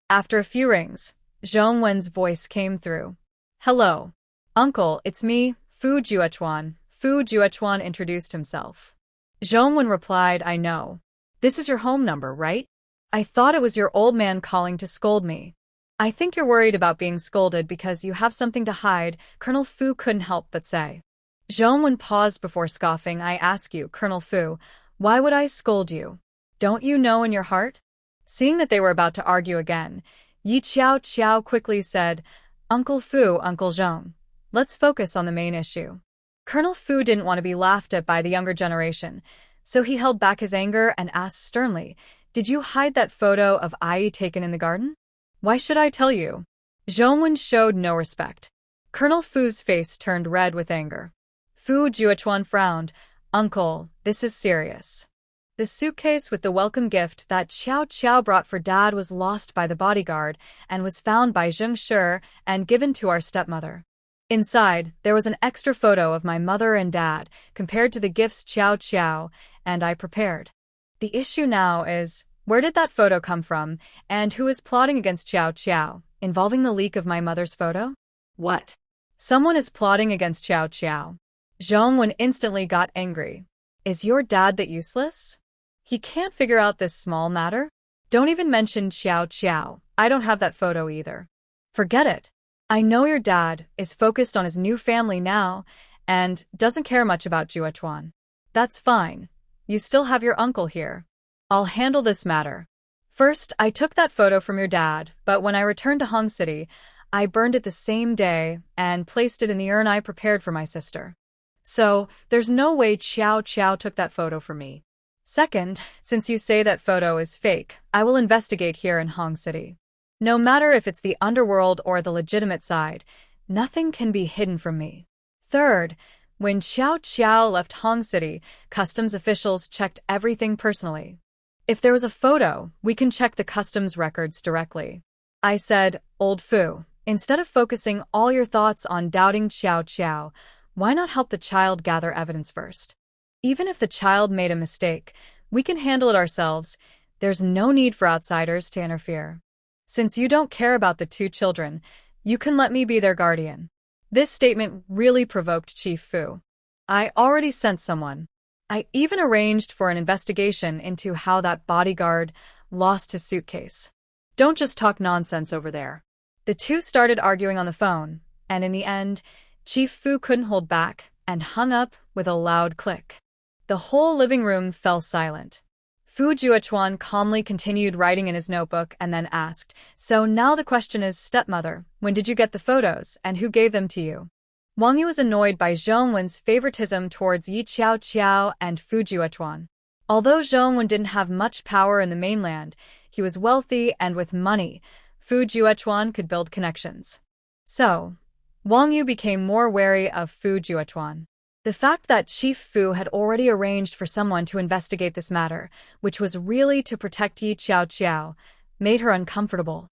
After a few rings, Zhong Wen's voice came through. "Hello. Uncle, it's me, Fu Juechuan." Fu Juechuan introduced himself. Zhong Wen replied, "I know. This is your home number, right? I thought it was your old man calling to scold me. I think you're worried about being scolded because you have something to hide," Colonel Fu couldn't help but say. Zhong Wen paused before scoffing. "I ask you, Colonel Fu, why would I scold you? Don't you know in your heart?" Seeing that they were about to argue again, Yi Qiao quickly said, "Uncle Fu, Uncle Zhong, let's focus on the main issue." Colonel Fu didn't want to be laughed at by the younger generation, so he held back his anger and asked sternly, "Did you hide that photo of Ai taken in the garden?" "Why should I tell you?" Zhong Wen showed no respect. Colonel Fu's face turned red with anger. Fu Juechuan frowned. "Uncle, this is serious. The suitcase with the welcome gift that Qiao brought for Dad was lost by the bodyguard and was found by Zheng Shi and given to our stepmother. Inside, there was an extra photo of my mother and Dad compared to the gifts Qiao, and I prepared. The issue now is, where did that photo come from, and who is plotting against Qiao, involving the leak of my mother's photo?" "What? "Someone is plotting against Qiao." Zhong Wen instantly got angry. "Is your dad that useless? He can't figure out this small matter? Don't even mention Qiao. I don't have that photo either. Forget it. I know your dad is focused on his new family now and doesn't care much about Juechuan. That's fine. You still have your uncle here. I'll handle this matter. First, I took that photo from your dad, but when I returned to Hong City, I burned it the same day and placed it in the urn I prepared for my sister. So, there's no way Qiao took that photo from me. Second, since you say that photo is fake, I will investigate here in Hong City. No matter if it's the underworld or the legitimate side, nothing can be hidden from me. Third, when Qiao left Hong City, customs officials checked everything personally. If there was a photo, we can check the customs records directly." I said, "Old Fu, instead of focusing all your thoughts on doubting Qiao, why not help the child gather evidence first? Even if the child made a mistake, we can handle it ourselves. There's no need for outsiders to interfere. Since you don't care about the two children, you can let me be their guardian." This statement really provoked Chief Fu. "I already sent someone. I even arranged for an investigation into how that bodyguard lost his suitcase. Don't just talk nonsense over there." The two started arguing on the phone, and in the end, Chief Fu couldn't hold back and hung up with a loud click. The whole living room fell silent. Fu Juechuan calmly continued writing in his notebook and then asked, "So now the question is, stepmother, when did you get the photos and who gave them to you?" Wong Yu was annoyed by Zhong Wen's favoritism towards Yi Qiao and Fu Juechuan. Although Zhong Wen didn't have much power in the mainland, he was wealthy and with money, Fu Juechuan could build connections. So, Wong Yu became more wary of Fu Juechuan. The fact that Chief Fu had already arranged for someone to investigate this matter, which was really to protect Yi Qiao, made her uncomfortable.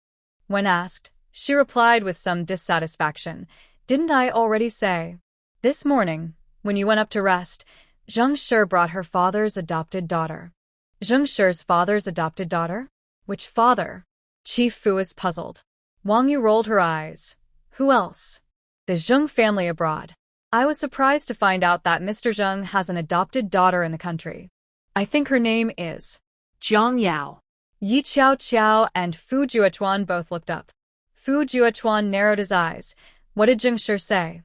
When asked, she replied with some dissatisfaction, "Didn't I already say? This morning, when you went up to rest, Zheng Shi brought her father's adopted daughter." Zheng Shi's father's adopted daughter? Which father? Chief Fu was puzzled. Wong Yu rolled her eyes. "Who else?" "The Zheng family abroad. I was surprised to find out that Mr. Zheng has an adopted daughter in the country. I think her name is Jiang Yao." Yi Qiao and Fu Juechuan both looked up. Fu Juechuan narrowed his eyes. "What did Zheng Shi say?"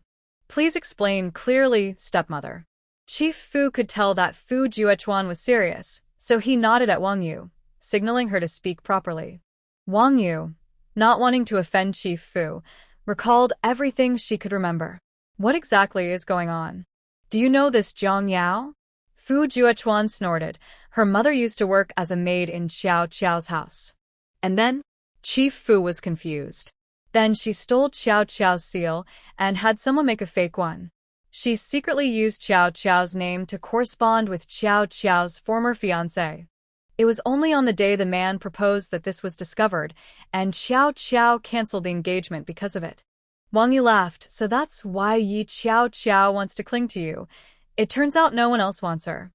"Please explain clearly, stepmother." Chief Fu could tell that Fu Juechuan was serious, so he nodded at Wong Yu, signaling her to speak properly. Wong Yu, not wanting to offend Chief Fu, recalled everything she could remember. "What exactly is going on? Do you know this Jiang Yao?" Fu Juechuan snorted. "Her mother used to work as a maid in Qiao's house." "And then?" Chief Fu was confused. "Then she stole Qiao's seal and had someone make a fake one. She secretly used Qiao's name to correspond with Qiao's former fiancé. It was only on the day the man proposed that this was discovered, and Qiao canceled the engagement because of it." Wang Yu laughed. "So that's why Yi Qiao wants to cling to you. It turns out no one else wants her.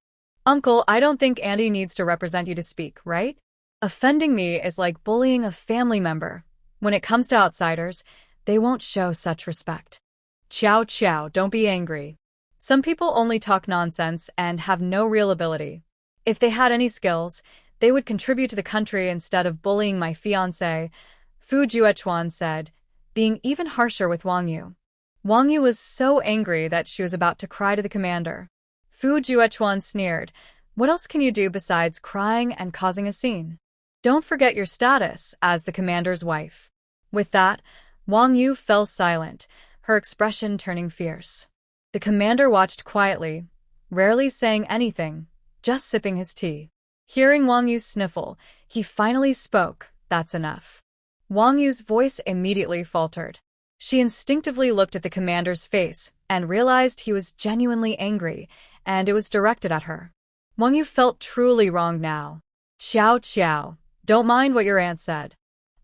Uncle, I don't think Andy needs to represent you to speak, right?" Offending me is like bullying a family member. When it comes to outsiders, they won't show such respect. Qiao Qiao, don't be angry. Some people only talk nonsense and have no real ability. If they had any skills, they would contribute to the country instead of bullying my fiancé, Fu Juechuan said, being even harsher with Wong Yu. Wong Yu was so angry that she was about to cry to the commander. Fu Juechuan sneered, "What else can you do besides crying and causing a scene? Don't forget your status as the commander's wife." With that, Wong Yu fell silent, her expression turning fierce. The commander watched quietly, rarely saying anything, just sipping his tea. Hearing Wong Yu sniffle, he finally spoke, "That's enough." Wong Yu's voice immediately faltered. She instinctively looked at the commander's face and realized he was genuinely angry, and it was directed at her. Wong Yu felt truly wronged now. "Qiao Qiao, don't mind what your aunt said.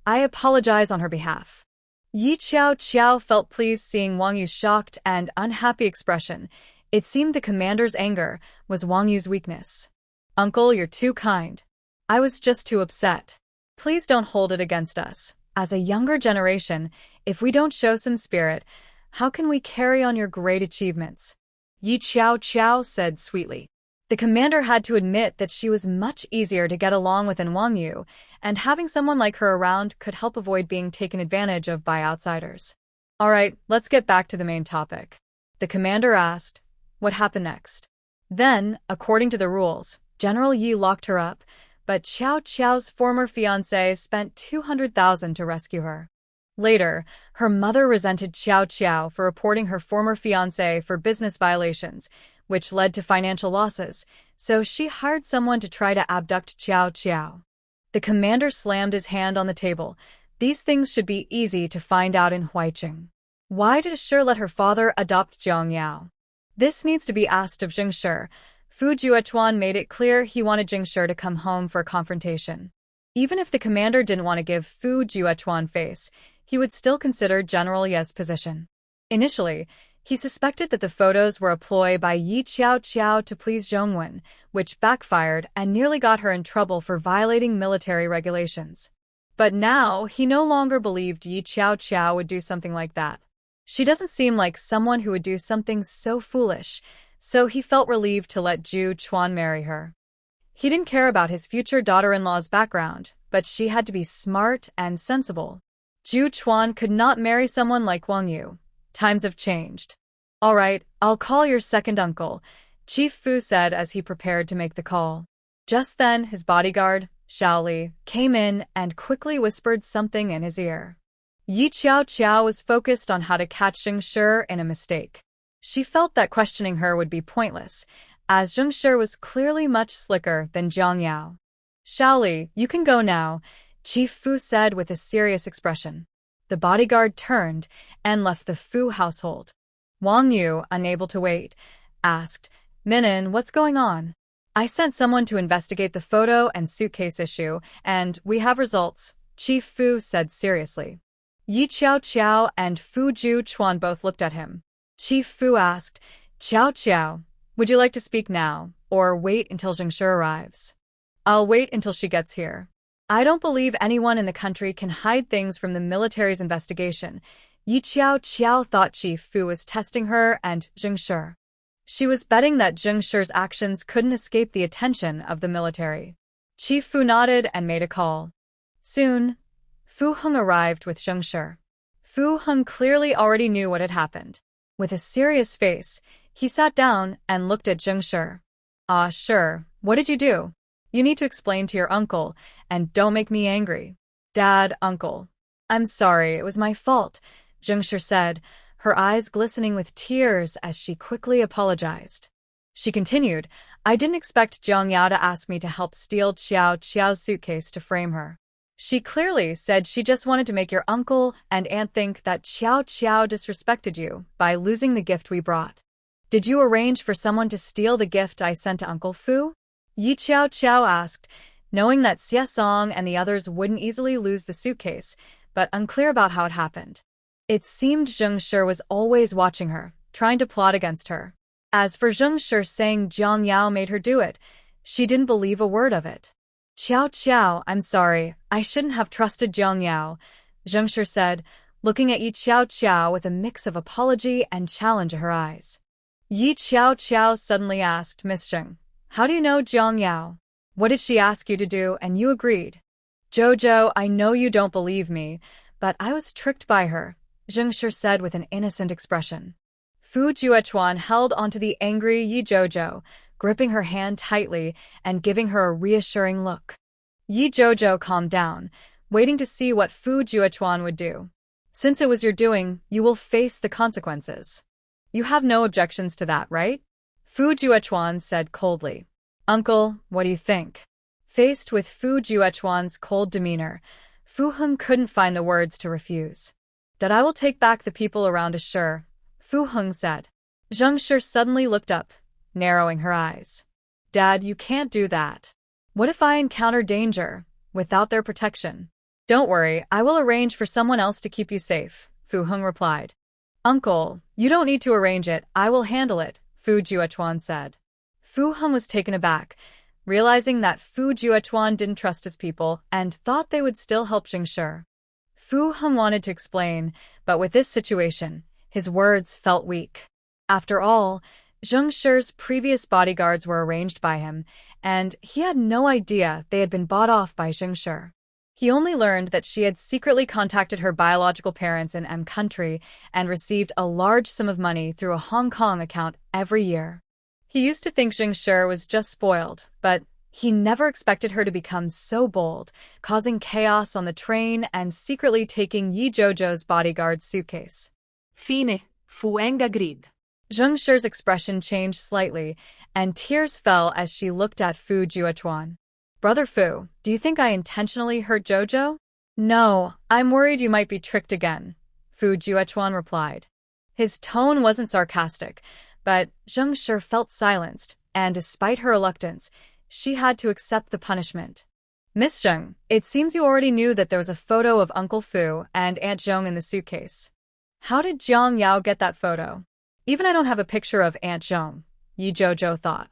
I apologize on her behalf." Yi Qiao Qiao felt pleased seeing Wong Yu's shocked and unhappy expression. It seemed the commander's anger was Wong Yu's weakness. "Uncle, you're too kind. I was just too upset. Please don't hold it against us. As a younger generation, if we don't show some spirit, how can we carry on your great achievements?" Yi Qiao Qiao said sweetly. The commander had to admit that she was much easier to get along with than Wong Yu, and having someone like her around could help avoid being taken advantage of by outsiders. "All right, let's get back to the main topic." The commander asked, "What happened next?" Then, according to the rules, General Yi locked her up, but Qiao Qiao's former fiancé spent 200,000 to rescue her. Later, her mother resented Qiao Qiao for reporting her former fiancé for business violations, which led to financial losses, so she hired someone to try to abduct Qiao Qiao. The commander slammed his hand on the table. These things should be easy to find out in Huaiqing. Why did Shi let her father adopt Jiang Yao? This needs to be asked of Zheng Shi. Fu Juechuan made it clear he wanted Zheng Shi to come home for a confrontation. Even if the commander didn't want to give Fu Juechuan face, he would still consider General Ye's position. Initially, he suspected that the photos were a ploy by Yi Qiao Qiao to please Zhongwen, which backfired and nearly got her in trouble for violating military regulations. But now, he no longer believed Yi Qiao Qiao would do something like that. She doesn't seem like someone who would do something so foolish, so he felt relieved to let Zhu Chuan marry her. He didn't care about his future daughter-in-law's background, but she had to be smart and sensible. Zhu Chuan could not marry someone like Wong Yu. Times have changed. "All right, I'll call your second uncle," Chief Fu said as he prepared to make the call. Just then, his bodyguard, Shaoli, came in and quickly whispered something in his ear. Yi Qiao Qiao was focused on how to catch Zheng Shi in a mistake. She felt that questioning her would be pointless, as Zheng Shi was clearly much slicker than Jiang Yao. "Shaoli, you can go now," Chief Fu said with a serious expression. The bodyguard turned and left the Fu household. Wong Yu, unable to wait, asked, "Minin, what's going on?" "I sent someone to investigate the photo and suitcase issue, and we have results," Chief Fu said seriously. Yi Qiao Qiao and Fu Juechuan both looked at him. Chief Fu asked, "Qiao Qiao, would you like to speak now, or wait until Zheng Shi arrives?" "I'll wait until she gets here. I don't believe anyone in the country can hide things from the military's investigation." Yi Qiao Qiao thought Chief Fu was testing her and Zheng Shi. She was betting that Zheng Shi's actions couldn't escape the attention of the military. Chief Fu nodded and made a call. Soon, Fu Heng arrived with Zheng Shi. Fu Heng clearly already knew what had happened. With a serious face, he sat down and looked at Zheng Shi. "Ah, sure, what did you do? You need to explain to your uncle, and don't make me angry." "Dad, uncle. I'm sorry, it was my fault," Zheng Shi said, her eyes glistening with tears as she quickly apologized. She continued, "I didn't expect Jiang Yao to ask me to help steal Qiao Qiao's suitcase to frame her. She clearly said she just wanted to make your uncle and aunt think that Qiao Qiao disrespected you by losing the gift we brought. Did you arrange for someone to steal the gift I sent to Uncle Fu?" Yi Qiao Qiao asked, knowing that Xie Song and the others wouldn't easily lose the suitcase, but unclear about how it happened. It seemed Zheng Shi was always watching her, trying to plot against her. As for Zheng Shi saying Jiang Yao made her do it, she didn't believe a word of it. Qiao, I'm sorry. I shouldn't have trusted Jiang Yao, Zheng Shi said, looking at Yi Qiao with a mix of apology and challenge in her eyes. Yi Qiao suddenly asked Miss Zheng, how do you know Jiang Yao? What did she ask you to do and you agreed? Jojo, I know you don't believe me, but I was tricked by her, Zheng Shi said with an innocent expression. Fu Juechuan held onto the angry Yi Jojo, gripping her hand tightly and giving her a reassuring look. Yi Jojo calmed down, waiting to see what Fu Juechuan would do. Since it was your doing, you will face the consequences. You have no objections to that, right? Fu Juechuan said coldly. Uncle, what do you think? Faced with Fu Juechuan's cold demeanor, Fu Heng couldn't find the words to refuse. That I will take back the people around us, sure, Fu Heng said. Zheng Shi suddenly looked up, narrowing her eyes. Dad, you can't do that. What if I encounter danger, without their protection? Don't worry, I will arrange for someone else to keep you safe, Fu Heng replied. Uncle, you don't need to arrange it, I will handle it, Fu Juechuan said. Fu Heng was taken aback, realizing that Fu Juechuan didn't trust his people and thought they would still help Zheng Shi. Fu Heng wanted to explain, but with this situation, his words felt weak. After all, Zheng Shi's previous bodyguards were arranged by him, and he had no idea they had been bought off by Zheng Shi. He only learned that she had secretly contacted her biological parents in M country and received a large sum of money through a Hong Kong account every year. He used to think Zheng Shi was just spoiled, but he never expected her to become so bold, causing chaos on the train and secretly taking Yi Jojo's bodyguard's suitcase. Fine, fu engagrid. Zheng Shi's expression changed slightly, and tears fell as she looked at Fu Juechuan. Brother Fu, do you think I intentionally hurt Jojo? No, I'm worried you might be tricked again, Fu Juechuan replied. His tone wasn't sarcastic, but Zheng Shi felt silenced, and despite her reluctance, she had to accept the punishment. Miss Zheng, it seems you already knew that there was a photo of Uncle Fu and Aunt Zheng in the suitcase. How did Jiang Yao get that photo? Even I don't have a picture of Aunt Zheng, Yi Jojo thought.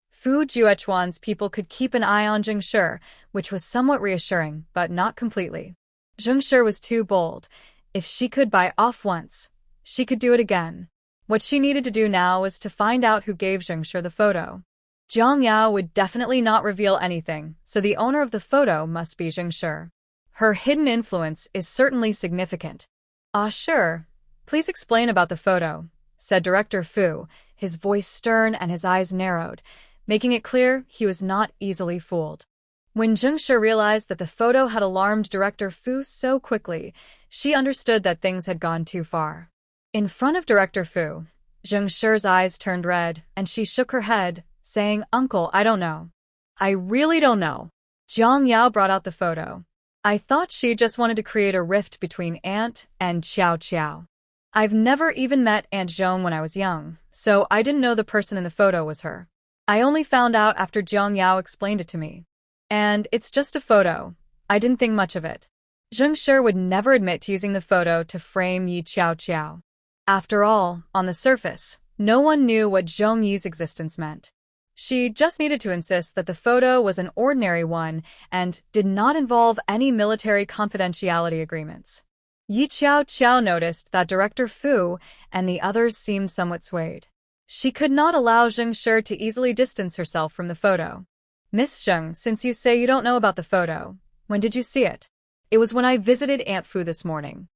Fu Juechuan's people could keep an eye on Zheng Shi, which was somewhat reassuring, but not completely. Zheng Shi was too bold. If she could buy off once, she could do it again. What she needed to do now was to find out who gave Zheng Shi the photo. Jiang Yao would definitely not reveal anything, so the owner of the photo must be Zheng Shi. Her hidden influence is certainly significant. Ah, sure. Please explain about the photo, said Director Fu, his voice stern and his eyes narrowed, making it clear he was not easily fooled. When Zheng Shi realized that the photo had alarmed Director Fu so quickly, she understood that things had gone too far. In front of Director Fu, Zheng Shi's eyes turned red, and she shook her head, saying, Uncle, I don't know. I really don't know. Jiang Yao brought out the photo. I thought she just wanted to create a rift between Aunt and Qiao. I've never even met Aunt Zheng when I was young, so I didn't know the person in the photo was her. I only found out after Jiang Yao explained it to me. And it's just a photo. I didn't think much of it. Zheng Shi would never admit to using the photo to frame Yi Qiao. After all, on the surface, no one knew what Zheng Yi's existence meant. She just needed to insist that the photo was an ordinary one and did not involve any military confidentiality agreements. Yi Qiao noticed that Director Fu and the others seemed somewhat swayed. She could not allow Zheng Shi to easily distance herself from the photo. Miss Zheng, since you say you don't know about the photo, when did you see it? It was when I visited Aunt Fu this morning.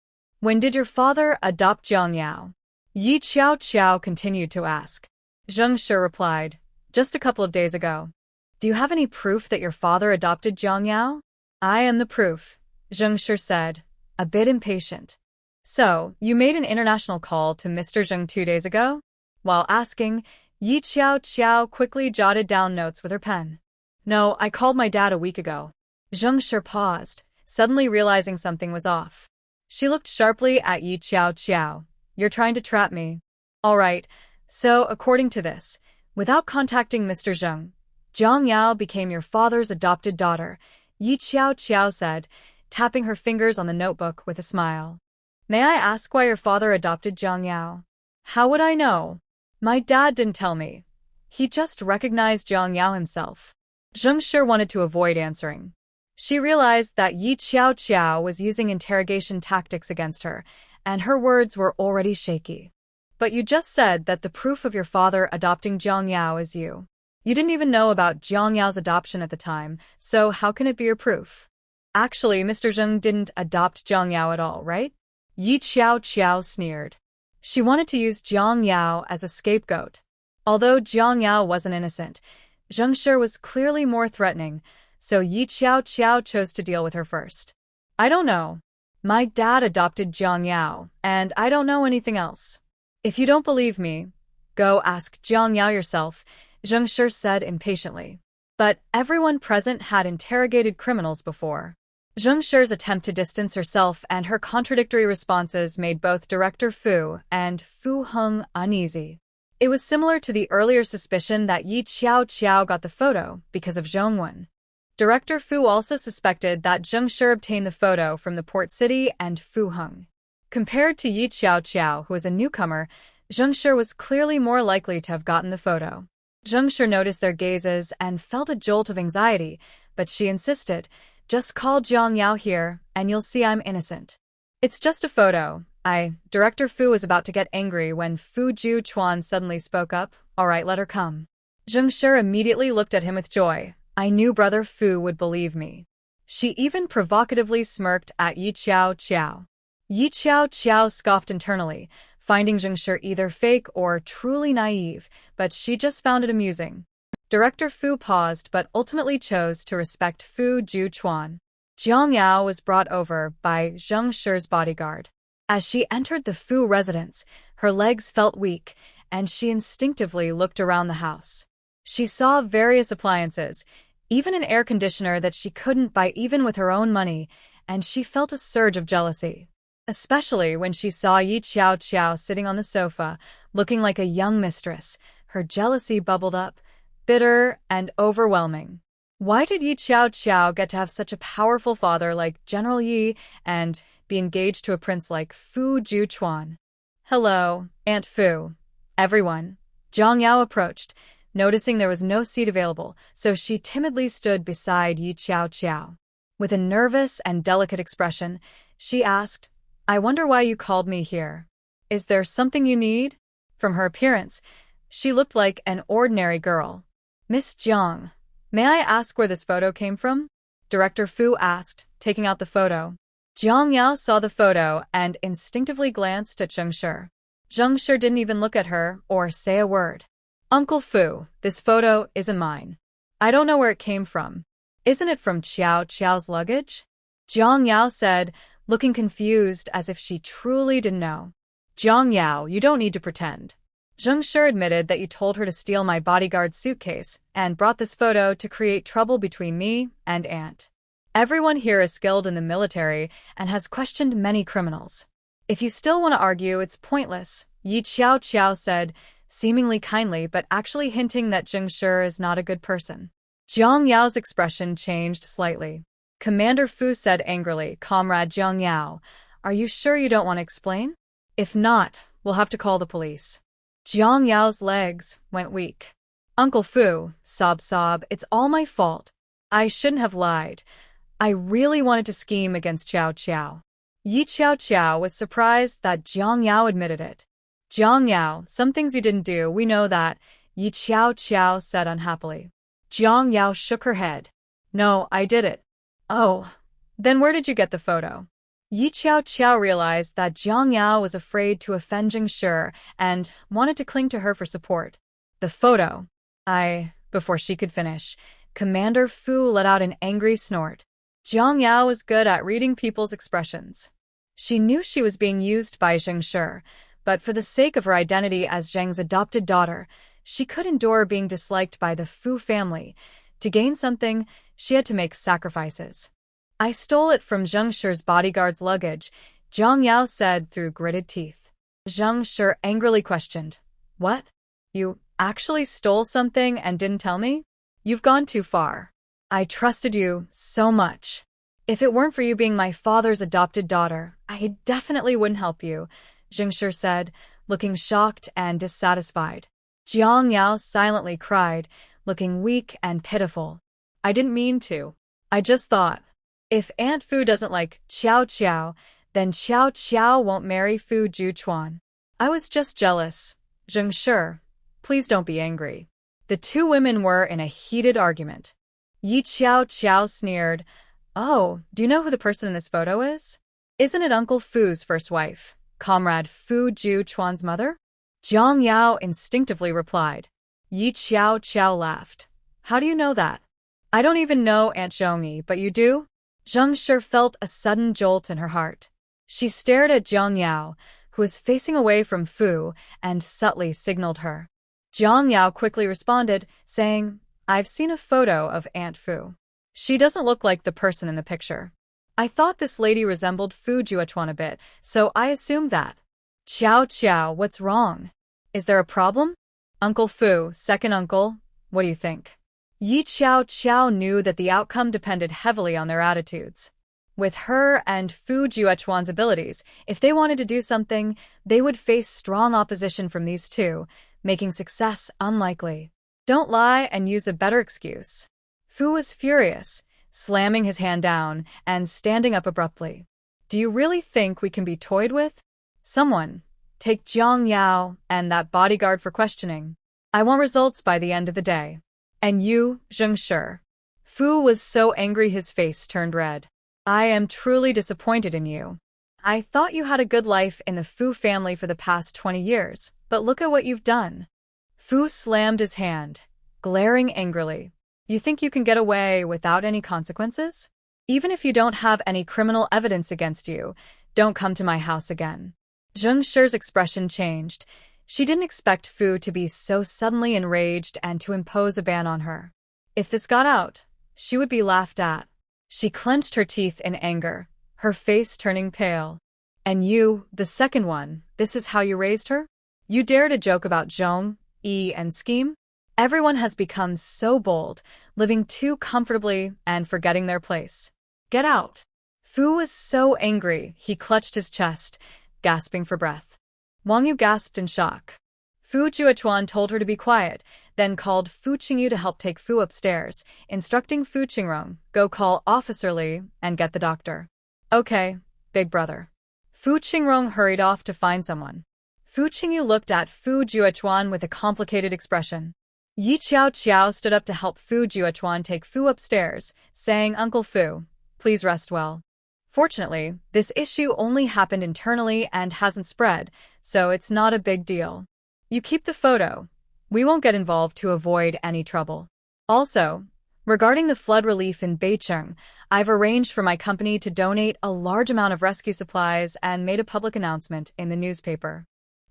When did your father adopt Jiang Yao? Yi Qiao continued to ask. Zheng Shi replied, just a couple of days ago. Do you have any proof that your father adopted Jiang Yao? I am the proof, Zheng Shi said, a bit impatient. So, you made an international call to Mr. Zheng 2 days ago? While asking, Yi Qiao quickly jotted down notes with her pen. No, I called my dad a week ago. Zheng Shi paused, suddenly realizing something was off. She looked sharply at Yi Qiao. You're trying to trap me. All right, so according to this, without contacting Mr. Zheng, Jiang Yao became your father's adopted daughter, Yi Qiao said, tapping her fingers on the notebook with a smile. May I ask why your father adopted Jiang Yao? How would I know? My dad didn't tell me. He just recognized Jiang Yao himself. Zheng Shi wanted to avoid answering. She realized that Yi Qiao was using interrogation tactics against her, and her words were already shaky. But you just said that the proof of your father adopting Jiang Yao is you. You didn't even know about Jiang Yao's adoption at the time, so how can it be your proof? Actually, Mr. Zheng didn't adopt Jiang Yao at all, right? Yi Qiao sneered. She wanted to use Jiang Yao as a scapegoat. Although Jiang Yao wasn't innocent, Zheng Shi was clearly more threatening, so Yi Qiao chose to deal with her first. I don't know. My dad adopted Jiang Yao, and I don't know anything else. If you don't believe me, go ask Jiang Yao yourself, Zheng Shi said impatiently. But everyone present had interrogated criminals before. Zheng Shi's attempt to distance herself and her contradictory responses made both Director Fu and Fu Heng uneasy. It was similar to the earlier suspicion that Yi Qiao got the photo because of Zhongwen. Director Fu also suspected that Zheng Shi obtained the photo from the port city and Fu Heng. Compared to Yi Qiao, who was a newcomer, Zheng Shi was clearly more likely to have gotten the photo. Zheng Shi noticed their gazes and felt a jolt of anxiety, but she insisted, "Just call Jiang Yao here, and you'll see I'm innocent. It's just a photo." Director Fu was about to get angry when Fu Juquan suddenly spoke up. "All right, let her come." Zheng Shi immediately looked at him with joy. "I knew Brother Fu would believe me." She even provocatively smirked at Yi Qiao. Yi Qiao scoffed internally, finding Zheng Shi either fake or truly naive, but she just found it amusing. Director Fu paused but ultimately chose to respect Fu Juquan. Jiang Yao was brought over by Zheng Shi's bodyguard. As she entered the Fu residence, her legs felt weak, and she instinctively looked around the house. She saw various appliances, even an air conditioner that she couldn't buy even with her own money, and she felt a surge of jealousy. Especially when she saw Yi Qiao sitting on the sofa, looking like a young mistress, her jealousy bubbled up, bitter and overwhelming. Why did Yi Qiao get to have such a powerful father like General Yi and be engaged to a prince like Fu Juquan? "Hello, Aunt Fu." "Everyone." Jiang Yao approached, noticing there was no seat available, so she timidly stood beside Yi Qiao. With a nervous and delicate expression, she asked, "I wonder why you called me here. Is there something you need?" From her appearance, she looked like an ordinary girl. "Miss Jiang, may I ask where this photo came from?" Director Fu asked, taking out the photo. Jiang Yao saw the photo and instinctively glanced at Zheng Shi. Zheng Shi didn't even look at her or say a word. "Uncle Fu, this photo isn't mine. I don't know where it came from. Isn't it from Qiao's luggage?" Jiang Yao said, looking confused as if she truly didn't know. "Jiang Yao, you don't need to pretend. Zheng Shi admitted that you told her to steal my bodyguard's suitcase and brought this photo to create trouble between me and Aunt. Everyone here is skilled in the military and has questioned many criminals. If you still want to argue, it's pointless," Yi Qiao said, seemingly kindly but actually hinting that Zheng Shi is not a good person. Jiang Yao's expression changed slightly. Commander Fu said angrily, "Comrade Jiang Yao, are you sure you don't want to explain? If not, we'll have to call the police." Jiang Yao's legs went weak. "Uncle Fu, sob, it's all my fault. I shouldn't have lied. I really wanted to scheme against Qiao." Yi Qiao was surprised that Jiang Yao admitted it. "Jiang Yao, some things you didn't do, we know that," Yi Qiao said unhappily. Jiang Yao shook her head. "No, I did it." "Oh, then where did you get the photo?" Yi Qiao realized that Jiang Yao was afraid to offend Zheng Shi and wanted to cling to her for support. "The photo. Before she could finish, Commander Fu let out an angry snort. Jiang Yao was good at reading people's expressions. She knew she was being used by Zheng Shi, but for the sake of her identity as Zheng's adopted daughter, she could endure being disliked by the Fu family. To gain something, she had to make sacrifices. "I stole it from Zheng Shi's bodyguard's luggage," Jiang Yao said through gritted teeth. Zheng Shi angrily questioned, "What? You actually stole something and didn't tell me? You've gone too far. I trusted you so much. If it weren't for you being my father's adopted daughter, I definitely wouldn't help you," Zheng Shi said, looking shocked and dissatisfied. Jiang Yao silently cried, looking weak and pitiful. I didn't mean to. I just thought, if Aunt Fu doesn't like Qiao Qiao, then Qiao Qiao won't marry Fu Juchuan. I was just jealous. Zheng Shi, please don't be angry. The two women were in a heated argument. Yi Qiao Qiao sneered, "Oh, do you know who the person in this photo is? Isn't it Uncle Fu's first wife, Comrade Fu Juchuan's mother?" Jiang Yao instinctively replied. Yi Qiao Qiao laughed. "How do you know that?" "I don't even know Aunt Zhongyi, but you do?" Zheng Shi felt a sudden jolt in her heart. She stared at Jiang Yao, who was facing away from Fu, and subtly signaled her. Jiang Yao quickly responded, saying, "I've seen a photo of Aunt Fu. She doesn't look like the person in the picture. I thought this lady resembled Fu Juechuan a bit, so I assumed that." "Qiao Qiao, what's wrong? Is there a problem?" "Uncle Fu, second uncle, what do you think?" Yi Qiao Qiao knew that the outcome depended heavily on their attitudes. With her and Fu Juechuan's abilities, if they wanted to do something, they would face strong opposition from these two, making success unlikely. Don't lie and use a better excuse. Fu was furious, slamming his hand down and standing up abruptly. "Do you really think we can be toyed with? Someone, take Jiang Yao and that bodyguard for questioning. I want results by the end of the day. And you, Zheng Shi." Fu was so angry his face turned red. "I am truly disappointed in you. I thought you had a good life in the Fu family for the past 20 years, but look at what you've done." Fu slammed his hand, glaring angrily. "You think you can get away without any consequences? Even if you don't have any criminal evidence against you, don't come to my house again." Zheng Shi's expression changed. She didn't expect Fu to be so suddenly enraged and to impose a ban on her. If this got out, she would be laughed at. She clenched her teeth in anger, her face turning pale. "And you, the second one, this is how you raised her? You dare to joke about Zhong, Yi, and scheme? Everyone has become so bold, living too comfortably and forgetting their place. Get out." Fu was so angry, he clutched his chest, gasping for breath. Wong Yu gasped in shock. Fu Juechuan told her to be quiet, then called Fu Qingyu to help take Fu upstairs, instructing Fu Qingrong, "Go call Officer Li and get the doctor." "Okay, big brother." Fu Qingrong hurried off to find someone. Fu Qingyu looked at Fu Juechuan with a complicated expression. Yi Qiao Qiao stood up to help Fu Juechuan take Fu upstairs, saying, "Uncle Fu, please rest well." Fortunately, this issue only happened internally and hasn't spread, so it's not a big deal. You keep the photo. We won't get involved to avoid any trouble. Also, regarding the flood relief in Beicheng, I've arranged for my company to donate a large amount of rescue supplies and made a public announcement in the newspaper.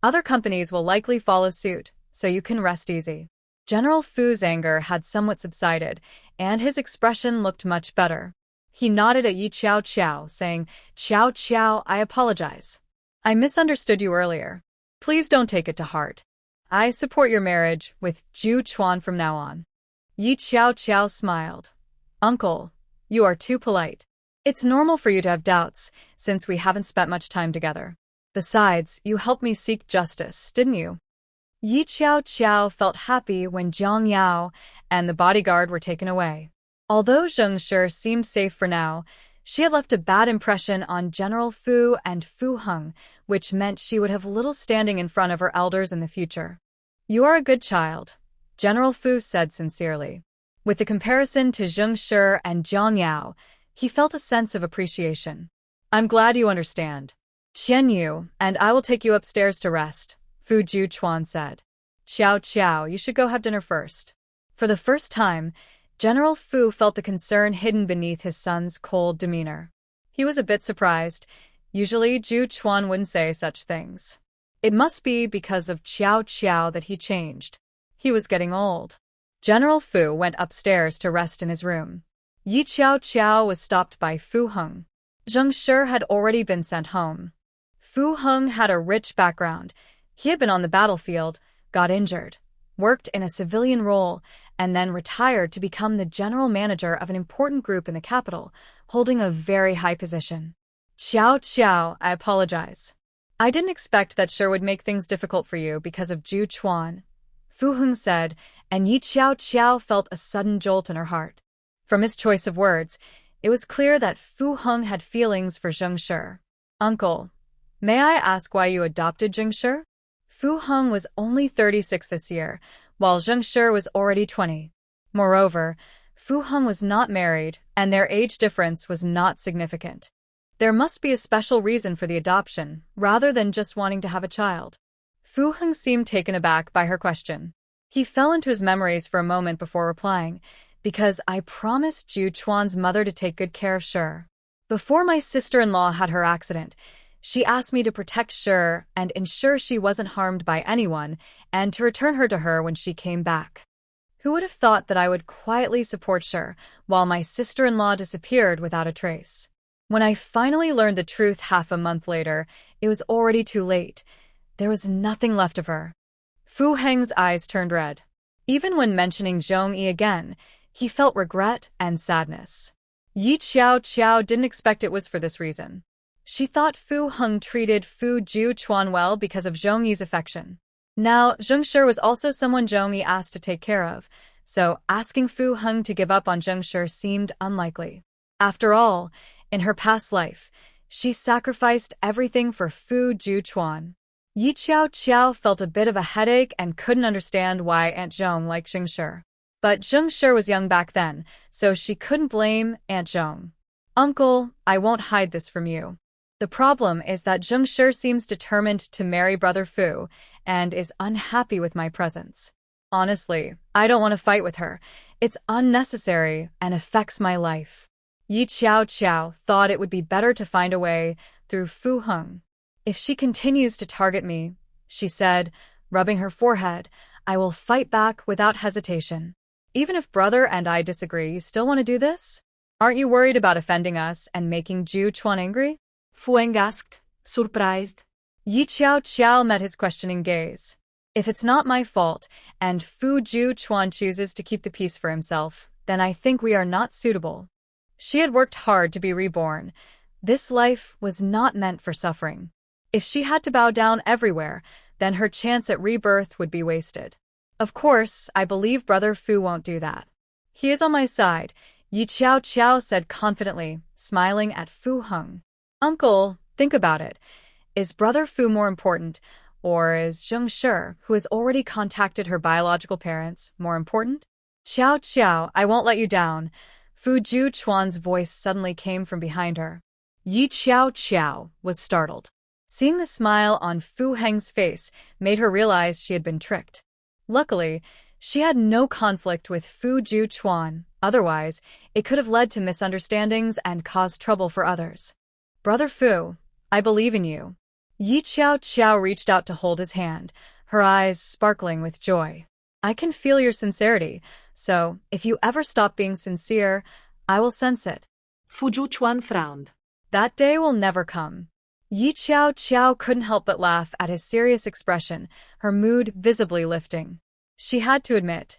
Other companies will likely follow suit, so you can rest easy. General Fu's anger had somewhat subsided, and his expression looked much better. He nodded at Yi Qiao Qiao, saying, "Qiao Qiao, I apologize. I misunderstood you earlier. Please don't take it to heart. I support your marriage with Ju Chuan from now on." Yi Qiao Qiao smiled. "Uncle, you are too polite. It's normal for you to have doubts, since we haven't spent much time together. Besides, you helped me seek justice, didn't you?" Yi Qiao Qiao felt happy when Jiang Yao and the bodyguard were taken away. Although Zheng Shi seemed safe for now, she had left a bad impression on General Fu and Fu Heng, which meant she would have little standing in front of her elders in the future. "You are a good child," General Fu said sincerely. With the comparison to Zheng Shi and Jiang Yao, he felt a sense of appreciation. "I'm glad you understand. Qian Yu and I will take you upstairs to rest," Fu Juchuan said. "Qiao Qiao, you should go have dinner first." For the first time, General Fu felt the concern hidden beneath his son's cold demeanor. He was a bit surprised. Usually, Ju Chuan wouldn't say such things. It must be because of Qiao Qiao that he changed. He was getting old. General Fu went upstairs to rest in his room. Yi Qiao Qiao was stopped by Fu Heng. Zheng Shi had already been sent home. Fu Heng had a rich background. He had been on the battlefield, got injured, worked in a civilian role, and then retired to become the general manager of an important group in the capital, holding a very high position. "Qiao Qiao, I apologize. I didn't expect that Shi would make things difficult for you because of Ju Chuan," Fu Heng said, and Yi Qiao Qiao felt a sudden jolt in her heart. From his choice of words, it was clear that Fu Heng had feelings for Zheng Shi. Uncle, may I ask why you adopted Zheng Shi? Fu Heng was only 36 this year, while Zheng Shi was already 20. Moreover, Fu Heng was not married, and their age difference was not significant. There must be a special reason for the adoption, rather than just wanting to have a child. Fu Heng seemed taken aback by her question. He fell into his memories for a moment before replying, because I promised Ju Chuan's mother to take good care of Shi. Before my sister-in-law had her accident, she asked me to protect Shi and ensure she wasn't harmed by anyone, and to return her to her when she came back. Who would have thought that I would quietly support Shi, while my sister-in-law disappeared without a trace? When I finally learned the truth half a month later, it was already too late. There was nothing left of her. Fu Heng's eyes turned red. Even when mentioning Zhong Yi again, he felt regret and sadness. Yi Qiao didn't expect it was for this reason. She thought Fu Heng treated Fu Ju Chuan well because of Zhong Yi's affection. Now, Zheng Shi was also someone Zhong Yi asked to take care of, so asking Fu Heng to give up on Zheng Shi seemed unlikely. After all, in her past life, she sacrificed everything for Fu Ju Chuan. Yi Qiao felt a bit of a headache and couldn't understand why Aunt Zhong liked Zheng Shi. But Zheng Shi was young back then, so she couldn't blame Aunt Zhong. Uncle, I won't hide this from you. The problem is that Zheng Shi seems determined to marry Brother Fu and is unhappy with my presence. Honestly, I don't want to fight with her. It's unnecessary and affects my life. Yi Qiao thought it would be better to find a way through Fu Heng. If she continues to target me, she said, rubbing her forehead, I will fight back without hesitation. Even if brother and I disagree, you still want to do this? Aren't you worried about offending us and making Ju Chuan angry? Fu Heng asked, surprised. Yi Qiao met his questioning gaze. If it's not my fault, and Fu Ju Chuan chooses to keep the peace for himself, then I think we are not suitable. She had worked hard to be reborn. This life was not meant for suffering. If she had to bow down everywhere, then her chance at rebirth would be wasted. Of course, I believe Brother Fu won't do that. He is on my side, Yi Qiao said confidently, smiling at Fu Heng. Uncle, think about it. Is Brother Fu more important, or is Zheng Shi, who has already contacted her biological parents, more important? Qiao, I won't let you down. Fu Ju Chuan's voice suddenly came from behind her. Yi Qiao was startled. Seeing the smile on Fu Heng's face made her realize she had been tricked. Luckily, she had no conflict with Fu Ju Chuan, otherwise it could have led to misunderstandings and caused trouble for others. Brother Fu, I believe in you. Yi Qiao reached out to hold his hand, her eyes sparkling with joy. I can feel your sincerity, so if you ever stop being sincere, I will sense it. Fu Ju Chuan frowned. That day will never come. Yi Qiao couldn't help but laugh at his serious expression, her mood visibly lifting. She had to admit,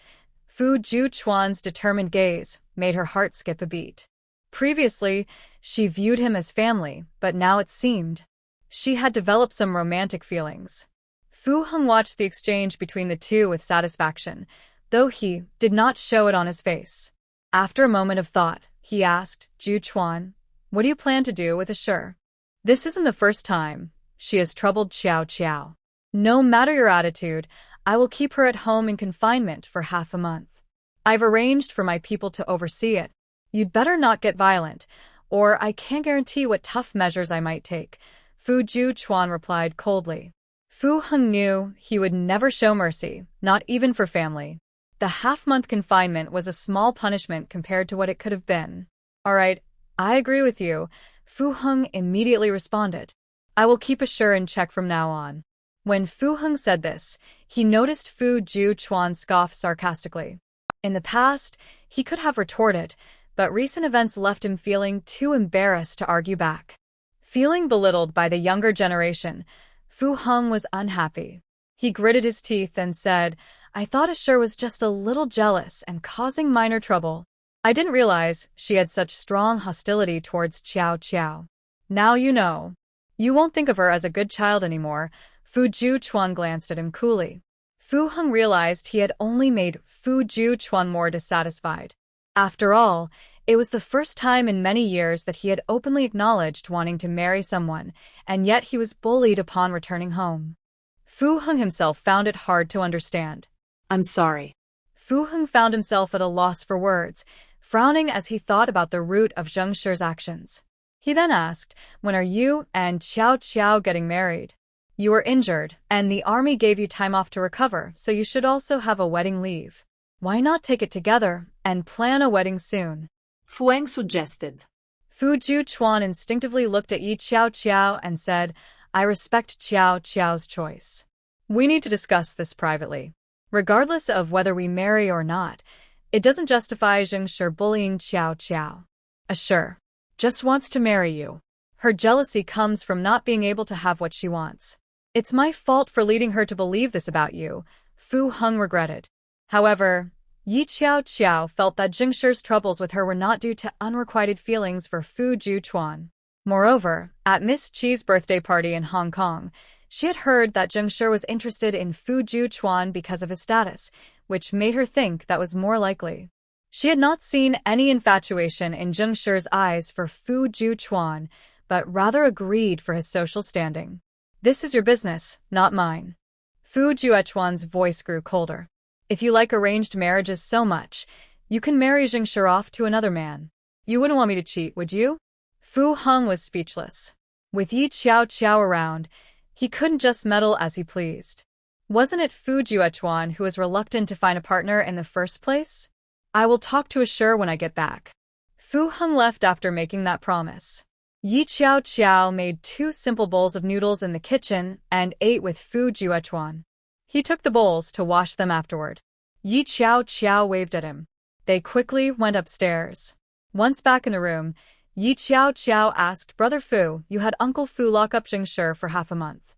Fu Ju Chuan's determined gaze made her heart skip a beat. Previously, she viewed him as family, but now it seemed she had developed some romantic feelings. Fu Heng watched the exchange between the two with satisfaction, though he did not show it on his face. After a moment of thought, he asked, Ju Chuan, what do you plan to do with Shi? This isn't the first time she has troubled Qiao. No matter your attitude, I will keep her at home in confinement for half a month. I've arranged for my people to oversee it. You'd better not get violent, or I can't guarantee what tough measures I might take, Fu Ju Chuan replied coldly. Fu Heng knew he would never show mercy, not even for family. The half-month confinement was a small punishment compared to what it could have been. All right, I agree with you, Fu Heng immediately responded. I will keep Shi in check from now on. When Fu Heng said this, he noticed Fu Ju Chuan scoff sarcastically. In the past, he could have retorted, but recent events left him feeling too embarrassed to argue back. Feeling belittled by the younger generation, Fu Heng was unhappy. He gritted his teeth and said, I thought Shi was just a little jealous and causing minor trouble. I didn't realize she had such strong hostility towards Qiao. Now you know. You won't think of her as a good child anymore, Fu Ju Chuan glanced at him coolly. Fu Heng realized he had only made Fu Ju Chuan more dissatisfied. After all, it was the first time in many years that he had openly acknowledged wanting to marry someone, and yet he was bullied upon returning home. Fu Heng himself found it hard to understand. I'm sorry. Fu Heng found himself at a loss for words, frowning as he thought about the root of Zheng Shi's actions. He then asked, "When are you and Qiao Qiao getting married? You were injured, and the army gave you time off to recover, so you should also have a wedding leave. Why not take it together and plan a wedding soon?" Fuang suggested. Fu Juchuan instinctively looked at Yi Qiao Qiao and said, "I respect Qiao Qiao's choice. We need to discuss this privately. Regardless of whether we marry or not, it doesn't justify Zheng Shi bullying Qiao Qiao. Assure just wants to marry you. Her jealousy comes from not being able to have what she wants. It's my fault for leading her to believe this about you," Fu Heng regretted. However, Yi Qiao Qiao felt that Zheng Shi's troubles with her were not due to unrequited feelings for Fu Juchuan. Moreover, at Miss Chi's birthday party in Hong Kong, she had heard that Zheng Shi was interested in Fu Juchuan because of his status, which made her think that was more likely. She had not seen any infatuation in Zheng Shi's eyes for Fu Juchuan, but rather agreed for his social standing. "This is your business, not mine." Fu Juchuan's voice grew colder. "If you like arranged marriages so much, you can marry Zheng Shi off to another man. You wouldn't want me to cheat, would you?" Fu Heng was speechless. With Yi Qiao Qiao around, he couldn't just meddle as he pleased. Wasn't it Fu Juchuan who was reluctant to find a partner in the first place? "I will talk to Assure when I get back." Fu Heng left after making that promise. Yi Qiao Qiao made 2 simple bowls of noodles in the kitchen and ate with Fu Juchuan. He took the bowls to wash them afterward. Yi Qiao Qiao waved at him. They quickly went upstairs. Once back in the room, Yi Qiao Qiao asked, "Brother Fu, you had Uncle Fu lock up Zheng Shi for half a month.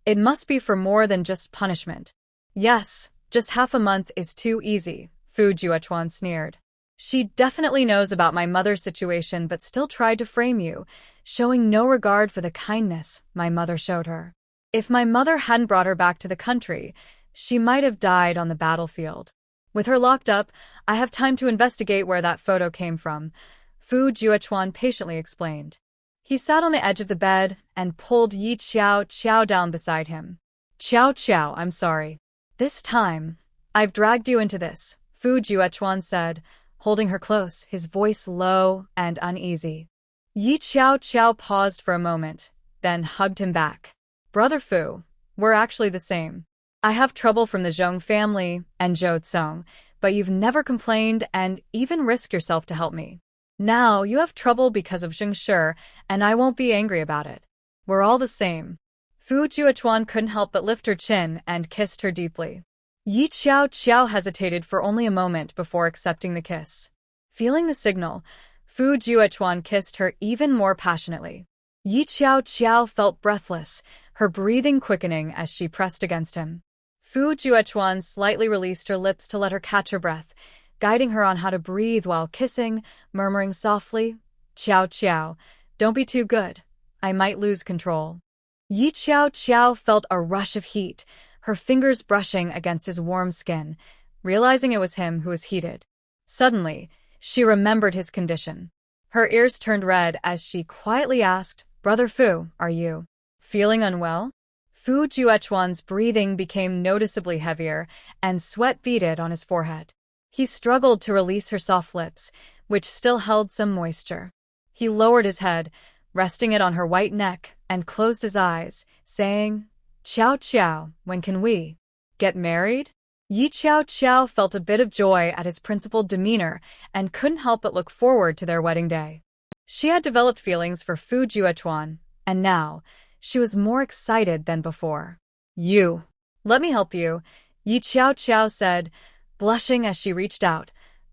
It must be for more than just punishment." "Yes, just half a month is too easy," Fu Juchuan sneered. "She definitely knows about my mother's situation but still tried to frame you, showing no regard for the kindness my mother showed her. If my mother hadn't brought her back to the country, she might have died on the battlefield. With her locked up, I have time to investigate where that photo came from," Fu Juchuan patiently explained. He sat on the edge of the bed and pulled Yi Qiao Qiao down beside him. "Qiao Qiao, I'm sorry. This time, I've dragged you into this," Fu Juchuan said, holding her close, his voice low and uneasy. Yi Qiao Qiao paused for a moment, then hugged him back. "Brother Fu, we're actually the same. I have trouble from the Zhong family and Zhou Tsong, but you've never complained and even risked yourself to help me. Now you have trouble because of Zheng Shi, and I won't be angry about it. We're all the same." Fu Juchuan couldn't help but lift her chin and kissed her deeply. Yi Qiao Qiao hesitated for only a moment before accepting the kiss. Feeling the signal, Fu Juchuan kissed her even more passionately. Yi Qiao Qiao felt breathless, her breathing quickening as she pressed against him. Fu Juchuan slightly released her lips to let her catch her breath, guiding her on how to breathe while kissing, murmuring softly, "Qiao Qiao, don't be too good. I might lose control." Yi Qiao Qiao felt a rush of heat, her fingers brushing against his warm skin, realizing it was him who was heated. Suddenly, she remembered his condition. Her ears turned red as she quietly asked, "Brother Fu, are you feeling unwell?" Fu Juchuan's breathing became noticeably heavier, and sweat beaded on his forehead. He struggled to release her soft lips, which still held some moisture. He lowered his head, resting it on her white neck, and closed his eyes, saying, "Qiao Qiao, when can we get married?" Yi Qiao Qiao felt a bit of joy at his principled demeanor and couldn't help but look forward to their wedding day. She had developed feelings for Fu Juchuan, and now she was more excited than before. "You, let me help you," Yi Qiao Qiao said, blushing as she reached out,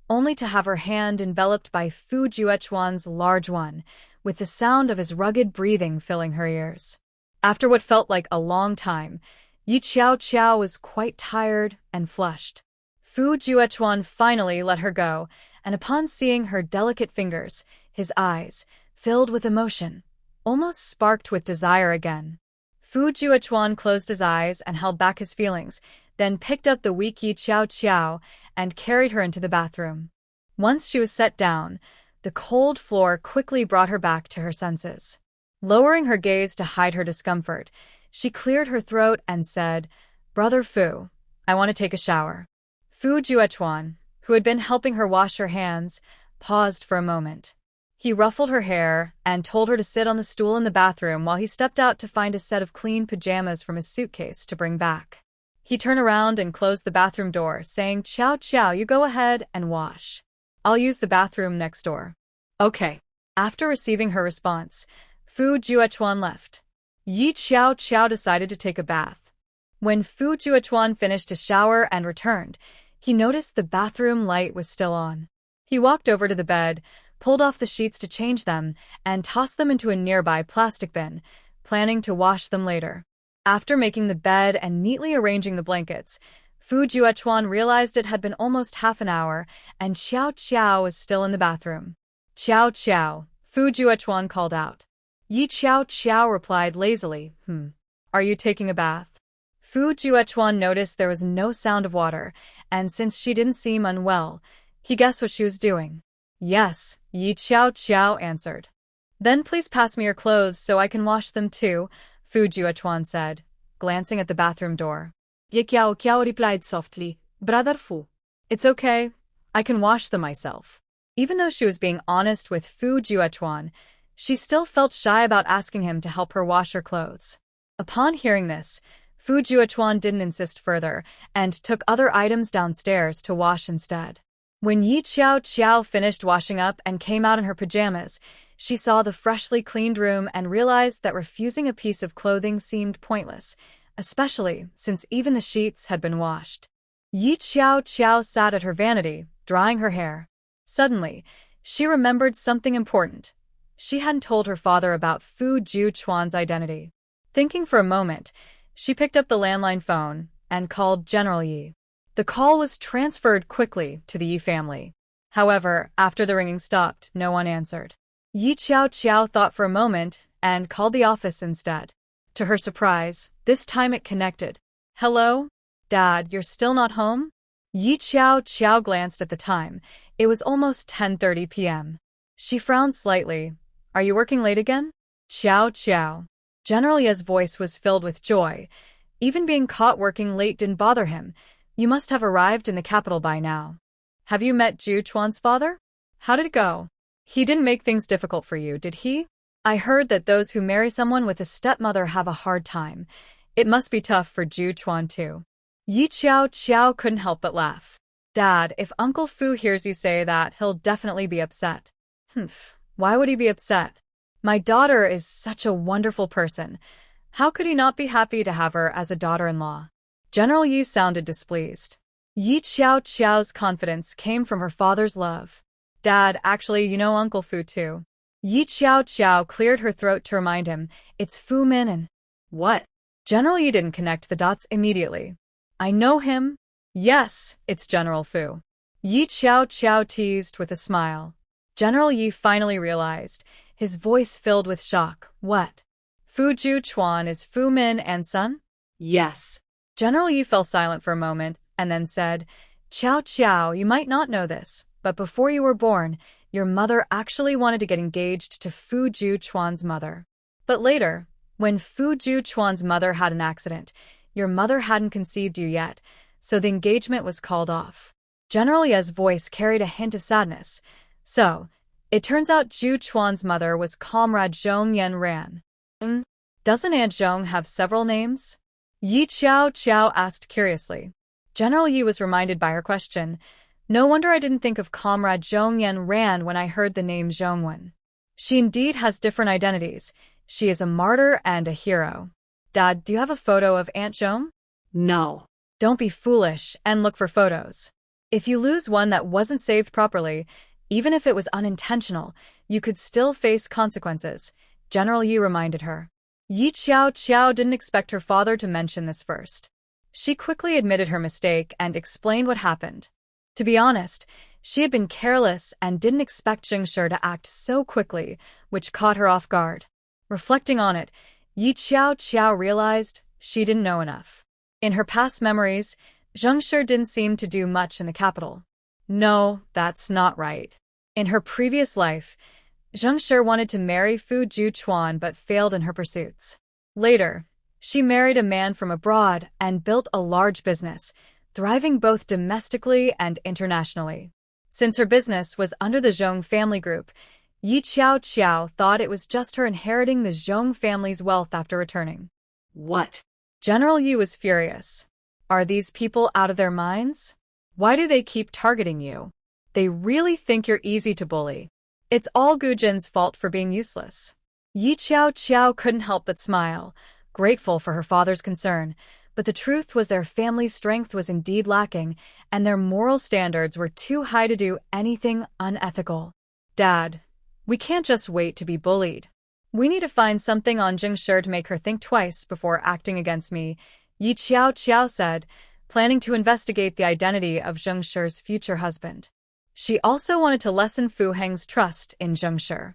only to have her hand enveloped by Fu Juchuan's large one, with the sound of his rugged breathing filling her ears. After what felt like a long time, Yi Qiao Qiao was quite tired and flushed. Fu Juchuan finally let her go, and upon seeing her delicate fingers, his eyes, filled with emotion, almost sparked with desire again. Fu Juchuan closed his eyes and held back his feelings, then picked up the weak Yi Qiao Qiao and carried her into the bathroom. Once she was set down, the cold floor quickly brought her back to her senses. Lowering her gaze to hide her discomfort, she cleared her throat and said, "Brother Fu, I want to take a shower." Fu Juechuan, who had been helping her wash her hands, paused for a moment. He ruffled her hair and told her to sit on the stool in the bathroom while he stepped out to find a set of clean pajamas from his suitcase to bring back. He turned around and closed the bathroom door, saying, "Chow Chow, you go ahead and wash. I'll use the bathroom next door." Okay. After receiving her response, Fu Juechuan left. Yi Xiao Xiao decided to take a bath. When Fu Juechuan finished his shower and returned, he noticed the bathroom light was still on. He walked over to the bed, pulled off the sheets to change them, and tossed them into a nearby plastic bin, planning to wash them later. After making the bed and neatly arranging the blankets, Fu Juechuan realized it had been almost half an hour, and Xiao Xiao was still in the bathroom. "Xiao Xiao," Fu Juechuan called out. Yi Xiao Xiao replied lazily, "Are you taking a bath?" Fu Juechuan noticed there was no sound of water, and since she didn't seem unwell, he guessed what she was doing. "Yes," Yi Xiao Xiao answered. "Then please pass me your clothes so I can wash them too," Fu Juechuan said, glancing at the bathroom door. Ye Xiao Xiao replied softly, "Brother Fu." "It's okay. I can wash them myself." Even though she was being honest with Fu Juechuan, she still felt shy about asking him to help her wash her clothes. Upon hearing this, Fu Juechuan didn't insist further and took other items downstairs to wash instead. When Yi Xiao Xiao finished washing up and came out in her pajamas, she saw the freshly cleaned room and realized that refusing a piece of clothing seemed pointless, especially since even the sheets had been washed. Yi Xiao Xiao sat at her vanity, drying her hair. Suddenly, she remembered something important. She hadn't told her father about Fu Juechuan's identity. Thinking for a moment, she picked up the landline phone and called General Yi. The call was transferred quickly to the Yi family. However, after the ringing stopped, no one answered. Yi Xiao Xiao thought for a moment and called the office instead. To her surprise, this time it connected. "Hello? Dad, you're still not home?" Yi Xiao Xiao glanced at the time. It was almost 10:30 p.m. She frowned slightly. "Are you working late again?" "Xiao Xiao." General Yi's voice was filled with joy. Even being caught working late didn't bother him. "You must have arrived in the capital by now. Have you met Juechuan's father? How did it go? He didn't make things difficult for you, did he? I heard that those who marry someone with a stepmother have a hard time. It must be tough for Juechuan too." Yi Xiao Xiao couldn't help but laugh. "Dad, if Uncle Fu hears you say that, he'll definitely be upset." Why would he be upset? My daughter is such a wonderful person. How could he not be happy to have her as a daughter-in-law? General Yi sounded displeased. Yi Xiao Xiao's confidence came from her father's love. "Dad, actually, you know Uncle Fu too." Yi Xiao Xiao cleared her throat to remind him, "It's Fu Min and—" "What?" General Yi didn't connect the dots immediately. "I know him. Yes, it's General Fu." Yi Xiao Xiao teased with a smile. General Yi finally realized, his voice filled with shock. "What? Fu Juechuan is Fu Min and son?" "Yes." General Yi fell silent for a moment and then said, "Xiao Xiao, you might not know this, but before you were born, your mother actually wanted to get engaged to Fu Juechuan's mother. But later, when Fu Juechuan's mother had an accident, your mother hadn't conceived you yet, so the engagement was called off." General Yi's voice carried a hint of sadness. "So, it turns out Juechuan's mother was Comrade Zhong Yan Ran. Doesn't Aunt Zhong have several names?" Yi Xiao Xiao asked curiously. General Yi was reminded by her question. "No wonder I didn't think of Comrade Zhong Yan Ran when I heard the name Zhongwen. She indeed has different identities. She is a martyr and a hero." "Dad, do you have a photo of Aunt Zhong?" "No." "Don't be foolish and look for photos. If you lose one that wasn't saved properly, even if it was unintentional, you could still face consequences," General Yi reminded her. Yi Xiao Xiao didn't expect her father to mention this first. She quickly admitted her mistake and explained what happened. To be honest, she had been careless and didn't expect Zheng Shi to act so quickly, which caught her off guard. Reflecting on it, Yi Xiao Xiao realized she didn't know enough. In her past memories, Zheng Shi didn't seem to do much in the capital. No, that's not right. In her previous life, Zheng Shi wanted to marry Fu Juchuan but failed in her pursuits. Later, she married a man from abroad and built a large business, thriving both domestically and internationally. Since her business was under the Zhong family group, Yi Qiao thought it was just her inheriting the Zhong family's wealth after returning. What? General Yu was furious. Are these people out of their minds? Why do they keep targeting you? They really think you're easy to bully. It's all Gujan's fault for being useless. Yi Qiao couldn't help but smile, grateful for her father's concern, but the truth was their family's strength was indeed lacking, and their moral standards were too high to do anything unethical. Dad, we can't just wait to be bullied. We need to find something on Zheng Shi to make her think twice before acting against me, Yi Qiao said, planning to investigate the identity of Zheng Shi's future husband. She also wanted to lessen Fu Heng's trust in Zheng Shi.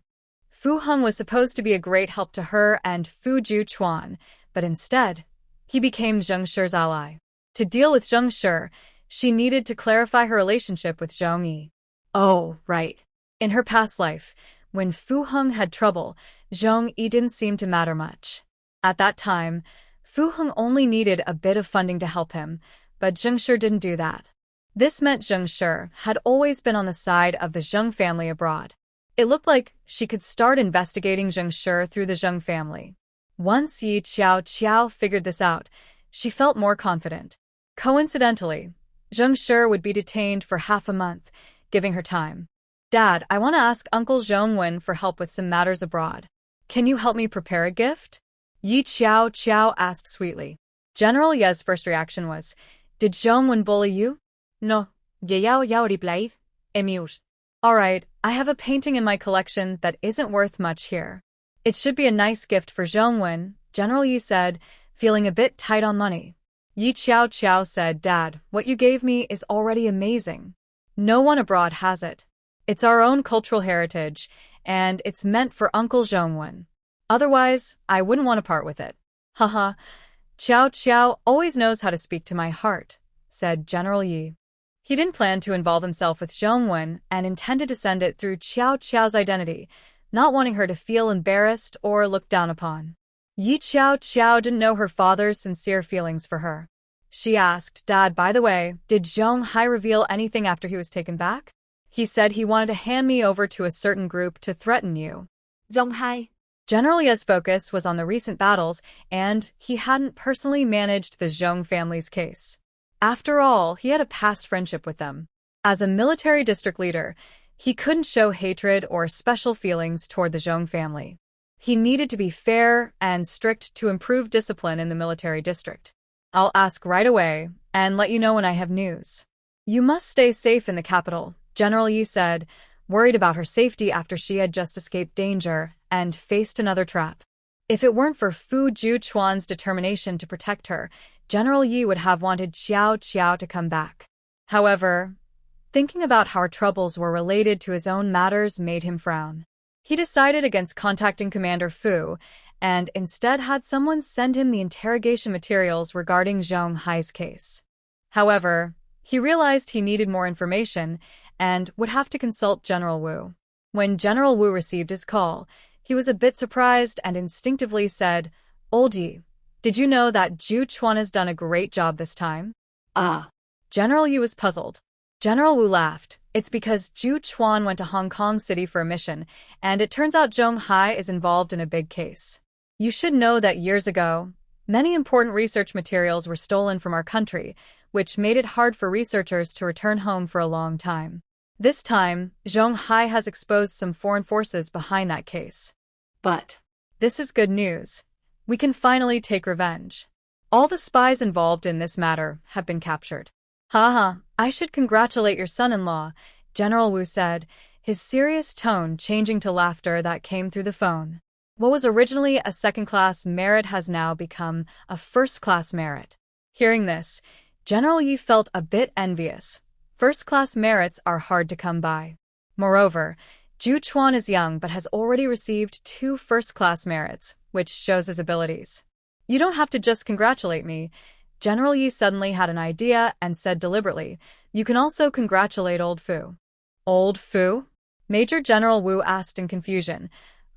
Fu Heng was supposed to be a great help to her and Fu Juchuan, but instead, he became Zheng Shi's ally. To deal with Zheng Shi, she needed to clarify her relationship with Zhong Yi. Oh, right. In her past life, when Fu Heng had trouble, Zhong Yi didn't seem to matter much. At that time, Fu Heng only needed a bit of funding to help him, but Zheng Shi didn't do that. This meant Zheng Shi had always been on the side of the Zheng family abroad. It looked like she could start investigating Zheng Shi through the Zheng family. Once Yi Qiao figured this out, she felt more confident. Coincidentally, Zheng Shi would be detained for half a month, giving her time. Dad, I want to ask Uncle Zhongwen for help with some matters abroad. Can you help me prepare a gift? Yi Qiao asked sweetly. General Ye's first reaction was, did Zhongwen bully you? No, Yao replied, amused. All right, I have a painting in my collection that isn't worth much here. It should be a nice gift for Zhongwen, General Yi said, feeling a bit tight on money. Yi Qiao said, Dad, what you gave me is already amazing. No one abroad has it. It's our own cultural heritage, and it's meant for Uncle Zhongwen. Otherwise, I wouldn't want to part with it. Haha, Qiao always knows how to speak to my heart, said General Yi. He didn't plan to involve himself with Zhongwen and intended to send it through Qiao's identity, not wanting her to feel embarrassed or looked down upon. Yi Qiao didn't know her father's sincere feelings for her. She asked, Dad, by the way, did Zhong Hai reveal anything after he was taken back? He said he wanted to hand me over to a certain group to threaten you. Zhong Hai. General Ye's focus was on the recent battles, and he hadn't personally managed the Zhong family's case. After all, he had a past friendship with them. As a military district leader, he couldn't show hatred or special feelings toward the Zhong family. He needed to be fair and strict to improve discipline in the military district. I'll ask right away and let you know when I have news. You must stay safe in the capital, General Yi said, worried about her safety after she had just escaped danger and faced another trap. If it weren't for Fu Juchuan's determination to protect her, General Yi would have wanted Qiao to come back. However, thinking about how her troubles were related to his own matters made him frown. He decided against contacting Commander Fu and instead had someone send him the interrogation materials regarding Zhong Hai's case. However, he realized he needed more information and would have to consult General Wu. When General Wu received his call, he was a bit surprised and instinctively said, Old Yi, did you know that Juchuan has done a great job this time? General Yu was puzzled. General Wu laughed. It's because Juchuan went to Hong Kong City for a mission, and it turns out Zhong Hai is involved in a big case. You should know that years ago, many important research materials were stolen from our country, which made it hard for researchers to return home for a long time. This time, Zhong Hai has exposed some foreign forces behind that case. But this is good news. We can finally take revenge. All the spies involved in this matter have been captured. Haha, I should congratulate your son-in-law, General Wu said, his serious tone changing to laughter that came through the phone. What was originally a second-class merit has now become a first-class merit. Hearing this, General Yi felt a bit envious. First-class merits are hard to come by. Moreover, Juchuan is young but has already received 2 first-class merits, which shows his abilities. You don't have to just congratulate me, General Yi suddenly had an idea and said deliberately, "You can also congratulate old Fu." Old Fu? Major General Wu asked in confusion.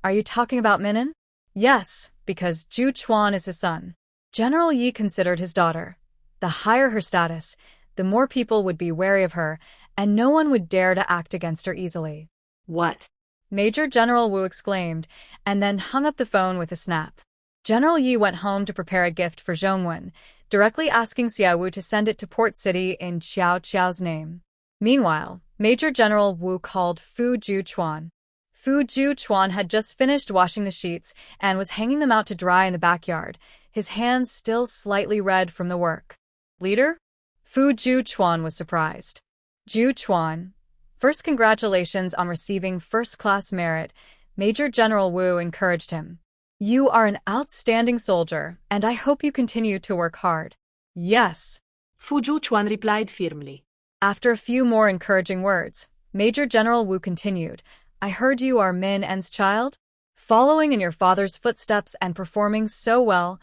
Are you talking about Minin? Yes, because Zhu Chuan is his son. General Yi considered his daughter. The higher her status, the more people would be wary of her, and no one would dare to act against her easily. What? Major General Wu exclaimed, and then hung up the phone with a snap. General Yi went home to prepare a gift for Zhongwen, directly asking Xiao Wu to send it to Port City in Xiao Qiao's name. Meanwhile, Major General Wu called Fu Juchuan. Fu Juchuan had just finished washing the sheets and was hanging them out to dry in the backyard, his hands still slightly red from the work. Leader? Fu Juchuan was surprised. Juchuan, first, congratulations on receiving first-class merit. Major General Wu encouraged him. You are an outstanding soldier, and I hope you continue to work hard. Yes. Fu Juchuan replied firmly. After a few more encouraging words, Major General Wu continued, I heard you are Min En's child? Following in your father's footsteps and performing so well,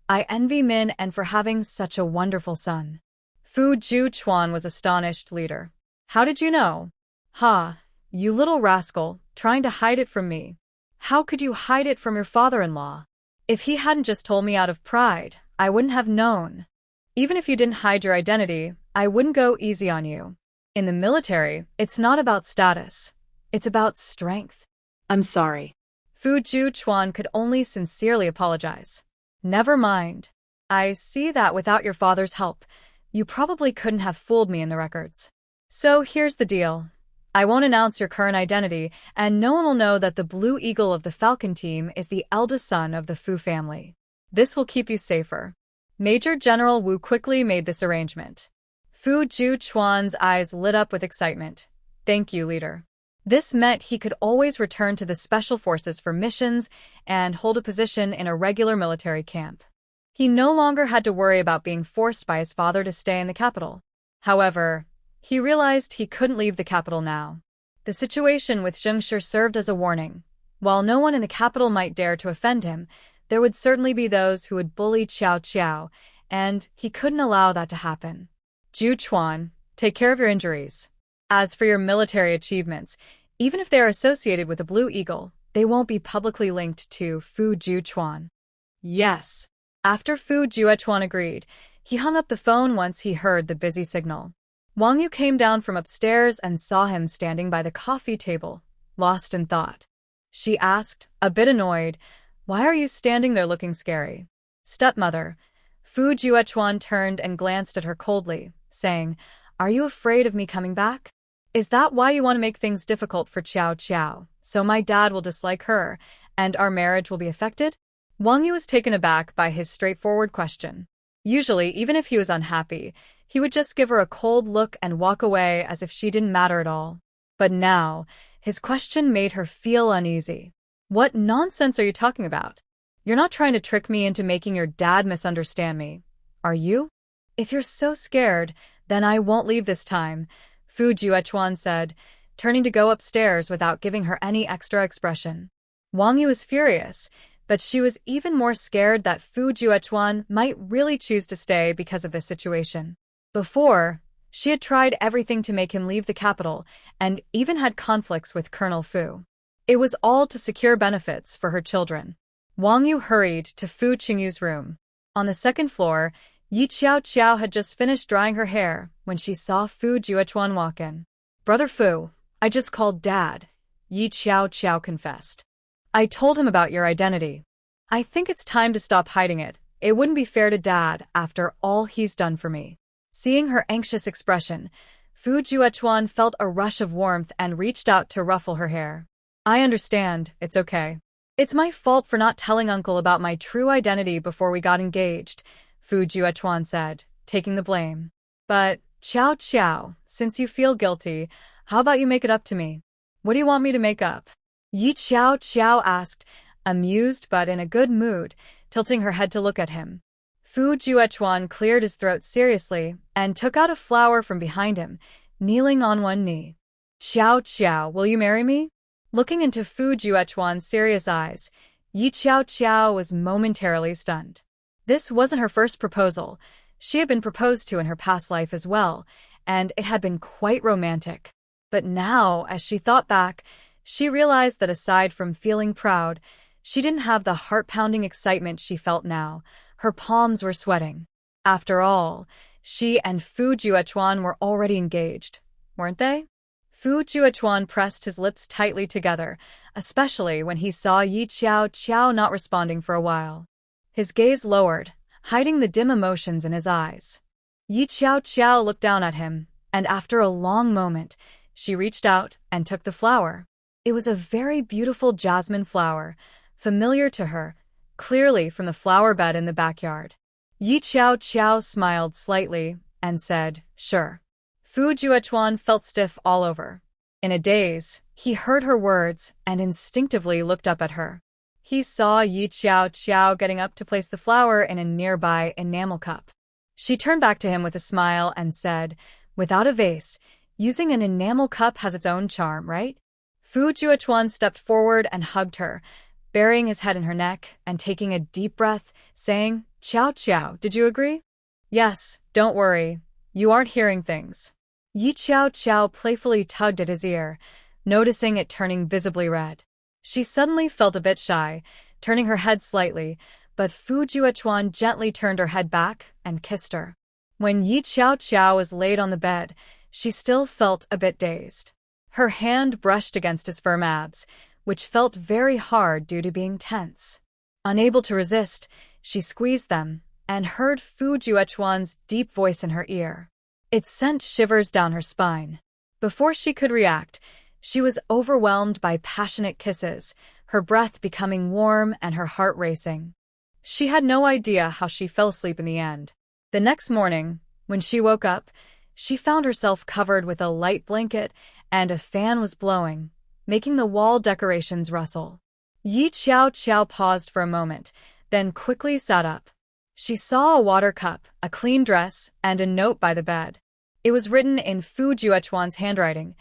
I envy Min En for having such a wonderful son. Fu Juchuan was astonished, leader. How did you know? Ha, you little rascal, trying to hide it from me. How could you hide it from your father-in-law? If he hadn't just told me out of pride, I wouldn't have known. Even if you didn't hide your identity, I wouldn't go easy on you. In the military, it's not about status. It's about strength. I'm sorry. Fu Juchuan could only sincerely apologize. Never mind. I see that without your father's help, you probably couldn't have fooled me in the records. So here's the deal. I won't announce your current identity, and no one will know that the Blue Eagle of the Falcon team is the eldest son of the Fu family. This will keep you safer. Major General Wu quickly made this arrangement. Fu Juchuan's eyes lit up with excitement. Thank you, leader. This meant he could always return to the Special Forces for missions and hold a position in a regular military camp. He no longer had to worry about being forced by his father to stay in the capital. However, he realized he couldn't leave the capital now. The situation with Zheng Shi served as a warning. While no one in the capital might dare to offend him, there would certainly be those who would bully Qiao Qiao, and he couldn't allow that to happen. Juchuan, take care of your injuries. As for your military achievements, even if they are associated with the Blue Eagle, they won't be publicly linked to Fu Juchuan. Yes. After Fu Juchuan agreed, he hung up the phone once he heard the busy signal. Wong Yu came down from upstairs and saw him standing by the coffee table, lost in thought. She asked, a bit annoyed, why are you standing there looking scary? Stepmother. Fu Juchuan turned and glanced at her coldly, saying, Are you afraid of me coming back? Is that why you want to make things difficult for Qiao Qiao, so my dad will dislike her, and our marriage will be affected? Wang Yu was taken aback by his straightforward question. Usually, even if he was unhappy, he would just give her a cold look and walk away as if she didn't matter at all. But now, his question made her feel uneasy. What nonsense are you talking about? You're not trying to trick me into making your dad misunderstand me, are you? If you're so scared, then I won't leave this time, Fu Juchuan said, turning to go upstairs without giving her any extra expression. Wang Yu was furious, but she was even more scared that Fu Juchuan might really choose to stay because of this situation. Before, she had tried everything to make him leave the capital and even had conflicts with Colonel Fu. It was all to secure benefits for her children. Wang Yu hurried to Fu Qingyu's room. On the second floor, Yi Qiao Qiao had just finished drying her hair when she saw Fu Juchuan walk in. Brother Fu, I just called Dad, Yi Qiao Qiao confessed. I told him about your identity. I think it's time to stop hiding it. It wouldn't be fair to Dad after all he's done for me. Seeing her anxious expression, Fu Juchuan felt a rush of warmth and reached out to ruffle her hair. I understand, it's okay. It's my fault for not telling Uncle about my true identity before we got engaged, Fu Juchuan said, taking the blame. But, Qiao Qiao, since you feel guilty, how about you make it up to me? What do you want me to make up? Yi Qiao Qiao asked, amused but in a good mood, tilting her head to look at him. Fu Juchuan cleared his throat seriously and took out a flower from behind him, kneeling on one knee. Qiao Qiao, will you marry me? Looking into Fu Juchuan's serious eyes, Yi Qiao Qiao was momentarily stunned. This wasn't her first proposal. She had been proposed to in her past life as well, and it had been quite romantic. But now, as she thought back, she realized that aside from feeling proud, she didn't have the heart-pounding excitement she felt now. Her palms were sweating. After all, she and Fu Juechuan were already engaged, weren't they? Fu Juechuan pressed his lips tightly together, especially when he saw Yi Qiao Qiao not responding for a while. His gaze lowered, hiding the dim emotions in his eyes. Yi Qiao Qiao looked down at him, and after a long moment, she reached out and took the flower. It was a very beautiful jasmine flower, familiar to her, clearly from the flower bed in the backyard. Yi Qiao Qiao smiled slightly and said, "Sure." Fu Juechuan felt stiff all over. In a daze, he heard her words and instinctively looked up at her. He saw Yi Qiao Qiao getting up to place the flower in a nearby enamel cup. She turned back to him with a smile and said, "Without a vase, using an enamel cup has its own charm, right?" Fu Juechuan stepped forward and hugged her, burying his head in her neck and taking a deep breath, saying, "Qiao Qiao, did you agree?" "Yes, don't worry. You aren't hearing things." Yi Qiao Qiao playfully tugged at his ear, noticing it turning visibly red. She suddenly felt a bit shy, turning her head slightly, but Fu Juechuan gently turned her head back and kissed her. When Yi Qiao Qiao was laid on the bed, she still felt a bit dazed. Her hand brushed against his firm abs, which felt very hard due to being tense. Unable to resist, she squeezed them and heard Fu Juechuan's deep voice in her ear. It sent shivers down her spine. Before she could react, she was overwhelmed by passionate kisses, her breath becoming warm and her heart racing. She had no idea how she fell asleep in the end. The next morning, when she woke up, she found herself covered with a light blanket and a fan was blowing, making the wall decorations rustle. Yi Qiao Qiao paused for a moment, then quickly sat up. She saw a water cup, a clean dress, and a note by the bed. It was written in Fu Juechuan's handwriting.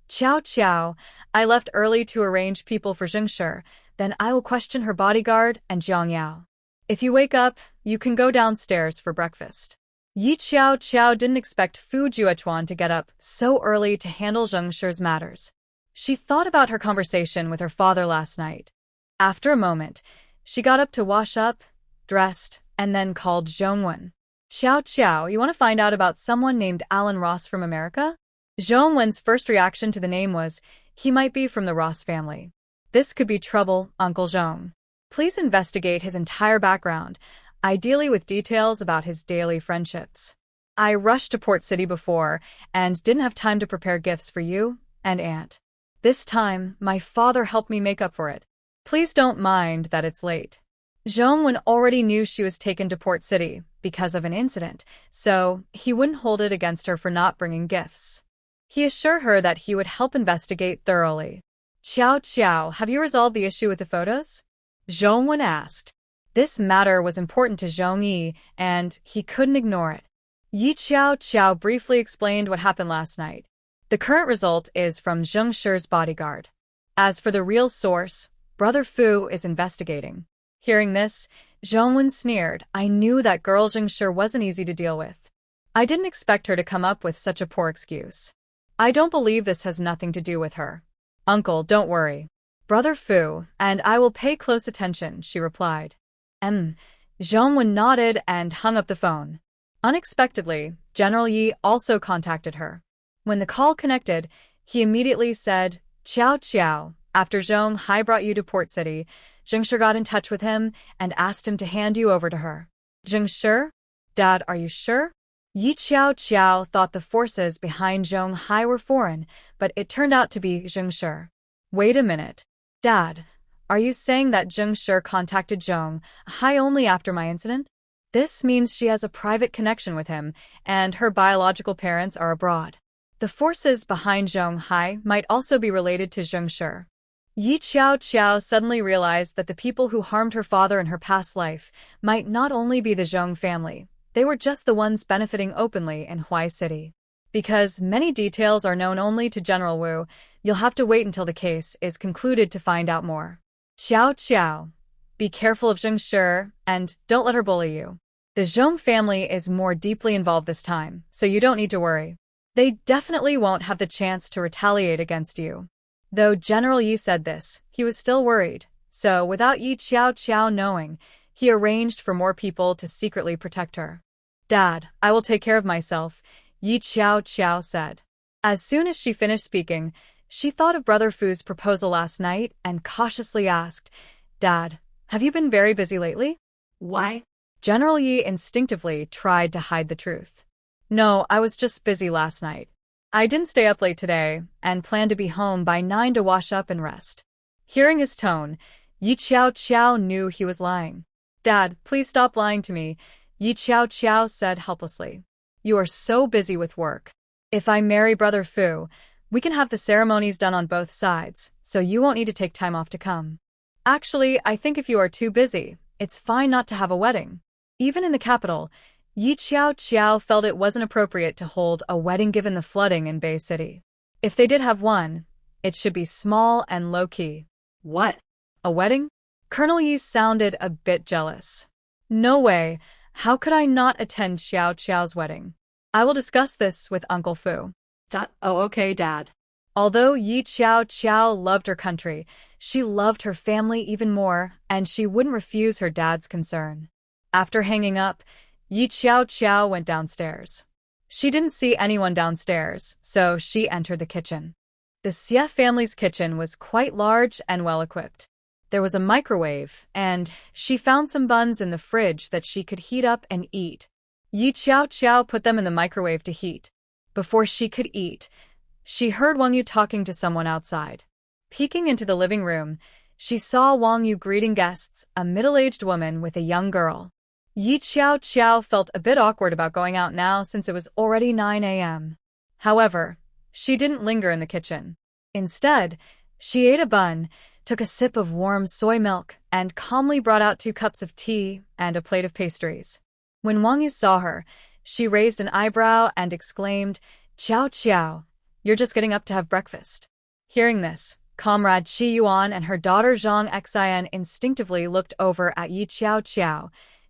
"Qiao Qiao, I left early to arrange people for Zheng Shi, then I will question her bodyguard and Jiang Yao. If you wake up, you can go downstairs for breakfast." Yi Qiao Qiao didn't expect Fu Juechuan to get up so early to handle Zheng Shi's matters. She thought about her conversation with her father last night. After a moment, she got up to wash up, dressed, and then called Zhongwen. "Qiao Qiao, you want to find out about someone named Alan Ross from America?" Zhongwen's first reaction to the name was, he might be from the Ross family. "This could be trouble, Uncle Zhong. Please investigate his entire background, ideally with details about his daily friendships. I rushed to Port City before and didn't have time to prepare gifts for you and Aunt. This time, my father helped me make up for it. Please don't mind that it's late." Zhongwen already knew she was taken to Port City because of an incident, so he wouldn't hold it against her for not bringing gifts. He assured her that he would help investigate thoroughly. "Qiao Qiao, have you resolved the issue with the photos?" Zhongwen asked. This matter was important to Zhong Yi, and he couldn't ignore it. Yi Qiao Qiao briefly explained what happened last night. The current result is from Zheng Shi's bodyguard. As for the real source, Brother Fu is investigating. Hearing this, Zhongwen sneered. "I knew that girl Zheng Shi wasn't easy to deal with. I didn't expect her to come up with such a poor excuse. I don't believe this has nothing to do with her." "Uncle, don't worry. Brother Fu, and I will pay close attention," she replied. Zhongwen nodded and hung up the phone. Unexpectedly, General Yi also contacted her. When the call connected, he immediately said, "Qiao Qiao, after Zhong Hai brought you to Port City, Zheng Shi got in touch with him and asked him to hand you over to her." "Zheng Shi? Dad, are you sure?" Yi Qiao Qiao thought the forces behind Zhong Hai were foreign, but it turned out to be Zheng Shi. "Wait a minute. Dad, are you saying that Zheng Shi contacted Zhong Hai only after my incident? This means she has a private connection with him, and her biological parents are abroad. The forces behind Zhong Hai might also be related to Zheng Shi." Yi Qiao Qiao suddenly realized that the people who harmed her father in her past life might not only be the Zhong family, they were just the ones benefiting openly in Huai City. Because many details are known only to General Wu, you'll have to wait until the case is concluded to find out more. "Qiao Qiao, be careful of Zheng Shi, and don't let her bully you." The Zheng family is more deeply involved this time, so you don't need to worry. They definitely won't have the chance to retaliate against you. Though General Yi said this, he was still worried, so without Yi Qiao knowing, he arranged for more people to secretly protect her. Dad, I will take care of myself, Yi Qiao said. As soon as she finished speaking, she thought of Brother Fu's proposal last night and cautiously asked, Dad, have you been very busy lately? Why? General Yi instinctively tried to hide the truth. No, I was just busy last night. I didn't stay up late today and planned to be home by 9 to wash up and rest. Hearing his tone, Yi Qiao knew he was lying. Dad, please stop lying to me, Yi Qiao said helplessly. You are so busy with work. If I marry Brother Fu, we can have the ceremonies done on both sides, so you won't need to take time off to come. Actually, I think if you are too busy, it's fine not to have a wedding. Even in the capital, Yi Qiao felt it wasn't appropriate to hold a wedding given the flooding in Bay City. If they did have one, it should be small and low-key. What? A wedding? Colonel Yi sounded a bit jealous. No way. How could I not attend Xiao's wedding? I will discuss this with Uncle Fu. Oh, okay, Dad. Although Yi Qiao loved her country, she loved her family even more, and she wouldn't refuse her dad's concern. After hanging up, Yi Qiao went downstairs. She didn't see anyone downstairs, so she entered the kitchen. The Xie family's kitchen was quite large and well-equipped. There was a microwave, and she found some buns in the fridge that she could heat up and eat. Yi Qiao put them in the microwave to heat. Before she could eat, she heard Wong Yu talking to someone outside. Peeking into the living room, she saw Wong Yu greeting guests, a middle-aged woman with a young girl. Yi Qiao felt a bit awkward about going out now since it was already 9 a.m. However, she didn't linger in the kitchen. Instead, she ate a bun, took a sip of warm soy milk, and calmly brought out 2 cups of tea and a plate of pastries. When Wong Yu saw her, she raised an eyebrow and exclaimed, Qiao, you're just getting up to have breakfast. Hearing this, Comrade Qi Yuan and her daughter Zhang Xian instinctively looked over at Yi Qiao,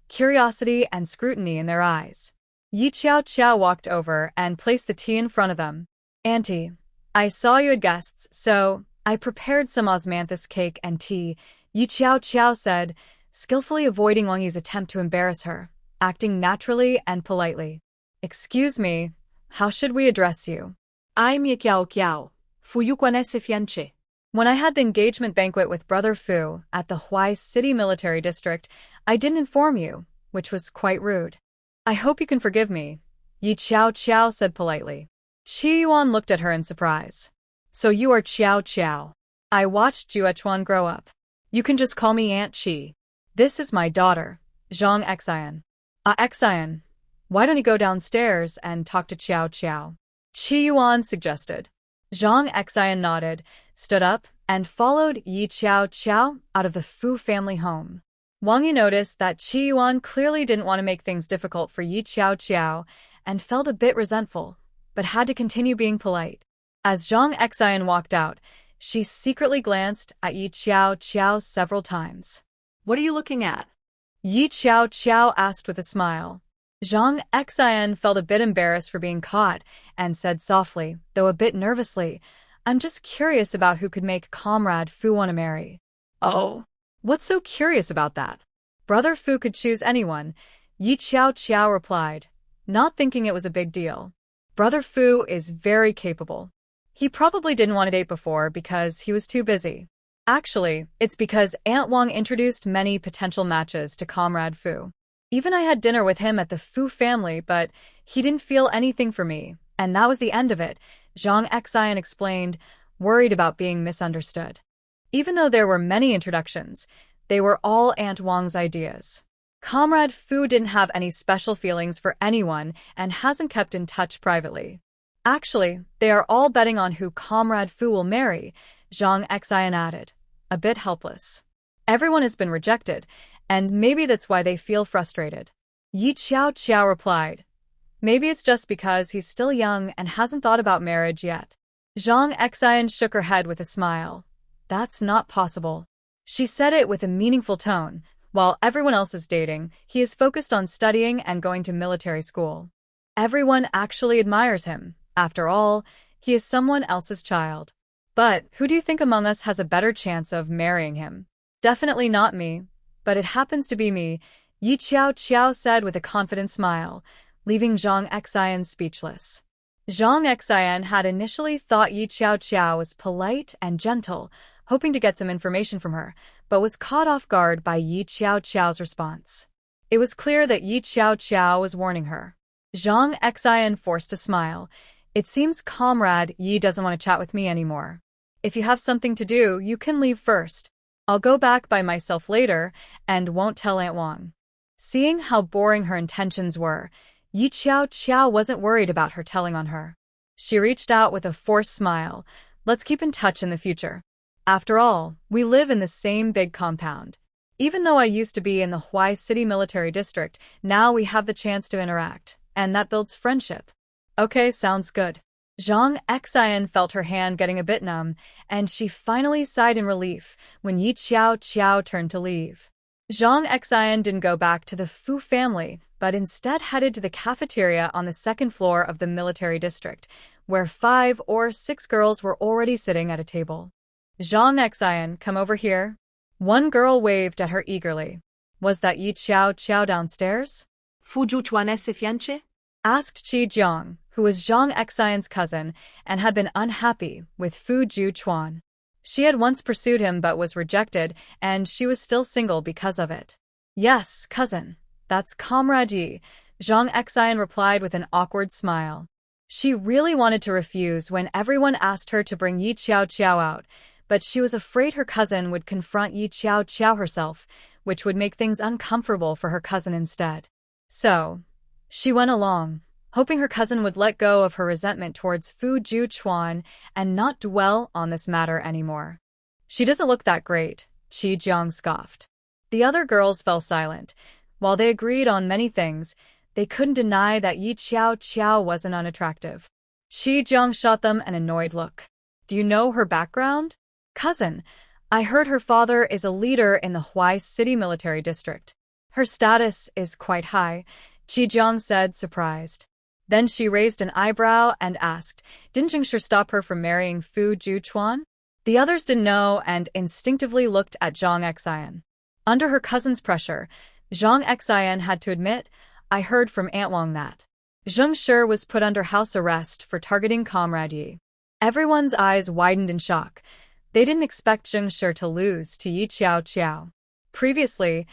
curiosity and scrutiny in their eyes. Yi Qiao walked over and placed the tea in front of them. Auntie, I saw you had guests, so I prepared some osmanthus cake and tea, Yi Qiao said, skillfully avoiding Wang Yu's attempt to embarrass her, acting naturally and politely. Excuse me, how should we address you? I'm Ye Qiao. Fu yu connaisse fiance. When I had the engagement banquet with Brother Fu at the Huai City Military District, I didn't inform you, which was quite rude. I hope you can forgive me, Yi Qiao said politely. Qi Yuan looked at her in surprise. So you are Qiao. I watched Juechuan grow up. You can just call me Aunt Qi. This is my daughter, Zhang Xian. Xian, why don't you go downstairs and talk to Qiao? Qi Yuan suggested. Zhang Xian nodded, stood up, and followed Yi Qiao out of the Fu family home. Wang Yu noticed that Qi Yuan clearly didn't want to make things difficult for Yi Qiao and felt a bit resentful, but had to continue being polite. As Zhang Xian walked out, she secretly glanced at Yi Qiao several times. What are you looking at? Yi Qiao asked with a smile. Zhang Xian felt a bit embarrassed for being caught and said softly, though a bit nervously, I'm just curious about who could make Comrade Fu want to marry. Oh, what's so curious about that? Brother Fu could choose anyone, Yi Qiao replied, not thinking it was a big deal. Brother Fu is very capable. He probably didn't want to date before because he was too busy. Actually, it's because Aunt Wang introduced many potential matches to Comrade Fu. Even I had dinner with him at the Fu family, but he didn't feel anything for me, and that was the end of it, Zhang Xian explained, worried about being misunderstood. Even though there were many introductions, they were all Aunt Wang's ideas. Comrade Fu didn't have any special feelings for anyone and hasn't kept in touch privately. Actually, they are all betting on who Comrade Fu will marry, Zhang Xian added, a bit helpless. Everyone has been rejected, and maybe that's why they feel frustrated. Yi Qiao replied. Maybe it's just because he's still young and hasn't thought about marriage yet. Zhang Xian shook her head with a smile. That's not possible. She said it with a meaningful tone, While everyone else is dating, he is focused on studying and going to military school. Everyone actually admires him. After all, he is someone else's child. But who do you think among us has a better chance of marrying him? Definitely not me. But it happens to be me, Yi Qiao said with a confident smile, leaving Zhang Xian speechless. Zhang Xian had initially thought Yi Qiao was polite and gentle, hoping to get some information from her, but was caught off guard by Yi Qiao's response. It was clear that Yi Qiao was warning her. Zhang Xian forced a smile. It seems Comrade Yi doesn't want to chat with me anymore. If you have something to do, you can leave first. I'll go back by myself later and won't tell Aunt Wang. Seeing how boring her intentions were, Yi Qiao wasn't worried about her telling on her. She reached out with a forced smile. Let's keep in touch in the future. After all, we live in the same big compound. Even though I used to be in the Huai City Military District, now we have the chance to interact, and that builds friendship. Okay, sounds good. Zhang Xian felt her hand getting a bit numb, and she finally sighed in relief when Yi Qiao turned to leave. Zhang Xian didn't go back to the Fu family, but instead headed to the cafeteria on the second floor of the military district, where 5 or 6 girls were already sitting at a table. Zhang Xian, come over here. One girl waved at her eagerly. Was that Yi Qiao downstairs? Fujuan se fianche? Asked Qi Jiang, who was Zhang Xian's cousin and had been unhappy with Fujuan. She had once pursued him but was rejected, and she was still single because of it. Yes, cousin. That's Comrade Yi, Zhang Xian replied with an awkward smile. She really wanted to refuse when everyone asked her to bring Yi Qiao out, but she was afraid her cousin would confront Yi Qiao herself, which would make things uncomfortable for her cousin instead. So, she went along, hoping her cousin would let go of her resentment towards Fujuan and not dwell on this matter anymore. She doesn't look that great, Qi Jiang scoffed. The other girls fell silent. While they agreed on many things, they couldn't deny that Yi Qiao wasn't unattractive. Qi Jiang shot them an annoyed look. Do you know her background? Cousin, I heard her father is a leader in the Huai City Military District. Her status is quite high, Qi Jiang said, surprised. Then she raised an eyebrow and asked, didn't Zheng Shi stop her from marrying Fujuan? The others didn't know and instinctively looked at Zhang Xian. Under her cousin's pressure, Zhang Xian had to admit, I heard from Aunt Wang that Zheng Shi was put under house arrest for targeting Comrade Yi. Everyone's eyes widened in shock. They didn't expect Zheng Shi to lose to Yi Qiao. Previously,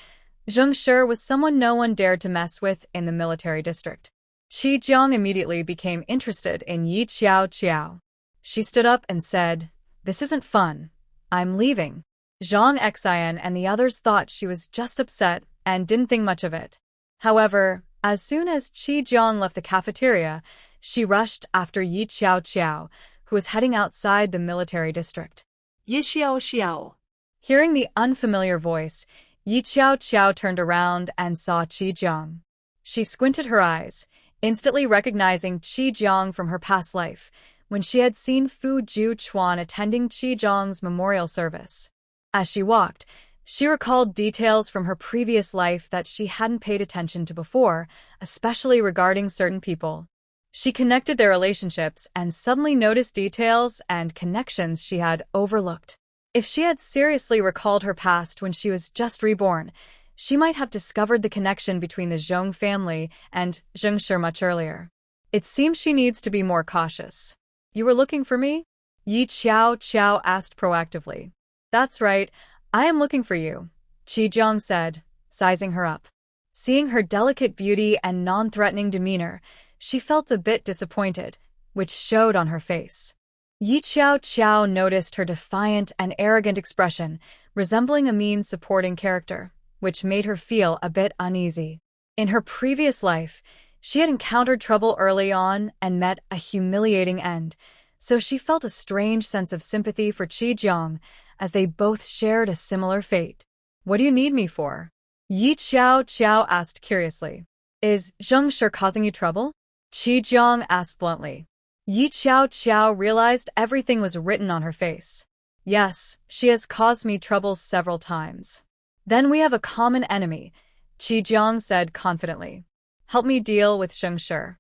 Zheng Shi was someone no one dared to mess with in the military district. Qi Jiang immediately became interested in Yi Qiao. She stood up and said, this isn't fun. I'm leaving. Zhang Xian and the others thought she was just upset and didn't think much of it. However, as soon as Qi Jiang left the cafeteria, she rushed after Yi Qiao, who was heading outside the military district. Ye Xiao. Hearing the unfamiliar voice, Yi Qiao turned around and saw Qi Jiang. She squinted her eyes, instantly recognizing Qi Jiang from her past life, when she had seen Fujuan attending Qi Jiang's memorial service. As she walked, she recalled details from her previous life that she hadn't paid attention to before, especially regarding certain people. She connected their relationships and suddenly noticed details and connections she had overlooked. If she had seriously recalled her past when she was just reborn, she might have discovered the connection between the Zhong family and Zheng Shi much earlier. It seems she needs to be more cautious. You were looking for me? Yi Qiao asked proactively. That's right, I am looking for you, Qi Jiang said, sizing her up. Seeing her delicate beauty and non-threatening demeanor, she felt a bit disappointed, which showed on her face. Yi Qiao noticed her defiant and arrogant expression, resembling a mean supporting character, which made her feel a bit uneasy. In her previous life, she had encountered trouble early on and met a humiliating end, so she felt a strange sense of sympathy for Qi Jiang, as they both shared a similar fate. What do you need me for? Yi Qiao asked curiously. Is Zheng Shi causing you trouble? Qi Jiang asked bluntly. Yi Qiao realized everything was written on her face. Yes, she has caused me trouble several times. Then we have a common enemy, Qi Jiang said confidently. Help me deal with Zheng Shi.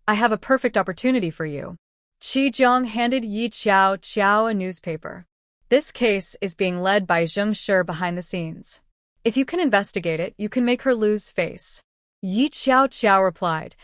I have a perfect opportunity for you. Qi Jiang handed Yi Chao a newspaper. This case is being led by Zheng Shi behind the scenes. If you can investigate it, you can make her lose face. Yi Chao replied,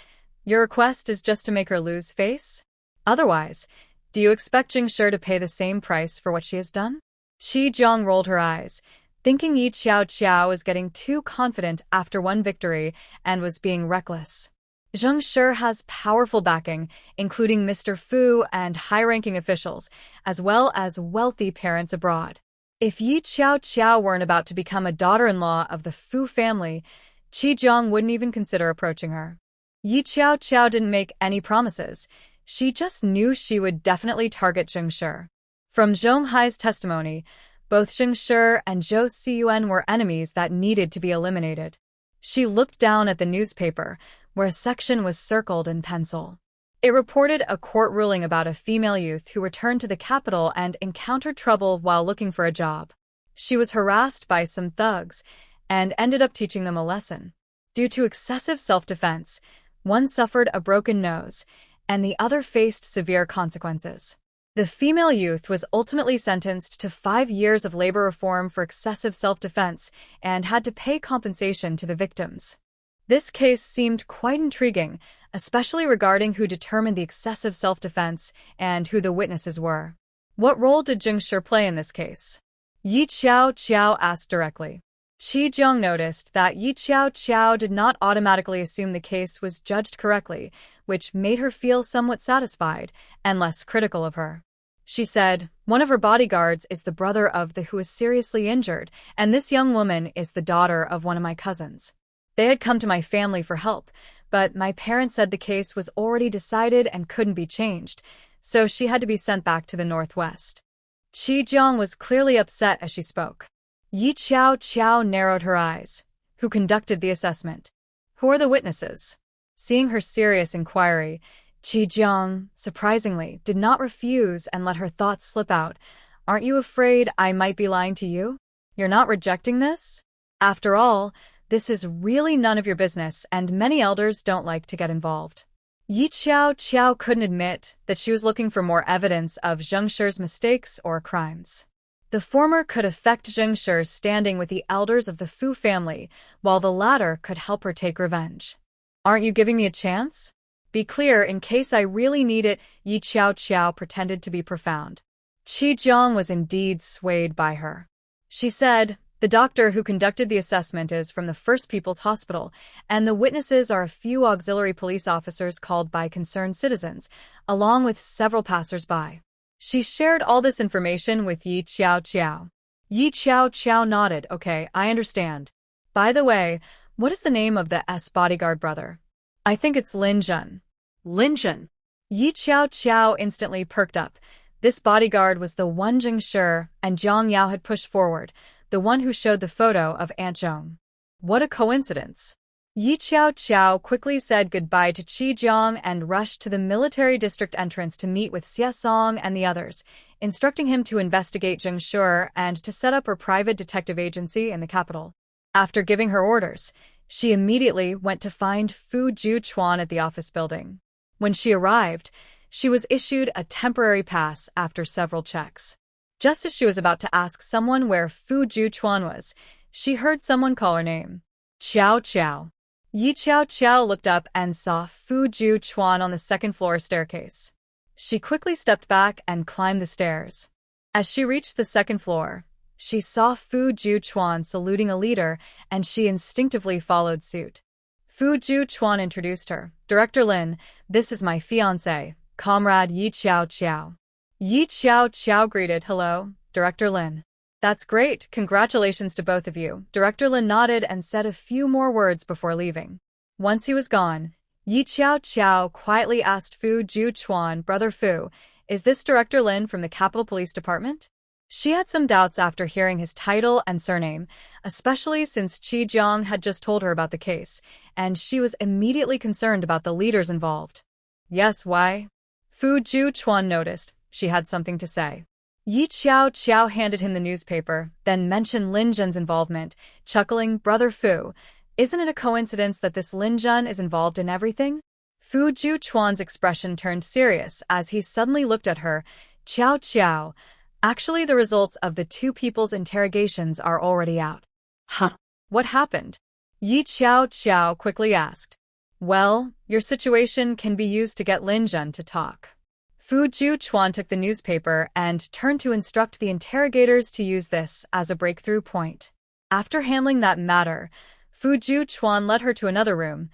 Your request is just to make her lose face? Otherwise, do you expect Zheng Shi to pay the same price for what she has done? Qi Jiang rolled her eyes, thinking Yi Chao was getting too confident after one victory and was being reckless. Zheng Shi has powerful backing, including Mr. Fu and high-ranking officials, as well as wealthy parents abroad. If Yi Chao weren't about to become a daughter-in-law of the Fu family, Qi Jiang wouldn't even consider approaching her. Yi Chao didn't make any promises. She just knew she would definitely target Zheng Shi. From Zhong Hai's testimony, both Zheng Shi and Zhou Cun were enemies that needed to be eliminated. She looked down at the newspaper, where a section was circled in pencil. It reported a court ruling about a female youth who returned to the capital and encountered trouble while looking for a job. She was harassed by some thugs and ended up teaching them a lesson. Due to excessive self-defense, one suffered a broken nose, and the other faced severe consequences. The female youth was ultimately sentenced to 5 years of labor reform for excessive self-defense and had to pay compensation to the victims. This case seemed quite intriguing, especially regarding who determined the excessive self-defense and who the witnesses were. What role did Zheng Shi play in this case? Yi Chao asked directly. Qi Jiang noticed that Yi Chao did not automatically assume the case was judged correctly, which made her feel somewhat satisfied and less critical of her. She said, One of her bodyguards is the brother of the who is seriously injured, and this young woman is the daughter of one of my cousins. They had come to my family for help, but my parents said the case was already decided and couldn't be changed, so she had to be sent back to the northwest. Qi Jiang was clearly upset as she spoke. Yi Chao narrowed her eyes. Who conducted the assessment? Who are the witnesses? Seeing her serious inquiry, Qi Jiang, surprisingly, did not refuse and let her thoughts slip out. Aren't you afraid I might be lying to you? You're not rejecting this? After all, this is really none of your business, and many elders don't like to get involved. Yi Chao couldn't admit that she was looking for more evidence of Zheng Shi's mistakes or crimes. The former could affect Zheng Shi's standing with the elders of the Fu family, while the latter could help her take revenge. Aren't you giving me a chance? Be clear in case I really need it, Yi Chao pretended to be profound. Qi Jiang was indeed swayed by her. She said, The doctor who conducted the assessment is from the First People's Hospital, and the witnesses are a few auxiliary police officers called by concerned citizens, along with several passers-by. She shared all this information with Yi Chao. Yi Chao nodded. Okay, I understand. By the way, what is the name of the bodyguard brother? I think it's Lin Zhen. Lin Zhen. Yi Chao instantly perked up. This bodyguard was the one Zheng Shi and Jiang Yao had pushed forward, the one who showed the photo of Aunt Zhong. What a coincidence. Yi Chao quickly said goodbye to Qi Jiang and rushed to the military district entrance to meet with Xie Song and the others, instructing him to investigate Zheng Shi and to set up her private detective agency in the capital. After giving her orders, she immediately went to find Fu Juan at the office building. When she arrived, she was issued a temporary pass after several checks. Just as she was about to ask someone where Fu Juan was, she heard someone call her name. Chao. Yi Chao looked up and saw Fu Juan on the second-floor staircase. She quickly stepped back and climbed the stairs. As she reached the second floor, she saw Fu Juan saluting a leader, and she instinctively followed suit. Fu Juan introduced her. Director Lin, this is my fiancé, Comrade Yi Chao. Yi Chao greeted. Hello, Director Lin. That's great. Congratulations to both of you. Director Lin nodded and said a few more words before leaving. Once he was gone, Yi Chao quietly asked Fu Juan, Brother Fu, is this Director Lin from the Capital Police Department? She had some doubts after hearing his title and surname, especially since Qi Jiang had just told her about the case, and she was immediately concerned about the leaders involved. Yes, why? Fu Juan noticed. She had something to say. Yi Qiao handed him the newspaper, then mentioned Lin Zhen's involvement, chuckling, "Brother Fu, isn't it a coincidence that this Lin Zhen is involved in everything?" Fu Juquan's expression turned serious as he suddenly looked at her. "Qiao, actually the results of the two people's interrogations are already out." Huh? "What happened?" Yi Qiao quickly asked. "Well, your situation can be used to get Lin Zhen to talk." Fu Juquan took the newspaper and turned to instruct the interrogators to use this as a breakthrough point. After handling that matter, Fu Juquan led her to another room.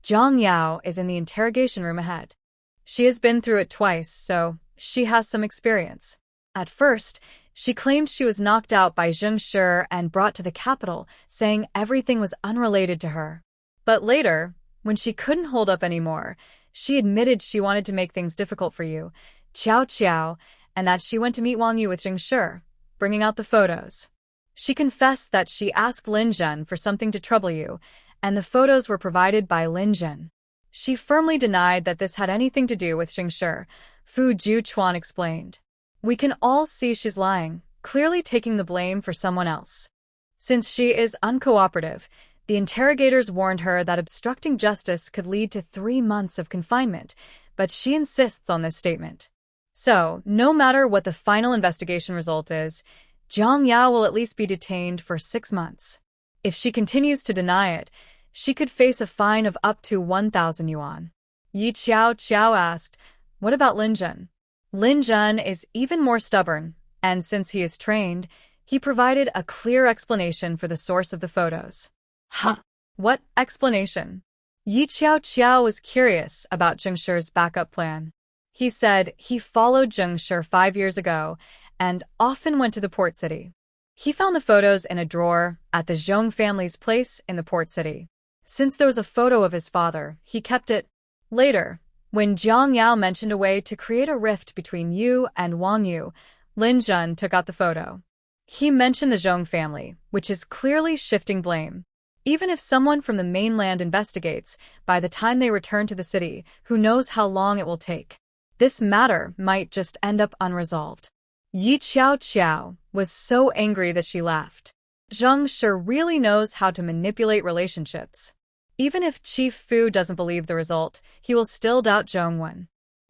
Jiang Yao is in the interrogation room ahead. She has been through it twice, so she has some experience. At first, she claimed she was knocked out by Zheng Shi and brought to the capital, saying everything was unrelated to her. But later, when she couldn't hold up anymore, she admitted she wanted to make things difficult for you, Qiao, and that she went to meet Wong Yu with Zheng Shi, bringing out the photos. She confessed that she asked Lin Zhen for something to trouble you, and the photos were provided by Lin Zhen. She firmly denied that this had anything to do with Zheng Shi, Fu Juquan explained. "We can all see she's lying, clearly taking the blame for someone else." Since she is uncooperative, the interrogators warned her that obstructing justice could lead to 3 months of confinement, but she insists on this statement. So, no matter what the final investigation result is, Jiang Yao will at least be detained for 6 months. If she continues to deny it, she could face a fine of up to 1,000 yuan. Yi Qiao asked, "What about Lin Zhen?" Lin Zhen is even more stubborn, and since he is trained, he provided a clear explanation for the source of the photos. Huh? What explanation? Yi Qiao was curious about Zheng Shi's backup plan. He said he followed Zheng Shi 5 years ago and often went to the port city. He found the photos in a drawer at the Zhong family's place in the port city. Since there was a photo of his father, he kept it. Later, when Jiang Yao mentioned a way to create a rift between Yu and Wong Yu, Lin Zhen took out the photo. He mentioned the Zhong family, which is clearly shifting blame. Even if someone from the mainland investigates, by the time they return to the city, who knows how long it will take. This matter might just end up unresolved. Yi Qiao was so angry that she laughed. Zheng Shi really knows how to manipulate relationships. Even if Chief Fu doesn't believe the result, he will still doubt Zhongwen.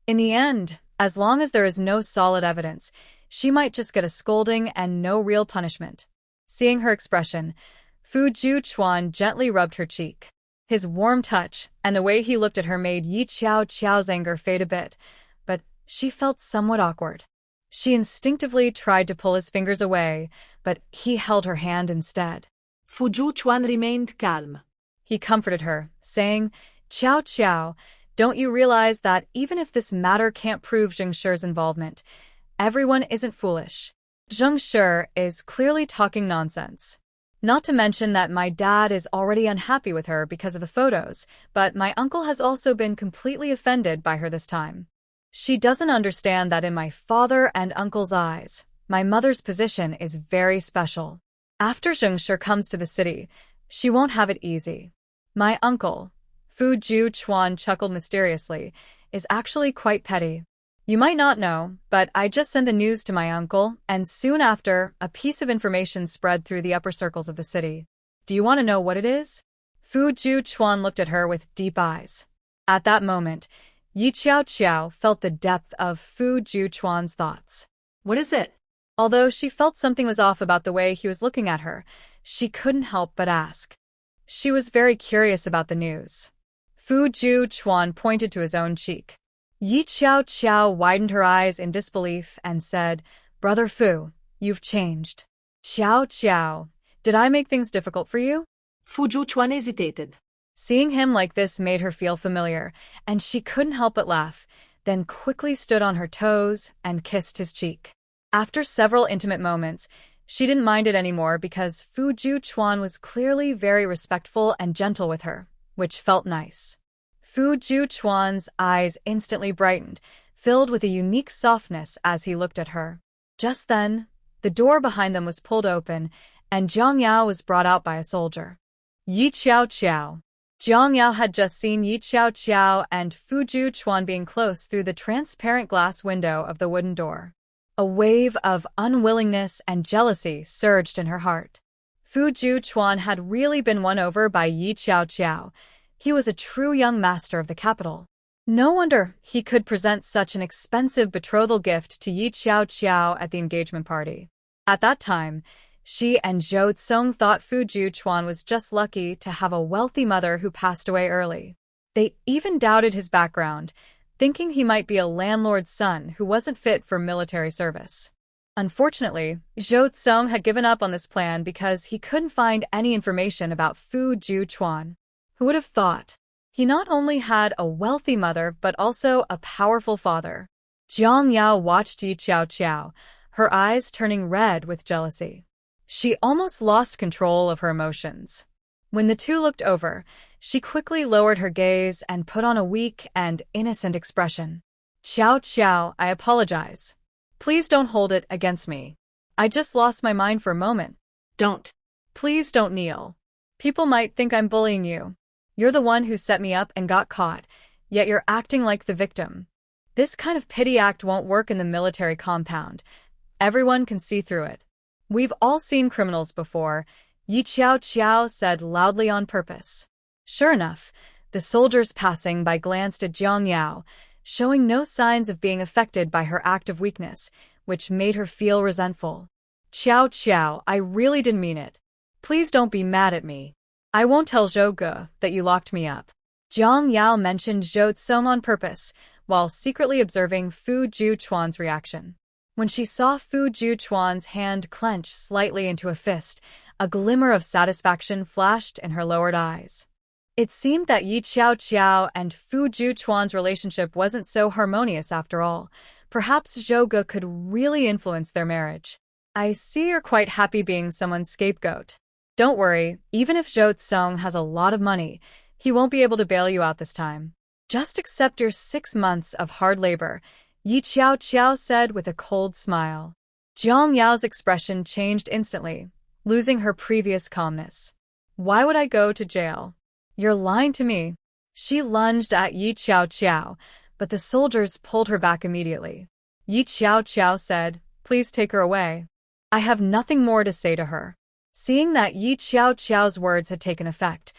In the end, as long as there is no solid evidence, she might just get a scolding and no real punishment. Seeing her expression, Fu Juquan gently rubbed her cheek. His warm touch and the way he looked at her made Yi Qiao's anger fade a bit, but she felt somewhat awkward. She instinctively tried to pull his fingers away, but he held her hand instead. Fu Juquan remained calm. He comforted her, saying, Qiao, don't you realize that even if this matter can't prove Zheng Shi's involvement, everyone isn't foolish? Zheng Shi is clearly talking nonsense. Not to mention that my dad is already unhappy with her because of the photos, but my uncle has also been completely offended by her this time. She doesn't understand that in my father and uncle's eyes, my mother's position is very special. After Zheng Shi comes to the city, she won't have it easy. My uncle, Fu Juquan chuckled mysteriously, is actually quite petty. You might not know, but I just sent the news to my uncle, and soon after, a piece of information spread through the upper circles of the city. Do you want to know what it is? Fu Juquan looked at her with deep eyes. At that moment, Yi Qiao felt the depth of Fu Juquan's thoughts. What is it? Although she felt something was off about the way he was looking at her, she couldn't help but ask. She was very curious about the news. Fu Juquan pointed to his own cheek. Yi Qiao widened her eyes in disbelief and said, Brother Fu, you've changed. Qiao, did I make things difficult for you? Fu Juquan hesitated. Seeing him like this made her feel familiar, and she couldn't help but laugh, then quickly stood on her toes and kissed his cheek. After several intimate moments, she didn't mind it anymore because Fu Juquan was clearly very respectful and gentle with her, which felt nice. Fu Juquan's eyes instantly brightened, filled with a unique softness as he looked at her. Just then, the door behind them was pulled open, and Jiang Yao was brought out by a soldier. Yi Qiao. Jiang Yao had just seen Yi Qiao and Fu Juquan being close through the transparent glass window of the wooden door. A wave of unwillingness and jealousy surged in her heart. Fu Juchuan had really been won over by Yi Qiao. He was a true young master of the capital. No wonder he could present such an expensive betrothal gift to Yi Qiao at the engagement party. At that time, she and Zhou Tsong thought Fu Juchuan was just lucky to have a wealthy mother who passed away early. They even doubted his background, thinking he might be a landlord's son who wasn't fit for military service. Unfortunately, Zhou Tsong had given up on this plan because he couldn't find any information about Fu Juchuan. Who would have thought? He not only had a wealthy mother but also a powerful father. Jiang Yao watched Yi Qiao, her eyes turning red with jealousy. She almost lost control of her emotions. When the two looked over, she quickly lowered her gaze and put on a weak and innocent expression. Qiao, I apologize. Please don't hold it against me. I just lost my mind for a moment. Don't. Please don't kneel. People might think I'm bullying you. You're the one who set me up and got caught, yet you're acting like the victim. This kind of pity act won't work in the military compound. Everyone can see through it. We've all seen criminals before, Yi Qiao said loudly on purpose. Sure enough, the soldiers passing by glanced at Jiang Yao, showing no signs of being affected by her act of weakness, which made her feel resentful. Qiao, I really didn't mean it. Please don't be mad at me. I won't tell Zhou Ge that you locked me up. Jiang Yao mentioned Zhou Tsong on purpose, while secretly observing Fu Juchuan's reaction. When she saw Fu Juchuan's hand clench slightly into a fist, a glimmer of satisfaction flashed in her lowered eyes. It seemed that Yi Qiao and Fu Juchuan's relationship wasn't so harmonious after all. Perhaps Zhou Ge could really influence their marriage. I see you're quite happy being someone's scapegoat. Don't worry, even if Zhou Tsong has a lot of money, he won't be able to bail you out this time. Just accept your 6 months of hard labor, Yi Qiao said with a cold smile. Jiang Yao's expression changed instantly, losing her previous calmness. Why would I go to jail? You're lying to me. She lunged at Yi Qiao, but the soldiers pulled her back immediately. Yi Qiao said, please take her away. I have nothing more to say to her. Seeing that Yi Qiao's words had taken effect,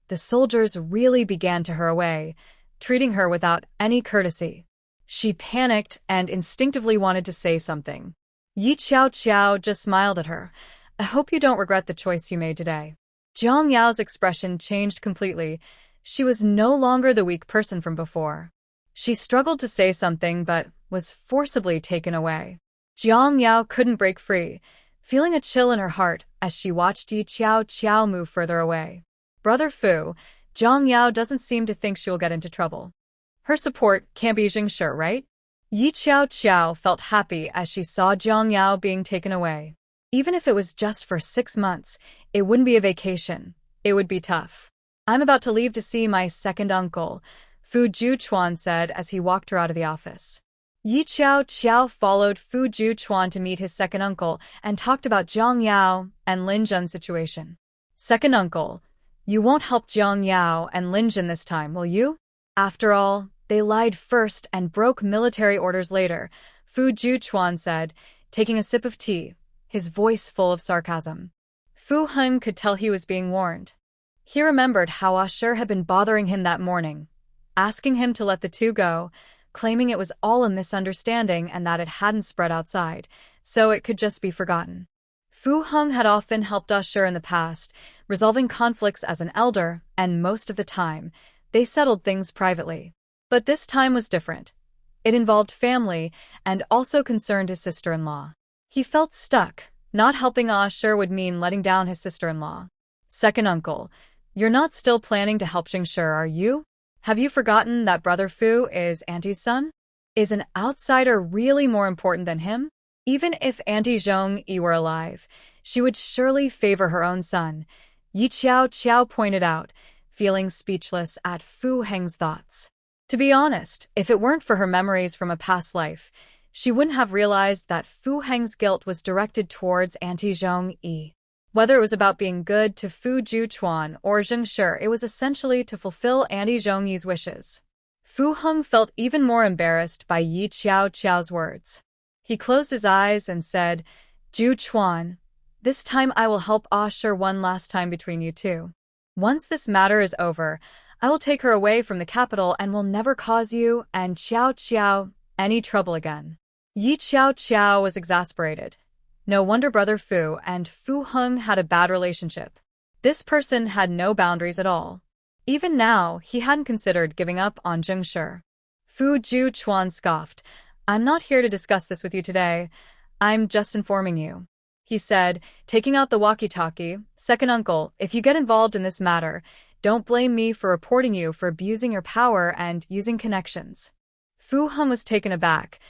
the soldiers really began to her away, treating her without any courtesy. She panicked and instinctively wanted to say something. Yi Qiao just smiled at her. I hope you don't regret the choice you made today. Jiang Yao's expression changed completely. She was no longer the weak person from before. She struggled to say something but was forcibly taken away. Jiang Yao couldn't break free, feeling a chill in her heart as she watched Yi Qiao move further away. Brother Fu, Jiang Yao doesn't seem to think she will get into trouble. Her support can't be Jing Shi, right? Yi Qiao felt happy as she saw Jiang Yao being taken away. Even if it was just for 6 months, it wouldn't be a vacation. It would be tough. I'm about to leave to see my second uncle, Fu Juchuan said as he walked her out of the office. Yi Qiao followed Fu Juchuan to meet his second uncle and talked about Jiang Yao and Lin Zhen's situation. Second uncle, you won't help Jiang Yao and Lin Zhen this time, will you? After all, they lied first and broke military orders later, Fu Juchuan said, taking a sip of tea, his voice full of sarcasm. Fu Hun could tell he was being warned. He remembered how Asher had been bothering him that morning, asking him to let the two go, claiming it was all a misunderstanding and that it hadn't spread outside, so it could just be forgotten. Fu Hung had often helped Asher in the past, resolving conflicts as an elder, and most of the time, they settled things privately. But this time was different. It involved family and also concerned his sister-in-law. He felt stuck. Not helping Asher would mean letting down his sister-in-law. Second uncle, you're not still planning to help Jing Shi, are you? Have you forgotten that Brother Fu is Auntie's son? Is an outsider really more important than him? Even if Auntie Zhong Yi were alive, she would surely favor her own son, Yi Qiao pointed out, feeling speechless at Fu Heng's thoughts. To be honest, if it weren't for her memories from a past life, she wouldn't have realized that Fu Heng's guilt was directed towards Auntie Zhong Yi. Whether it was about being good to Fu Juchuan or Jing Shi, it was essentially to fulfill Auntie Zhong Yi's wishes. Fu Heng felt even more embarrassed by Yi Qiao's words. He closed his eyes and said, Ju Chuan, this time I will help assure one last time between you two. Once this matter is over, I will take her away from the capital and will never cause you and Xiao Qiao any trouble again. Yi Xiao Qiao was exasperated. No wonder Brother Fu and Fu Heng had a bad relationship. This person had no boundaries at all. Even now, he hadn't considered giving up on Zheng Shi. Fu Ju Chuan scoffed. I'm not here to discuss this with you today. I'm just informing you. He said, taking out the walkie-talkie, Second uncle, if you get involved in this matter, don't blame me for reporting you for abusing your power and using connections. Fu Heng was taken aback.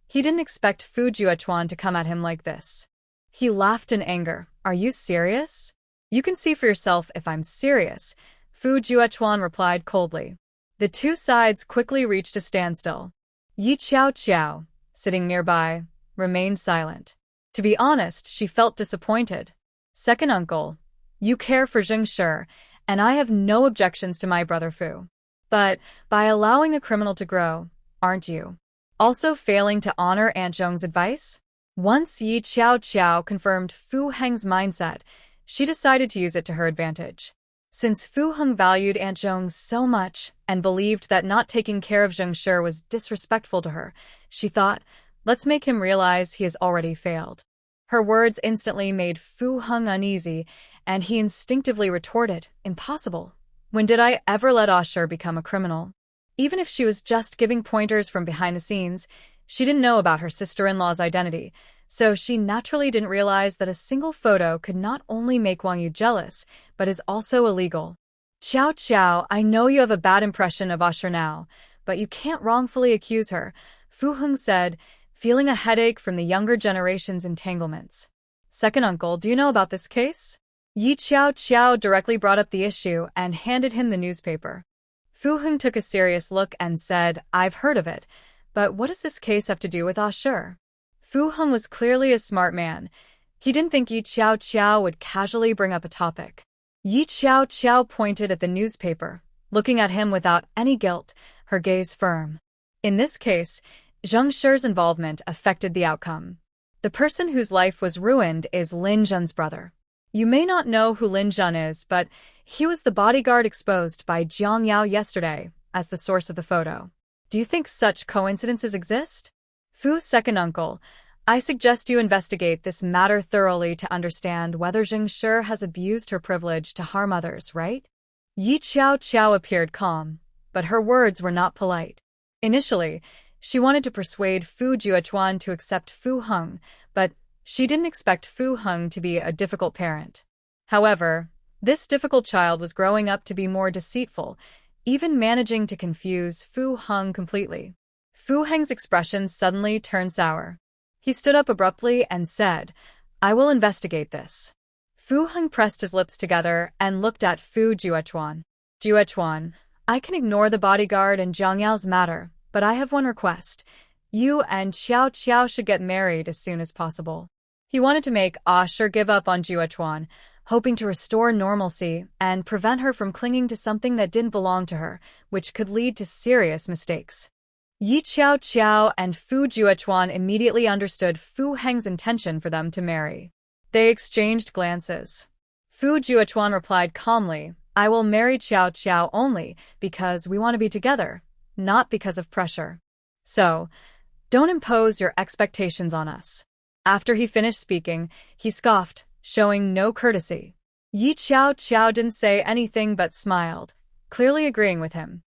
He didn't expect Fu Juechuan to come at him like this. He laughed in anger. Are you serious? You can see for yourself if I'm serious, Fu Juechuan replied coldly. The two sides quickly reached a standstill. Yi Qiao Qiao, sitting nearby, remained silent. To be honest, she felt disappointed. Second uncle, you care for Zheng Shi, and I have no objections to my brother Fu. But by allowing a criminal to grow, aren't you also failing to honor Aunt Zhong's advice? Once Yi Qiao Qiao confirmed Fu Heng's mindset, she decided to use it to her advantage. Since Fu Heng valued Aunt Zhong so much and believed that not taking care of Zheng Shi was disrespectful to her, she thought, let's make him realize he has already failed. Her words instantly made Fu Heng uneasy, and he instinctively retorted, impossible. When did I ever let Asher become a criminal? Even if she was just giving pointers from behind the scenes, she didn't know about her sister-in-law's identity, so she naturally didn't realize that a single photo could not only make Wong Yu jealous, but is also illegal. Qiao Qiao, I know you have a bad impression of Asher now, but you can't wrongfully accuse her, Fu Heng said, feeling a headache from the younger generation's entanglements. Second uncle, do you know about this case? Yi Qiao Qiao directly brought up the issue and handed him the newspaper. Fu Heng took a serious look and said, I've heard of it, but what does this case have to do with Asher? Fu Heng was clearly a smart man. He didn't think Yi Qiao Qiao would casually bring up a topic. Yi Qiao Qiao pointed at the newspaper, looking at him without any guilt, her gaze firm. In this case, Zheng Shi's involvement affected the outcome. The person whose life was ruined is Lin Zhen's brother. You may not know who Lin Zhen is, but he was the bodyguard exposed by Jiang Yao yesterday as the source of the photo. Do you think such coincidences exist? Fu's second uncle, I suggest you investigate this matter thoroughly to understand whether Zheng Shi has abused her privilege to harm others, right? Yi Qiao Qiao appeared calm, but her words were not polite. Initially, she wanted to persuade Fu Juechuan to accept Fu Heng, but she didn't expect Fu Heng to be a difficult parent. However, this difficult child was growing up to be more deceitful, even managing to confuse Fu Heng completely. Fu Heng's expression suddenly turned sour. He stood up abruptly and said, I will investigate this. Fu Heng pressed his lips together and looked at Fu Juechuan. Juechuan, I can ignore the bodyguard and Jiang Yao's matter, but I have one request. You and Xiao Qiao should get married as soon as possible. He wanted to make Asher give up on Juechuan, hoping to restore normalcy and prevent her from clinging to something that didn't belong to her, which could lead to serious mistakes. Yi Qiao Qiao and Fu Juechuan immediately understood Fu Heng's intention for them to marry. They exchanged glances. Fu Juechuan replied calmly, I will marry Qiao Qiao only because we want to be together, not because of pressure. So, don't impose your expectations on us. After he finished speaking, he scoffed, showing no courtesy. Yi Qiao Qiao didn't say anything but smiled, clearly agreeing with him.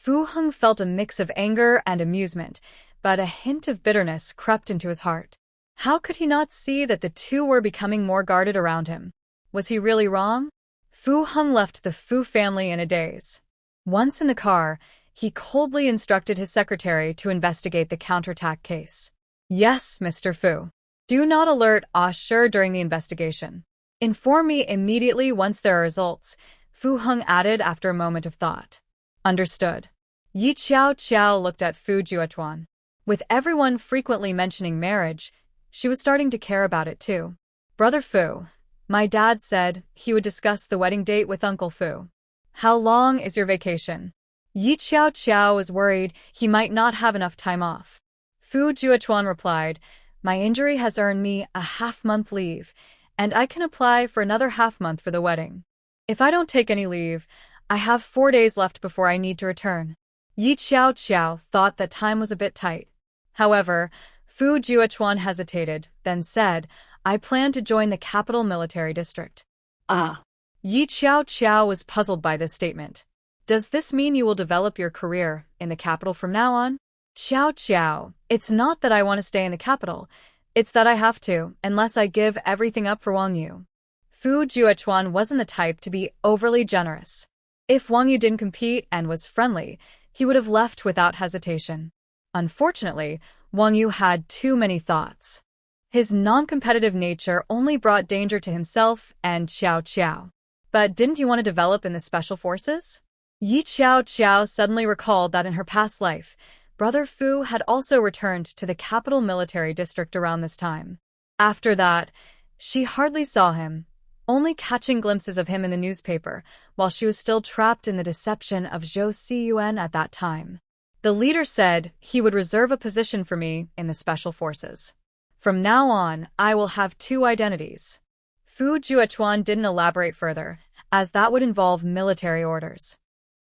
Fu Heng felt a mix of anger and amusement, but a hint of bitterness crept into his heart. How could he not see that the two were becoming more guarded around him? Was he really wrong? Fu Heng left the Fu family in a daze. Once in the car, he coldly instructed his secretary to investigate the counterattack case. Yes, Mr. Fu. Do not alert Asher during the investigation. Inform me immediately once there are results, Fu Heng added after a moment of thought. Understood. Yi Qiao Qiao looked at Fu Juechuan. With everyone frequently mentioning marriage, she was starting to care about it too. Brother Fu, my dad said he would discuss the wedding date with Uncle Fu. How long is your vacation? Yi Qiao Qiao was worried he might not have enough time off. Fu Juechuan replied, My injury has earned me a half-month leave, and I can apply for another half-month for the wedding. If I don't take any leave, I have 4 days left before I need to return. Yi Qiao thought that time was a bit tight. However, Fu Juechuan hesitated, then said, I plan to join the capital military district. Ah. Yi Qiao was puzzled by this statement. Does this mean you will develop your career in the capital from now on? Qiao, it's not that I want to stay in the capital. It's that I have to, unless I give everything up for Wong Yu. Fu Juechuan wasn't the type to be overly generous. If Wong Yu didn't compete and was friendly, he would have left without hesitation. Unfortunately, Wong Yu had too many thoughts. His non-competitive nature only brought danger to himself and Qiao. But didn't you want to develop in the special forces? Yi Qiao suddenly recalled that in her past life, Brother Fu had also returned to the capital military district around this time. After that, she hardly saw him, only catching glimpses of him in the newspaper, while she was still trapped in the deception of Zhou Siyuan at that time. The leader said he would reserve a position for me in the special forces. From now on, I will have 2 identities. Fu Juechuan didn't elaborate further, as that would involve military orders.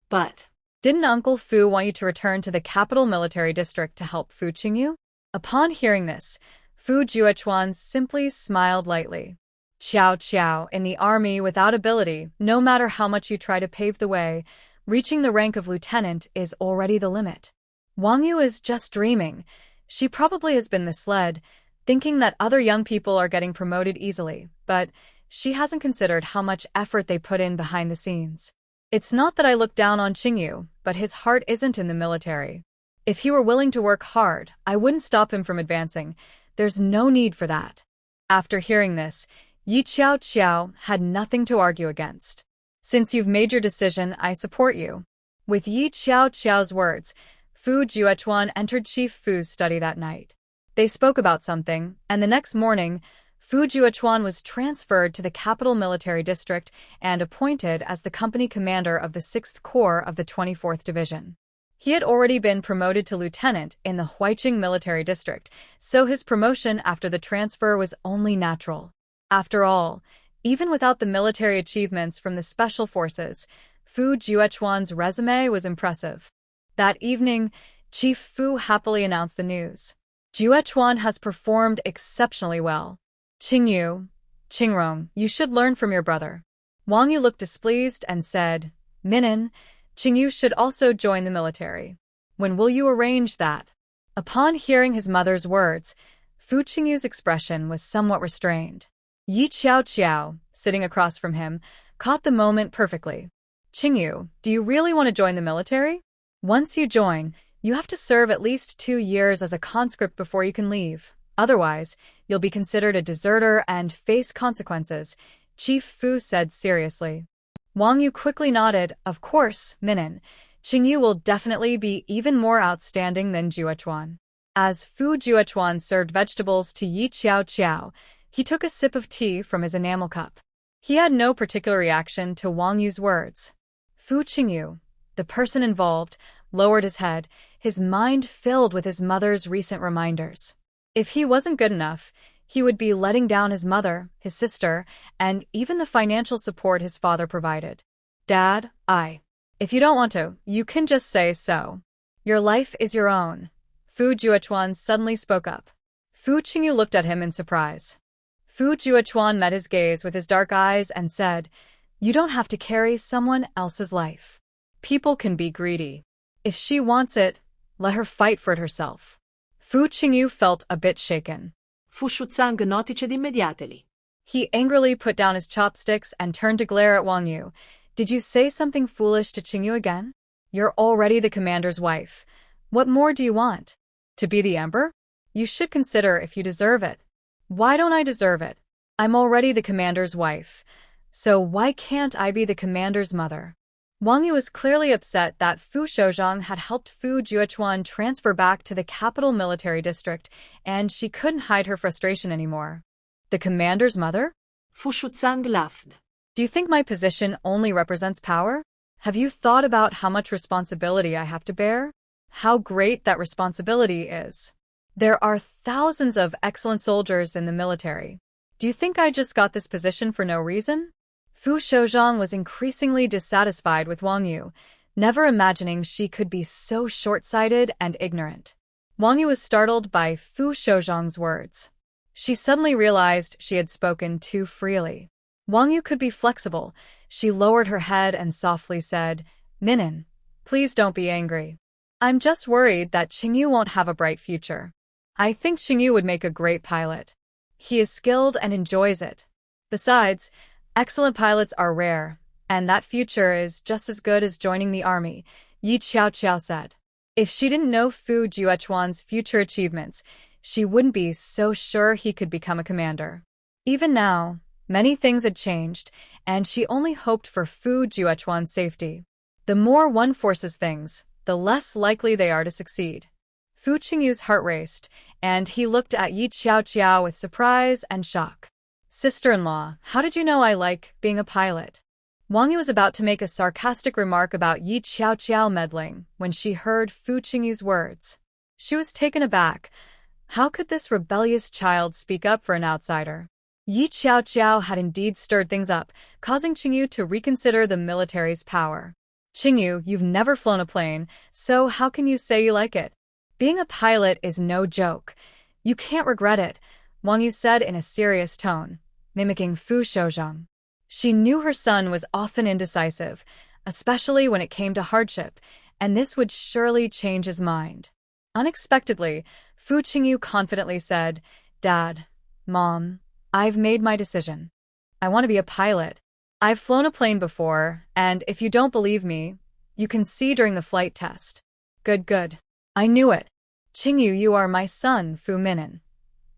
But didn't Uncle Fu want you to return to the capital military district to help Fu Qingyu? Upon hearing this, Fu Juechuan simply smiled lightly. Qiao, in the army without ability, no matter how much you try to pave the way, reaching the rank of lieutenant is already the limit. Wong Yu is just dreaming. She probably has been misled, thinking that other young people are getting promoted easily, but she hasn't considered how much effort they put in behind the scenes. It's not that I look down on Qingyu, but his heart isn't in the military. If he were willing to work hard, I wouldn't stop him from advancing. There's no need for that. After hearing this, Yi Qiao had nothing to argue against. Since you've made your decision, I support you. With Yi Qiao's words, Fu Juechuan entered Chief Fu's study that night. They spoke about something, and the next morning, Fu Juechuan was transferred to the capital military district and appointed as the company commander of the 6th Corps of the 24th Division. He had already been promoted to lieutenant in the Huiqing military district, so his promotion after the transfer was only natural. After all, even without the military achievements from the special forces, Fu Juechuan's resume was impressive. That evening, Chief Fu happily announced the news. Juechuan has performed exceptionally well. Qingrong, you should learn from your brother. Wong Yu looked displeased and said, Minin, Qingyu should also join the military. When will you arrange that? Upon hearing his mother's words, Fu Qingyu's expression was somewhat restrained. Yi Qiao, sitting across from him, caught the moment perfectly. Qingyu, do you really want to join the military? Once you join, you have to serve at least 2 years as a conscript before you can leave. Otherwise, you'll be considered a deserter and face consequences, Chief Fu said seriously. Wong Yu quickly nodded. Of course, Minin. Qingyu will definitely be even more outstanding than Juechuan. As Fu Juechuan served vegetables to Yi Qiao, he took a sip of tea from his enamel cup. He had no particular reaction to Wong Yu's words. Fu Qingyu, the person involved, lowered his head, his mind filled with his mother's recent reminders. If he wasn't good enough, he would be letting down his mother, his sister, and even the financial support his father provided. Dad, if you don't want to, you can just say so. Your life is your own. Fu Juechuan suddenly spoke up. Fu Qingyu looked at him in surprise. Fu Juechuan met his gaze with his dark eyes and said, You don't have to carry someone else's life. People can be greedy. If she wants it, let her fight for it herself. Fu Qingyu felt a bit shaken. Fu Shutsang notice immediately. He angrily put down his chopsticks and turned to glare at Wong Yu. Did you say something foolish to Qingyu again? You're already the commander's wife. What more do you want? To be the emperor? You should consider if you deserve it. Why don't I deserve it? I'm already the commander's wife. So why can't I be the commander's mother? Wang Yu was clearly upset that Fu Shouzhang had helped Fu Juechuan transfer back to the capital military district, and she couldn't hide her frustration anymore. The commander's mother? Fu Shutsang laughed. Do you think my position only represents power? Have you thought about how much responsibility I have to bear? How great that responsibility is? There are thousands of excellent soldiers in the military. Do you think I just got this position for no reason? Fu Shozhong was increasingly dissatisfied with Wong Yu, never imagining she could be so short-sighted and ignorant. Wong Yu was startled by Fu Shozhong's words. She suddenly realized she had spoken too freely. Wong Yu could be flexible. She lowered her head and softly said, "Minin, please don't be angry. I'm just worried that Qingyu won't have a bright future. I think Qingyu would make a great pilot. He is skilled and enjoys it. Besides, excellent pilots are rare, and that future is just as good as joining the army," Yi Qiao said. If she didn't know Fu Juechuan's future achievements, she wouldn't be so sure he could become a commander. Even now, many things had changed, and she only hoped for Fu Juechuan's safety. The more one forces things, the less likely they are to succeed. Fu Qingyu's heart raced, and he looked at Yi Qiao with surprise and shock. "Sister-in-law, how did you know I like being a pilot?" Wang Yu was about to make a sarcastic remark about Yi Qiao meddling when she heard Fu Qingyu's words. She was taken aback. How could this rebellious child speak up for an outsider? Yi Qiao had indeed stirred things up, causing Qingyu to reconsider the military's power. "Qingyu, you've never flown a plane, so how can you say you like it? Being a pilot is no joke. You can't regret it," Wang Yu said in a serious tone, mimicking Fu Shozhong. She knew her son was often indecisive, especially when it came to hardship, and this would surely change his mind. Unexpectedly, Fu Qingyu confidently said, "Dad, Mom, I've made my decision. I want to be a pilot. I've flown a plane before, and if you don't believe me, you can see during the flight test." Good. I knew it. "Qingyu, you are my son, Fu Minin.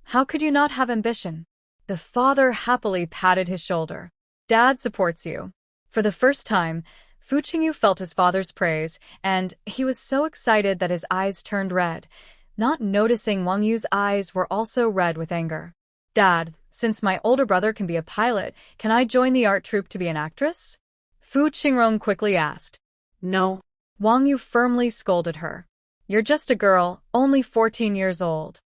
How could you not have ambition?" The father happily patted his shoulder. "Dad supports you." For the first time, Fu Qingyu felt his father's praise, and he was so excited that his eyes turned red, not noticing Wang Yu's eyes were also red with anger. "Dad, since my older brother can be a pilot, can I join the art troupe to be an actress?" Fu Qingrong quickly asked. "No." Wang Yu firmly scolded her. "You're just a girl, only 14 years old.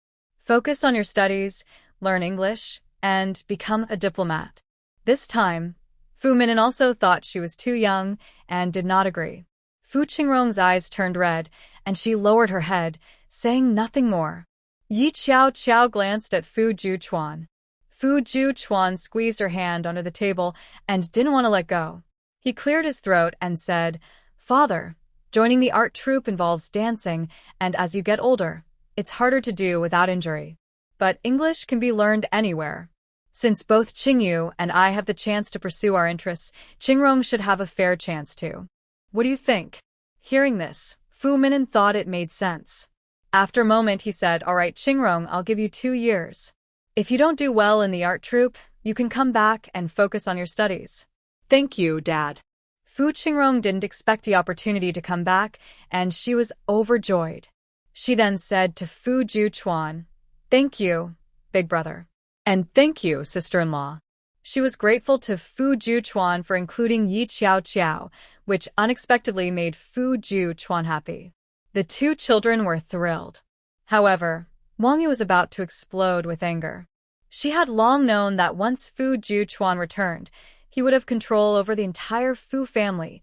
Focus on your studies, learn English, and become a diplomat." This time, Fu Minin also thought she was too young and did not agree. Fu Qingrong's eyes turned red, and she lowered her head, saying nothing more. Yi Qiao glanced at Fu Juechuan. Fu Juechuan squeezed her hand under the table and didn't want to let go. He cleared his throat and said, "Father, joining the art troupe involves dancing, and as you get older, it's harder to do without injury. But English can be learned anywhere. Since both Qingyu and I have the chance to pursue our interests, Qingrong should have a fair chance too. What do you think?" Hearing this, Fu Minin thought it made sense. After a moment, he said, "All right, Qingrong, I'll give you 2 years. If you don't do well in the art troupe, you can come back and focus on your studies." "Thank you, Dad." Fu Qingrong didn't expect the opportunity to come back, and she was overjoyed. She then said to Fu Juechuan, "Thank you, big brother. And thank you, sister-in-law." She was grateful to Fu Juechuan for including Yi Qiao, which unexpectedly made Fu Juechuan happy. The two children were thrilled. However, Wang Yu was about to explode with anger. She had long known that once Fu Juechuan returned, he would have control over the entire Fu family.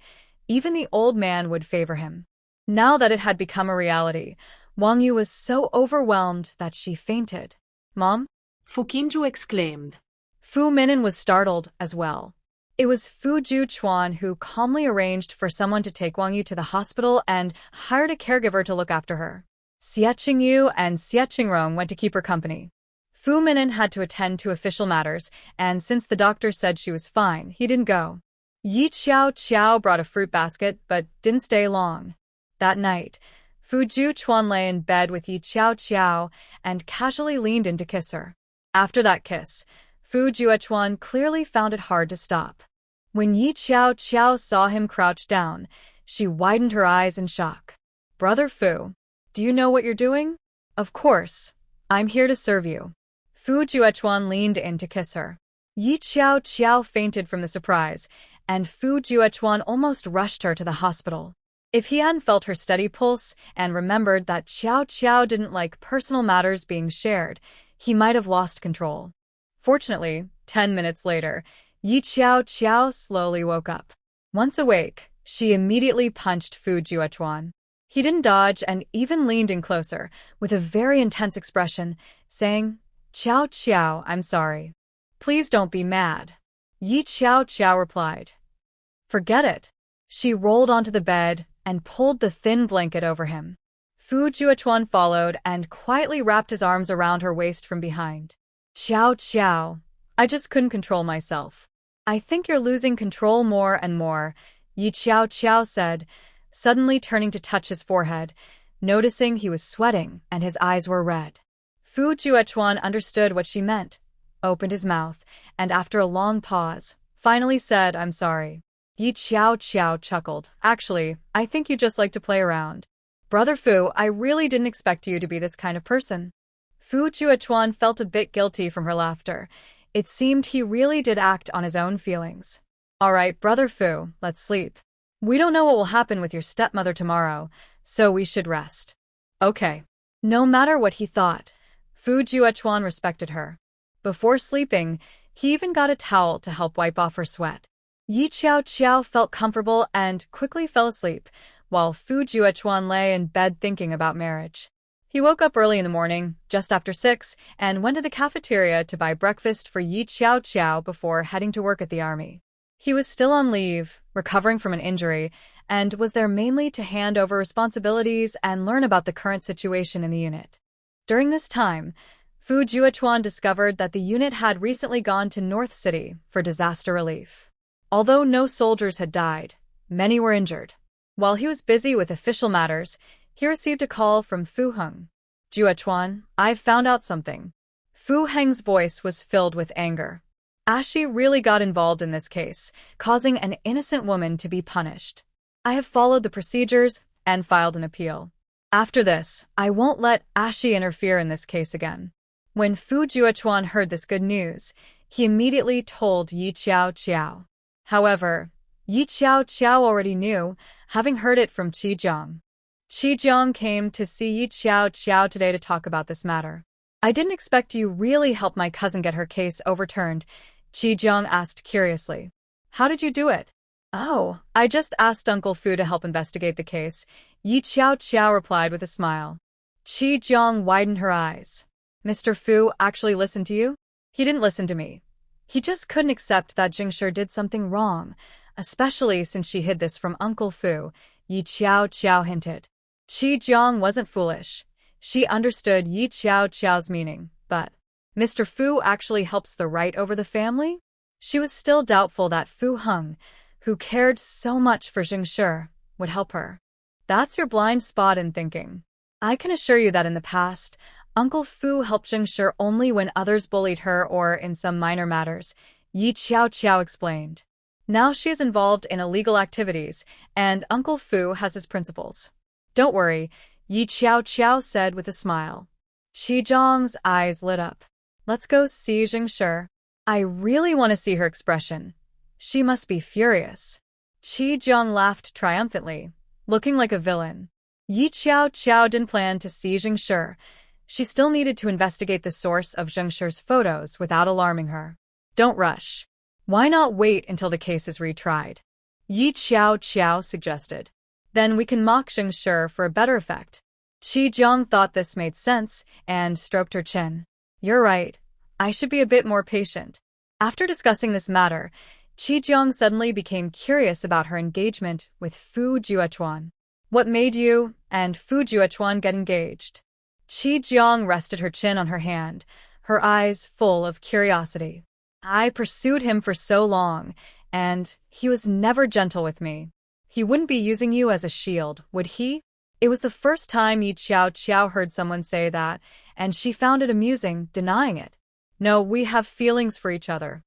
Even the old man would favor him. Now that it had become a reality, Wang Yu was so overwhelmed that she fainted. "Mom?" Fu Qinju exclaimed. Fu Minin was startled as well. It was Fu Juechuan who calmly arranged for someone to take Wang Yu to the hospital and hired a caregiver to look after her. Xie Qingyu and Xie Qingrong went to keep her company. Fu Minin had to attend to official matters, and since the doctor said she was fine, he didn't go. Yi Qiao brought a fruit basket but didn't stay long. That night, Fu Juechuan lay in bed with Yi Qiao and casually leaned in to kiss her. After that kiss, Fu Juechuan clearly found it hard to stop. When Yi Qiao saw him crouch down, she widened her eyes in shock. "Brother Fu, do you know what you're doing?" "Of course. I'm here to serve you." Fu Juechuan leaned in to kiss her. Yi Qiao fainted from the surprise, and Fu Juechuan almost rushed her to the hospital. If he hadn't felt her steady pulse and remembered that Qiao Qiao didn't like personal matters being shared, he might have lost control. Fortunately, 10 minutes later, Yi Qiao Qiao slowly woke up. Once awake, she immediately punched Fu Juechuan. He didn't dodge and even leaned in closer, with a very intense expression, saying, "Qiao Qiao, I'm sorry. Please don't be mad." Yi Qiao Qiao replied, "Forget it." She rolled onto the bed and pulled the thin blanket over him. Fu Juechuan followed and quietly wrapped his arms around her waist from behind. "Qiao Qiao, I just couldn't control myself." "I think you're losing control more and more," Yi Qiao Qiao said, suddenly turning to touch his forehead, noticing he was sweating and his eyes were red. Fu Juechuan understood what she meant, opened his mouth, and after a long pause, finally said, "I'm sorry." Yi Qiao Qiao chuckled. "Actually, I think you just like to play around." "Brother Fu, I really didn't expect you to be this kind of person." Fu Juechuan felt a bit guilty from her laughter. It seemed he really did act on his own feelings. "All right, Brother Fu, let's sleep. We don't know what will happen with your stepmother tomorrow, so we should rest." "Okay." No matter what he thought, Fu Juechuan respected her. Before sleeping, he even got a towel to help wipe off her sweat. Yi Qiao Qiao felt comfortable and quickly fell asleep, while Fu Juechuan lay in bed thinking about marriage. He woke up early in the morning, just after 6, and went to the cafeteria to buy breakfast for Yi Qiao Qiao before heading to work at the army. He was still on leave, recovering from an injury, and was there mainly to hand over responsibilities and learn about the current situation in the unit. During this time, Fu Juechuan discovered that the unit had recently gone to North City for disaster relief. Although no soldiers had died, many were injured. While he was busy with official matters, he received a call from Fu Heng. "Juechuan, I've found out something." Fu Heng's voice was filled with anger. Ashi really got involved in this case, causing an innocent woman to be punished. "I have followed the procedures and filed an appeal. After this, I won't let Ashi interfere in this case again." When Fu Juechuan heard this good news, he immediately told Yi Qiao Qiao. However, Yi Qiao Qiao already knew, having heard it from Qi Jiang. Qi Jiang came to see Yi Qiao Qiao today to talk about this matter. "I didn't expect you really helped my cousin get her case overturned," Qi Jiang asked curiously. "How did you do it?" "Oh, I just asked Uncle Fu to help investigate the case," Yi Qiao Qiao replied with a smile. Qi Jiang widened her eyes. "Mr. Fu actually listened to you?" "He didn't listen to me. He just couldn't accept that Jing Shi did something wrong, especially since she hid this from Uncle Fu," Yi Qiao Qiao hinted. Qi Jiang wasn't foolish. She understood Yi Qiao Qiao's meaning, but Mr. Fu actually helps the right over the family? She was still doubtful that Fu Heng, who cared so much for Jing Shi, would help her. "That's your blind spot in thinking. I can assure you that in the past, Uncle Fu helped Jing Shi only when others bullied her or in some minor matters," Yi Qiao Qiao explained. "Now she is involved in illegal activities, and Uncle Fu has his principles." "Don't worry," Yi Qiao Qiao said with a smile. Qi Jiang's eyes lit up. "Let's go see Jing Shi. I really want to see her expression. She must be furious." Qi Jiang laughed triumphantly, looking like a villain. Yi Qiao Qiao didn't plan to see Jing Shi. She still needed to investigate the source of Jing Shi's photos without alarming her. "Don't rush. Why not wait until the case is retried?" Yi Qiao Qiao suggested. "Then we can mock Jing Shi for a better effect." Qi Jiang thought this made sense and stroked her chin. "You're right. I should be a bit more patient." After discussing this matter, Qi Jiang suddenly became curious about her engagement with Fu Juechuan. "What made you and Fu Juechuan get engaged?" Qi Jiang rested her chin on her hand, her eyes full of curiosity. "I pursued him for so long, and he was never gentle with me. He wouldn't be using you as a shield, would he?" It was the first time Yi Qiao Qiao heard someone say that, and she found it amusing, denying it. "No, we have feelings for each other."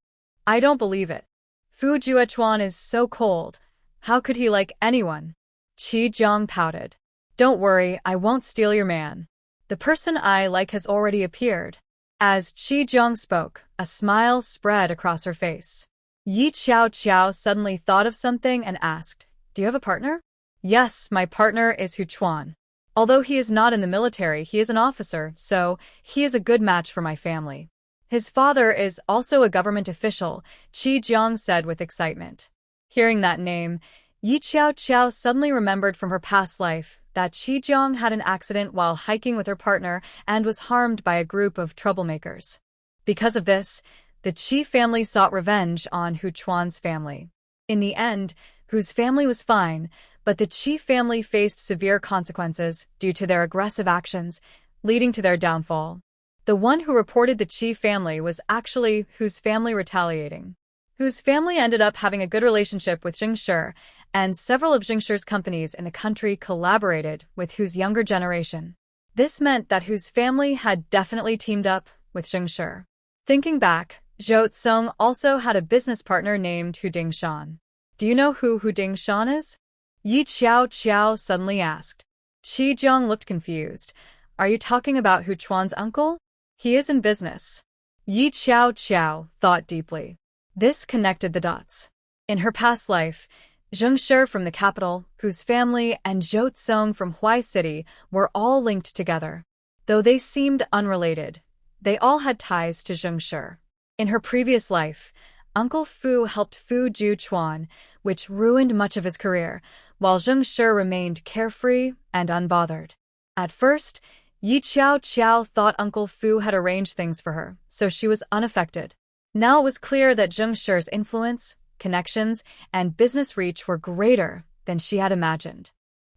"I don't believe it. Fu Juechuan is so cold. How could he like anyone?" Qi Jiang pouted. "Don't worry, I won't steal your man. The person I like has already appeared." As Qi Jiang spoke, a smile spread across her face. Yi Qiao Qiao suddenly thought of something and asked, "Do you have a partner?" Yes, my partner is Hu Chuan. Although he is not in the military, he is an officer, so he is a good match for my family. His father is also a government official, Qi Jiang said with excitement. Hearing that name, Yi Qiao suddenly remembered from her past life that Qi Jiang had an accident while hiking with her partner and was harmed by a group of troublemakers. Because of this, the Qi family sought revenge on Hu Chuan's family. In the end, Hu's family was fine, but the Qi family faced severe consequences due to their aggressive actions, leading to their downfall. The one who reported the Qi family was actually Hu's family retaliating. Hu's family ended up having a good relationship with Zheng Shi, and several of Zheng Shi's companies in the country collaborated with Hu's younger generation. This meant that Hu's family had definitely teamed up with Zheng Shi. Thinking back, Zhou Tsong also had a business partner named Hu Dingshan. Do you know who Hu Dingshan is? Yi Qiao suddenly asked. Qi Jiang looked confused. Are you talking about Hu Chuan's uncle? He is in business. Yi Qiao thought deeply. This connected the dots. In her past life, Zheng Shi from the capital, Hu's family, and Zhou Tsong from Huai City were all linked together. Though they seemed unrelated, they all had ties to Zheng Shi. In her previous life, Uncle Fu helped Fu Juchuan, which ruined much of his career, while Zheng Shi remained carefree and unbothered. At first, Yi Qiao thought Uncle Fu had arranged things for her, so she was unaffected. Now it was clear that Zheng Shi's influence, connections, and business reach were greater than she had imagined.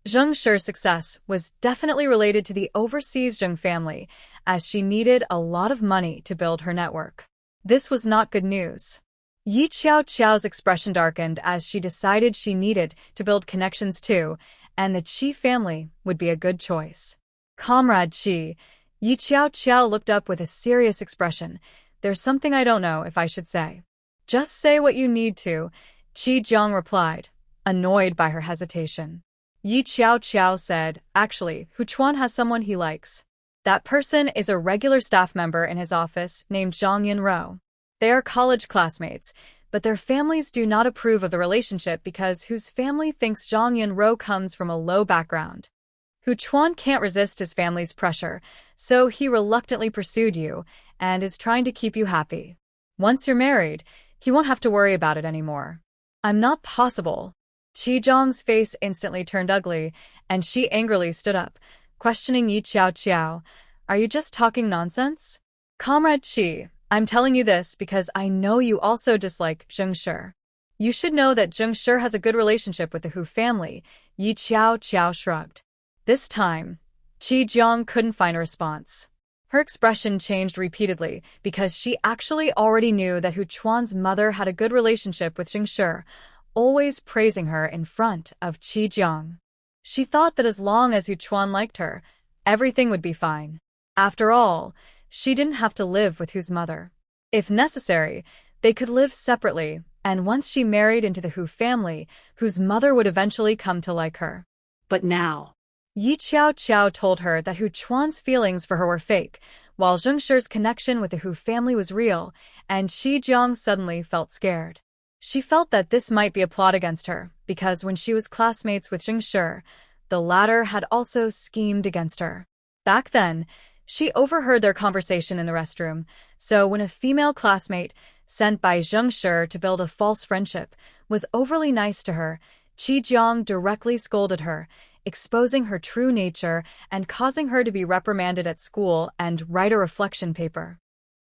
Zheng Shi's success was definitely related to the overseas Zheng family, as she needed a lot of money to build her network. This was not good news. Yi Qiao's expression darkened as she decided she needed to build connections too, and the Qi family would be a good choice. Comrade Qi, Yi Qiao looked up with a serious expression. There's something I don't know if I should say. Just say what you need to, Qi Jiang replied, annoyed by her hesitation. Yi Qiao said, actually, Hu Chuan has someone he likes. That person is a regular staff member in his office named Zhang Yinro. They are college classmates, but their families do not approve of the relationship because Hu's family thinks Zhang Yinro comes from a low background. Hu Chuan can't resist his family's pressure, so he reluctantly pursued you and is trying to keep you happy. Once you're married, he won't have to worry about it anymore. I'm not possible. Qi Jiang's face instantly turned ugly, and she angrily stood up, questioning Yi Qiao. Are you just talking nonsense? Comrade Qi, I'm telling you this because I know you also dislike Zheng Shi. You should know that Zheng Shi has a good relationship with the Hu family, Yi Qiao shrugged. This time, Qi Jiang couldn't find a response. Her expression changed repeatedly because she actually already knew that Hu Chuan's mother had a good relationship with Zheng Shi, always praising her in front of Qi Jiang. She thought that as long as Hu Chuan liked her, everything would be fine. After all, she didn't have to live with Hu's mother. If necessary, they could live separately, and once she married into the Hu family, Hu's mother would eventually come to like her. But now, Yi Qiao told her that Hu Chuan's feelings for her were fake, while Zheng Shi's connection with the Hu family was real, and Qi Jiang suddenly felt scared. She felt that this might be a plot against her, because when she was classmates with Zheng Shi, the latter had also schemed against her. Back then, she overheard their conversation in the restroom, so when a female classmate, sent by Zheng Shi to build a false friendship, was overly nice to her, Qi Jiang directly scolded her, exposing her true nature and causing her to be reprimanded at school and write a reflection paper.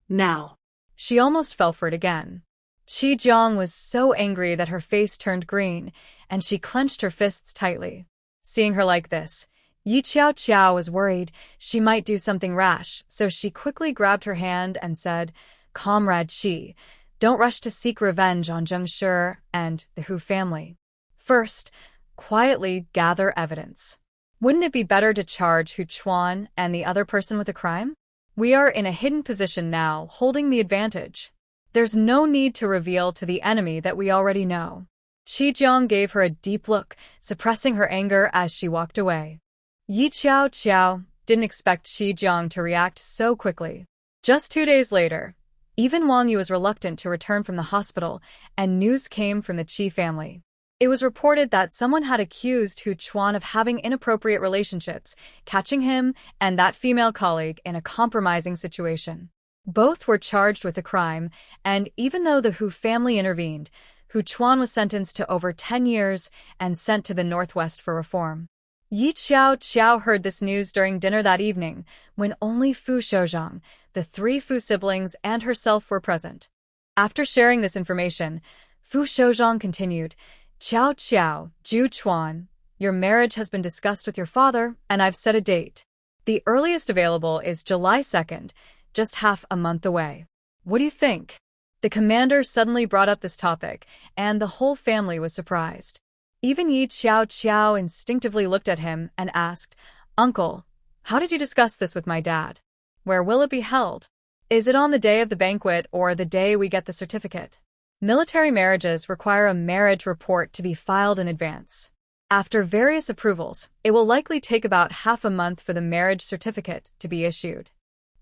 now, She almost fell for it again. Qi Jiang was so angry that her face turned green, and she clenched her fists tightly. Seeing her like this, Yi Qiao was worried she might do something rash, so she quickly grabbed her hand and said, Comrade Qi, don't rush to seek revenge on Zheng Shi and the Hu family. First, quietly gather evidence. Wouldn't it be better to charge Hu Chuan and the other person with a crime? We are in a hidden position now, holding the advantage. There's no need to reveal to the enemy that we already know. Qi Jiang gave her a deep look, suppressing her anger as she walked away. Yi Qiao didn't expect Qi Jiang to react so quickly. Just 2 days later, even Wong Yu was reluctant to return from the hospital, and news came from the Qi family. It was reported that someone had accused Hu Chuan of having inappropriate relationships, catching him and that female colleague in a compromising situation. Both were charged with the crime, and even though the Hu family intervened, Hu Chuan was sentenced to over 10 years and sent to the northwest for reform. Yi Qiao heard this news during dinner that evening, when only Fu Shouzhang, the 3 Fu siblings, and herself were present. After sharing this information, Fu Shouzhang continued, Qiao, Ju Chuan, your marriage has been discussed with your father, and I've set a date. The earliest available is July 2nd, just half a month away. What do you think? The commander suddenly brought up this topic, and the whole family was surprised. Even Yi Qiao instinctively looked at him and asked, Uncle, how did you discuss this with my dad? Where will it be held? Is it on the day of the banquet or the day we get the certificate? Military marriages require a marriage report to be filed in advance. After various approvals, it will likely take about half a month for the marriage certificate to be issued.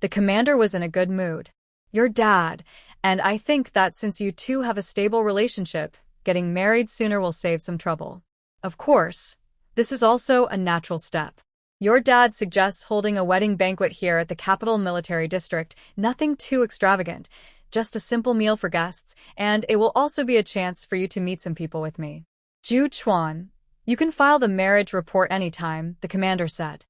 The commander was in a good mood. Your dad, and I think that since you two have a stable relationship, getting married sooner will save some trouble. Of course, this is also a natural step. Your dad suggests holding a wedding banquet here at the capital military district, nothing too extravagant, just a simple meal for guests, and it will also be a chance for you to meet some people with me. Ju Chuan, you can file the marriage report anytime, the commander said.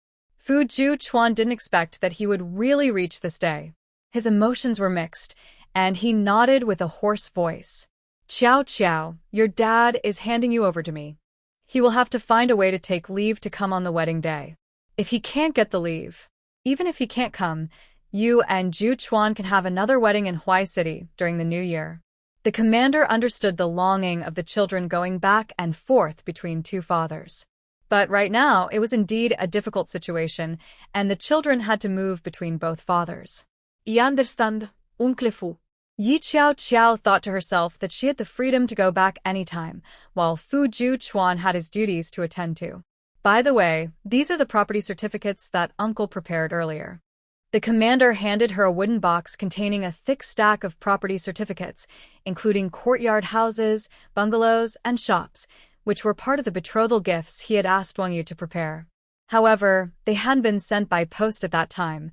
Ju Chuan didn't expect that he would really reach this day. His emotions were mixed, and he nodded with a hoarse voice. Qiao, your dad is handing you over to me. He will have to find a way to take leave to come on the wedding day. If he can't get the leave, even if he can't come, you and Ju Chuan can have another wedding in Huai City during the new year. The commander understood the longing of the children going back and forth between 2 fathers. But right now, it was indeed a difficult situation, and the children had to move between both fathers. I understand, Uncle Fu. Yi Qiao thought to herself that she had the freedom to go back anytime, while Ju Chuan had his duties to attend to. By the way, these are the property certificates that Uncle prepared earlier. The commander handed her a wooden box containing a thick stack of property certificates, including courtyard houses, bungalows, and shops, which were part of the betrothal gifts he had asked Wong Yu to prepare. However, they hadn't been sent by post at that time.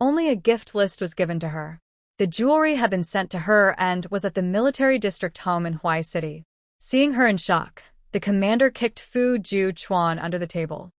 Only a gift list was given to her. The jewelry had been sent to her and was at the military district home in Huai City. Seeing her in shock, the commander kicked Ju Chuan under the table.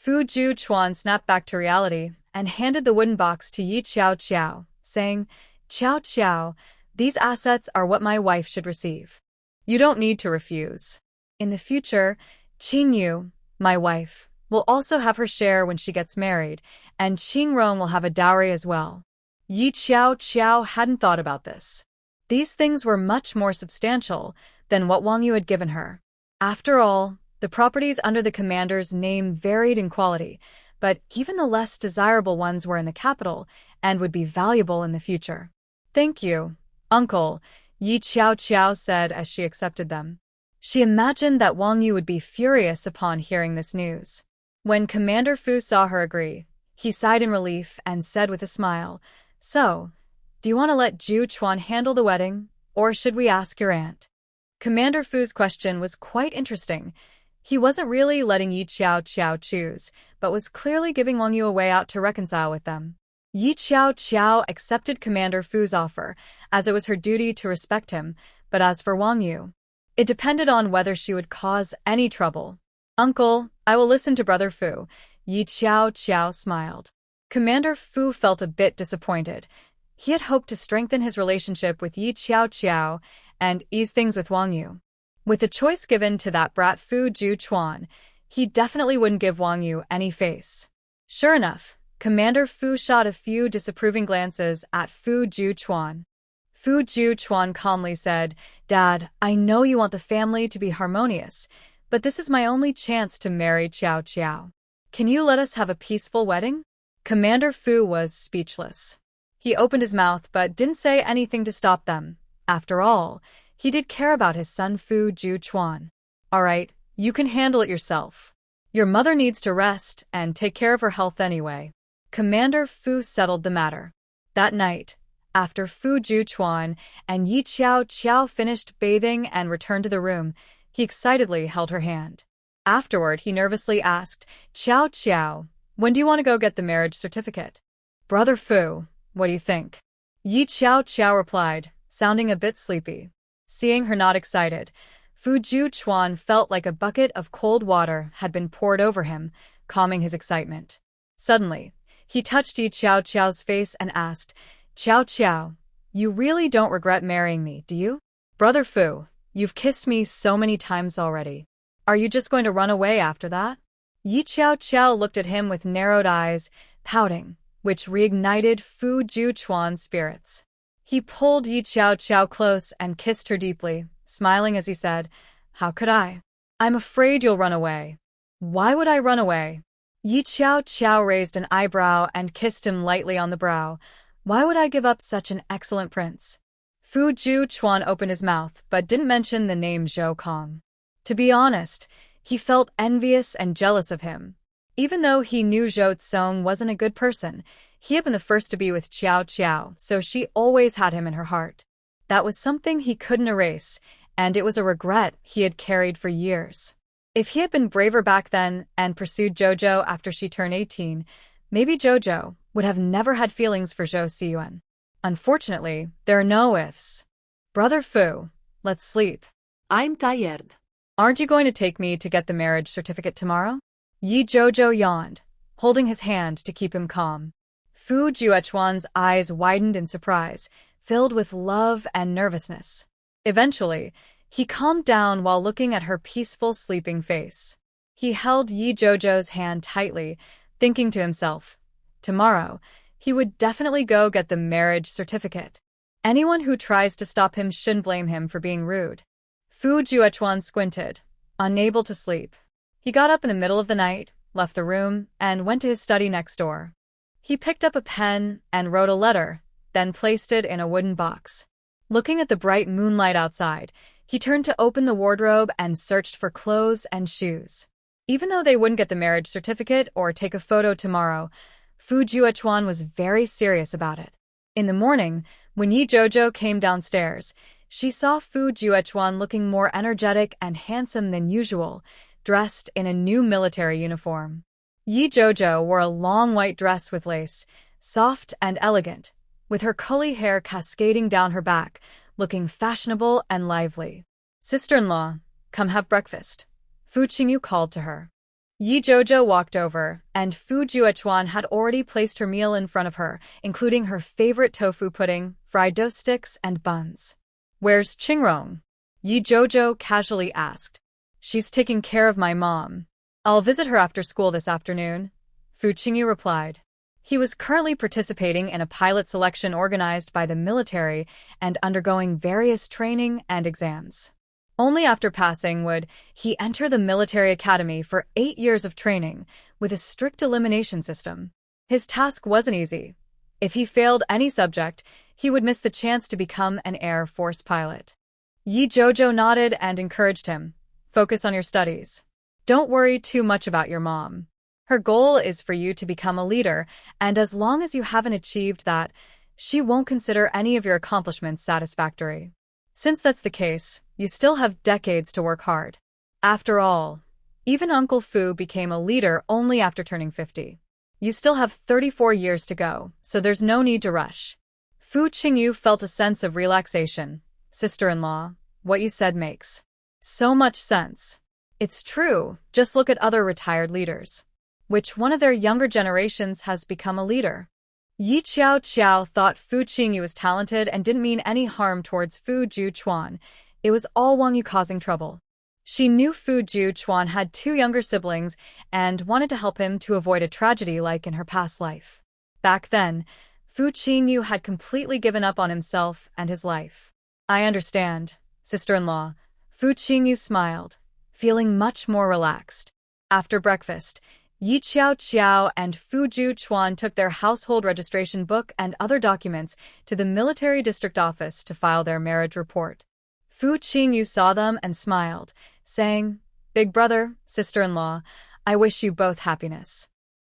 Ju Chuan snapped back to reality and handed the wooden box to Yi Qiao, saying, Qiao, these assets are what my wife should receive. You don't need to refuse. In the future, Qing Yu, my wife, will also have her share when she gets married, and Qing Rong will have a dowry as well. Yi Qiao hadn't thought about this. These things were much more substantial than what Wong Yu had given her. After all, the properties under the commander's name varied in quality, but even the less desirable ones were in the capital and would be valuable in the future. Thank you, Uncle, Yi Qiao said as she accepted them. She imagined that Wong Yu would be furious upon hearing this news. When Commander Fu saw her agree, he sighed in relief and said with a smile, So, do you want to let Ju Chuan handle the wedding, or should we ask your aunt? Commander Fu's question was quite interesting. He wasn't really letting Yi Qiao choose, but was clearly giving Wong Yu a way out to reconcile with them. Yi Qiao accepted Commander Fu's offer, as it was her duty to respect him, but as for Wong Yu, it depended on whether she would cause any trouble. Uncle, I will listen to Brother Fu, Yi Qiao smiled. Commander Fu felt a bit disappointed. He had hoped to strengthen his relationship with Yi Qiao and ease things with Wong Yu. With the choice given to that brat Ju Chuan, he definitely wouldn't give Wong Yu any face. Sure enough, Commander Fu shot a few disapproving glances at Ju Chuan. Ju Chuan calmly said, Dad, I know you want the family to be harmonious, but this is my only chance to marry Qiao. Can you let us have a peaceful wedding? Commander Fu was speechless. He opened his mouth but didn't say anything to stop them. After all, he did care about his son Ju Chuan. All right, you can handle it yourself. Your mother needs to rest and take care of her health anyway. Commander Fu settled the matter. That night, after Ju Chuan and Yi Qiao finished bathing and returned to the room, He excitedly held her hand. Afterward, he nervously asked, Qiao Qiao, when do you want to go get the marriage certificate? Brother Fu, what do you think? Yi Qiao Qiao replied, sounding a bit sleepy. Seeing her not excited, Fu Juchuan felt like a bucket of cold water had been poured over him, calming his excitement. Suddenly, he touched Yi Qiao Qiao's face and asked, Qiao Qiao, you really don't regret marrying me, do you? Brother Fu, you've kissed me so many times already. Are you just going to run away after that? Yi Qiao Qiao looked at him with narrowed eyes, pouting, which reignited Fu Juchuan's spirits. He pulled Yi Qiao Qiao close and kissed her deeply, smiling as he said, How could I? I'm afraid you'll run away. Why would I run away? Yi Qiao Qiao raised an eyebrow and kissed him lightly on the brow. Why would I give up such an excellent prince? Fu Juchuan opened his mouth but didn't mention the name Zhou Kong. To be honest, he felt envious and jealous of him. Even though he knew Zhou Tsong wasn't a good person, he had been the first to be with Qiao Qiao, so she always had him in her heart. That was something he couldn't erase, and it was a regret he had carried for years. If he had been braver back then and pursued Jojo after she turned 18, maybe Jojo would have never had feelings for Zhou Xiyuan. Unfortunately, there are no ifs. Brother Fu, let's sleep. I'm tired. Aren't you going to take me to get the marriage certificate tomorrow? Yi Jojo yawned, holding his hand to keep him calm. Fu Juechuan's eyes widened in surprise, filled with love and nervousness. Eventually, he calmed down while looking at her peaceful sleeping face. He held Yi Jojo's hand tightly, thinking to himself, tomorrow, he would definitely go get the marriage certificate. Anyone who tries to stop him shouldn't blame him for being rude. Fu Juechuan squinted, unable to sleep. He got up in the middle of the night, left the room, and went to his study next door. He picked up a pen and wrote a letter, then placed it in a wooden box. Looking at the bright moonlight outside, he turned to open the wardrobe and searched for clothes and shoes. Even though they wouldn't get the marriage certificate or take a photo tomorrow, Fu Juechuan was very serious about it. In the morning, when Yi Jojo came downstairs, she saw Fu Juechuan looking more energetic and handsome than usual, dressed in a new military uniform. Yi Jojo wore a long white dress with lace, soft and elegant, with her curly hair cascading down her back, looking fashionable and lively. Sister-in-law, come have breakfast, Fu Qingyu called to her. Yi Jojo walked over, and Fu Juechuan had already placed her meal in front of her, including her favorite tofu pudding, fried dough sticks, and buns. Where's Qingrong? Yi Jojo casually asked. She's taking care of my mom. I'll visit her after school this afternoon, Fu Qingyu replied. He was currently participating in a pilot selection organized by the military and undergoing various training and exams. Only after passing would he enter the military academy for 8 years of training with a strict elimination system. His task wasn't easy. If he failed any subject, he would miss the chance to become an Air Force pilot. Yi Jojo nodded and encouraged him. Focus on your studies. Don't worry too much about your mom. Her goal is for you to become a leader, and as long as you haven't achieved that, she won't consider any of your accomplishments satisfactory. Since that's the case, you still have decades to work hard. After all, even Uncle Fu became a leader only after turning 50. You still have 34 years to go, so there's no need to rush. Fu Qingyu felt a sense of relaxation. Sister-in-law, what you said makes so much sense. It's true, just look at other retired leaders. Which one of their younger generations has become a leader? Yi Qiao Qiao thought Fu Qingyu was talented and didn't mean any harm towards Fu Juchuan. It was all Wong Yu causing trouble. She knew Fu Juchuan had 2 younger siblings and wanted to help him to avoid a tragedy like in her past life. Back then, Fu Qingyu had completely given up on himself and his life. I understand, sister-in-law. Fu Qingyu smiled, feeling much more relaxed. After breakfast, Yi Qiao Qiao and Fu Juchuan took their household registration book and other documents to the military district office to file their marriage report. Fu Qingyu saw them and smiled, saying, Big brother, sister-in-law, I wish you both happiness.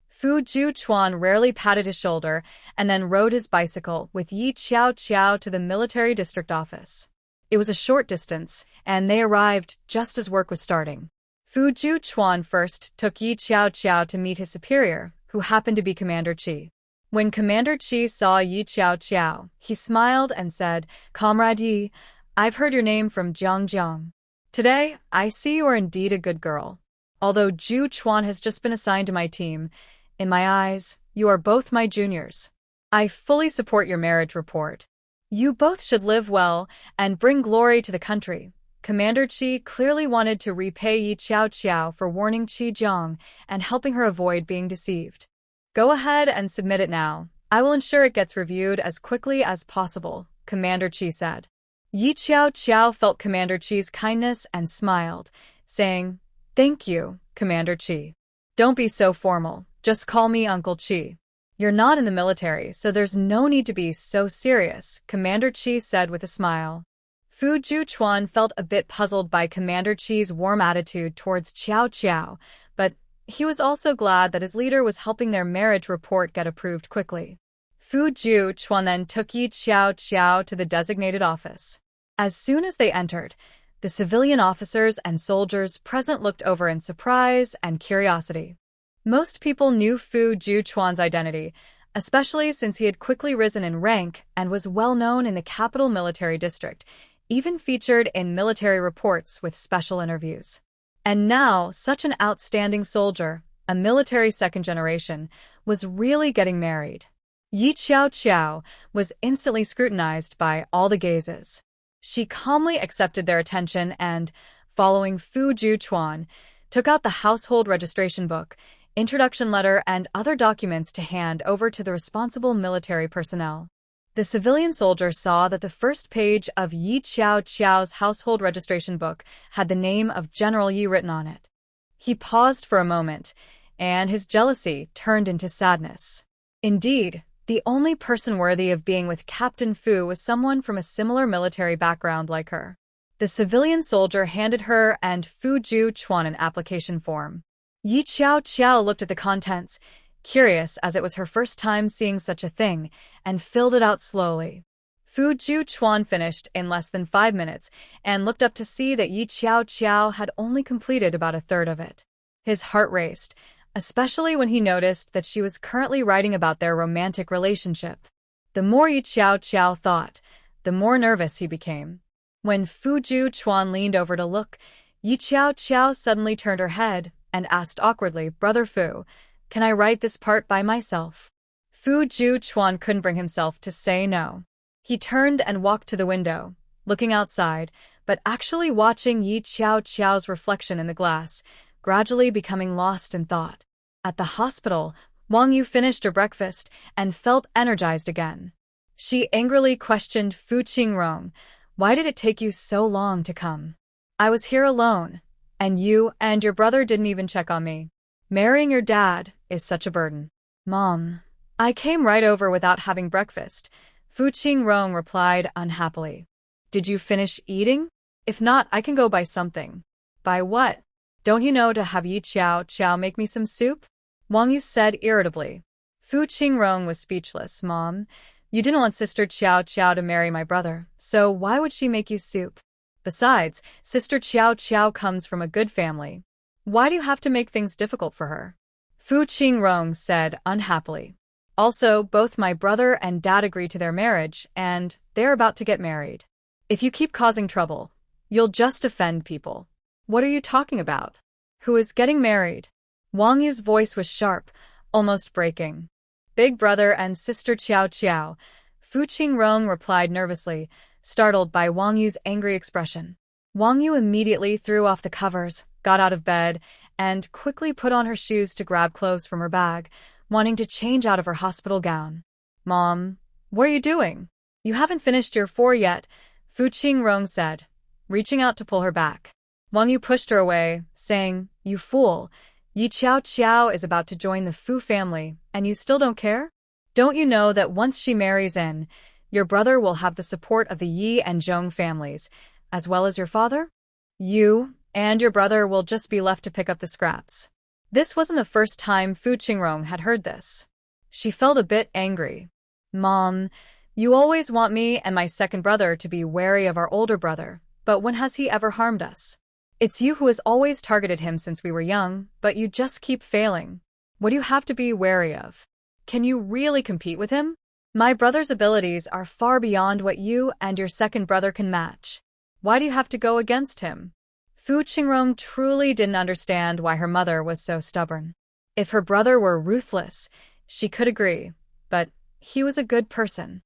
Fu Juchuan rarely patted his shoulder and then rode his bicycle with Yi Qiao Qiao to the military district office. It was a short distance, and they arrived just as work was starting. Fu Juchuan first took Yi Qiao Qiao to meet his superior, who happened to be Commander Qi. When Commander Qi saw Yi Qiao Qiao, he smiled and said, "Comrade Yi, I've heard your name from Jiang. Today, I see you are indeed a good girl. Although Ju Chuan has just been assigned to my team, in my eyes, you are both my juniors. I fully support your marriage report. You both should live well and bring glory to the country." Commander Qi clearly wanted to repay Yi Qiao Qiao for warning Qi Jiang and helping her avoid being deceived. "Go ahead and submit it now. I will ensure it gets reviewed as quickly as possible," Commander Qi said. Yi Qiao Qiao felt Commander Qi's kindness and smiled, saying, "Thank you, Commander Qi. Don't be so formal. Just call me Uncle Qi. You're not in the military, so there's no need to be so serious," Commander Qi said with a smile. Fu Juchuan felt a bit puzzled by Commander Qi's warm attitude towards Qiao Qiao, but he was also glad that his leader was helping their marriage report get approved quickly. Fu Juchuan then took Yi Qiao Qiao to the designated office. As soon as they entered, the civilian officers and soldiers present looked over in surprise and curiosity. Most people knew Fu Juchuan's identity, especially since he had quickly risen in rank and was well known in the capital military district, even featured in military reports with special interviews. And now, such an outstanding soldier, a military second generation, was really getting married. Yi Qiao Qiao was instantly scrutinized by all the gazes. She calmly accepted their attention and, following Fu Juchuan, took out the household registration book, introduction letter, and other documents to hand over to the responsible military personnel. The civilian soldier saw that the first page of Yi Qiao Qiao's household registration book had the name of General Yi written on it. He paused for a moment, and his jealousy turned into sadness. Indeed, the only person worthy of being with Captain Fu was someone from a similar military background like her. The civilian soldier handed her and Fu Juchuan an application form. Yi Qiao Qiao looked at the contents, curious as it was her first time seeing such a thing, and filled it out slowly. Fu Juchuan finished in less than 5 minutes and looked up to see that Yi Qiao Qiao had only completed about a third of it. His heart raced, especially when he noticed that she was currently writing about their romantic relationship. The more Yi Qiao Qiao thought, the more nervous he became. When Fu Juchuan leaned over to look, Yi Qiao Qiao suddenly turned her head and asked awkwardly, "Brother Fu, can I write this part by myself?" Fu Juchuan couldn't bring himself to say no. He turned and walked to the window, looking outside, but actually watching Yi Qiao Qiao's reflection in the glass, gradually becoming lost in thought. At the hospital, Wong Yu finished her breakfast and felt energized again. She angrily questioned Fu Qingrong, "Why did it take you so long to come? I was here alone, and you and your brother didn't even check on me. Marrying your dad is such a burden." "Mom, I came right over without having breakfast," Fu Qingrong replied unhappily. "Did you finish eating? If not, I can go buy something." "Buy what? Don't you know to have Yi Qiao Qiao make me some soup?" Wong Yu said irritably. Fu Qingrong was speechless. "Mom, you didn't want Sister Qiao Qiao to marry my brother, so why would she make you soup? Besides, Sister Qiao Qiao comes from a good family. Why do you have to make things difficult for her?" Fu Qingrong said unhappily. "Also, both my brother and dad agreed to their marriage, and they're about to get married. If you keep causing trouble, you'll just offend people." "What are you talking about? Who is getting married?" Wang Yu's voice was sharp, almost breaking. "Big brother and sister Qiao Qiao," Fu Qingrong replied nervously, startled by Wang Yu's angry expression. Wang Yu immediately threw off the covers, got out of bed, and quickly put on her shoes to grab clothes from her bag, wanting to change out of her hospital gown. "Mom, what are you doing? You haven't finished your 4 yet," Fu Qingrong said, reaching out to pull her back. Wang Yu pushed her away, saying, "You fool, Yi Qiao Qiao is about to join the Fu family, and you still don't care? Don't you know that once she marries in, your brother will have the support of the Yi and Zhong families, as well as your father? You and your brother will just be left to pick up the scraps." This wasn't the first time Fu Qingrong had heard this. She felt a bit angry. "Mom, You always want me and my second brother to be wary of our older brother, but when has he ever harmed us? It's you who has always targeted him since we were young, but you just keep failing. What do you have to be wary of? Can you really compete with him? My brother's abilities are far beyond what you and your second brother can match. Why do you have to go against him? Fu Qingrong truly didn't understand why her mother was so stubborn. If her brother were ruthless, she could agree, but he was a good person.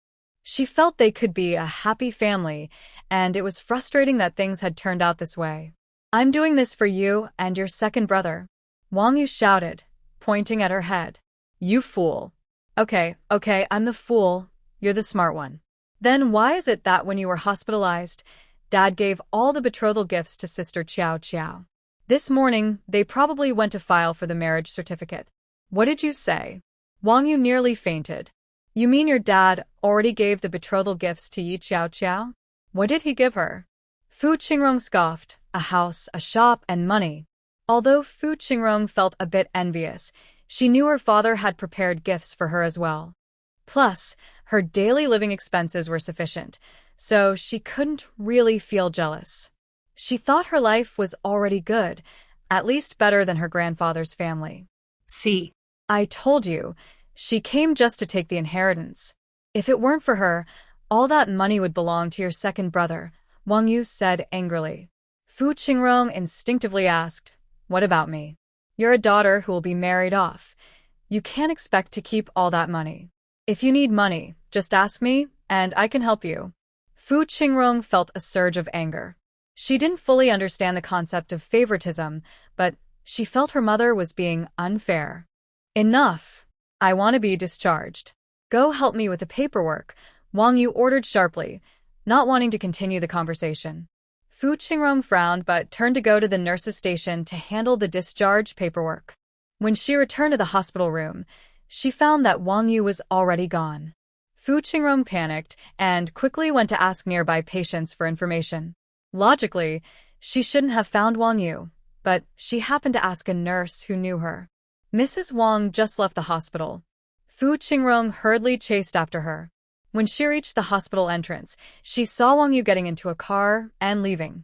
She felt they could be a happy family, and it was frustrating that things had turned out this way. I'm doing this for you and your second brother, Wong Yu shouted, pointing at her head. You fool. Okay, I'm the fool, you're the smart one. Then why is it that when you were hospitalized, Dad gave all the betrothal gifts to Sister Qiao Qiao? This morning, they probably went to file for the marriage certificate. What did you say? Wong Yu nearly fainted. You mean your dad already gave the betrothal gifts to Yi Qiao Qiao? What did he give her? Fu Qingrong scoffed, a house, a shop, and money. Although Fu Qingrong felt a bit envious, she knew her father had prepared gifts for her as well. Plus, her daily living expenses were sufficient, so she couldn't really feel jealous. She thought her life was already good, at least better than her grandfather's family. See. I told you, she came just to take the inheritance. If it weren't for her, all that money would belong to your second brother, Wong Yu said angrily. Fu Qingrong instinctively asked, What about me? You're a daughter who will be married off. You can't expect to keep all that money. If you need money, just ask me, and I can help you. Fu Qingrong felt a surge of anger. She didn't fully understand the concept of favoritism, but she felt her mother was being unfair. Enough. I want to be discharged. Go help me with the paperwork, Wong Yu ordered sharply, not wanting to continue the conversation. Fu Qingrong frowned but turned to go to the nurse's station to handle the discharge paperwork. When she returned to the hospital room, she found that Wong Yu was already gone. Fu Qingrong panicked and quickly went to ask nearby patients for information. Logically, she shouldn't have found Wong Yu, but she happened to ask a nurse who knew her. Mrs. Wong just left the hospital. Fu Qingrong hurriedly chased after her. When she reached the hospital entrance, she saw Wong Yu getting into a car and leaving.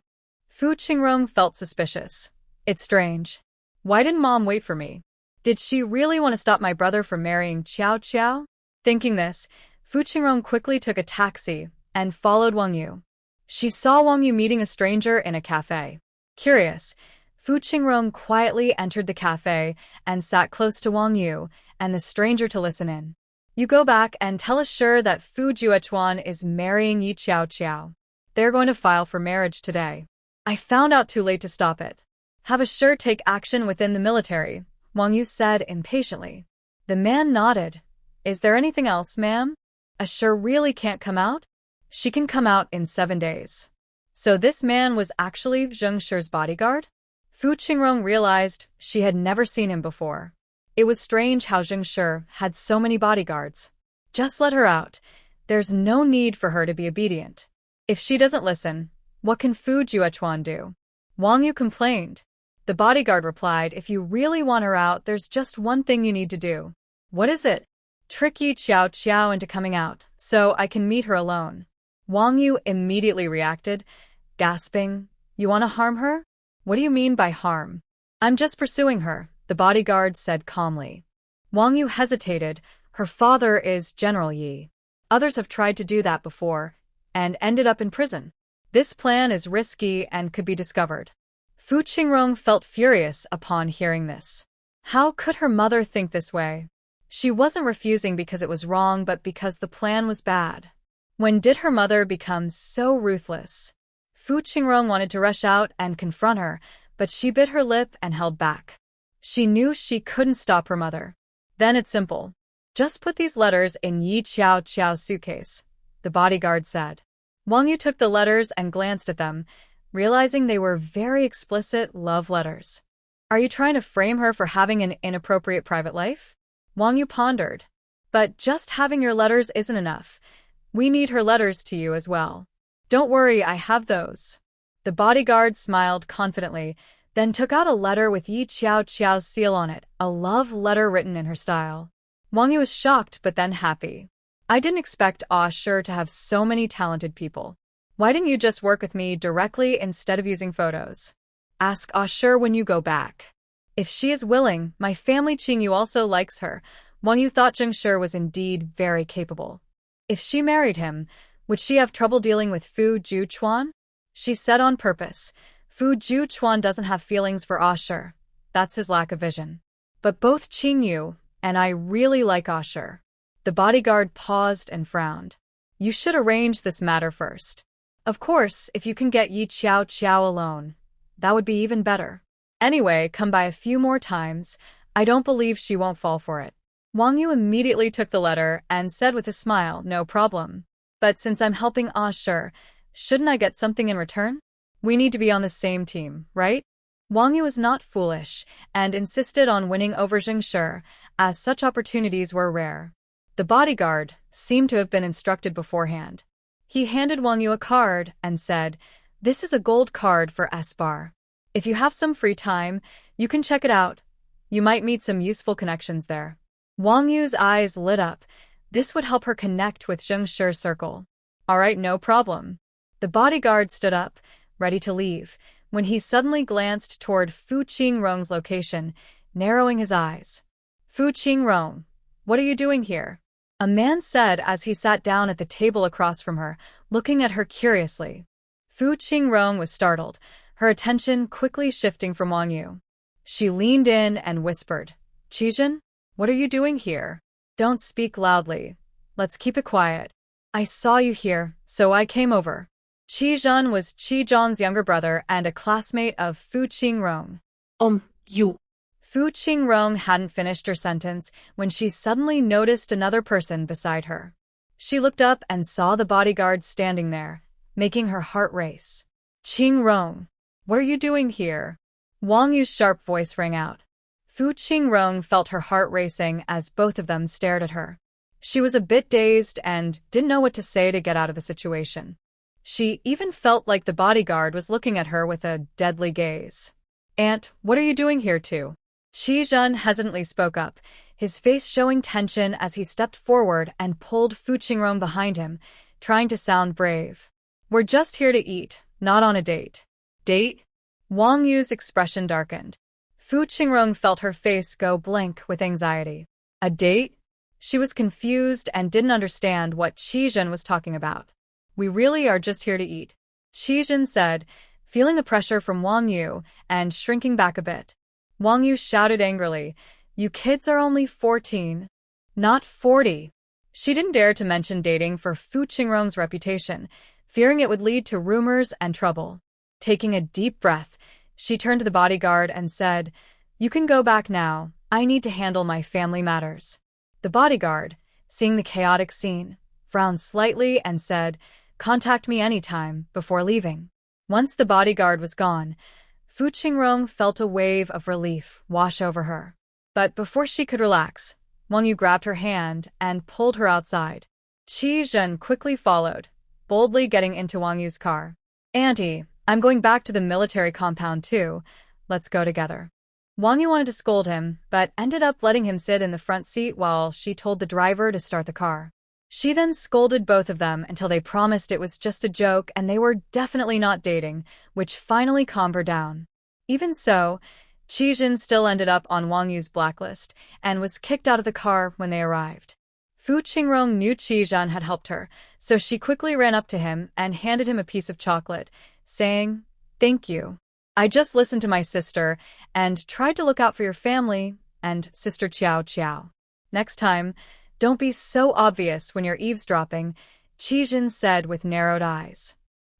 Fu Qingrong felt suspicious. It's strange. Why didn't Mom wait for me? Did she really want to stop my brother from marrying Qiao Qiao? Thinking this, Fu Qingrong quickly took a taxi and followed Wong Yu. She saw Wong Yu meeting a stranger in a cafe. Curious, Fu Qingrong quietly entered the cafe and sat close to Wong Yu and the stranger to listen in. You go back and tell Assur that Fu Juechuan is marrying Yi Qiao Qiao. They're going to file for marriage today. I found out too late to stop it. Have Assur take action within the military, Wong Yu said impatiently. The man nodded. Is there anything else, ma'am? Assur really can't come out? She can come out in 7 days. So this man was actually Zheng Shi's bodyguard? Fu Qingrong realized she had never seen him before. It was strange how Zheng Shi had so many bodyguards. Just let her out. There's no need for her to be obedient. If she doesn't listen, what can Fu Juechuan do? Wong Yu complained. The bodyguard replied, If you really want her out, there's just one thing you need to do. What is it? Trick Yi Qiao Qiao into coming out, so I can meet her alone. Wong Yu immediately reacted, gasping, You want to harm her? What do you mean by harm? I'm just pursuing her, the bodyguard said calmly. Wong Yu hesitated. Her father is General Yi. Others have tried to do that before, and ended up in prison. This plan is risky and could be discovered. Fu Qingrong felt furious upon hearing this. How could her mother think this way? She wasn't refusing because it was wrong, but because the plan was bad. When did her mother become so ruthless? Fu Qingrong wanted to rush out and confront her, but she bit her lip and held back. She knew she couldn't stop her mother. Then it's simple. Just put these letters in Yi Qiao Qiao's suitcase, the bodyguard said. Wong Yu took the letters and glanced at them, realizing they were very explicit love letters. Are you trying to frame her for having an inappropriate private life? Wong Yu pondered. But just having your letters isn't enough. We need her letters to you as well. Don't worry, I have those. The bodyguard smiled confidently, then took out a letter with Yi Qiao Qiao's seal on it, a love letter written in her style. Wong Yu was shocked but then happy. I didn't expect Asher to have so many talented people. Why didn't you just work with me directly instead of using photos? Ask Asher when you go back. If she is willing, my family Qingyu also likes her. Wong Yu thought Zheng Shi was indeed very capable. If she married him, would she have trouble dealing with Fu Juchuan? She said on purpose, Fu Juchuan doesn't have feelings for Asher. That's his lack of vision. But both Qingyu and I really like Asher. The bodyguard paused and frowned. You should arrange this matter first. Of course, if you can get Yi Qiao Qiao alone, that would be even better. Anyway, come by a few more times. I don't believe she won't fall for it. Wong Yu immediately took the letter and said with a smile, no problem. But since I'm helping Asher, shouldn't I get something in return? We need to be on the same team, right? Wong Yu was not foolish and insisted on winning over Zheng Shi, as such opportunities were rare. The bodyguard seemed to have been instructed beforehand. He handed Wong Yu a card and said, "This is a gold card for S-Bar. If you have some free time, you can check it out. You might meet some useful connections there." Wong Yu's eyes lit up. This would help her connect with Zheng Shi's circle. All right, no problem. The bodyguard stood up, ready to leave, when he suddenly glanced toward Fu Qingrong's location, narrowing his eyes. Fu Qingrong, what are you doing here? A man said as he sat down at the table across from her, looking at her curiously. Fu Qingrong was startled, her attention quickly shifting from Wong Yu. She leaned in and whispered, "Fujan, what are you doing here? Don't speak loudly. Let's keep it quiet. I saw you here, so I came over." Fujan was Fujan's younger brother and a classmate of Fu Qingrong. You. Fu Qingrong hadn't finished her sentence when she suddenly noticed another person beside her. She looked up and saw the bodyguard standing there, making her heart race. "Qingrong, what are you doing here?" Wong Yu's sharp voice rang out. Fu Qingrong felt her heart racing as both of them stared at her. She was a bit dazed and didn't know what to say to get out of the situation. She even felt like the bodyguard was looking at her with a deadly gaze. "Aunt, what are you doing here too?" Fujan hesitantly spoke up, his face showing tension as he stepped forward and pulled Fu Qingrong behind him, trying to sound brave. "We're just here to eat, not on a date." "Date?" Wong Yu's expression darkened. Fu Qingrong felt her face go blank with anxiety. A date? She was confused and didn't understand what Fujan was talking about. "We really are just here to eat," Fujan said, feeling the pressure from Wong Yu and shrinking back a bit. Wong Yu shouted angrily, "You kids are only 14, not 40. She didn't dare to mention dating for Fu Qingrong's reputation, fearing it would lead to rumors and trouble. Taking a deep breath, she turned to the bodyguard and said, "You can go back now. I need to handle my family matters." The bodyguard, seeing the chaotic scene, frowned slightly and said, "Contact me anytime," before leaving. Once the bodyguard was gone, Fu Qingrong felt a wave of relief wash over her. But before she could relax, Wong Yu grabbed her hand and pulled her outside. Fujan quickly followed, boldly getting into Wong Yu's car. "Auntie, I'm going back to the military compound too. Let's go together." Wong Yu wanted to scold him, but ended up letting him sit in the front seat while she told the driver to start the car. She then scolded both of them until they promised it was just a joke and they were definitely not dating, which finally calmed her down. Even so, Fujan still ended up on Wong Yu's blacklist and was kicked out of the car when they arrived. Fu Qingrong knew Fujan had helped her, so she quickly ran up to him and handed him a piece of chocolate, saying, "Thank you. I just listened to my sister and tried to look out for your family and Sister Qiao Qiao. Next time, don't be so obvious when you're eavesdropping," Fujan said with narrowed eyes.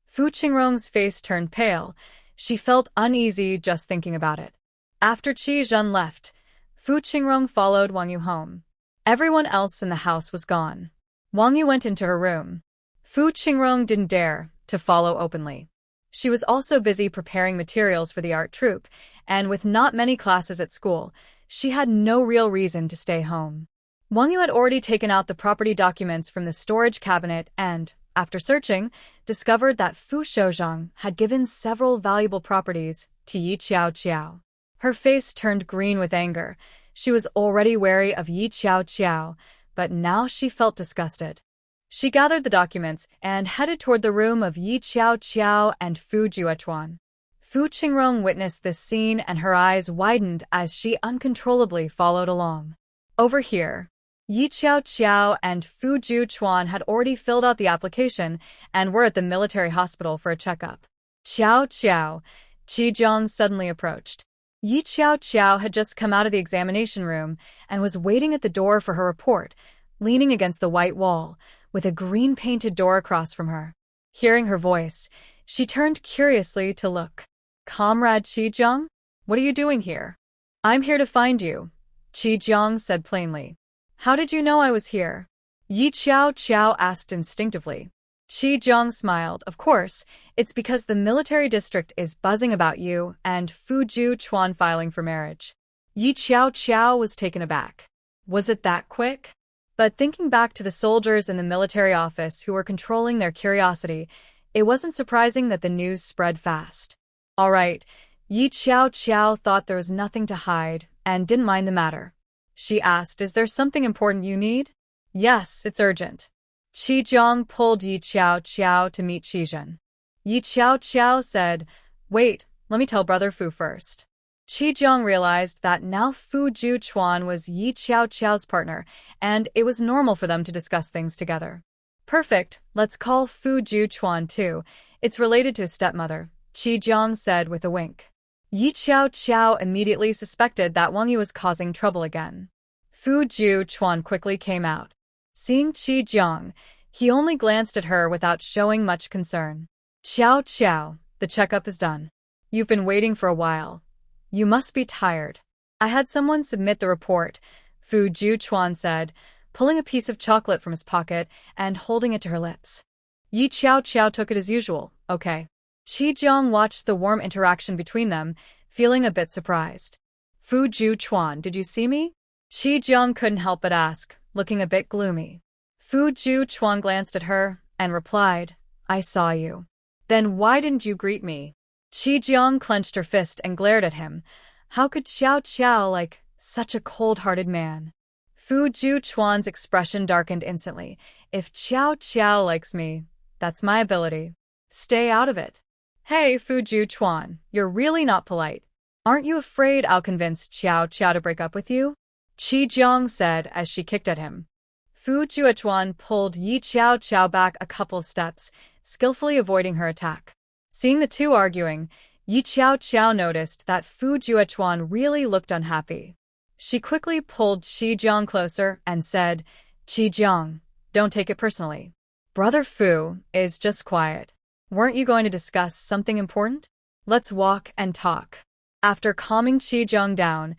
Fu Qingrong's face turned pale. She felt uneasy just thinking about it. After Fujan left, Fu Qingrong followed Wong Yu home. Everyone else in the house was gone. Wong Yu went into her room. Fu Qingrong didn't dare to follow openly. She was also busy preparing materials for the art troupe, and with not many classes at school, she had no real reason to stay home. Wong Yu had already taken out the property documents from the storage cabinet and, after searching, discovered that Fu Shouzhang had given several valuable properties to Yi Qiao Qiao. Her face turned green with anger. She was already wary of Yi Qiao Qiao, but now she felt disgusted. She gathered the documents and headed toward the room of Yi Qiao and Fu Juechuan. Fu Qingrong witnessed this scene and her eyes widened as she uncontrollably followed along. Over here, Yi Qiao and Fu Juechuan had already filled out the application and were at the military hospital for a checkup. Qiao, Qi Jiang suddenly approached. Yi Qiao had just come out of the examination room and was waiting at the door for her report, leaning against the white wall, with a green-painted door across from her. Hearing her voice, she turned curiously to look. "Comrade Qi Jiang? What are you doing here?" "I'm here to find you," Qi Jiang said plainly. "How did you know I was here?" Yi Qiao asked instinctively. Qi Jiang smiled. "Of course, it's because the military district is buzzing about you and Fu Juechuan filing for marriage." Yi Qiao was taken aback. Was it that quick? But thinking back to the soldiers in the military office who were controlling their curiosity, it wasn't surprising that the news spread fast. All right, Yi Qiao thought there was nothing to hide and didn't mind the matter. She asked, "Is there something important you need?" "Yes, it's urgent." Qi Jiang pulled Yi Qiao to meet Fujian. Yi Qiao said, "Wait, let me tell Brother Fu first." Qi Jiang realized that now Fu Juechuan was Yi Qiao's partner, and it was normal for them to discuss things together. "Perfect, let's call Fu Juechuan too. It's related to his stepmother," Qi Jiang said with a wink. Yi Qiao immediately suspected that Wong Yu was causing trouble again. Fu Juechuan quickly came out. Seeing Qi Jiang, he only glanced at her without showing much concern. Qiao, the checkup is done. You've been waiting for a while. You must be tired. I had someone submit the report, Fu Juechuan said, pulling a piece of chocolate from his pocket and holding it to her lips. Yi Qiao took it as usual. Okay. Qi Jiang watched the warm interaction between them, feeling a bit surprised. "Fu Juechuan, did you see me?" Qi Jiang couldn't help but ask, looking a bit gloomy. Fu Juechuan glanced at her and replied, "I saw you." "Then why didn't you greet me?" Qi Jiang clenched her fist and glared at him. How could Qiao like such a cold-hearted man? Fu Juechuan's expression darkened instantly. "If Qiao likes me, that's my ability. Stay out of it." "Hey, Fu Juechuan, you're really not polite. Aren't you afraid I'll convince Qiao to break up with you?" Qi Jiang said as she kicked at him. Fu Juechuan pulled Yi Qiao back a couple of steps, skillfully avoiding her attack. Seeing the two arguing, Yi Qiao noticed that Fu Juechuan really looked unhappy. She quickly pulled Qi Jiang closer and said, "Qi Jiang, don't take it personally. Brother Fu is just quiet. Weren't you going to discuss something important? Let's walk and talk." After calming Qi Jiang down,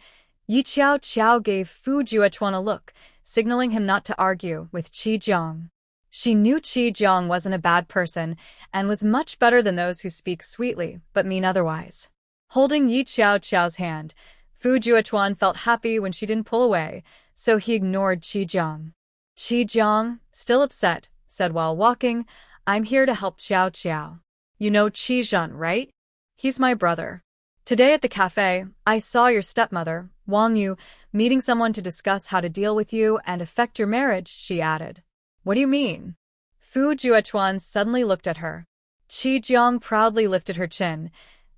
Yi Qiao gave Fu Juechuan a look, signaling him not to argue with Qi Jiang. She knew Qi Jiang wasn't a bad person and was much better than those who speak sweetly but mean otherwise. Holding Yi Qiao's hand, Fu Juechuan felt happy when she didn't pull away, so he ignored Qi Jiang. Qi Jiang, still upset, said while walking, "I'm here to help Qiao. You know Fujian, right? He's my brother. Today at the cafe, I saw your stepmother, Wong Yu, meeting someone to discuss how to deal with you and affect your marriage," she added. "What do you mean?" Fu Juechuan suddenly looked at her. Qi Jiang proudly lifted her chin.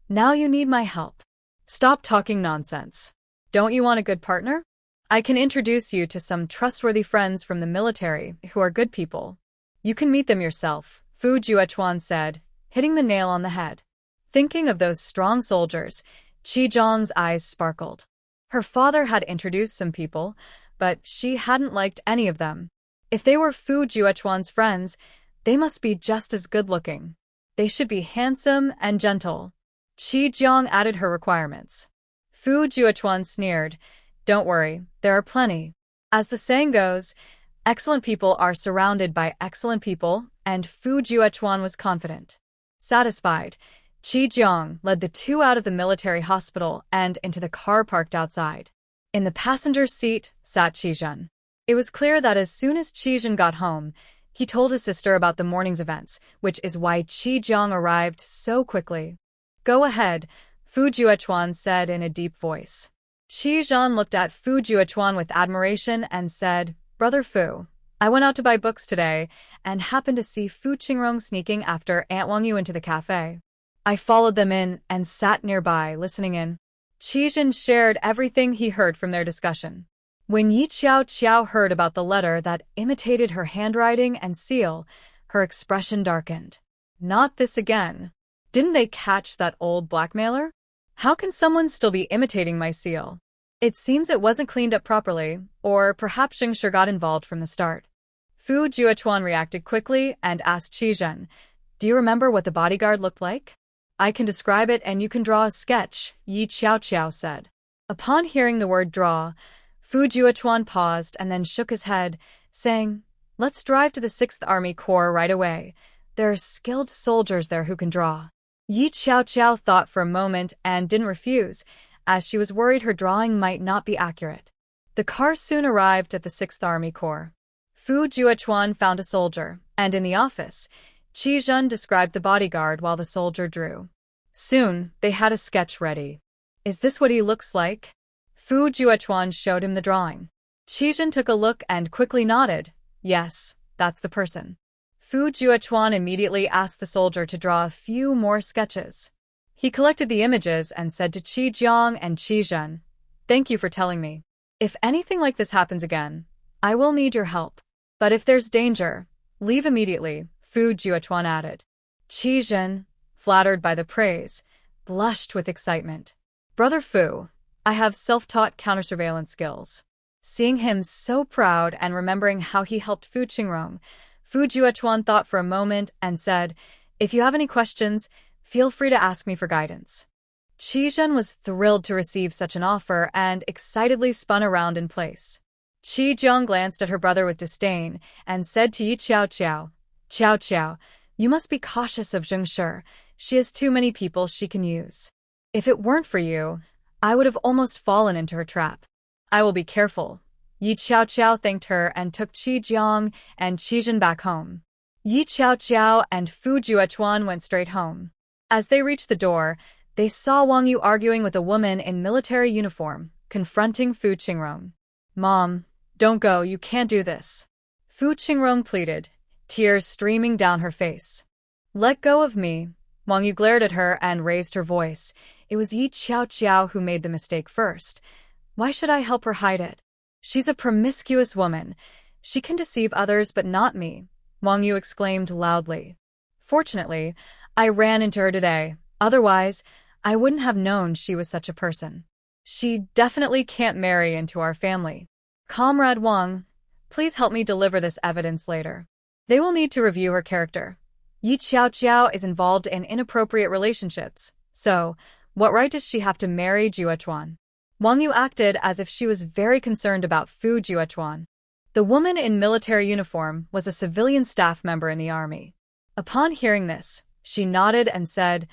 "Now you need my help. Stop talking nonsense. Don't you want a good partner? I can introduce you to some trustworthy friends from the military who are good people. You can meet them yourself," Fu Juechuan said, hitting the nail on the head. Thinking of those strong soldiers, Qi Jiang's eyes sparkled. Her father had introduced some people, but she hadn't liked any of them. If they were Fu Juechuan's friends, they must be just as good-looking. They should be handsome and gentle. Qi Jiang added her requirements. Fu Juechuan sneered, "Don't worry, there are plenty. As the saying goes, excellent people are surrounded by excellent people," and Fu Juechuan was confident. Satisfied, Qi Jiang led the two out of the military hospital and into the car parked outside. In the passenger seat sat Fujian. It was clear that as soon as Fujian got home, he told his sister about the morning's events, which is why Qi Jiang arrived so quickly. "Go ahead," Fu Juechuan said in a deep voice. Fujian looked at Fu Juechuan with admiration and said, Brother Fu, I went out to buy books today and happened to see Fu Qingrong sneaking after Aunt Wong Yu into the cafe. I followed them in and sat nearby, listening in. Fujian shared everything he heard from their discussion. When Yi Qiao heard about the letter that imitated her handwriting and seal, her expression darkened. Not this again. Didn't they catch that old blackmailer? How can someone still be imitating my seal? It seems it wasn't cleaned up properly, or perhaps Zheng Shi got involved from the start. Fu Juechuan reacted quickly and asked Fujian, "Do you remember what the bodyguard looked like?" "I can describe it and you can draw a sketch," Yi Qiao said. Upon hearing the word draw, Fu Juechuan paused and then shook his head, saying, "Let's drive to the 6th Army Corps right away. There are skilled soldiers there who can draw." Yi Qiao thought for a moment and didn't refuse, as she was worried her drawing might not be accurate. The car soon arrived at the 6th Army Corps. Fu Juechuan found a soldier, and in the office, Fujan described the bodyguard while the soldier drew. Soon, they had a sketch ready. "Is this what he looks like?" Fu Juechuan showed him the drawing. Fujan took a look and quickly nodded. "Yes, that's the person." Fu Juechuan immediately asked the soldier to draw a few more sketches. He collected the images and said to Jiang and Fujan, "Thank you for telling me. If anything like this happens again, I will need your help. But if there's danger, leave immediately," Fu Juechuan added. Fujan, flattered by the praise, blushed with excitement. "Brother Fu, I have self-taught counter-surveillance skills." Seeing him so proud and remembering how he helped Fu Qingrong, Fu Juechuan thought for a moment and said, "If you have any questions, feel free to ask me for guidance." Fujan was thrilled to receive such an offer and excitedly spun around in place. Jiang glanced at her brother with disdain and said to Yi Qiao, "Qiao, you must be cautious of Zheng Shi. She has too many people she can use. If it weren't for you, I would have almost fallen into her trap." "I will be careful." Yi Qiao thanked her and took Jiang and Fujian back home. Yi Qiao and Fu Juechuan went straight home. As they reached the door, they saw Wong Yu arguing with a woman in military uniform, confronting Fu Qingrong. "Mom, don't go, you can't do this." Fu Qingrong pleaded, tears streaming down her face. "Let go of me." Wong Yu glared at her and raised her voice. "It was Yi Qiao who made the mistake first. Why should I help her hide it? She's a promiscuous woman. She can deceive others but not me," Wong Yu exclaimed loudly. "Fortunately, I ran into her today. Otherwise, I wouldn't have known she was such a person. She definitely can't marry into our family. Comrade Wang, please help me deliver this evidence later. They will need to review her character. Yi Qiao is involved in inappropriate relationships, so what right does she have to marry Juechuan?" Wang Yu acted as if she was very concerned about Fu Juechuan. The woman in military uniform was a civilian staff member in the army. Upon hearing this, she nodded and said,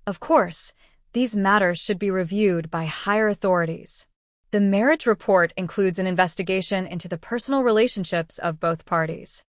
"Of course, these matters should be reviewed by higher authorities." The marriage report includes an investigation into the personal relationships of both parties.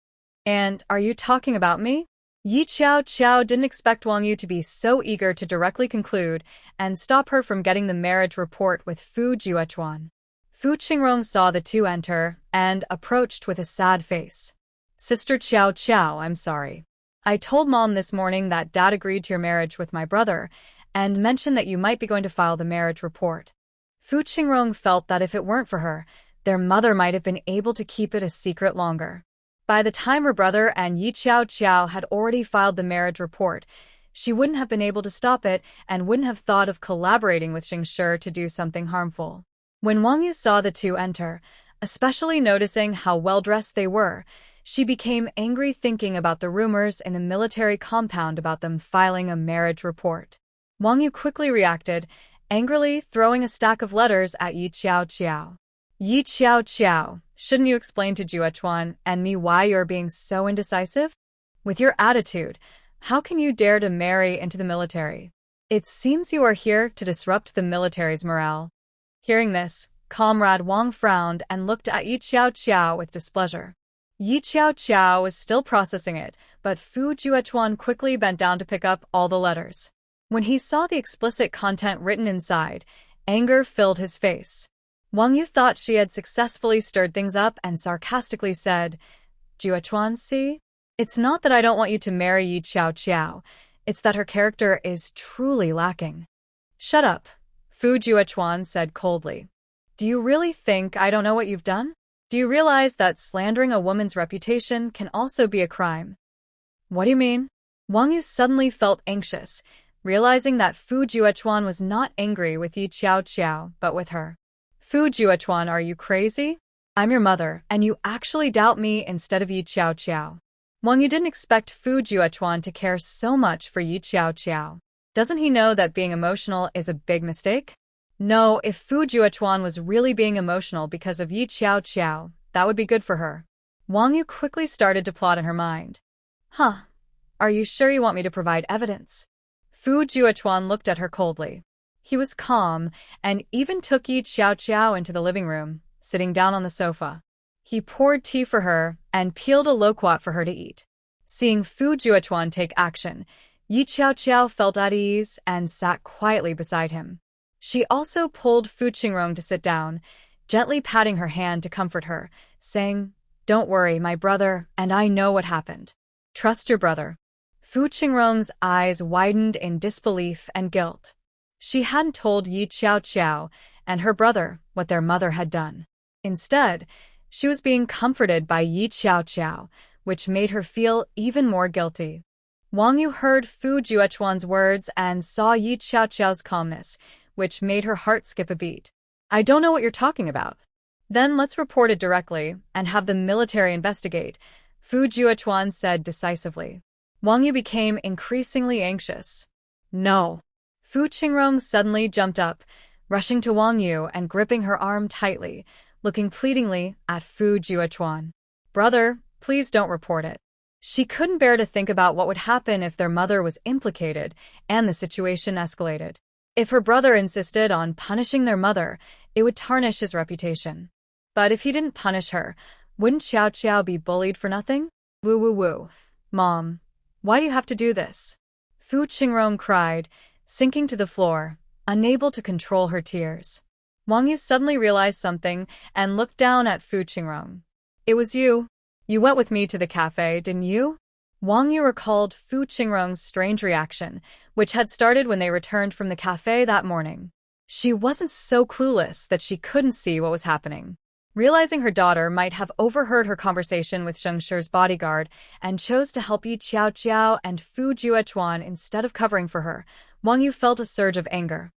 "And are you talking about me?" Yi Qiao didn't expect Wong Yu to be so eager to directly conclude and stop her from getting the marriage report with Fu Juechuan. Fu Qingrong saw the two enter and approached with a sad face. "Sister Qiao, I'm sorry. I told Mom this morning that Dad agreed to your marriage with my brother and mentioned that you might be going to file the marriage report." Fu Qingrong felt that if it weren't for her, their mother might have been able to keep it a secret longer. By the time her brother and Yi Qiao had already filed the marriage report, she wouldn't have been able to stop it and wouldn't have thought of collaborating with Zheng Shi to do something harmful. When Wang Yu saw the two enter, especially noticing how well-dressed they were, she became angry thinking about the rumors in the military compound about them filing a marriage report. Wang Yu quickly reacted, angrily throwing a stack of letters at Yi Qiao. "Yi Qiao, shouldn't you explain to Juechuan and me why you're being so indecisive? With your attitude, how can you dare to marry into the military? It seems you are here to disrupt the military's morale." Hearing this, Comrade Wang frowned and looked at Yi Qiao with displeasure. Yi Qiao was still processing it, but Fu Juechuan quickly bent down to pick up all the letters. When he saw the explicit content written inside, anger filled his face. Wong Yu thought she had successfully stirred things up and sarcastically said, Juechuan, see? It's not that I don't want you to marry Yi Qiao Qiao. It's that her character is truly lacking. Shut up, Fu Juechuan said coldly. Do you really think I don't know what you've done? Do you realize that slandering a woman's reputation can also be a crime? What do you mean? Wang Yu suddenly felt anxious, realizing that Fu Juechuan was not angry with Yi Qiao Qiao, but with her. Fu Juechuan, are you crazy? I'm your mother, and you actually doubt me instead of Yi Qiao Qiao. Wang Yu didn't expect Fu Juechuan to care so much for Yi Qiao Qiao. Doesn't he know that being emotional is a big mistake? No, if Fu Juechuan was really being emotional because of Yi Qiao Qiao, that would be good for her. Wang Yu quickly started to plot in her mind. Huh. Are you sure you want me to provide evidence? Fu Juechuan looked at her coldly. He was calm and even took Yi Qiao Qiao into the living room, sitting down on the sofa. He poured tea for her and peeled a loquat for her to eat. Seeing Fu Juechuan take action, Yi Qiao Qiao felt at ease and sat quietly beside him. She also pulled Fu Qingrong to sit down, gently patting her hand to comfort her, saying, Don't worry, my brother, and I know what happened. Trust your brother. Fu Qingrong's eyes widened in disbelief and guilt. She hadn't told Yi Qiao Qiao and her brother what their mother had done. Instead, she was being comforted by Yi Qiao Qiao, which made her feel even more guilty. Wang Yu heard Fu Juechuan's words and saw Yi Qiao Qiao's calmness, which made her heart skip a beat. I don't know what you're talking about. Then let's report it directly and have the military investigate, Fu Juechuan said decisively. Wang Yu became increasingly anxious. No. Fu Qingrong suddenly jumped up, rushing to Wang Yu and gripping her arm tightly, looking pleadingly at Fu Juechuan. Brother, please don't report it. She couldn't bear to think about what would happen if their mother was implicated and the situation escalated. If her brother insisted on punishing their mother, it would tarnish his reputation. But if he didn't punish her, wouldn't Qiao Qiao be bullied for nothing? Woo woo woo. Mom, why do you have to do this? Fu Qingrong cried, sinking to the floor, unable to control her tears. Wang Yu suddenly realized something and looked down at Fu Qingrong. It was you. You went with me to the cafe, didn't you? Wang Yu recalled Fu Qingrong's strange reaction, which had started when they returned from the cafe that morning. She wasn't so clueless that she couldn't see what was happening. Realizing her daughter might have overheard her conversation with Zheng Shi's bodyguard and chose to help Yi Qiao Qiao and Fu Juechuan instead of covering for her, Wang Yu felt a surge of anger.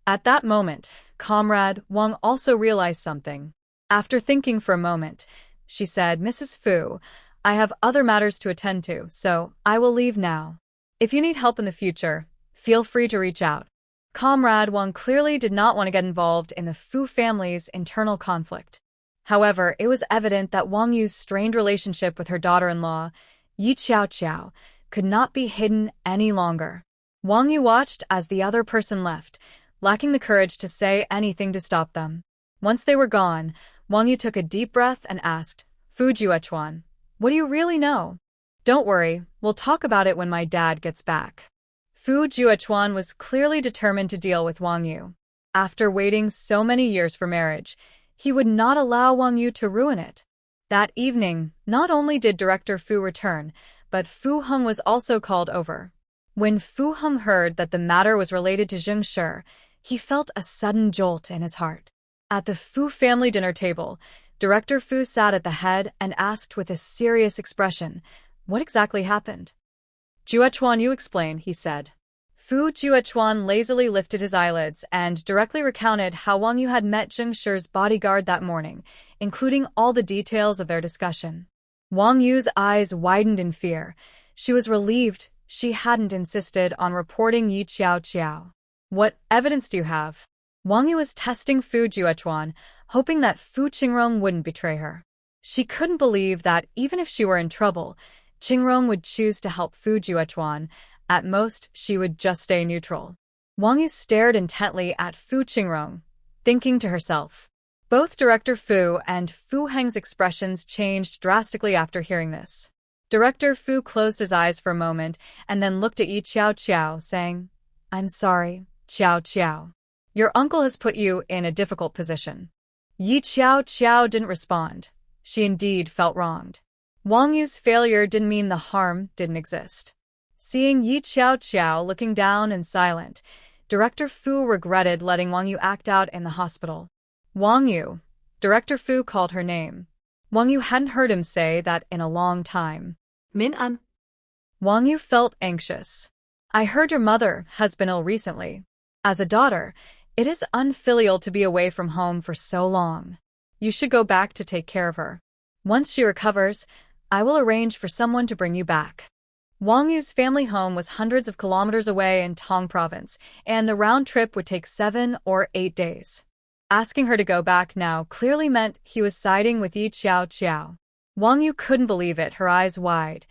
At that moment, Comrade Wang also realized something. After thinking for a moment, she said, Mrs. Fu, I have other matters to attend to, so I will leave now. If you need help in the future, feel free to reach out. Comrade Wang clearly did not want to get involved in the Fu family's internal conflict. However, it was evident that Wang Yu's strained relationship with her daughter-in-law, Yi Qiao Qiao, could not be hidden any longer. Wang Yu watched as the other person left, lacking the courage to say anything to stop them. Once they were gone, Wang Yu took a deep breath and asked, Fu Juechuan, what do you really know? Don't worry, we'll talk about it when my dad gets back. Fu Juechuan was clearly determined to deal with Wang Yu. After waiting so many years for marriage, he would not allow Wang Yu to ruin it. That evening, not only did Director Fu return, but Fu Heng was also called over. When Fu Heng heard that the matter was related to Zheng Shi, he felt a sudden jolt in his heart. At the Fu family dinner table, Director Fu sat at the head and asked with a serious expression, what exactly happened? Juechuan, you explain, he said. Fu Juechuan lazily lifted his eyelids and directly recounted how Wang Yu had met Zheng Shi's bodyguard that morning, including all the details of their discussion. Wang Yu's eyes widened in fear. She was relieved she hadn't insisted on reporting Yi Qiao Qiao. What evidence do you have? Wang Yu was testing Fu Juechuan, hoping that Fu Qingrong wouldn't betray her. She couldn't believe that even if she were in trouble, Qingrong would choose to help Fu Juechuan. At most, she would just stay neutral. Wang Yu stared intently at Fu Qingrong, thinking to herself. Both Director Fu and Fu Heng's expressions changed drastically after hearing this. Director Fu closed his eyes for a moment and then looked at Yi Qiao Qiao, saying, I'm sorry, Qiao Qiao. Your uncle has put you in a difficult position. Yi Qiao Qiao didn't respond. She indeed felt wronged. Wong Yu's failure didn't mean the harm didn't exist. Seeing Yi Qiao Qiao looking down and silent, Director Fu regretted letting Wong Yu act out in the hospital. Wong Yu. Director Fu called her name. Wong Yu hadn't heard him say that in a long time. Min An. Wong Yu felt anxious. I heard your mother has been ill recently. As a daughter, it is unfilial to be away from home for so long. You should go back to take care of her. Once she recovers, I will arrange for someone to bring you back. Wong Yu's family home was hundreds of kilometers away in Tong Province, and the round trip would take 7 or 8 days. Asking her to go back now clearly meant he was siding with Yi Qiao Qiao. Wong Yu couldn't believe it, her eyes wide.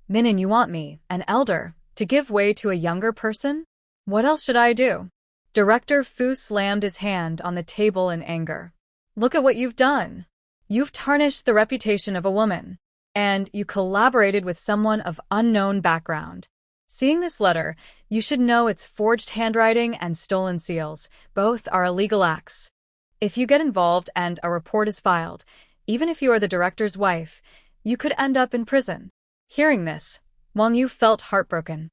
Minin, you want me, an elder, to give way to a younger person? What else should I do? Director Fu slammed his hand on the table in anger. Look at what you've done. You've tarnished the reputation of a woman. And you collaborated with someone of unknown background. Seeing this letter, you should know it's forged handwriting and stolen seals. Both are illegal acts. If you get involved and a report is filed, even if you are the director's wife, you could end up in prison. Hearing this, Wong Yu felt heartbroken.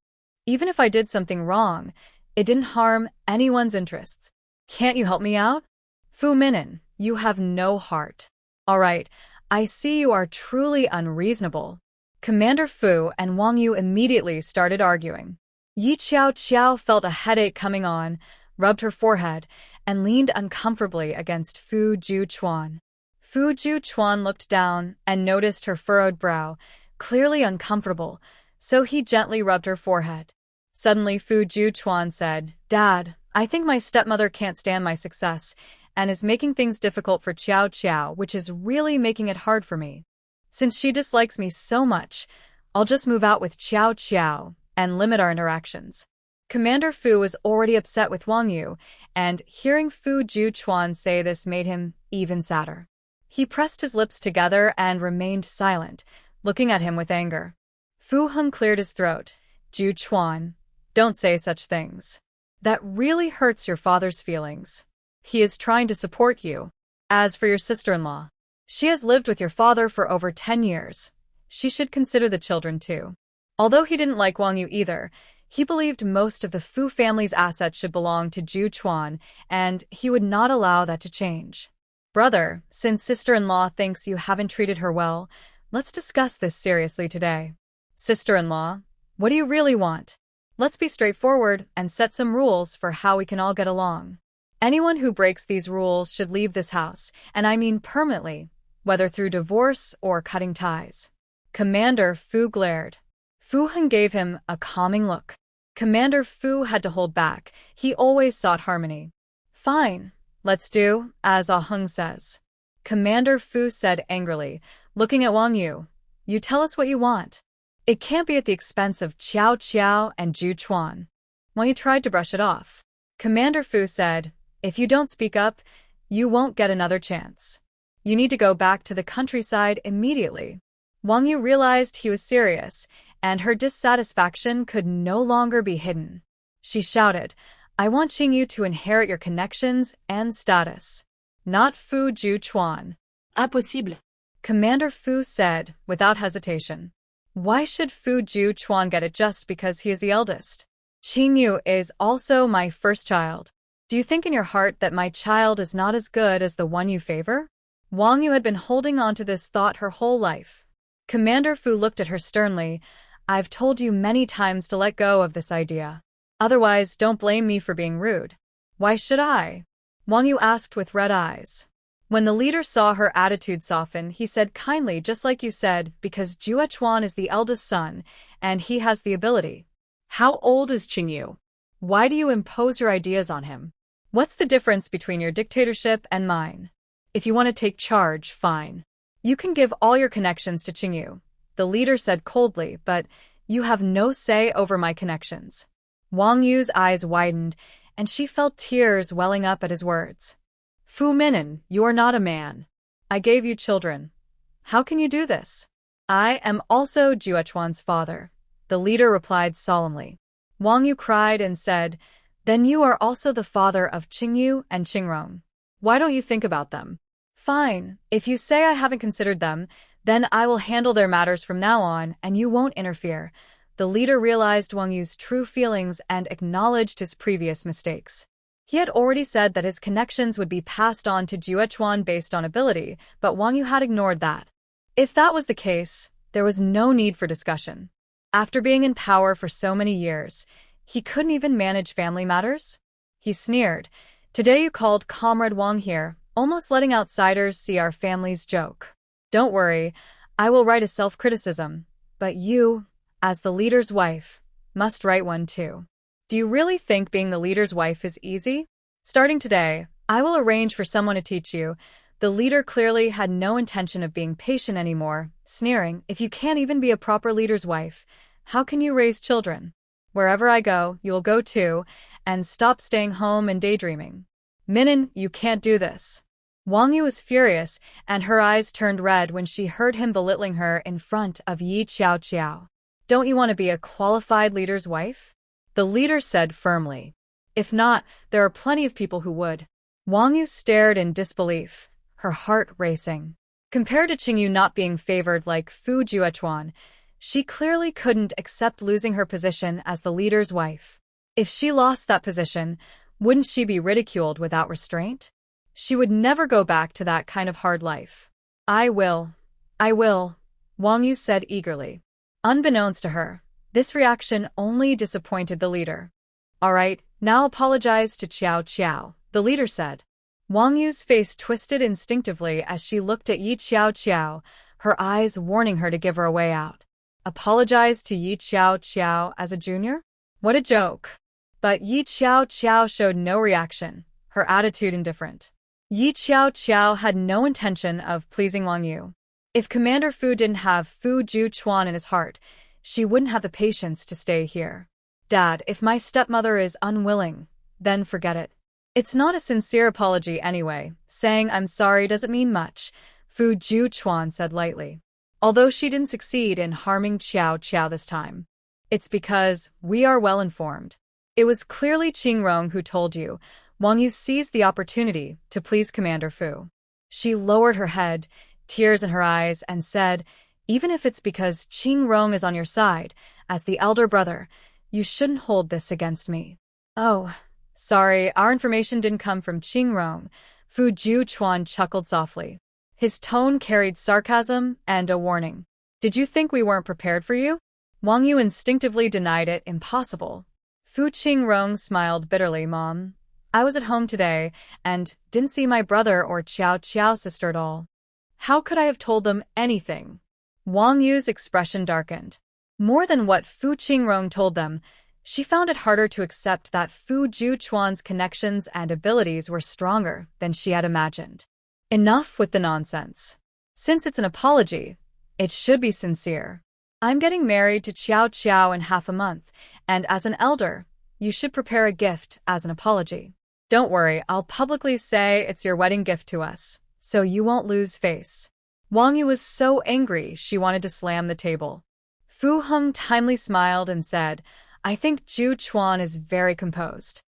Even if I did something wrong, it didn't harm anyone's interests. Can't you help me out? Fu Minin, you have no heart. All right, I see you are truly unreasonable. Commander Fu and Wong Yu immediately started arguing. Yi Qiao Qiao felt a headache coming on, rubbed her forehead, and leaned uncomfortably against Fu Juchuan. Fu Juchuan looked down and noticed her furrowed brow, clearly uncomfortable, so he gently rubbed her forehead. Suddenly Fu Juchuan said, Dad, I think my stepmother can't stand my success and is making things difficult for Qiao Qiao, which is really making it hard for me. Since she dislikes me so much, I'll just move out with Qiao Qiao and limit our interactions. Commander Fu was already upset with Wong Yu, and hearing Fu Juchuan say this made him even sadder. He pressed his lips together and remained silent, looking at him with anger. Fu Heng cleared his throat. Juchuan, don't say such things. That really hurts your father's feelings. He is trying to support you. As for your sister-in-law, she has lived with your father for over 10 years. She should consider the children too. Although he didn't like Wong Yu either, he believed most of the Fu family's assets should belong to Juchuan, and he would not allow that to change. Brother, since sister-in-law thinks you haven't treated her well, let's discuss this seriously today. Sister-in-law, what do you really want? Let's be straightforward and set some rules for how we can all get along. Anyone who breaks these rules should leave this house, and I mean permanently, whether through divorce or cutting ties. Commander Fu glared. Fu Heng gave him a calming look. Commander Fu had to hold back. He always sought harmony. Fine, let's do as Ah Heng says. Commander Fu said angrily, looking at Wong Yu. You tell us what you want. It can't be at the expense of Qiao Qiao and Juchuan. Wong Yu tried to brush it off. Commander Fu said, if you don't speak up, you won't get another chance. You need to go back to the countryside immediately. Wong Yu realized he was serious, and her dissatisfaction could no longer be hidden. She shouted, I want Qingyu to inherit your connections and status. Not Fu Juchuan. Impossible. Commander Fu said, without hesitation. Why should Fu Juchuan get it just because he is the eldest? Qingyu is also my first child. Do you think in your heart that my child is not as good as the one you favor? Wong Yu had been holding on to this thought her whole life. Commander Fu looked at her sternly. I've told you many times to let go of this idea. Otherwise, don't blame me for being rude. Why should I? Wong Yu asked with red eyes. When the leader saw her attitude soften, he said kindly, just like you said, because Juechuan is the eldest son, and he has the ability. How old is Qingyu? Why do you impose your ideas on him? What's the difference between your dictatorship and mine? If you want to take charge, fine. You can give all your connections to Qingyu, the leader said coldly, but you have no say over my connections. Wong Yu's eyes widened, and she felt tears welling up at his words. Fu Minin, you are not a man. I gave you children. How can you do this? I am also Juechuan's father, the leader replied solemnly. Wong Yu cried and said, then you are also the father of Qingyu and Qingrong. Why don't you think about them? Fine, if you say I haven't considered them, then I will handle their matters from now on and you won't interfere. The leader realized Wong Yu's true feelings and acknowledged his previous mistakes. He had already said that his connections would be passed on to Juechuan based on ability, but Wong Yu had ignored that. If that was the case, there was no need for discussion. After being in power for so many years, he couldn't even manage family matters? He sneered. Today you called Comrade Wong here, almost letting outsiders see our family's joke. Don't worry, I will write a self-criticism, but you, as the leader's wife, must write one too. Do you really think being the leader's wife is easy? Starting today, I will arrange for someone to teach you. The leader clearly had no intention of being patient anymore, sneering, if you can't even be a proper leader's wife, how can you raise children? Wherever I go, you will go too, and stop staying home and daydreaming. Minin, you can't do this. Wong Yu was furious, and her eyes turned red when she heard him belittling her in front of Yi Qiao. Don't you want to be a qualified leader's wife? The leader said firmly. If not, there are plenty of people who would. Wong Yu stared in disbelief, her heart racing. Compared to Qingyu not being favored like Fu Juechuan, she clearly couldn't accept losing her position as the leader's wife. If she lost that position, wouldn't she be ridiculed without restraint? She would never go back to that kind of hard life. I will, Wong Yu said eagerly. Unbeknownst to her, this reaction only disappointed the leader. All right, now apologize to Qiao, the leader said. Wong Yu's face twisted instinctively as she looked at Yi Qiao, her eyes warning her to give her a way out. Apologize to Yi Qiao as a junior? What a joke. But Yi Qiao showed no reaction, her attitude indifferent. Yi Qiao had no intention of pleasing Wong Yu. If Commander Fu didn't have Fu Juechuan in his heart, she wouldn't have the patience to stay here. Dad, if my stepmother is unwilling, then forget it. It's not a sincere apology anyway. Saying I'm sorry doesn't mean much, Fu Juechuan said lightly. Although she didn't succeed in harming Qiao this time. It's because we are well informed. It was clearly Qingrong who told you. Wong Yu seized the opportunity to please Commander Fu. She lowered her head, tears in her eyes, and said, even if it's because Qingrong is on your side, as the elder brother, you shouldn't hold this against me. Oh, sorry, our information didn't come from Qingrong, Fu Juechuan chuckled softly. His tone carried sarcasm and a warning. Did you think we weren't prepared for you? Wong Yu instinctively denied it impossible. Fu Qingrong smiled bitterly. Mom, I was at home today and didn't see my brother or Qiao's sister at all. How could I have told them anything? Wong Yu's expression darkened. More than what Fu Qingrong told them, she found it harder to accept that Fu Juechuan's connections and abilities were stronger than she had imagined. Enough with the nonsense. Since it's an apology, it should be sincere. I'm getting married to Qiao in half a month, and as an elder, you should prepare a gift as an apology. Don't worry, I'll publicly say it's your wedding gift to us, so you won't lose face. Wong Yu was so angry she wanted to slam the table. Fu Heng timely smiled and said, I think Juechuan is very composed.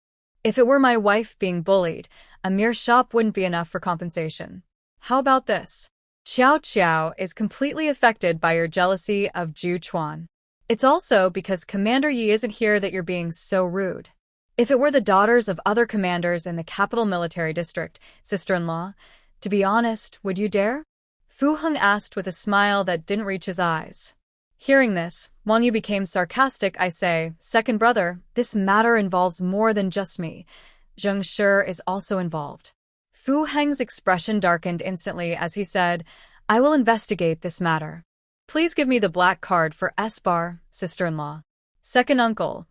If it were my wife being bullied, a mere shop wouldn't be enough for compensation. How about this? Qiao is completely affected by your jealousy of Juechuan. It's also because Commander Yi isn't here that you're being so rude. If it were the daughters of other commanders in the capital military district, sister-in-law, to be honest, would you dare? Fu Heng asked with a smile that didn't reach his eyes. Hearing this, Wong Yu became sarcastic. I say, second brother, this matter involves more than just me. Zheng Shi is also involved. Fu Heng's expression darkened instantly as he said, I will investigate this matter. Please give me the black card for S-bar, sister-in-law. Second uncle,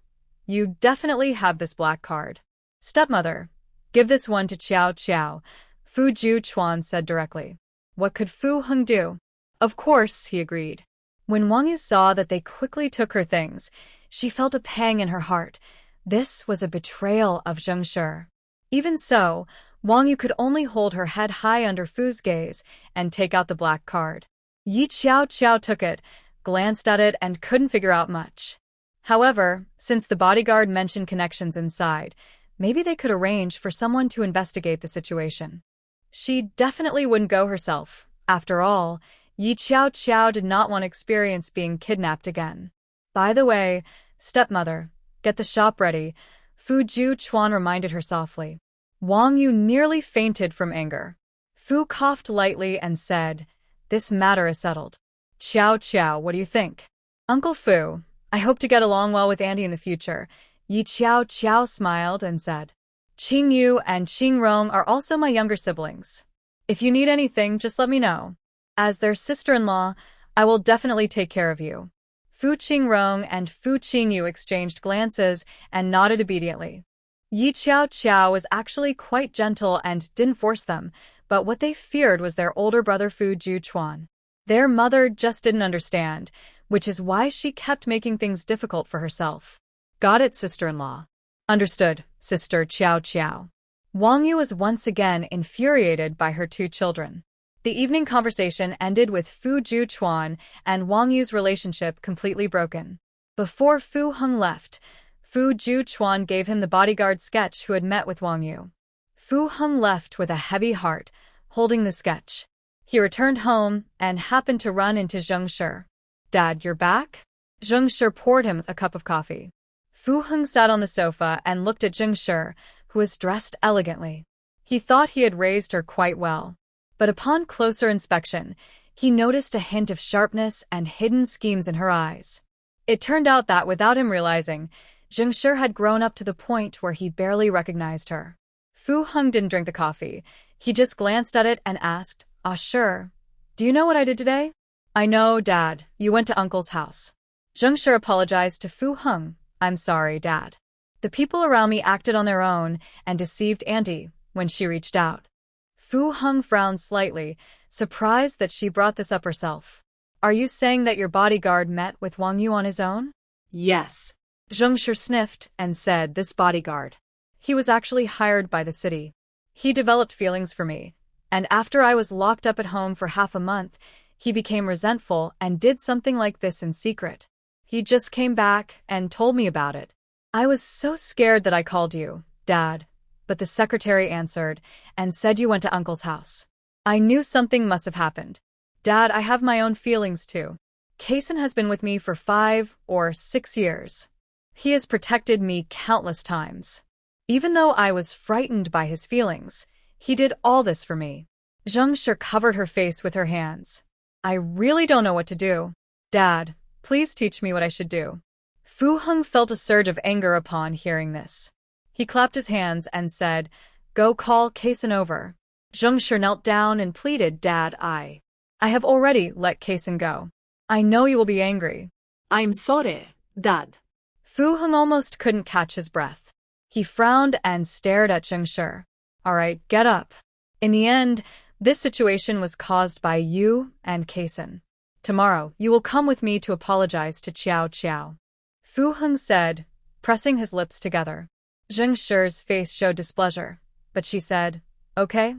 you definitely have this black card. Stepmother, give this one to Qiao, Fu Juechuan said directly. What could Fu Heng do? Of course, he agreed. When Wong Yu saw that they quickly took her things, she felt a pang in her heart. This was a betrayal of Zheng Shi. Even so, Wong Yu could only hold her head high under Fu's gaze and take out the black card. Yi Qiao took it, glanced at it, and couldn't figure out much. However, since the bodyguard mentioned connections inside, maybe they could arrange for someone to investigate the situation. She definitely wouldn't go herself. After all, Yi Qiao did not want to experience being kidnapped again. By the way, stepmother, get the shop ready, Fu Juan reminded her softly. Wong Yu nearly fainted from anger. Fu coughed lightly and said, "This matter is settled." Qiao, what do you think? Uncle Fu, I hope to get along well with Andy in the future. Yi Qiao smiled and said, Qing Yu and Qing Rong are also my younger siblings. If you need anything, just let me know. As their sister-in-law, I will definitely take care of you. Fu Qing Rong and Fu Qing Yu exchanged glances and nodded obediently. Yi Qiao was actually quite gentle and didn't force them, but what they feared was their older brother Fu Juan. Their mother just didn't understand, which is why she kept making things difficult for herself. Got it, sister-in-law. Understood, sister Qiao. Wong Yu was once again infuriated by her two children. The evening conversation ended with Fu Juan and Wong Yu's relationship completely broken. Before Fu Heng left, Fu Juan gave him the bodyguard sketch who had met with Wong Yu. Fu Heng left with a heavy heart, holding the sketch. He returned home and happened to run into Zheng Shi. Dad, you're back? Zheng Shi poured him a cup of coffee. Fu Heng sat on the sofa and looked at Zheng Shi, who was dressed elegantly. He thought he had raised her quite well. But upon closer inspection, he noticed a hint of sharpness and hidden schemes in her eyes. It turned out that without him realizing, Zheng Shi had grown up to the point where he barely recognized her. Fu Heng didn't drink the coffee. He just glanced at it and asked, sure. Do you know what I did today? I know, Dad. You went to Uncle's house. Zheng Shi apologized to Fu Heng. I'm sorry, Dad. The people around me acted on their own and deceived Auntie when she reached out. Fu Heng frowned slightly, surprised that she brought this up herself. Are you saying that your bodyguard met with Wong Yu on his own? Yes. Zheng Shi sniffed and said, this bodyguard. He was actually hired by the city. He developed feelings for me, and after I was locked up at home for half a month, he became resentful and did something like this in secret. He just came back and told me about it. I was so scared that I called you, Dad, but the secretary answered and said you went to Uncle's house. I knew something must have happened. Dad, I have my own feelings too. Kason has been with me for 5 or 6 years. He has protected me countless times. Even though I was frightened by his feelings, he did all this for me. Zheng Shi covered her face with her hands. I really don't know what to do. Dad, please teach me what I should do. Fu Heng felt a surge of anger upon hearing this. He clapped his hands and said, Go call Kason over. Zheng Shi knelt down and pleaded, Dad, I have already let Kason go. I know you will be angry. I'm sorry, Dad. Fu Heng almost couldn't catch his breath. He frowned and stared at Zheng Shi. All right, get up. In the end, this situation was caused by you and Kason. Tomorrow, you will come with me to apologize to Qiao. Fu Heng said, pressing his lips together. Zheng Shi's face showed displeasure, but she said, Okay,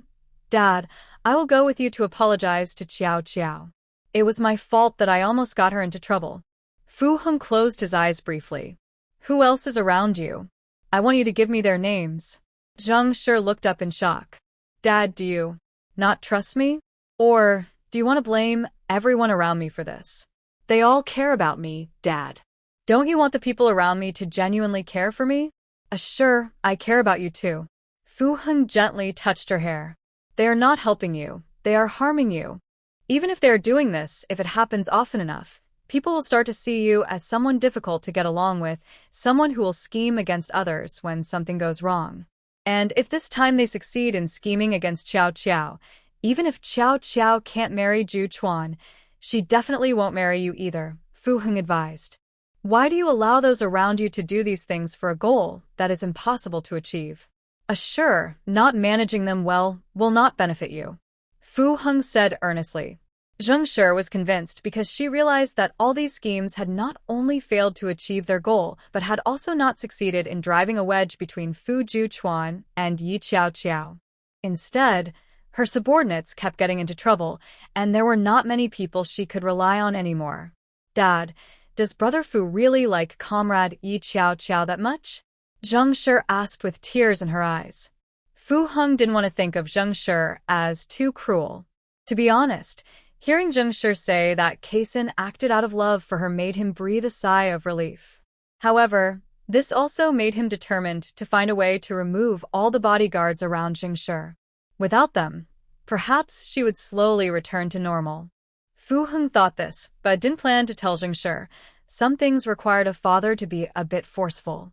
Dad, I will go with you to apologize to Qiao. It was my fault that I almost got her into trouble. Fu Heng closed his eyes briefly. Who else is around you? I want you to give me their names. Zheng Shi looked up in shock. Dad, do you not trust me? Or do you want to blame everyone around me for this? They all care about me, Dad. Don't you want the people around me to genuinely care for me? Sure, I care about you too. Fu Heng gently touched her hair. They are not helping you. They are harming you. Even if they are doing this, if it happens often enough, people will start to see you as someone difficult to get along with, someone who will scheme against others when something goes wrong. And if this time they succeed in scheming against Qiao, even if Qiao can't marry Juan, she definitely won't marry you either, Fu Heng advised. Why do you allow those around you to do these things for a goal that is impossible to achieve? Sure, not managing them well will not benefit you, Fu Heng said earnestly. Zheng Shi was convinced because she realized that all these schemes had not only failed to achieve their goal, but had also not succeeded in driving a wedge between Fu Juan and Yi Qiao. Instead, her subordinates kept getting into trouble, and there were not many people she could rely on anymore. Dad, does Brother Fu really like Comrade Yi Qiao that much? Zheng Shi asked with tears in her eyes. Fu Heng didn't want to think of Zheng Shi as too cruel. To be honest, hearing Zheng Shi say that Kaisen acted out of love for her made him breathe a sigh of relief. However, this also made him determined to find a way to remove all the bodyguards around Zheng Shi. Without them, perhaps she would slowly return to normal. Fu Heng thought this, but didn't plan to tell Zheng Shi. Some things required a father to be a bit forceful.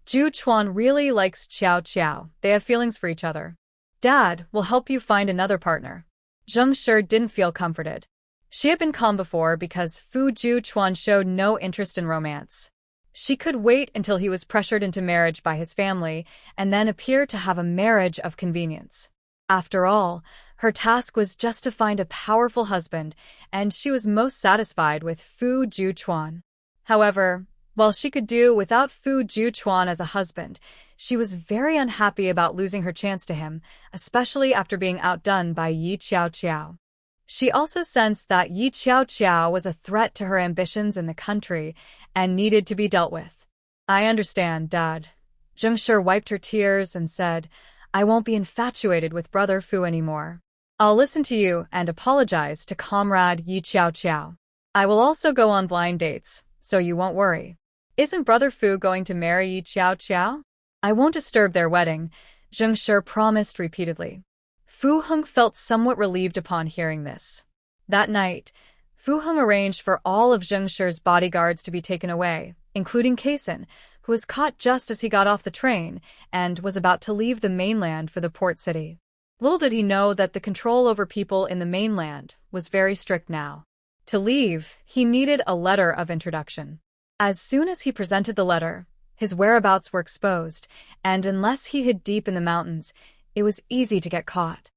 Zhu Chuan really likes Qiao Qiao. They have feelings for each other. Dad will help you find another partner. Zheng Shi didn't feel comforted. She had been calm before because Zhu Chuan showed no interest in romance. She could wait until he was pressured into marriage by his family and then appear to have a marriage of convenience. After all, her task was just to find a powerful husband, and she was most satisfied with Zhu Chuan. However, while she could do without Zhu Chuan as a husband, she was very unhappy about losing her chance to him, especially after being outdone by Yi Qiao Qiao. She also sensed that Yi Qiao Qiao was a threat to her ambitions in the country and needed to be dealt with. I understand, Dad. Zheng Shi wiped her tears and said, I won't be infatuated with Brother Fu anymore. I'll listen to you and apologize to Comrade Yi Qiao Qiao. I will also go on blind dates, so you won't worry. Isn't Brother Fu going to marry Yi Qiao Qiao? I won't disturb their wedding, Zheng Shi promised repeatedly. Fu Heng felt somewhat relieved upon hearing this. That night, Fu Heng arranged for all of Zheng Shi's bodyguards to be taken away, including Kaisen, who was caught just as he got off the train and was about to leave the mainland for the port city. Little did he know that the control over people in the mainland was very strict now. To leave, he needed a letter of introduction. As soon as he presented the letter, his whereabouts were exposed, and unless he hid deep in the mountains, it was easy to get caught.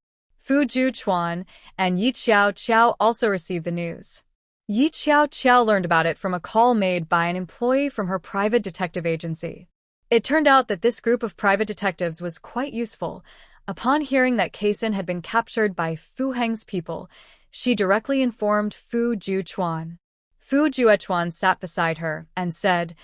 Zhu Chuan and Yi Qiao Qiao also received the news. Yi Qiao Qiao learned about it from a call made by an employee from her private detective agency. It turned out that this group of private detectives was quite useful. Upon hearing that Kaisen had been captured by Fu Heng's people, she directly informed Zhu Chuan. Zhu Chuan sat beside her and said,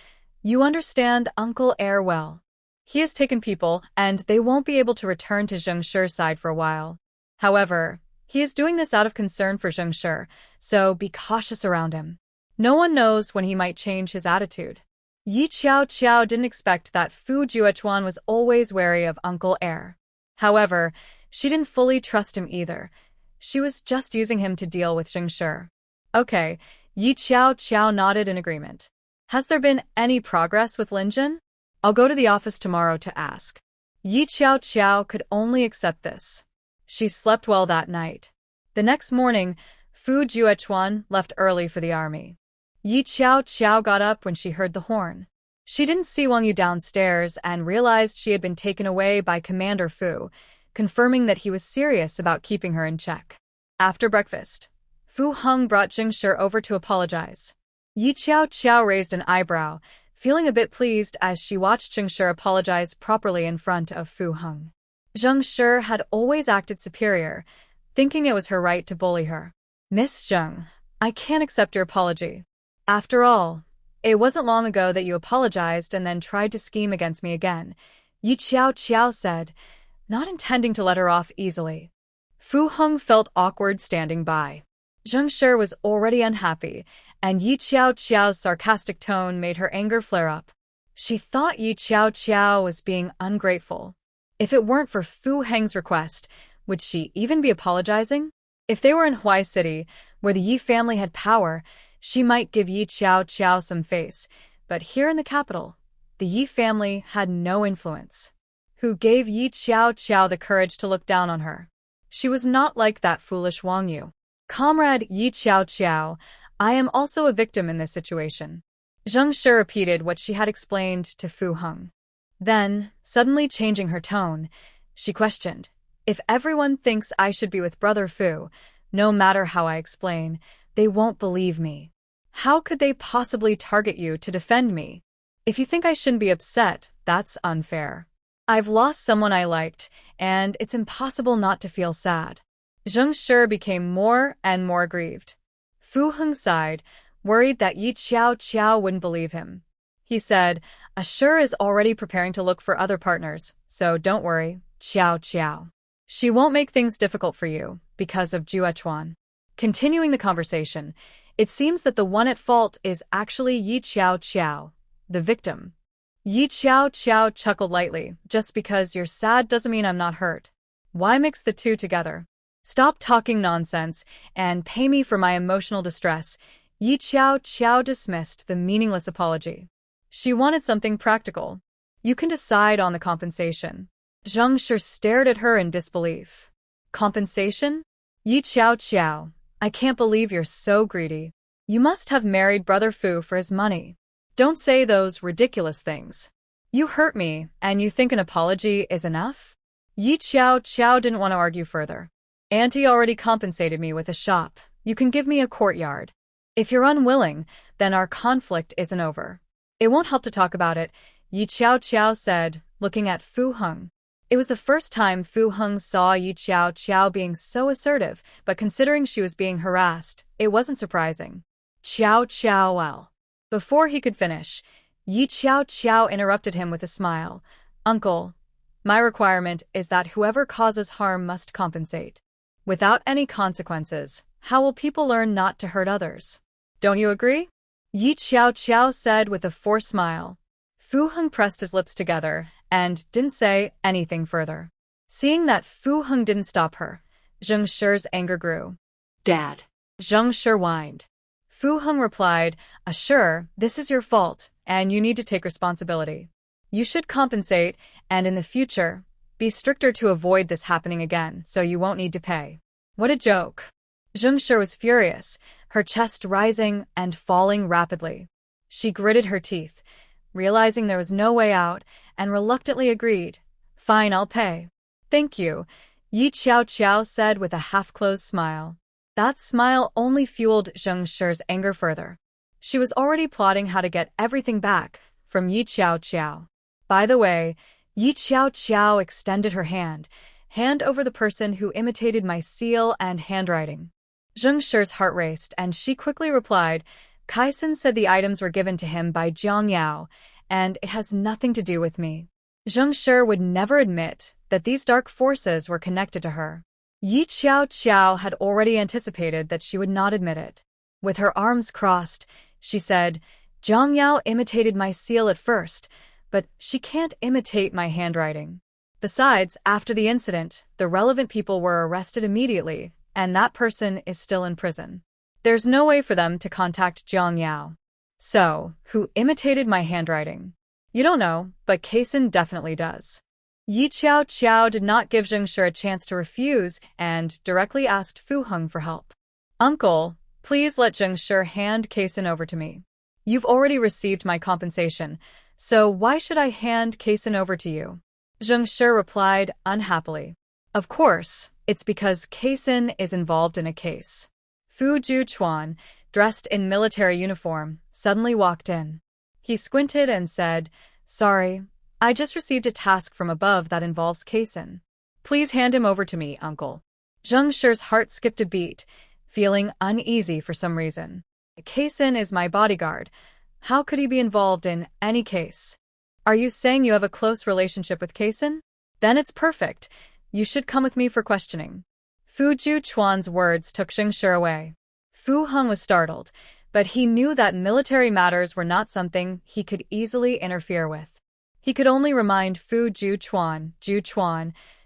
You understand Uncle Air well. He has taken people, and they won't be able to return to Zheng Shi's side for a while. However, he is doing this out of concern for Zheng Shi, so be cautious around him. No one knows when he might change his attitude. Yi Qiao Qiao didn't expect that Zhu Chuan was always wary of Uncle Air. However, she didn't fully trust him either. She was just using him to deal with Zheng Shi. Okay, Yi Qiao Qiao nodded in agreement. Has there been any progress with Linjin? I'll go to the office tomorrow to ask. Yi Qiao Qiao could only accept this. She slept well that night. The next morning, Zhu Chuan left early for the army. Yi Qiao Qiao got up when she heard the horn. She didn't see Wong Yu downstairs and realized she had been taken away by Commander Fu, confirming that he was serious about keeping her in check. After breakfast, Fu Heng brought Zheng Shi over to apologize. Yi Qiao Qiao raised an eyebrow, feeling a bit pleased as she watched Zheng Shi apologize properly in front of Fu Heng. Zheng Shi had always acted superior, thinking it was her right to bully her. Miss Zheng, I can't accept your apology. After all, it wasn't long ago that you apologized and then tried to scheme against me again, Yi Qiao Qiao said, not intending to let her off easily. Fu Heng felt awkward standing by. Zheng Shi was already unhappy, and Yi Qiao Qiao's sarcastic tone made her anger flare up. She thought Yi Qiao Qiao was being ungrateful. If it weren't for Fu Heng's request, would she even be apologizing? If they were in Huai City, where the Yi family had power, she might give Yi Qiao Qiao some face, but here in the capital, the Yi family had no influence. Who gave Yi Qiao Qiao the courage to look down on her? She was not like that foolish Wong Yu. Comrade Yi Qiao Qiao, I am also a victim in this situation. Zheng Shi repeated what she had explained to Fu Heng. Then, suddenly changing her tone, she questioned, if everyone thinks I should be with Brother Fu, no matter how I explain, they won't believe me. How could they possibly target you to defend me? If you think I shouldn't be upset, that's unfair. I've lost someone I liked, and it's impossible not to feel sad. Zheng Shi became more and more grieved. Fu Heng sighed, worried that Yi Qiao Qiao wouldn't believe him. He said, Assure is already preparing to look for other partners, so don't worry, Xiao Xiao. She won't make things difficult for you, because of Juechuan. Continuing the conversation, it seems that the one at fault is actually Yi Xiao Xiao, the victim. Yi Xiao Xiao chuckled lightly, just because you're sad doesn't mean I'm not hurt. Why mix the two together? Stop talking nonsense, and pay me for my emotional distress. Yi Xiao Xiao dismissed the meaningless apology. She wanted something practical. You can decide on the compensation. Zheng Shi stared at her in disbelief. Compensation? Yi Xiao Xiao, I can't believe you're so greedy. You must have married Brother Fu for his money. Don't say those ridiculous things. You hurt me, and you think an apology is enough? Yi Xiao Xiao didn't want to argue further. Auntie already compensated me with a shop. You can give me a courtyard. If you're unwilling, then our conflict isn't over. It won't help to talk about it, Yi Xiao Xiao said, looking at Fu Heng. It was the first time Fu Heng saw Yi Xiao Xiao being so assertive, but considering she was being harassed, it wasn't surprising. Xiao Xiao well. Before he could finish, Yi Xiao Xiao interrupted him with a smile. Uncle, my requirement is that whoever causes harm must compensate. Without any consequences, how will people learn not to hurt others? Don't you agree? Yi Xiao Xiao said with a forced smile. Fu Heng pressed his lips together and didn't say anything further. Seeing that Fu Heng didn't stop her, Zheng Shi's anger grew. Dad. Zheng Shi whined. Fu Heng replied, Assure, this is your fault, and you need to take responsibility. You should compensate, and in the future, be stricter to avoid this happening again, so you won't need to pay. What a joke. Zheng Shi was furious, her chest rising and falling rapidly. She gritted her teeth, realizing there was no way out, and reluctantly agreed. Fine, I'll pay. Thank you, Yi Xiao Xiao said with a half-closed smile. That smile only fueled Zheng Shi's anger further. She was already plotting how to get everything back from Yi Xiao Xiao. By the way, Yi Xiao Xiao extended her hand over the person who imitated my seal and handwriting. Zheng Shi's heart raced, and she quickly replied, Kaisen said the items were given to him by Jiang Yao, and it has nothing to do with me. Zheng Shi would never admit that these dark forces were connected to her. Yi Xiao Xiao had already anticipated that she would not admit it. With her arms crossed, she said, Jiang Yao imitated my seal at first, but she can't imitate my handwriting. Besides, after the incident, the relevant people were arrested immediately, and that person is still in prison. There's no way for them to contact Jiang Yao. So, who imitated my handwriting? You don't know, but Kaisen definitely does. Yi Xiao Xiao did not give Zheng Shi a chance to refuse and directly asked Fu Heng for help. Uncle, please let Zheng Shi hand Kaisen over to me. You've already received my compensation, so why should I hand Kaisen over to you? Zheng Shi replied unhappily. Of course, it's because Kaisen is involved in a case. Fu Juchuan, dressed in military uniform, suddenly walked in. He squinted and said, Sorry, I just received a task from above that involves Kaisen. Please hand him over to me, uncle. Zheng Shi's heart skipped a beat, feeling uneasy for some reason. Kaisen is my bodyguard. How could he be involved in any case? Are you saying you have a close relationship with Kaisen? Then it's perfect. You should come with me for questioning. Fu Juchuan's words took Zheng Shi away. Fu Heng was startled, but he knew that military matters were not something he could easily interfere with. He could only remind Fu Juchuan,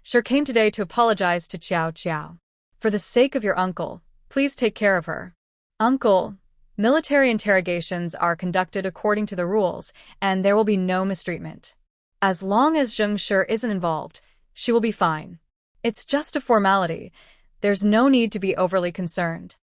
Shi came today to apologize to Xiao Xiao. For the sake of your uncle, please take care of her. Uncle, military interrogations are conducted according to the rules, and there will be no mistreatment. As long as Zheng Shi isn't involved, she will be fine. It's just a formality. There's no need to be overly concerned.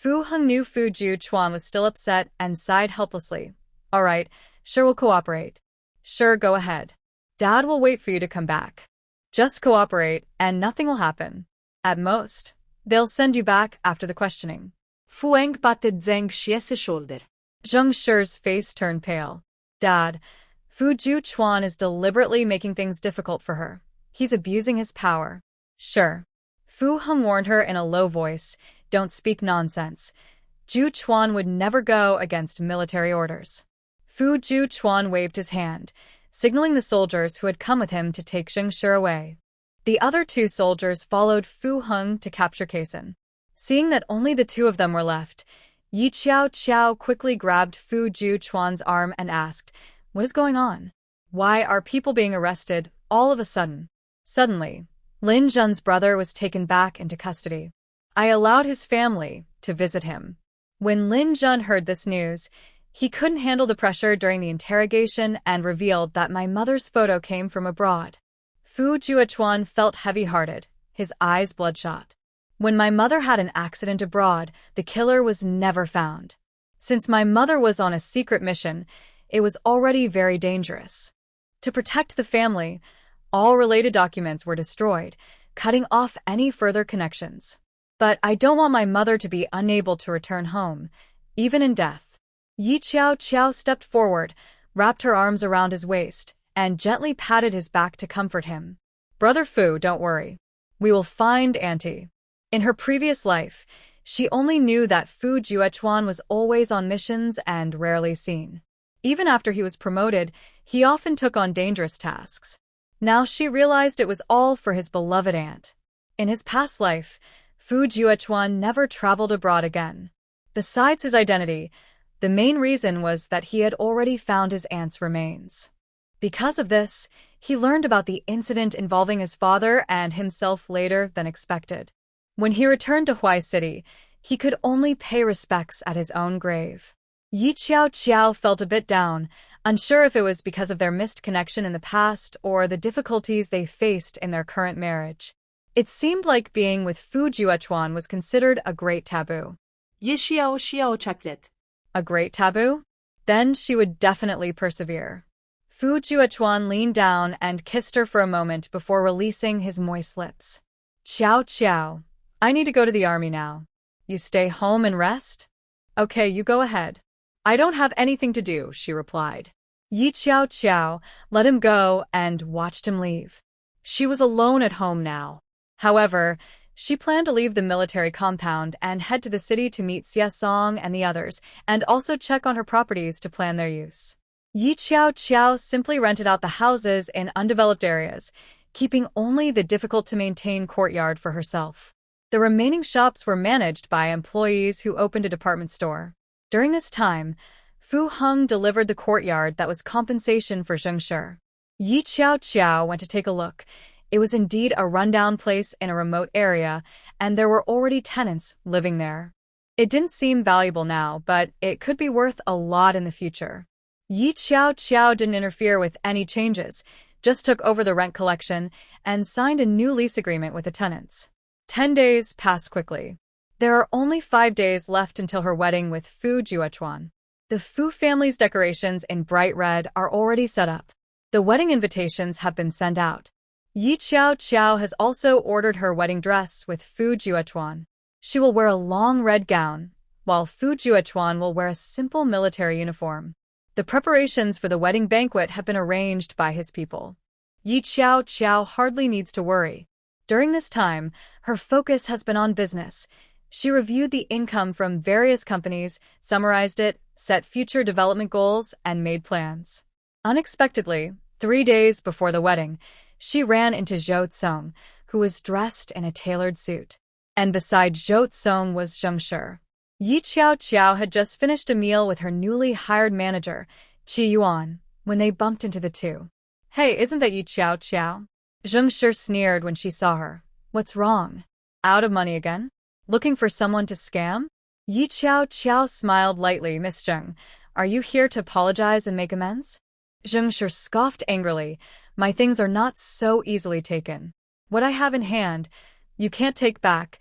Fu Heng knew Fu Juchuan was still upset and sighed helplessly. All right, Shi will cooperate. Sure, go ahead. Dad will wait for you to come back. Just cooperate, and nothing will happen. At most, they'll send you back after the questioning. Fu Heng patted Zheng Shi's shoulder. Zheng Shi's face turned pale. Dad, Fu Juchuan is deliberately making things difficult for her. He's abusing his power. Sure. Fu Heng warned her in a low voice, don't speak nonsense. Juchuan would never go against military orders. Fu Juan waved his hand, signaling the soldiers who had come with him to take Zheng Shi away. The other 2 soldiers followed Fu Heng to capture Kaisan. Seeing that only the 2 of them were left, Yi Qiao quickly grabbed Fu Juan's arm and asked, "What is going on? Why are people being arrested all of a sudden?" Suddenly, Lin Zhen's brother was taken back into custody. I allowed his family to visit him. When Lin Zhen heard this news, he couldn't handle the pressure during the interrogation and revealed that my mother's photo came from abroad. Fu Juan felt heavy-hearted, his eyes bloodshot. When my mother had an accident abroad, the killer was never found. Since my mother was on a secret mission, it was already very dangerous. To protect the family, all related documents were destroyed, cutting off any further connections. But I don't want my mother to be unable to return home, even in death. Yi Qiao stepped forward, wrapped her arms around his waist, and gently patted his back to comfort him. "Brother Fu, don't worry. We will find Auntie." In her previous life, she only knew that Fu Juan was always on missions and rarely seen. Even after he was promoted, he often took on dangerous tasks. Now she realized it was all for his beloved aunt. In his past life, Fu Juan never traveled abroad again. Besides his identity, the main reason was that he had already found his aunt's remains. Because of this, he learned about the incident involving his father and himself later than expected. When he returned to Huai City, he could only pay respects at his own grave. Yi Qiao felt a bit down, unsure if it was because of their missed connection in the past or the difficulties they faced in their current marriage. It seemed like being with Fu Juan was considered a great taboo. Yi Xiao chocolate. A great taboo? Then she would definitely persevere. Fu Juan leaned down and kissed her for a moment before releasing his moist lips. "Qiao, I need to go to the army now. You stay home and rest?" "Okay, you go ahead." "I don't have anything to do," she replied. Yi Qiao let him go and watched him leave. She was alone at home now. However, she planned to leave the military compound and head to the city to meet Xie Song and the others, and also check on her properties to plan their use. Yi Qiao simply rented out the houses in undeveloped areas, keeping only the difficult-to-maintain courtyard for herself. The remaining shops were managed by employees who opened a department store. During this time, Fu Heng delivered the courtyard that was compensation for Zheng Shi. Yi Qiao went to take a look. It was indeed a rundown place in a remote area, and there were already tenants living there. It didn't seem valuable now, but it could be worth a lot in the future. Yi Qiao didn't interfere with any changes, just took over the rent collection and signed a new lease agreement with the tenants. 10 days passed quickly. There are only 5 days left until her wedding with Fu Juan. The Fu family's decorations in bright red are already set up. The wedding invitations have been sent out. Yi Qiao has also ordered her wedding dress with Fu Juan. She will wear a long red gown, while Fu Juan will wear a simple military uniform. The preparations for the wedding banquet have been arranged by his people. Yi Qiao hardly needs to worry. During this time, her focus has been on business. She reviewed the income from various companies, summarized it, set future development goals, and made plans. Unexpectedly, 3 days before the wedding, she ran into Zhou Tsong, who was dressed in a tailored suit. And beside Zhou Tsong was Zheng Shi. Yi Qiao had just finished a meal with her newly hired manager, Qi Yuan, when they bumped into the two. "Hey, isn't that Yi Qiao?" Zheng Shi sneered when she saw her. "What's wrong? Out of money again? Looking for someone to scam?" Yi Qiao smiled lightly. "Miss Zheng, are you here to apologize and make amends?" Zheng Shi scoffed angrily. "My things are not so easily taken. What I have in hand, you can't take back."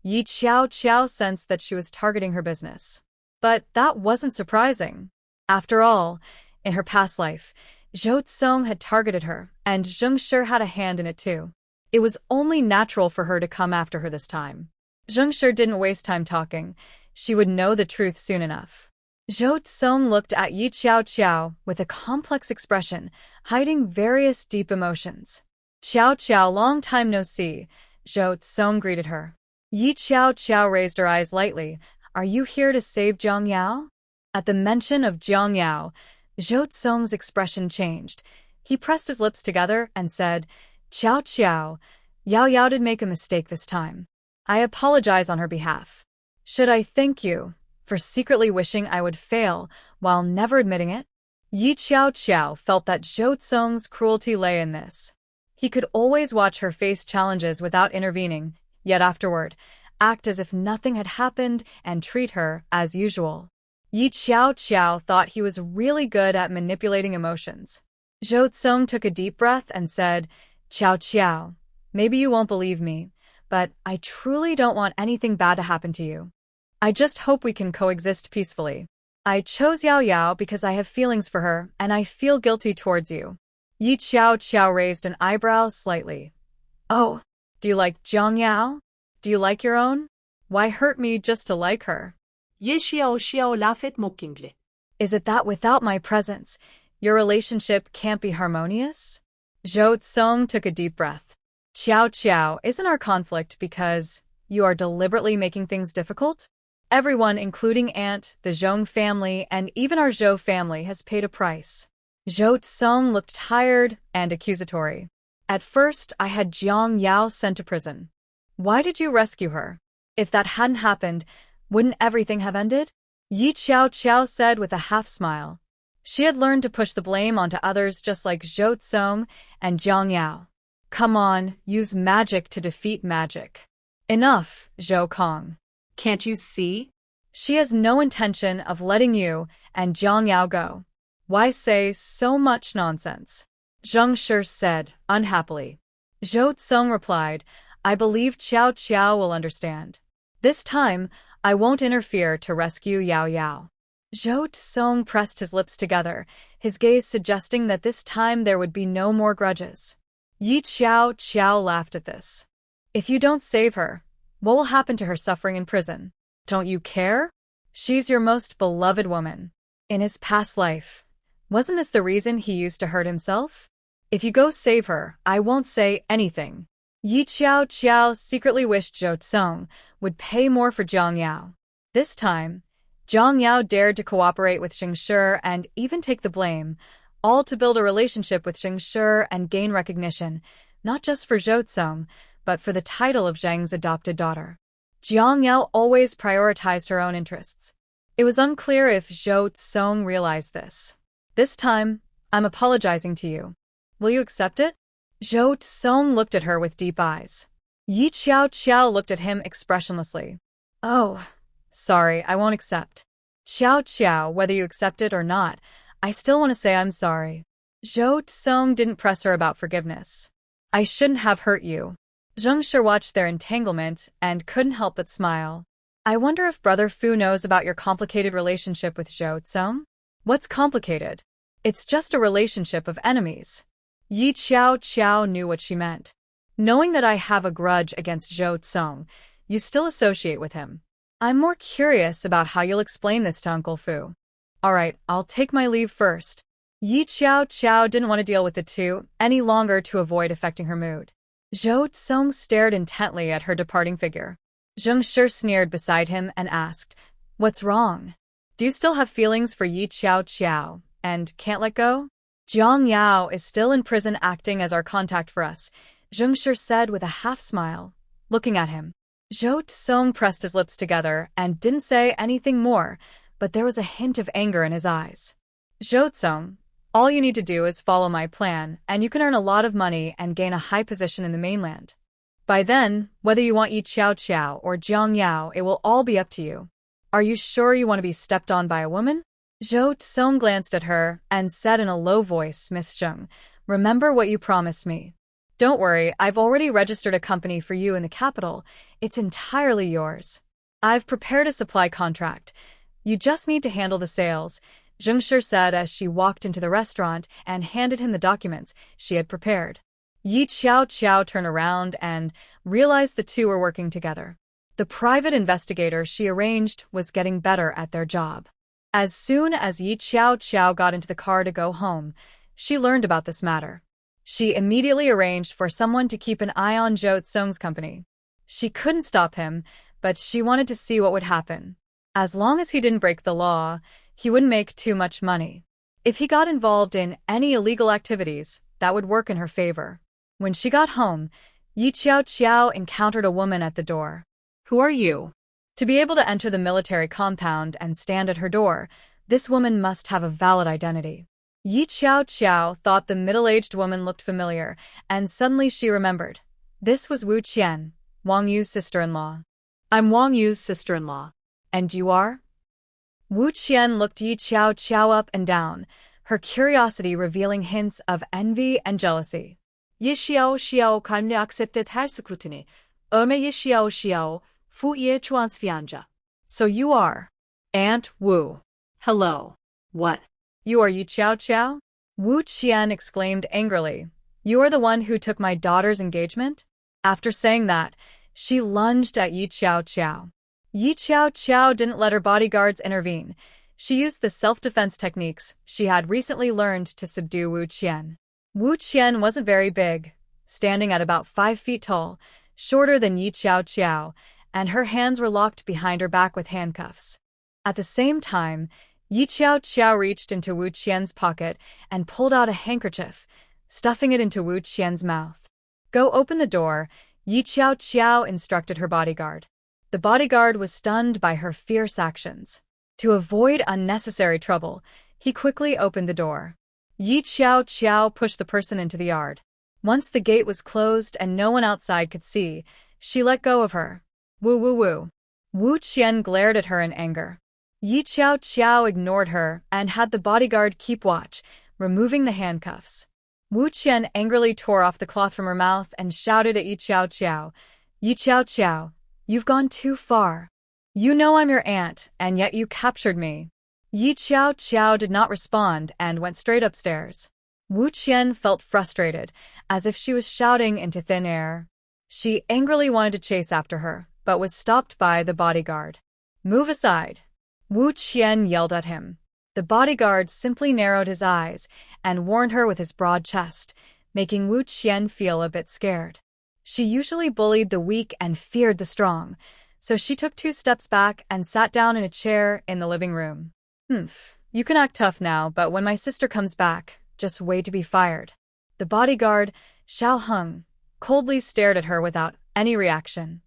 Yi Qiao sensed that she was targeting her business. But that wasn't surprising. After all, in her past life, Zhou Tsong had targeted her, and Zheng Shi had a hand in it too. It was only natural for her to come after her this time. Zheng Shi didn't waste time talking. She would know the truth soon enough. Zhou Tsong looked at Yi Qiao with a complex expression, hiding various deep emotions. "Qiao, long time no see," Zhou Tsong greeted her. Yi Qiao raised her eyes lightly. "Are you here to save Jiang Yao?" At the mention of Jiang Yao, Zhou Tsong's expression changed. He pressed his lips together and said, "Qiao Qiao, Yao Yao did make a mistake this time. I apologize on her behalf. Should I thank you for secretly wishing I would fail while never admitting it?" Yi Qiao Qiao felt that Zhou Tsong's cruelty lay in this. He could always watch her face challenges without intervening, yet afterward, act as if nothing had happened and treat her as usual. Yi Qiao Qiao thought he was really good at manipulating emotions. Zhou Tsong took a deep breath and said, "Qiao Qiao, maybe you won't believe me, but I truly don't want anything bad to happen to you. I just hope we can coexist peacefully. I chose Yao Yao because I have feelings for her, and I feel guilty towards you." Yi Qiao Qiao raised an eyebrow slightly. "Oh, do you like Jiang Yao? Do you like your own? Why hurt me just to like her?" Ye Xiao Xiao laughed mockingly. "Is it that without my presence, your relationship can't be harmonious?" Zhou Tsong took a deep breath. "Qiao Qiao, isn't our conflict because you are deliberately making things difficult? Everyone, including Aunt, the Zhong family, and even our Zhou family, has paid a price." Zhou Tsong looked tired and accusatory. "At first, I had Jiang Yao sent to prison. Why did you rescue her? If that hadn't happened, wouldn't everything have ended?" Yi Qiao Qiao said with a half-smile. She had learned to push the blame onto others just like Zhou Tsong and Jiang Yao. "Come on, use magic to defeat magic." "Enough, Zhou Kong. Can't you see? She has no intention of letting you and Jiang Yao go. Why say so much nonsense?" Zheng Shi said, unhappily. Zhou Tsong replied, "I believe Qiao Qiao will understand. This time, I won't interfere to rescue Yao Yao." Zhou Tsong pressed his lips together, his gaze suggesting that this time there would be no more grudges. Yi Qiao Qiao laughed at this. "If you don't save her, what will happen to her suffering in prison? Don't you care? She's your most beloved woman. In his past life, wasn't this the reason he used to hurt himself? If you go save her, I won't say anything." Yi Qiao Qiao secretly wished Zhou Tsong would pay more for Jiang Yao. This time, Jiang Yao dared to cooperate with Zheng Shi and even take the blame, all to build a relationship with Zheng Shi and gain recognition, not just for Zhou Tsong, but for the title of Zheng's adopted daughter. Jiang Yao always prioritized her own interests. It was unclear if Zhou Tsong realized this. "This time, I'm apologizing to you. Will you accept it?" Zhou Tsong looked at her with deep eyes. Yi Qiao Qiao looked at him expressionlessly. "Oh, sorry, I won't accept." "Qiao Qiao, whether you accept it or not, I still want to say I'm sorry." Zhou Tsong didn't press her about forgiveness. "I shouldn't have hurt you." Zheng Shi watched their entanglement and couldn't help but smile. "I wonder if Brother Fu knows about your complicated relationship with Zhou Tsong?" "What's complicated? It's just a relationship of enemies." Yi Qiao Qiao knew what she meant. "Knowing that I have a grudge against Zhou Tsong, you still associate with him. I'm more curious about how you'll explain this to Uncle Fu." "All right, I'll take my leave first." Yi Qiao Qiao didn't want to deal with the two any longer to avoid affecting her mood. Zhou Tsong stared intently at her departing figure. Zheng Shi sneered beside him and asked, "What's wrong? Do you still have feelings for Yi Qiao Qiao and can't let go?" "Jiang Yao is still in prison acting as our contact for us," Zheng Shi said with a half-smile, looking at him. Zhou Tsong pressed his lips together and didn't say anything more, but there was a hint of anger in his eyes. "Zhou Tsong, all you need to do is follow my plan, and you can earn a lot of money and gain a high position in the mainland. By then, whether you want Yi Qiao Qiao or Jiang Yao, it will all be up to you. Are you sure you want to be stepped on by a woman?" Zhou Tsong glanced at her and said in a low voice, "Miss Zheng, remember what you promised me. Don't worry, I've already registered a company for you in the capital. It's entirely yours. I've prepared a supply contract. You just need to handle the sales," Zheng Shi said as she walked into the restaurant and handed him the documents she had prepared. Yi Qiao Qiao turned around and realized the two were working together. The private investigator she arranged was getting better at their job. As soon as Yi Qiao Qiao got into the car to go home, she learned about this matter. She immediately arranged for someone to keep an eye on Zhou Tsong's company. She couldn't stop him, but she wanted to see what would happen. As long as he didn't break the law, he wouldn't make too much money. If he got involved in any illegal activities, that would work in her favor. When she got home, Yi Qiao encountered a woman at the door. Who are you? To be able to enter the military compound and stand at her door, this woman must have a valid identity. Yi Qiao thought the middle-aged woman looked familiar, and suddenly she remembered. This was Wu Qian, Wong Yu's sister-in-law. I'm Wong Yu's sister-in-law. And you are? Wu Qian looked Yi Qiao up and down, her curiosity revealing hints of envy and jealousy. Yi Xiao calmly accepted her scrutiny. Yi Xiao, Fu Ye Chuan's fianja. So you are Aunt Wu. Hello. What? You are Yi Qiao? Wu Qian exclaimed angrily. You are the one who took my daughter's engagement? After saying that, she lunged at Yi Qiao. Yi Qiao didn't let her bodyguards intervene. She used the self-defense techniques she had recently learned to subdue Wu Qian. Wu Qian wasn't very big, standing at about 5 feet tall, shorter than Yi Qiao, and her hands were locked behind her back with handcuffs. At the same time, Yi Qiao reached into Wu Qian's pocket and pulled out a handkerchief, stuffing it into Wu Qian's mouth. Go open the door, Yi Qiao instructed her bodyguard. The bodyguard was stunned by her fierce actions. To avoid unnecessary trouble, he quickly opened the door. Yi Qiao pushed the person into the yard. Once the gate was closed and no one outside could see, she let go of her. Woo. Wu Qian glared at her in anger. Yi Qiao ignored her and had the bodyguard keep watch, removing the handcuffs. Wu Qian angrily tore off the cloth from her mouth and shouted at Yi Qiao. Yi Qiao, you've gone too far. You know I'm your aunt, and yet you captured me. Yi Qiao did not respond and went straight upstairs. Wu Qian felt frustrated, as if she was shouting into thin air. She angrily wanted to chase after her, but was stopped by the bodyguard. Move aside. Wu Qian yelled at him. The bodyguard simply narrowed his eyes and warned her with his broad chest, making Wu Qian feel a bit scared. She usually bullied the weak and feared the strong, so she took 2 steps back and sat down in a chair in the living room. You can act tough now, but when my sister comes back, just wait to be fired. The bodyguard, Xiao Heng, coldly stared at her without any reaction.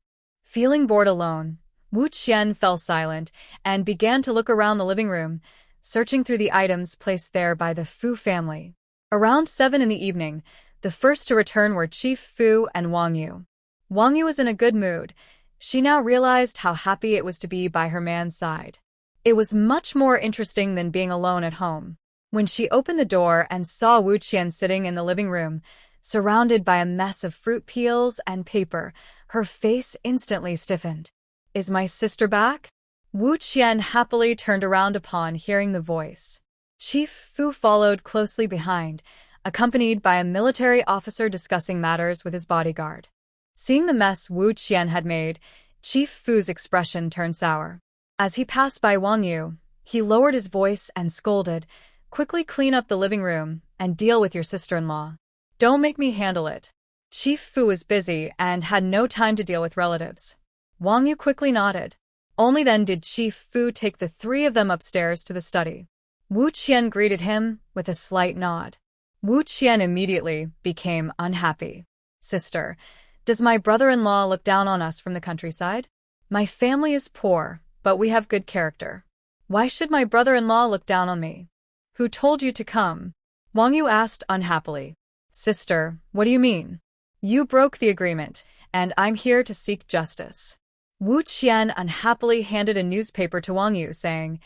Feeling bored alone, Wu Qian fell silent and began to look around the living room, searching through the items placed there by the Fu family. Around 7 in the evening, the first to return were Chief Fu and Wong Yu. Wong Yu was in a good mood. She now realized how happy it was to be by her man's side. It was much more interesting than being alone at home. When she opened the door and saw Wu Qian sitting in the living room, surrounded by a mess of fruit peels and paper, her face instantly stiffened. Is my sister back? Wu Qian happily turned around upon hearing the voice. Chief Fu followed closely behind, accompanied by a military officer discussing matters with his bodyguard. Seeing the mess Wu Qian had made, Chief Fu's expression turned sour. As he passed by Wong Yu, he lowered his voice and scolded, "Quickly clean up the living room and deal with your sister-in-law. Don't make me handle it." Chief Fu was busy and had no time to deal with relatives. Wong Yu quickly nodded. Only then did Chief Fu take the 3 of them upstairs to the study. Wu Qian greeted him with a slight nod. Wu Qian immediately became unhappy. "Sister, does my brother-in-law look down on us from the countryside? My family is poor, but we have good character. Why should my brother-in-law look down on me?" "Who told you to come?" Wong Yu asked unhappily. "Sister, what do you mean? You broke the agreement, and I'm here to seek justice." Wu Qian unhappily handed a newspaper to Wong Yu, saying,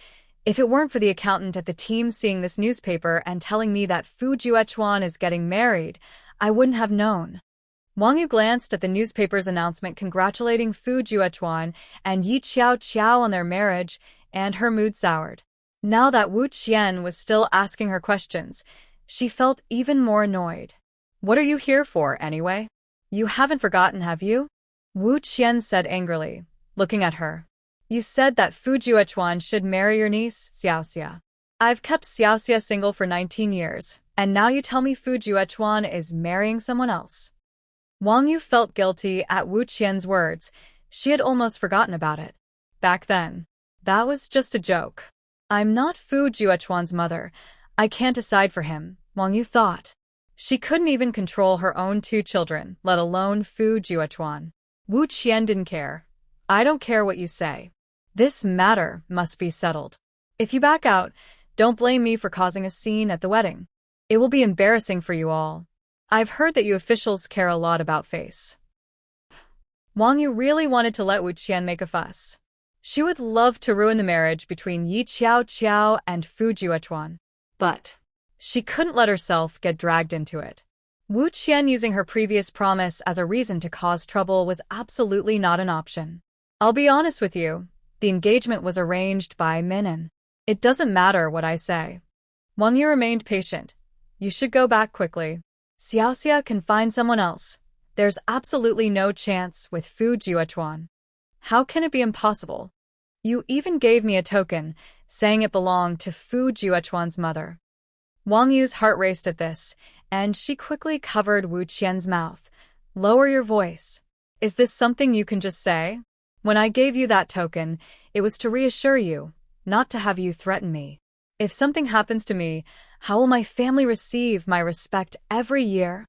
"If it weren't for the accountant at the team seeing this newspaper and telling me that Fu Juechuan is getting married, I wouldn't have known." Wong Yu glanced at the newspaper's announcement congratulating Fu Juechuan and Yi Qiao on their marriage, and her mood soured. Now that Wu Qian was still asking her questions, she felt even more annoyed. "What are you here for, anyway? You haven't forgotten, have you?" Wu Qian said angrily, looking at her. "You said that Fu Juechuan should marry your niece, Xiaoxia. I've kept Xiaoxia single for 19 years, and now you tell me Fu Juechuan is marrying someone else." Wong Yu felt guilty at Wu Qian's words. She had almost forgotten about it. Back then, that was just a joke. "I'm not Fu Juechuan's mother. I can't decide for him, Wong Yu thought. She couldn't even control her own 2 children, let alone Fu Juechuan. Wu Qian didn't care. I don't care what you say. This matter must be settled. If you back out, don't blame me for causing a scene at the wedding. It will be embarrassing for you all. I've heard that you officials care a lot about face. Wong Yu really wanted to let Wu Qian make a fuss. She would love to ruin the marriage between Yi Qiao and Fu Juechuan. But she couldn't let herself get dragged into it. Wu Qian using her previous promise as a reason to cause trouble was absolutely not an option. I'll be honest with you, the engagement was arranged by Min'an. It doesn't matter what I say. Wang Yu remained patient. You should go back quickly. Xiaoxia can find someone else. There's absolutely no chance with Fu Juechuan. How can it be impossible? You even gave me a token, saying it belonged to Fu Juechuan's mother. Wang Yu's heart raced at this, and she quickly covered Wu Qian's mouth. Lower your voice. Is this something you can just say? When I gave you that token, it was to reassure you, not to have you threaten me. If something happens to me, how will my family receive my respect every year?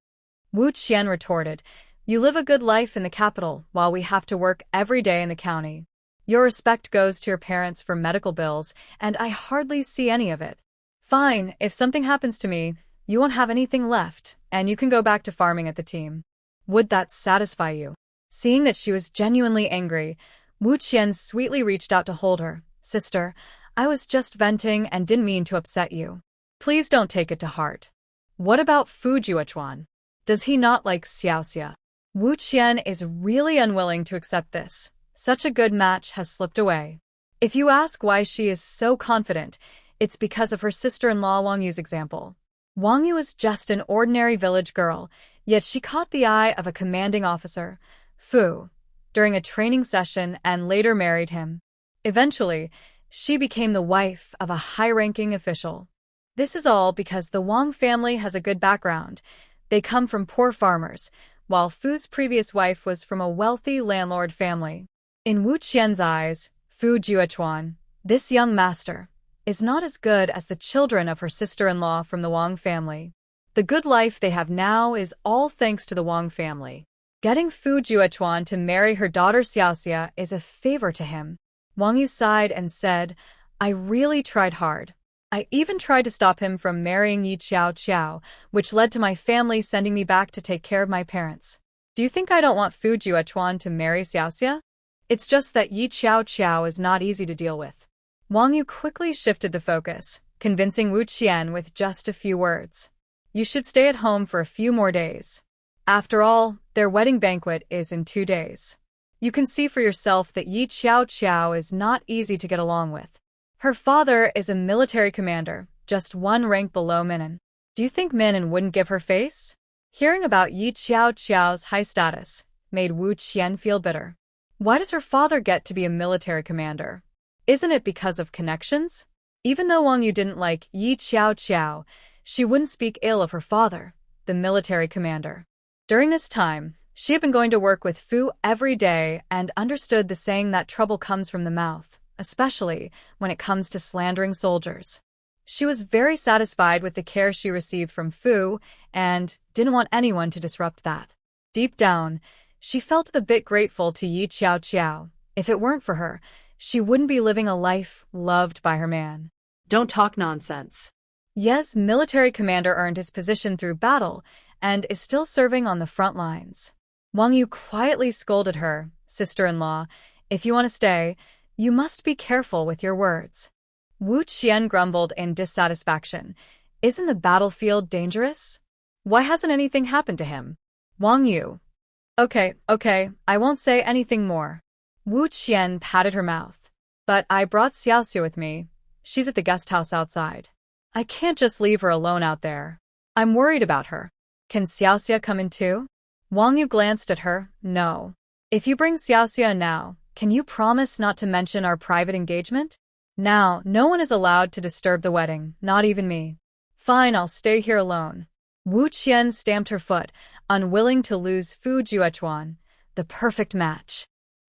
Wu Qian retorted, you live a good life in the capital while we have to work every day in the county. Your respect goes to your parents for medical bills, and I hardly see any of it. Fine, if something happens to me, you won't have anything left, and you can go back to farming at the team. Would that satisfy you? Seeing that she was genuinely angry, Wu Qian sweetly reached out to hold her. Sister, I was just venting and didn't mean to upset you. Please don't take it to heart. What about Fu Juechuan? Does he not like Xiaoxia? Wu Qian is really unwilling to accept this. Such a good match has slipped away. If you ask why she is so confident, it's because of her sister-in-law Wang Yu's example. Wang Yu was just an ordinary village girl, yet she caught the eye of a commanding officer, Fu, during a training session and later married him. Eventually, she became the wife of a high-ranking official. This is all because the Wang family has a good background. They come from poor farmers, while Fu's previous wife was from a wealthy landlord family. In Wu Qian's eyes, Fu Juechuan, this young master, is not as good as the children of her sister-in-law from the Wang family. The good life they have now is all thanks to the Wang family. Getting Fu Juechuan to marry her daughter Xiaoxia is a favor to him. Wang Yu sighed and said, I really tried hard. I even tried to stop him from marrying Yi Qiao, which led to my family sending me back to take care of my parents. Do you think I don't want Fu Juechuan to marry Xiaoxia? It's just that Yi Qiao is not easy to deal with. Wang Yu quickly shifted the focus, convincing Wu Qian with just a few words. You should stay at home for a few more days. After all, their wedding banquet is in 2 days. You can see for yourself that Yi Qiao is not easy to get along with. Her father is a military commander, just 1 rank below Min'an. Do you think Min'an wouldn't give her face? Hearing about Yi Qiao's high status made Wu Qian feel bitter. Why does her father get to be a military commander? Isn't it because of connections? Even though Wang Yu didn't like Yi Qiao, she wouldn't speak ill of her father, the military commander. During this time, she had been going to work with Fu every day and understood the saying that trouble comes from the mouth, especially when it comes to slandering soldiers. She was very satisfied with the care she received from Fu and didn't want anyone to disrupt that. Deep down, she felt a bit grateful to Yi Qiao. If it weren't for her, she wouldn't be living a life loved by her man. Don't talk nonsense. Ye's military commander earned his position through battle and is still serving on the front lines. Wang Yu quietly scolded her, sister-in-law, if you want to stay, you must be careful with your words. Wu Qian grumbled in dissatisfaction. Isn't the battlefield dangerous? Why hasn't anything happened to him? Wang Yu. Okay, I won't say anything more. Wu Qian patted her mouth. But I brought Xiaoxia with me. She's at the guest house outside. I can't just leave her alone out there. I'm worried about her. Can Xiaoxia come in too? Wang Yu glanced at her. No. If you bring Xiaoxia in now, can you promise not to mention our private engagement? Now, no one is allowed to disturb the wedding, not even me. Fine, I'll stay here alone. Wu Qian stamped her foot, unwilling to lose Fu Juechuan, the perfect match.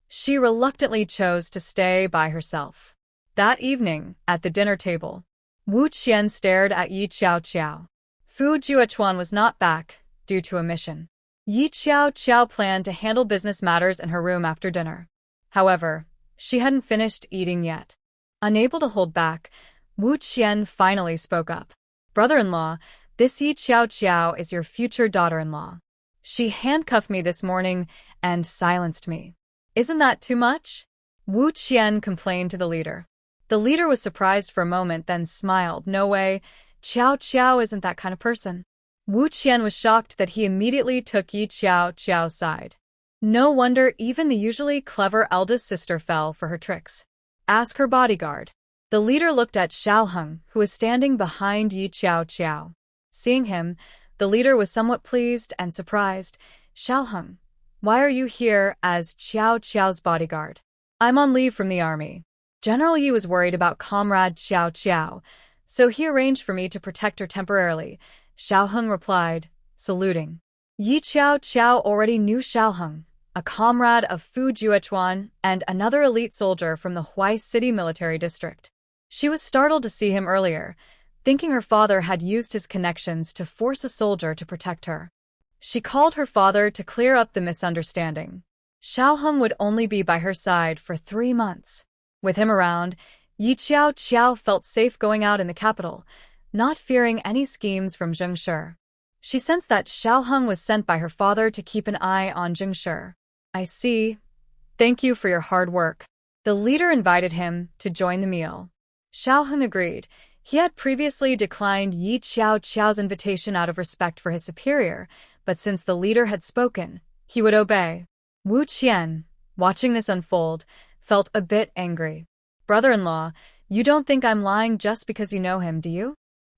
She reluctantly chose to stay by herself. That evening, at the dinner table, Wu Qian stared at Yi Qiao Qiao. Fu Juechuan was not back, due to a mission. Yi Qiao Qiao planned to handle business matters in her room after dinner. However, she hadn't finished eating yet. Unable to hold back, Wu Qian finally spoke up. "Brother-in-law, this Yi Qiao Qiao is your future daughter-in-law. She handcuffed me this morning and silenced me. Isn't that too much?" Wu Qian complained to the leader. The leader was surprised for a moment, then smiled. "No way, Qiao Qiao isn't that kind of person." Wu Qian was shocked that he immediately took Yi Qiao Qiao's side. No wonder even the usually clever eldest sister fell for her tricks. "Ask her bodyguard." The leader looked at Xiaoheng, who was standing behind Yi Qiao Qiao. Seeing him, the leader was somewhat pleased and surprised. "Xiaoheng, why are you here as Qiao Qiao's bodyguard?" "I'm on leave from the army. General Yi was worried about comrade Qiao Qiao, so he arranged for me to protect her temporarily," Xiaoheng replied, saluting. Yi Qiao Qiao already knew Xiaoheng, a comrade of Fu Juechuan and another elite soldier from the Huai City military district. She was startled to see him earlier, thinking her father had used his connections to force a soldier to protect her. She called her father to clear up the misunderstanding. Xiaoheng would only be by her side for 3 months. With him around, Yi Qiao Qiao felt safe going out in the capital, not fearing any schemes from Zheng Shi. She sensed that Xiaoheng was sent by her father to keep an eye on Zheng Shi. "I see. Thank you for your hard work." The leader invited him to join the meal. Xiaoheng agreed. He had previously declined Yi Qiao Qiao's invitation out of respect for his superior, but since the leader had spoken, he would obey. Wu Qian, watching this unfold, felt a bit angry. "Brother-in-law, you don't think I'm lying just because you know him, do you?"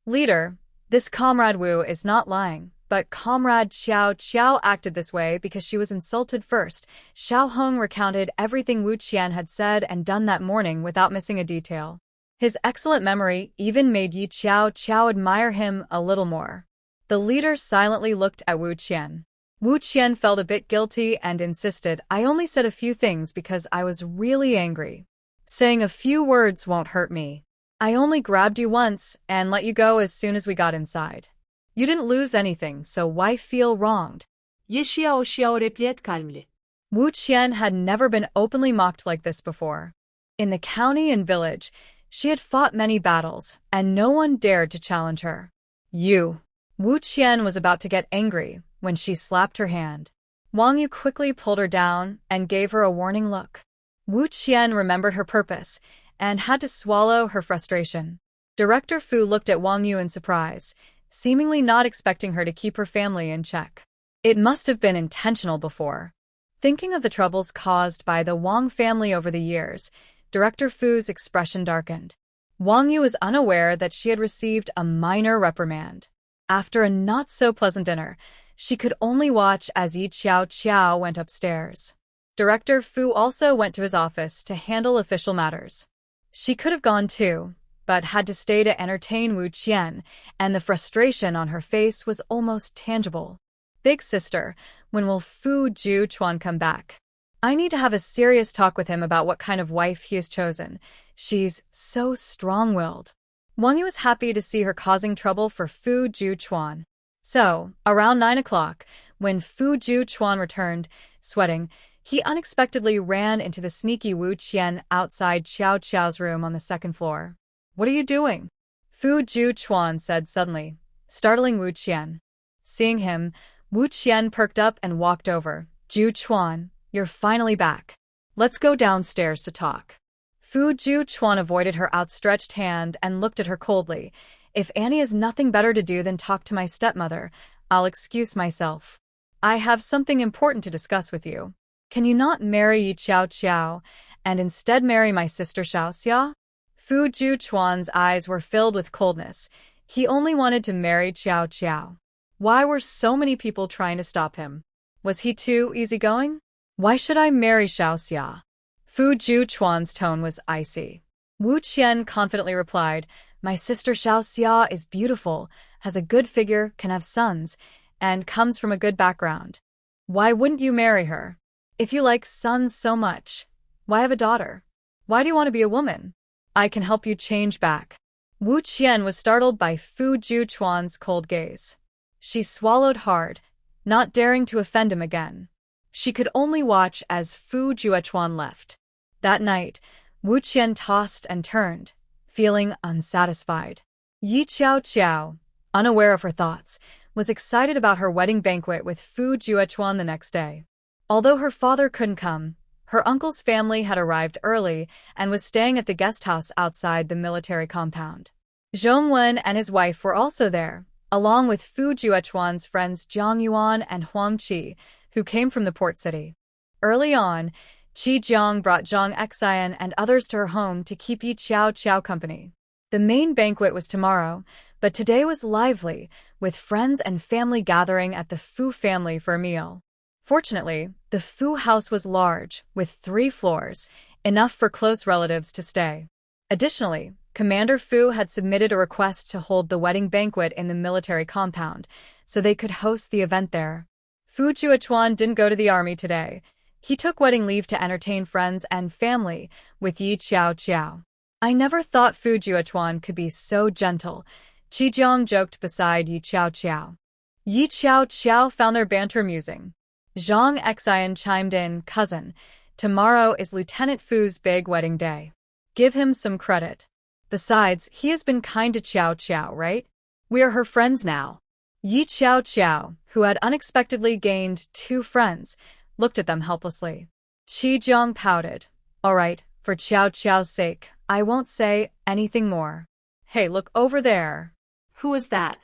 "Leader, this Comrade Wu is not lying, but Comrade Qiao Qiao acted this way because she was insulted first." Xiaoheng recounted everything Wu Qian had said and done that morning without missing a detail. His excellent memory even made Yi Qiao Qiao admire him a little more. The leader silently looked at Wu Qian. Wu Qian felt a bit guilty and insisted, "I only said a few things because I was really angry. Saying a few words won't hurt me. I only grabbed you once and let you go as soon as we got inside. You didn't lose anything, so why feel wronged?" Yi Qiao Qiao replied calmly. Wu Qian had never been openly mocked like this before. In the county and village, she had fought many battles, and no one dared to challenge her. "You." Wu Qian was about to get angry when she slapped her hand. Wong Yu quickly pulled her down and gave her a warning look. Wu Qian remembered her purpose and had to swallow her frustration. Director Fu looked at Wong Yu in surprise, seemingly not expecting her to keep her family in check. It must have been intentional before. Thinking of the troubles caused by the Wong family over the years, Director Fu's expression darkened. Wong Yu was unaware that she had received a minor reprimand. After a not-so-pleasant dinner, she could only watch as Yi Qiao Qiao went upstairs. Director Fu also went to his office to handle official matters. She could have gone too, but had to stay to entertain Wu Qian, and the frustration on her face was almost tangible. "Big sister, when will Fu Juechuan come back? I need to have a serious talk with him about what kind of wife he has chosen. She's so strong-willed." Wang Yu was happy to see her causing trouble for Fu Juechuan. So, around 9 o'clock, when Fu Juechuan returned, sweating, he unexpectedly ran into the sneaky Wu Qian outside Qiao Qiao's room on the 2nd floor. "What are you doing?" Fu Juechuan said suddenly, startling Wu Qian. Seeing him, Wu Qian perked up and walked over. "Juechuan, you're finally back. Let's go downstairs to talk." Fu Juechuan avoided her outstretched hand and looked at her coldly. "If Annie has nothing better to do than talk to my stepmother, I'll excuse myself. I have something important to discuss with you. Can you not marry Yi Qiao Qiao and instead marry my sister Xiaoxia?" Fu Juechuan's eyes were filled with coldness. He only wanted to marry Qiao Qiao. Why were so many people trying to stop him? Was he too easygoing? "Why should I marry Xiaoxia?" Fu Juechuan's tone was icy. Wu Qian confidently replied, "My sister Xiaoxia is beautiful, has a good figure, can have sons, and comes from a good background. Why wouldn't you marry her? If you like sons so much, why have a daughter? Why do you want to be a woman? I can help you change back." Wu Qian was startled by Fu Juchuan's cold gaze. She swallowed hard, not daring to offend him again. She could only watch as Fu Juchuan left. That night, Wu Qian tossed and turned, feeling unsatisfied. Yi Qiao, unaware of her thoughts, was excited about her wedding banquet with Fu Juchuan the next day. Although her father couldn't come, her uncle's family had arrived early and was staying at the guest house outside the military compound. Zhong Wen and his wife were also there, along with Fu Juchuan's friends Jiang Yuan and Huang Qi, who came from the port city. Early on, Qi Jiang brought Zhang Xian and others to her home to keep Yi Qiao company. The main banquet was tomorrow, but today was lively, with friends and family gathering at the Fu family for a meal. Fortunately, the Fu house was large, with 3 floors, enough for close relatives to stay. Additionally, Commander Fu had submitted a request to hold the wedding banquet in the military compound, so they could host the event there. Fu Juchuan didn't go to the army today. He took wedding leave to entertain friends and family with Yi Qiao. I never thought Fu Juchuan could be so gentle, Qi Jiang joked beside Yi Qiao. Yi Qiao found their banter amusing. Zhang Xian chimed in, cousin, tomorrow is Lieutenant Fu's big wedding day. Give him some credit. Besides, he has been kind to Qiao, right? We are her friends now. Yi Qiao, who had unexpectedly gained 2 friends, looked at them helplessly. Qi Jiang pouted. All right, for Qiao's sake, I won't say anything more. Hey, look over there. Who is that?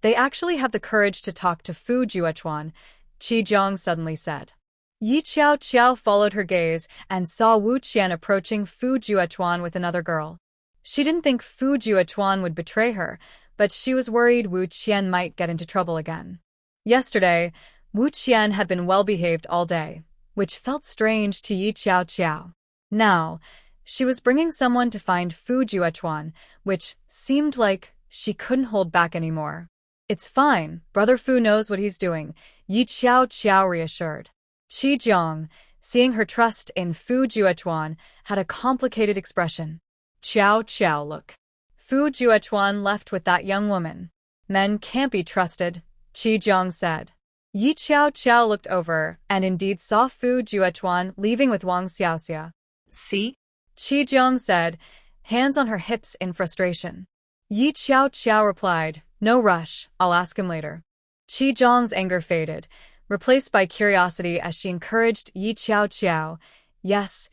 They actually have the courage to talk to Fu Juchuan, Qi Jiang suddenly said. Yi Qiao followed her gaze and saw Wu Qian approaching Fu Juchuan with another girl. She didn't think Fu Juchuan would betray her, but she was worried Wu Qian might get into trouble again. Yesterday, Wu Qian had been well-behaved all day, which felt strange to Yi Qiao. Now, she was bringing someone to find Fu Juchuan, which seemed like she couldn't hold back anymore. It's fine, Brother Fu knows what he's doing, Yi Qiao reassured. Qi Jiang, seeing her trust in Fu Juchuan, had a complicated expression. Qiao, look. Fu Juchuan left with that young woman. Men can't be trusted, Qi Jiang said. Yi Qiao looked over and indeed saw Fu Juchuan leaving with Wang Xiaoxia. See? Qi Jiang said, hands on her hips in frustration. Yi Qiao replied, no rush, I'll ask him later. Qi Jiang's anger faded, replaced by curiosity as she encouraged Yi Qiao. Yes,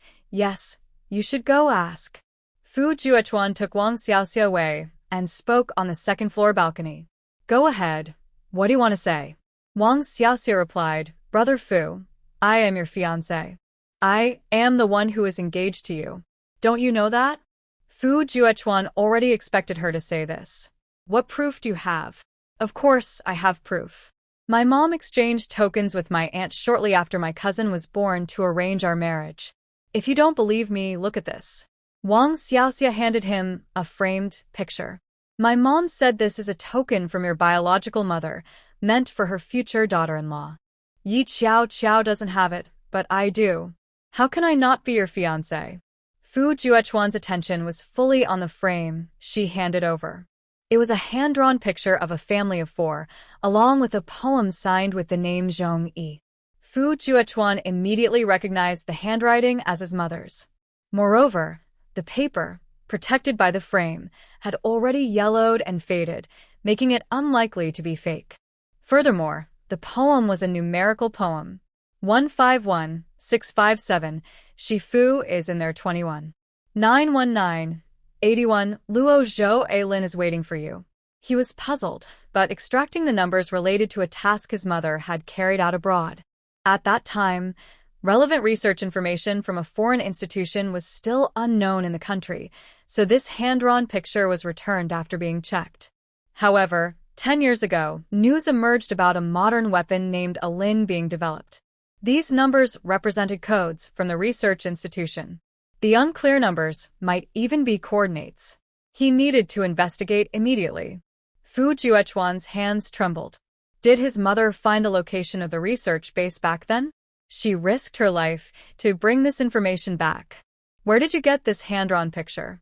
you should go ask. Fu Juchuan took Wang Xiaoxia away and spoke on the second-floor balcony. Go ahead. What do you want to say? Wang Xiaoxia replied, Brother Fu, I am your fiancé. I am the one who is engaged to you. Don't you know that? Fu Juchuan already expected her to say this. What proof do you have? Of course, I have proof. My mom exchanged tokens with my aunt shortly after my cousin was born to arrange our marriage. If you don't believe me, look at this. Wang Xiaoxia handed him a framed picture. My mom said this is a token from your biological mother, meant for her future daughter-in-law. Yi Qiao doesn't have it, but I do. How can I not be your fiancé? Fu Juchuan's attention was fully on the frame she handed over. It was a hand-drawn picture of a family of 4, along with a poem signed with the name Zhong Yi. Fu Juchuan immediately recognized the handwriting as his mother's. Moreover, the paper, protected by the frame, had already yellowed and faded, making it unlikely to be fake. Furthermore, the poem was a numerical poem. 151, 657, Shifu is in there 21. 919, 81, Luo Zhou Ailin is waiting for you. He was puzzled, but extracting the numbers related to a task his mother had carried out abroad. At that time, relevant research information from a foreign institution was still unknown in the country, so this hand-drawn picture was returned after being checked. However, 10 years ago, news emerged about a modern weapon named Alin being developed. These numbers represented codes from the research institution. The unclear numbers might even be coordinates. He needed to investigate immediately. Fu Juchuan's hands trembled. Did his mother find the location of the research base back then? She risked her life to bring this information back. Where did you get this hand-drawn picture?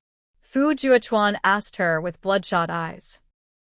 Fu Juechuan asked her with bloodshot eyes.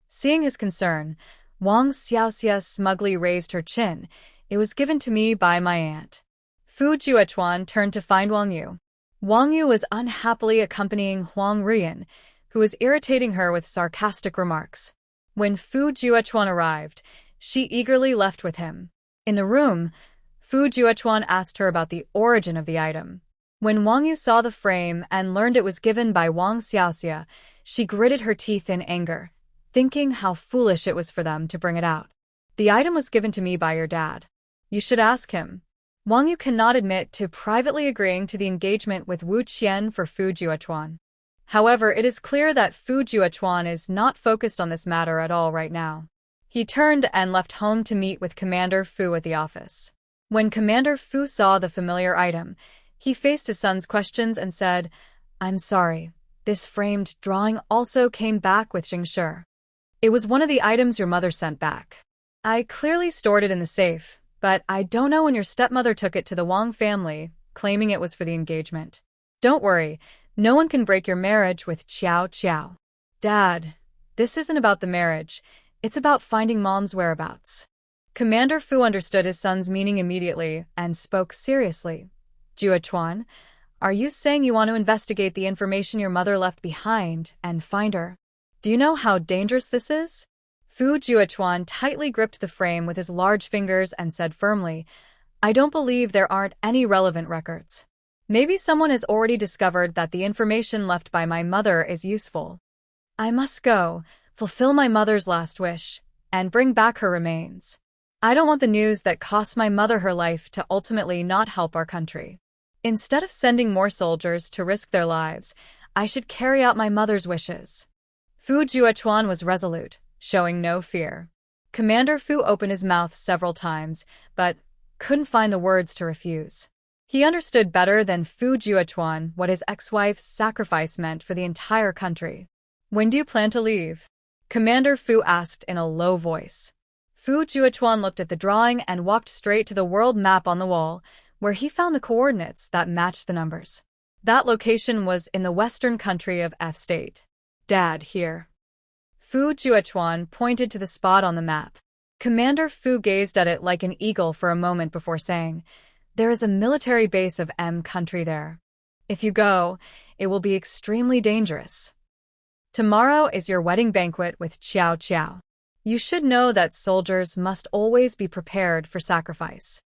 Seeing his concern, Wang Xiaoxia smugly raised her chin. It was given to me by my aunt. Fu Juechuan turned to find Wong Yu. Wong Yu was unhappily accompanying Huang Rian, who was irritating her with sarcastic remarks. When Fu Juechuan arrived, she eagerly left with him. In the room, Fu Juechuan asked her about the origin of the item. When Wong Yu saw the frame and learned it was given by Wang Xiaoxia, she gritted her teeth in anger, thinking how foolish it was for them to bring it out. The item was given to me by your dad. You should ask him. Wang Yu cannot admit to privately agreeing to the engagement with Wu Qian for Fu Juechuan. However, it is clear that Fu Juechuan is not focused on this matter at all right now. He turned and left home to meet with Commander Fu at the office. When Commander Fu saw the familiar item, he faced his son's questions and said, "I'm sorry, this framed drawing also came back with Jing Shi. It was one of the items your mother sent back. I clearly stored it in the safe, but I don't know when your stepmother took it to the Wang family, claiming it was for the engagement. Don't worry, no one can break your marriage with Qiao Qiao." Dad, this isn't about the marriage, it's about finding Mom's whereabouts. Commander Fu understood his son's meaning immediately and spoke seriously. Juechuan, are you saying you want to investigate the information your mother left behind and find her? Do you know how dangerous this is? Fu Juechuan tightly gripped the frame with his large fingers and said firmly, "I don't believe there aren't any relevant records. Maybe someone has already discovered that the information left by my mother is useful. I must go, fulfill my mother's last wish, and bring back her remains. I don't want the news that cost my mother her life to ultimately not help our country. Instead of sending more soldiers to risk their lives, I should carry out my mother's wishes." Fu Juechuan was resolute, showing no fear. Commander Fu opened his mouth several times, but couldn't find the words to refuse. He understood better than Fu Juechuan what his ex-wife's sacrifice meant for the entire country. "When do you plan to leave?" Commander Fu asked in a low voice. Fu Juechuan looked at the drawing and walked straight to the world map on the wall, where he found the coordinates that matched the numbers. That location was in the western country of F State. "Dad, here." Fu Juechuan pointed to the spot on the map. Commander Fu gazed at it like an eagle for a moment before saying, "There is a military base of M country there. If you go, it will be extremely dangerous. Tomorrow is your wedding banquet with Qiao Qiao. You should know that soldiers must always be prepared for sacrifice."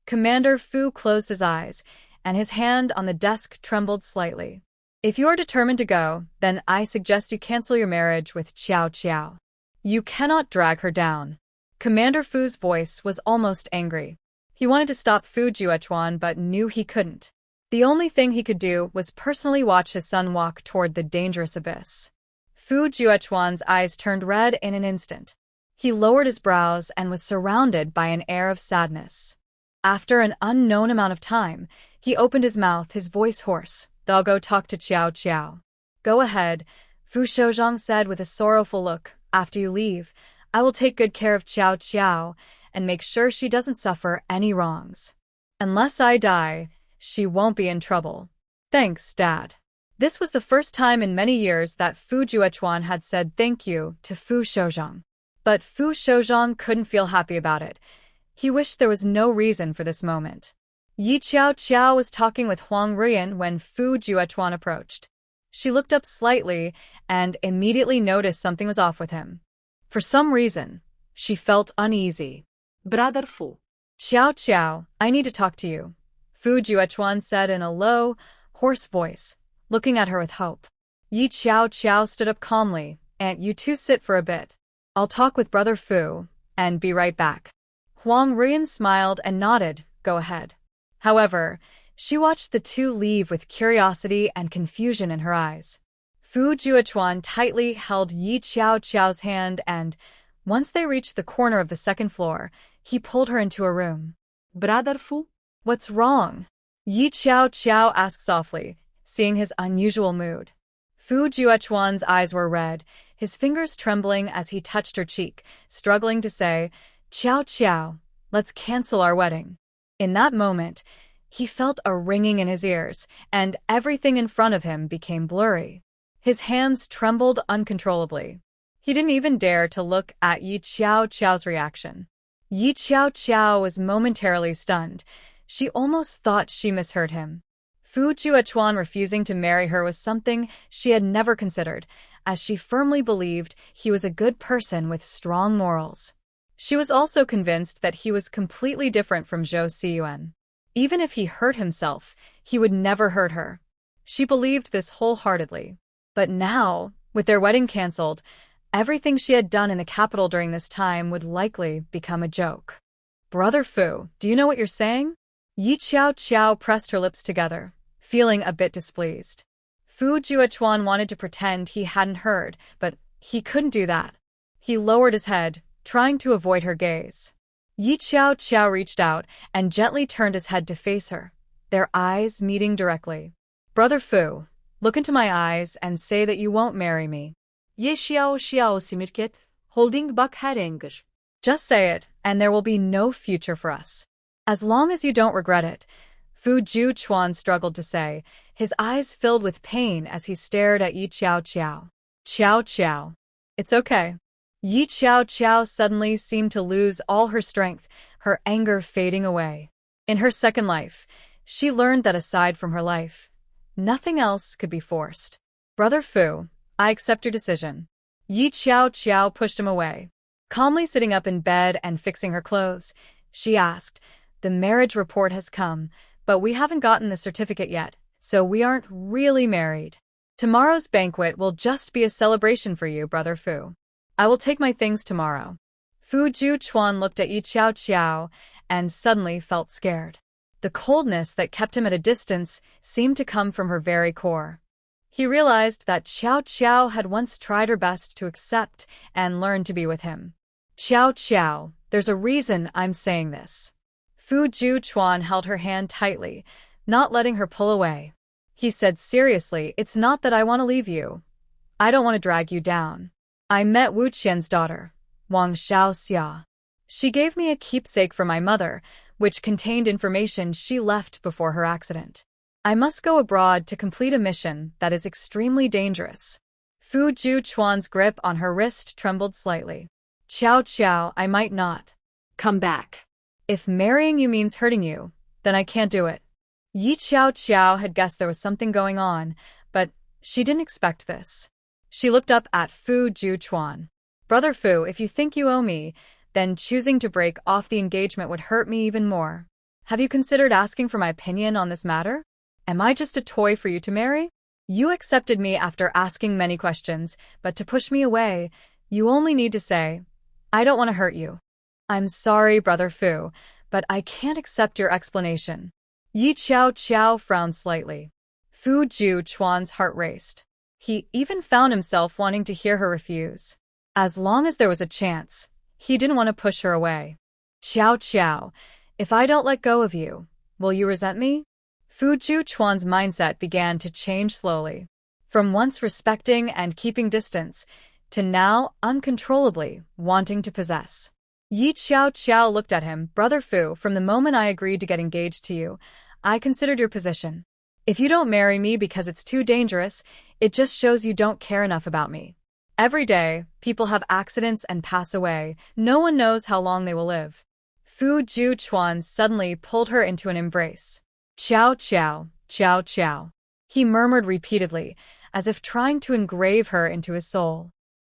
Commander Fu closed his eyes, and his hand on the desk trembled slightly. "If you are determined to go, then I suggest you cancel your marriage with Qiao Qiao. You cannot drag her down." Commander Fu's voice was almost angry. He wanted to stop Fu Juechuan but knew he couldn't. The only thing he could do was personally watch his son walk toward the dangerous abyss. Fu Juechuan's eyes turned red in an instant. He lowered his brows and was surrounded by an air of sadness. After an unknown amount of time, he opened his mouth, his voice hoarse. "I'll go talk to Qiao Qiao." "Go ahead," Fu Shouzhang said with a sorrowful look. "After you leave, I will take good care of Qiao Qiao and make sure she doesn't suffer any wrongs. Unless I die, she won't be in trouble." "Thanks, Dad." This was the first time in many years that Fu Juechuan had said thank you to Fu Shouzhang. But Fu Shouzhang couldn't feel happy about it. He wished there was no reason for this moment. Yi Qiao Qiao was talking with Huang Rian when Fu Juechuan approached. She looked up slightly and immediately noticed something was off with him. For some reason, she felt uneasy. "Brother Fu." "Qiao Qiao, I need to talk to you," Fu Juechuan said in a low, hoarse voice, looking at her with hope. Yi Qiao Qiao stood up calmly. "Aunt, you two sit for a bit. I'll talk with Brother Fu and be right back." Huang Rian smiled and nodded. "Go ahead." However, she watched the two leave with curiosity and confusion in her eyes. Fu Juechuan tightly held Yi Qiao Qiao's hand and, once they reached the corner of the second floor, he pulled her into a room. "Brother Fu?" "What's wrong?" Yi Qiao Qiao asked softly, seeing his unusual mood. Fu Juechuan's eyes were red, his fingers trembling as he touched her cheek, struggling to say, "Qiao Qiao, let's cancel our wedding." In that moment, he felt a ringing in his ears, and everything in front of him became blurry. His hands trembled uncontrollably. He didn't even dare to look at Yi Qiao Qiao's reaction. Yi Qiao Qiao was momentarily stunned. She almost thought she misheard him. Fu Juechuan refusing to marry her was something she had never considered, as she firmly believed he was a good person with strong morals. She was also convinced that he was completely different from Zhou Xiyuan. Even if he hurt himself, he would never hurt her. She believed this wholeheartedly. But now, with their wedding cancelled, everything she had done in the capital during this time would likely become a joke. Brother Fu, do you know what you're saying? Yi Qiao Qiao pressed her lips together, feeling a bit displeased. Fu Juechuan wanted to pretend he hadn't heard, but he couldn't do that. He lowered his head, trying to avoid her gaze. Yi Qiao Qiao reached out and gently turned his head to face her, their eyes meeting directly. Brother Fu, look into my eyes and say that you won't marry me. Ye Xiao Xiao simirket, holding back her anger. Just say it, and there will be no future for us. As long as you don't regret it, Fu Juechuan struggled to say, his eyes filled with pain as he stared at Yi Qiao Qiao. Qiao Qiao. It's okay. Yi Qiao Qiao suddenly seemed to lose all her strength, her anger fading away. In her second life, she learned that aside from her life, nothing else could be forced. Brother Fu, I accept your decision. Yi Qiao Qiao pushed him away. Calmly sitting up in bed and fixing her clothes, she asked, the marriage report has come, but we haven't gotten the certificate yet, so we aren't really married. Tomorrow's banquet will just be a celebration for you, Brother Fu. I will take my things tomorrow. Fu Juechuan looked at Yi Qiao Qiao and suddenly felt scared. The coldness that kept him at a distance seemed to come from her very core. He realized that Qiao Qiao had once tried her best to accept and learn to be with him. Qiao Qiao, there's a reason I'm saying this. Fu Juechuan held her hand tightly, not letting her pull away. He said seriously, it's not that I want to leave you. I don't want to drag you down. I met Wu Qian's daughter, Wang Xiaoxia. She gave me a keepsake for my mother, which contained information she left before her accident. I must go abroad to complete a mission that is extremely dangerous. Fu Juechuan's grip on her wrist trembled slightly. Qiao Qiao, I might not Come back. If marrying you means hurting you, then I can't do it. Yi Qiao Qiao had guessed there was something going on, but she didn't expect this. She looked up at Fu Juechuan. Brother Fu, if you think you owe me, then choosing to break off the engagement would hurt me even more. Have you considered asking for my opinion on this matter? Am I just a toy for you to marry? You accepted me after asking many questions, but to push me away, you only need to say, I don't want to hurt you. I'm sorry, Brother Fu, but I can't accept your explanation. Yi Qiao Qiao frowned slightly. Fu Juechuan's heart raced. He even found himself wanting to hear her refuse. As long as there was a chance, he didn't want to push her away. Qiao Qiao, if I don't let go of you, will you resent me? Fu Juechuan's mindset began to change slowly. From once respecting and keeping distance, to now uncontrollably wanting to possess. Yi Qiao Qiao looked at him. Brother Fu, from the moment I agreed to get engaged to you, I considered your position. If you don't marry me because it's too dangerous, it just shows you don't care enough about me. Every day, people have accidents and pass away. No one knows how long they will live. Fu Juechuan suddenly pulled her into an embrace. Qiao Qiao, Qiao Qiao. He murmured repeatedly, as if trying to engrave her into his soul.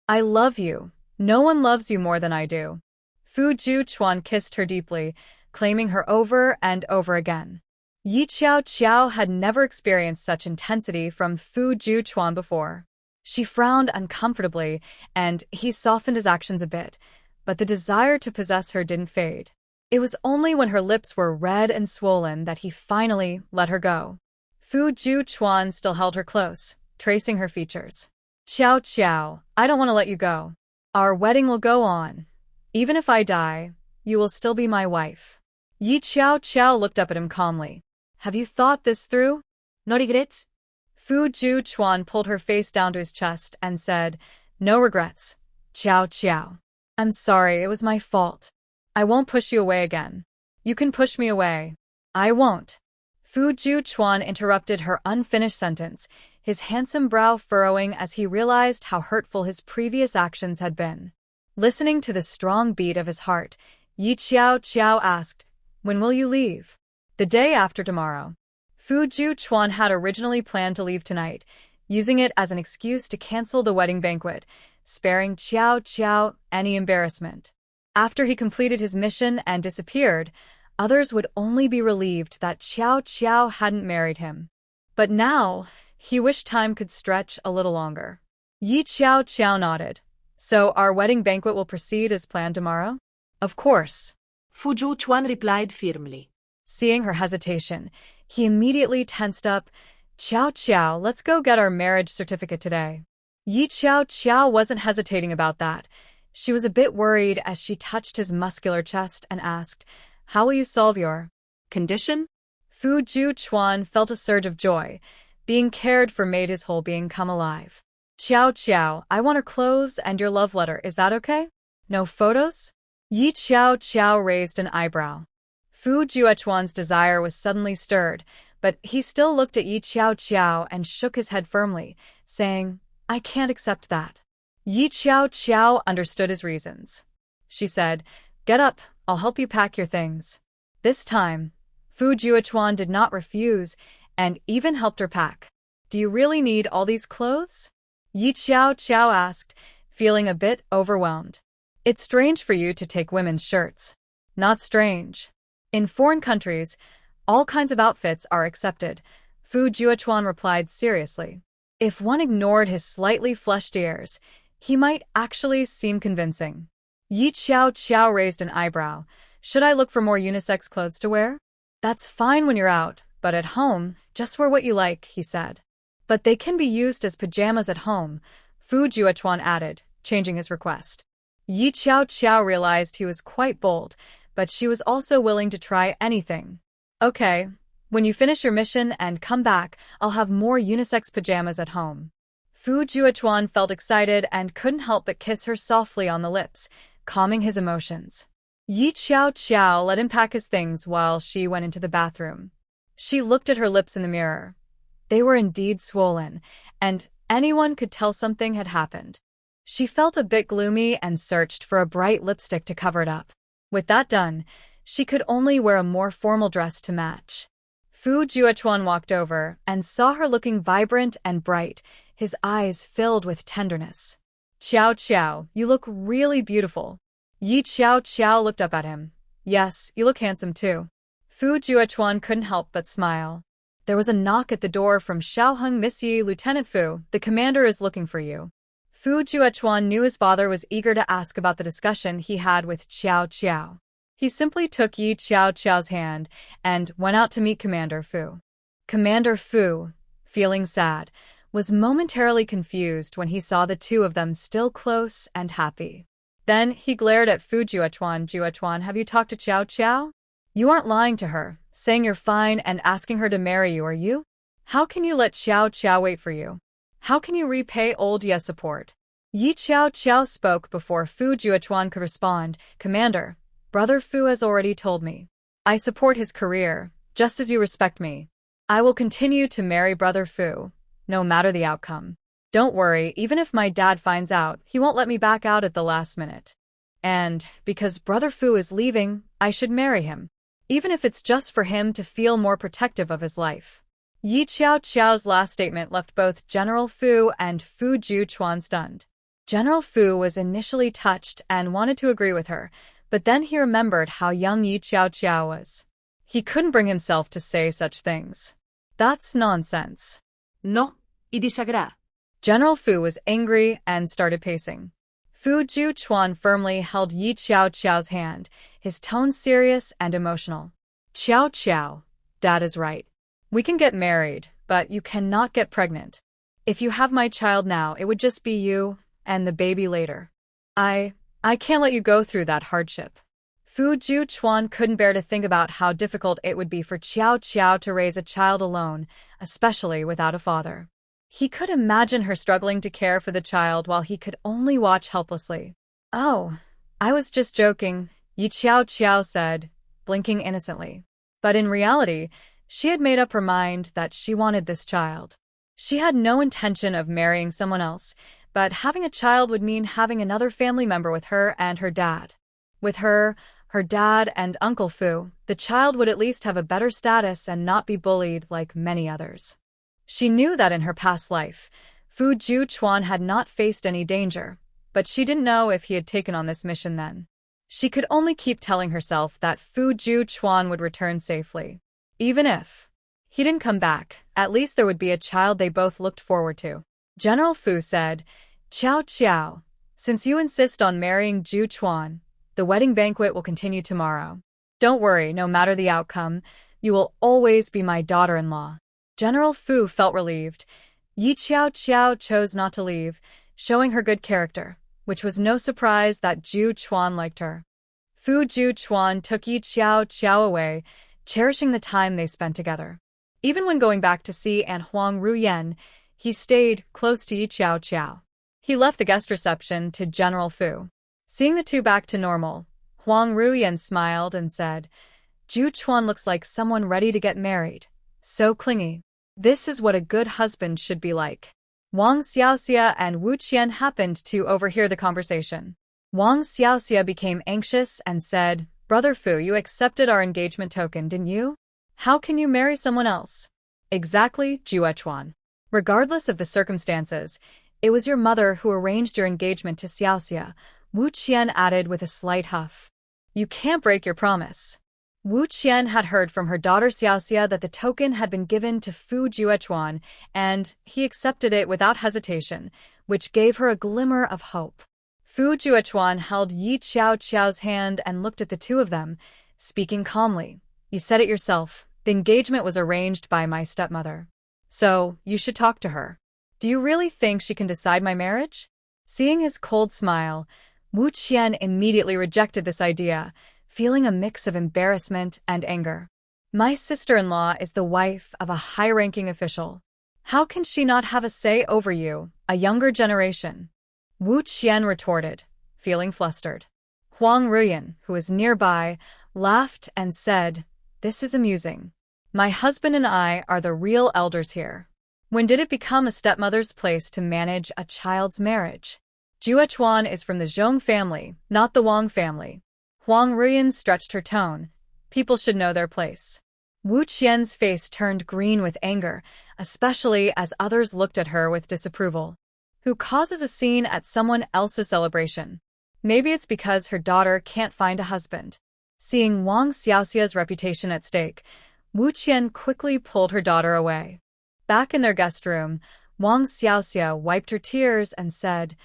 I love you. No one loves you more than I do. Fu Juechuan kissed her deeply, claiming her over and over again. Yi Qiao Qiao had never experienced such intensity from Fu Juechuan before. She frowned uncomfortably, and he softened his actions a bit, but the desire to possess her didn't fade. It was only when her lips were red and swollen that he finally let her go. Fu Juechuan still held her close, tracing her features. Qiao Qiao, I don't want to let you go. Our wedding will go on. Even if I die, you will still be my wife. Yi Qiao Qiao looked up at him calmly. Have you thought this through? No regrets? Fu Juechuan pulled her face down to his chest and said, No regrets. Qiao Qiao. I'm sorry, it was my fault. I won't push you away again. You can push me away. I won't. Fu Chuan interrupted her unfinished sentence, his handsome brow furrowing as he realized how hurtful his previous actions had been. Listening to the strong beat of his heart, Yi Qiao asked, "When will you leave?" "The day after tomorrow." Fu Chuan had originally planned to leave tonight, using it as an excuse to cancel the wedding banquet, sparing Qiao any embarrassment. After he completed his mission and disappeared, others would only be relieved that Qiao hadn't married him. But now, he wished time could stretch a little longer. Yi Qiao nodded. "So our wedding banquet will proceed as planned tomorrow?" "Of course." Fu Chuan replied firmly. Seeing her hesitation, he immediately tensed up. Qiao, let's go get our marriage certificate today." Yi Qiao wasn't hesitating about that. She was a bit worried as she touched his muscular chest and asked, "How will you solve your condition?" Fu Chuan felt a surge of joy. Being cared for made his whole being come alive. "Qiao, I want her clothes and your love letter, is that okay? No photos?" Yi Qiao raised an eyebrow. Fu Chuan's desire was suddenly stirred, but he still looked at Yi Qiao and shook his head firmly, saying, "I can't accept that." Yi Qiao understood his reasons. She said, "Get up, I'll help you pack your things." This time, Fu Chuan did not refuse and even helped her pack. "Do you really need all these clothes?" Yi Qiao asked, feeling a bit overwhelmed. "It's strange for you to take women's shirts." "Not strange. In foreign countries, all kinds of outfits are accepted," Fu Chuan replied seriously. If one ignored his slightly flushed ears, he might actually seem convincing. Yi Qiao raised an eyebrow. "Should I look for more unisex clothes to wear?" "That's fine when you're out, but at home, just wear what you like," he said. "But they can be used as pajamas at home," Fu Chuan added, changing his request. Yi Qiao realized he was quite bold, but she was also willing to try anything. "Okay, when you finish your mission and come back, I'll have more unisex pajamas at home." Fu Chuan felt excited and couldn't help but kiss her softly on the lips, calming his emotions. Yi Qiao let him pack his things while she went into the bathroom. She looked at her lips in the mirror. They were indeed swollen, and anyone could tell something had happened. She felt a bit gloomy and searched for a bright lipstick to cover it up. With that done, she could only wear a more formal dress to match. Fu Chuan walked over and saw her looking vibrant and bright, his eyes filled with tenderness. "Qiao, you look really beautiful." Yi Qiao looked up at him. "Yes, you look handsome too." Fu Chuan couldn't help but smile. There was a knock at the door from Shaoheng. "Miss Yi, Lieutenant Fu, the commander is looking for you." Fu Chuan knew his father was eager to ask about the discussion he had with Qiao. He simply took Yi Qiao's hand and went out to meet Commander Fu. Commander Fu, feeling sad, was momentarily confused when he saw the two of them still close and happy. Then he glared at Fu Chuan. "Chuan, have you talked to Qiao? You aren't lying to her, saying you're fine and asking her to marry you, are you? How can you let Qiao wait for you? How can you repay old Ye's support?" Yi Qiao spoke before Fu Chuan could respond. "Commander, Brother Fu has already told me. I support his career, just as you respect me. I will continue to marry Brother Fu, no matter the outcome. Don't worry, even if my dad finds out, he won't let me back out at the last minute. And, because Brother Fu is leaving, I should marry him, even if it's just for him to feel more protective of his life." Yi Qiao's last statement left both General Fu and Fu Chuan stunned. General Fu was initially touched and wanted to agree with her, but then he remembered how young Yi Qiao was. He couldn't bring himself to say such things. "That's nonsense." "No, I disagree." General Fu was angry and started pacing. Fu Chuan firmly held Yi Qiao's hand, his tone serious and emotional. "Qiao, Dad is right. We can get married, but you cannot get pregnant. If you have my child now, it would just be you and the baby later. I can't let you go through that hardship." Fu Chuan couldn't bear to think about how difficult it would be for Qiao to raise a child alone, especially without a father. He could imagine her struggling to care for the child while he could only watch helplessly. "Oh, I was just joking," Yi Qiao said, blinking innocently. But in reality, She had made up her mind that she wanted this child. She had no intention of marrying someone else, but having a child would mean having another family member with her and her dad. With her dad, and Uncle Fu, the child would at least have a better status and not be bullied like many others. She knew that in her past life, Fu Juquan had not faced any danger, but she didn't know if he had taken on this mission then. She could only keep telling herself that Fu Juquan would return safely. Even if he didn't come back, at least there would be a child they both looked forward to. General Fu said, "Qiao Qiao, since you insist on marrying Juquan, the wedding banquet will continue tomorrow. Don't worry, no matter the outcome, you will always be my daughter-in-law." General Fu felt relieved. Yi Qiao Qiao chose not to leave, showing her good character, which was no surprise that Juquan liked her. Fu Juquan took Yi Qiao Qiao away, cherishing the time they spent together. Even when going back to see Aunt Huang Ruyen, he stayed close to Yi Qiao Qiao. He left the guest reception to General Fu. Seeing the two back to normal, Huang Ruyen smiled and said, "Juquan looks like someone ready to get married. So clingy. This is what a good husband should be like." Wang Xiaoxia and Wu Qian happened to overhear the conversation. Wang Xiaoxia became anxious and said, "Brother Fu, you accepted our engagement token, didn't you? How can you marry someone else?" "Exactly, Juquan. Regardless of the circumstances, it was your mother who arranged your engagement to Xiaoxia," Wu Qian added with a slight huff. "You can't break your promise." Wu Qian had heard from her daughter Xiaoxia that the token had been given to Fu Juquan, and he accepted it without hesitation, which gave her a glimmer of hope. Fu Juquan held Yi Qiao Qiao's hand and looked at the two of them, speaking calmly. "You said it yourself, the engagement was arranged by my stepmother. So, you should talk to her. Do you really think she can decide my marriage?" Seeing his cold smile, Wu Qian immediately rejected this idea, feeling a mix of embarrassment and anger. "My sister-in-law is the wife of a high-ranking official. How can she not have a say over you, a younger generation?" Wu Qian retorted, feeling flustered. Huang Ruyen, who was nearby, laughed and said, "This is amusing. My husband and I are the real elders here. When did it become a stepmother's place to manage a child's marriage? Juquan is from the Zhong family, not the Wang family." Huang Ruyen stretched her tone. "People should know their place." Wu Qian's face turned green with anger, especially as others looked at her with disapproval. Who causes a scene at someone else's celebration? Maybe it's because her daughter can't find a husband. Seeing Wang Xiaoxia's reputation at stake, Wu Qian quickly pulled her daughter away. Back in their guest room, Wang Xiaoxia wiped her tears and said,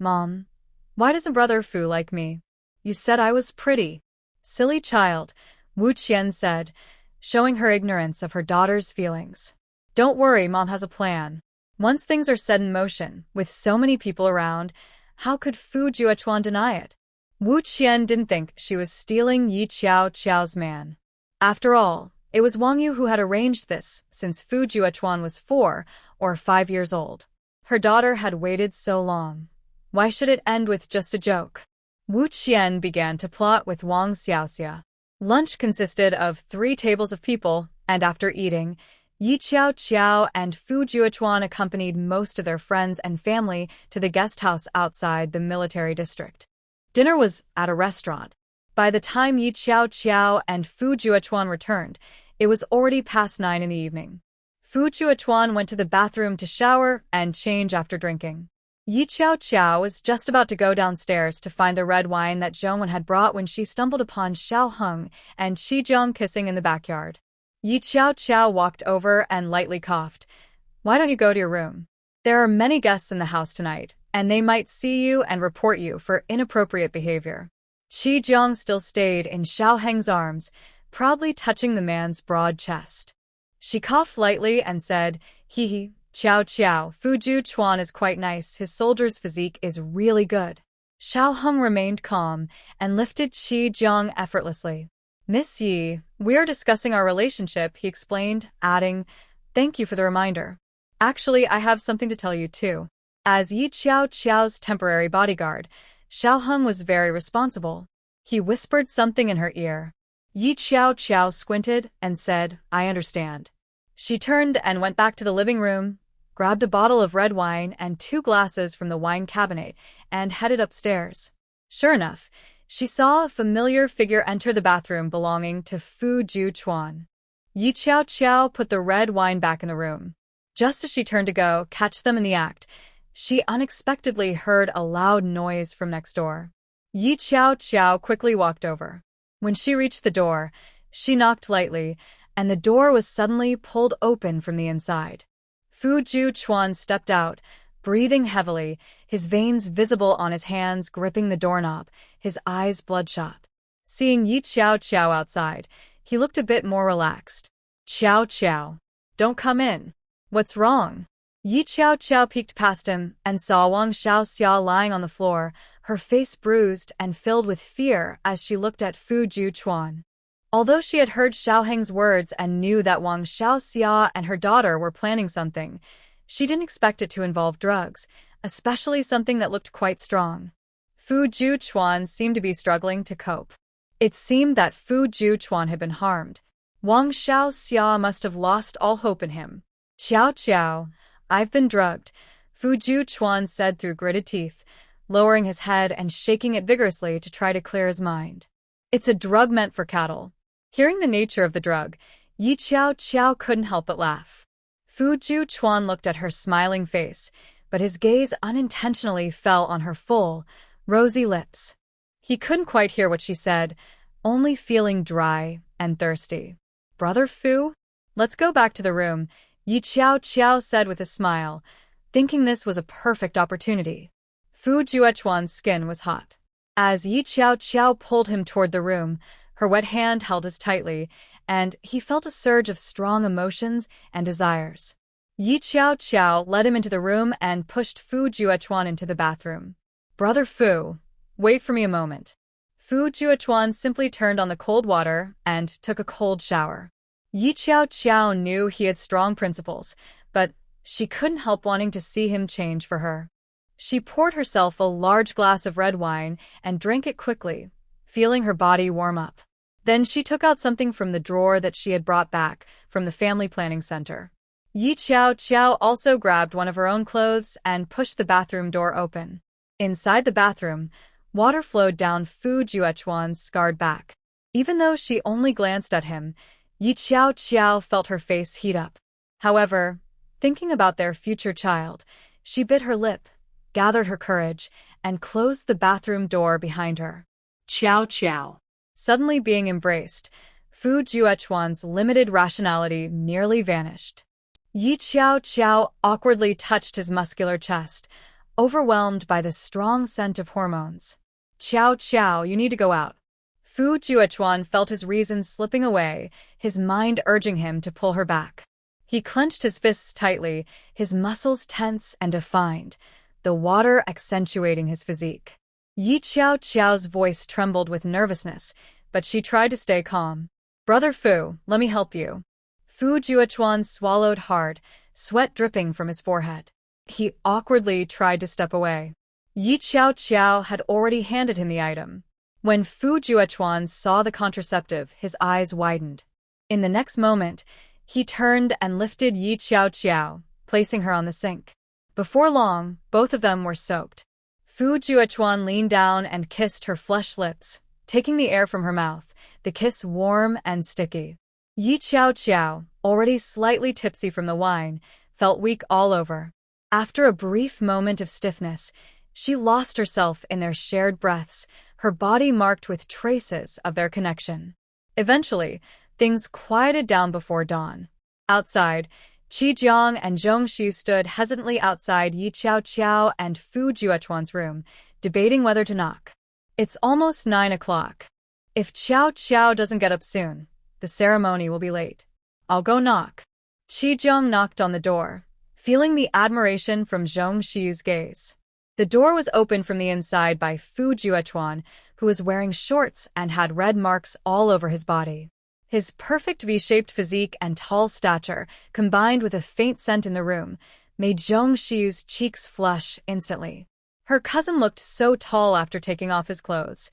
"Mom, why doesn't Brother Fu like me? You said I was pretty." "Silly child," Wu Qian said, showing her ignorance of her daughter's feelings. "Don't worry, Mom has a plan. Once things are set in motion, with so many people around, how could Fu Juquan deny it?" Wu Qian didn't think she was stealing Yi Qiao Qiao's man. After all, it was Wong Yu who had arranged this since Fu Juquan was 4 or 5 years old. Her daughter had waited so long. Why should it end with just a joke? Wu Qian began to plot with Wang Xiaoxia. Lunch consisted of 3 tables of people, and after eating, Yi Qiao Qiao and Fu Juquan accompanied most of their friends and family to the guest house outside the military district. Dinner was at a restaurant. By the time Yi Qiao Qiao and Fu Juquan returned, it was already past 9 in the evening. Fu Juquan went to the bathroom to shower and change after drinking. Yi Qiao Qiao was just about to go downstairs to find the red wine that Zhongwen had brought when she stumbled upon Xiao Heng and Qi Zhong kissing in the backyard. Yi Qiao Qiao walked over and lightly coughed. "Why don't you go to your room? There are many guests in the house tonight, and they might see you and report you for inappropriate behavior." Qi Zhong still stayed in Xiao Heng's arms, proudly touching the man's broad chest. She coughed lightly and said, "Hee hee. Qiao Qiao, Fu Juquan is quite nice, his soldier's physique is really good." Xiao Heng remained calm and lifted Qi Zhong effortlessly. "Miss Yi, we are discussing our relationship," he explained, adding, "Thank you for the reminder. Actually, I have something to tell you too." As Yi Qiao Qiao's temporary bodyguard, Xiao Heng was very responsible. He whispered something in her ear. Yi Qiao Qiao squinted and said, I understand. She turned and went back to the living room, grabbed a bottle of red wine and 2 glasses from the wine cabinet, and headed upstairs. Sure enough, she saw a familiar figure enter the bathroom belonging to Fu Juchuan. Yi Qiao Qiao put the red wine back in the room. Just as she turned to go catch them in the act, she unexpectedly heard a loud noise from next door. Yi Qiao Qiao quickly walked over. When she reached the door, she knocked lightly, and the door was suddenly pulled open from the inside. Fu Juchuan stepped out, breathing heavily, his veins visible on his hands gripping the doorknob, his eyes bloodshot. Seeing Yi Qiao Qiao outside, he looked a bit more relaxed. Qiao Qiao, don't come in. What's wrong? Yi Qiao Qiao peeked past him and saw Wang Xiaoxia lying on the floor, her face bruised and filled with fear as she looked at Fu Juchuan. Although she had heard Xiaoheng's words and knew that Wang Xiaoxia and her daughter were planning something, she didn't expect it to involve drugs, especially something that looked quite strong. Fu Juchuan seemed to be struggling to cope. It seemed that Fu Juchuan had been harmed. Wang Xiaoxia must have lost all hope in him. Qiao Qiao, I've been drugged, Fu Juchuan said through gritted teeth, lowering his head and shaking it vigorously to try to clear his mind. It's a drug meant for cattle. Hearing the nature of the drug, Yi Qiao Qiao couldn't help but laugh. Fu Juchuan looked at her smiling face, but his gaze unintentionally fell on her full, rosy lips. He couldn't quite hear what she said, only feeling dry and thirsty. Brother Fu? Let's go back to the room, Yi Qiao Qiao said with a smile, thinking this was a perfect opportunity. Fu Juchuan's skin was hot. As Yi Qiao Qiao pulled him toward the room, her wet hand held his tightly, and he felt a surge of strong emotions and desires. Yi Qiao Qiao led him into the room and pushed Fu Juchuan into the bathroom. Brother Fu, wait for me a moment. Fu Juchuan simply turned on the cold water and took a cold shower. Yi Qiao Qiao knew he had strong principles, but she couldn't help wanting to see him change for her. She poured herself a large glass of red wine and drank it quickly, feeling her body warm up. Then she took out something from the drawer that she had brought back from the family planning center. Yi Qiao Qiao also grabbed one of her own clothes and pushed the bathroom door open. Inside the bathroom, water flowed down Fu Juchuan's scarred back. Even though she only glanced at him, Yi Qiao Qiao felt her face heat up. However, thinking about their future child, she bit her lip, gathered her courage, and closed the bathroom door behind her. Qiao Qiao. Suddenly being embraced, Fu Juchuan's limited rationality nearly vanished. Yi Qiao Qiao awkwardly touched his muscular chest, overwhelmed by the strong scent of hormones. Qiao Qiao, you need to go out. Fu Juchuan felt his reason slipping away, his mind urging him to pull her back. He clenched his fists tightly, his muscles tense and defined, the water accentuating his physique. Yi Qiao Qiao's voice trembled with nervousness, but she tried to stay calm. Brother Fu, let me help you. Fu Juchuan swallowed hard, sweat dripping from his forehead. He awkwardly tried to step away. Yi Qiao Qiao had already handed him the item. When Fu Juchuan saw the contraceptive, his eyes widened. In the next moment, he turned and lifted Yi Qiao Qiao, placing her on the sink. Before long, both of them were soaked. Fu Juchuan leaned down and kissed her flushed lips, taking the air from her mouth, the kiss warm and sticky. Yi Qiao Qiao, already slightly tipsy from the wine, felt weak all over. After a brief moment of stiffness, she lost herself in their shared breaths, her body marked with traces of their connection. Eventually, things quieted down before dawn. Outside, Jiang and Zheng Shi stood hesitantly outside Yi Qiao Qiao and Fu Juchuan's room, debating whether to knock. It's almost 9 o'clock. If Qiao Qiao doesn't get up soon, the ceremony will be late. I'll go knock. Jiang knocked on the door, feeling the admiration from Zheng Shi's gaze. The door was opened from the inside by Fu Juchuan, who was wearing shorts and had red marks all over his body. His perfect V-shaped physique and tall stature, combined with a faint scent in the room, made Zheng Shi's cheeks flush instantly. Her cousin looked so tall after taking off his clothes.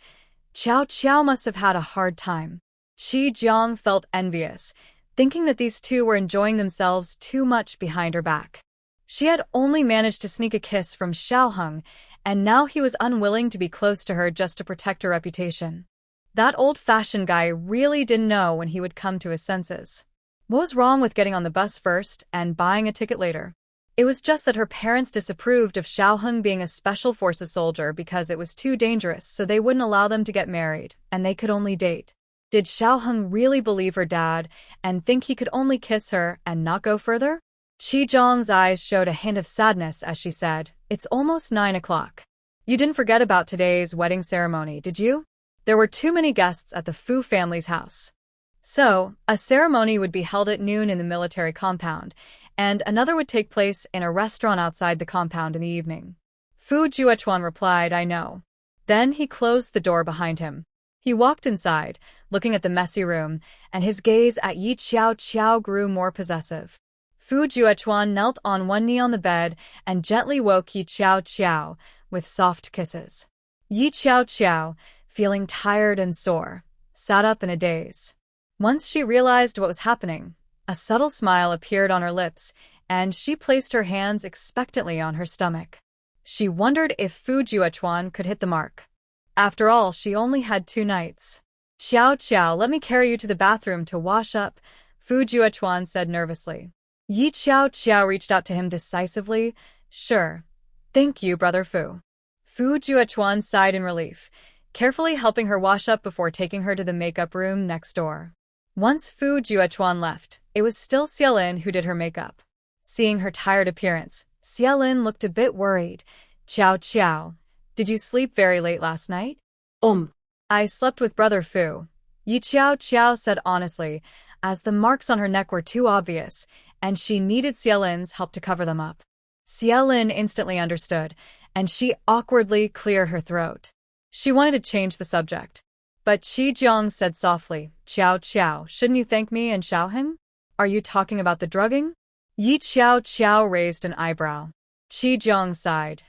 Qiao Qiao must have had a hard time. Qi Jiang felt envious, thinking that these two were enjoying themselves too much behind her back. She had only managed to sneak a kiss from Xiaoheng, and now he was unwilling to be close to her just to protect her reputation. That old-fashioned guy really didn't know when he would come to his senses. What was wrong with getting on the bus first and buying a ticket later? It was just that her parents disapproved of Xiaoheng being a special forces soldier because it was too dangerous, so they wouldn't allow them to get married, and they could only date. Did Xiaoheng really believe her dad and think he could only kiss her and not go further? Qi Jiang's eyes showed a hint of sadness as she said, "It's almost 9 o'clock. You didn't forget about today's wedding ceremony, did you?" There were too many guests at the Fu family's house. So, a ceremony would be held at noon in the military compound, and another would take place in a restaurant outside the compound in the evening. Fu Juechuan replied, "I know." Then he closed the door behind him. He walked inside, looking at the messy room, and his gaze at Yi Qiao grew more possessive. Fu Juechuan knelt on one knee on the bed and gently woke Yi Qiao with soft kisses. Yi Qiao, feeling tired and sore, sat up in a daze. Once she realized what was happening, a subtle smile appeared on her lips, and she placed her hands expectantly on her stomach. She wondered if Fu Juechuan could hit the mark. After all, she only had 2 nights. Qiao, let me carry you to the bathroom to wash up," Fu Juechuan said nervously. Yi Qiao reached out to him decisively. "Sure. Thank you, Brother Fu." Fu Juechuan sighed in relief, carefully helping her wash up before taking her to the makeup room next door. Once Fu Juechuan left, it was still Xiaolin who did her makeup. Seeing her tired appearance, Xiaolin looked a bit worried. Qiao, did you sleep very late last night?" "I slept with Brother Fu," Yi Qiao said honestly, as the marks on her neck were too obvious, and she needed Xiaolin's help to cover them up. Xiaolin instantly understood, and she awkwardly cleared her throat. She wanted to change the subject. But Qi Jiang said softly, Qiao, shouldn't you thank me and Xiaoheng? Are you talking about the drugging?" Yi Qiao raised an eyebrow. Qi Jiang sighed.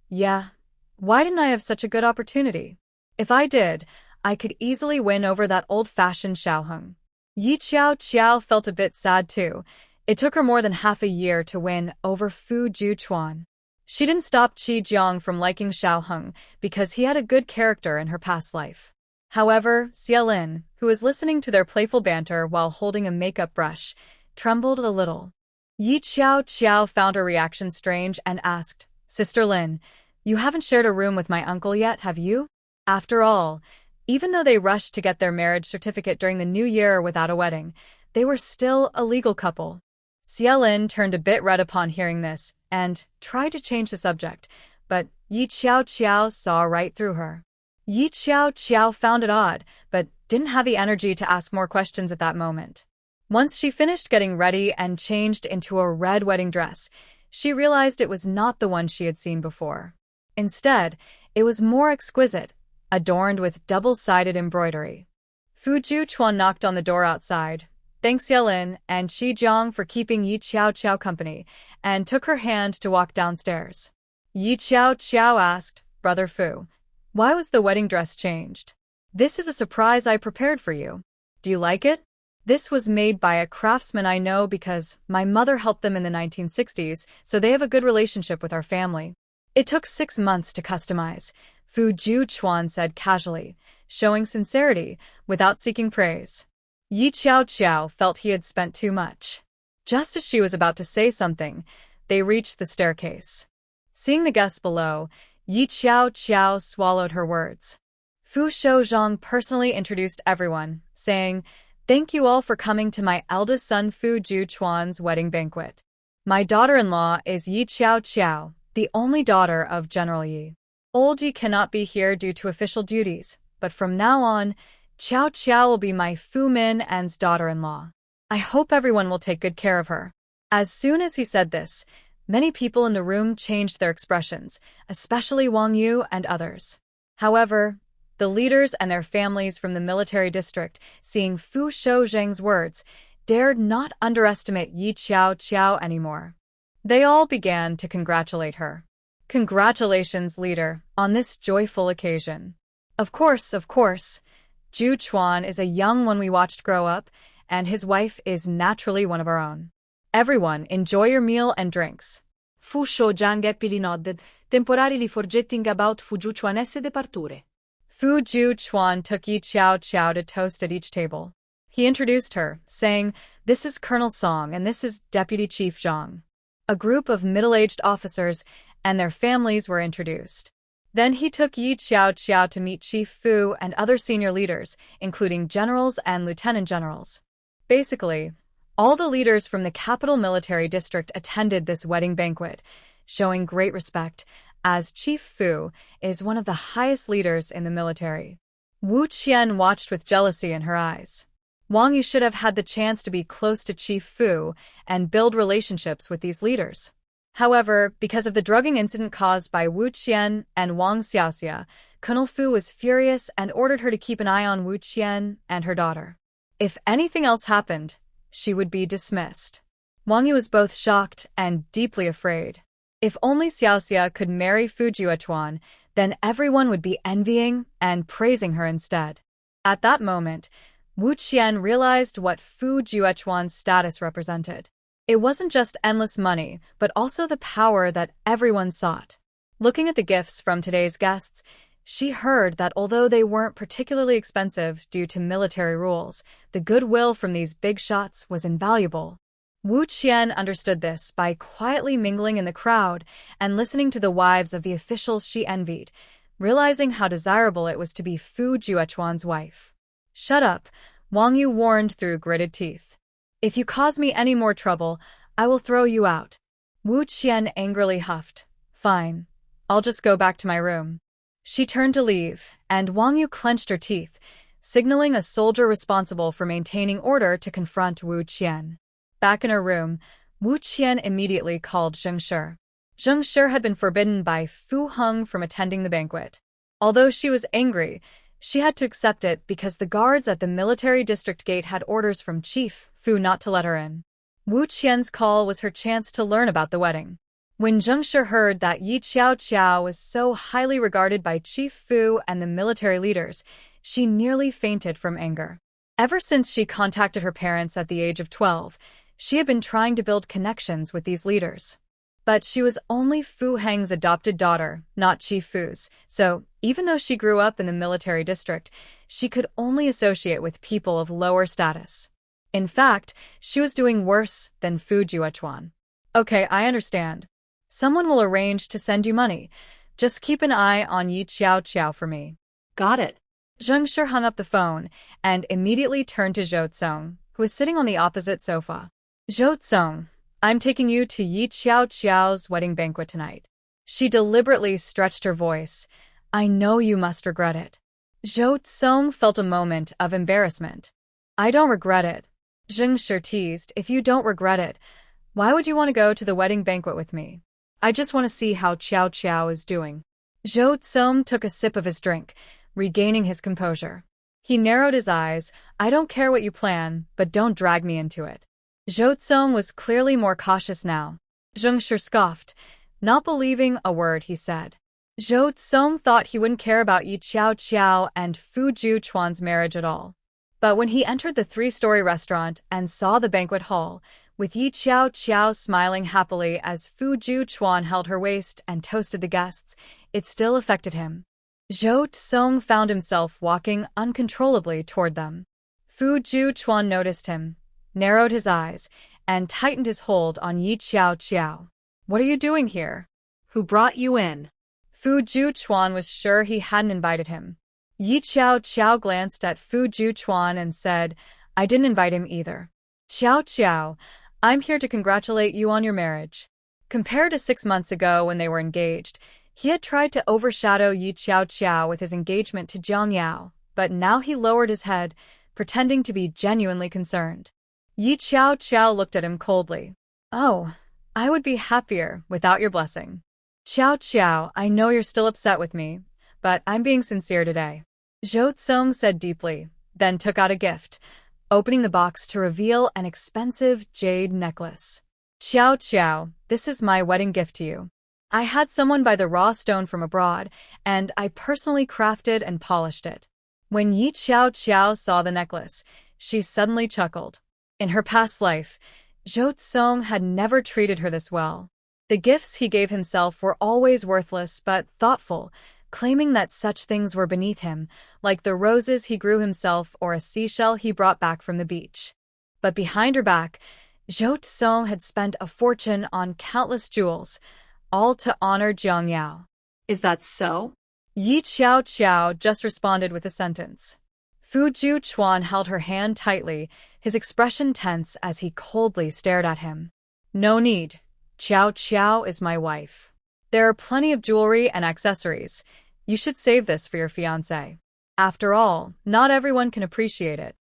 "Yeah. Why didn't I have such a good opportunity? If I did, I could easily win over that old-fashioned Xiaoheng." Yi Qiao felt a bit sad too. It took her more than half a year to win over Fu Juechuan. She didn't stop Qi Jiang from liking Xiaoheng because he had a good character in her past life. However, Xiaolin, who was listening to their playful banter while holding a makeup brush, trembled a little. Yi Qiao found her reaction strange and asked, "Sister Lin, you haven't shared a room with my uncle yet, have you?" After all, even though they rushed to get their marriage certificate during the new year without a wedding, they were still a legal couple. Xiaolin turned a bit red upon hearing this and tried to change the subject, but Yi Qiao saw right through her. Yi Qiao found it odd, but didn't have the energy to ask more questions at that moment. Once she finished getting ready and changed into a red wedding dress, she realized it was not the one she had seen before. Instead, it was more exquisite, adorned with double-sided embroidery. Fu Juechuan knocked on the door outside, thanked Xiaolin and Qi Jiang for keeping Yi Qiao company, and took her hand to walk downstairs. Yi Qiao asked, "Brother Fu, why was the wedding dress changed?" "This is a surprise I prepared for you. Do you like it?" "This was made by a craftsman I know because my mother helped them in the 1960s, so they have a good relationship with our family. It took 6 months to customize," Fu Juechuan said casually, showing sincerity without seeking praise. Yi Qiao felt he had spent too much. Just as she was about to say something, they reached the staircase. Seeing the guests below, Yi Qiao swallowed her words. Fu Shouzhang personally introduced everyone, saying, "Thank you all for coming to my eldest son Fu Juechuan's wedding banquet. My daughter-in-law is Yi Qiao, the only daughter of General Yi. Old Yi cannot be here due to official duties, but from now on, Qiao will be my Fu Min and's daughter-in-law. I hope everyone will take good care of her." As soon as he said this, many people in the room changed their expressions, especially Wong Yu and others. However, the leaders and their families from the military district, seeing Fu Shouzhang's words, dared not underestimate Yi Qiao anymore. They all began to congratulate her. "Congratulations, leader, on this joyful occasion." Of course. Ju Chuan is a young one we watched grow up, and his wife is naturally one of our own. Everyone, enjoy your meal and drinks. Fu Fujian e pilinodded, temporarily forgetting about Fu Ju Chuan's departure. Fu Ju Chuan took Yi Xiao Xiao to toast at each table. He introduced her, saying, "This is Colonel Song and this is Deputy Chief Zhang." A group of middle-aged officers and their families were introduced. Then he took Yi Xiao Xiao to meet Chief Fu and other senior leaders, including generals and lieutenant generals. Basically, all the leaders from the capital military district attended this wedding banquet, showing great respect, as Chief Fu is one of the highest leaders in the military. Wu Qian watched with jealousy in her eyes. Wong Yu should have had the chance to be close to Chief Fu and build relationships with these leaders. However, because of the drugging incident caused by Wu Qian and Wang Xiaoxia, Colonel Fu was furious and ordered her to keep an eye on Wu Qian and her daughter. If anything else happened, she would be dismissed. Wang Yu was both shocked and deeply afraid. If only Xiaoxia could marry Fu Juechuan, then everyone would be envying and praising her instead. At that moment, Wu Qian realized what Fu Juechuan's status represented. It wasn't just endless money, but also the power that everyone sought. Looking at the gifts from today's guests, she heard that although they weren't particularly expensive due to military rules, the goodwill from these big shots was invaluable. Wu Qian understood this by quietly mingling in the crowd and listening to the wives of the officials she envied, realizing how desirable it was to be Fu Juechuan's wife. "Shut up," Wang Yu warned through gritted teeth. "If you cause me any more trouble, I will throw you out." Wu Qian angrily huffed. "Fine. I'll just go back to my room." She turned to leave, and Wang Yu clenched her teeth, signaling a soldier responsible for maintaining order to confront Wu Qian. Back in her room, Wu Qian immediately called Zheng Shi. Zheng Shi had been forbidden by Fu Heng from attending the banquet. Although she was angry, she had to accept it because the guards at the military district gate had orders from Chief Fu not to let her in. Wu Qian's call was her chance to learn about the wedding. When Zheng Shi heard that Yi Xiao Xiao was so highly regarded by Chief Fu and the military leaders, she nearly fainted from anger. Ever since she contacted her parents at the age of 12, she had been trying to build connections with these leaders. But she was only Fu Heng's adopted daughter, not Chief Fu's, so even though she grew up in the military district, she could only associate with people of lower status. In fact, she was doing worse than Fu Juechuan. "Okay, I understand. Someone will arrange to send you money. Just keep an eye on Yi Xiao Xiao for me." "Got it." Zheng Shi hung up the phone and immediately turned to Zhou Tsong, who was sitting on the opposite sofa. "Zhou Tsong, I'm taking you to Yi Xiao Xiao's wedding banquet tonight." She deliberately stretched her voice. "I know you must regret it." Zhou Tsong felt a moment of embarrassment. "I don't regret it." Zheng Shi teased, "If you don't regret it, why would you want to go to the wedding banquet with me?" "I just want to see how Xiao Xiao is doing." Zhou Tsong took a sip of his drink, regaining his composure. He narrowed his eyes. "I don't care what you plan, but don't drag me into it." Zhou Tsong was clearly more cautious now. Zheng Shi scoffed, not believing a word he said. Zhou Tsong thought he wouldn't care about Yi Xiao Xiao and Fu Juechuan's marriage at all. But when he entered the three-story restaurant and saw the banquet hall, with Yi Xiao Xiao smiling happily as Fu Juechuan held her waist and toasted the guests, it still affected him. Zhou Tsong found himself walking uncontrollably toward them. Fu Juechuan noticed him, narrowed his eyes, and tightened his hold on Yi Xiao Xiao. "What are you doing here?" "Who brought you in?" Fu Juechuan was sure he hadn't invited him. Yi Xiao Xiao glanced at Fu Juechuan and said, "I didn't invite him either." "Xiao Xiao, I'm here to congratulate you on your marriage." Compared to 6 months ago when they were engaged, he had tried to overshadow Yi Xiao Xiao with his engagement to Jiang Yao, but now he lowered his head, pretending to be genuinely concerned. Yi Xiao Xiao looked at him coldly. "Oh, I would be happier without your blessing." "Xiao Xiao, I know you're still upset with me, but I'm being sincere today," Zhou Tsong said deeply, then took out a gift, opening the box to reveal an expensive jade necklace. "Xiao Xiao, this is my wedding gift to you. I had someone buy the raw stone from abroad, and I personally crafted and polished it." When Yi Qiao saw the necklace, she suddenly chuckled. In her past life, Zhou Tsong had never treated her this well. The gifts he gave himself were always worthless but thoughtful, claiming that such things were beneath him, like the roses he grew himself or a seashell he brought back from the beach. But behind her back, Zhou Tsong had spent a fortune on countless jewels, all to honor Jiang Yao. Is that so? Yi Qiao just responded with a sentence. Fu Juchuan held her hand tightly, his expression tense as he coldly stared at him. No need. Qiao is my wife. There are plenty of jewelry and accessories. You should save this for your fiancé. After all, not everyone can appreciate it.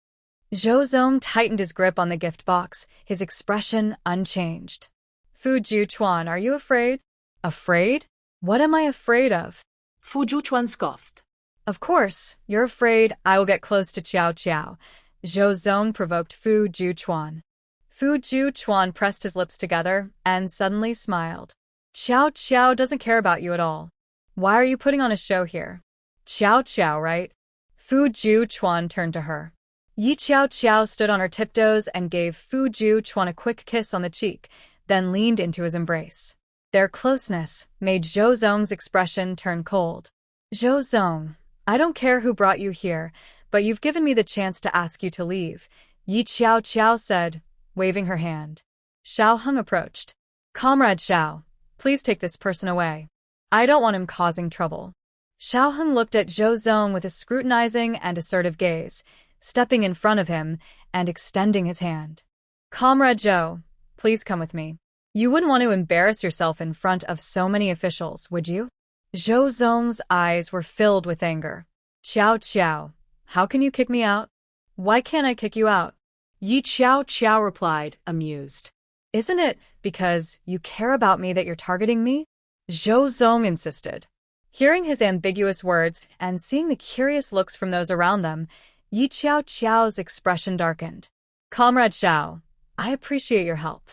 Zhou Zong tightened his grip on the gift box, his expression unchanged. Fu Juchuan, are you afraid? Afraid? What am I afraid of? Fu Juchuan scoffed. Of course, you're afraid I will get close to Qiao. Zhou Zong provoked Fu Juchuan. Fu Juchuan pressed his lips together and suddenly smiled. Qiao doesn't care about you at all. Why are you putting on a show here? Qiao, right? Fu Juchuan turned to her. Yi Qiao stood on her tiptoes and gave Fu Juchuan a quick kiss on the cheek, then leaned into his embrace. Their closeness made Zhou Zong's expression turn cold. Zhou Zong, I don't care who brought you here, but you've given me the chance to ask you to leave, Yi Qiao said, waving her hand. Xiaoheng approached. Comrade Xiao, please take this person away. I don't want him causing trouble. Xiaoheng looked at Zhou Zong with a scrutinizing and assertive gaze, stepping in front of him and extending his hand. Comrade Zhou, please come with me. You wouldn't want to embarrass yourself in front of so many officials, would you? Zhou Zong's eyes were filled with anger. Qiao, how can you kick me out? Why can't I kick you out? Yi Qiao replied, amused. Isn't it because you care about me that you're targeting me? Zhou Zong insisted. Hearing his ambiguous words and seeing the curious looks from those around them, Yi Qiao's expression darkened. Comrade Xiao, I appreciate your help.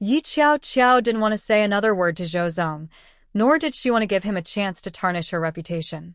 Yi Qiao didn't want to say another word to Zhou Zong, nor did she want to give him a chance to tarnish her reputation.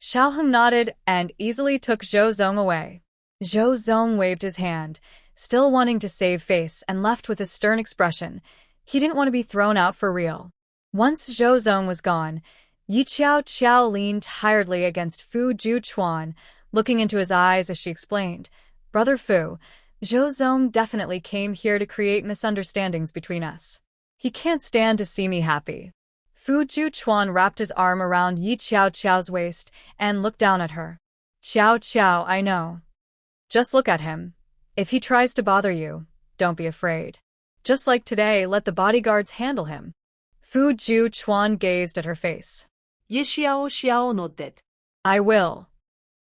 Xiaoheng nodded and easily took Zhou Zong away. Zhou Zong waved his hand, still wanting to save face, and left with a stern expression. He didn't want to be thrown out for real. Once Zhou Zong was gone, Yi Qiao leaned tiredly against Fu Juchuan, looking into his eyes as she explained, Brother Fu, Zhou Zong definitely came here to create misunderstandings between us. He can't stand to see me happy. Fu Juchuan wrapped his arm around Yi Qiao's waist and looked down at her. Qiao, I know. Just look at him. If he tries to bother you, don't be afraid. Just like today, let the bodyguards handle him. Fu Juchuan gazed at her face. Yi Xiao nodded. I will.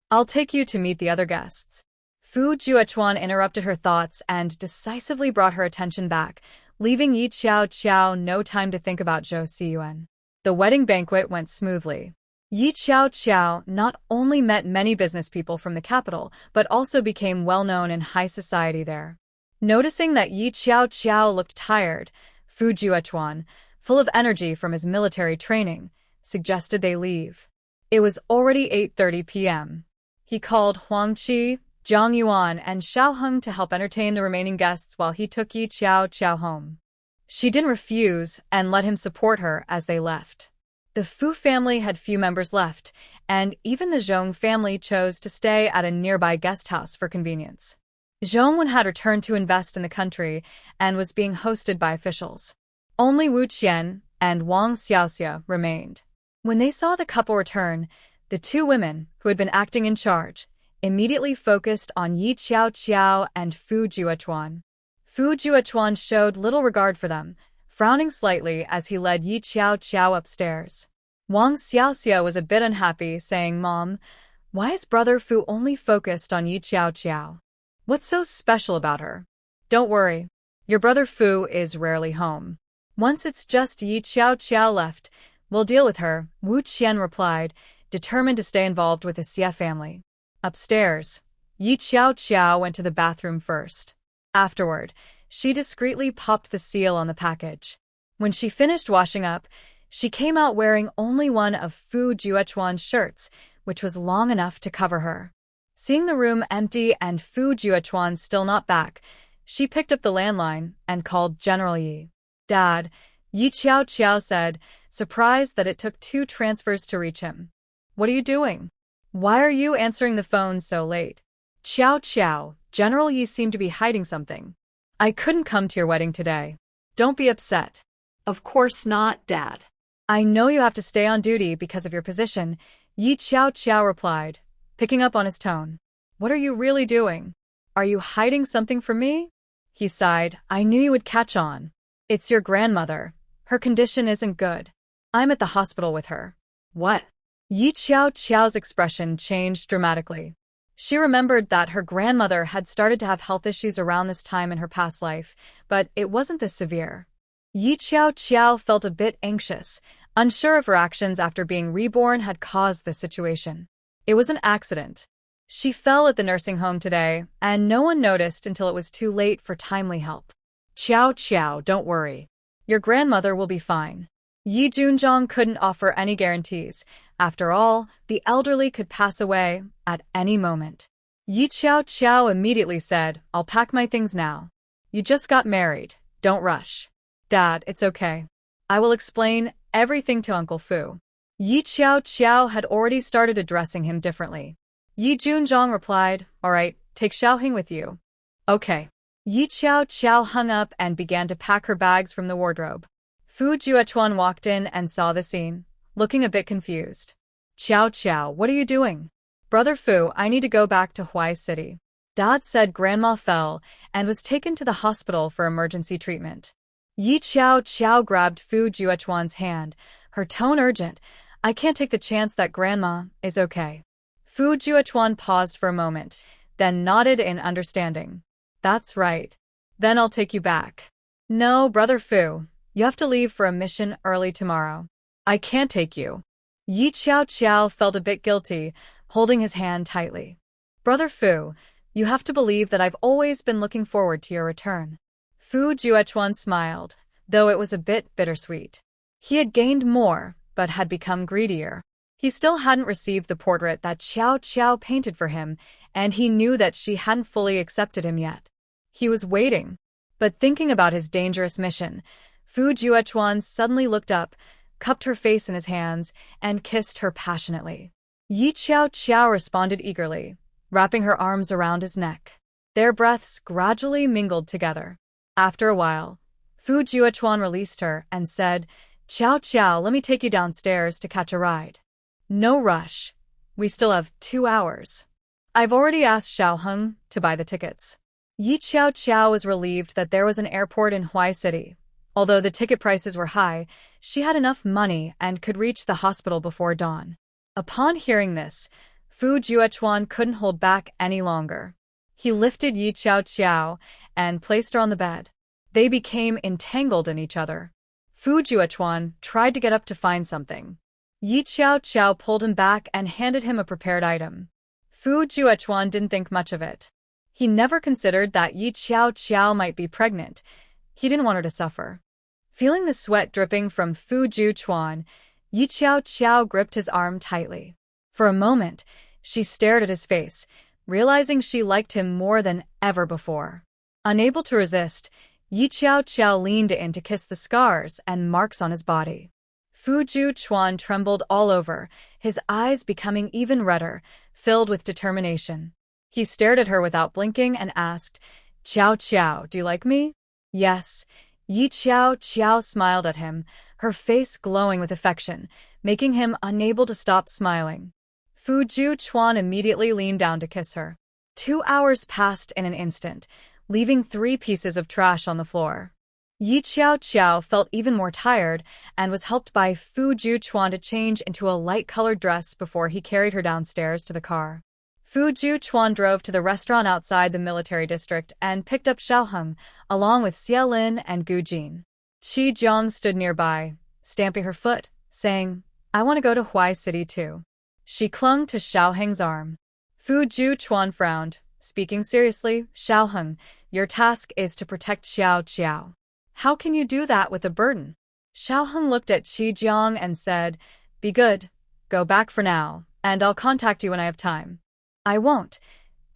I'll take you to meet the other guests. Fu Juchuan interrupted her thoughts and decisively brought her attention back, leaving Yi Qiao no time to think about Zhou Siyuan. The wedding banquet went smoothly. Yi Qiao not only met many business people from the capital, but also became well-known in high society there. Noticing that Yi Qiao looked tired, Fu Juchuan, full of energy from his military training, suggested they leave. It was already 8:30 p.m. He called Huang Qi, Zhang Yuan, and Xiaoheng to help entertain the remaining guests while he took Yi Qiao home. She didn't refuse and let him support her as they left. The Fu family had few members left, and even the Zhong family chose to stay at a nearby guest house for convenience. Zhongwen had returned to invest in the country and was being hosted by officials. Only Wu Qian and Wang Xiaoxia remained. When they saw the couple return, the two women, who had been acting in charge, immediately focused on Yi Qiao and Fu Juchuan. Fu Juchuan showed little regard for them, frowning slightly as he led Yi Qiao upstairs. Wang Xiaoxia was a bit unhappy, saying, Mom, why is Brother Fu only focused on Yi Qiao? What's so special about her? Don't worry, your Brother Fu is rarely home. Once it's just Yi Qiao left, we'll deal with her, Wu Qian replied, determined to stay involved with the Xie family. Upstairs, Yi Qiao went to the bathroom first. Afterward, she discreetly popped the seal on the package. When she finished washing up, she came out wearing only one of Fu Juchuan's shirts, which was long enough to cover her. Seeing the room empty and Fu Juechuan still not back, she picked up the landline and called General Yi. "Dad," Yi Qiao said, surprised that it took 2 transfers to reach him. "What are you doing? Why are you answering the phone so late?" Qiao, General Yi seemed to be hiding something. "I couldn't come to your wedding today. Don't be upset." "Of course not, Dad." "I know you have to stay on duty because of your position," Yi Qiao replied, picking up on his tone. "What are you really doing? Are you hiding something from me?" He sighed. "I knew you would catch on. It's your grandmother. Her condition isn't good. I'm at the hospital with her." "What?" Yi Qiao's expression changed dramatically. She remembered that her grandmother had started to have health issues around this time in her past life, but it wasn't this severe. Yi Qiao felt a bit anxious, unsure if her actions after being reborn had caused this situation. It was an accident. She fell at the nursing home today, and no one noticed until it was too late for timely help. Qiao, don't worry. Your grandmother will be fine." Yi Junzhong couldn't offer any guarantees. After all, the elderly could pass away at any moment. Yi Qiao immediately said, "I'll pack my things now. You just got married. Don't rush." "Dad, it's okay. I will explain everything to Uncle Fu." Yi Qiao had already started addressing him differently. Yi Junzhong replied, "All right, take Xiaoheng with you." "Okay." Yi Qiao hung up and began to pack her bags from the wardrobe. Fu Juechuan walked in and saw the scene, looking a bit confused. Qiao, what are you doing?" "Brother Fu, I need to go back to Huai City. Dad said Grandma fell and was taken to the hospital for emergency treatment." Yi Qiao grabbed Fu Juechuan's hand, her tone urgent. "I can't take the chance that Grandma is okay." Fu Juechuan paused for a moment, then nodded in understanding. "That's right. Then I'll take you back." "No, Brother Fu. You have to leave for a mission early tomorrow. I can't take you." Yi Qiao felt a bit guilty, holding his hand tightly. "Brother Fu, you have to believe that I've always been looking forward to your return." Fu Juechuan smiled, though it was a bit bittersweet. He had gained more, but had become greedier. He still hadn't received the portrait that Qiao painted for him, and he knew that she hadn't fully accepted him yet. He was waiting. But thinking about his dangerous mission, Fu Juechuan suddenly looked up, cupped her face in his hands, and kissed her passionately. Yi Qiao responded eagerly, wrapping her arms around his neck. Their breaths gradually mingled together. After a while, Fu Juechuan released her and said, Qiao, let me take you downstairs to catch a ride." "No rush. We still have 2 hours. I've already asked Xiaoheng to buy the tickets." Yi Qiao was relieved that there was an airport in Huai City. Although the ticket prices were high, she had enough money and could reach the hospital before dawn. Upon hearing this, Fu Juechuan couldn't hold back any longer. He lifted Yi Qiao and placed her on the bed. They became entangled in each other. Fu Juechuan tried to get up to find something. Yi Qiao pulled him back and handed him a prepared item. Fu Juechuan didn't think much of it. He never considered that Yi Qiao might be pregnant. He didn't want her to suffer. Feeling the sweat dripping from Fu Juechuan, Yi Qiao gripped his arm tightly. For a moment, she stared at his face, realizing she liked him more than ever before. Unable to resist, Yi Qiao leaned in to kiss the scars and marks on his body. Fu Juechuan trembled all over, his eyes becoming even redder, filled with determination. He stared at her without blinking and asked, Qiao, do you like me?" "Yes." Yi Qiao smiled at him, her face glowing with affection, making him unable to stop smiling. Fu Juechuan immediately leaned down to kiss her. 2 hours passed in an instant, leaving 3 pieces of trash on the floor. Yi Qiao felt even more tired and was helped by Fu Juechuan to change into a light-colored dress before he carried her downstairs to the car. Fu Juechuan drove to the restaurant outside the military district and picked up Xiaoheng, along with Xie Lin and Gu Jin. Qi Jiang stood nearby, stamping her foot, saying, "I want to go to Huai City too." She clung to Xiaoheng's arm. Fu Juechuan frowned, speaking seriously, "Xiaoheng, your task is to protect Qiao. How can you do that with a burden?" Xiaoheng looked at Qi Jiang and said, "Be good, go back for now, and I'll contact you when I have time." I won't.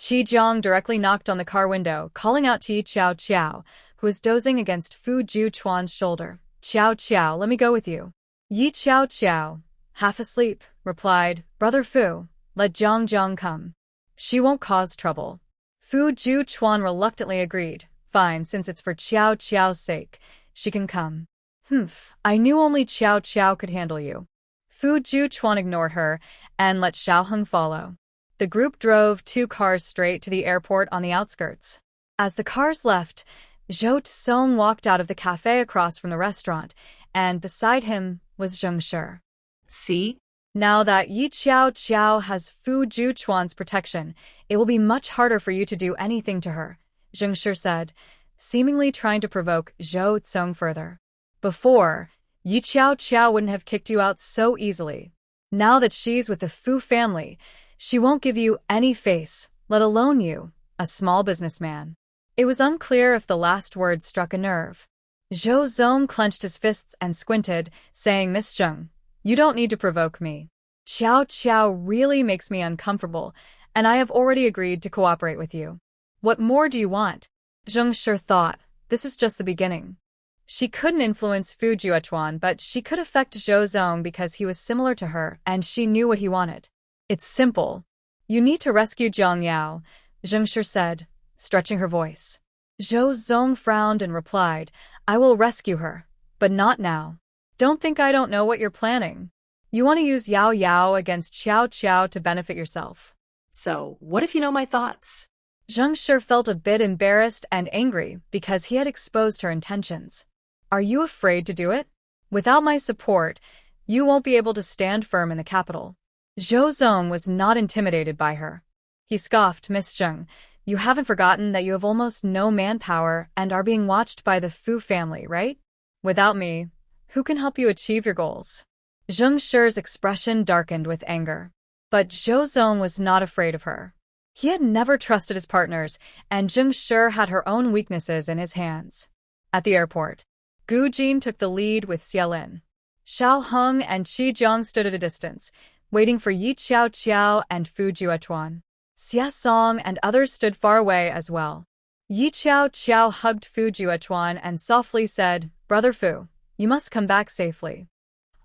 Qi Jiang directly knocked on the car window, calling out to Yi Qiao Qiao, who was dozing against Fu Juchuan's shoulder. Qiao Qiao, let me go with you. Yi Qiao Qiao, half asleep, replied, Brother Fu, let Jiang Jiang come. She won't cause trouble. Fu Juchuan reluctantly agreed. Fine, since it's for Qiao Qiao's sake, she can come. Humph, I knew only Qiao Qiao could handle you. Fu Juchuan ignored her and let Xiaoheng follow. The group drove 2 cars straight to the airport on the outskirts. As the cars left, Zhou Tsong walked out of the cafe across from the restaurant, and beside him was Zheng Shi. See? Now that Yi Qiao Qiao has Fu Juchuan's protection, it will be much harder for you to do anything to her, Zheng Shi said, seemingly trying to provoke Zhou Tsong further. Before, Yi Qiao Qiao wouldn't have kicked you out so easily. Now that she's with the Fu family, she won't give you any face, let alone you, a small businessman. It was unclear if the last word struck a nerve. Zhou Zong clenched his fists and squinted, saying, Miss Zheng, you don't need to provoke me. Qiao Qiao really makes me uncomfortable, and I have already agreed to cooperate with you. What more do you want? Zheng Shi thought, this is just the beginning. She couldn't influence Fu Juchuan, but she could affect Zhou Zong because he was similar to her, and she knew what he wanted. It's simple. You need to rescue Jiang Yao, Zheng Shi said, stretching her voice. Zhou Zong frowned and replied, I will rescue her, but not now. Don't think I don't know what you're planning. You want to use Yao Yao against Qiao Qiao to benefit yourself. So, what if you know my thoughts? Zheng Shi felt a bit embarrassed and angry because he had exposed her intentions. Are you afraid to do it? Without my support, you won't be able to stand firm in the capital. Zhou Zong was not intimidated by her. He scoffed, Miss Zheng, you haven't forgotten that you have almost no manpower and are being watched by the Fu family, right? Without me, who can help you achieve your goals? Zheng Shi's expression darkened with anger. But Zhou Zong was not afraid of her. He had never trusted his partners, and Zheng Shi had her own weaknesses in his hands. At the airport, Gu Jin took the lead with Xiaolin. Xiaoheng and Qi Jiang stood at a distance, waiting for Yi Qiao Qiao and Fu Juchuan. Xia Song and others stood far away as well. Yi Qiao Qiao hugged Fu Juchuan and softly said, Brother Fu, you must come back safely.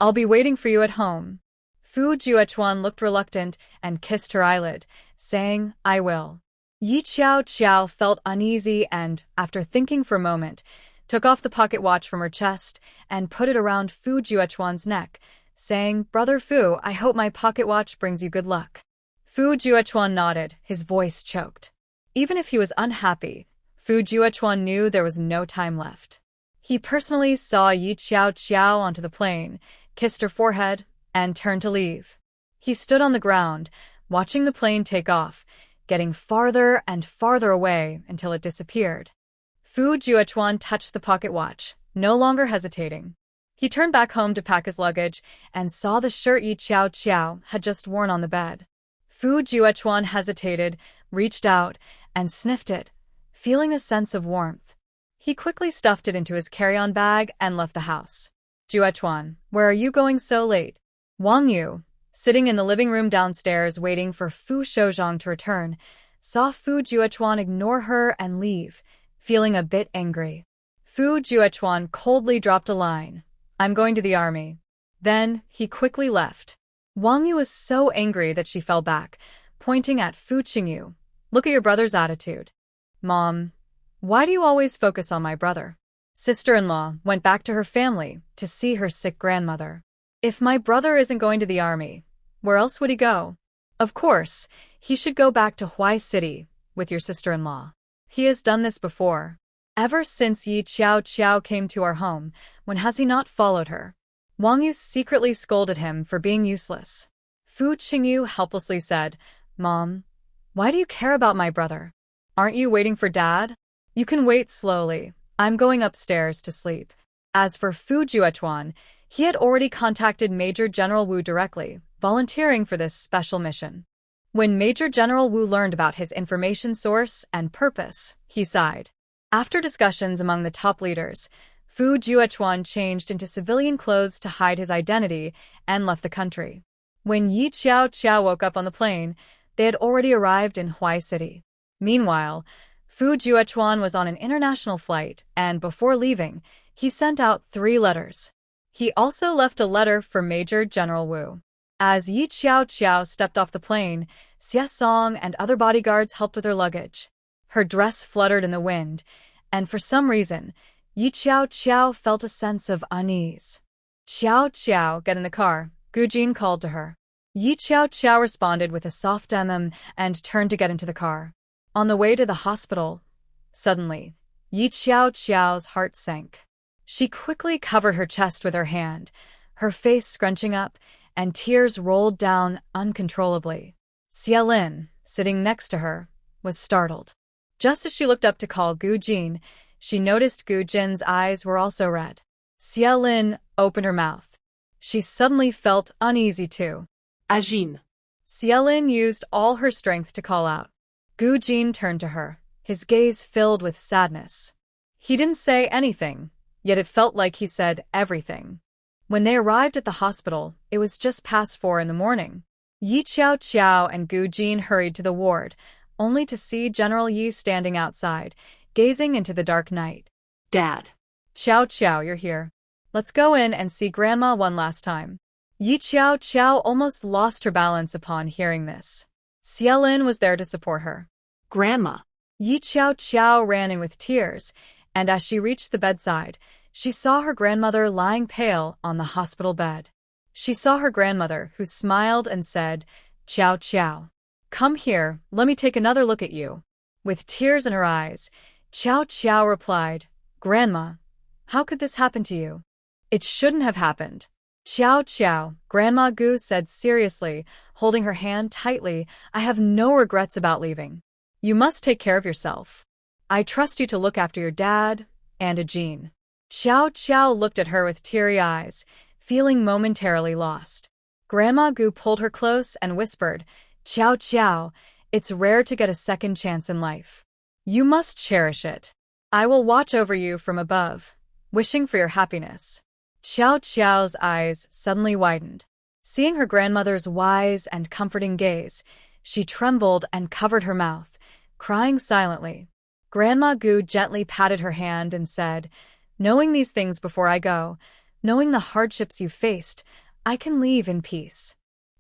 I'll be waiting for you at home. Fu Juchuan looked reluctant and kissed her eyelid, saying, I will. Yi Qiao Qiao felt uneasy and, after thinking for a moment, took off the pocket watch from her chest and put it around Fu Juchuan's neck, saying, Brother Fu, I hope my pocket watch brings you good luck. Fu Juchuan nodded, his voice choked. Even if he was unhappy, Fu Juchuan knew there was no time left. He personally saw Yi Qiao Qiao onto the plane, kissed her forehead, and turned to leave. He stood on the ground, watching the plane take off, getting farther and farther away until it disappeared. Fu Juchuan touched the pocket watch, no longer hesitating. He turned back home to pack his luggage and saw the shirt Yi Qiao Qiao had just worn on the bed. Fu Juchuan hesitated, reached out, and sniffed it, feeling a sense of warmth. He quickly stuffed it into his carry-on bag and left the house. Juchuan, where are you going so late? Wong Yu, sitting in the living room downstairs waiting for Fu Shouzhang to return, saw Fu Juchuan ignore her and leave, feeling a bit angry. Fu Juchuan coldly dropped a line, I'm going to the army. Then, he quickly left. Wang Yu was so angry that she fell back, pointing at Fu Qingyu. Look at your brother's attitude. Mom, why do you always focus on my brother? Sister-in-law went back to her family to see her sick grandmother. If my brother isn't going to the army, where else would he go? Of course, he should go back to Huai City with your sister-in-law. He has done this before. Ever since Yi Qiao Qiao came to our home, when has he not followed her? Wang Yu secretly scolded him for being useless. Fu Qingyu helplessly said, Mom, why do you care about my brother? Aren't you waiting for Dad? You can wait slowly. I'm going upstairs to sleep. As for Fu Juchuan, he had already contacted Major General Wu directly, volunteering for this special mission. When Major General Wu learned about his information source and purpose, he sighed. After discussions among the top leaders, Fu Juchuan changed into civilian clothes to hide his identity and left the country. When Yi Qiao Qiao woke up on the plane, They had already arrived in Huai City. Meanwhile, Fu Juechuan was on an international flight, and before leaving, he sent out 3 letters. He also left a letter for Major General Wu. As Yi Qiao stepped off the plane, Xie Song and other bodyguards helped with her luggage. Her dress fluttered in the wind, and for some reason, Yi Qiao felt a sense of unease. Qiao, get in the car, Gu Jin called to her. Yi Qiao responded with a soft and turned to get into the car. On the way to the hospital, suddenly, Yi Qiao's heart sank. She quickly covered her chest with her hand, her face scrunching up, and tears rolled down uncontrollably. Xie Lin, sitting next to her, was startled. Just as she looked up to call Gu Jin, she noticed Gu Jin's eyes were also red. Xie Lin opened her mouth. She suddenly felt uneasy too. Ajin. Xie Lin used all her strength to call out. Gu Jin turned to her, his gaze filled with sadness. He didn't say anything, yet it felt like he said everything. When they arrived at the hospital, it was just past 4 in the morning. Yi Qiao and Gu Jin hurried to the ward, only to see General Yi standing outside, gazing into the dark night. Dad. Qiao, you're here. Let's go in and see Grandma one last time. Yi Qiao almost lost her balance upon hearing this. Xie Lin was there to support her. Grandma. Yi Qiao ran in with tears, and as she reached the bedside, she saw her grandmother lying pale on the hospital bed. She saw her grandmother, who smiled and said, Qiao, come here, let me take another look at you. With tears in her eyes, Qiao replied, Grandma, how could this happen to you? It shouldn't have happened. Qiao, Grandma Gu said seriously, holding her hand tightly, I have no regrets about leaving. You must take care of yourself. I trust you to look after your dad and Ajin. Qiao looked at her with teary eyes, feeling momentarily lost. Grandma Gu pulled her close and whispered, Qiao, it's rare to get a second chance in life. You must cherish it. I will watch over you from above, wishing for your happiness. Qiao's eyes suddenly widened. Seeing her grandmother's wise and comforting gaze, she trembled and covered her mouth, crying silently. Grandma Gu gently patted her hand and said, Knowing these things before I go, knowing the hardships you faced, I can leave in peace.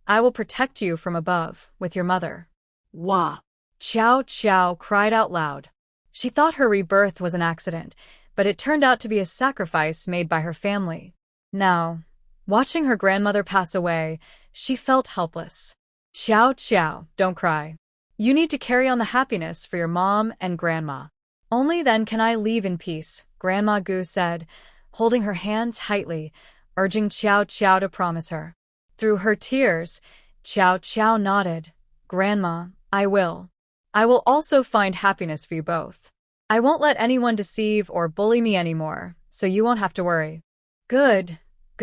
I will protect you from above, with your mother. Wah. Qiao cried out loud. She thought her rebirth was an accident, but it turned out to be a sacrifice made by her family. Now, watching her grandmother pass away, she felt helpless. Qiao, don't cry. You need to carry on the happiness for your mom and grandma. Only then can I leave in peace, Grandma Gu said, holding her hand tightly, urging Qiao to promise her. Through her tears, Qiao nodded. Grandma, I will. I will also find happiness for you both. I won't let anyone deceive or bully me anymore, so you won't have to worry. Good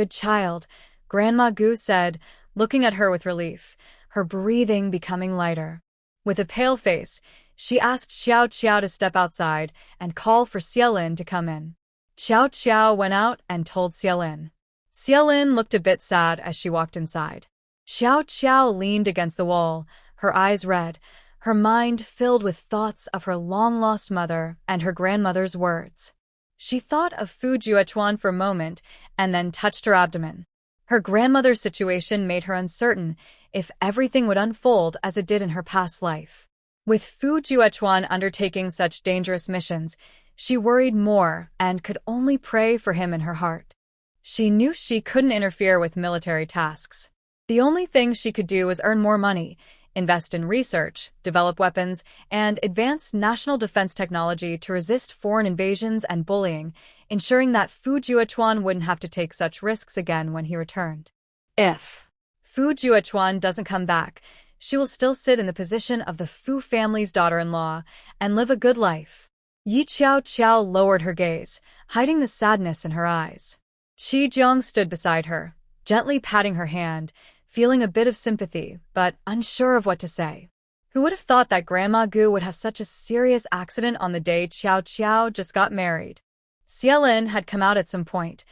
child, Grandma Gu said, looking at her with relief, her breathing becoming lighter. With a pale face, she asked Qiao to step outside and call for Xie Lin to come in. Qiao went out and told Xie Lin. Xie Lin looked a bit sad as she walked inside. Qiao leaned against the wall, her eyes red, her mind filled with thoughts of her long-lost mother and her grandmother's words. She thought of Fu Juechuan for a moment and then touched her abdomen. Her grandmother's situation made her uncertain if everything would unfold as it did in her past life. With Fu Juechuan undertaking such dangerous missions, she worried more and could only pray for him in her heart. She knew she couldn't interfere with military tasks. The only thing she could do was earn more money, invest in research, develop weapons, and advance national defense technology to resist foreign invasions and bullying, ensuring that Fu Juechuan wouldn't have to take such risks again when he returned. If Fu Juechuan doesn't come back, she will still sit in the position of the Fu family's daughter-in-law and live a good life. Yi Qiao lowered her gaze, hiding the sadness in her eyes. Qi Jiang stood beside her, gently patting her hand, feeling a bit of sympathy, but unsure of what to say. Who would have thought that Grandma Gu would have such a serious accident on the day Qiao just got married? Xie Lin had come out at some point.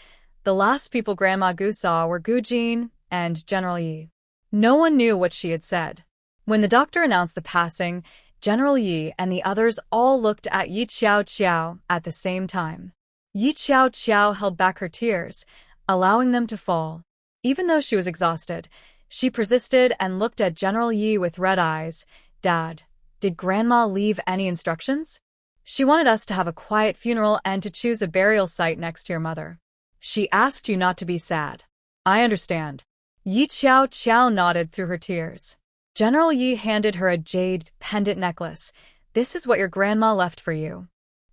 The last people Grandma Gu saw were Gu Jin and General Yi. No one knew what she had said. When the doctor announced the passing, General Yi and the others all looked at Yi Qiao at the same time. Yi Qiao held back her tears, allowing them to fall. Even though she was exhausted, she persisted and looked at General Yi with red eyes. "Dad, did Grandma leave any instructions?" "She wanted us to have a quiet funeral and to choose a burial site next to your mother. She asked you not to be sad." "I understand." Yi Qiao nodded through her tears. General Yi handed her a jade pendant necklace. "This is what your grandma left for you."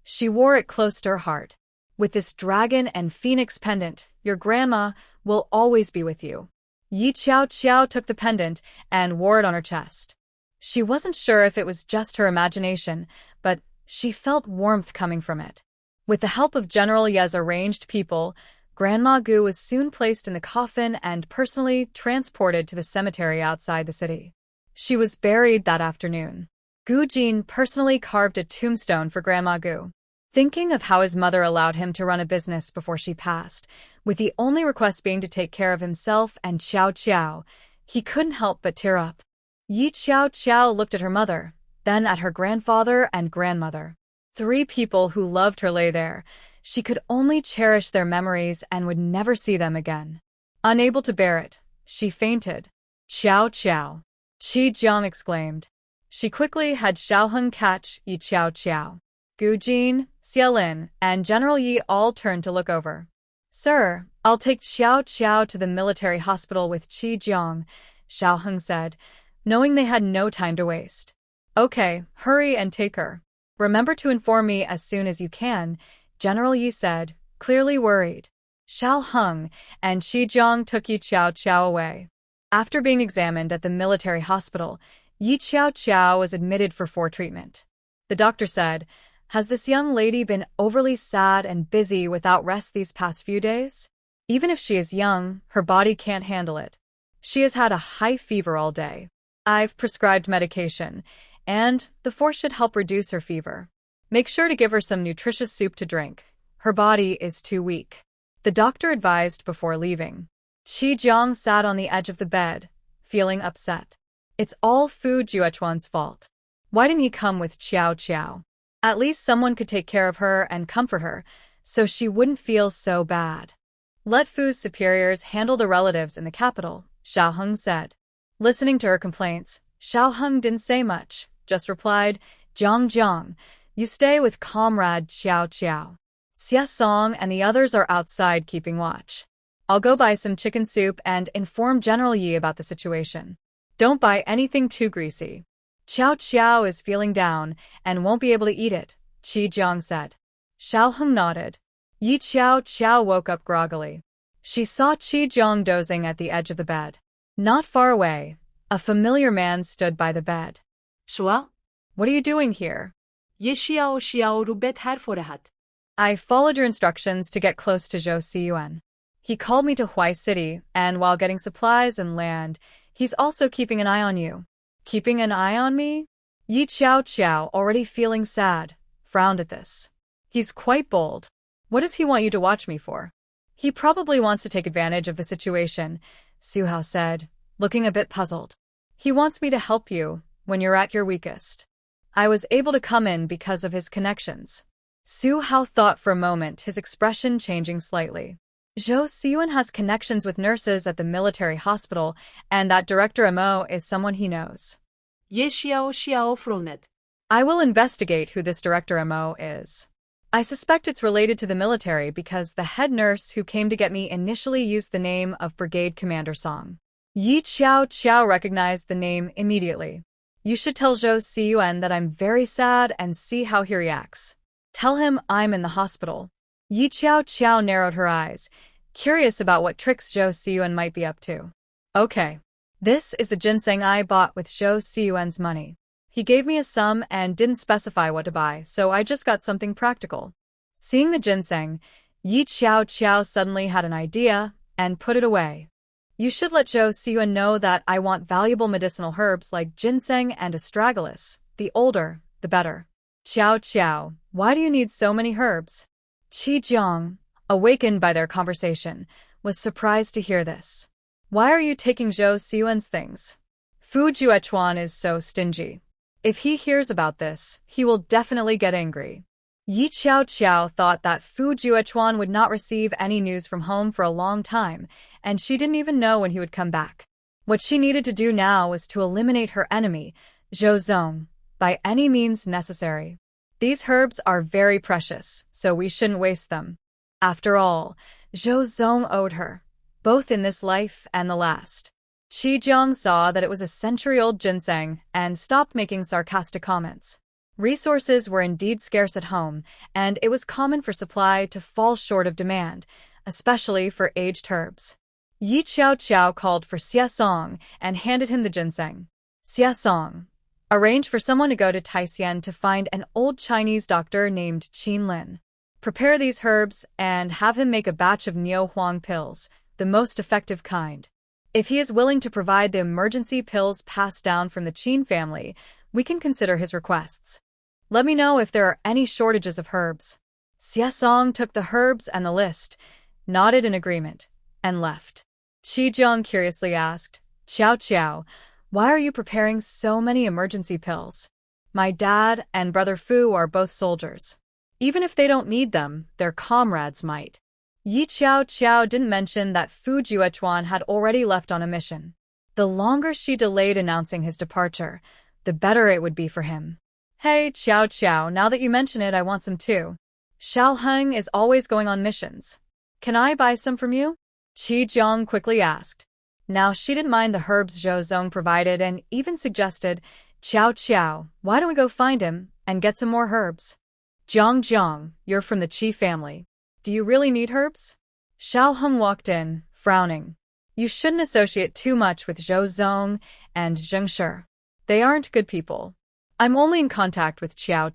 She wore it close to her heart. "With this dragon and phoenix pendant, your grandma will always be with you." Yi Qiao took the pendant and wore it on her chest. She wasn't sure if it was just her imagination, but she felt warmth coming from it. With the help of General Ye's arranged people, Grandma Gu was soon placed in the coffin and personally transported to the cemetery outside the city. She was buried that afternoon. Gu Jin personally carved a tombstone for Grandma Gu. Thinking of how his mother allowed him to run a business before she passed, with the only request being to take care of himself and Qiao, he couldn't help but tear up. Yi Qiao looked at her mother, then at her grandfather and grandmother. 3 people who loved her lay there. She could only cherish their memories and would never see them again. Unable to bear it, she fainted. "Qiao." Qi Jiang exclaimed. She quickly had Xiaoheng catch Yi Qiao. Gu Jin, Xiaolin, and General Yi all turned to look over. "Sir, I'll take Qiao to the military hospital with Qi Jiang," Xiaoheng said, knowing they had no time to waste. "Okay, hurry and take her. Remember to inform me as soon as you can," General Yi said, clearly worried. Xiaoheng and Qi Jiang took Yi Qiao away. After being examined at the military hospital, Yi Qiao was admitted for treatment. The doctor said, "Has this young lady been overly sad and busy without rest these past few days? Even if she is young, her body can't handle it. She has had a high fever all day. I've prescribed medication, and the 4 should help reduce her fever. Make sure to give her some nutritious soup to drink. Her body is too weak," the doctor advised before leaving. Qi Jiang sat on the edge of the bed, feeling upset. It's all Fu Juechuan's fault. Why didn't he come with Qiao? At least someone could take care of her and comfort her, so she wouldn't feel so bad. "Let Fu's superiors handle the relatives in the capital," Xiaoheng said. Listening to her complaints, Xiaoheng didn't say much, just replied, Jiang, you stay with comrade Qiao. Xia Song and the others are outside keeping watch. I'll go buy some chicken soup and inform General Yi about the situation. Don't buy anything too greasy. Qiao is feeling down and won't be able to eat it," Qi Jiang said. Xiaoheng nodded. Yi Qiao woke up groggily. She saw Qi Jiang dozing at the edge of the bed. Not far away, a familiar man stood by the bed. "좋아? What are you doing here?" "예 xiao bet her forehead." "I followed your instructions to get close to Zhou Siyuan. He called me to Huai City, and while getting supplies and land, he's also keeping an eye on you." "Keeping an eye on me?" Yi Qiao, already feeling sad, frowned at this. "He's quite bold. What does he want you to watch me for?" "He probably wants to take advantage of the situation," Su Hao said, looking a bit puzzled. "He wants me to help you when you're at your weakest. I was able to come in because of his connections." Su Hao thought for a moment, his expression changing slightly. Zhou Siyuan has connections with nurses at the military hospital, and that Director Mo is someone he knows. "예 xiao fronet." "I will investigate who this Director Mo is. I suspect it's related to the military because the head nurse who came to get me initially used the name of Brigade Commander Song." Yi Qiao recognized the name immediately. "You should tell Zhou Siyuan that I'm very sad and see how he reacts. Tell him I'm in the hospital." Yi Qiao narrowed her eyes, curious about what tricks Zhou Siyuan might be up to. "Okay. This is the ginseng I bought with Zhou Siyuan's money. He gave me a sum and didn't specify what to buy, so I just got something practical." Seeing the ginseng, Yi Qiao suddenly had an idea and put it away. "You should let Zhou Siyuan know that I want valuable medicinal herbs like ginseng and astragalus. The older, the better." "Qiao, why do you need so many herbs?" Qi Jiang, awakened by their conversation, was surprised to hear this. "Why are you taking Zhou Siyuan's things?" Fu Juechuan is so stingy. If he hears about this, he will definitely get angry. Yi Qiao thought that Fu Juechuan would not receive any news from home for a long time, and she didn't even know when he would come back. What she needed to do now was to eliminate her enemy, Zhou Zong, by any means necessary. These herbs are very precious, so we shouldn't waste them. After all, Zhou Zong owed her, both in this life and the last. Qi Jiang saw that it was a century-old ginseng and stopped making sarcastic comments. Resources were indeed scarce at home, and it was common for supply to fall short of demand, especially for aged herbs. Yi Qiao called for Xia Song and handed him the ginseng. Xia Song, arrange for someone to go to Taixian to find an old Chinese doctor named Qin Lin. Prepare these herbs and have him make a batch of Niu Huang pills, the most effective kind. If he is willing to provide the emergency pills passed down from the Qin family, we can consider his requests. Let me know if there are any shortages of herbs. Xia Song took the herbs and the list, nodded in agreement, and left. Qi Jiang curiously asked, Qiao, why are you preparing so many emergency pills? My dad and brother Fu are both soldiers. Even if they don't need them, their comrades might. Yi Qiao didn't mention that Fu Juechuan had already left on a mission. The longer she delayed announcing his departure, the better it would be for him. Hey, Qiao, now that you mention it, I want some too. Xiao Heng is always going on missions. Can I buy some from you? Qi Jiang quickly asked. Now she didn't mind the herbs Zhou Zong provided and even suggested, Qiao, why don't we go find him and get some more herbs? Jiang, you're from the Qi family. Do you really need herbs? Xiao Heng walked in, frowning. You shouldn't associate too much with Zhou Zong and Zheng Shi. They aren't good people. I'm only in contact with Qiao.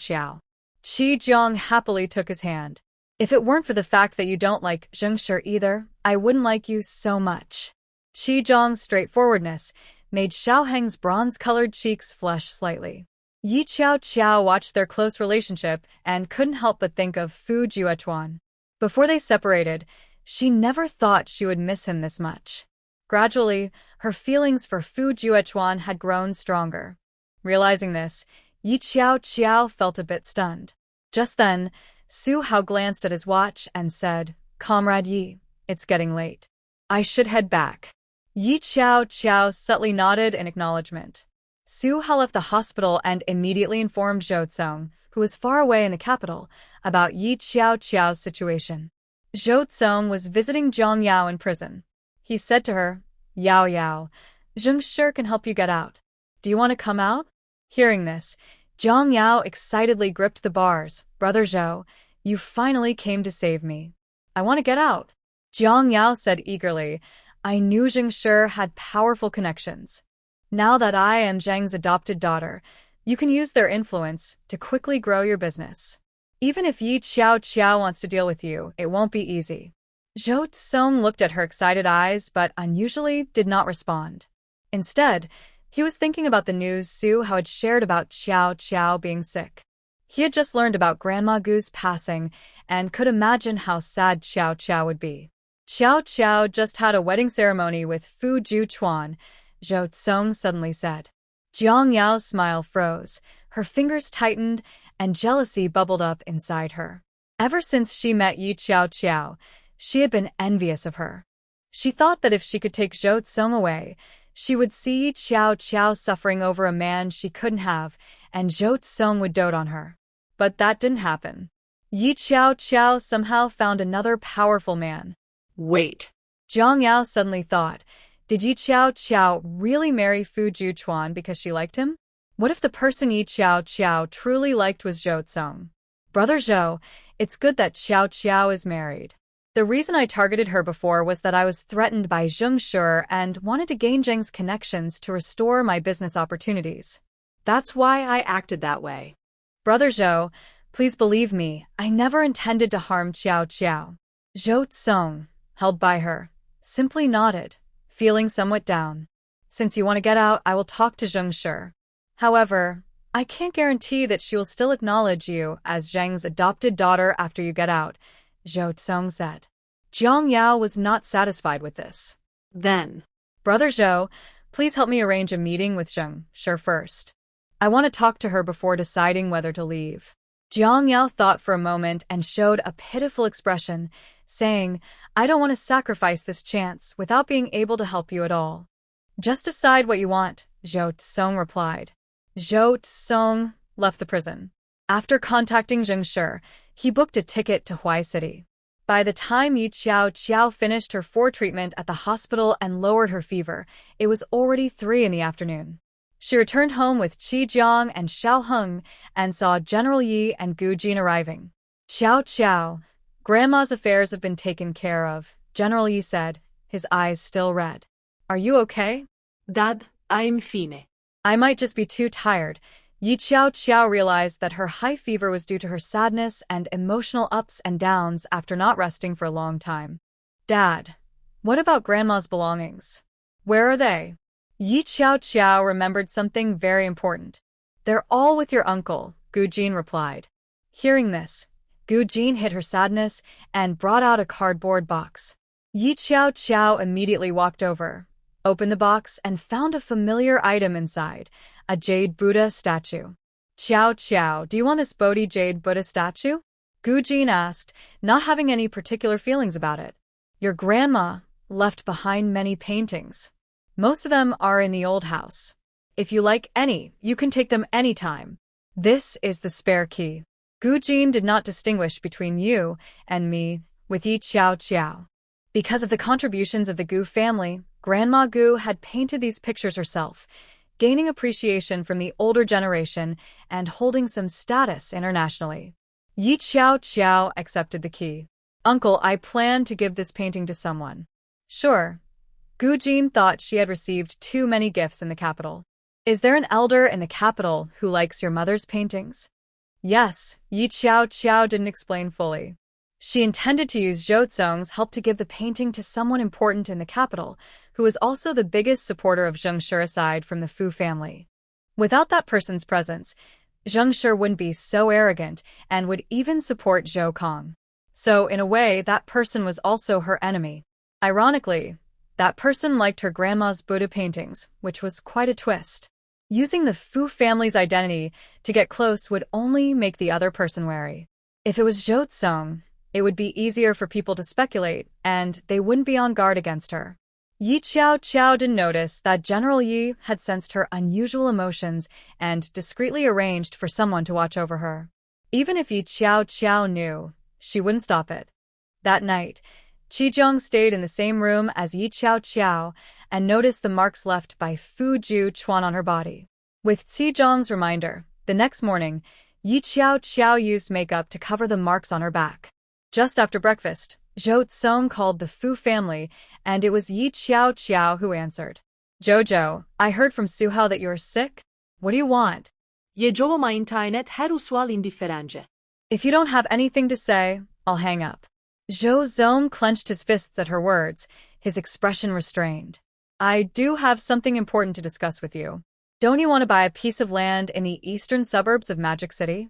Qi Jiang happily took his hand. If it weren't for the fact that you don't like Zheng Shi either, I wouldn't like you so much. Qi Jiang's straightforwardness made Xiao Heng's bronze-colored cheeks flush slightly. Yi Qiao watched their close relationship and couldn't help but think of Fu Juechuan. Before they separated, she never thought she would miss him this much. Gradually, her feelings for Fu Juechuan had grown stronger. Realizing this, Yi Qiao felt a bit stunned. Just then, Su Hao glanced at his watch and said, Comrade Yi, it's getting late. I should head back. Yi Qiao subtly nodded in acknowledgement. Su Hao left the hospital and immediately informed Zhou Zong, who was far away in the capital, about Yi Qiao's situation. Zhou Zong was visiting Jiang Yao in prison. He said to her, Yao, Zheng Shi can help you get out. Do you want to come out? Hearing this, Jiang Yao excitedly gripped the bars. Brother Zhou, you finally came to save me. I want to get out. Jiang Yao said eagerly, I knew Zheng Shi had powerful connections. Now that I am Zheng's adopted daughter, you can use their influence to quickly grow your business. Even if Yi Qiao wants to deal with you, it won't be easy. Zhou Zong looked at her excited eyes but unusually did not respond. Instead, he was thinking about the news Su Hao had shared about Qiao being sick. He had just learned about Grandma Gu's passing and could imagine how sad Qiao would be. Qiao just had a wedding ceremony with Fu Juechuan, Zhou Zong suddenly said. Jiang Yao's smile froze, her fingers tightened, and jealousy bubbled up inside her. Ever since she met Yi Qiao, she had been envious of her. She thought that if she could take Zhou Zong away, she would see Yi Qiao suffering over a man she couldn't have, and Zhou Zong would dote on her. But that didn't happen. Yi Qiao somehow found another powerful man. Wait. Jiang Yao suddenly thought, did Yi Qiao really marry Fu Juechuan because she liked him? What if the person Yi Qiao truly liked was Zhou Zong? Brother Zhou, it's good that Qiao is married. The reason I targeted her before was that I was threatened by Zheng Shi and wanted to gain Zheng's connections to restore my business opportunities. That's why I acted that way. Brother Zhou, please believe me, I never intended to harm Qiao. Zhou Zong, held by her, simply nodded, feeling somewhat down. Since you want to get out, I will talk to Zheng Shi. However, I can't guarantee that she will still acknowledge you as Zheng's adopted daughter after you get out, Zhou Zong said. Jiang Yao was not satisfied with this. Then, Brother Zhou, Please help me arrange a meeting with Zheng Shi first. I want to talk to her before deciding whether to leave. Jiang Yao thought for a moment and showed a pitiful expression, saying, I don't want to sacrifice this chance without being able to help you at all. Just decide what you want, Zhou Tsong replied. Zhou Tsong left the prison. After contacting Zheng Shi, he booked a ticket to Huai City. By the time Yi Qiao finished her treatment at the hospital and lowered her fever, it was already 3 in the afternoon. She returned home with Qi Jiang and Xiao Heng and saw General Yi and Gu Jin arriving. Qiao, Grandma's affairs have been taken care of, General Yi said, his eyes still red. Are you okay? Dad, I'm fine. I might just be too tired. Yi Qiao realized that her high fever was due to her sadness and emotional ups and downs after not resting for a long time. Dad, what about Grandma's belongings? Where are they? Yi Qiao remembered something very important. They're all with your uncle, Gu Jin replied. Hearing this, Gu Jin hid her sadness and brought out a cardboard box. Yi Qiao immediately walked over, opened the box, and found a familiar item inside, a jade Buddha statue. Qiao, do you want this Bodhi jade Buddha statue? Gu Jin asked, not having any particular feelings about it. Your grandma left behind many paintings. Most of them are in the old house. If you like any, you can take them anytime. This is the spare key. Gu Jin did not distinguish between you and me with Yi Qiao. Because of the contributions of the Gu family, Grandma Gu had painted these pictures herself, gaining appreciation from the older generation and holding some status internationally. Yi Qiao accepted the key. Uncle, I plan to give this painting to someone. Sure. Gu Jin thought she had received too many gifts in the capital. Is there an elder in the capital who likes your mother's paintings? Yes, Yi Qiao didn't explain fully. She intended to use Zhou Tsong's help to give the painting to someone important in the capital, who is also the biggest supporter of Zheng Shi aside from the Fu family. Without that person's presence, Zheng Shi wouldn't be so arrogant and would even support Zhou Kong. So, in a way, that person was also her enemy. Ironically, that person liked her grandma's Buddha paintings, which was quite a twist. Using the Fu family's identity to get close would only make the other person wary. If it was Zhou Tsong, it would be easier for people to speculate, and they wouldn't be on guard against her. Yi Qiao didn't notice that General Yi had sensed her unusual emotions and discreetly arranged for someone to watch over her. Even if Yi Qiao knew, she wouldn't stop it. That night, Qi stayed in the same room as Yi Qiao and noticed the marks left by Fu Juan on her body. With Qi reminder, the next morning, Yi Qiao used makeup to cover the marks on her back. Just after breakfast, Zhou Tsong called the Fu family, and it was Yi Qiao who answered. Jojo, I heard from Suhao that you're sick. What do you want? Jeżowo ma internet her usłal indifference. If you don't have anything to say, I'll hang up. Zhou Zong clenched his fists at her words, his expression restrained. I do have something important to discuss with you. Don't you want to buy a piece of land in the eastern suburbs of Magic City?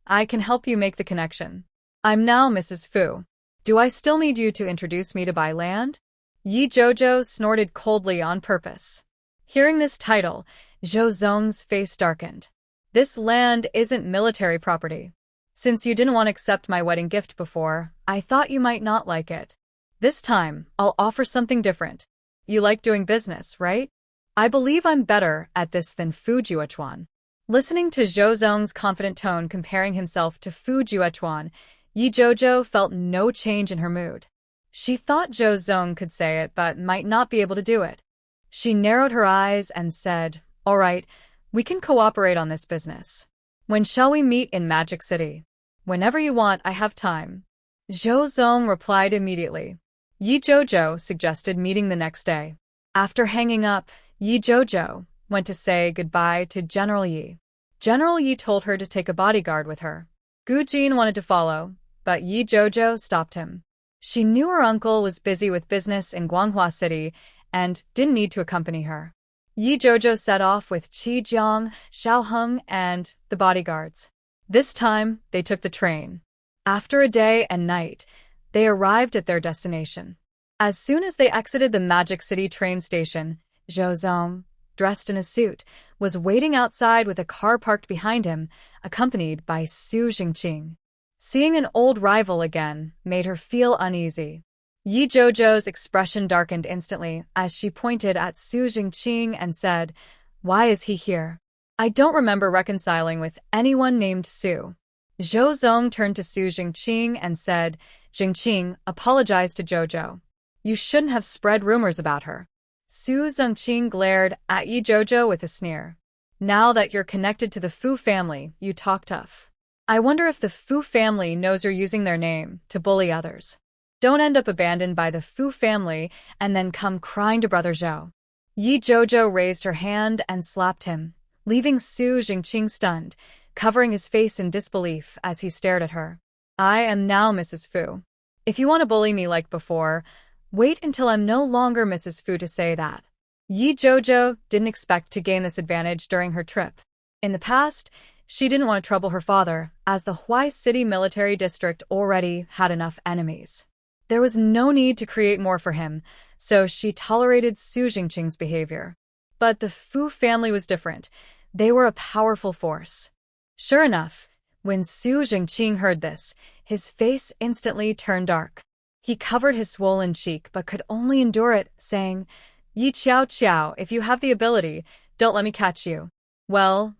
I can help you make the connection. I'm now Mrs. Fu. Do I still need you to introduce me to buy land? Yi Jojo snorted coldly on purpose. Hearing this title, Zhou Zong's face darkened. This land isn't military property. Since you didn't want to accept my wedding gift before, I thought you might not like it. This time, I'll offer something different. You like doing business, right? I believe I'm better at this than Fu Juechuan. Listening to Zhou Zong's confident tone comparing himself to Fu Juechuan, Yi Jojo felt no change in her mood. She thought Zhou Zong could say it, but might not be able to do it. She narrowed her eyes and said, All right, we can cooperate on this business. When shall we meet in Magic City? Whenever you want, I have time. Zhou Zong replied immediately. Yi Jojo suggested meeting the next day. After hanging up, Yi Jojo went to say goodbye to General Yi. General Yi told her to take a bodyguard with her. Gu Jin wanted to follow, but Yi Jojo stopped him. She knew her uncle was busy with business in Guanghua City and didn't need to accompany her. Yi Jojo set off with Qi Jiang, Xiao Heng, and the bodyguards. This time, they took the train. After a day and night, they arrived at their destination. As soon as they exited the Magic City train station, Zhou Zong dressed in a suit, was waiting outside with a car parked behind him, accompanied by Su Jingqing. Seeing an old rival again made her feel uneasy. Yi Zhou's expression darkened instantly as she pointed at Su Jingqing and said, "Why is he here? I don't remember reconciling with anyone named Su." Zhou Zong turned to Su Jingqing and said, "Jingqing, apologize to Zhou. You shouldn't have spread rumors about her." Su Jingqing glared at Yi Zhou with a sneer. "Now that you're connected to the Fu family, you talk tough. I wonder if the Fu family knows you're using their name to bully others. Don't end up abandoned by the Fu family and then come crying to Brother Zhou." Yi Zhou raised her hand and slapped him, leaving Su Jingqing stunned, covering his face in disbelief as he stared at her. "I am now Mrs. Fu. If you want to bully me like before, wait until I'm no longer Mrs. Fu to say that." Yi Zhou didn't expect to gain this advantage during her trip. In the past, she didn't want to trouble her father, as the Huai City military district already had enough enemies. There was no need to create more for him, so she tolerated Su Jingqing's behavior. But the Fu family was different. They were a powerful force. Sure enough, when Su Jingqing heard this, his face instantly turned dark. He covered his swollen cheek but could only endure it, saying, "Yi Qiao, if you have the ability, don't let me catch you." "Well,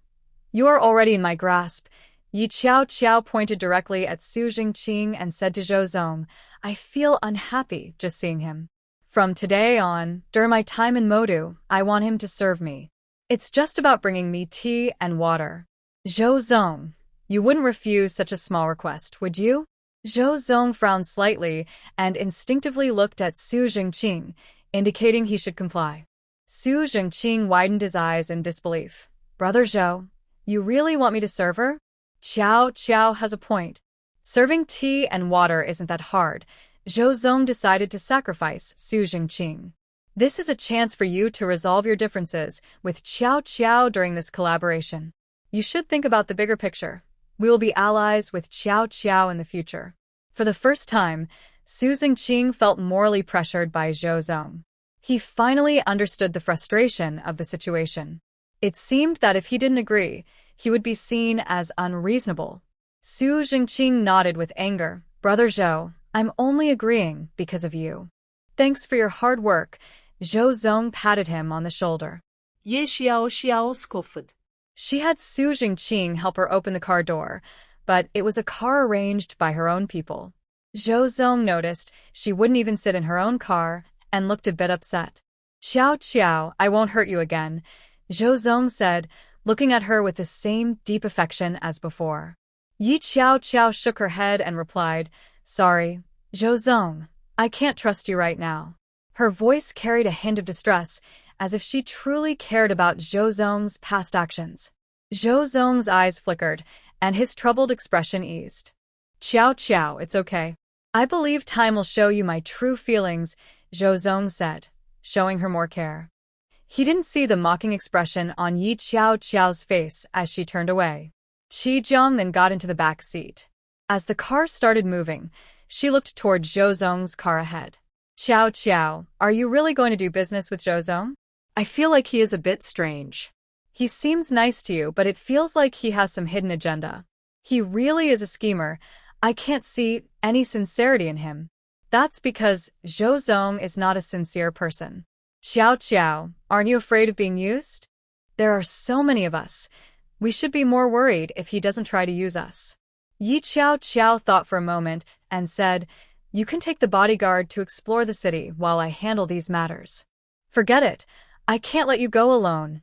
you are already in my grasp." Yi Qiao pointed directly at Su Jingqing and said to Zhou Zong, "I feel unhappy just seeing him. From today on, during my time in Modu, I want him to serve me. It's just about bringing me tea and water." "Zhou Zong, you wouldn't refuse such a small request, would you?" Zhou Zong frowned slightly and instinctively looked at Su Jingqing, indicating he should comply. Su Jingqing widened his eyes in disbelief. "Brother Zhou, you really want me to serve her?" Qiao has a point. Serving tea and water isn't that hard. Zhou Zong decided to sacrifice Su Jingqing. "This is a chance for you to resolve your differences with Qiao during this collaboration. You should think about the bigger picture. We will be allies with Qiao in the future." For the first time, Su Jingqing felt morally pressured by Zhou Zong. He finally understood the frustration of the situation. It seemed that if he didn't agree, he would be seen as unreasonable. Su Jingqing nodded with anger. "Brother Zhou, I'm only agreeing because of you." "Thanks for your hard work." Zhou Zong patted him on the shoulder. Ye Xiao scoffed. She had Su Jingqing help her open the car door, but it was a car arranged by her own people. Zhou Zong noticed she wouldn't even sit in her own car and looked a bit upset. Qiao, I won't hurt you again," Zhou Zong said, looking at her with the same deep affection as before. Yi Qiao shook her head and replied, "Sorry, Zhou Zong, I can't trust you right now." Her voice carried a hint of distress, as if she truly cared about Zhou Zong's past actions. Zhou Zong's eyes flickered, and his troubled expression eased. Qiao, it's okay. I believe time will show you my true feelings," Zhou Zong said, showing her more care. He didn't see the mocking expression on Yi Qiao's face as she turned away. Qi Jiang then got into the back seat. As the car started moving, she looked toward Zhou Zong's car ahead. Qiao, are you really going to do business with Zhou Zong? I feel like he is a bit strange. He seems nice to you, but it feels like he has some hidden agenda. He really is a schemer. I can't see any sincerity in him. That's because Zhou Zong is not a sincere person. Qiao, aren't you afraid of being used? There are so many of us. We should be more worried if he doesn't try to use us. Yi Qiao thought for a moment and said, "You can take the bodyguard to explore the city while I handle these matters." "Forget it. I can't let you go alone."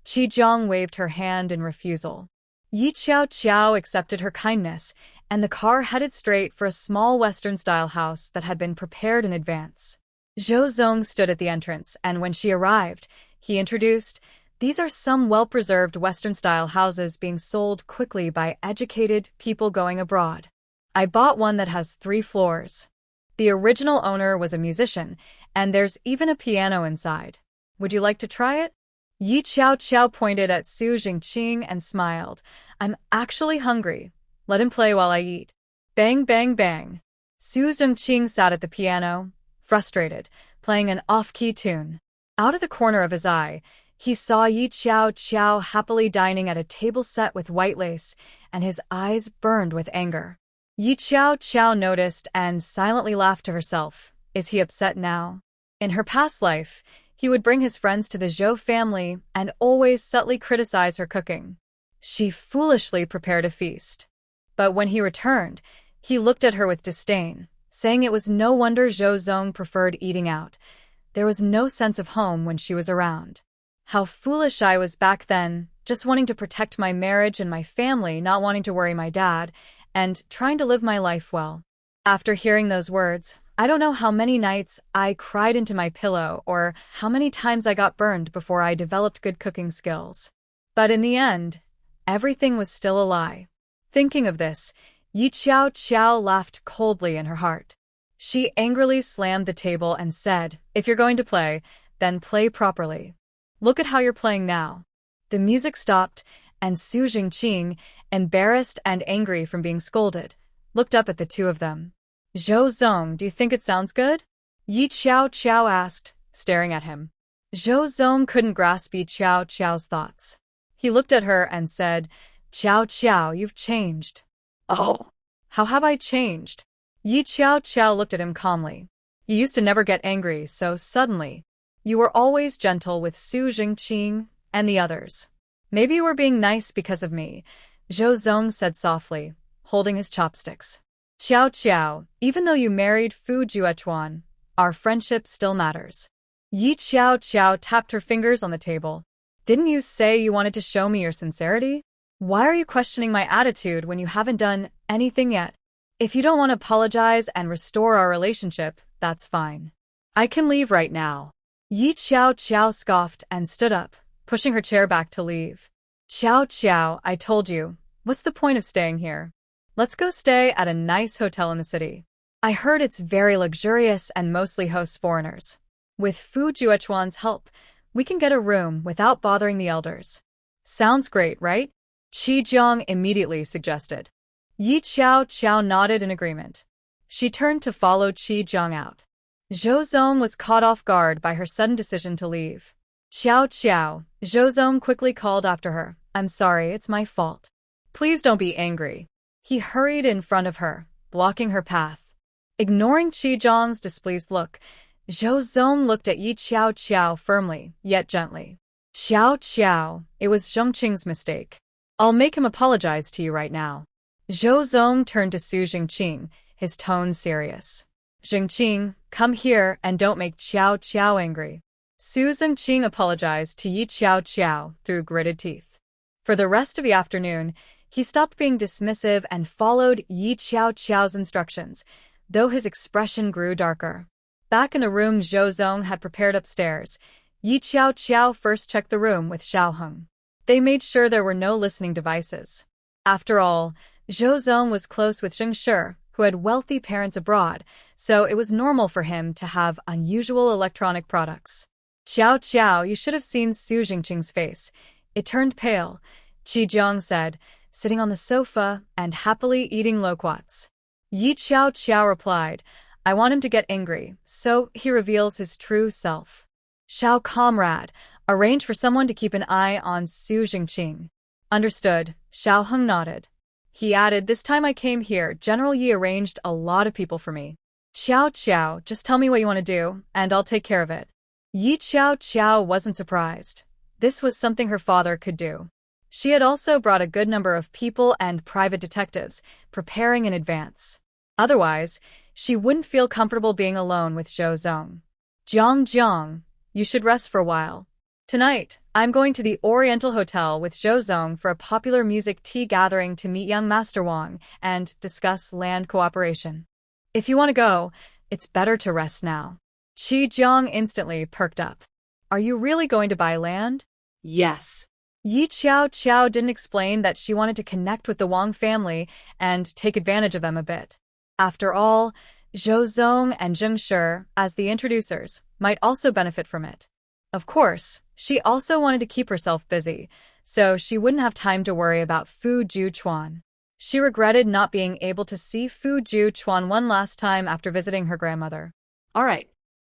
Qi Jiang waved her hand in refusal. Yi Qiao accepted her kindness, and the car headed straight for a small Western-style house that had been prepared in advance. Zhou Zong stood at the entrance, and when she arrived, he introduced, "These are some well-preserved Western-style houses being sold quickly by educated people going abroad. I bought one that has 3 floors. The original owner was a musician, and there's even a piano inside. Would you like to try it?" Yi Qiao pointed at Su Jingqing and smiled. "I'm actually hungry. Let him play while I eat." Bang, bang, bang. Su Jingqing sat at the piano, frustrated, playing an off-key tune. Out of the corner of his eye, He saw Yi Qiao happily dining at a table set with white lace, and his eyes burned with anger. Yi Qiao noticed and silently laughed to herself. Is he upset now? In her past life, he would bring his friends to the Zhou family and always subtly criticize her cooking. She foolishly prepared a feast. But when he returned, he looked at her with disdain, saying it was no wonder Zhou Zong preferred eating out. There was no sense of home when she was around. How foolish I was back then, just wanting to protect my marriage and my family, not wanting to worry my dad, and trying to live my life well. After hearing those words, I don't know how many nights I cried into my pillow or how many times I got burned before I developed good cooking skills. But in the end, everything was still a lie. Thinking of this, Yi Qiao laughed coldly in her heart. She angrily slammed the table and said, "If you're going to play, then play properly. Look at how you're playing now." The music stopped, and Su Jingqing, embarrassed and angry from being scolded, looked up at the two of them. "Zhou Zong, do you think it sounds good?" Yi Qiao asked, staring at him. Zhou Zong couldn't grasp Yi Qiao's thoughts. He looked at her and said, "Qiao, you've changed." "Oh, how have I changed?" Yi Qiao looked at him calmly. "You used to never get angry, so suddenly. You were always gentle with Su Jingqing and the others. Maybe you were being nice because of me," Zhou Zong said softly, holding his chopsticks. "Qiao, even though you married Fu Juechuan, our friendship still matters." Yi Qiao tapped her fingers on the table. "Didn't you say you wanted to show me your sincerity? Why are you questioning my attitude when you haven't done anything yet? If you don't want to apologize and restore our relationship, that's fine. I can leave right now." Yi Qiao scoffed and stood up, pushing her chair back to leave. "Qiao, I told you. What's the point of staying here? Let's go stay at a nice hotel in the city. I heard it's very luxurious and mostly hosts foreigners. With Fu Juechuan's help, we can get a room without bothering the elders." "Sounds great, right?" Qi Jiang immediately suggested. Yi Qiao nodded in agreement. She turned to follow Qi Jiang out. Zhou Zong was caught off guard by her sudden decision to leave. "Qiao," Zhou Zong quickly called after her. "I'm sorry, it's my fault. Please don't be angry." He hurried in front of her, blocking her path. Ignoring Qi Jiang's displeased look, Zhou Zong looked at Yi Qiao firmly, yet gently. "Qiao, it was Zhongqing's mistake. I'll make him apologize to you right now." Zhou Zong turned to Su Jingqing, his tone serious. "Jingqing, come here and don't make Qiao angry." Su Jingqing apologized to Yi Qiao through gritted teeth. For the rest of the afternoon, he stopped being dismissive and followed Yi Qiao's instructions, though his expression grew darker. Back in the room Zhou Zong had prepared upstairs, Yi Qiao first checked the room with Xiaoheng. They made sure there were no listening devices. After all, Zhou Zong was close with Zheng Shi, who had wealthy parents abroad, so it was normal for him to have unusual electronic products. "Qiao, you should have seen Su Jingqing's face. It turned pale," Qi Jiang said, sitting on the sofa and happily eating loquats. Yi Qiao replied, "I want him to get angry, so he reveals his true self." "Xiao comrade, arrange for someone to keep an eye on Su Jingqing." "Understood," Xiaoheng nodded. He added, "This time I came here, General Yi arranged a lot of people for me." "Qiao, just tell me what you want to do, and I'll take care of it." Yi Qiao wasn't surprised. This was something her father could do. She had also brought a good number of people and private detectives, preparing in advance. Otherwise, she wouldn't feel comfortable being alone with Zhou Zong. "Jiang, you should rest for a while. Tonight, I'm going to the Oriental Hotel with Zhou Zong for a popular music tea gathering to meet young Master Wang and discuss land cooperation. If you want to go, it's better to rest now." Qi Jiang instantly perked up. "Are you really going to buy land?" Yes. Yi Qiao didn't explain that she wanted to connect with the Wang family and take advantage of them a bit. After all, Zhou Zong and Zheng Shi, as the introducers, might also benefit from it. Of course, she also wanted to keep herself busy, so she wouldn't have time to worry about Fu Juechuan. She regretted not being able to see Fu Juechuan one last time after visiting her grandmother. All right.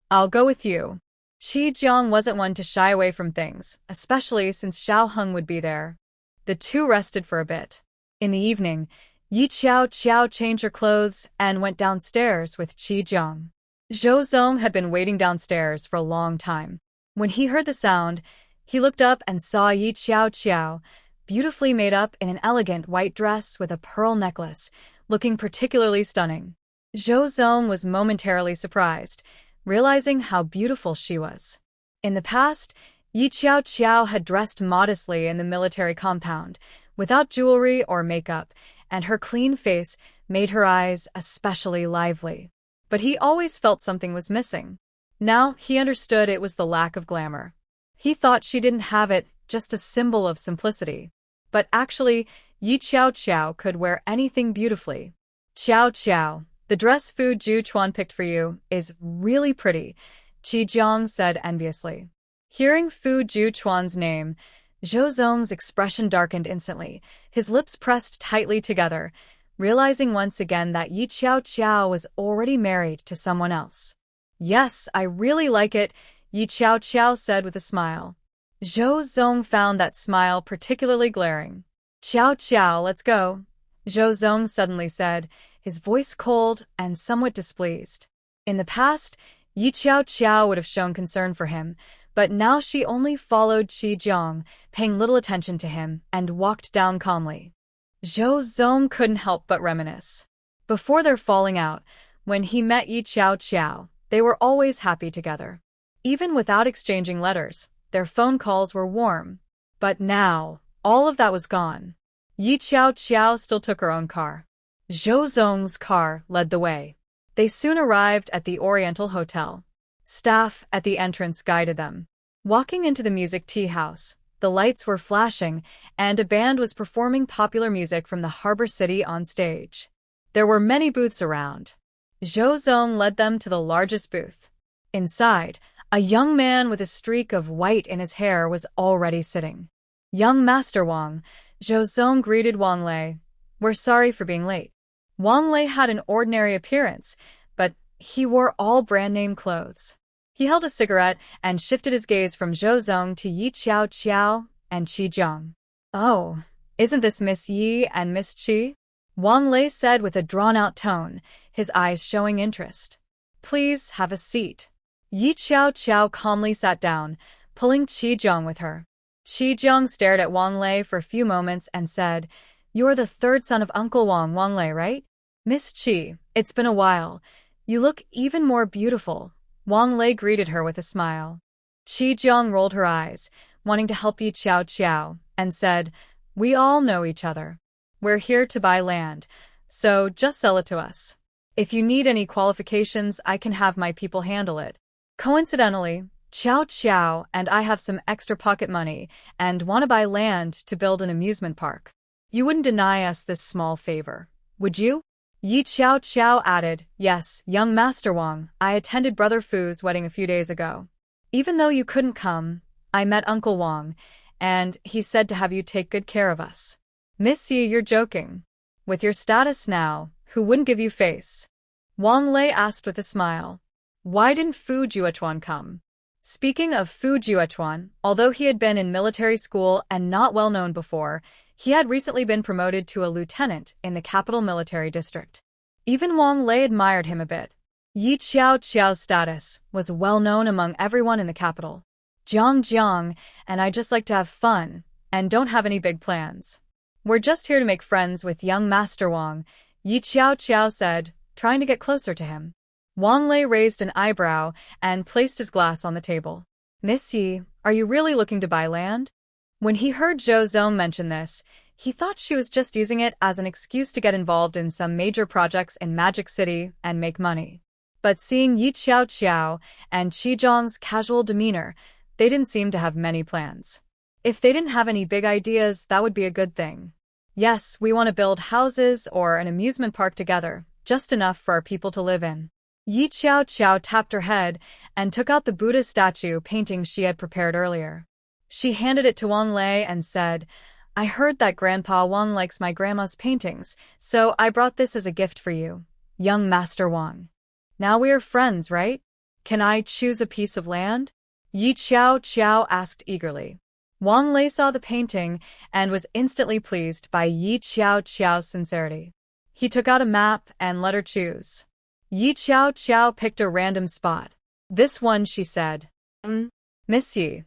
"I'll go with you." Jiang wasn't one to shy away from things, especially since Xiao Heng would be there. The two rested for a bit. In the evening, Xiao changed her clothes and went downstairs with Jiang. Zhou Zong had been waiting downstairs for a long time. When he heard the sound, he looked up and saw Xiao, beautifully made up in an elegant white dress with a pearl necklace, looking particularly stunning. Zhou Zong was momentarily surprised, realizing how beautiful she was. In the past, Xiao had dressed modestly in the military compound, without jewelry or makeup, and her clean face made her eyes especially lively. But he always felt something was missing. Now he understood it was the lack of glamour. He thought she didn't have it, just a symbol of simplicity. But actually, Xiao could wear anything beautifully. Xiao, the dress Fu Juchuan picked for you is really pretty, Jiang said enviously. Hearing Fu Juchuan's name, Zhou Zong's expression darkened instantly, his lips pressed tightly together, realizing once again that Xiao was already married to someone else. Yes, I really like it, Xiao said with a smile. Zhou Zong found that smile particularly glaring. Xiao, let's go, Zhou Zong suddenly said, his voice cold and somewhat displeased. In the past, Xiao would have shown concern for him, but now she only followed Jiang, paying little attention to him, and walked down calmly. Zhou Zong couldn't help but reminisce. Before their falling out, when he met Xiao, they were always happy together. Even without exchanging letters, their phone calls were warm. But now, all of that was gone. Xiao still took her own car. Zhou Zong's car led the way. They soon arrived at the Oriental Hotel. Staff at the entrance guided them. Walking into the music tea house, the lights were flashing, and a band was performing popular music from the harbor city on stage. There were many booths around. Zhou Zong led them to the largest booth. Inside, a young man with a streak of white in his hair was already sitting. Young Master Wang, Zhou Zong greeted Wang Lei. We're sorry for being late. Wang Lei had an ordinary appearance, but he wore all brand-name clothes. He held a cigarette and shifted his gaze from Zhou Zong to Xiao and Jiang. Oh, isn't this Miss Yi and Miss Qi? Wang Lei said with a drawn-out tone, his eyes showing interest. Please have a seat. Xiao calmly sat down, pulling Jiang with her. Jiang stared at Wang Lei for a few moments and said, You're the third son of Uncle Wang Lei, right? Miss Qi, it's been a while. You look even more beautiful. Wang Lei greeted her with a smile. Jiang rolled her eyes, wanting to help Xiao, and said, We all know each other. We're here to buy land, so just sell it to us. If you need any qualifications, I can have my people handle it. Coincidentally, Xiao and I have some extra pocket money and want to buy land to build an amusement park. You wouldn't deny us this small favor, would you? Xiao added, Yes, young Master Wang, I attended Brother Fu's wedding a few days ago. Even though you couldn't come, I met Uncle Wang, and he said to have you take good care of us. Miss Yi, you're joking. With your status now, who wouldn't give you face? Wang Lei asked with a smile. Why didn't Fu Juechuan come? Speaking of Fu Juechuan, although he had been in military school and not well known before, he had recently been promoted to a lieutenant in the capital military district. Even Wang Lei admired him a bit. Xiao's status was well known among everyone in the capital. Jiang, and I just like to have fun, and don't have any big plans. We're just here to make friends with young Master Wang, Xiao said, trying to get closer to him. Wang Lei raised an eyebrow and placed his glass on the table. Miss Yi, are you really looking to buy land? When he heard Zhou Zong mention this, he thought she was just using it as an excuse to get involved in some major projects in Magic City and make money. But seeing Xiao and Jiang's casual demeanor, they didn't seem to have many plans. If they didn't have any big ideas, that would be a good thing. Yes, we want to build houses or an amusement park together, just enough for our people to live in. Xiao tapped her head and took out the Buddha statue painting she had prepared earlier. She handed it to Wang Lei and said, I heard that Grandpa Wang likes my grandma's paintings, so I brought this as a gift for you, young Master Wang. Now we are friends, right? Can I choose a piece of land? Yi Qiao asked eagerly. Wang Lei saw the painting and was instantly pleased by Yi Qiao's sincerity. He took out a map and let her choose. Yi Qiao picked a random spot. This one, she said. Miss Yi,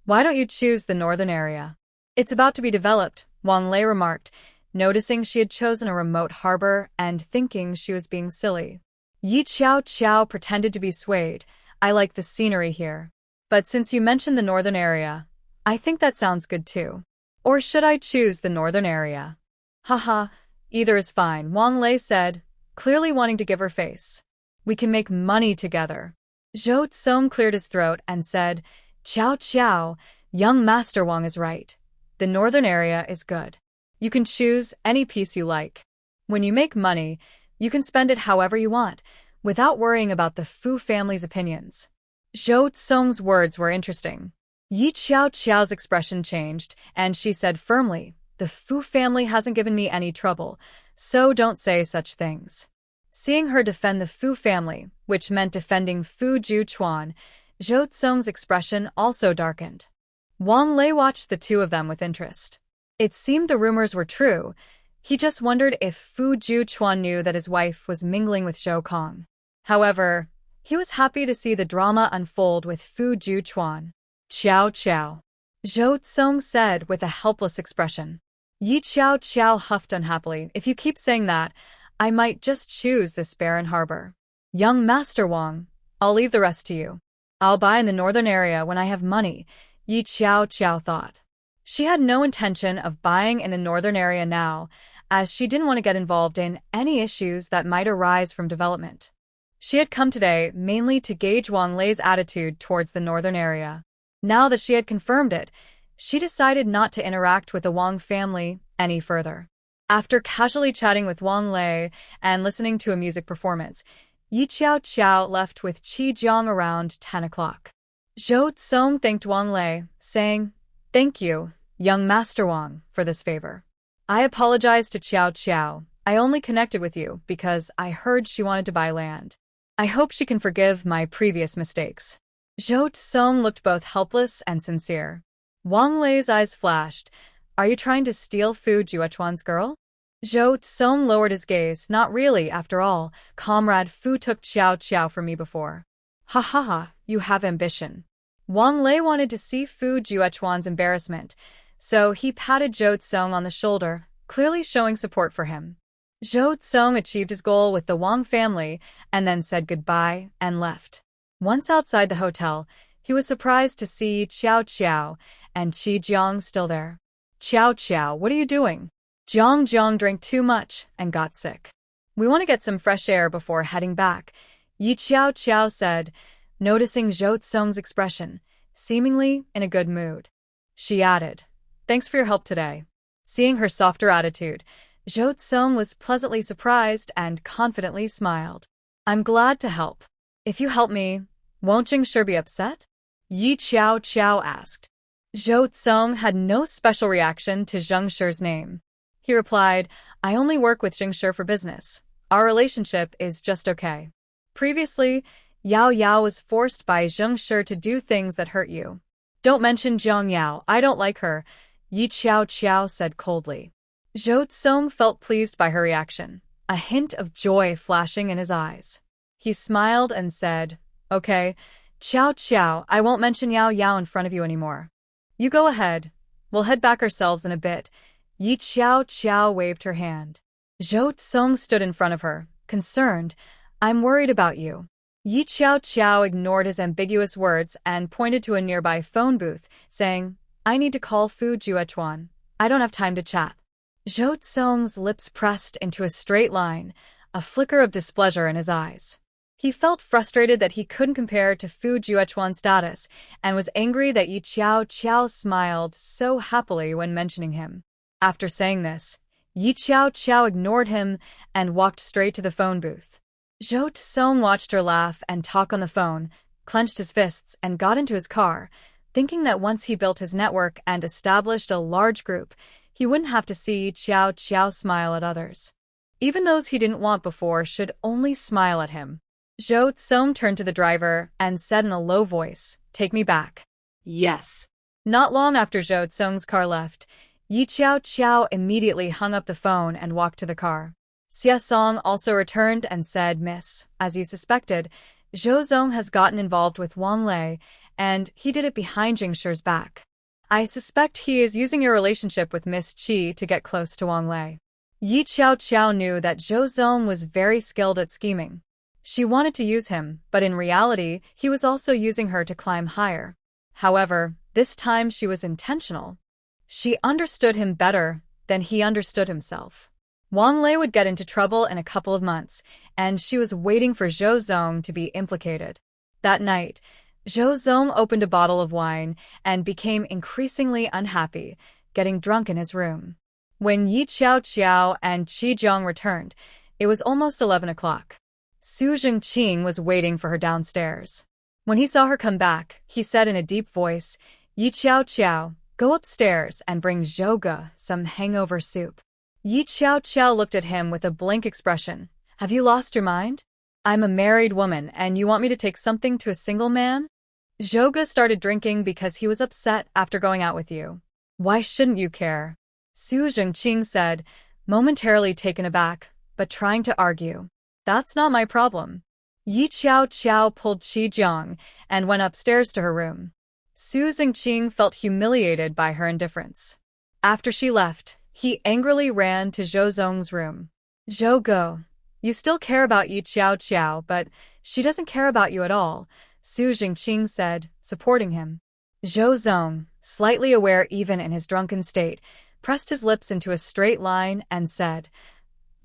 why don't you choose the northern area? It's about to be developed, Wang Lei remarked, noticing she had chosen a remote harbor and thinking she was being silly. Yi Qiao pretended to be swayed. I like the scenery here. But since you mentioned the northern area, I think that sounds good too. Or should I choose the northern area? Haha, either is fine, Wang Lei said, clearly wanting to give her face. We can make money together. Zhou Tsong cleared his throat and said, Qiao, young Master Wang is right. The northern area is good. You can choose any piece you like. When you make money, you can spend it however you want, without worrying about the Fu family's opinions. Zhou Tsong's words were interesting. Yi Qiao's expression changed, and she said firmly, the Fu family hasn't given me any trouble, so don't say such things. Seeing her defend the Fu family, which meant defending Fu Juchuan, Zhou Tsong's expression also darkened. Wang Lei watched the two of them with interest. It seemed the rumors were true. He just wondered if Fu Juchuan knew that his wife was mingling with Zhou Kong. However, he was happy to see the drama unfold with Fu Juchuan. Qiao, Zhou Tsong said with a helpless expression. Yi Qiao huffed unhappily. If you keep saying that, I might just choose this barren harbor. Young Master Wang, I'll leave the rest to you. I'll buy in the northern area when I have money, Yi Qiao thought. She had no intention of buying in the northern area now, as she didn't want to get involved in any issues that might arise from development. She had come today mainly to gauge Wang Lei's attitude towards the northern area. Now that she had confirmed it, she decided not to interact with the Wang family any further. After casually chatting with Wang Lei and listening to a music performance, Yi Qiao left with Qi Jiang around 10 o'clock. Zhou Tsong thanked Wang Lei, saying, Thank you, young Master Wang, for this favor. I apologize to Qiao. I only connected with you because I heard she wanted to buy land. I hope she can forgive my previous mistakes. Zhou Tsong looked both helpless and sincere. Wang Lei's eyes flashed. Are you trying to steal Fu Juechuan's girl? Zhou Tsong lowered his gaze. Not really, after all. Comrade Fu took Qiao from me before. Ha, you have ambition. Wang Lei wanted to see Fu Juechuan's embarrassment, so he patted Zhou Tsong on the shoulder, clearly showing support for him. Zhou Tsong achieved his goal with the Wang family and then said goodbye and left. Once outside the hotel, he was surprised to see Qiao and Qi Jiang still there. Qiao, what are you doing? Jiang drank too much and got sick. We want to get some fresh air before heading back, Yi Qiao said, noticing Zhou Tsong's expression, seemingly in a good mood. She added, Thanks for your help today. Seeing her softer attitude, Zhou Tsong was pleasantly surprised and confidently smiled. I'm glad to help. If you help me, won't Zheng Shi be upset? Yi Qiao asked. Zhou Tsong had no special reaction to Zheng Shi's name. He replied, I only work with Zheng Shi for business. Our relationship is just okay. Previously, Yao was forced by Zheng Shi to do things that hurt you. Don't mention Jiang Yao, I don't like her, Yi Qiao said coldly. Zhou Tsong felt pleased by her reaction, a hint of joy flashing in his eyes. He smiled and said, Okay, Qiao, I won't mention Yao in front of you anymore. You go ahead. We'll head back ourselves in a bit. Yi Qiao waved her hand. Zhou Tsong stood in front of her, concerned. I'm worried about you. Yi Qiao ignored his ambiguous words and pointed to a nearby phone booth, saying, I need to call Fu Juechuan. I don't have time to chat. Zhou Tsong's lips pressed into a straight line, a flicker of displeasure in his eyes. He felt frustrated that he couldn't compare to Fu Juechuan's status and was angry that Yi Qiao smiled so happily when mentioning him. After saying this, Yi Qiao ignored him and walked straight to the phone booth. Zhou Tsong watched her laugh and talk on the phone, clenched his fists and got into his car, thinking that once he built his network and established a large group, he wouldn't have to see Qiao smile at others. Even those he didn't want before should only smile at him. Zhou Tsong turned to the driver and said in a low voice, "Take me back." Yes. Not long after Zhou Tsong's car left, Yi Qiao immediately hung up the phone and walked to the car. Xie Song also returned and said, "Miss, as you suspected, Zhou Zong has gotten involved with Wang Lei, and he did it behind Jing Shi's back. I suspect he is using your relationship with Miss Qi to get close to Wang Lei." Yi Qiao knew that Zhou Zong was very skilled at scheming. She wanted to use him, but in reality, he was also using her to climb higher. However, this time she was intentional. She understood him better than he understood himself. Wang Lei would get into trouble in a couple of months, and she was waiting for Zhou Zong to be implicated. That night, Zhou Zong opened a bottle of wine and became increasingly unhappy, getting drunk in his room. When Yi Qiao and Qi Zhang returned, it was almost 11 o'clock. Su Zhengqing was waiting for her downstairs. When he saw her come back, he said in a deep voice, "Yi Qiao, go upstairs and bring Zhouge some hangover soup." Yi Qiao looked at him with a blank expression. "Have you lost your mind? I'm a married woman and you want me to take something to a single man?" "Zhouge started drinking because he was upset after going out with you. Why shouldn't you care?" Su Zhengqing said, momentarily taken aback, but trying to argue. "That's not my problem." Yi Qiao pulled Qi Zhang and went upstairs to her room. Su Zhengqing felt humiliated by her indifference. After she left, he angrily ran to Zhou Zong's room. "Zhouge, you still care about Yi Qiao, but she doesn't care about you at all," Su Zhengqing said, supporting him. Zhou Zong, slightly aware even in his drunken state, pressed his lips into a straight line and said,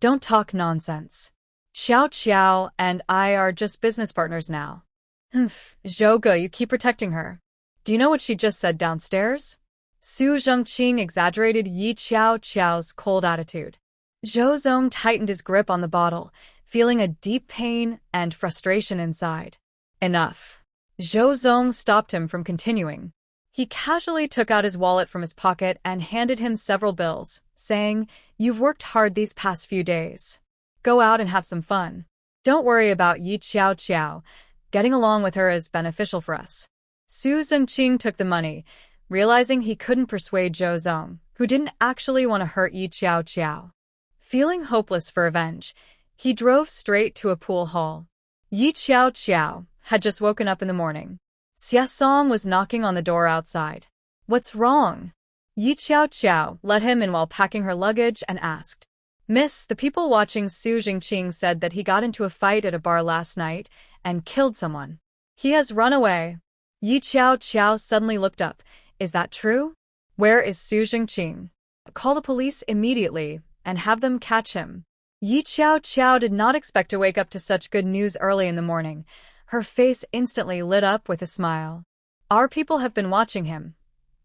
"Don't talk nonsense. Qiao and I are just business partners now." "Humph, Zhouge, you keep protecting her. Do you know what she just said downstairs?" Su Zhengqing exaggerated Yi Qiao's cold attitude. Zhou Zong tightened his grip on the bottle, feeling a deep pain and frustration inside. "Enough." Zhou Zong stopped him from continuing. He casually took out his wallet from his pocket and handed him several bills, saying, "You've worked hard these past few days. Go out and have some fun. Don't worry about Yi Qiao. Getting along with her is beneficial for us." Su Zhengqing took the money, realizing he couldn't persuade Zhou Zong, who didn't actually want to hurt Yi Qiao. Feeling hopeless for revenge, he drove straight to a pool hall. Yi Qiao had just woken up in the morning. Xie Song was knocking on the door outside. "What's wrong?" Yi Qiao let him in while packing her luggage and asked. "Miss, the people watching Su Zhengqing said that he got into a fight at a bar last night and killed someone. He has run away." Yi Qiao suddenly looked up. "Is that true? Where is Su Zhengqing? Call the police immediately and have them catch him." Yi Qiao did not expect to wake up to such good news early in the morning. Her face instantly lit up with a smile. "Our people have been watching him.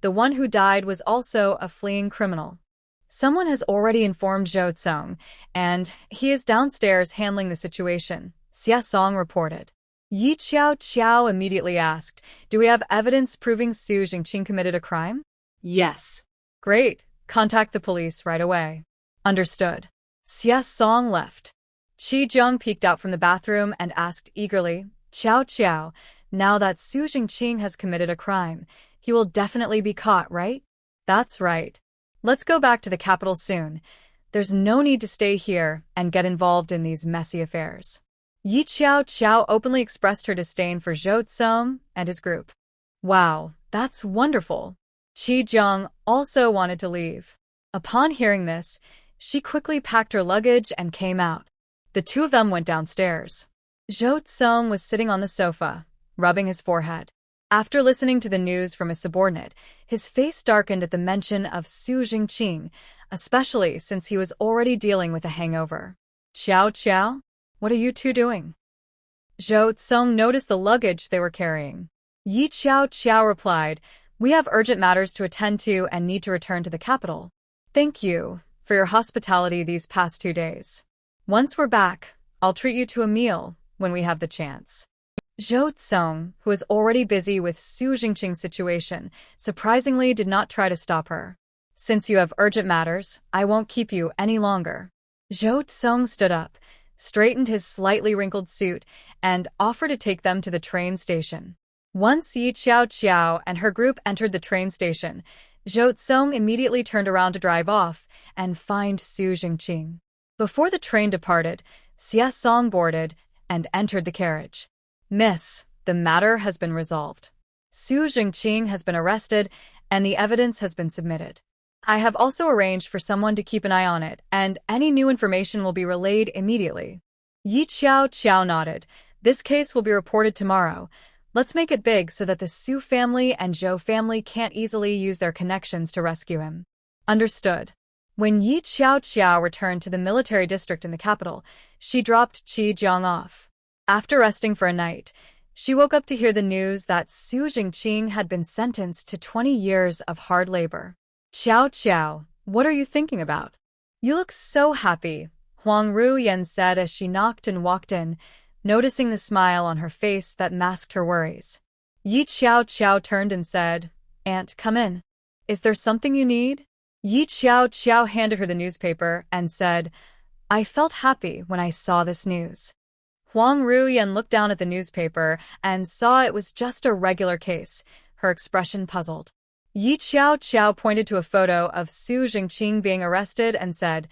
The one who died was also a fleeing criminal. Someone has already informed Zhou Tsong, and he is downstairs handling the situation," Xie Song reported. Yi Qiao immediately asked, "Do we have evidence proving Su Zhengqing committed a crime?" Yes. "Great. Contact the police right away." "Understood." Xie Song left. Qi Zhang peeked out from the bathroom and asked eagerly, Qiao, now that Su Zhengqing has committed a crime, he will definitely be caught, right?" "That's right. Let's go back to the capital soon. There's no need to stay here and get involved in these messy affairs." Yi Qiao openly expressed her disdain for Zhou Tsong and his group. "Wow, that's wonderful." Qi Zhang also wanted to leave. Upon hearing this, she quickly packed her luggage and came out. The two of them went downstairs. Zhou Tsong was sitting on the sofa, rubbing his forehead. After listening to the news from his subordinate, his face darkened at the mention of Su Zhengqing, especially since he was already dealing with a hangover. Qiao, what are you two doing?" Zhou Tsong noticed the luggage they were carrying. Yi Qiao replied, "We have urgent matters to attend to and need to return to the capital. Thank you for your hospitality these past 2 days. Once we're back, I'll treat you to a meal when we have the chance." Zhou Tsong, who was already busy with Su Zhengqing's situation, surprisingly did not try to stop her. "Since you have urgent matters, I won't keep you any longer." Zhou Tsong stood up, straightened his slightly wrinkled suit, and offered to take them to the train station. Once Yi Qiao and her group entered the train station, Zhou Tsong immediately turned around to drive off and find Su Jingqing. Before the train departed, Xie Song boarded and entered the carriage. "Miss, the matter has been resolved. Su Jingqing has been arrested and the evidence has been submitted. I have also arranged for someone to keep an eye on it, and any new information will be relayed immediately." Yi Qiao nodded. "This case will be reported tomorrow. Let's make it big so that the Su family and Zhou family can't easily use their connections to rescue him." Understood. When Yi Qiao returned to the military district in the capital, she dropped Qi Jiang off. After resting for a night, she woke up to hear the news that Su Jingqing had been sentenced to 20 years of hard labor. "Qiao, what are you thinking about? You look so happy," Huang Ruyan said as she knocked and walked in, noticing the smile on her face that masked her worries. Yi Qiao turned and said, "Aunt, come in. Is there something you need?" Yi Qiao handed her the newspaper and said, "I felt happy when I saw this news." Huang Ruyan looked down at the newspaper and saw it was just a regular case, her expression puzzled. Yi Qiao pointed to a photo of Su Jingqing being arrested and said,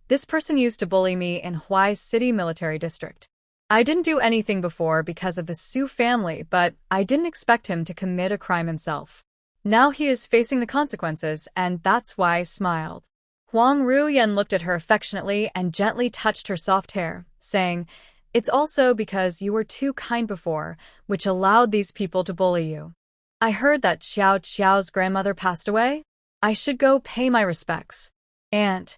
"This person used to bully me in Huai City Military District. I didn't do anything before because of the Su family, but I didn't expect him to commit a crime himself. Now he is facing the consequences, and that's why I smiled." Huang Ruyan looked at her affectionately and gently touched her soft hair, saying, "It's also because you were too kind before, which allowed these people to bully you. I heard that Qiao's grandmother passed away. I should go pay my respects. Aunt,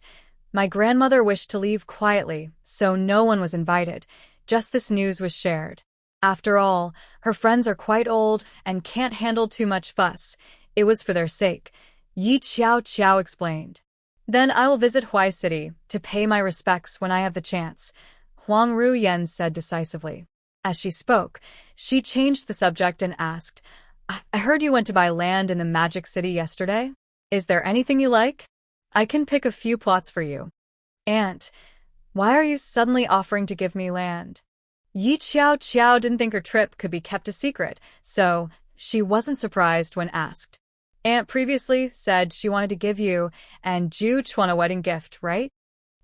my grandmother wished to leave quietly, so no one was invited. Just this news was shared. After all, her friends are quite old and can't handle too much fuss. It was for their sake," Yi Qiao explained. "Then I will visit Huai City to pay my respects when I have the chance," Huang Ruyan said decisively. As she spoke, she changed the subject and asked, "I heard you went to buy land in the Magic City yesterday. Is there anything you like? I can pick a few plots for you." "Aunt, why are you suddenly offering to give me land?" Yi Qiao didn't think her trip could be kept a secret, so she wasn't surprised when asked. "Aunt previously said she wanted to give you and Ju Chuan a wedding gift, right?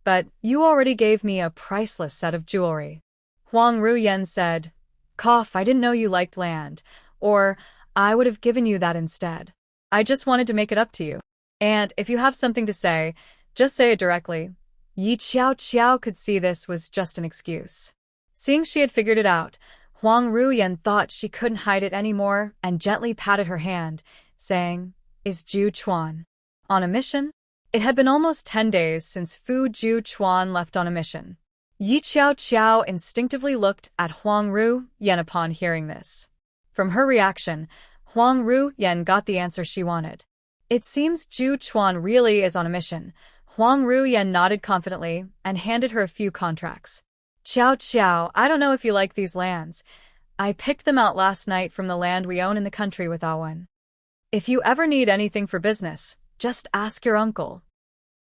But you already gave me a priceless set of jewelry." Huang Ruyan said, "Cough, I didn't know you liked land, or I would have given you that instead. I just wanted to make it up to you. And if you have something to say, just say it directly." Yi Qiao could see this was just an excuse. Seeing she had figured it out, Huang Ruyan thought she couldn't hide it anymore and gently patted her hand, saying, "Is Ju Chuan on a mission?" It had been almost 10 days since Ju Chuan left on a mission. Yi Qiao instinctively looked at Huang Ruyan upon hearing this. From her reaction, Huang Ruyan got the answer she wanted. "It seems Ju Chuan really is on a mission." Huang Ruyan nodded confidently and handed her a few contracts. "Qiao, I don't know if you like these lands. I picked them out last night from the land we own in the country with Awen. If you ever need anything for business, just ask your uncle."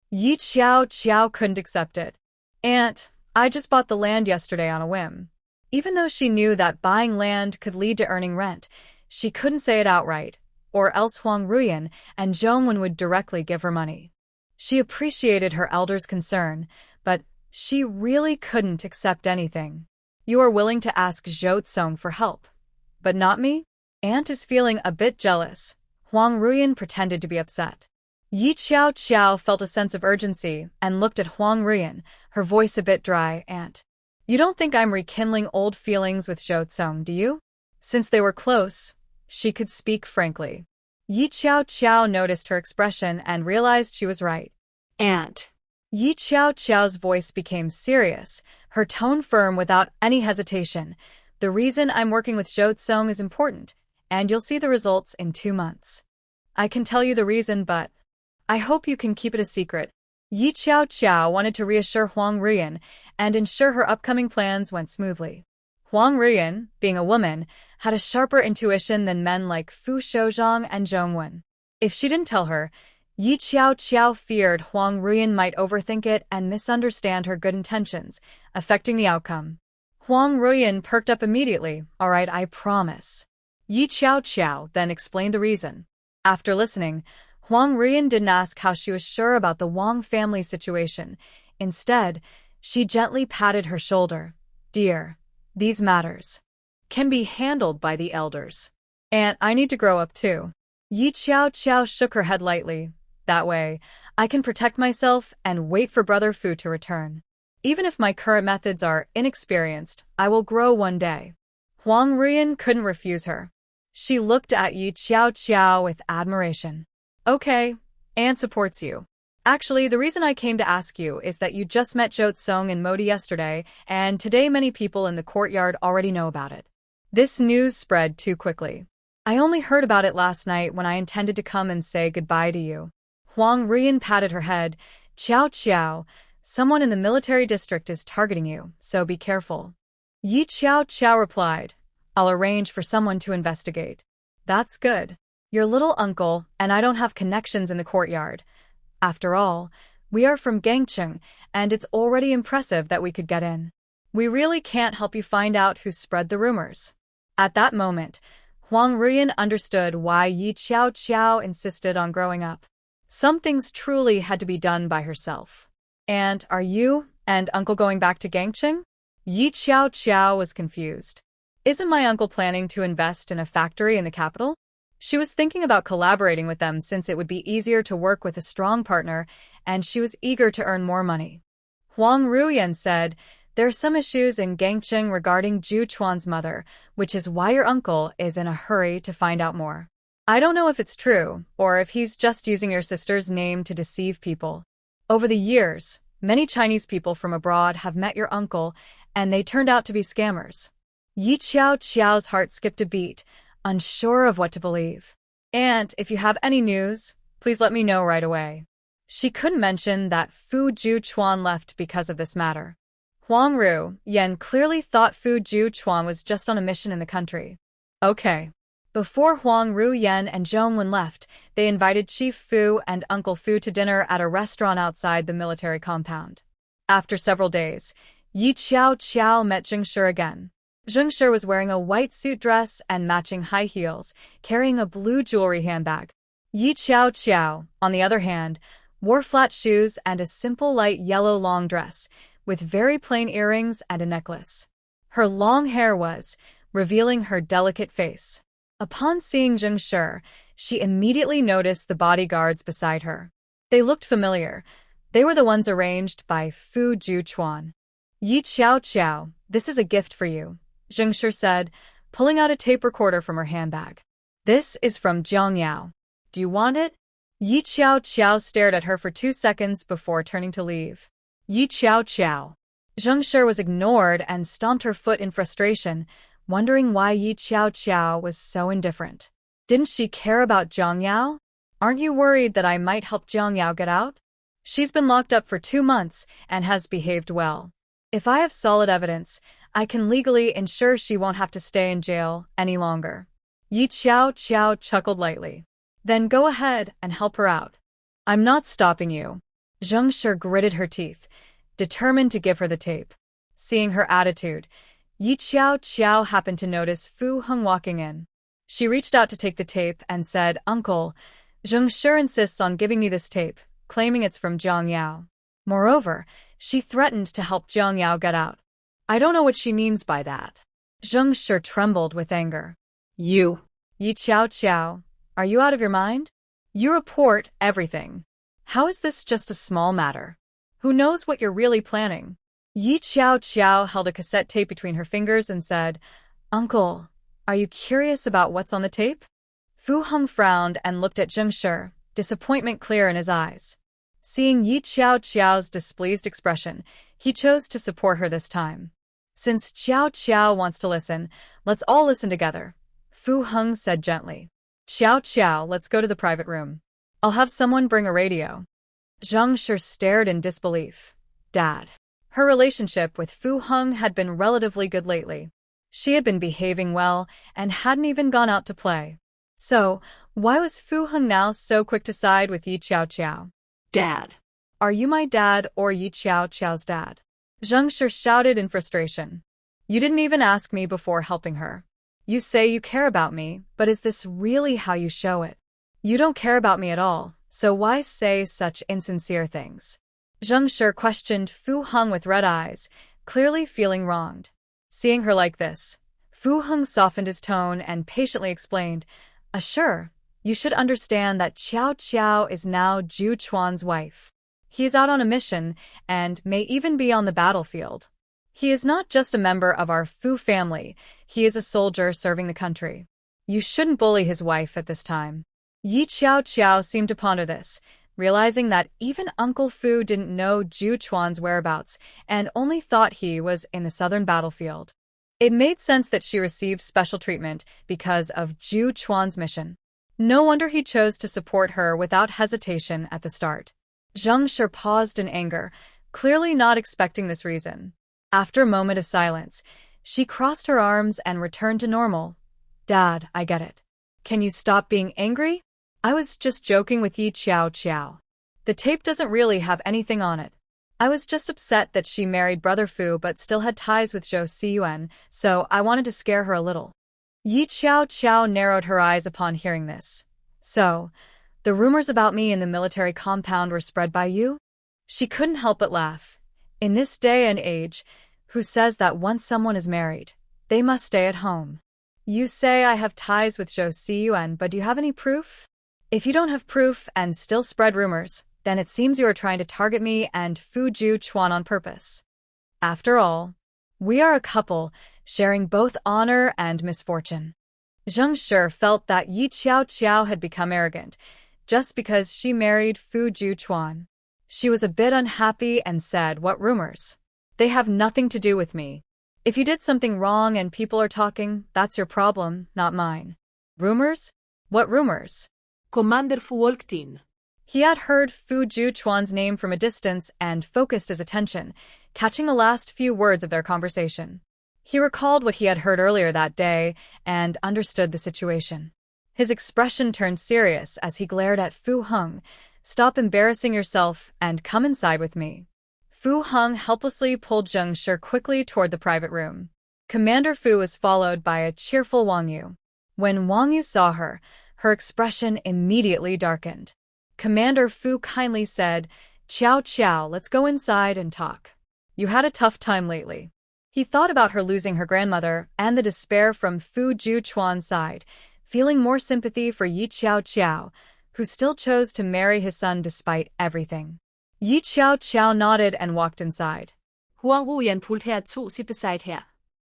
Yi Qiao couldn't accept it. "Aunt, I just bought the land yesterday on a whim." Even though she knew that buying land could lead to earning rent, she couldn't say it outright, or else Huang Ruyan and Zhongwen would directly give her money. She appreciated her elder's concern, but she really couldn't accept anything. "You are willing to ask Zhou Tsong for help, but not me?" Aunt is feeling a bit jealous. Huang Ruyan pretended to be upset. Yi Qiao felt a sense of urgency and looked at Huang Ruyan, her voice a bit dry. "Aunt, you don't think I'm rekindling old feelings with Zhou Tsong, do you?" Since they were close, she could speak frankly. Yi Qiao noticed her expression and realized she was right. "Aunt." Yi Qiao's voice became serious, her tone firm without any hesitation. "The reason I'm working with Zhou Tsong is important, and you'll see the results in 2 months. I can tell you the reason, but I hope you can keep it a secret." Yi Qiao wanted to reassure Huang Ruyan and ensure her upcoming plans went smoothly. Huang Ruyan, being a woman, had a sharper intuition than men like Fu Shouzhang and Zhongwen. If she didn't tell her, Yi Qiao feared Huang Ruyan might overthink it and misunderstand her good intentions, affecting the outcome. Huang Ruyan perked up immediately. "All right, I promise." Yi Qiao then explained the reason. After listening, Huang Ruyan didn't ask how she was sure about the Wang family situation. Instead, she gently patted her shoulder. "Dear, these matters can be handled by the elders. And I need to grow up too." Yi Qiao shook her head lightly. "That way, I can protect myself and wait for Brother Fu to return. Even if my current methods are inexperienced, I will grow one day." Huang Ruyan couldn't refuse her. She looked at Yi Qiao with admiration. "Okay, Aunt supports you. Actually, the reason I came to ask you is that you just met Zhou Tsong and Modi yesterday, and today many people in the courtyard already know about it. This news spread too quickly. I only heard about it last night when I intended to come and say goodbye to you." Huang Ruyan patted her head. Qiao, someone in the military district is targeting you, so be careful." Yi Qiao replied, "I'll arrange for someone to investigate." "That's good. Your little uncle and I don't have connections in the courtyard. After all, we are from Gangcheng, and it's already impressive that we could get in. We really can't help you find out who spread the rumors." At that moment, Huang Ruyan understood why Yi Qiao insisted on growing up. Some things truly had to be done by herself. "And are you and Uncle going back to Gangcheng?" Yi Qiao was confused. "Isn't my uncle planning to invest in a factory in the capital?" She was thinking about collaborating with them since it would be easier to work with a strong partner, and she was eager to earn more money. Huang Ruyan said, "There are some issues in Gangcheng regarding Zhu Chuan's mother, which is why your uncle is in a hurry to find out more. I don't know if it's true, or if he's just using your sister's name to deceive people. Over the years, many Chinese people from abroad have met your uncle, and they turned out to be scammers." Yi Qiao's heart skipped a beat, unsure of what to believe. "And if you have any news, please let me know right away." She couldn't mention that Fu Juchuan left because of this matter. Huang Ruyan clearly thought Fu Juchuan was just on a mission in the country. Okay. Before Huang Ruyan and Zhongwen left, they invited Chief Fu and Uncle Fu to dinner at a restaurant outside the military compound. After several days, Yi Qiao met Zheng Shi again. Zheng Shi was wearing a white suit dress and matching high heels, carrying a blue jewelry handbag. Yi Qiao, on the other hand, wore flat shoes and a simple light yellow long dress, with very plain earrings and a necklace. Her long hair was revealing her delicate face. Upon seeing Zheng Shi, she immediately noticed the bodyguards beside her. They looked familiar. They were the ones arranged by Fu Juchuan. "Yi Qiao, this is a gift for you," Zheng Shi said, pulling out a tape recorder from her handbag. "This is from Jiang Yao. Do you want it?" Yi Qiao stared at her for 2 seconds before turning to leave. "Yi Qiao." Zheng Shi was ignored and stomped her foot in frustration, wondering why Yi Qiao was so indifferent. Didn't she care about Jiang Yao? "Aren't you worried that I might help Jiang Yao get out? She's been locked up for 2 months and has behaved well. If I have solid evidence, I can legally ensure she won't have to stay in jail any longer." Yi Qiao chuckled lightly. "Then go ahead and help her out. I'm not stopping you." Zheng Shi gritted her teeth, determined to give her the tape. Seeing her attitude, Yi Qiao happened to notice Fu Heng walking in. She reached out to take the tape and said, "Uncle, Zheng Shi insists on giving me this tape, claiming it's from Jiang Yao. Moreover, she threatened to help Jiang Yao get out. I don't know what she means by that." Zheng Shi trembled with anger. Yi Qiao, are you out of your mind? You report everything. How is this just a small matter? Who knows what you're really planning?" Yi Qiao held a cassette tape between her fingers and said, "Uncle, are you curious about what's on the tape?" Fu Heng frowned and looked at Zheng Shi, disappointment clear in his eyes. Seeing Yi Qiao's displeased expression, he chose to support her this time. "Since Qiao wants to listen, let's all listen together," Fu Heng said gently. Qiao, let's go to the private room. I'll have someone bring a radio." Zheng Shi stared in disbelief. Dad. Her relationship with Fu Heng had been relatively good lately. She had been behaving well and hadn't even gone out to play. So, Why was Fu Heng now so quick to side with Yi Qiao Qiao? Dad. Are you my dad or Yi Qiao Qiao's dad? Zheng Shi shouted in frustration. You didn't even ask me before helping her. You say you care about me, but is this really how you show it? You don't care about me at all, so why say such insincere things? Zheng Shi questioned Fu Heng with red eyes, clearly feeling wronged. Seeing her like this, Fu Heng softened his tone and patiently explained, Sure, you should understand that Qiao Qiao is now Zhu Chuan's wife. He is out on a mission and may even be on the battlefield. He is not just a member of our Fu family, he is a soldier serving the country. You shouldn't bully his wife at this time. Yi Qiao Qiao seemed to ponder this, realizing that even Uncle Fu didn't know Zhu Chuan's whereabouts and only thought he was in the southern battlefield. It made sense that she received special treatment because of Zhu Chuan's mission. No wonder he chose to support her without hesitation at the start. Zheng Shi paused in anger, clearly not expecting this reason. After a moment of silence, she crossed her arms and returned to normal. Dad, I get it. Can you stop being angry? I was just joking with Yi Qiao Qiao. The tape doesn't really have anything on it. I was just upset that she married Brother Fu but still had ties with Zhou Siyuan, so I wanted to scare her a little. Yi Qiao Qiao narrowed her eyes upon hearing this. So, the rumors about me in the military compound were spread by you? She couldn't help but laugh. In this day and age, who says that once someone is married, they must stay at home? You say I have ties with Zhou Siyuan, but do you have any proof? If you don't have proof and still spread rumors, then it seems you are trying to target me and Fu Zhu Chuan on purpose. After all, we are a couple, sharing both honor and misfortune. Zheng Shi felt that Yi Qiao Qiao had become arrogant, just because she married Fu Zhu Chuan. She was a bit unhappy and said, What rumors? They have nothing to do with me. If you did something wrong and people are talking, that's your problem, not mine. Rumors? What rumors? Commander Fu walked in. He had heard Fu Zhu Chuan's name from a distance and focused his attention, catching the last few words of their conversation. He recalled what he had heard earlier that day and understood the situation. His expression turned serious as he glared at Fu Heng. Stop embarrassing yourself and come inside with me. Fu Heng helplessly pulled Zheng Shi quickly toward the private room. Commander Fu was followed by a cheerful Wong Yu. When Wong Yu saw her, her expression immediately darkened. Commander Fu kindly said, Qiao Qiao, let's go inside and talk. You had a tough time lately. He thought about her losing her grandmother and the despair from Fu Zhu Chuan's side, feeling more sympathy for Yi Qiao Qiao, who still chose to marry his son despite everything. Yi Qiao Qiao nodded and walked inside. Huang Wuyan pulled her to sit beside her.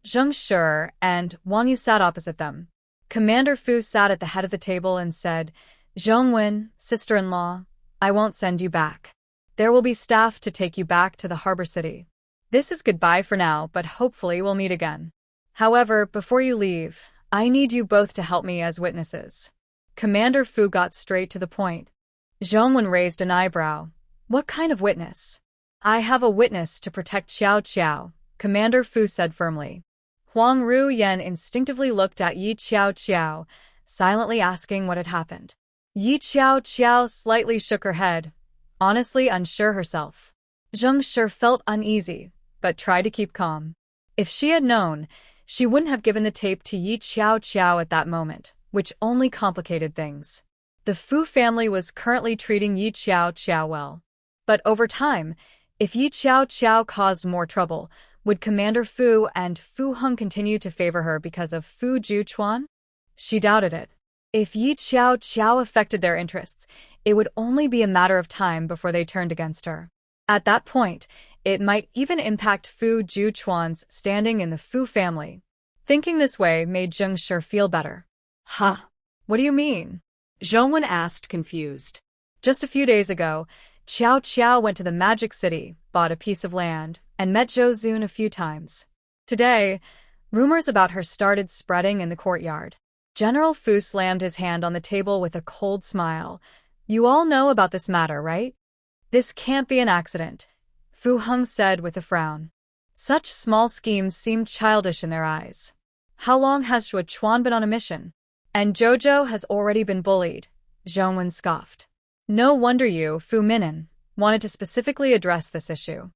Zheng Shi and Wang Yu sat opposite them. Commander Fu sat at the head of the table and said, Zhongwen, sister-in-law, I won't send you back. There will be staff to take you back to the harbor city. This is goodbye for now, but hopefully we'll meet again. However, before you leave, I need you both to help me as witnesses. Commander Fu got straight to the point. Zhongwen raised an eyebrow. What kind of witness? I have a witness to protect Qiao Qiao, Commander Fu said firmly. Huang Ruyan instinctively looked at Yi Qiao Qiao, silently asking what had happened. Yi Qiao Qiao slightly shook her head, honestly unsure herself. Zheng Shi felt uneasy, but tried to keep calm. If she had known, she wouldn't have given the tape to Yi Qiao Qiao at that moment, which only complicated things. The Fu family was currently treating Yi Qiao Qiao well. But over time, if Yi Qiao Qiao caused more trouble, would Commander Fu and Fu Heng continue to favor her because of Fu Zhu Chuan? She doubted it. If Yi Qiao Qiao affected their interests, it would only be a matter of time before they turned against her. At that point, it might even impact Fu Zhu Chuan's standing in the Fu family. Thinking this way made Zheng Shi feel better. Huh? What do you mean? Zhongwen asked, confused. Just a few days ago, Qiao Qiao went to the Magic City, bought a piece of land, and met Zhou Zun a few times. Today, rumors about her started spreading in the courtyard. General Fu slammed his hand on the table with a cold smile. You all know about this matter, right? This can't be an accident, Fu Heng said with a frown. Such small schemes seemed childish in their eyes. How long has Zhou Chuan been on a mission? And Jojo has already been bullied, Zhongwen scoffed. No wonder you, Fu Minnan, wanted to specifically address this issue.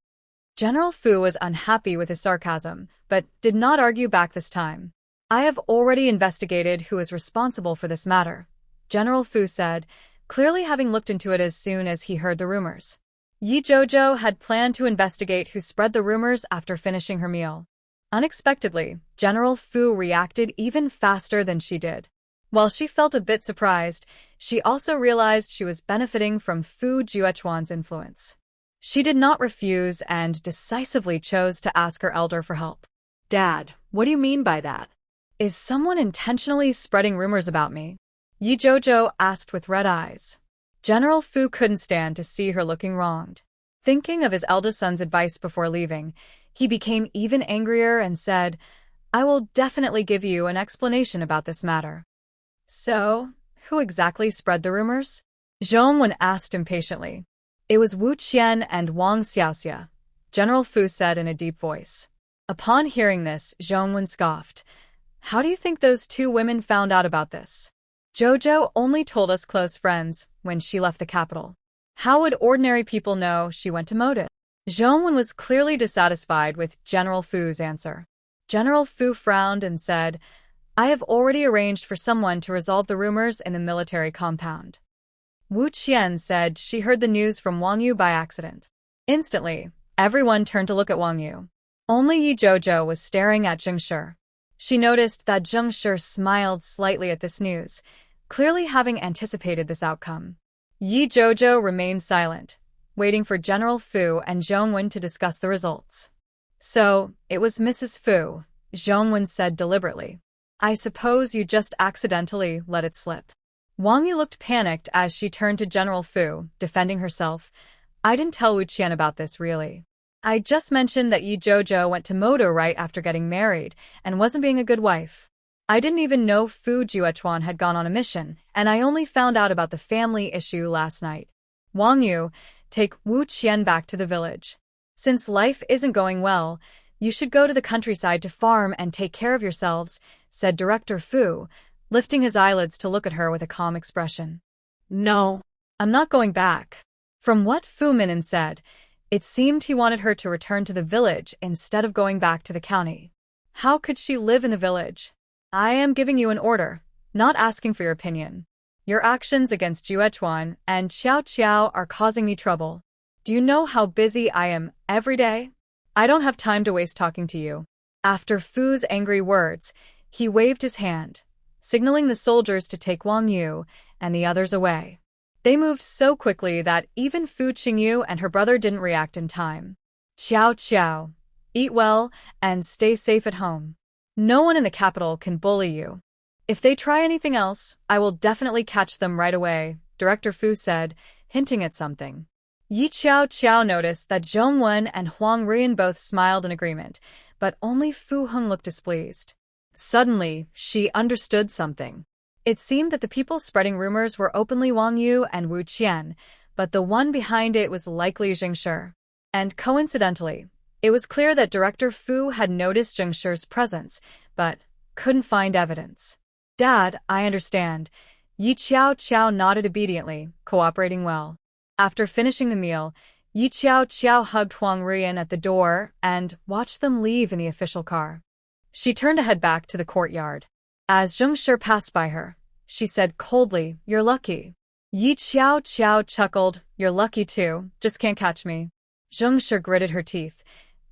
General Fu was unhappy with his sarcasm, but did not argue back this time. I have already investigated who is responsible for this matter, General Fu said, clearly having looked into it as soon as he heard the rumors. Yi Jojo had planned to investigate who spread the rumors after finishing her meal. Unexpectedly, General Fu reacted even faster than she did. While she felt a bit surprised, she also realized she was benefiting from Fu Juechuan's influence. She did not refuse and decisively chose to ask her elder for help. Dad, what do you mean by that? Is someone intentionally spreading rumors about me? Yi Jojo asked with red eyes. General Fu couldn't stand to see her looking wronged. Thinking of his eldest son's advice before leaving, he became even angrier and said, I will definitely give you an explanation about this matter. So, who exactly spread the rumors? Zhongwen asked impatiently. It was Wu Qian and Wang Xiaoxia, General Fu said in a deep voice. Upon hearing this, Zhongwen scoffed. How do you think those two women found out about this? Jojo only told us close friends when she left the capital. How would ordinary people know she went to Moda? Zhongwen was clearly dissatisfied with General Fu's answer. General Fu frowned and said, I have already arranged for someone to resolve the rumors in the military compound. Wu Qian said she heard the news from Wong Yu by accident. Instantly, everyone turned to look at Wong Yu. Only Yi Jojo was staring at Zheng Shi. She noticed that Zheng Shi smiled slightly at this news, clearly having anticipated this outcome. Yi Jojo remained silent, waiting for General Fu and Zhongwen to discuss the results. So, it was Mrs. Fu, Zhongwen said deliberately. I suppose you just accidentally let it slip. Wang Yu looked panicked as she turned to General Fu, defending herself. I didn't tell Wu Qian about this, really. I just mentioned that Yi Jojo went to Moda right after getting married and wasn't being a good wife. I didn't even know Fu Juechuan had gone on a mission, and I only found out about the family issue last night. Wang Yu, take Wu Qian back to the village. Since life isn't going well, you should go to the countryside to farm and take care of yourselves, said Director Fu, lifting his eyelids to look at her with a calm expression. No. I'm not going back. From what Fu Minnan said, it seemed he wanted her to return to the village instead of going back to the county. How could she live in the village? I am giving you an order, not asking for your opinion. Your actions against Juechuan and Xiao Qiao are causing me trouble. Do you know how busy I am every day? I don't have time to waste talking to you. After Fu's angry words, he waved his hand, signaling the soldiers to take Wang Yu and the others away. They moved so quickly that even Fu Qingyu and her brother didn't react in time. Xiao Qiao, eat well and stay safe at home. No one in the capital can bully you. If they try anything else, I will definitely catch them right away, Director Fu said, hinting at something. Yi Qiao noticed that Zhongwen and Huang Rian both smiled in agreement, but only Fu Heng looked displeased. Suddenly, she understood something. It seemed that the people spreading rumors were openly Wang Yu and Wu Qian, but the one behind it was likely Zheng Shi. And coincidentally, it was clear that Director Fu had noticed Zheng Shi's presence, but couldn't find evidence. Dad, I understand. Yi Qiao nodded obediently, cooperating well. After finishing the meal, Yi Qiao hugged Huang Rian at the door and watched them leave in the official car. She turned to head back to the courtyard. As Zheng Shi passed by her, she said coldly, You're lucky. Yi Qiao chuckled, You're lucky too, just can't catch me. Zheng Shi gritted her teeth,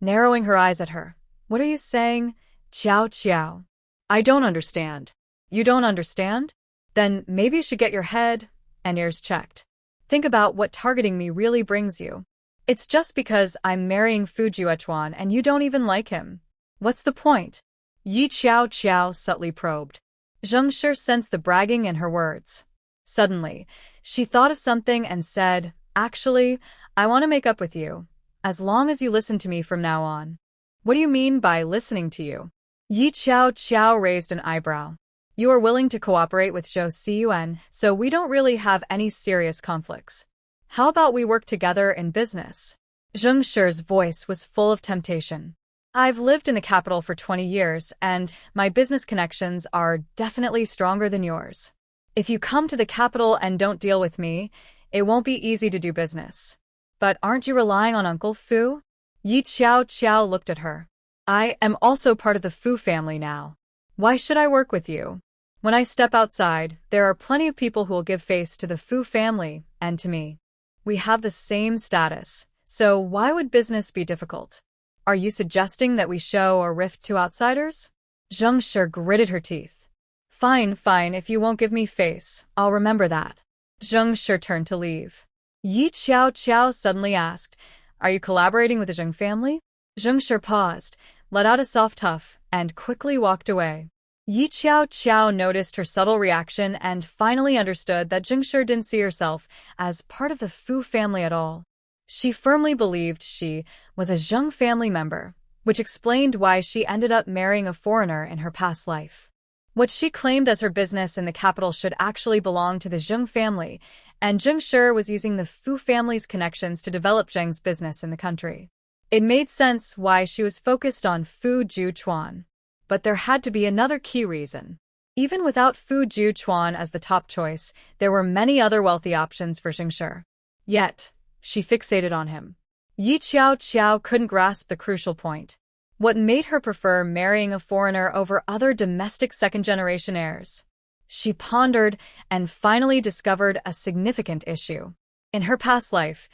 narrowing her eyes at her. What are you saying, Qiao? I don't understand. You don't understand? Then maybe you should get your head and ears checked. Think about what targeting me really brings you. It's just because I'm marrying Fu Juechuan and you don't even like him. What's the point? Yi Qiao subtly probed. Zheng Shi sensed the bragging in her words. Suddenly, she thought of something and said, Actually, I want to make up with you, as long as you listen to me from now on. What do you mean by listening to you? Yi Qiao raised an eyebrow. You are willing to cooperate with Zhou Siyuan, so we don't really have any serious conflicts. How about we work together in business? Zheng Shi's voice was full of temptation. I've lived in the capital for 20 years, and my business connections are definitely stronger than yours. If you come to the capital and don't deal with me, it won't be easy to do business. But aren't you relying on Uncle Fu? Yi Qiao looked at her. I am also part of the Fu family now. Why should I work with you? When I step outside, there are plenty of people who will give face to the Fu family and to me. We have the same status, so why would business be difficult? Are you suggesting that we show a rift to outsiders? Zheng Shi gritted her teeth. Fine, if you won't give me face, I'll remember that. Zheng Shi turned to leave. Yi Qiao suddenly asked, Are you collaborating with the Zheng family? Zheng Shi paused, let out a soft huff, and quickly walked away. Yi Qiao noticed her subtle reaction and finally understood that Zheng Shi didn't see herself as part of the Fu family at all. She firmly believed she was a Zheng family member, which explained why she ended up marrying a foreigner in her past life. What she claimed as her business in the capital should actually belong to the Zheng family, and Zheng Shi was using the Fu family's connections to develop Zheng's business in the country. It made sense why she was focused on Fu Juquan. But there had to be another key reason. Even without Fu Juquan as the top choice, there were many other wealthy options for Zheng Shi. Yet, she fixated on him. Yi Qiao couldn't grasp the crucial point. What made her prefer marrying a foreigner over other domestic second-generation heirs? She pondered and finally discovered a significant issue. In her past life,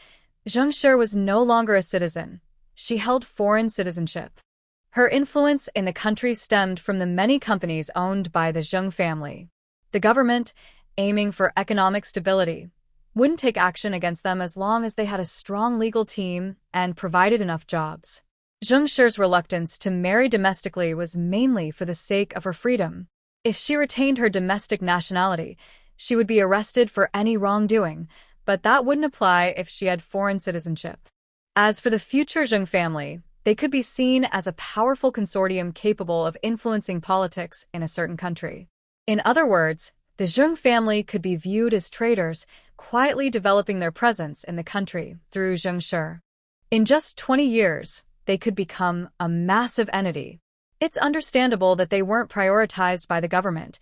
Zheng Shi was no longer a citizen. She held foreign citizenship. Her influence in the country stemmed from the many companies owned by the Zheng family. The government, aiming for economic stability, wouldn't take action against them as long as they had a strong legal team and provided enough jobs. Zheng Shi's reluctance to marry domestically was mainly for the sake of her freedom. If she retained her domestic nationality, she would be arrested for any wrongdoing, but that wouldn't apply if she had foreign citizenship. As for the future Zheng family, they could be seen as a powerful consortium capable of influencing politics in a certain country. In other words, the Zheng family could be viewed as traders, quietly developing their presence in the country through Zheng Shi. In just 20 years, they could become a massive entity. It's understandable that they weren't prioritized by the government,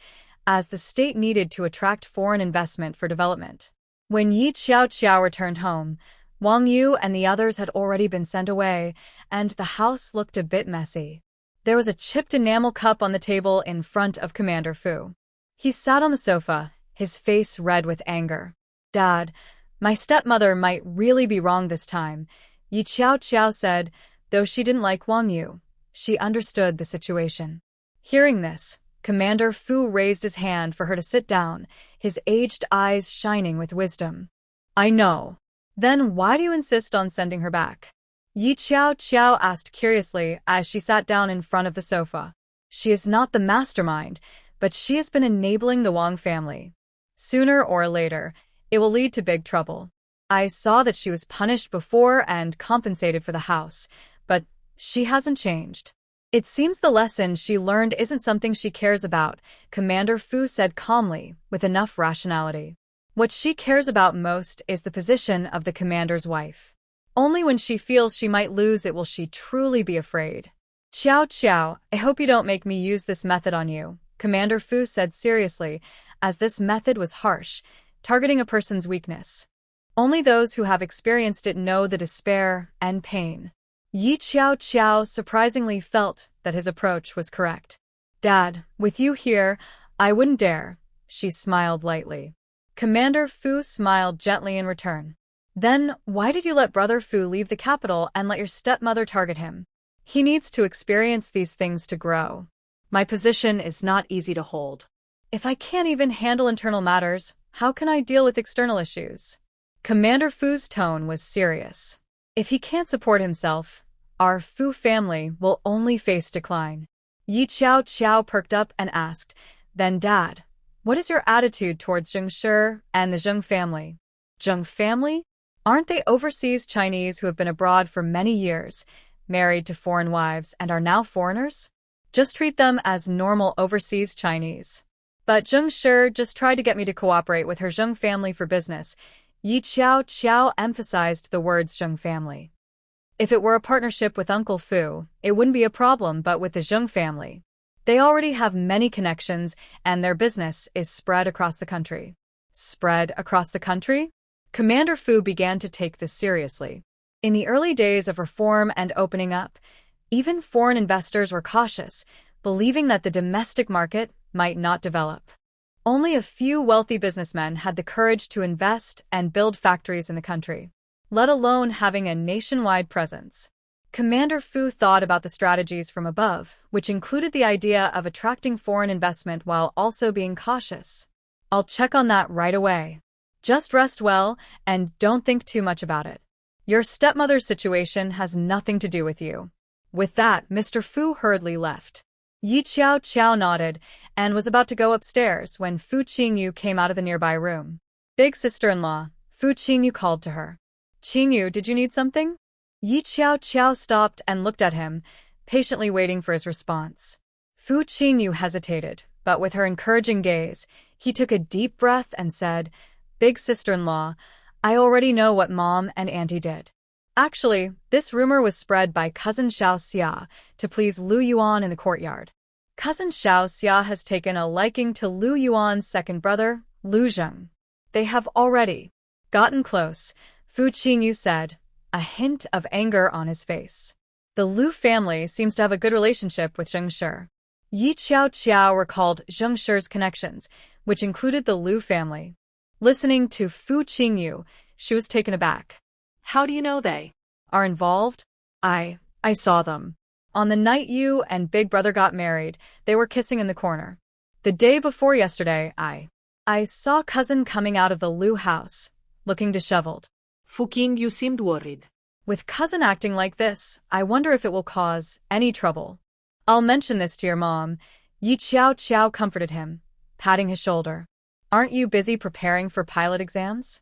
as the state needed to attract foreign investment for development. When Yi Qiao returned home, Wong Yu and the others had already been sent away, and the house looked a bit messy. There was a chipped enamel cup on the table in front of Commander Fu. He sat on the sofa, his face red with anger. Dad, my stepmother might really be wrong this time, Yi Qiao said, though she didn't like Wong Yu. She understood the situation. Hearing this, Commander Fu raised his hand for her to sit down, his aged eyes shining with wisdom. I know. Then why do you insist on sending her back? Yi Qiao asked curiously as she sat down in front of the sofa. She is not the mastermind, but she has been enabling the Wong family. Sooner or later, it will lead to big trouble. I saw that she was punished before and compensated for the house, but she hasn't changed. It seems the lesson she learned isn't something she cares about, Commander Fu said calmly, with enough rationality. What she cares about most is the position of the commander's wife. Only when she feels she might lose it will she truly be afraid. Qiao, I hope you don't make me use this method on you, Commander Fu said seriously, as this method was harsh, targeting a person's weakness. Only those who have experienced it know the despair and pain. Yi Qiao surprisingly felt that his approach was correct. Dad, with you here, I wouldn't dare, she smiled lightly. Commander Fu smiled gently in return. Then, why did you let Brother Fu leave the capital and let your stepmother target him? He needs to experience these things to grow. My position is not easy to hold. If I can't even handle internal matters, how can I deal with external issues? Commander Fu's tone was serious. If he can't support himself, our Fu family will only face decline. Yi Qiao perked up and asked, Then Dad, what is your attitude towards Zheng Shi and the Zheng family? Zheng family? Aren't they overseas Chinese who have been abroad for many years, married to foreign wives and are now foreigners? Just treat them as normal overseas Chinese. But Zheng Shi just tried to get me to cooperate with her Zheng family for business. Yi Qiao emphasized the words Zheng family. If it were a partnership with Uncle Fu, it wouldn't be a problem, but with the Zheng family, they already have many connections and their business is spread across the country. Spread across the country? Commander Fu began to take this seriously. In the early days of reform and opening up, even foreign investors were cautious, believing that the domestic market might not develop. Only a few wealthy businessmen had the courage to invest and build factories in the country, let alone having a nationwide presence. Commander Fu thought about the strategies from above, which included the idea of attracting foreign investment while also being cautious. I'll check on that right away. Just rest well and don't think too much about it. Your stepmother's situation has nothing to do with you. With that, Mr. Fu hurriedly left. Yi Qiao nodded and was about to go upstairs when Fu Qingyu came out of the nearby room. Big sister-in-law, Fu Qingyu called to her. Qingyu, did you need something? Yi Qiao stopped and looked at him, patiently waiting for his response. Fu Qingyu hesitated, but with her encouraging gaze, he took a deep breath and said, Big sister-in-law, I already know what Mom and Auntie did. Actually, this rumor was spread by cousin Xiao Xia to please Lu Yuan in the courtyard. Cousin Xiao Xia has taken a liking to Lu Yuan's second brother, Lu Zheng. They have already gotten close, Fu Qingyu said, a hint of anger on his face. The Lu family seems to have a good relationship with Zheng Shi. Yi Qiao recalled Zheng Shi's connections, which included the Lu family. Listening to Fu Qingyu, she was taken aback. How do you know they are involved? I saw them. On the night you and Big Brother got married, they were kissing in the corner. The day before yesterday, I saw cousin coming out of the Lu house, looking disheveled. Fu Qingyu seemed worried. With cousin acting like this, I wonder if it will cause any trouble. I'll mention this to your mom. Yi Qiao comforted him, patting his shoulder. Aren't you busy preparing for pilot exams?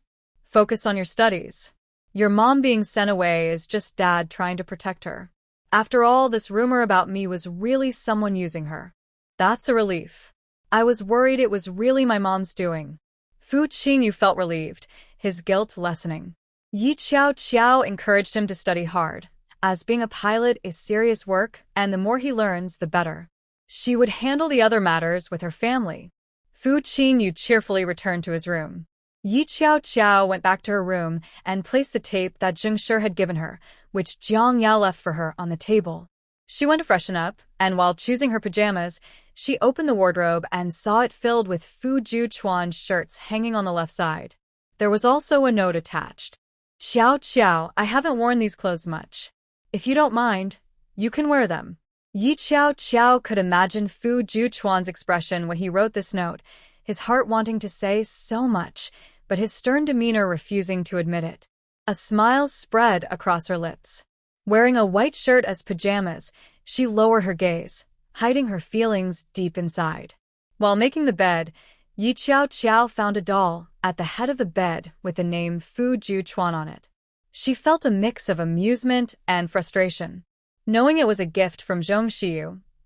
Focus on your studies. Your mom being sent away is just dad trying to protect her. After all, this rumor about me was really someone using her. That's a relief. I was worried it was really my mom's doing. Fu Qingyu felt relieved, his guilt lessening. Yi Qiao encouraged him to study hard, as being a pilot is serious work, and the more he learns, the better. She would handle the other matters with her family. Fu Qingyu cheerfully returned to his room. Yi Qiao went back to her room and placed the tape that Zheng Shi had given her, which Jiang Yao left for her, on the table. She went to freshen up, and while choosing her pajamas, she opened the wardrobe and saw it filled with Fu Juquan's shirts hanging on the left side. There was also a note attached. Qiao, I haven't worn these clothes much. If you don't mind, you can wear them. Yi Qiao could imagine Fu Juquan's expression when he wrote this note, his heart wanting to say so much, but his stern demeanor refusing to admit it. A smile spread across her lips. Wearing a white shirt as pajamas, she lowered her gaze, hiding her feelings deep inside. While making the bed, Yi Qiao found a doll at the head of the bed with the name Fu Juquan on it. She felt a mix of amusement and frustration. Knowing it was a gift from Zheng Shi,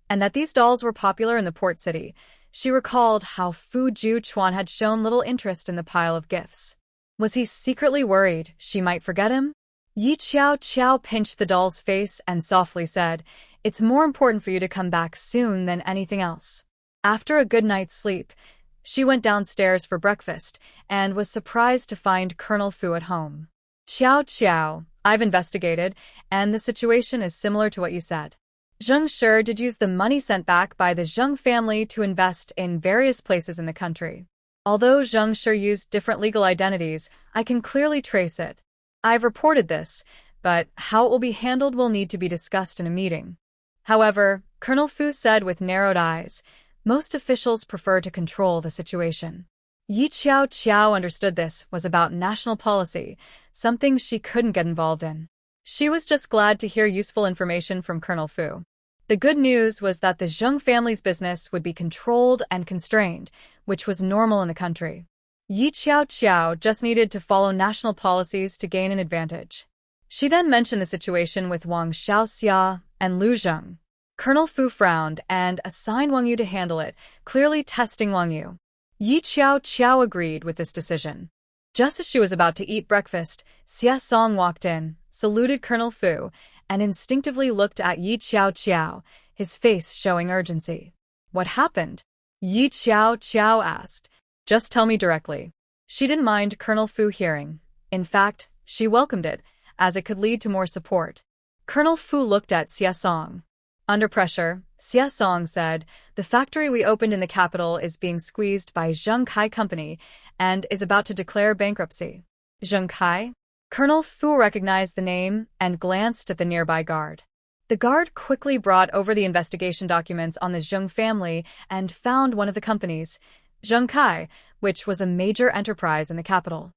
and that these dolls were popular in the port city, she recalled how Fu Juquan had shown little interest in the pile of gifts. Was he secretly worried she might forget him? Yi Qiao pinched the doll's face and softly said, It's more important for you to come back soon than anything else. After a good night's sleep, she went downstairs for breakfast and was surprised to find Colonel Fu at home. Qiao, I've investigated, and the situation is similar to what you said. Zheng Shi did use the money sent back by the Zheng family to invest in various places in the country. Although Zheng Shi used different legal identities, I can clearly trace it. I've reported this, but how it will be handled will need to be discussed in a meeting. However, Colonel Fu said with narrowed eyes, most officials prefer to control the situation. Yi Qiao understood this was about national policy, something she couldn't get involved in. She was just glad to hear useful information from Colonel Fu. The good news was that the Zheng family's business would be controlled and constrained, which was normal in the country. Yi Qiao just needed to follow national policies to gain an advantage. She then mentioned the situation with Wang Xiaoxia and Lu Zheng. Colonel Fu frowned and assigned Wong Yu to handle it, clearly testing Wong Yu. Yi Qiao agreed with this decision. Just as she was about to eat breakfast, Xia Song walked in, saluted Colonel Fu, and instinctively looked at Yi Qiao, his face showing urgency. What happened? Yi Qiao asked. Just tell me directly. She didn't mind Colonel Fu hearing. In fact, she welcomed it, as it could lead to more support. Colonel Fu looked at Xia Song. Under pressure, Xia Song said, the factory we opened in the capital is being squeezed by Zheng Kai Company and is about to declare bankruptcy. Zheng Kai? Colonel Fu recognized the name and glanced at the nearby guard. The guard quickly brought over the investigation documents on the Zheng family and found one of the companies, Zheng Kai, which was a major enterprise in the capital.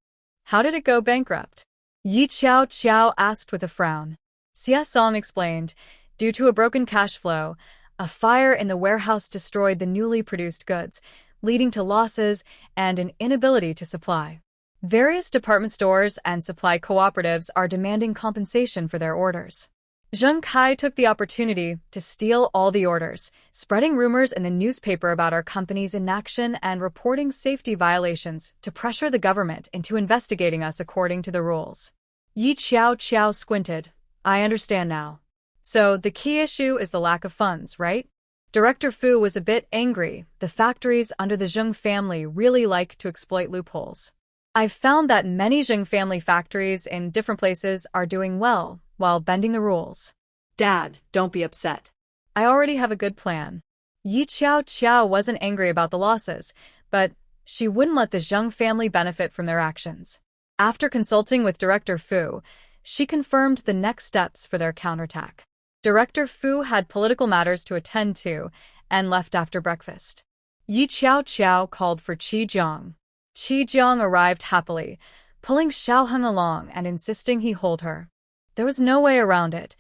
How did it go bankrupt? Yi Qiao asked with a frown. Xia Song explained, due to a broken cash flow, a fire in the warehouse destroyed the newly produced goods, leading to losses and an inability to supply. Various department stores and supply cooperatives are demanding compensation for their orders. Zheng Kai took the opportunity to steal all the orders, spreading rumors in the newspaper about our company's inaction and reporting safety violations to pressure the government into investigating us according to the rules. Yi Qiao squinted. I understand now. So the key issue is the lack of funds, right? Director Fu was a bit angry. The factories under the Zheng family really like to exploit loopholes. I've found that many Zheng family factories in different places are doing well while bending the rules. Dad, don't be upset. I already have a good plan. Yi Qiao wasn't angry about the losses, but she wouldn't let the Zheng family benefit from their actions. After consulting with Director Fu, she confirmed the next steps for their counterattack. Director Fu had political matters to attend to and left after breakfast. Yi Qiao called for Qi Jiang. Qi Jiang arrived happily, pulling Xiaoheng along and insisting he hold her. There was no way around it.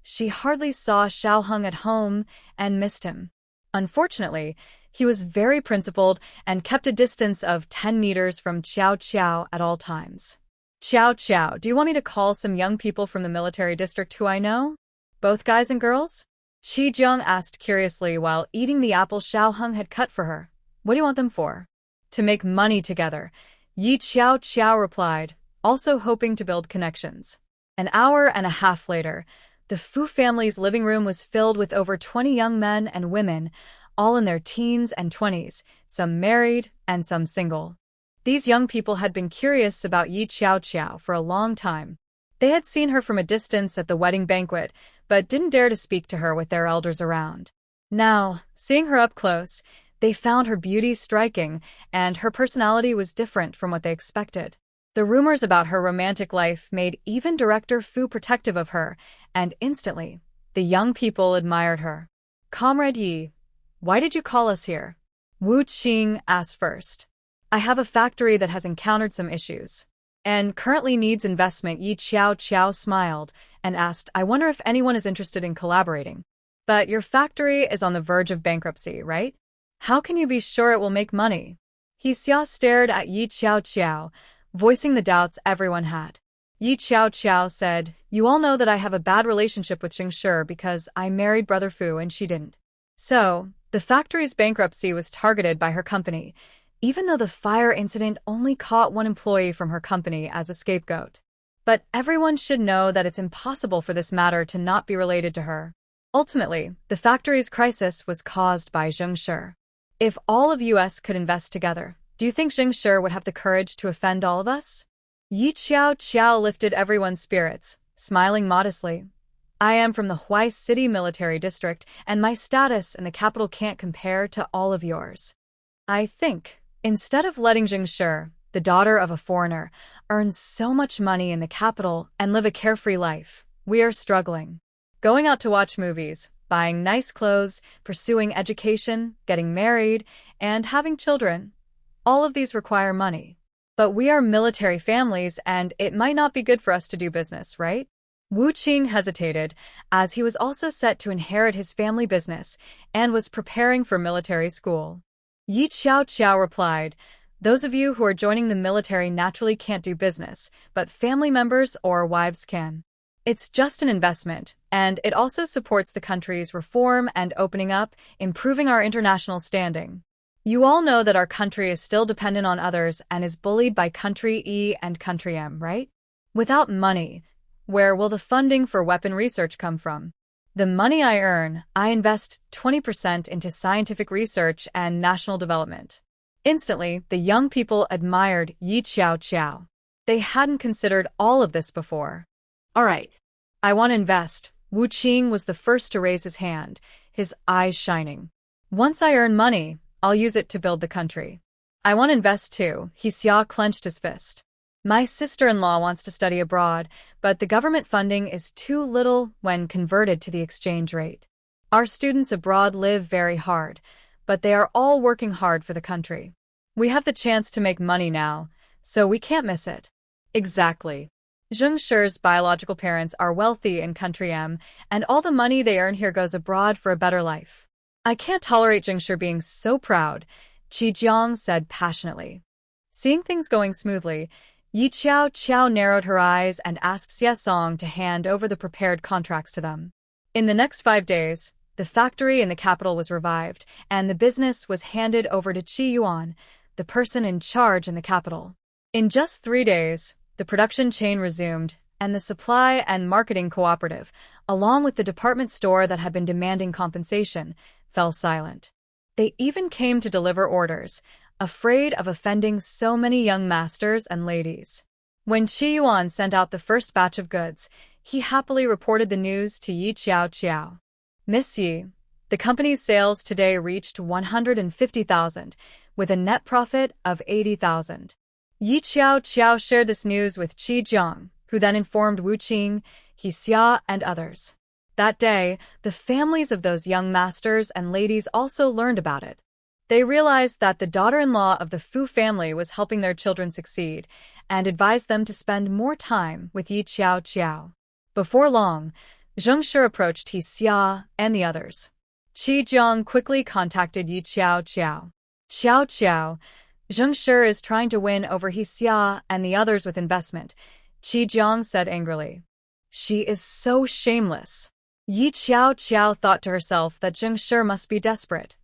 She hardly saw Xiaoheng at home and missed him. Unfortunately, he was very principled and kept a distance of 10 meters from Qiao at all times. Qiao, do you want me to call some young people from the military district who I know? Both guys and girls? Qi Jiang asked curiously while eating the apple Xiaoheng had cut for her. What do you want them for? To make money together, Yi Qiao replied, also hoping to build connections. An hour and a half later, the Fu family's living room was filled with over 20 young men and women, all in their teens and 20s, some married and some single. These young people had been curious about Yi Qiao for a long time. They had seen her from a distance at the wedding banquet, but didn't dare to speak to her with their elders around. Now, seeing her up close, they found her beauty striking, and her personality was different from what they expected. The rumors about her romantic life made even Director Fu protective of her, and instantly, the young people admired her. Comrade Yi, why did you call us here? Wu Qing asked first. I have a factory that has encountered some issues and currently needs investment. Yi Qiao smiled and asked, I wonder if anyone is interested in collaborating. But your factory is on the verge of bankruptcy, right? How can you be sure it will make money? Xia stared at Yi Qiao, voicing the doubts everyone had. Yi Qiao said, you all know that I have a bad relationship with Zheng Shi because I married Brother Fu and she didn't. So, the factory's bankruptcy was targeted by her company, even though the fire incident only caught one employee from her company as a scapegoat. But everyone should know that it's impossible for this matter to not be related to her. Ultimately, the factory's crisis was caused by Zheng Shi. If all of US could invest together, do you think Zheng Shi would have the courage to offend all of us? Yi Qiao lifted everyone's spirits, smiling modestly. I am from the Huai City Military District, and my status in the capital can't compare to all of yours. I think, instead of letting Zheng Shi, the daughter of a foreigner, earn so much money in the capital and live a carefree life, we are struggling. Going out to watch movies, buying nice clothes, pursuing education, getting married, and having children. All of these require money. But we are military families, and it might not be good for us to do business, right? Wu Qing hesitated, as he was also set to inherit his family business and was preparing for military school. Yi Qiao replied, those of you who are joining the military naturally can't do business, but family members or wives can. It's just an investment, and it also supports the country's reform and opening up, improving our international standing. You all know that our country is still dependent on others and is bullied by country E and country M, right? Without money, where will the funding for weapon research come from? The money I earn, I invest 20% into scientific research and national development. Instantly, the young people admired Yi Qiao. They hadn't considered all of this before. All right. I want to invest. Wu Qing was the first to raise his hand, his eyes shining. Once I earn money, I'll use it to build the country. I want to invest too. Xia clenched his fist. My sister-in-law wants to study abroad, but the government funding is too little when converted to the exchange rate. Our students abroad live very hard, but they are all working hard for the country. We have the chance to make money now, so we can't miss it. Exactly. Zheng Shi's biological parents are wealthy in country M, and all the money they earn here goes abroad for a better life. I can't tolerate Zheng Shi being so proud, Qi Jiang said passionately. Seeing things going smoothly, Yi Qiao narrowed her eyes and asked Xie Song to hand over the prepared contracts to them. In the next 5 days, the factory in the capital was revived, and the business was handed over to Qi Yuan, the person in charge in the capital. In just 3 days, the production chain resumed, and the supply and marketing cooperative, along with the department store that had been demanding compensation, fell silent. They even came to deliver orders, afraid of offending so many young masters and ladies. When Qi Yuan sent out the first batch of goods, he happily reported the news to Yi Qiao. Miss Yi, the company's sales today reached 150,000, with a net profit of 80,000. Yi Qiao shared this news with Qi Jiang, who then informed Wu Qing, Xia, and others. That day, the families of those young masters and ladies also learned about it. They realized that the daughter-in-law of the Fu family was helping their children succeed, and advised them to spend more time with Yi Qiao. Before long, Zheng Shi approached Xia and the others. Qi Jiang quickly contacted Yi Qiao. Qiao, Zheng Shi is trying to win over Xia and the others with investment, Qi Jiang said angrily. She is so shameless. Yi Qiao thought to herself that Zheng Shi must be desperate.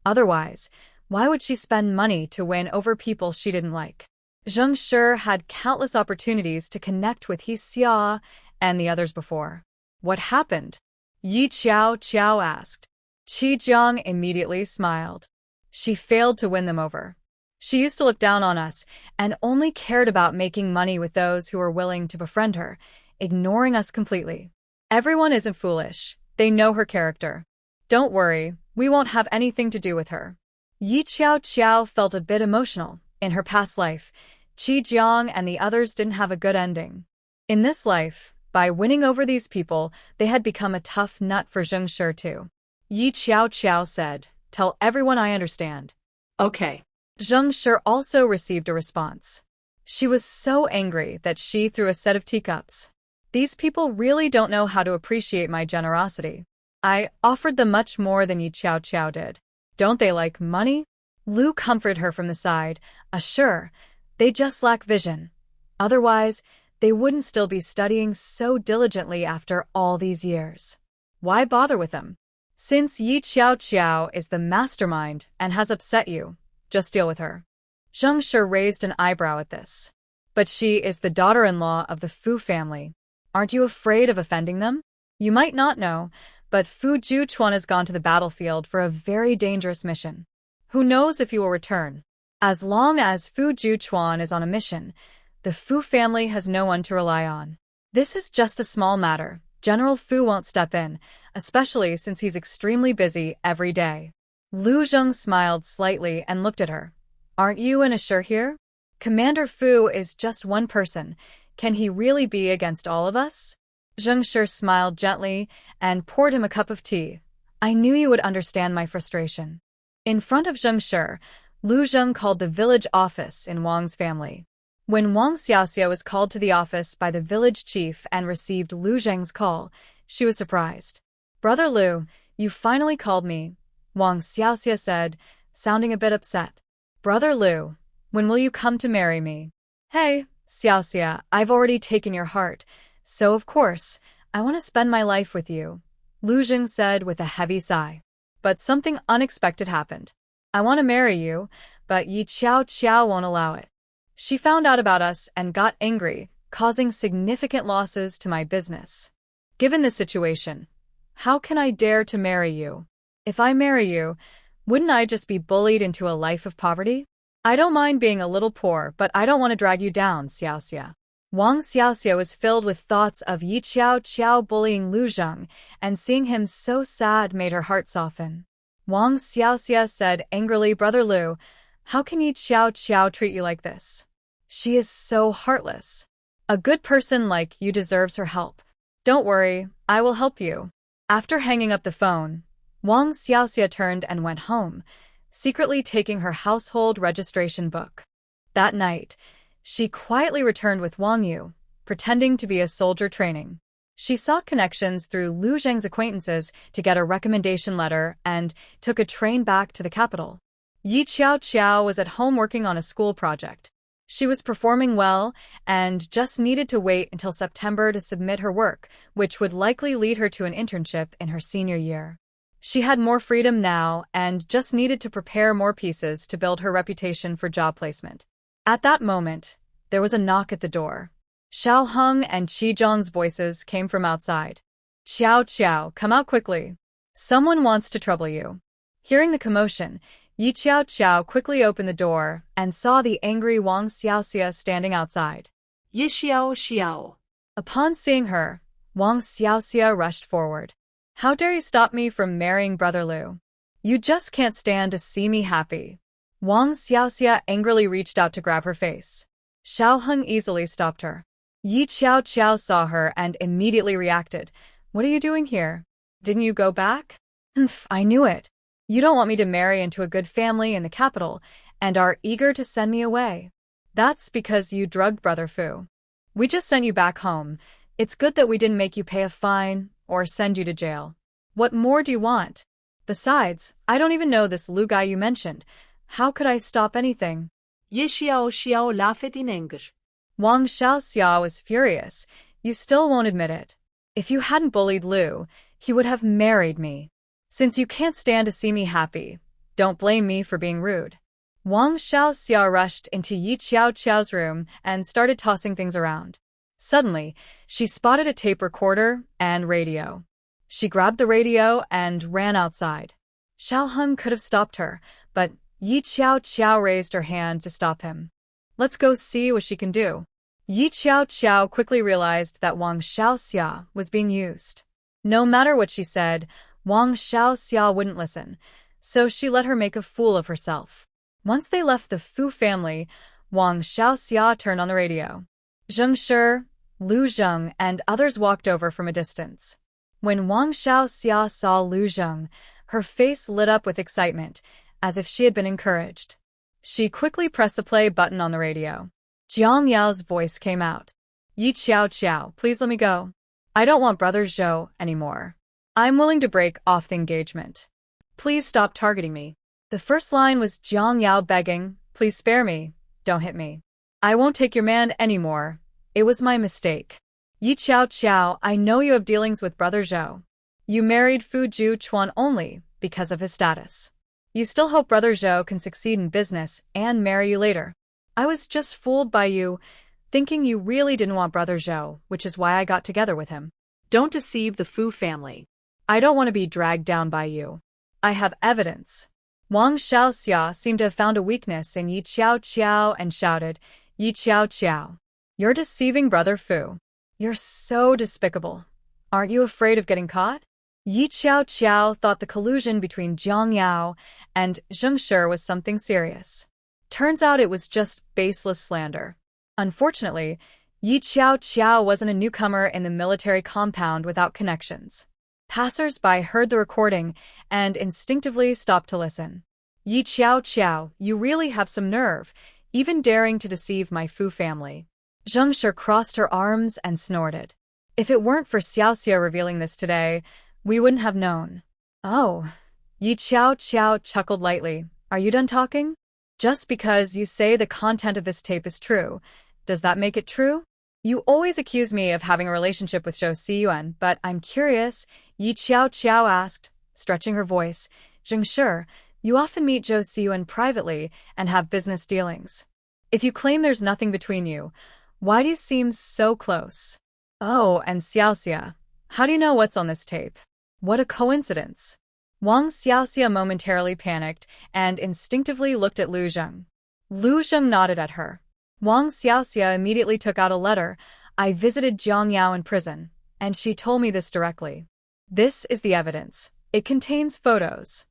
Otherwise, why would she spend money to win over people she didn't like? Zheng Shi had countless opportunities to connect with Xia and the others before. What happened? Yi Qiao asked. Qi Jiang immediately smiled. She failed to win them over. She used to look down on us and only cared about making money with those who were willing to befriend her, ignoring us completely. Everyone isn't foolish. They know her character. Don't worry, we won't have anything to do with her. Yi Qiao felt a bit emotional. In her past life, Qi Jiang and the others didn't have a good ending. In this life, by winning over these people, they had become a tough nut for Zheng Shi too. Yi Qiao said, "Tell everyone I understand." Okay. Zheng Shi also received a response. She was so angry that she threw a set of teacups. These people really don't know how to appreciate my generosity. I offered them much more than Yi Qiao did. Don't they like money? Lu comforted her from the side. Sure, they just lack vision. Otherwise, they wouldn't still be studying so diligently after all these years. Why bother with them? Since Yi Qiao is the mastermind and has upset you, just deal with her. Zheng Shi raised an eyebrow at this. But she is the daughter-in-law of the Fu family. Aren't you afraid of offending them? You might not know, but Fu Juchuan has gone to the battlefield for a very dangerous mission. Who knows if he will return? As long as Fu Juchuan is on a mission, the Fu family has no one to rely on. This is just a small matter. General Fu won't step in, especially since he's extremely busy every day. Lu Zheng smiled slightly and looked at her. Aren't you an assert here? Commander Fu is just one person. Can he really be against all of us? Zheng Shi smiled gently and poured him a cup of tea. I knew you would understand my frustration. In front of Zheng Shi, Lu Zheng called the village office in Wang's family. When Wang Xiaoxia was called to the office by the village chief and received Lu Zheng's call, she was surprised. Brother Lu, you finally called me, Wang Xiaoxia said, sounding a bit upset. Brother Lu, when will you come to marry me? Hey, Xiaoxia, I've already taken your heart, so of course, I want to spend my life with you, Lu Zheng said with a heavy sigh. But something unexpected happened. I want to marry you, but Yi Qiao won't allow it. She found out about us and got angry, causing significant losses to my business. Given this situation, how can I dare to marry you? If I marry you, wouldn't I just be bullied into a life of poverty? I don't mind being a little poor, but I don't want to drag you down, Xiaoxia. Wang Xiaoxia was filled with thoughts of Yi Qiao bullying Lu Zheng, and seeing him so sad made her heart soften. Wang Xiaoxia said angrily, Brother Lu, how can Yi Qiao treat you like this? She is so heartless. A good person like you deserves her help. Don't worry, I will help you. After hanging up the phone, Wang Xiaoxia turned and went home, secretly taking her household registration book. That night, she quietly returned with Wong Yu, pretending to be a soldier training. She sought connections through Lu Zheng's acquaintances to get a recommendation letter and took a train back to the capital. Yi Qiao was at home working on a school project. She was performing well and just needed to wait until September to submit her work, which would likely lead her to an internship in her senior year. She had more freedom now and just needed to prepare more pieces to build her reputation for job placement. At that moment, there was a knock at the door. Xiao Heng and Qi Zhong's voices came from outside. Qiao, come out quickly. Someone wants to trouble you. Hearing the commotion, Yi Qiao quickly opened the door and saw the angry Wang Xiaoxia standing outside. Yi Xiao. Upon seeing her, Wang Xiaoxia rushed forward. How dare you stop me from marrying Brother Lu? You just can't stand to see me happy. Wang Xiaoxia angrily reached out to grab her face. Xiao Heng easily stopped her. Yi Qiao saw her and immediately reacted. What are you doing here? Didn't you go back? I knew it. You don't want me to marry into a good family in the capital and are eager to send me away. That's because you drugged Brother Fu. We just sent you back home. It's good that we didn't make you pay a fine or send you to jail. What more do you want? Besides, I don't even know this Lu guy you mentioned. How could I stop anything? Yi Xiao laughed in anger. Wang Xiaoxia was furious. You still won't admit it. If you hadn't bullied Lu, he would have married me. Since you can't stand to see me happy, don't blame me for being rude. Wang Xiaoxia rushed into Yi Qiao's room and started tossing things around. Suddenly, she spotted a tape recorder and radio. She grabbed the radio and ran outside. Xiao Heng could have stopped her, but Yi Qiao raised her hand to stop him. Let's go see what she can do. Yi Qiao quickly realized that Wang Xiaoxia was being used. No matter what she said, Wang Xiaoxia wouldn't listen, so she let her make a fool of herself. Once they left the Fu family, Wang Xiaoxia turned on the radio. Zheng Shi, Lu Zheng, and others walked over from a distance. When Wang Xiaoxia saw Lu Zheng, her face lit up with excitement, as if she had been encouraged. She quickly pressed the play button on the radio. Jiang Yao's voice came out. Yi Qiao, please let me go. I don't want Brother Zhou anymore. I'm willing to break off the engagement. Please stop targeting me. The first line was Jiang Yao begging, please spare me, don't hit me. I won't take your man anymore. It was my mistake. Yi Qiao, I know you have dealings with Brother Zhou. You married Fu Juan only because of his status. You still hope Brother Zhou can succeed in business and marry you later. I was just fooled by you, thinking you really didn't want Brother Zhou, which is why I got together with him. Don't deceive the Fu family. I don't want to be dragged down by you. I have evidence. Wang Xiaoxia seemed to have found a weakness in Yi Qiao and shouted, Yi Qiao, you're deceiving Brother Fu. You're so despicable. Aren't you afraid of getting caught? Yi Qiao thought the collusion between Jiang Yao and Zheng Shi was something serious. Turns out it was just baseless slander. Unfortunately, Yi Qiao wasn't a newcomer in the military compound without connections. Passers-by heard the recording and instinctively stopped to listen. Yi Qiao, you really have some nerve, even daring to deceive my Fu family. Zheng Shi crossed her arms and snorted. If it weren't for Xiaoxia revealing this today, we wouldn't have known. Oh. Yi Qiao chuckled lightly. Are you done talking? Just because you say the content of this tape is true, does that make it true? You always accuse me of having a relationship with Zhou Xiyuan, but I'm curious, Yi Qiao asked, stretching her voice. Zheng Shi, You often meet Zhou Siyuan privately and have business dealings. If you claim there's nothing between you, why do you seem so close? Oh, and Xiaoxia, how do you know what's on this tape? What a coincidence. Wang Xiaoxia momentarily panicked and instinctively looked at Lu Zheng. Lu Zheng nodded at her. Wang Xiaoxia immediately took out a letter. I visited Jiang Yao in prison, and she told me this directly. This is the evidence. It contains photos.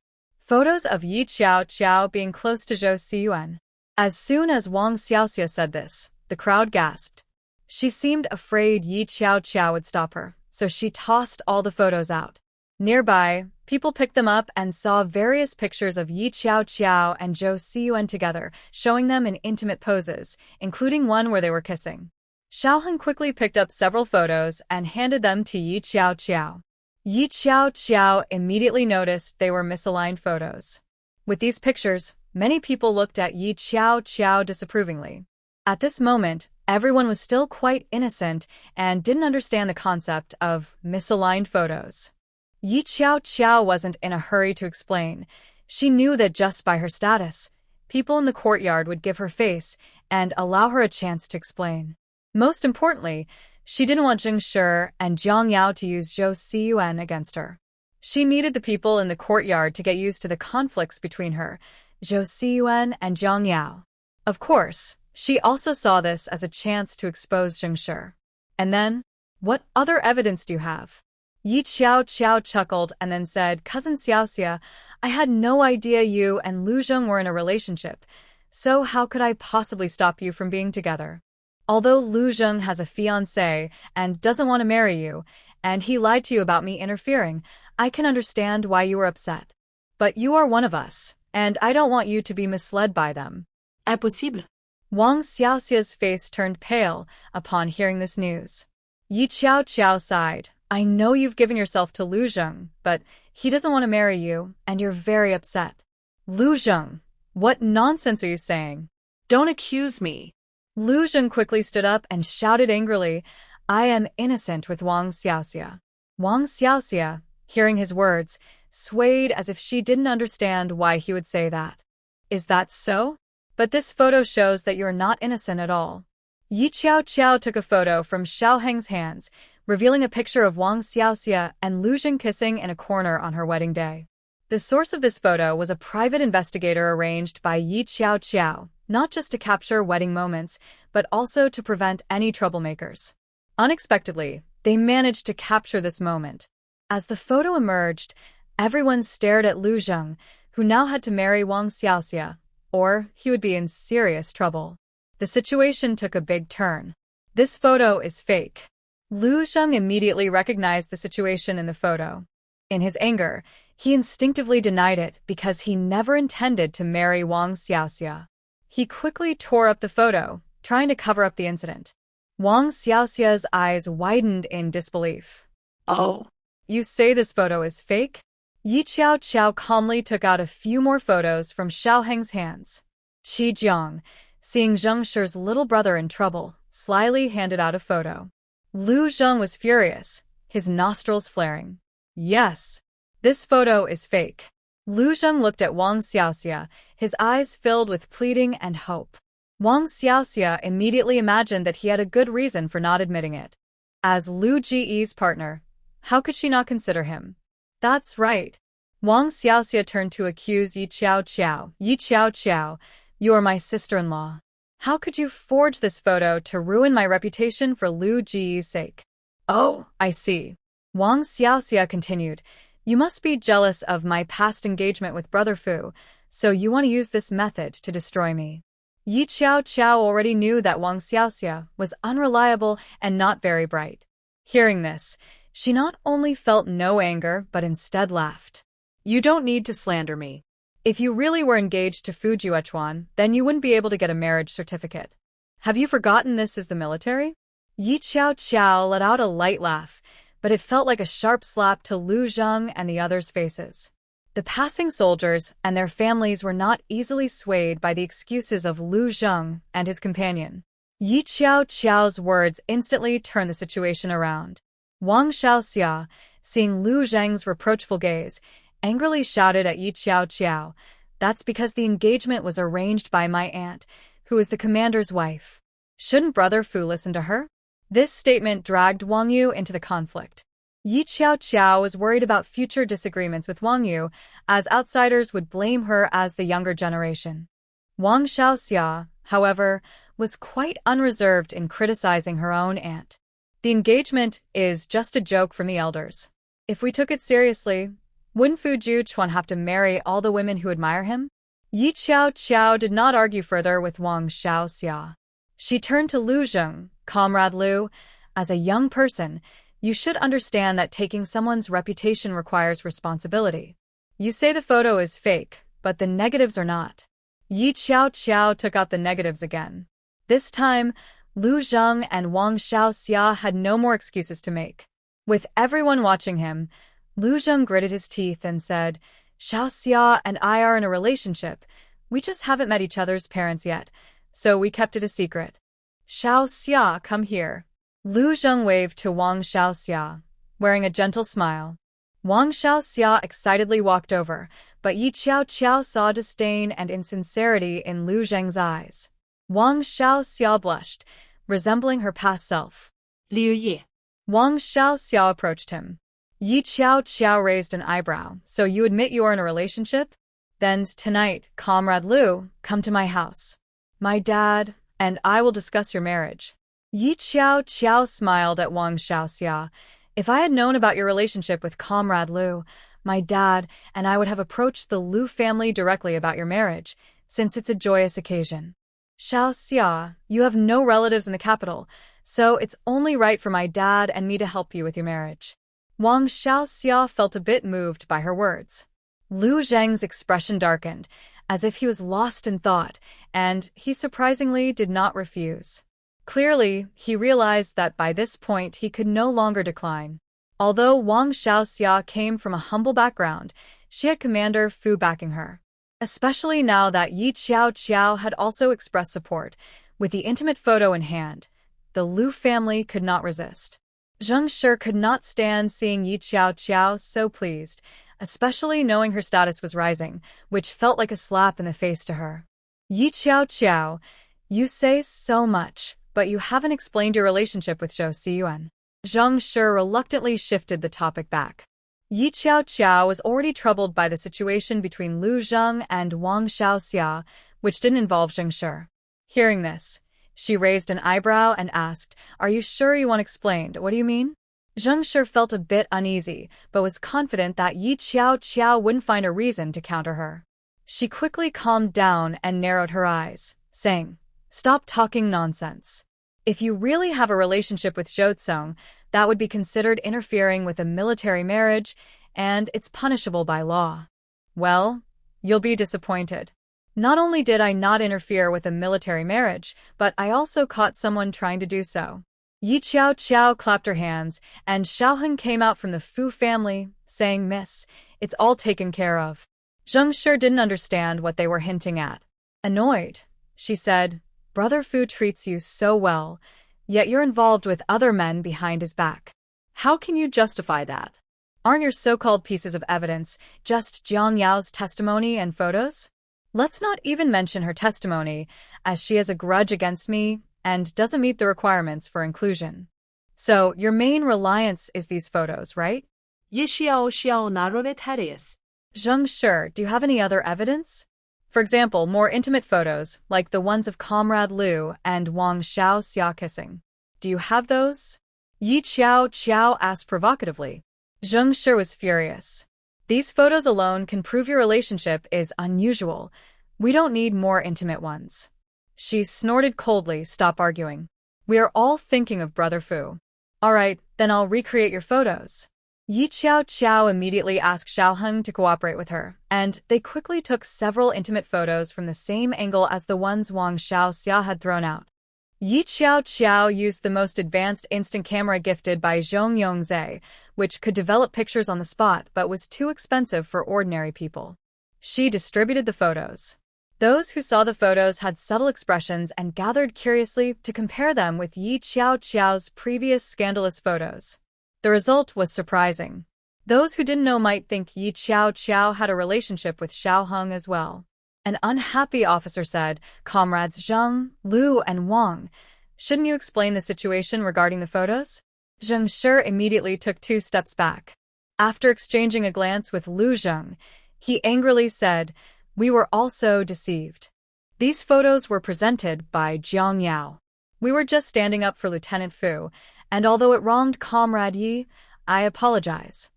Photos of Yi Qiao being close to Zhou Siyuan. As soon as Wang Xiaoxia said this, the crowd gasped. She seemed afraid Yi Qiao would stop her, so she tossed all the photos out. Nearby, people picked them up and saw various pictures of Yi Qiao and Zhou Siyuan together, showing them in intimate poses, including one where they were kissing. Xiaoheng quickly picked up several photos and handed them to Yi Qiao. Yi Qiao immediately noticed they were misaligned photos. With these pictures, many people looked at Yi Qiao disapprovingly. At this moment, everyone was still quite innocent and didn't understand the concept of misaligned photos. Yi Qiao wasn't in a hurry to explain. She knew that just by her status, people in the courtyard would give her face and allow her a chance to explain. Most importantly, she didn't want Zheng Shi and Jiang Yao to use Zhou Siyuan against her. She needed the people in the courtyard to get used to the conflicts between her, Zhou Siyuan and Jiang Yao. Of course, she also saw this as a chance to expose Zheng Shi. And then, what other evidence do you have? Yi Qiao chuckled and then said, Cousin Xiaoxia, I had no idea you and Lu Zheng were in a relationship, so how could I possibly stop you from being together? Although Lu Zheng has a fiancé and doesn't want to marry you, and he lied to you about me interfering, I can understand why you were upset. But you are one of us, and I don't want you to be misled by them. Impossible. Wang Xiaoxia's face turned pale upon hearing this news. Yi Qiao sighed. I know you've given yourself to Lu Zheng, but he doesn't want to marry you, and you're very upset. Lu Zheng, what nonsense are you saying? Don't accuse me. Lu Zheng quickly stood up and shouted angrily, I am innocent with Wang Xiaoxia. Wang Xiaoxia, hearing his words, swayed as if she didn't understand why he would say that. Is that so? But this photo shows that you're not innocent at all. Yi Qiao took a photo from Xiaoheng's hands, revealing a picture of Wang Xiaoxia and Lu Zheng kissing in a corner on her wedding day. The source of this photo was a private investigator arranged by Yi Qiao, not just to capture wedding moments, but also to prevent any troublemakers. Unexpectedly, they managed to capture this moment. As the photo emerged, everyone stared at Lu Zheng, who now had to marry Wang Xiaoxia, or he would be in serious trouble. The situation took a big turn. This photo is fake. Lu Zheng immediately recognized the situation in the photo. In his anger, he instinctively denied it because he never intended to marry Wang Xiaoxia. He quickly tore up the photo, trying to cover up the incident. Wang Xiaoxia's eyes widened in disbelief. Oh. You say this photo is fake? Yi Qiao calmly took out a few more photos from Xiaoheng's hands. Qi Jiang, seeing Zheng Shi's little brother in trouble, slyly handed out a photo. Lu Zheng was furious, his nostrils flaring. Yes, this photo is fake. Lu Zheng looked at Wang Xiaoxia, his eyes filled with pleading and hope. Wang Xiaoxia immediately imagined that he had a good reason for not admitting it. As Lu Ji's partner, how could she not consider him? That's right. Wang Xiaoxia turned to accuse Yi Qiao. Yi Qiao, you are my sister-in-law. How could you forge this photo to ruin my reputation for Lu Ji's sake? Oh, I see. Wang Xiaoxia continued, you must be jealous of my past engagement with Brother Fu, so you want to use this method to destroy me. Yi Qiao already knew that Wang Xiaoxia was unreliable and not very bright. Hearing this, she not only felt no anger, but instead laughed. You don't need to slander me. If you really were engaged to Fujian, then you wouldn't be able to get a marriage certificate. Have you forgotten this is the military? Yi Qiao let out a light laugh, but it felt like a sharp slap to Lu Zheng and the others' faces. The passing soldiers and their families were not easily swayed by the excuses of Lu Zheng and his companion. Yi Qiao's words instantly turned the situation around. Wang Xiaoxia, seeing Lu Zheng's reproachful gaze, angrily shouted at Yi Qiao, That's because the engagement was arranged by my aunt, who is the commander's wife. Shouldn't Brother Fu listen to her? This statement dragged Wong Yu into the conflict. Yi Qiao was worried about future disagreements with Wong Yu, as outsiders would blame her as the younger generation. Wang Xiaoxia, however, was quite unreserved in criticizing her own aunt. The engagement is just a joke from the elders. If we took it seriously, wouldn't Fu Juquan have to marry all the women who admire him? Yi Qiao did not argue further with Wang Xiaoxia. She turned to Lu Zheng, Comrade Lu. As a young person, you should understand that taking someone's reputation requires responsibility. You say the photo is fake, but the negatives are not. Yi Qiao took out the negatives again. This time, Lu Zheng and Wang Xiaoxia had no more excuses to make. With everyone watching him, Lu Zheng gritted his teeth and said, Xiaoxia and I are in a relationship. We just haven't met each other's parents yet, so we kept it a secret. Xiaoxia, come here. Lu Zheng waved to Wang Xiaoxia, wearing a gentle smile. Wang Xiaoxia excitedly walked over, but Yi Qiao saw disdain and insincerity in Lu Zheng's eyes. Wang Xiaoxia blushed, resembling her past self. Liu Yi. Wang Xiaoxia approached him. Yi Qiao raised an eyebrow. So you admit you are in a relationship? Then tonight, Comrade Lu, come to my house. My dad and I will discuss your marriage. Yi Qiao smiled at Wang Xiaoxia. If I had known about your relationship with Comrade Lu, my dad and I would have approached the Lu family directly about your marriage, since it's a joyous occasion. Xiaoxia, you have no relatives in the capital, so it's only right for my dad and me to help you with your marriage. Wang Xiaoxia felt a bit moved by her words. Lu Zheng's expression darkened, as if he was lost in thought, and he surprisingly did not refuse. Clearly, he realized that by this point he could no longer decline. Although Wang Xiaoxia came from a humble background, she had Commander Fu backing her. Especially now that Yi Qiao had also expressed support. With the intimate photo in hand, the Lu family could not resist. Zheng Shi could not stand seeing Yi Qiao so pleased, especially knowing her status was rising, which felt like a slap in the face to her. Yi Qiao, you say so much, but you haven't explained your relationship with Zhou Xiyuan. Zheng Shi reluctantly shifted the topic back. Yi Qiao was already troubled by the situation between Lu Zheng and Wang Xiaoxia, which didn't involve Zheng Shi. Hearing this, she raised an eyebrow and asked, Are you sure you want explained? What do you mean? Zheng Shi felt a bit uneasy, but was confident that Yi Qiao wouldn't find a reason to counter her. She quickly calmed down and narrowed her eyes, saying, Stop talking nonsense. If you really have a relationship with Zhou, that would be considered interfering with a military marriage, and it's punishable by law. Well, you'll be disappointed. Not only did I not interfere with a military marriage, but I also caught someone trying to do so. Yi Qiao clapped her hands, and Xiaoheng came out from the Fu family, saying, Miss, it's all taken care of. Zheng Shi didn't understand what they were hinting at. Annoyed, she said, Brother Fu treats you so well, yet you're involved with other men behind his back. How can you justify that? Aren't your so-called pieces of evidence just Jiang Yao's testimony and photos? Let's not even mention her testimony, as she has a grudge against me and doesn't meet the requirements for inclusion. So, your main reliance is these photos, right? Yi Xiao narovetarius. Zheng Shi, do you have any other evidence? For example, more intimate photos, like the ones of Comrade Lu and Wang Xiaoxia kissing. Do you have those? Yi Qiao asked provocatively. Zheng Shi was furious. These photos alone can prove your relationship is unusual. We don't need more intimate ones. She snorted coldly. Stop arguing. We are all thinking of Brother Fu. All right, then I'll recreate your photos. Yi Qiao immediately asked Xiaoheng to cooperate with her, and they quickly took several intimate photos from the same angle as the ones Wang Xiaoxia had thrown out. Yi Qiao used the most advanced instant camera gifted by Zhong Yongzhe, which could develop pictures on the spot but was too expensive for ordinary people. She distributed the photos. Those who saw the photos had subtle expressions and gathered curiously to compare them with Yi Qiao's previous scandalous photos. The result was surprising. Those who didn't know might think Yi Qiao had a relationship with Xiaoheng as well. An unhappy officer said, "Comrades Zheng, Lu, and Wang, shouldn't you explain the situation regarding the photos?" Zheng Shi immediately took 2 steps back. After exchanging a glance with Lu Zheng, he angrily said, "We were also deceived. These photos were presented by Jiang Yao. We were just standing up for Lieutenant Fu, and although it wronged Comrade Yi, I apologize."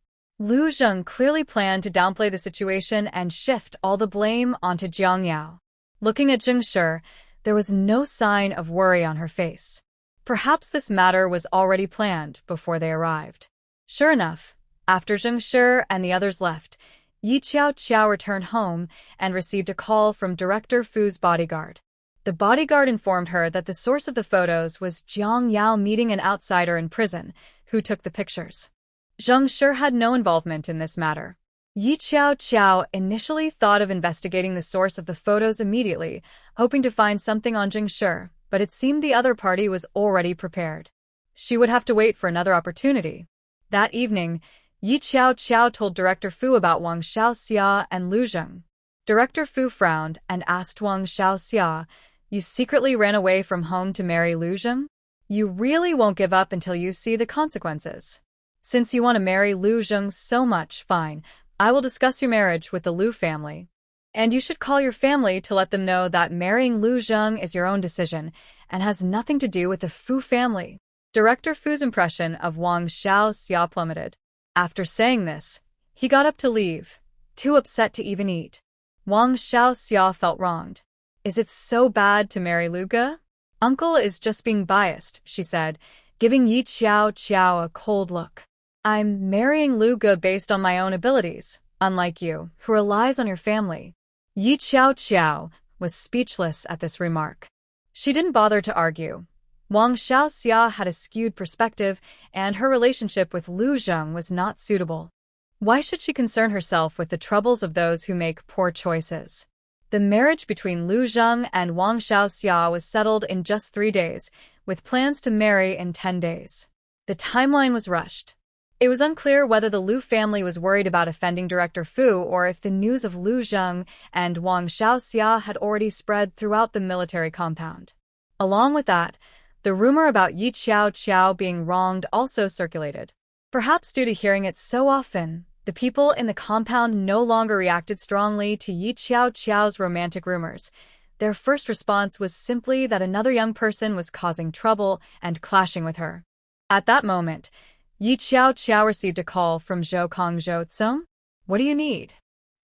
Lu Zheng clearly planned to downplay the situation and shift all the blame onto Jiang Yao. Looking at Zheng Shi, there was no sign of worry on her face. Perhaps this matter was already planned before they arrived. Sure enough, after Zheng Shi and the others left, Yi Qiao returned home and received a call from Director Fu's bodyguard. The bodyguard informed her that the source of the photos was Jiang Yao meeting an outsider in prison who took the pictures. Zheng Shi had no involvement in this matter. Yi Qiao initially thought of investigating the source of the photos immediately, hoping to find something on Zheng Shi, but it seemed the other party was already prepared. She would have to wait for another opportunity. That evening, Yi Qiao told Director Fu about Wang Xiaoxia and Lu Zheng. Director Fu frowned and asked Wang Xiaoxia, "You secretly ran away from home to marry Lu Zheng? You really won't give up until you see the consequences. Since you want to marry Lu Zheng so much, fine, I will discuss your marriage with the Lu family. And you should call your family to let them know that marrying Lu Zheng is your own decision and has nothing to do with the Fu family." Director Fu's impression of Wang Xiaoxia plummeted. After saying this, he got up to leave, too upset to even eat. Wang Xiaoxia felt wronged. "Is it so bad to marry Lu Ge? Uncle is just being biased," she said, giving Yi Qiao a cold look. "I'm marrying Lu Ge based on my own abilities, unlike you, who relies on your family." Yi Qiao was speechless at this remark. She didn't bother to argue. Wang Xiaoxia had a skewed perspective, and her relationship with Lu Zheng was not suitable. Why should she concern herself with the troubles of those who make poor choices? The marriage between Lu Zheng and Wang Xiaoxia was settled in just 3 days, with plans to marry in 10 days. The timeline was rushed. It was unclear whether the Lu family was worried about offending Director Fu or if the news of Lu Zheng and Wang Xiaoxia had already spread throughout the military compound. Along with that, the rumor about Yi Qiao being wronged also circulated. Perhaps due to hearing it so often, the people in the compound no longer reacted strongly to Yi Qiao's romantic rumors. Their first response was simply that another young person was causing trouble and clashing with her. At that moment, Yi Qiao received a call from Zhou Tsong. "What do you need?"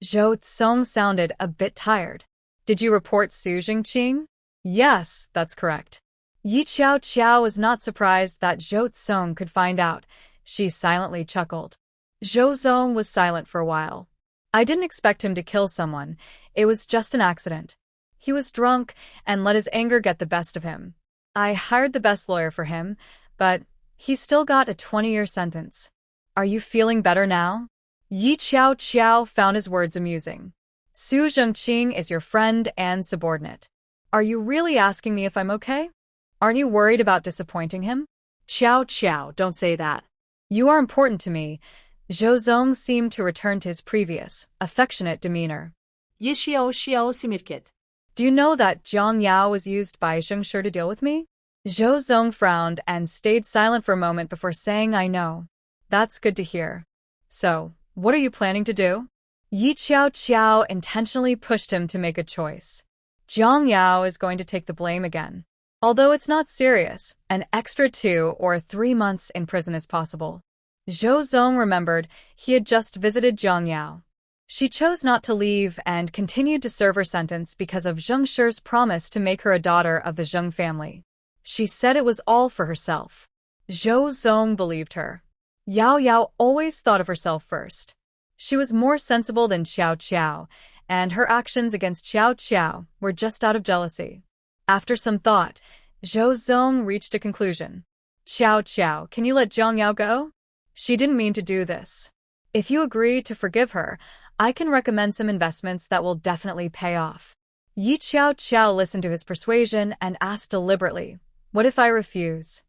Zhou Tsong sounded a bit tired. "Did you report Su Jingqing?" "Yes, that's correct." Yi Qiao was not surprised that Zhou Tsong could find out. She silently chuckled. Zhou Tsong was silent for a while. "I didn't expect him to kill someone. It was just an accident. He was drunk and let his anger get the best of him. I hired the best lawyer for him, but he still got a 20-year sentence." "Are you feeling better now?" Yi Qiao found his words amusing. "Su Jingqing is your friend and subordinate. Are you really asking me if I'm okay? Aren't you worried about disappointing him?" Qiao, don't say that. "You are important to me." Zhou Zong seemed to return to his previous, affectionate demeanor. Yi Xiao simirket. "Do you know that Jiang Yao was used by Zheng Shi to deal with me?" Zhou Zong frowned and stayed silent for a moment before saying, "I know." "That's good to hear. So, what are you planning to do?" Yi Qiao intentionally pushed him to make a choice. Jiang Yao is going to take the blame again. Although it's not serious, an extra 2 or 3 months in prison is possible. Zhou Zong remembered he had just visited Jiang Yao. She chose not to leave and continued to serve her sentence because of Zheng Shi's promise to make her a daughter of the Zheng family. She said it was all for herself. Zhou Zong believed her. Yao always thought of herself first. She was more sensible than Qiao, and her actions against Qiao were just out of jealousy. After some thought, Zhou Zong reached a conclusion. "Qiao, can you let Jiang Yao go? She didn't mean to do this. If you agree to forgive her, I can recommend some investments that will definitely pay off." Yi Qiao listened to his persuasion and asked deliberately, "What if I refuse?"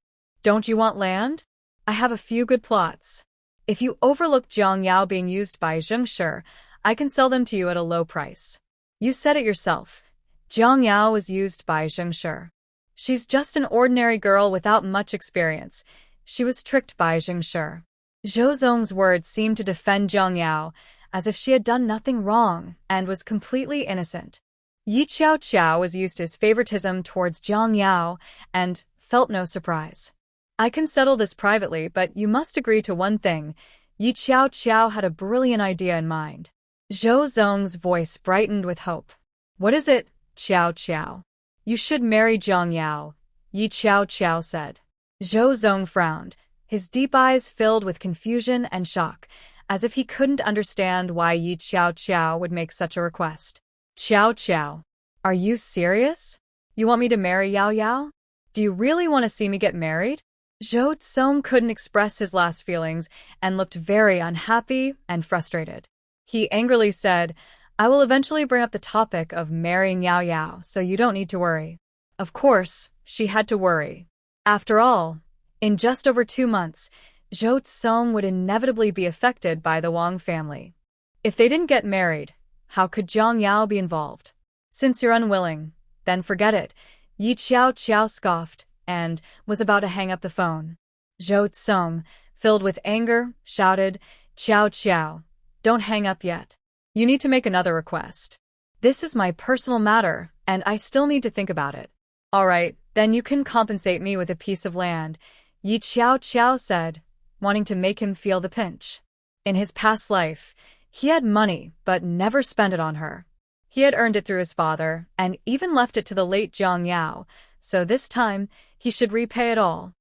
"Don't you want land? I have a few good plots. If you overlook Jiang Yao being used by Zheng Shi, I can sell them to you at a low price." You said it yourself. Jiang Yao was used by Zheng Shi. She's just an ordinary girl without much experience. She was tricked by Zheng Shi. Zhou Zong's words seemed to defend Jiang Yao, as if she had done nothing wrong and was completely innocent. Yi Qiao was used his favoritism towards Jiang Yao and felt no surprise. I can settle this privately, but you must agree to one thing. Yi Qiao had a brilliant idea in mind. Zhou Zong's voice brightened with hope. What is it, Qiao? You should marry Jiang Yao, Yi Qiao said. Zhou Zong frowned, his deep eyes filled with confusion and shock, as if he couldn't understand why Yi Qiao would make such a request. Qiao, are you serious? You want me to marry Yao? Do you really want to see me get married? Zhou Zong couldn't express his last feelings and looked very unhappy and frustrated. He angrily said, I will eventually bring up the topic of marrying Yao, so you don't need to worry. Of course, she had to worry. After all, in just over 2 months, Zhou Zong would inevitably be affected by the Wong family. If they didn't get married, how could Jiang Yao be involved? Since you're unwilling, then forget it, Yi Qiao scoffed and was about to hang up the phone. Zhou Zong, filled with anger, shouted, Qiao, don't hang up yet. You need to make another request. This is my personal matter, and I still need to think about it. All right, then you can compensate me with a piece of land, Yi Qiao said, wanting to make him feel the pinch. In his past life, he had money but never spent it on her. He had earned it through his father and even left it to the late Jiang Yao, so this time he should repay it all.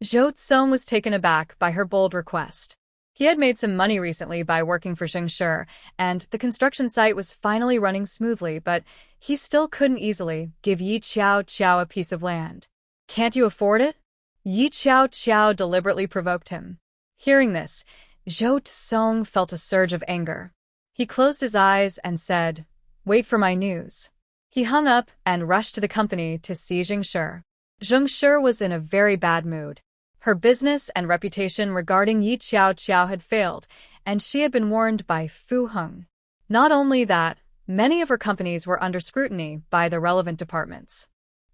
Zhou Zong was taken aback by her bold request. He had made some money recently by working for Zheng Shi, and the construction site was finally running smoothly, but he still couldn't easily give Yi Qiao a piece of land. Can't you afford it? Yi Qiao deliberately provoked him. Hearing this, Zhou Zong felt a surge of anger. He closed his eyes and said, Wait for my news. He hung up and rushed to the company to see Zheng Shi. Zheng Shi was in a very bad mood. Her business and reputation regarding Yi Qiao had failed, and she had been warned by Fu Heng. Not only that, many of her companies were under scrutiny by the relevant departments.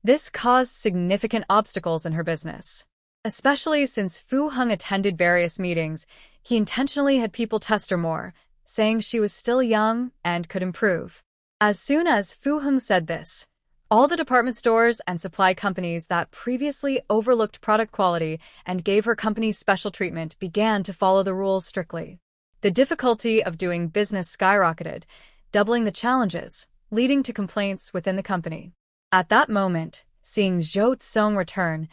This caused significant obstacles in her business. Especially since Fu Heng attended various meetings, he intentionally had people test her more, saying she was still young and could improve. As soon as Fu Heng said this, all the department stores and supply companies that previously overlooked product quality and gave her company special treatment began to follow the rules strictly. The difficulty of doing business skyrocketed, doubling the challenges, leading to complaints within the company. At that moment, seeing Zhou Zong return,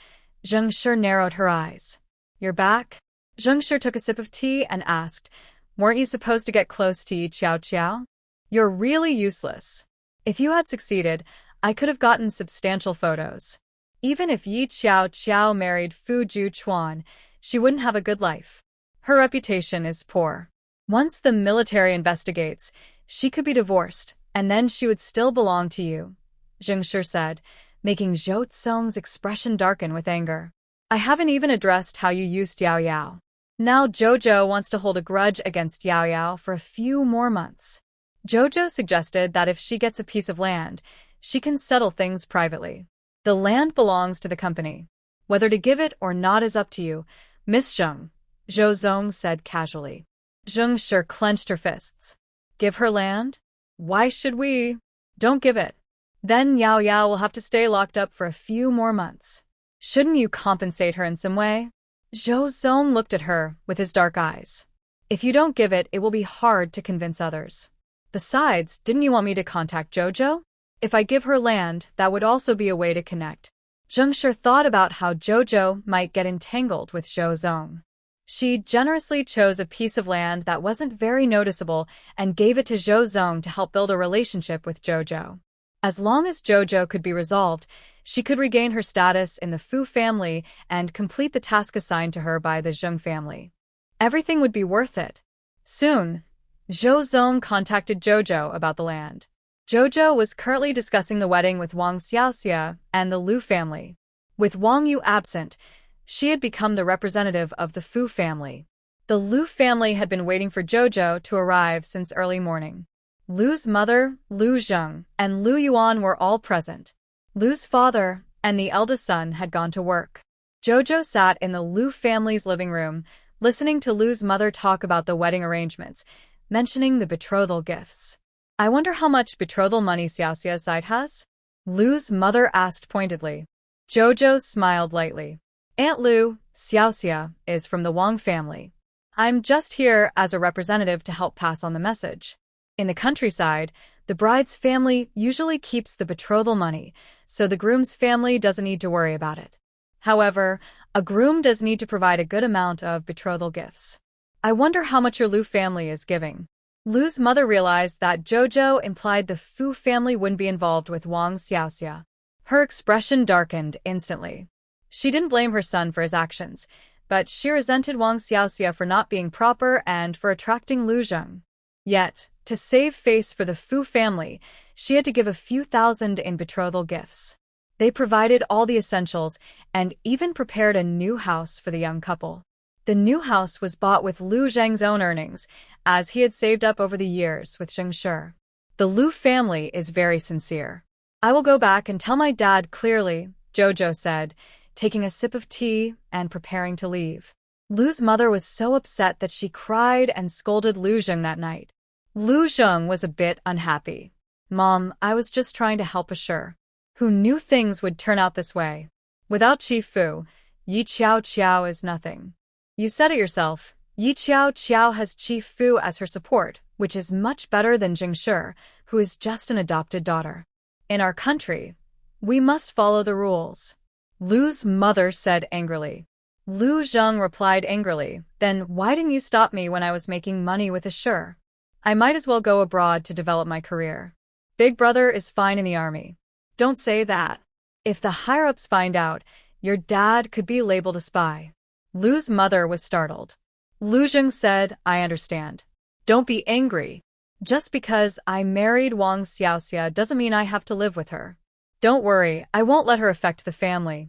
Zheng Shi narrowed her eyes. You're back? Zheng Shi took a sip of tea and asked, Weren't you supposed to get close to Yi Qiao? You're really useless. If you had succeeded, I could have gotten substantial photos. Even if Yi Qiao married Fu Juchuan, she wouldn't have a good life. Her reputation is poor. Once the military investigates, she could be divorced, and then she would still belong to you, Zheng Shi said, making Zhou Zong's expression darken with anger. I haven't even addressed how you used Yao. Now Jojo wants to hold a grudge against Yao for a few more months. Jojo suggested that if she gets a piece of land, she can settle things privately. The land belongs to the company. Whether to give it or not is up to you, Miss Zheng, Zhou Zong said casually. Zheng Shi clenched her fists. Give her land? Why should we? Don't give it. Then Yao will have to stay locked up for a few more months. Shouldn't you compensate her in some way? Zhou Zong looked at her with his dark eyes. If you don't give it, it will be hard to convince others. Besides, didn't you want me to contact Jojo? If I give her land, that would also be a way to connect. Zheng Shi thought about how Jojo might get entangled with Zhou Zong. She generously chose a piece of land that wasn't very noticeable and gave it to Zhou Zong to help build a relationship with Jojo. As long as Jojo could be resolved, she could regain her status in the Fu family and complete the task assigned to her by the Zheng family. Everything would be worth it. Soon, Zhou Zong contacted Jojo about the land. Jojo was currently discussing the wedding with Wang Xiaoxia and the Liu family. With Wong Yu absent, she had become the representative of the Fu family. The Liu family had been waiting for Jojo to arrive since early morning. Lu's mother, Lu Zheng, and Lu Yuan were all present. Lu's father and the eldest son had gone to work. Jojo sat in the Lu family's living room, listening to Lu's mother talk about the wedding arrangements, mentioning the betrothal gifts. I wonder how much betrothal money Xiaoxia's side has? Lu's mother asked pointedly. Jojo smiled lightly. Aunt Lu, Xiaoxia, is from the Wong family. I'm just here as a representative to help pass on the message. In the countryside, the bride's family usually keeps the betrothal money, so the groom's family doesn't need to worry about it. However, a groom does need to provide a good amount of betrothal gifts. I wonder how much your Lu family is giving. Lu's mother realized that Jojo implied the Fu family wouldn't be involved with Wang Xiaoxia. Her expression darkened instantly. She didn't blame her son for his actions, but she resented Wang Xiaoxia for not being proper and for attracting Lu Zheng. Yet, to save face for the Fu family, she had to give a few thousand in betrothal gifts. They provided all the essentials and even prepared a new house for the young couple. The new house was bought with Lu Zheng's own earnings, as he had saved up over the years with Zheng Shi. The Lu family is very sincere. I will go back and tell my dad clearly, Jojo said, taking a sip of tea and preparing to leave. Lu's mother was so upset that she cried and scolded Lu Zheng that night. Lu Zheng was a bit unhappy. Mom, I was just trying to help Assure. Who knew things would turn out this way? Without Chi Fu, Yi Qiao Qiao is nothing. You said it yourself. Yi Qiao Qiao has Chi Fu as her support, which is much better than Zheng Shi, who is just an adopted daughter. In our country, we must follow the rules. Lu's mother said angrily. Lu Zheng replied angrily, then why didn't you stop me when I was making money with Assure? I might as well go abroad to develop my career. Big brother is fine in the army. Don't say that. If the higher-ups find out, your dad could be labeled a spy. Lu's mother was startled. Lu Zheng said, I understand. Don't be angry. Just because I married Wang Xiaoxia doesn't mean I have to live with her. Don't worry, I won't let her affect the family.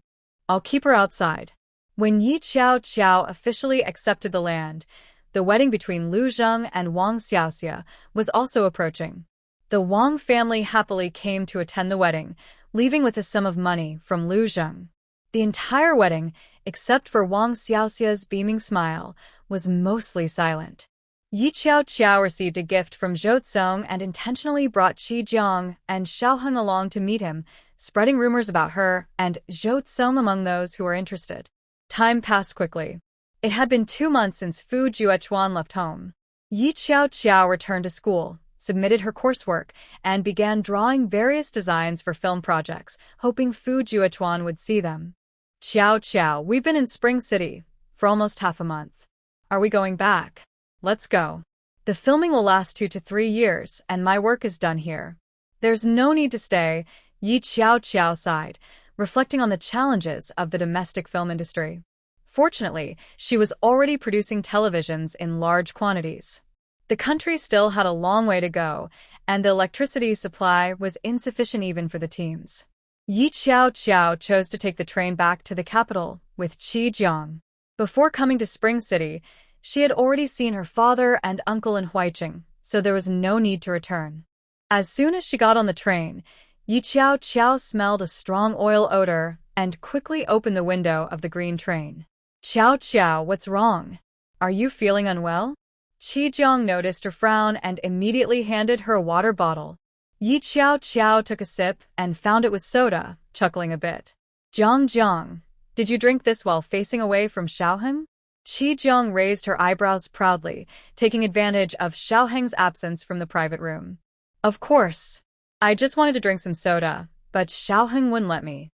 I'll keep her outside. When Yi Qiao Qiao officially accepted the land, the wedding between Lu Zheng and Wang Xiaoxia was also approaching. The Wang family happily came to attend the wedding, leaving with a sum of money from Lu Zheng. The entire wedding, except for Wang Xiaoxia's beaming smile, was mostly silent. Yi Qiao Qiao received a gift from Zhou Tsong and intentionally brought Qi Jiang and Xiaoheng along to meet him, spreading rumors about her and Zhou Tsong among those who were interested. Time passed quickly. It had been 2 months since Fu Juechuan left home. Yi Qiao Qiao returned to school, submitted her coursework, and began drawing various designs for film projects, hoping Fu Juechuan would see them. Qiao Qiao, we've been in Spring City for almost half a month. Are we going back? Let's go. The filming will last 2 to 3 years, and my work is done here. There's no need to stay, Yi Qiao Qiao sighed, reflecting on the challenges of the domestic film industry. Fortunately, she was already producing televisions in large quantities. The country still had a long way to go, and the electricity supply was insufficient even for the teams. Yi Qiao Qiao chose to take the train back to the capital with Qi Jiang. Before coming to Spring City, she had already seen her father and uncle in Huicheng, so there was no need to return. As soon as she got on the train, Yi Qiao Qiao smelled a strong oil odor and quickly opened the window of the green train. Qiao Qiao, what's wrong? Are you feeling unwell? Qi Jiang noticed her frown and immediately handed her a water bottle. Yi Qiao Qiao took a sip and found it was soda, chuckling a bit. Jiang, did you drink this while facing away from Xiaoheng? Qi Jiang raised her eyebrows proudly, taking advantage of Xiaoheng's absence from the private room. Of course. I just wanted to drink some soda, but Xiaoheng wouldn't let me.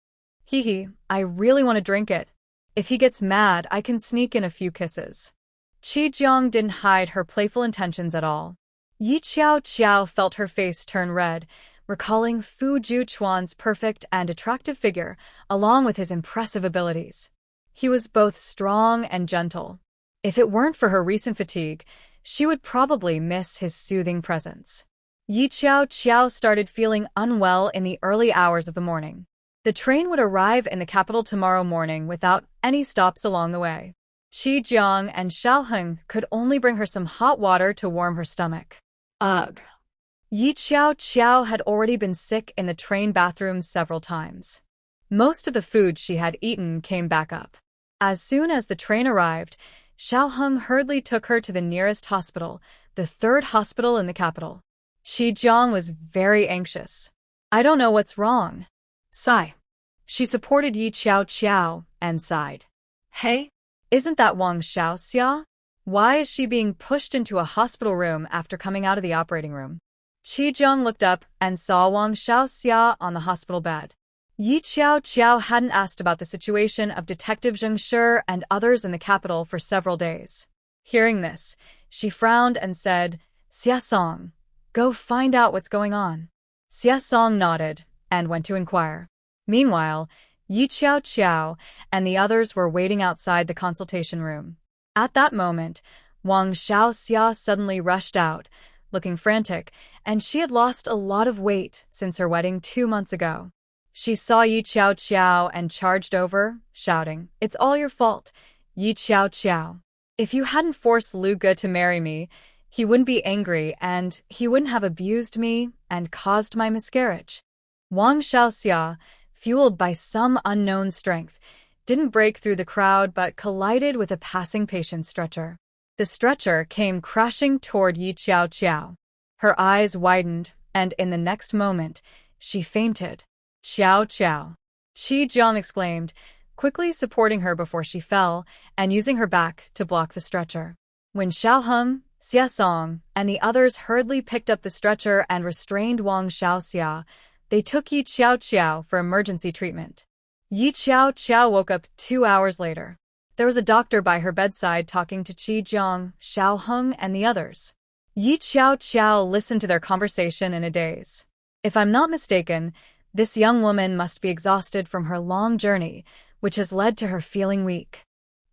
Hee, I really want to drink it. If he gets mad, I can sneak in a few kisses. Qi Jiang didn't hide her playful intentions at all. Yi Qiao Qiao felt her face turn red, recalling Fu Juechuan's perfect and attractive figure, along with his impressive abilities. He was both strong and gentle. If it weren't for her recent fatigue, she would probably miss his soothing presence. Yi Qiao Qiao started feeling unwell in the early hours of the morning. The train would arrive in the capital tomorrow morning without any stops along the way. Qi Jiang and Xiaoheng could only bring her some hot water to warm her stomach. Ugh. Yi Qiao had already been sick in the train bathroom several times. Most of the food she had eaten came back up. As soon as the train arrived, Xiao Heng hurriedly took her to the nearest hospital, the third hospital in the capital. Jiang was very anxious. I don't know what's wrong. Sigh. She supported Yi Qiao and sighed. Hey? Isn't that Wang Xiaoxia? Why is she being pushed into a hospital room after coming out of the operating room? Jiang looked up and saw Wang Xiaoxia on the hospital bed. Yi Qiao hadn't asked about the situation of Detective Zheng Shi and others in the capital for several days. Hearing this, she frowned and said, Xia Song, go find out what's going on. Xia Song nodded and went to inquire. Meanwhile, Yi Qiao and the others were waiting outside the consultation room. At that moment, Wang Xiaoxia suddenly rushed out, looking frantic, and she had lost a lot of weight since her wedding 2 months ago. She saw Yi Qiao and charged over, shouting, It's all your fault, Yi Qiao. If you hadn't forced Lu Ge to marry me, he wouldn't be angry and he wouldn't have abused me and caused my miscarriage. Wang Xiaoxia, fueled by some unknown strength, didn't break through the crowd but collided with a passing patient's stretcher. The stretcher came crashing toward Yi Qiao. Her eyes widened, and in the next moment, she fainted. Qiao. Jiang exclaimed, quickly supporting her before she fell and using her back to block the stretcher. When Xiao Heng, Xia Song, and the others hurriedly picked up the stretcher and restrained Wang Xiaoxia, they took Yi Qiao for emergency treatment. Yi Qiao woke up 2 hours later. There was a doctor by her bedside talking to Jiang, Xiao Heng, and the others. Yi Qiao listened to their conversation in a daze. If I'm not mistaken, this young woman must be exhausted from her long journey, which has led to her feeling weak.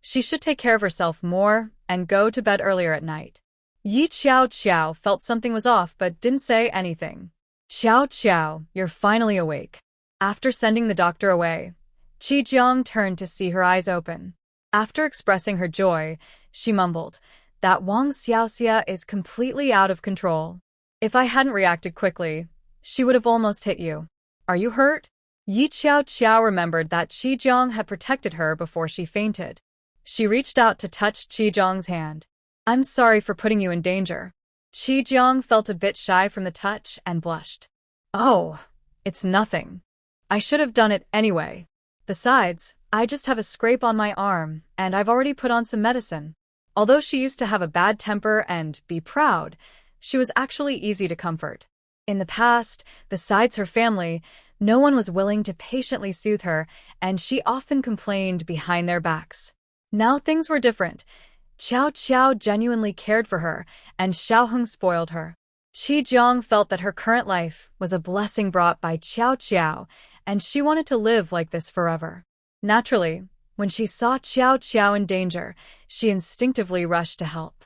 She should take care of herself more and go to bed earlier at night. Yi Qiao felt something was off but didn't say anything. Qiao, you're finally awake. After sending the doctor away, Jiang turned to see her eyes open. After expressing her joy, she mumbled, That Wang Xiaoxia is completely out of control. If I hadn't reacted quickly, she would have almost hit you. Are you hurt? Yi Qiao remembered that Jiang had protected her before she fainted. She reached out to touch Jiang's hand. I'm sorry for putting you in danger. Jiang felt a bit shy from the touch and blushed. Oh, it's nothing. I should have done it anyway. Besides, I just have a scrape on my arm, and I've already put on some medicine. Although she used to have a bad temper and be proud, she was actually easy to comfort. In the past, besides her family, no one was willing to patiently soothe her, and she often complained behind their backs. Now things were different. Qiao genuinely cared for her, and Xiao Heng spoiled her. Jiang felt that her current life was a blessing brought by Qiao, and she wanted to live like this forever. Naturally, when she saw Qiao in danger, she instinctively rushed to help.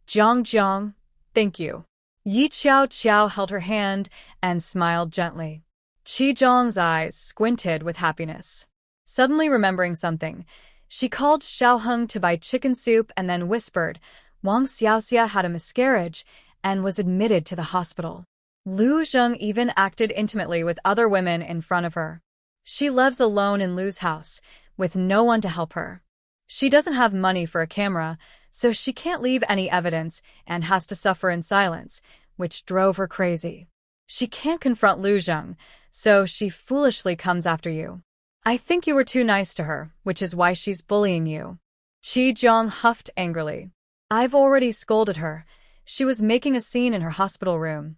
Jiang, thank you. Yi Qiao held her hand and smiled gently. Jiang's eyes squinted with happiness. Suddenly remembering something, she called Xiao Heng to buy chicken soup and then whispered, Wang Xiaoxia had a miscarriage and was admitted to the hospital. Lu Zheng even acted intimately with other women in front of her. She lives alone in Lu's house, with no one to help her. She doesn't have money for a camera, so she can't leave any evidence and has to suffer in silence, which drove her crazy. She can't confront Lu Zheng, so she foolishly comes after you. I think you were too nice to her, which is why she's bullying you. Jiang huffed angrily. I've already scolded her. She was making a scene in her hospital room,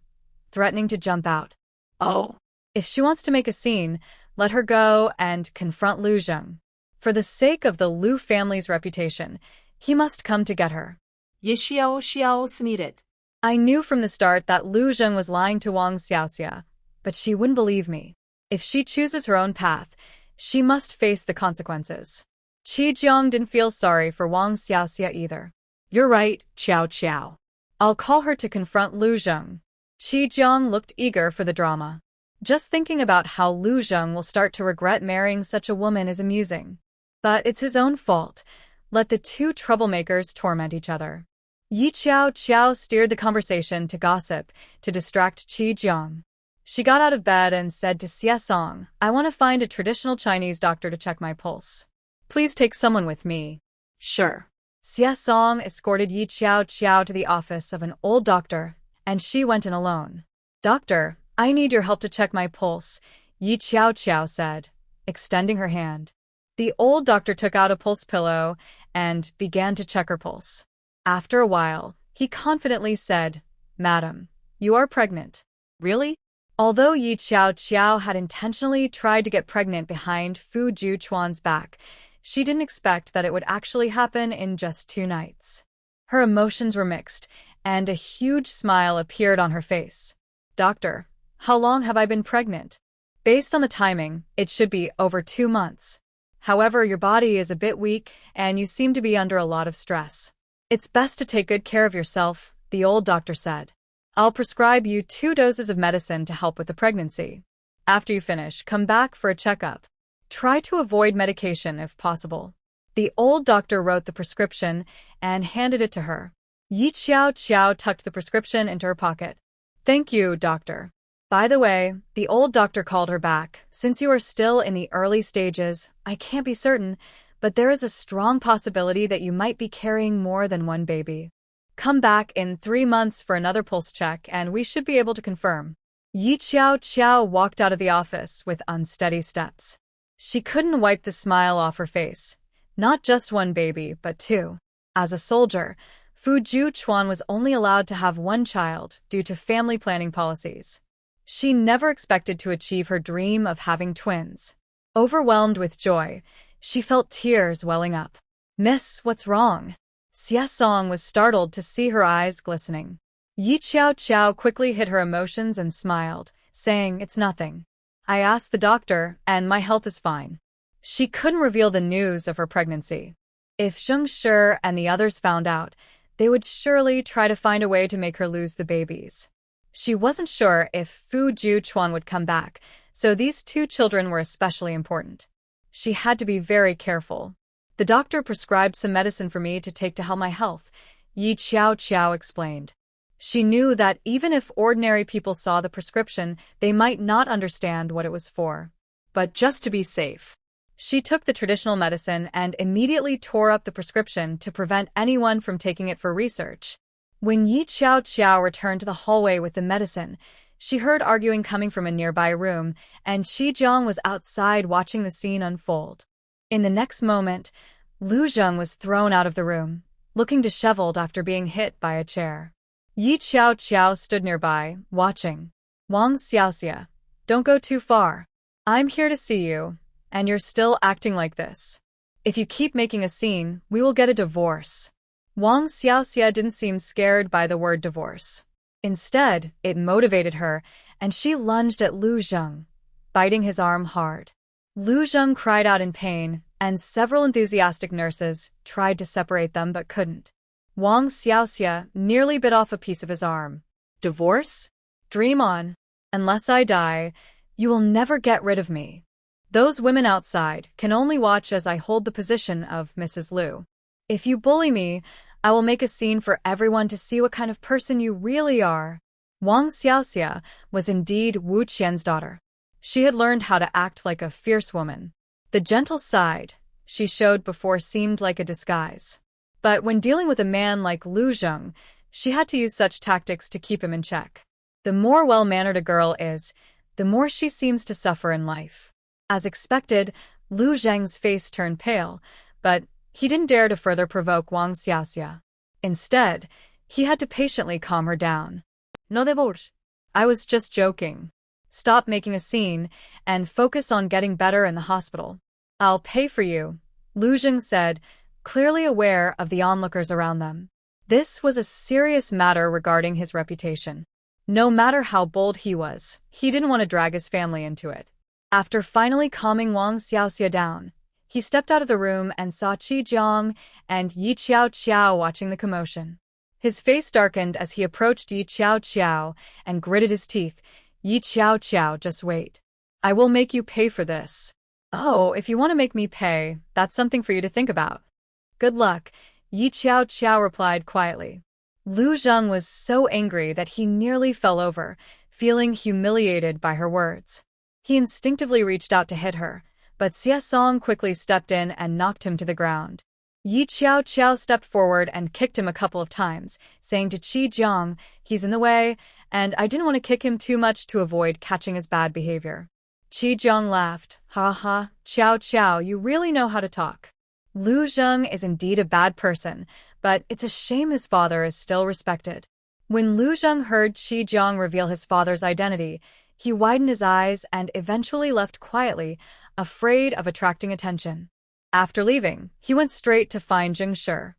threatening to jump out. Oh. If she wants to make a scene, let her go and confront Lu Zheng. For the sake of the Lu family's reputation, he must come to get her. Ye Xiao sneered. I knew from the start that Lu Zheng was lying to Wang Xiaoxia, but she wouldn't believe me. If she chooses her own path, she must face the consequences. Jiang didn't feel sorry for Wang Xiaoxia either. You're right, Qiao. I'll call her to confront Lu Zheng. Jiang looked eager for the drama. Just thinking about how Lu Zheng will start to regret marrying such a woman is amusing. But it's his own fault. Let the two troublemakers torment each other. Yi Qiao Qiao steered the conversation to gossip to distract Qi Jiang. She got out of bed and said to Xie Song, I want to find a traditional Chinese doctor to check my pulse. Please take someone with me. Sure. Xie Song escorted Yi Qiao Qiao to the office of an old doctor, and she went in alone. Doctor, I need your help to check my pulse, Yi Qiao Qiao said, extending her hand. The old doctor took out a pulse pillow and began to check her pulse. After a while, he confidently said, Madam, you are pregnant. Really? Although Yi Qiao Qiao had intentionally tried to get pregnant behind Fu Juquan's back, she didn't expect that it would actually happen in just 2 nights. Her emotions were mixed, and a huge smile appeared on her face. Doctor, how long have I been pregnant? Based on the timing, it should be over 2 months. However, your body is a bit weak, and you seem to be under a lot of stress. It's best to take good care of yourself, the old doctor said. I'll prescribe you 2 doses of medicine to help with the pregnancy. After you finish, come back for a checkup. Try to avoid medication if possible. The old doctor wrote the prescription and handed it to her. Yi Qiao Qiao tucked the prescription into her pocket. Thank you, doctor. By the way, the old doctor called her back. Since you are still in the early stages, I can't be certain, but there is a strong possibility that you might be carrying more than 1 baby. Come back in 3 months for another pulse check and we should be able to confirm. Yi Qiao Qiao walked out of the office with unsteady steps. She couldn't wipe the smile off her face. Not just 1 baby, but 2. As a soldier, Fu Juquan was only allowed to have 1 child due to family planning policies. She never expected to achieve her dream of having twins. Overwhelmed with joy, she felt tears welling up. Miss, what's wrong? Xie Song was startled to see her eyes glistening. Yi Qiao Qiao quickly hid her emotions and smiled, saying, It's nothing. I asked the doctor, and my health is fine. She couldn't reveal the news of her pregnancy. If Zheng Shi and the others found out, they would surely try to find a way to make her lose the babies. She wasn't sure if Fu Juquan would come back, so these 2 children were especially important. She had to be very careful. The doctor prescribed some medicine for me to take to help my health, Yi Qiao Qiao explained. She knew that even if ordinary people saw the prescription, they might not understand what it was for. But just to be safe, she took the traditional medicine and immediately tore up the prescription to prevent anyone from taking it for research. When Yi Qiao Qiao returned to the hallway with the medicine, she heard arguing coming from a nearby room, and Qi Jiang was outside watching the scene unfold. In the next moment, Lu Zheng was thrown out of the room, looking disheveled after being hit by a chair. Yi Qiao Qiao stood nearby, watching. Wang Xiaoxia, don't go too far. I'm here to see you, and you're still acting like this. If you keep making a scene, we will get a divorce. Wang Xiaoxia didn't seem scared by the word divorce. Instead, it motivated her, and she lunged at Lu Zheng, biting his arm hard. Lu Zheng cried out in pain, and several enthusiastic nurses tried to separate them but couldn't. Wang Xiaoxia nearly bit off a piece of his arm. Divorce? Dream on. Unless I die, you will never get rid of me. Those women outside can only watch as I hold the position of Mrs. Liu. If you bully me, I will make a scene for everyone to see what kind of person you really are. Wang Xiaoxia was indeed Wu Qian's daughter. She had learned how to act like a fierce woman. The gentle side she showed before seemed like a disguise. But when dealing with a man like Lu Zheng, she had to use such tactics to keep him in check. The more well-mannered a girl is, the more she seems to suffer in life. As expected, Lu Zheng's face turned pale, but he didn't dare to further provoke Wang Xiaoxia. Instead, he had to patiently calm her down. No divorce. I was just joking. Stop making a scene and focus on getting better in the hospital. I'll pay for you, Lu Zheng said, clearly aware of the onlookers around them. This was a serious matter regarding his reputation. No matter how bold he was, he didn't want to drag his family into it. After finally calming Wang Xiaoxia down, he stepped out of the room and saw Qi Jiang and Yi Qiao Qiao watching the commotion. His face darkened as he approached Yi Qiao Qiao and gritted his teeth. Yi Qiao Qiao, just wait. I will make you pay for this. Oh, if you want to make me pay, that's something for you to think about. Good luck, Yi Qiao Qiao replied quietly. Lu Zheng was so angry that he nearly fell over, feeling humiliated by her words. He instinctively reached out to hit her, but Xie Song quickly stepped in and knocked him to the ground. Yi Qiao stepped forward and kicked him a couple of times, saying to Qi Jiang, "He's in the way," and I didn't want to kick him too much to avoid catching his bad behavior. Qi Jiang laughed. "Ha ha, Qiao, you really know how to talk." Lu Zheng is indeed a bad person, but it's a shame his father is still respected. When Lu Zheng heard Qi Jiang reveal his father's identity, he widened his eyes and eventually left quietly, afraid of attracting attention. After leaving, he went straight to find Zheng Shi.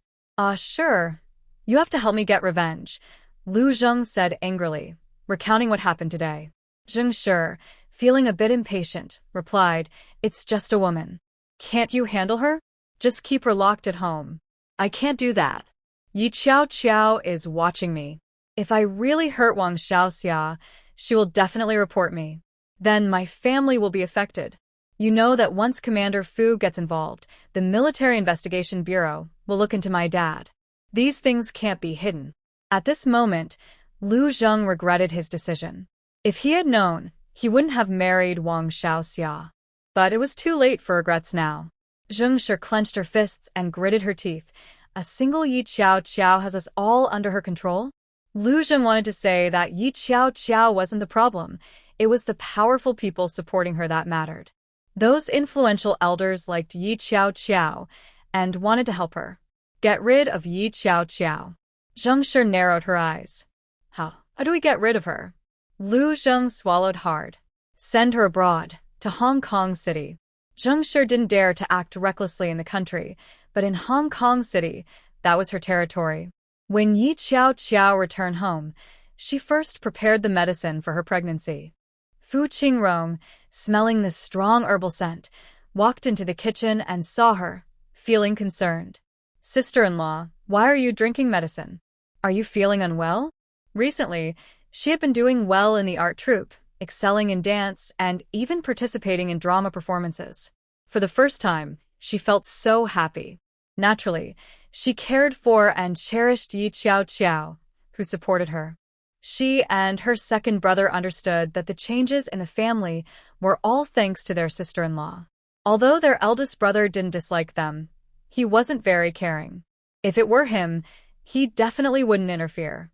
Sure. You have to help me get revenge," Lu Zheng said angrily, recounting what happened today. Zheng Shi, feeling a bit impatient, replied, "It's just a woman. Can't you handle her? Just keep her locked at home." "I can't do that. Yi Qiao is watching me. If I really hurt Wang Xiaoxia, she will definitely report me. Then my family will be affected. You know that once Commander Fu gets involved, the Military Investigation Bureau will look into my dad. These things can't be hidden." At this moment, Lu Zheng regretted his decision. If he had known, he wouldn't have married Wang Xiaoxia. But it was too late for regrets now. Zheng Shi clenched her fists and gritted her teeth. A single Yi Qiao has us all under her control? Lu Zheng wanted to say that Yi Qiao wasn't the problem. It was the powerful people supporting her that mattered. Those influential elders liked Yi Qiao and wanted to help her. Get rid of Yi Qiao. Zheng Shi narrowed her eyes. How do we get rid of her? Lu Zheng swallowed hard. Send her abroad, to Hong Kong City. Zheng Shi didn't dare to act recklessly in the country, but in Hong Kong City, that was her territory. When Yi Qiao returned home, she first prepared the medicine for her pregnancy. Fu Qingrong, smelling the strong herbal scent, walked into the kitchen and saw her, feeling concerned. "Sister-in-law, why are you drinking medicine? Are you feeling unwell?" Recently, she had been doing well in the art troupe, excelling in dance and even participating in drama performances. For the first time, she felt so happy. Naturally, she cared for and cherished Yi Qiao, who supported her. She and her second brother understood that the changes in the family were all thanks to their sister-in-law. Although their eldest brother didn't dislike them, he wasn't very caring. If it were him, he definitely wouldn't interfere.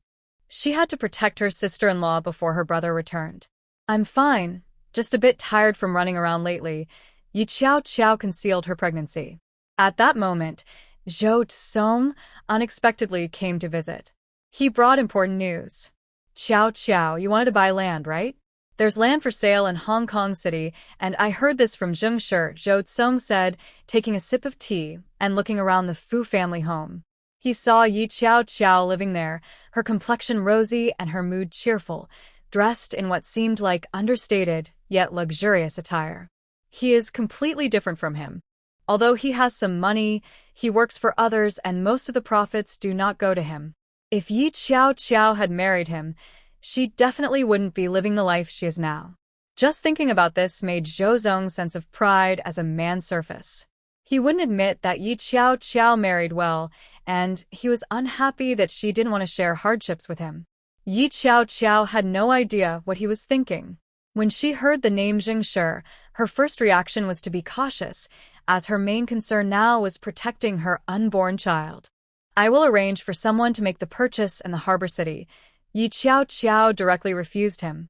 She had to protect her sister-in-law before her brother returned. "I'm fine, just a bit tired from running around lately." Yi Qiao concealed her pregnancy. At that moment, Zhou Tsong unexpectedly came to visit. He brought important news. "Qiao, you wanted to buy land, right? There's land for sale in Hong Kong City, and I heard this from Zheng Shi," Zhou Tsong said, taking a sip of tea and looking around the Fu family home. He saw Yi Qiao living there, her complexion rosy and her mood cheerful, dressed in what seemed like understated yet luxurious attire. He is completely different from him. Although he has some money, he works for others and most of the profits do not go to him. If Yi Qiao had married him, she definitely wouldn't be living the life she is now. Just thinking about this made Zhou Zong's sense of pride as a man surface. He wouldn't admit that Yi Qiao married well, and he was unhappy that she didn't want to share hardships with him. Yi Qiao had no idea what he was thinking. When she heard the name Zheng Shi, her first reaction was to be cautious, as her main concern now was protecting her unborn child. "I will arrange for someone to make the purchase in the harbor city." Yi Qiao directly refused him.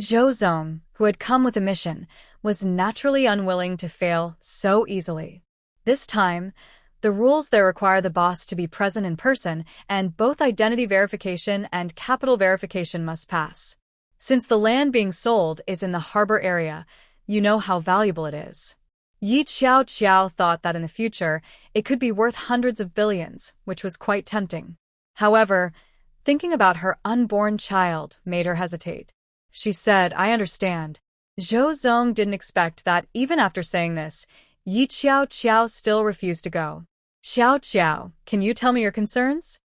Zhou Zong, who had come with a mission, was naturally unwilling to fail so easily. This time, the rules there require the boss to be present in person, and both identity verification and capital verification must pass. Since the land being sold is in the harbor area, you know how valuable it is. Yi Qiao thought that in the future, it could be worth hundreds of billions, which was quite tempting. However, thinking about her unborn child made her hesitate. She said, "I understand." Zhou Zong didn't expect that even after saying this, Yi Qiao still refused to go. "Qiao, can you tell me your concerns?"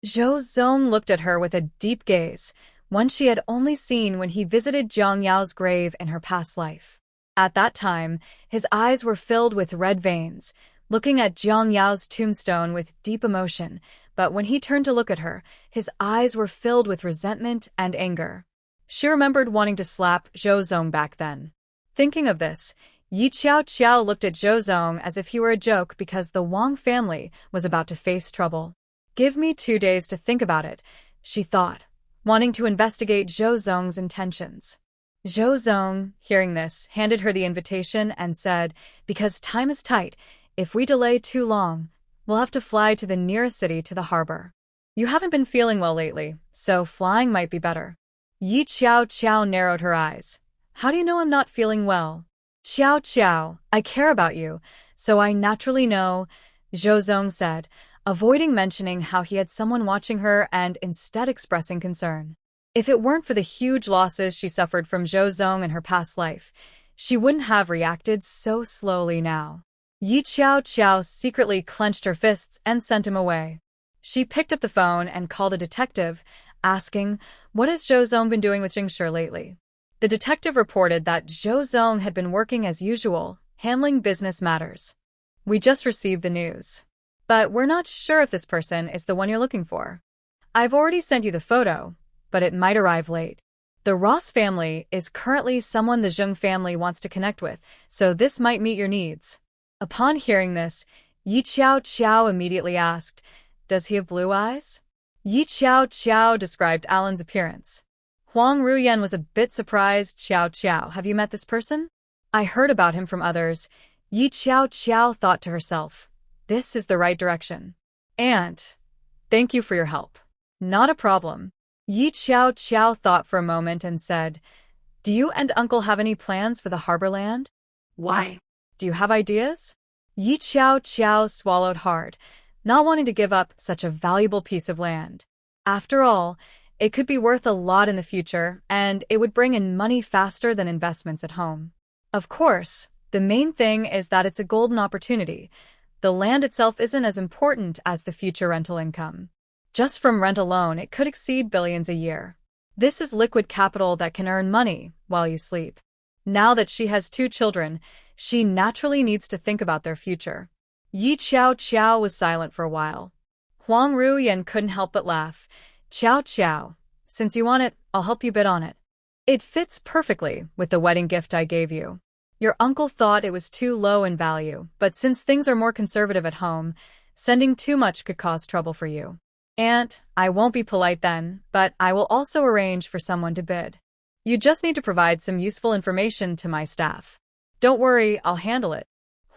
Zhou Zong looked at her with a deep gaze, one she had only seen when he visited Jiang Yao's grave in her past life. At that time, his eyes were filled with red veins, looking at Jiang Yao's tombstone with deep emotion, but when he turned to look at her, his eyes were filled with resentment and anger. She remembered wanting to slap Zhou Zong back then. Thinking of this, Yi Qiao looked at Zhou Zong as if he were a joke because the Wong family was about to face trouble. "Give me 2 days to think about it," she thought, wanting to investigate Zhou Zong's intentions. Zhou Zong, hearing this, handed her the invitation and said, "Because time is tight, if we delay too long, we'll have to fly to the nearest city to the harbor. You haven't been feeling well lately, so flying might be better." Yi Qiao narrowed her eyes. "How do you know I'm not feeling well?" "Qiao, I care about you, so I naturally know," Zhou Zong said, avoiding mentioning how he had someone watching her and instead expressing concern. If it weren't for the huge losses she suffered from Zhou Zong in her past life, she wouldn't have reacted so slowly now. Yi Qiao secretly clenched her fists and sent him away. She picked up the phone and called a detective, asking, "What has Zhou Zong been doing with Zheng Shi lately?" The detective reported that Zhou Zong had been working as usual, handling business matters. "We just received the news. But we're not sure if this person is the one you're looking for. I've already sent you the photo, but it might arrive late. The Ross family is currently someone the Zheng family wants to connect with, so this might meet your needs." Upon hearing this, Yi Qiao immediately asked, "Does he have blue eyes?" Yi Qiao described Alan's appearance. Huang Ruyan was a bit surprised. "Qiao, have you met this person?" "I heard about him from others." Yi Qiao thought to herself, "This is the right direction. And thank you for your help." "Not a problem." Yi Qiao thought for a moment and said, "Do you and Uncle have any plans for the harbor land?" Why? "Do you have ideas?" Yi Qiao swallowed hard, not wanting to give up such a valuable piece of land. After all, it could be worth a lot in the future, and it would bring in money faster than investments at home. Of course, the main thing is that it's a golden opportunity. The land itself isn't as important as the future rental income. Just from rent alone, it could exceed billions a year. This is liquid capital that can earn money while you sleep. Now that she has 2 children, she naturally needs to think about their future. Yi Qiao was silent for a while. Huang Ruyan couldn't help but laugh. "Qiao, since you want it, I'll help you bid on it. It fits perfectly with the wedding gift I gave you. Your uncle thought it was too low in value, but since things are more conservative at home, sending too much could cause trouble for you. And I won't be polite then, but I will also arrange for someone to bid. You just need to provide some useful information to my staff. Don't worry, I'll handle it."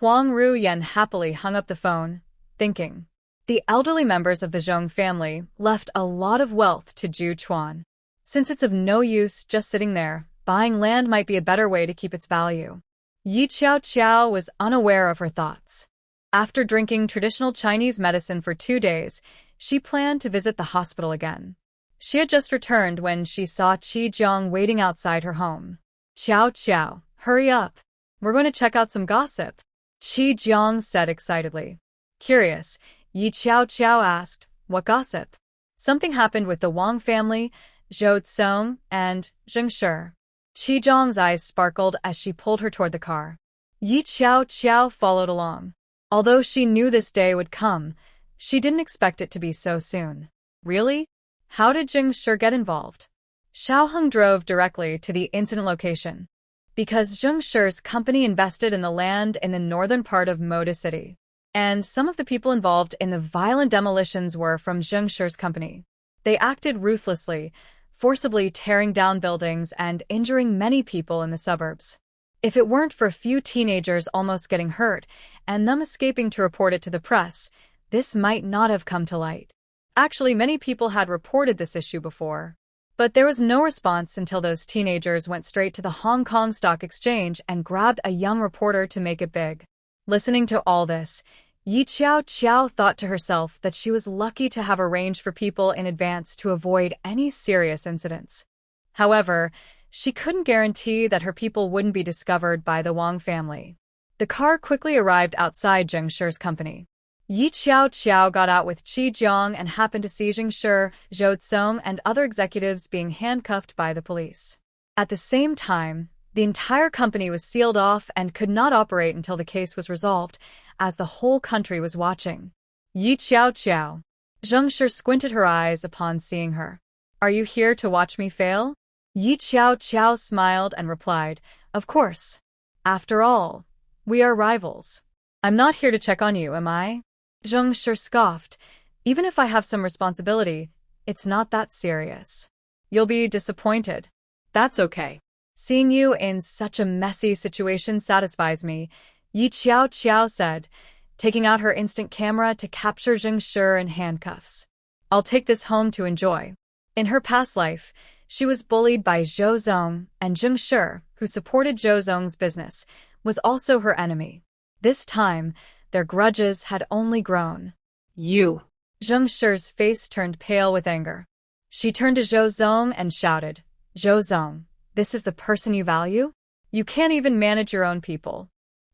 Huang Ruyan happily hung up the phone, thinking. The elderly members of the Zheng family left a lot of wealth to Zhu Chuan. Since it's of no use just sitting there, buying land might be a better way to keep its value. Yi Qiao was unaware of her thoughts. After drinking traditional Chinese medicine for 2 days, she planned to visit the hospital again. She had just returned when she saw Qi Jiang waiting outside her home. "Qiao, hurry up. We're going to check out some gossip," Qi Jiang said excitedly. Curious, Yi Qiao asked, "What gossip?" "Something happened with the Wong family, Zhou Zong, and Zheng Shi." Qi Jiang's eyes sparkled as she pulled her toward the car. Yi Qiao followed along. Although she knew this day would come, she didn't expect it to be so soon. Really? How did Zheng Shi get involved? Xiaoheng drove directly to the incident location. Because Zheng Shi's company invested in the land in the northern part of Moda City. And some of the people involved in the violent demolitions were from Zheng Shi's company. They acted ruthlessly, forcibly tearing down buildings and injuring many people in the suburbs. If it weren't for a few teenagers almost getting hurt, and them escaping to report it to the press, this might not have come to light. Actually, many people had reported this issue before. But there was no response until those teenagers went straight to the Hong Kong Stock Exchange and grabbed a young reporter to make it big. Listening to all this, Yi Qiao thought to herself that she was lucky to have arranged for people in advance to avoid any serious incidents. However, she couldn't guarantee that her people wouldn't be discovered by the Wong family. The car quickly arrived outside Zheng Shi's company. Yi Qiao got out with Qi Jiang and happened to see Zheng Shi, Zhou Zong, and other executives being handcuffed by the police. At the same time, the entire company was sealed off and could not operate until the case was resolved, as the whole country was watching. Yi Qiao, Zheng Shi squinted her eyes upon seeing her. Are you here to watch me fail? Yi Qiao smiled and replied, Of course. After all, we are rivals. I'm not here to check on you, am I? Zheng Shi scoffed. Even if I have some responsibility, it's not that serious. You'll be disappointed. That's okay. Seeing you in such a messy situation satisfies me, Yi Qiao said, taking out her instant camera to capture Zheng Shi in handcuffs. I'll take this home to enjoy. In her past life, she was bullied by Zhou Zong, and Zheng Shi, who supported Zhou Zong's business, was also her enemy. This time, their grudges had only grown. You. Zheng Shi's face turned pale with anger. She turned to Zhou Zong and shouted, Zhou Zong, this is the person you value? You can't even manage your own people.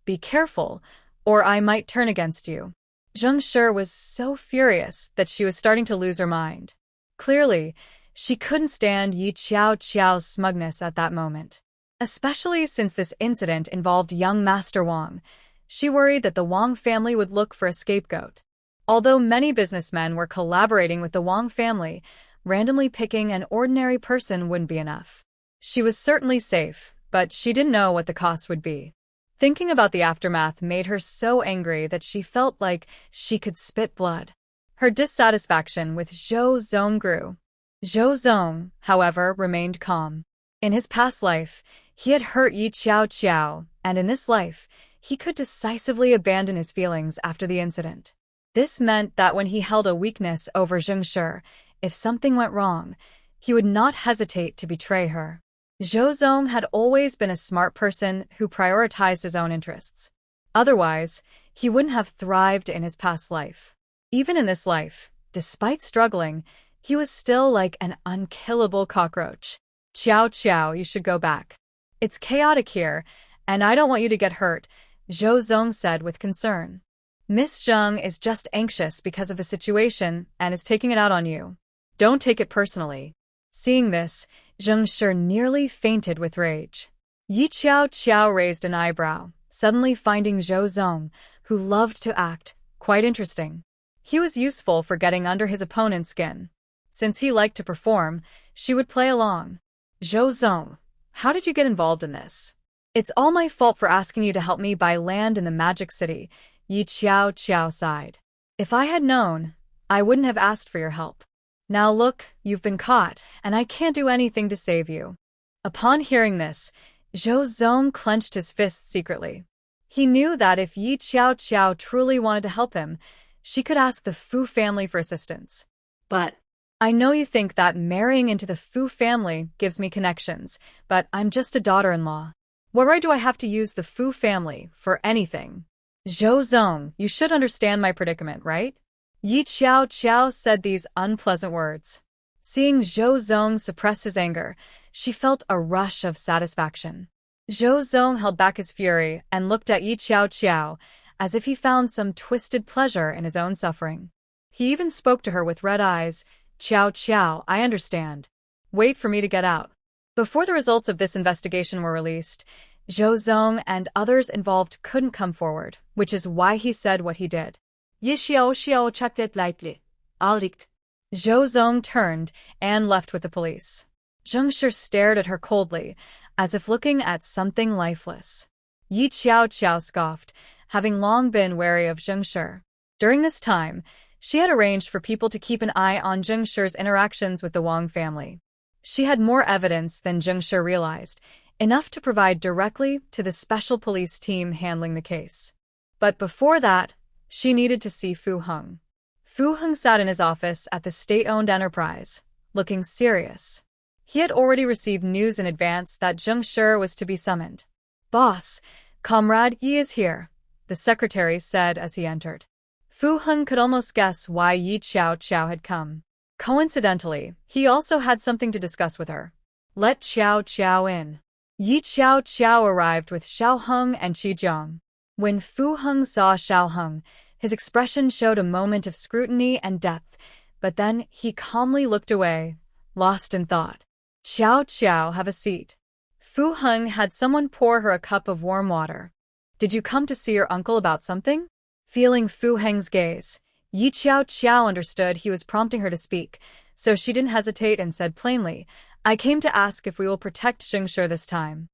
Be careful, or I might turn against you. Zheng Shi was so furious that she was starting to lose her mind. Clearly, she couldn't stand Yi Qiao's smugness at that moment. Especially since this incident involved young Master Wang, she worried that the Wang family would look for a scapegoat. Although many businessmen were collaborating with the Wang family, randomly picking an ordinary person wouldn't be enough. She was certainly safe, but she didn't know what the cost would be. Thinking about the aftermath made her so angry that she felt like she could spit blood. Her dissatisfaction with Zhou Zong grew. Zhou Zong, however, remained calm. In his past life, he had hurt Yi Qiao, and in this life, he could decisively abandon his feelings after the incident. This meant that when he held a weakness over Zheng Shi, if something went wrong, he would not hesitate to betray her. Zhou Zong had always been a smart person who prioritized his own interests. Otherwise, he wouldn't have thrived in his past life. Even in this life, despite struggling, he was still like an unkillable cockroach. Qiao, you should go back. It's chaotic here, and I don't want you to get hurt, Zhou Zong said with concern. Miss Zheng is just anxious because of the situation and is taking it out on you. Don't take it personally. Seeing this, Zheng Shi nearly fainted with rage. Yi Qiao raised an eyebrow, suddenly finding Zhou Zong, who loved to act, quite interesting. He was useful for getting under his opponent's skin. Since he liked to perform, she would play along. Zhou Zong, how did you get involved in this? It's all my fault for asking you to help me buy land in the Magic City, Yi Qiao sighed. If I had known, I wouldn't have asked for your help. Now look, you've been caught, and I can't do anything to save you. Upon hearing this, Zhou Zong clenched his fists secretly. He knew that if Yi Qiao truly wanted to help him, she could ask the Fu family for assistance. But I know you think that marrying into the Fu family gives me connections, but I'm just a daughter-in-law. What right do I have to use the Fu family for anything? Zhou Zong, you should understand my predicament, right? Yi Qiao said these unpleasant words. Seeing Zhou Zong suppress his anger, she felt a rush of satisfaction. Zhou Zong held back his fury and looked at Yi Qiao as if he found some twisted pleasure in his own suffering. He even spoke to her with red eyes. Qiao, I understand. Wait for me to get out. Before the results of this investigation were released, Zhou Zong and others involved couldn't come forward, which is why he said what he did. Yi Xiao chucked it lightly. Alright. Zhou Zong turned and left with the police. Zheng Shi stared at her coldly, as if looking at something lifeless. Yi Qiao scoffed, having long been wary of Zheng Shi. During this time, she had arranged for people to keep an eye on Zheng Shi's interactions with the Wang family. She had more evidence than Zheng Shi realized, enough to provide directly to the special police team handling the case. But before that, she needed to see Fu Heng. Fu Heng sat in his office at the state-owned enterprise, looking serious. He had already received news in advance that Zheng Shi was to be summoned. Boss, Comrade Yi is here, the secretary said as he entered. Fu Heng could almost guess why Yi Qiao had come. Coincidentally, he also had something to discuss with her. Let Qiao in. Yi Qiao arrived with Xiao Heng and Qi Jiang. When Fu Heng saw Xiao Heng, his expression showed a moment of scrutiny and depth, but then he calmly looked away, lost in thought. Qiao, have a seat. Fu Heng had someone pour her a cup of warm water. Did you come to see your uncle about something? Feeling Fu Heng's gaze, Yi Qiao Qiao understood he was prompting her to speak, so she didn't hesitate and said plainly, I came to ask if we will protect Zheng Shi this time.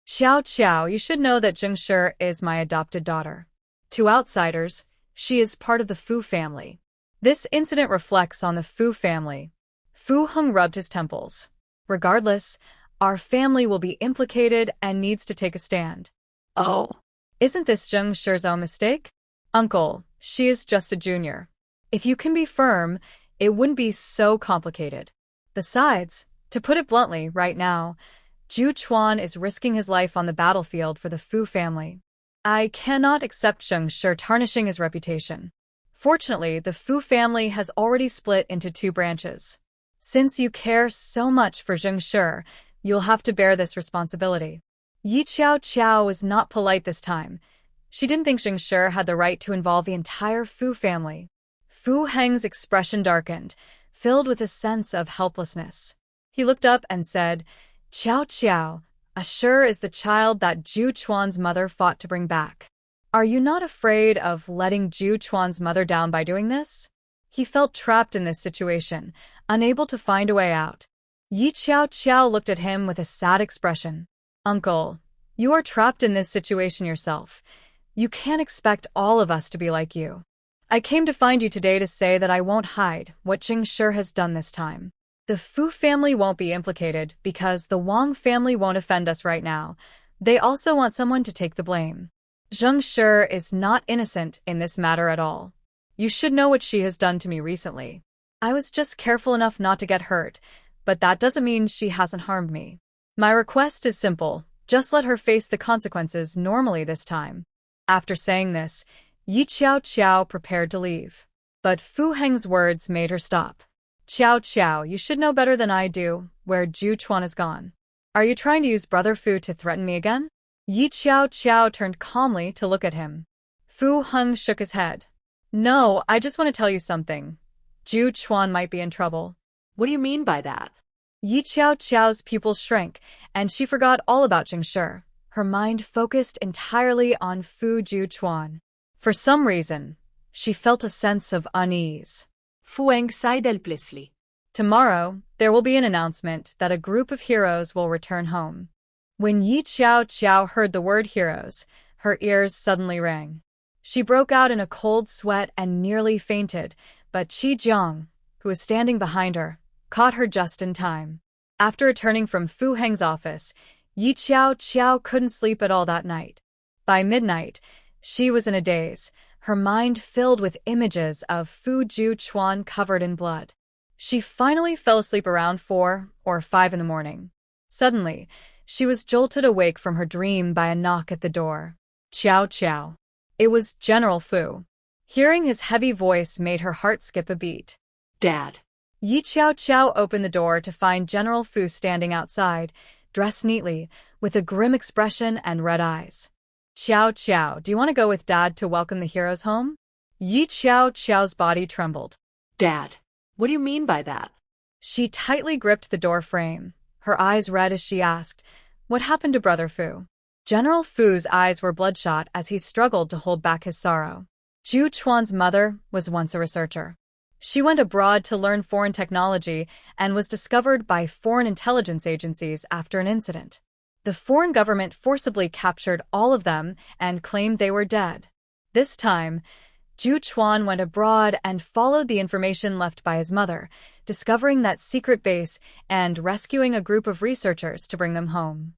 Qiao Qiao, you should know that Zheng Shi is my adopted daughter. To outsiders, she is part of the Fu family. This incident reflects on the Fu family. Fu Heng rubbed his temples. Regardless, our family will be implicated and needs to take a stand. Oh. Isn't this Zheng Shi's own mistake? Uncle, she is just a junior. If you can be firm, it wouldn't be so complicated. Besides, to put it bluntly, right now, Zhu Chuan is risking his life on the battlefield for the Fu family. I cannot accept Zheng Shi tarnishing his reputation. Fortunately, the Fu family has already split into 2 branches. Since you care so much for Zheng Shi, you'll have to bear this responsibility. Yi Qiao Qiao was not polite this time. She didn't think Zheng Shi had the right to involve the entire Fu family. Fu Heng's expression darkened, filled with a sense of helplessness. He looked up and said, Qiao Qiao, Ashur is the child that Zhu Chuan's mother fought to bring back. Are you not afraid of letting Zhu Chuan's mother down by doing this? He felt trapped in this situation, unable to find a way out. Yi Qiao Qiao looked at him with a sad expression. Uncle, you are trapped in this situation yourself. You can't expect all of us to be like you. I came to find you today to say that I won't hide what Zheng Shi has done this time. The Fu family won't be implicated because the Wong family won't offend us right now. They also want someone to take the blame. Zheng Shi is not innocent in this matter at all. You should know what she has done to me recently. I was just careful enough not to get hurt, but that doesn't mean she hasn't harmed me. My request is simple, just let her face the consequences normally this time. After saying this, Yi Qiao Qiao prepared to leave. But Fu Heng's words made her stop. Qiao Qiao, you should know better than I do where Zhu Chuan is gone. Are you trying to use Brother Fu to threaten me again? Yi Qiao Qiao turned calmly to look at him. Fu Heng shook his head. No, I just want to tell you something. Zhu Chuan might be in trouble. What do you mean by that? Yi Qiao Qiao's pupils shrank, and she forgot all about Zheng Shi. Her mind focused entirely on Fu Zhu Chuan. For some reason, she felt a sense of unease. Fu Heng sighed helplessly. Tomorrow, there will be an announcement that a group of heroes will return home. When Yi Qiao Qiao heard the word heroes, her ears suddenly rang. She broke out in a cold sweat and nearly fainted, but Qi Jiang, who was standing behind her, caught her just in time. After returning from Fu Heng's office, Yi Qiao Qiao couldn't sleep at all that night. By midnight, she was in a daze, her mind filled with images of Fu Zhu Chuan covered in blood. She finally fell asleep around 4 or 5 in the morning. Suddenly, she was jolted awake from her dream by a knock at the door. Qiao Qiao. It was General Fu. Hearing his heavy voice made her heart skip a beat. Dad. Yi Qiao Qiao opened the door to find General Fu standing outside, dressed neatly, with a grim expression and red eyes. Qiao Qiao, do you want to go with Dad to welcome the heroes home? Yi Qiao Qiao's body trembled. Dad, what do you mean by that? She tightly gripped the door frame, her eyes red as she asked, what happened to Brother Fu? General Fu's eyes were bloodshot as he struggled to hold back his sorrow. Zhu Chuan's mother was once a researcher. She went abroad to learn foreign technology and was discovered by foreign intelligence agencies after an incident. The foreign government forcibly captured all of them and claimed they were dead. This time, Zhu Chuan went abroad and followed the information left by his mother, discovering that secret base and rescuing a group of researchers to bring them home.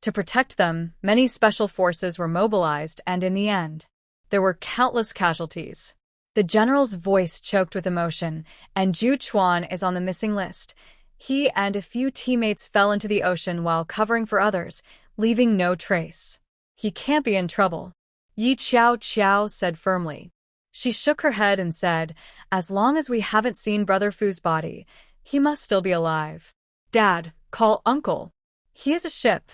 To protect them, many special forces were mobilized, and in the end, there were countless casualties. The general's voice choked with emotion, and Zhu Chuan is on the missing list. He and a few teammates fell into the ocean while covering for others, leaving no trace. He can't be in trouble, Yi Qiao Qiao said firmly. She shook her head and said, as long as we haven't seen Brother Fu's body, he must still be alive. Dad, call Uncle. He has a ship.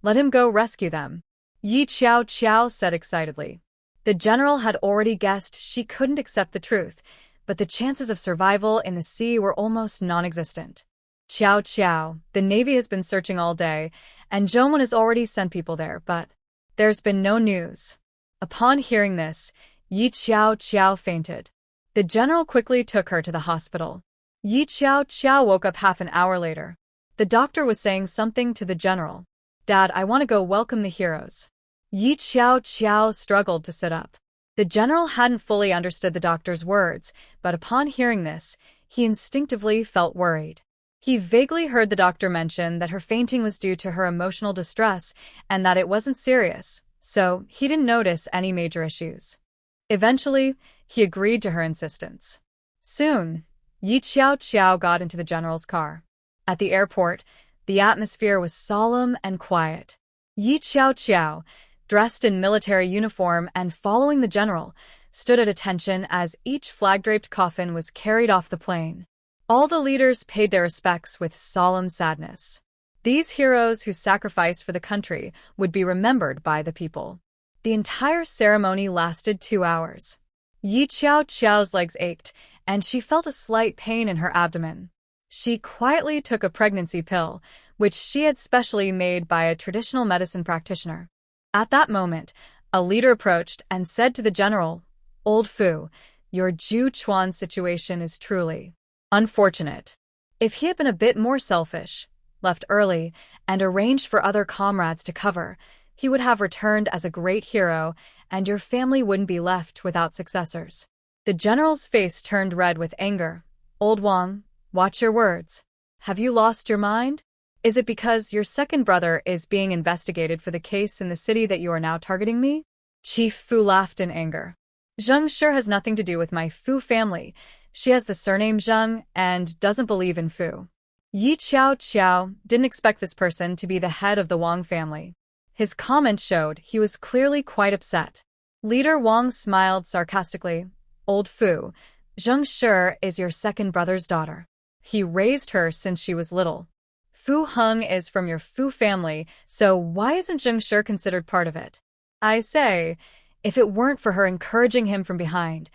Let him go rescue them, Yi Qiao Qiao said excitedly. The general had already guessed she couldn't accept the truth, but the chances of survival in the sea were almost non-existent. Qiao Qiao, the Navy has been searching all day, and Zhongwen has already sent people there, but there's been no news. Upon hearing this, Yi Qiao Qiao fainted. The general quickly took her to the hospital. Yi Qiao woke up half an hour later. The doctor was saying something to the general. Dad, I want to go welcome the heroes. Yi Qiao struggled to sit up. The general hadn't fully understood the doctor's words, but upon hearing this, he instinctively felt worried. He vaguely heard the doctor mention that her fainting was due to her emotional distress and that it wasn't serious, so he didn't notice any major issues. Eventually, he agreed to her insistence. Soon, Yi Qiao got into the general's car. At the airport, the atmosphere was solemn and quiet. Yi Qiao, dressed in military uniform and following the general, stood at attention as each flag-draped coffin was carried off the plane. All the leaders paid their respects with solemn sadness. These heroes who sacrificed for the country would be remembered by the people. The entire ceremony lasted 2 hours. Yi Qiao's legs ached, and she felt a slight pain in her abdomen. She quietly took a pregnancy pill, which she had specially made by a traditional medicine practitioner. At that moment, a leader approached and said to the general, "Old Fu, your Zhu Chuan situation is truly unfortunate. If he had been a bit more selfish, left early, and arranged for other comrades to cover, he would have returned as a great hero, and your family wouldn't be left without successors." The general's face turned red with anger. "Old Wang, watch your words. Have you lost your mind? Is it because your second brother is being investigated for the case in the city that you are now targeting me?" Chief Fu laughed in anger. "Zheng Shi has nothing to do with my Fu family. She has the surname Zheng and doesn't believe in Fu." Yi Qiao didn't expect this person to be the head of the Wang family. His comment showed he was clearly quite upset. Leader Wang smiled sarcastically. "Old Fu, Zheng Shi is your second brother's daughter. He raised her since she was little. Fu Heng is from your Fu family, so why isn't Zheng Shi considered part of it? I say, if it weren't for her encouraging him from behind,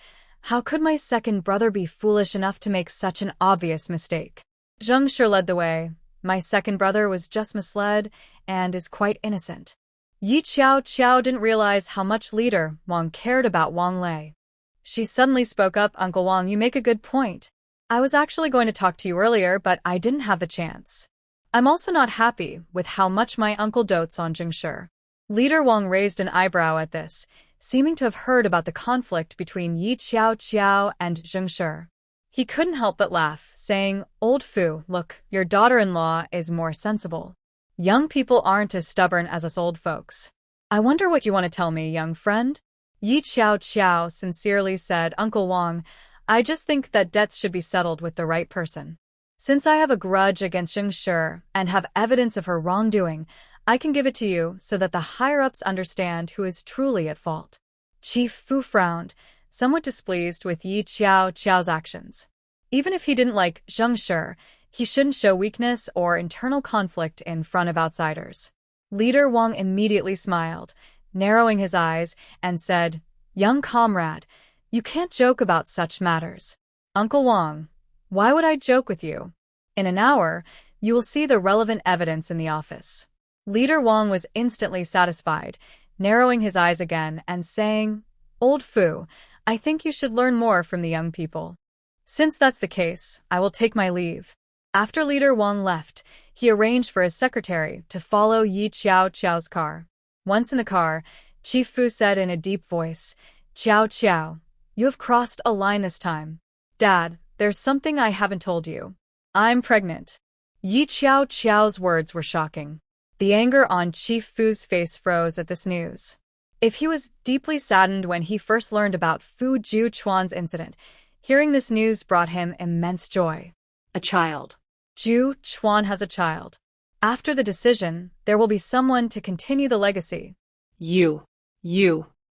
how could my second brother be foolish enough to make such an obvious mistake?" Zheng Shi led the way. "My second brother was just misled and is quite innocent." Yi Qiao didn't realize how much Leader Wang cared about Wang Lei. She suddenly spoke up, "Uncle Wang, you make a good point. I was actually going to talk to you earlier, but I didn't have the chance. I'm also not happy with how much my uncle dotes on Zheng Shi." Leader Wang raised an eyebrow at this, seeming to have heard about the conflict between Yi Qiao and Zheng Shi. He couldn't help but laugh, saying, "Old Fu, look, your daughter-in-law is more sensible. Young people aren't as stubborn as us old folks. I wonder what you want to tell me, young friend?" Yi Qiao sincerely said, "Uncle Wang, I just think that debts should be settled with the right person. Since I have a grudge against Zheng Shi and have evidence of her wrongdoing, I can give it to you so that the higher-ups understand who is truly at fault." Chief Fu frowned, somewhat displeased with Yi Qiao's actions. Even if he didn't like Zheng Shi, he shouldn't show weakness or internal conflict in front of outsiders. Leader Wang immediately smiled, narrowing his eyes, and said, "Young comrade, you can't joke about such matters. Uncle Wang, why would I joke with you? In an hour, you will see the relevant evidence in the office." Leader Wang was instantly satisfied, narrowing his eyes again and saying, "Old Fu, I think you should learn more from the young people. Since that's the case, I will take my leave." After Leader Wang left, he arranged for his secretary to follow Yi Qiao's car. Once in the car, Chief Fu said in a deep voice, Qiao, you have crossed a line this time. Dad, there's something I haven't told you. I'm pregnant." Yi Qiao's words were shocking. The anger on Chief Fu's face froze at this news. If he was deeply saddened when he first learned about Fu Chuan's incident, hearing this news brought him immense joy. A child. Zhu Chuan has a child. After the decision, there will be someone to continue the legacy. You.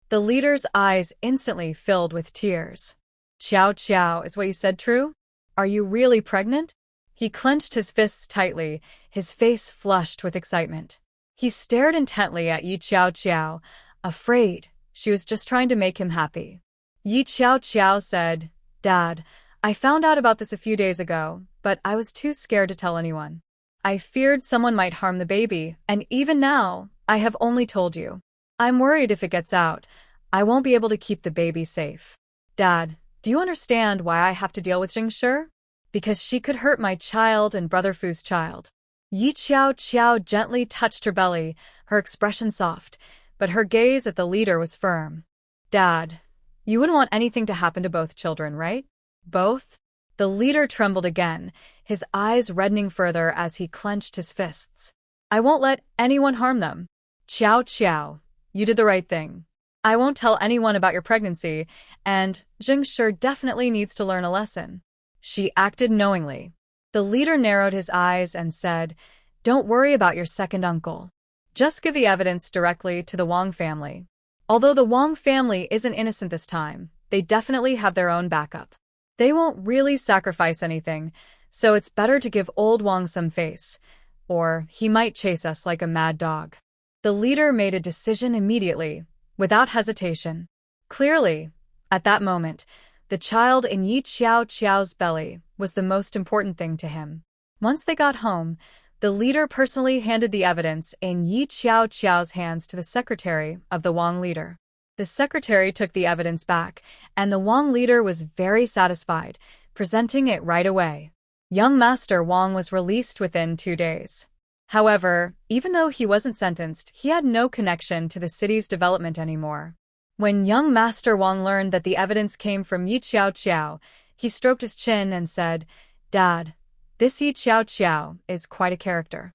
The leader's eyes instantly filled with tears. Qiao, is what you said true? Are you really pregnant? He clenched his fists tightly, his face flushed with excitement. He stared intently at Yi Qiao, afraid she was just trying to make him happy. Yi Qiao said, Dad, I found out about this a few days ago, but I was too scared to tell anyone. I feared someone might harm the baby, and even now, I have only told you. I'm worried if it gets out, I won't be able to keep the baby safe. Dad, Do you understand why I have to deal with Zheng Shi? Because she could hurt my child and Brother Fu's child. Yi Qiao gently touched her belly, her expression soft, but her gaze at the leader was firm. Dad, you wouldn't want anything to happen to both children, right? Both? The leader trembled again, his eyes reddening further as he clenched his fists. I won't let anyone harm them. Qiao, you did the right thing. I won't tell anyone about your pregnancy, and Zheng Shi definitely needs to learn a lesson. She acted knowingly. The leader narrowed his eyes and said, Don't worry about your second uncle. Just give the evidence directly to the Wong family. Although the Wong family isn't innocent this time, they definitely have their own backup. They won't really sacrifice anything, so it's better to give old Wong some face, or he might chase us like a mad dog. The leader made a decision immediately, without hesitation. Clearly, at that moment, the child in Yi Qiao's belly was the most important thing to him. Once they got home, the leader personally handed the evidence in Yi Qiao's hands to the secretary of the Wong leader. The secretary took the evidence back, and the Wong leader was very satisfied, presenting it right away. Young Master Wong was released within 2 days. However, even though he wasn't sentenced, he had no connection to the city's development anymore. When young Master Wong learned that the evidence came from Yi Qiao, he stroked his chin and said, Dad, this Yi Qiao is quite a character.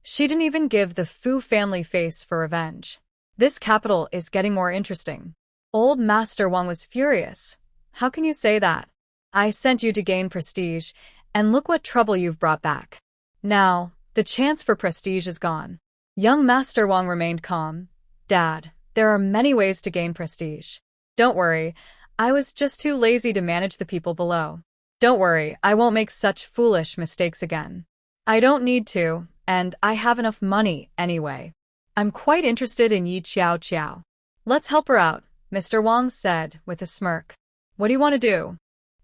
She didn't even give the Fu family face for revenge. This capital is getting more interesting. Old Master Wong was furious. How can you say that? I sent you to gain prestige, and look what trouble you've brought back. Now, the chance for prestige is gone. Young Master Wong remained calm. Dad, there are many ways to gain prestige. Don't worry, I was just too lazy to manage the people below. Don't worry, I won't make such foolish mistakes again. I don't need to, and I have enough money anyway. I'm quite interested in Yi Qiao. Let's help her out, Mr. Wong said with a smirk. What do you want to do?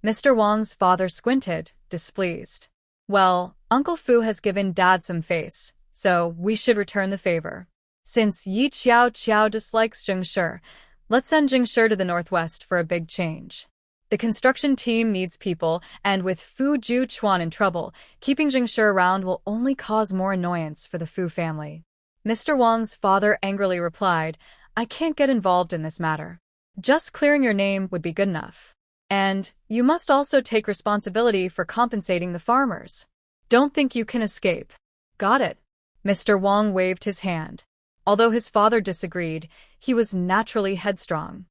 Mr. Wong's father squinted, displeased. Well, Uncle Fu has given Dad some face, so we should return the favor. Since Yi Qiao dislikes Zheng Shi, let's send Zheng Shi to the northwest for a big change. The construction team needs people, and with Fu Juchuan in trouble, keeping Zheng Shi around will only cause more annoyance for the Fu family. Mr. Wong's father angrily replied, I can't get involved in this matter. Just clearing your name would be good enough. And you must also take responsibility for compensating the farmers. Don't think you can escape. Got it. Mr. Wong waved his hand. Although his father disagreed, he was naturally headstrong.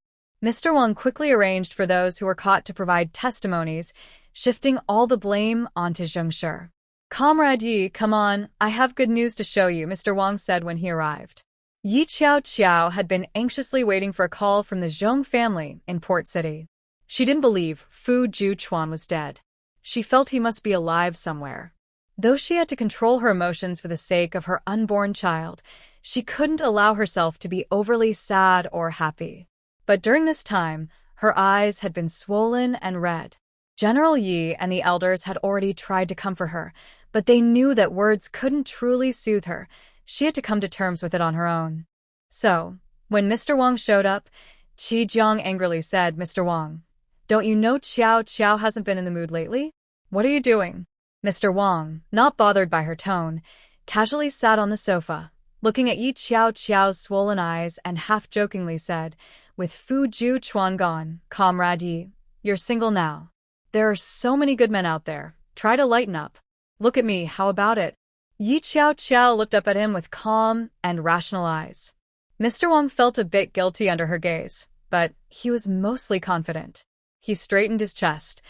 Mr. Wong quickly arranged for those who were caught to provide testimonies, shifting all the blame onto Zheng Shi. Comrade Yi, come on, I have good news to show you, Mr. Wong said when he arrived. Yi Qiao had been anxiously waiting for a call from the Zhong family in Port City. She didn't believe Fu Juchuan was dead. She felt he must be alive somewhere. Though she had to control her emotions for the sake of her unborn child, she couldn't allow herself to be overly sad or happy. But during this time, her eyes had been swollen and red. General Yi and the elders had already tried to comfort her, but they knew that words couldn't truly soothe her. She had to come to terms with it on her own. So, when Mr. Wong showed up, Qi Jiang angrily said, Mr. Wong, don't you know Qiao hasn't been in the mood lately? What are you doing? Mr. Wong, not bothered by her tone, casually sat on the sofa, looking at Yi Qiao's swollen eyes and half-jokingly said, with Fu Juchuan gone, Comrade Yi, you're single now. There are so many good men out there. Try to lighten up. Look at me, how about it? Yi Qiao looked up at him with calm and rational eyes. Mr. Wong felt a bit guilty under her gaze, but he was mostly confident. He straightened his chest.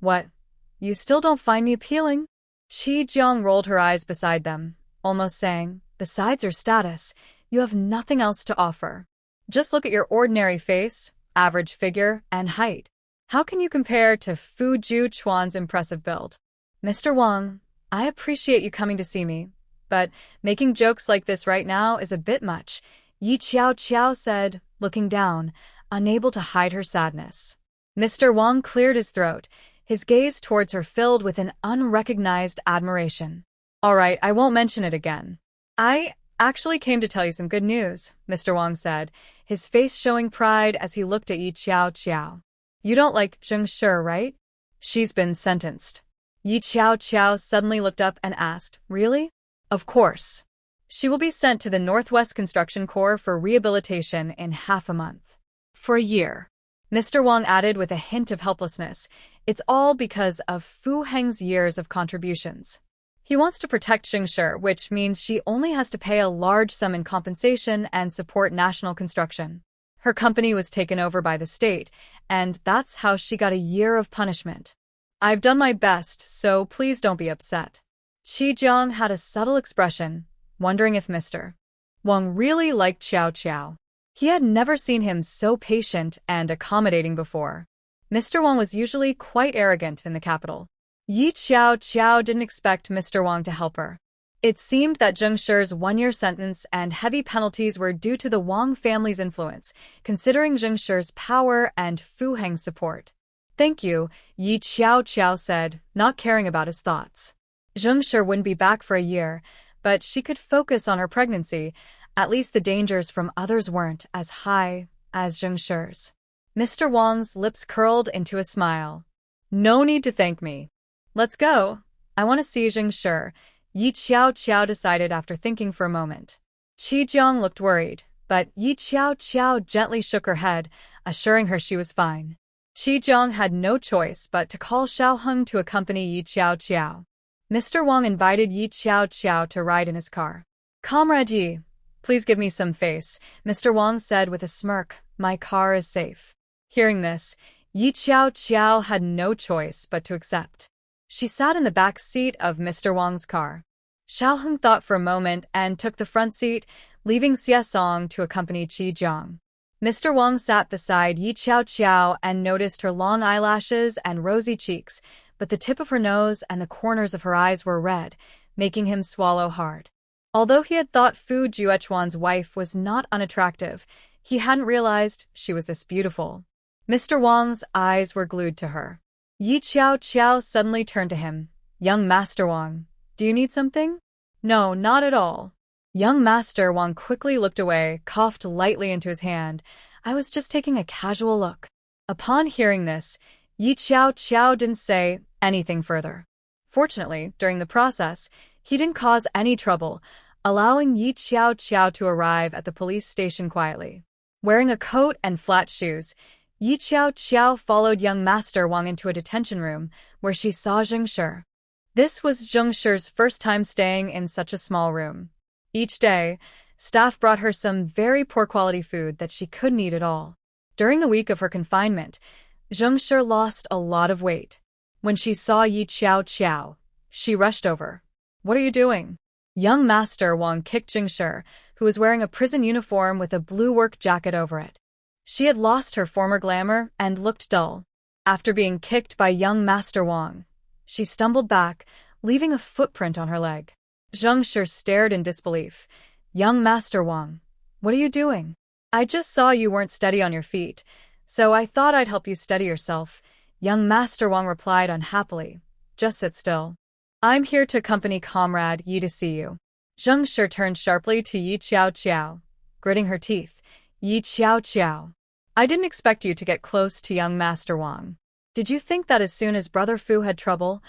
What? You still don't find me appealing? Qi Jiang rolled her eyes beside them, almost saying, besides your status, you have nothing else to offer. Just look at your ordinary face, average figure, and height. How can you compare to Fu Juchuan's impressive build? Mr. Wong, I appreciate you coming to see me, but making jokes like this right now is a bit much, Yi Qiao said, looking down, unable to hide her sadness. Mr. Wong cleared his throat, his gaze towards her filled with an unrecognized admiration. All right, I won't mention it again. I actually came to tell you some good news, Mr. Wong said, his face showing pride as he looked at Yi Qiao. You don't like Zheng Shi, right? She's been sentenced. Yi Qiao suddenly looked up and asked, Really? Of course. She will be sent to the Northwest Construction Corps for rehabilitation in half a month. For a year. Mr. Wong added with a hint of helplessness, It's all because of Fu Heng's years of contributions. He wants to protect Zheng Shi, which means she only has to pay a large sum in compensation and support national construction. Her company was taken over by the state, and that's how she got a year of punishment. I've done my best, so please don't be upset. Qi Jiang had a subtle expression, wondering if Mr. Wong really liked Qiao. He had never seen him so patient and accommodating before. Mr. Wong was usually quite arrogant in the capital. Yi Qiao didn't expect Mr. Wong to help her. It seemed that Zheng Shi's one-year sentence and heavy penalties were due to the Wong family's influence, considering Zheng Shi's power and Fu Heng's support. Thank you, Yi Qiao said, not caring about his thoughts. Zheng Shi wouldn't be back for a year, but she could focus on her pregnancy. At least the dangers from others weren't as high as Zheng Shi's. Mr. Wong's lips curled into a smile. No need to thank me. Let's go. I want to see Zheng Shi, Yi Qiao decided after thinking for a moment. Qi Jiang looked worried, but Yi Qiao gently shook her head, assuring her she was fine. Qi Jiang had no choice but to call Xiao Heng to accompany Yi Qiao. Mr. Wong invited Yi Qiao to ride in his car. Comrade Yi, please give me some face, Mr. Wong said with a smirk. My car is safe. Hearing this, Yi Qiao had no choice but to accept. She sat in the back seat of Mr. Wong's car. Xiao Heng thought for a moment and took the front seat, leaving Xie Song to accompany Qi Jiang. Mr. Wong sat beside Yi Qiao and noticed her long eyelashes and rosy cheeks, but the tip of her nose and the corners of her eyes were red, making him swallow hard. Although he had thought Fu Juechuan's wife was not unattractive, he hadn't realized she was this beautiful. Mr. Wong's eyes were glued to her. Yi Qiao suddenly turned to him. Young Master Wong, do you need something? No, not at all. Young Master Wong quickly looked away, coughed lightly into his hand. I was just taking a casual look. Upon hearing this, Yi Qiao didn't say anything further. Fortunately, during the process, he didn't cause any trouble, allowing Yi Qiao to arrive at the police station quietly. Wearing a coat and flat shoes, Yi Qiao followed young Master Wong into a detention room, where she saw Zheng Shi. This was Zheng Shi's first time staying in such a small room. Each day, staff brought her some very poor quality food that she couldn't eat at all. During the week of her confinement, Zheng Shi lost a lot of weight. When she saw Yi Qiao, she rushed over. What are you doing? Young Master Wong kicked Zheng Shi, who was wearing a prison uniform with a blue work jacket over it. She had lost her former glamour and looked dull. After being kicked by young Master Wong, she stumbled back, leaving a footprint on her leg. Zheng Shi stared in disbelief. Young Master Wong, what are you doing? I just saw you weren't steady on your feet, so I thought I'd help you steady yourself. Young Master Wong replied unhappily. Just sit still. I'm here to accompany Comrade Yi to see you. Zheng Shi turned sharply to Yi Qiao, gritting her teeth. Yi Qiao, I didn't expect you to get close to young Master Wong. Did you think that as soon as Brother Fu had trouble,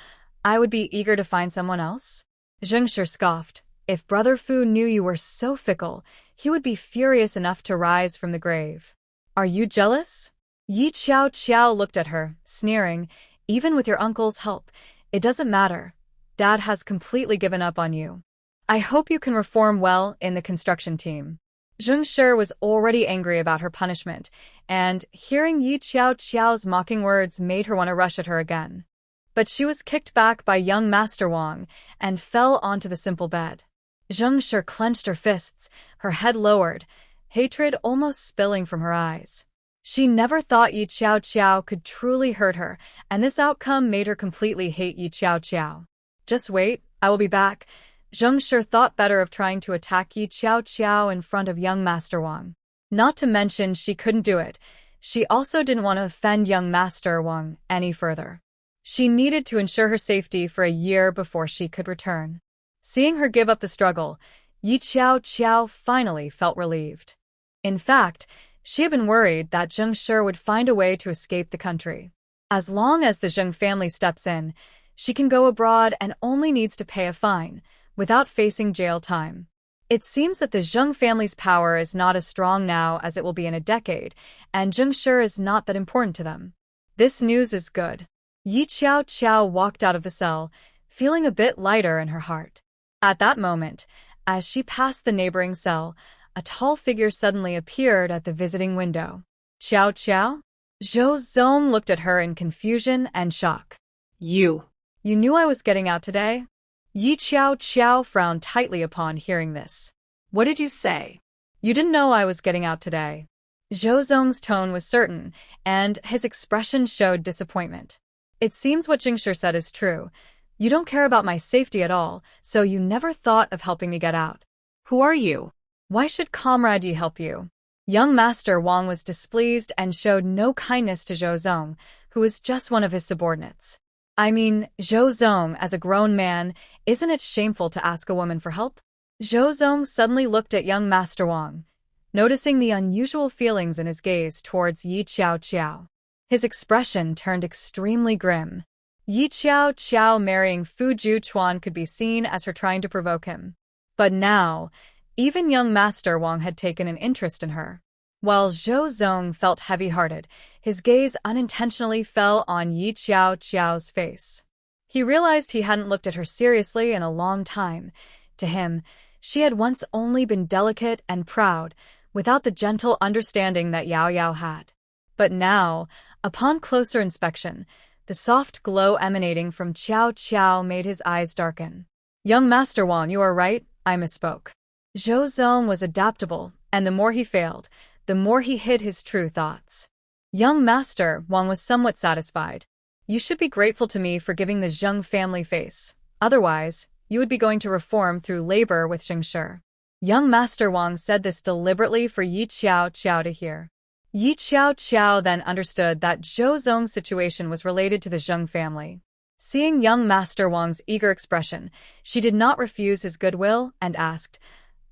I would be eager to find someone else? Zheng Shi scoffed. If Brother Fu knew you were so fickle, he would be furious enough to rise from the grave. Are you jealous? Yi Qiao looked at her, sneering. Even with your uncle's help, it doesn't matter. Dad has completely given up on you. I hope you can reform well in the construction team. Zheng Shi was already angry about her punishment, and hearing Yi Qiao's mocking words made her want to rush at her again. But she was kicked back by young Master Wong and fell onto the simple bed. Zheng Shi clenched her fists, her head lowered, hatred almost spilling from her eyes. She never thought Yi Qiao could truly hurt her, and this outcome made her completely hate Yi Qiao. Just wait, I will be back. Zheng Shi thought better of trying to attack Yi Qiao in front of young Master Wong. Not to mention she couldn't do it. She also didn't want to offend young Master Wong any further. She needed to ensure her safety for a year before she could return. Seeing her give up the struggle, Yi Qiao finally felt relieved. In fact, She had been worried that Zheng Shi would find a way to escape the country. As long as the Zheng family steps in, she can go abroad and only needs to pay a fine, without facing jail time. It seems that the Zheng family's power is not as strong now as it will be in a decade, and Zheng Shi is not that important to them. This news is good. Yi Qiao walked out of the cell, feeling a bit lighter in her heart. At that moment, as she passed the neighboring cell, a tall figure suddenly appeared at the visiting window. Qiao? Zhou Zong looked at her in confusion and shock. You knew I was getting out today? Yi Qiao frowned tightly upon hearing this. What did you say? You didn't know I was getting out today. Zhou Zong's tone was certain, and his expression showed disappointment. It seems what Zheng Shi said is true. You don't care about my safety at all, so you never thought of helping me get out. Who are you? Why should Comrade Yi help you? Young Master Wong was displeased and showed no kindness to Zhou Zong, who was just one of his subordinates. I mean, Zhou Zong, as a grown man, isn't it shameful to ask a woman for help? Zhou Zong suddenly looked at young Master Wong, noticing the unusual feelings in his gaze towards Yi Qiao. His expression turned extremely grim. Yi Qiao marrying Fu Juquan could be seen as her trying to provoke him. But now, even young Master Wong had taken an interest in her. While Zhou Zong felt heavy-hearted, his gaze unintentionally fell on Yi Qiao's face. He realized he hadn't looked at her seriously in a long time. To him, she had once only been delicate and proud, without the gentle understanding that Yao had. But now, upon closer inspection, the soft glow emanating from Qiao made his eyes darken. Young Master Wong, you are right, I misspoke. Zhou Zong was adaptable, and the more he failed, the more he hid his true thoughts. Young Master Wong was somewhat satisfied. You should be grateful to me for giving the Zheng family face. Otherwise, you would be going to reform through labor with Zheng Shi. Young Master Wong said this deliberately for Yi Qiao to hear. Yi Qiao then understood that Zhou Zong's situation was related to the Zheng family. Seeing young Master Wong's eager expression, she did not refuse his goodwill and asked,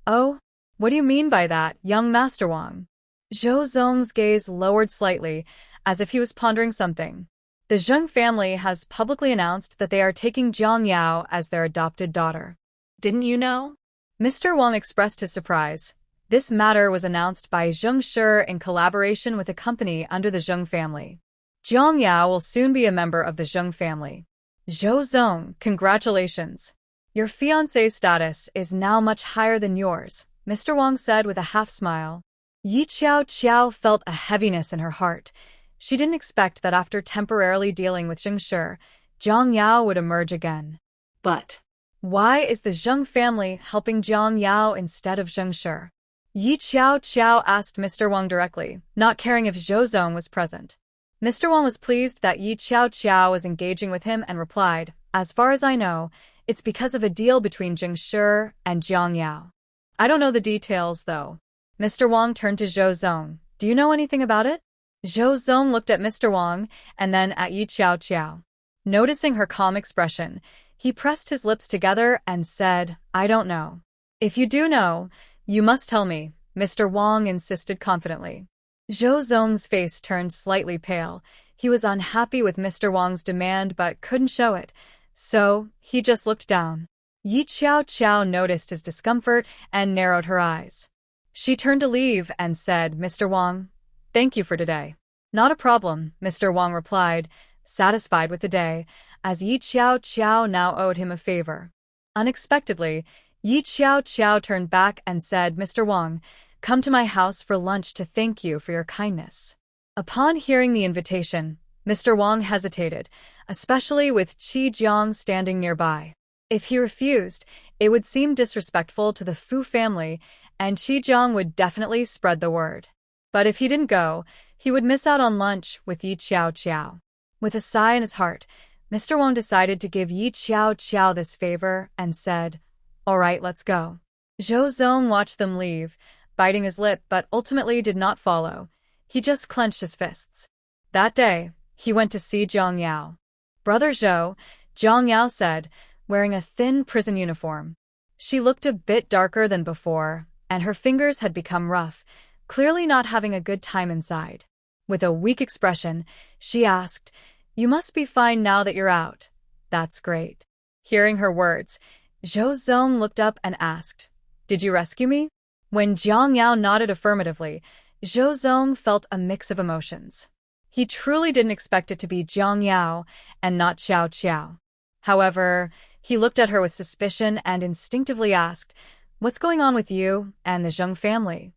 "Oh, what do you mean by that, young Master Wong?" Zhou Zong's gaze lowered slightly, as if he was pondering something. The Zheng family has publicly announced that they are taking Jiang Yao as their adopted daughter. Didn't you know? Mr. Wong expressed his surprise. This matter was announced by Zheng Shi in collaboration with a company under the Zheng family. Jiang Yao will soon be a member of the Zheng family. Zhou Zong, congratulations. Your fiancé's status is now much higher than yours, Mr. Wong said with a half-smile. Yi Qiao felt a heaviness in her heart. She didn't expect that after temporarily dealing with Zheng Shi, Jiang Yao would emerge again. But why is the Zheng family helping Jiang Yao instead of Zheng Shi? Yi Qiao asked Mr. Wong directly, not caring if Zhou Zong was present. Mr. Wong was pleased that Yi Qiao was engaging with him and replied, "As far as I know, it's because of a deal between Zheng Shi and Jiang Yao. I don't know the details, though." Mr. Wong turned to Zhou Zong. "Do you know anything about it?" Zhou Zong looked at Mr. Wong and then at Yi Qiao. Noticing her calm expression, he pressed his lips together and said, "I don't know." "If you do know, you must tell me," Mr. Wong insisted confidently. Zhou Zong's face turned slightly pale. He was unhappy with Mr. Wong's demand but couldn't show it, so he just looked down. Yi Qiao noticed his discomfort and narrowed her eyes. She turned to leave and said, "Mr. Wong, thank you for today." "Not a problem," Mr. Wong replied, satisfied with the day, as Yi Qiao now owed him a favor. Unexpectedly, Yi Qiao turned back and said, "Mr. Wong, come to my house for lunch to thank you for your kindness." Upon hearing the invitation, Mr. Wong hesitated, especially with Qi Jiang standing nearby. If he refused, it would seem disrespectful to the Fu family, and Qi Jiang would definitely spread the word. But if he didn't go, he would miss out on lunch with Yi Qiao. With a sigh in his heart, Mr. Wong decided to give Yi Qiao this favor and said, "All right, let's go." Zhou Zong watched them leave, biting his lip but ultimately did not follow. He just clenched his fists. That day, he went to see Jiang Yao. "Brother Zhou," Jiang Yao said, wearing a thin prison uniform. She looked a bit darker than before, and her fingers had become rough, clearly not having a good time inside. With a weak expression, she asked, "You must be fine now that you're out." "That's great." Hearing her words, Zhou Zong looked up and asked, "Did you rescue me?" When Jiang Yao nodded affirmatively, Zhou Zong felt a mix of emotions. He truly didn't expect it to be Jiang Yao and not Xiao Qiao. However, he looked at her with suspicion and instinctively asked, "What's going on with you and the Zheng family?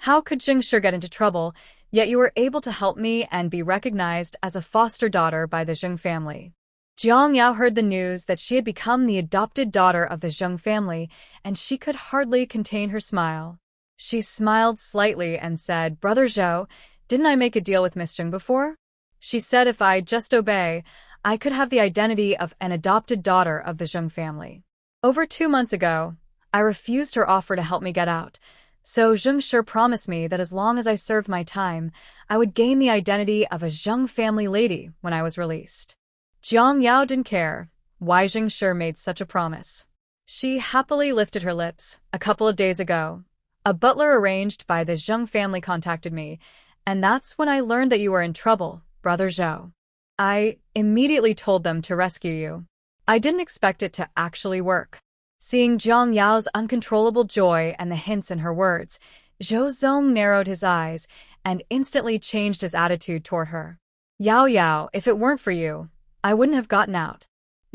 How could Zheng Shi get into trouble, yet you were able to help me and be recognized as a foster daughter by the Zheng family?" Jiang Yao heard the news that she had become the adopted daughter of the Zheng family, and she could hardly contain her smile. She smiled slightly and said, "Brother Zhou, didn't I make a deal with Miss Zheng before? She said if I just obey, I could have the identity of an adopted daughter of the Zheng family. Over 2 months ago, I refused her offer to help me get out, so Zheng Shi promised me that as long as I served my time, I would gain the identity of a Zheng family lady when I was released." Jiang Yao didn't care why Zheng Shi made such a promise. She happily lifted her lips. "A couple of days ago, a butler arranged by the Zheng family contacted me, and that's when I learned that you were in trouble, Brother Zhou. I immediately told them to rescue you. I didn't expect it to actually work." Seeing Jiang Yao's uncontrollable joy and the hints in her words, Zhou Zong narrowed his eyes and instantly changed his attitude toward her. "Yao Yao, if it weren't for you, I wouldn't have gotten out."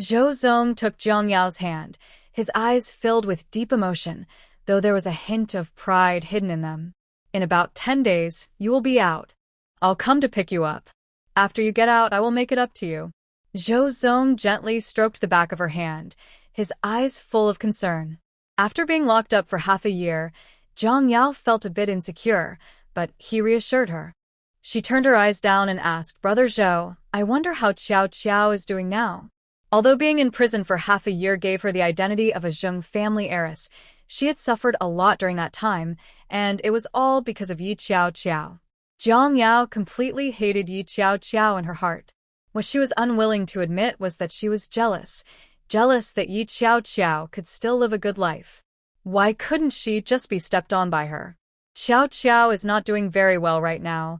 Zhou Zong took Jiang Yao's hand, his eyes filled with deep emotion, though there was a hint of pride hidden in them. "In about 10 days, you will be out. I'll come to pick you up. After you get out, I will make it up to you." Zhou Zong gently stroked the back of her hand, his eyes full of concern. After being locked up for half a year, Jiang Yao felt a bit insecure, but he reassured her. She turned her eyes down and asked, "Brother Zhou, I wonder how Xiao Qiao is doing now." Although being in prison for half a year gave her the identity of a Zheng family heiress, she had suffered a lot during that time, and it was all because of Yi Xiao Qiao. Jiang Yao completely hated Yi Xiao Qiao in her heart. What she was unwilling to admit was that she was jealous that Yi Xiao Qiao could still live a good life. Why couldn't she just be stepped on by her? "Xiao Qiao is not doing very well right now."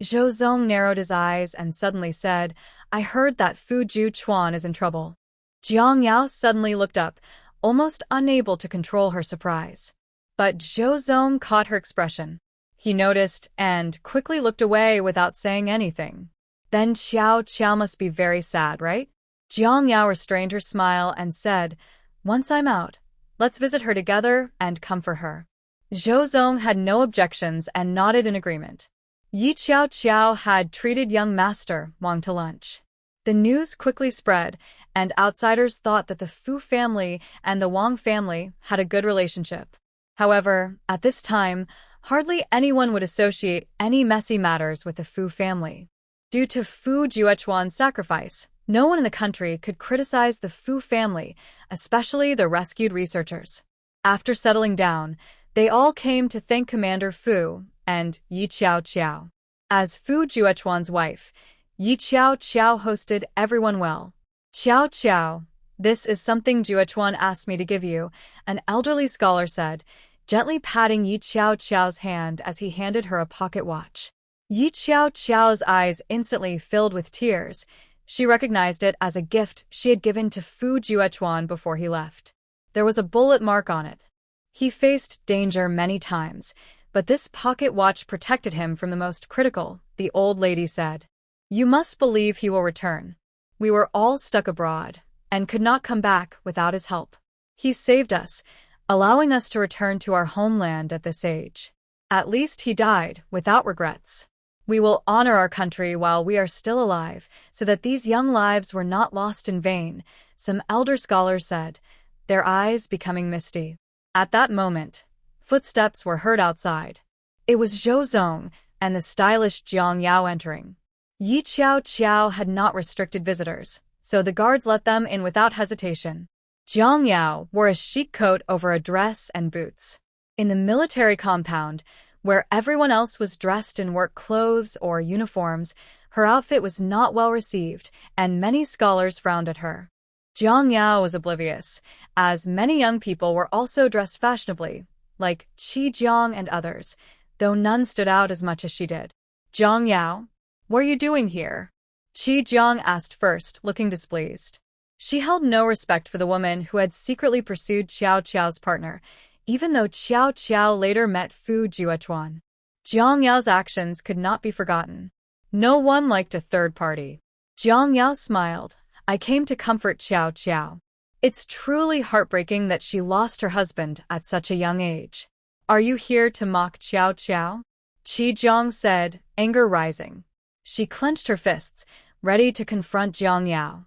Zhou Zong narrowed his eyes and suddenly said, "I heard that Fu Juchuan is in trouble." Jiang Yao suddenly looked up, almost unable to control her surprise. But Zhou Zong caught her expression. He noticed and quickly looked away without saying anything. "Then Xiao Qiao must be very sad, right?" Jiang Yao restrained her smile and said, "Once I'm out, let's visit her together and comfort her." Zhou Zong had no objections and nodded in agreement. Yi Xiao Qiao had treated young master Wang to lunch. The news quickly spread, and outsiders thought that the Fu family and the Wang family had a good relationship. However, at this time, hardly anyone would associate any messy matters with the Fu family. Due to Fu Juechuan's sacrifice, no one in the country could criticize the Fu family, especially the rescued researchers. After settling down, they all came to thank Commander Fu and Yi Xiao Qiao. As Fu Juechuan's wife, Yi Xiao Qiao hosted everyone well. "Qiao Qiao, this is something Juechuan asked me to give you," an elderly scholar said, gently patting Yi Xiao Qiao's hand as he handed her a pocket watch. Yi Xiao Qiao's eyes instantly filled with tears. She recognized it as a gift she had given to Fu Juechuan before he left. There was a bullet mark on it. He faced danger many times, but this pocket watch protected him from the most critical, the old lady said. "You must believe he will return. We were all stuck abroad and could not come back without his help. He saved us, allowing us to return to our homeland at this age. At least he died without regrets. We will honor our country while we are still alive, so that these young lives were not lost in vain," some elder scholars said, their eyes becoming misty. At that moment, footsteps were heard outside. It was Zhou Zong and the stylish Jiang Yao entering. Yi Xiao Qiao had not restricted visitors, so the guards let them in without hesitation. Jiang Yao wore a chic coat over a dress and boots. In the military compound, where everyone else was dressed in work clothes or uniforms, her outfit was not well received, and many scholars frowned at her. Jiang Yao was oblivious, as many young people were also dressed fashionably, like Qi Jiang and others, though none stood out as much as she did. "Jiang Yao, what are you doing here?" Qi Jiang asked first, looking displeased. She held no respect for the woman who had secretly pursued Qiao Qiao's partner, even though Qiao Qiao later met Fu Juechuan. Jiang Yao's actions could not be forgotten. No one liked a third party. Jiang Yao smiled. "I came to comfort Qiao Qiao. It's truly heartbreaking that she lost her husband at such a young age." "Are you here to mock Qiao Qiao?" Qi Jiang said, anger rising. She clenched her fists, ready to confront Jiang Yao.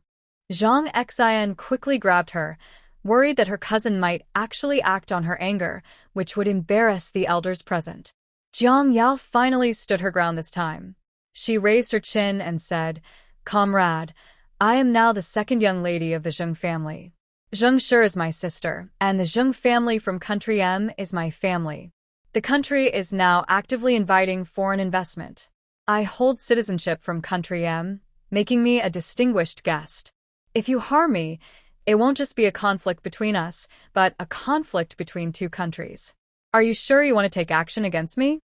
Zhang Xian quickly grabbed her, worried that her cousin might actually act on her anger, which would embarrass the elders present. Jiang Yao finally stood her ground this time. She raised her chin and said, "Comrade, I am now the second young lady of the Zheng family. Zheng Shi is my sister, and the Zheng family from Country M is my family. The country is now actively inviting foreign investment. I hold citizenship from Country M, making me a distinguished guest. If you harm me, it won't just be a conflict between us, but a conflict between two countries. Are you sure you want to take action against me?"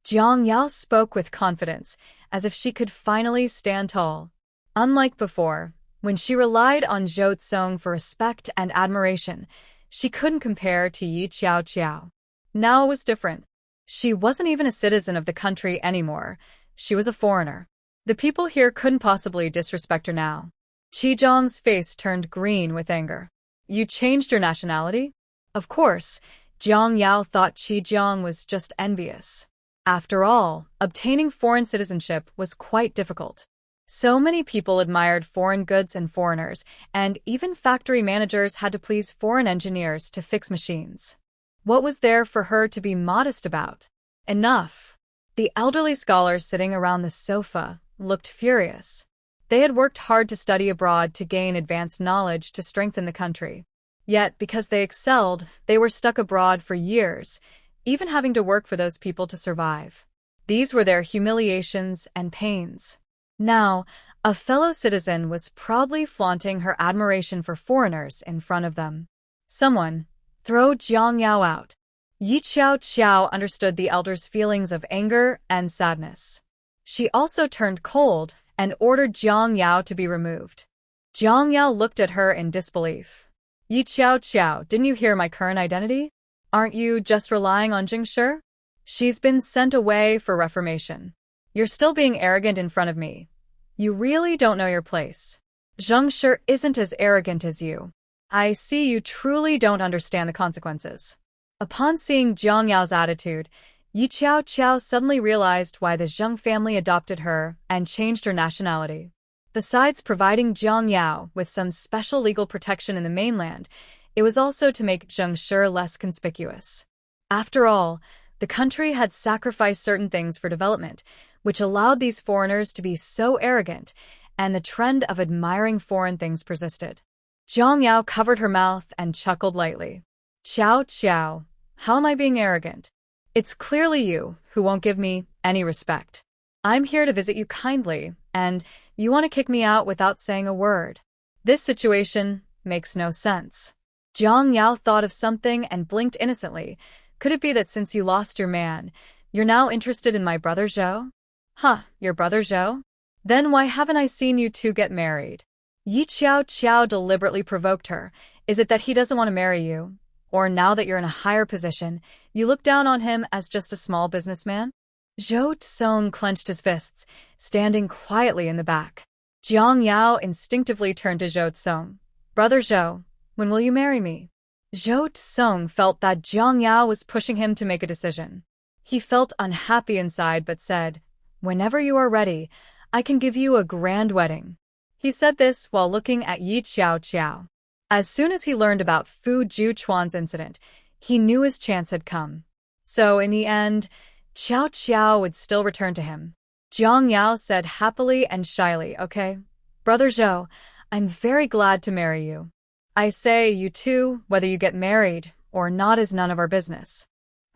Jiang Yao spoke with confidence, as if she could finally stand tall. Unlike before, when she relied on Zhou Tsong for respect and admiration, she couldn't compare to Yi Qiao Qiao. Now it was different. She wasn't even a citizen of the country anymore. She was a foreigner. The people here couldn't possibly disrespect her now. Qi Jiang's face turned green with anger. "You changed your nationality?" Of course, Jiang Yao thought Qi Jiang was just envious. After all, obtaining foreign citizenship was quite difficult. So many people admired foreign goods and foreigners, and even factory managers had to please foreign engineers to fix machines. What was there for her to be modest about? Enough. The elderly scholars sitting around the sofa looked furious. They had worked hard to study abroad to gain advanced knowledge to strengthen the country. Yet, because they excelled, they were stuck abroad for years, even having to work for those people to survive. These were their humiliations and pains. Now, a fellow citizen was proudly flaunting her admiration for foreigners in front of them. Someone, throw Jiang Yao out. Yi Qiao Qiao understood the elder's feelings of anger and sadness. She also turned cold and ordered Jiang Yao to be removed. Jiang Yao looked at her in disbelief. "Yi Qiao Qiao, didn't you hear my current identity? Aren't you just relying on Zheng Shi? She's been sent away for reformation. You're still being arrogant in front of me. You really don't know your place. Zheng Shi isn't as arrogant as you. I see you truly don't understand the consequences." Upon seeing Jiang Yao's attitude, Yi Qiao Qiao suddenly realized why the Zheng family adopted her and changed her nationality. Besides providing Jiang Yao with some special legal protection in the mainland, it was also to make Zheng Shi less conspicuous. After all, the country had sacrificed certain things for development, which allowed these foreigners to be so arrogant, and the trend of admiring foreign things persisted. Jiang Yao covered her mouth and chuckled lightly. "Qiao Qiao, how am I being arrogant? It's clearly you who won't give me any respect. I'm here to visit you kindly, and you want to kick me out without saying a word. This situation makes no sense." Jiang Yao thought of something and blinked innocently. "Could it be that since you lost your man, you're now interested in my brother Zhou?" "Huh, your brother Zhou? Then why haven't I seen you two get married?" Yi Qiao Qiao deliberately provoked her. "Is it that he doesn't want to marry you? Or now that you're in a higher position, you look down on him as just a small businessman?" Zhou Tsong clenched his fists, standing quietly in the back. Jiang Yao instinctively turned to Zhou Tsong. "Brother Zhou, when will you marry me?" Zhou Tsong felt that Jiang Yao was pushing him to make a decision. He felt unhappy inside but said, "Whenever you are ready, I can give you a grand wedding." He said this while looking at Yi Qiao Qiao. As soon as he learned about Fu Juchuan's incident, he knew his chance had come. So, in the end, Qiao Qiao would still return to him. Jiang Yao said happily and shyly, "Okay, brother Zhou, I'm very glad to marry you. I say, you two, whether you get married or not is none of our business.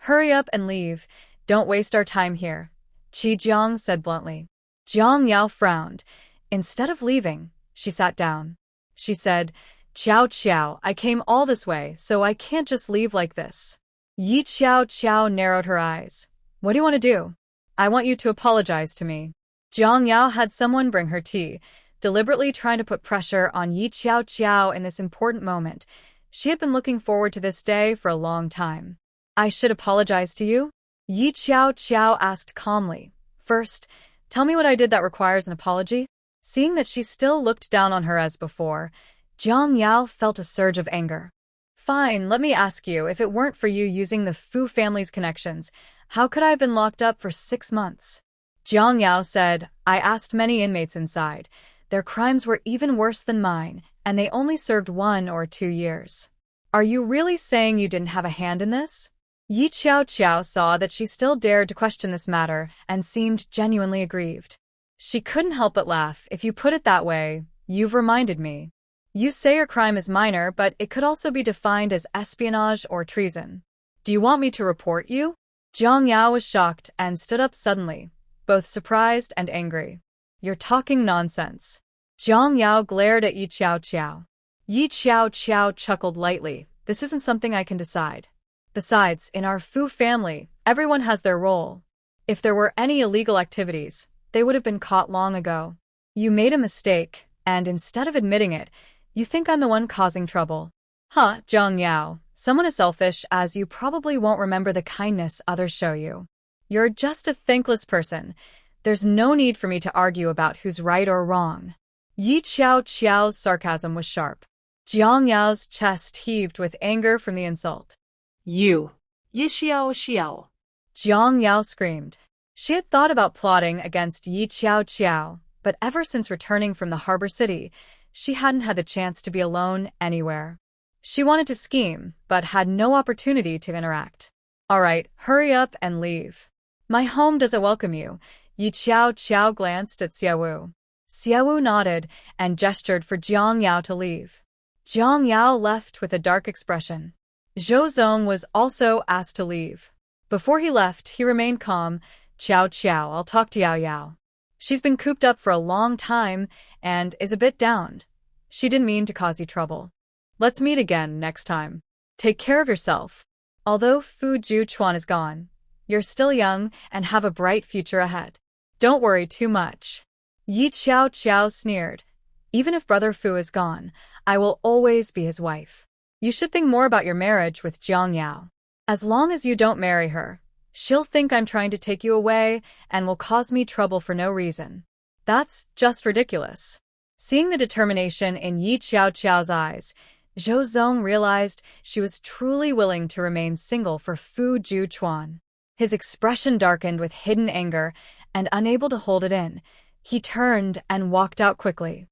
Hurry up and leave. Don't waste our time here," Qi Jiang said bluntly. Jiang Yao frowned. Instead of leaving, she sat down. She said, "Qiao Qiao, I came all this way, so I can't just leave like this." Yi Qiao Qiao narrowed her eyes. What do you want to do? I want you to apologize to me. Jiang Yao had someone bring her tea, deliberately trying to put pressure on Yi Qiao in this important moment. She had been looking forward to this day for a long time. I should apologize to you? Yi Qiao asked calmly. First, tell me what I did that requires an apology? Seeing that she still looked down on her as before, Jiang Yao felt a surge of anger. Fine, let me ask you, if it weren't for you using the Fu family's connections, how could I have been locked up for 6 months? Jiang Yao said, I asked many inmates inside. Their crimes were even worse than mine, and they only served 1 or 2 years. Are you really saying you didn't have a hand in this? Yi Qiao saw that she still dared to question this matter and seemed genuinely aggrieved. She couldn't help but laugh. If you put it that way, you've reminded me. You say your crime is minor, but it could also be defined as espionage or treason. Do you want me to report you? Jiang Yao was shocked and stood up suddenly, both surprised and angry. You're talking nonsense. Jiang Yao glared at Yi Qiao. Yi Qiao chuckled lightly. This isn't something I can decide. Besides, in our Fu family, everyone has their role. If there were any illegal activities, they would have been caught long ago. You made a mistake, and instead of admitting it, you think I'm the one causing trouble. Huh, Jiang Yao, someone as selfish as you probably won't remember the kindness others show you. You're just a thankless person. There's no need for me to argue about who's right or wrong. Yi Qiao's sarcasm was sharp. Jiang Yao's chest heaved with anger from the insult. You. Yi Xiao. Jiang Yao screamed. She had thought about plotting against Yi Qiao, but ever since returning from the harbor city, she hadn't had the chance to be alone anywhere. She wanted to scheme, but had no opportunity to interact. All right, hurry up and leave. My home doesn't welcome you. Yi Qiao glanced at Xiaowu. Xiaowu nodded and gestured for Jiang Yao to leave. Jiang Yao left with a dark expression. Zhou Zong was also asked to leave. Before he left, he remained calm. Qiao, I'll talk to Yao. She's been cooped up for a long time and is a bit downed. She didn't mean to cause you trouble. Let's meet again next time. Take care of yourself. Although Fu Juan is gone, you're still young and have a bright future ahead. Don't worry too much. Yi Qiao sneered. Even if Brother Fu is gone, I will always be his wife. You should think more about your marriage with Jiang Yao. As long as you don't marry her, she'll think I'm trying to take you away and will cause me trouble for no reason. That's just ridiculous. Seeing the determination in Yi Qiao's eyes, Zhou Zong realized she was truly willing to remain single for Fu Juan. His expression darkened with hidden anger, and unable to hold it in, he turned and walked out quickly.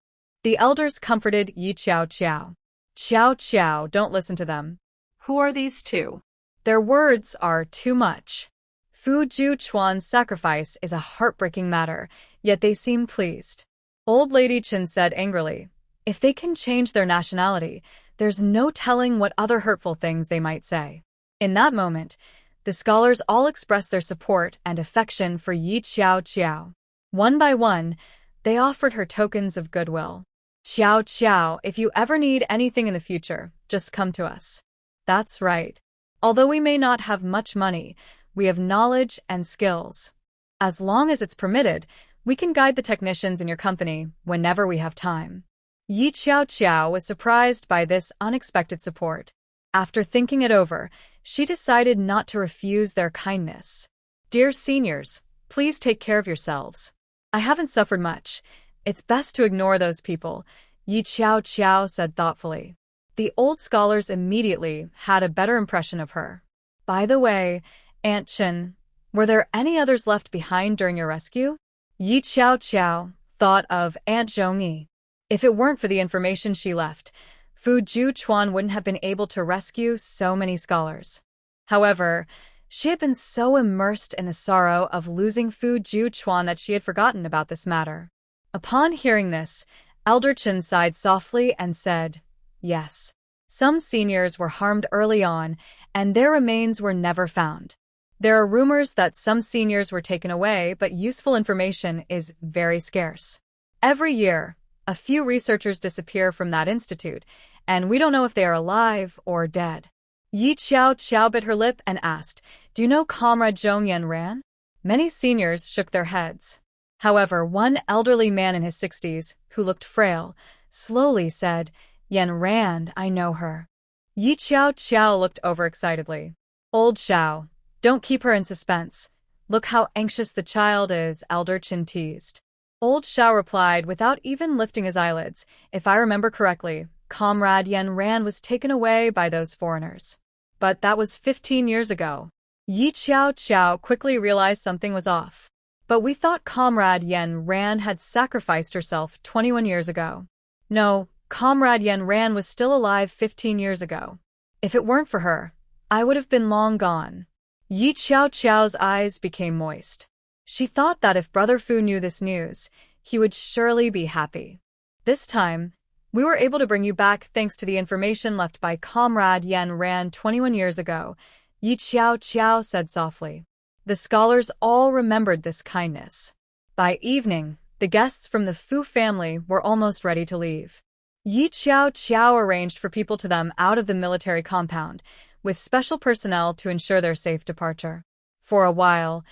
The elders comforted Yi Qiao. Qiao, don't listen to them. Who are these two? Their words are too much. Fu Juan's sacrifice is a heartbreaking matter, yet they seem pleased. Old Lady Chen said angrily, if they can change their nationality, there's no telling what other hurtful things they might say. In that moment, the scholars all expressed their support and affection for Yi Qiao. One by one, they offered her tokens of goodwill. Qiao, if you ever need anything in the future, just come to us. That's right. Although we may not have much money, we have knowledge and skills. As long as it's permitted, we can guide the technicians in your company whenever we have time. Yi Qiao was surprised by this unexpected support. After thinking it over, she decided not to refuse their kindness. Dear seniors, please take care of yourselves. I haven't suffered much. It's best to ignore those people, Yi Qiao said thoughtfully. The old scholars immediately had a better impression of her. By the way, Aunt Chen, were there any others left behind during your rescue? Yi Qiao thought of Aunt Zhongyi. If it weren't for the information she left, Fu Juan wouldn't have been able to rescue so many scholars. However, she had been so immersed in the sorrow of losing Fu Juan that she had forgotten about this matter. Upon hearing this, Elder Chen sighed softly and said, yes. Some seniors were harmed early on, and their remains were never found. There are rumors that some seniors were taken away, but useful information is very scarce. Every year, a few researchers disappear from that institute, and we don't know if they are alive or dead. Yi Qiao bit her lip and asked, "Do you know Comrade Zhong Yanran?" Many seniors shook their heads. However, one elderly man in his 60s, who looked frail, slowly said, "Yanran, I know her." Yi Qiao looked over excitedly. "Old Xiao, don't keep her in suspense. Look how anxious the child is," Elder Qin teased. Old Xiao replied without even lifting his eyelids, "If I remember correctly, Comrade Yanran was taken away by those foreigners. But that was 15 years ago." Yi Qiao quickly realized something was off. "But we thought Comrade Yanran had sacrificed herself 21 years ago." "No, Comrade Yanran was still alive 15 years ago. If it weren't for her, I would have been long gone." Yi Qiao's eyes became moist. She thought that if Brother Fu knew this news, he would surely be happy. "This time, we were able to bring you back thanks to the information left by Comrade Yanran 21 years ago," Yi Qiao said softly. The scholars all remembered this kindness. By evening, the guests from the Fu family were almost ready to leave. Yi Qiao arranged for people to them out of the military compound, with special personnel to ensure their safe departure. For a while,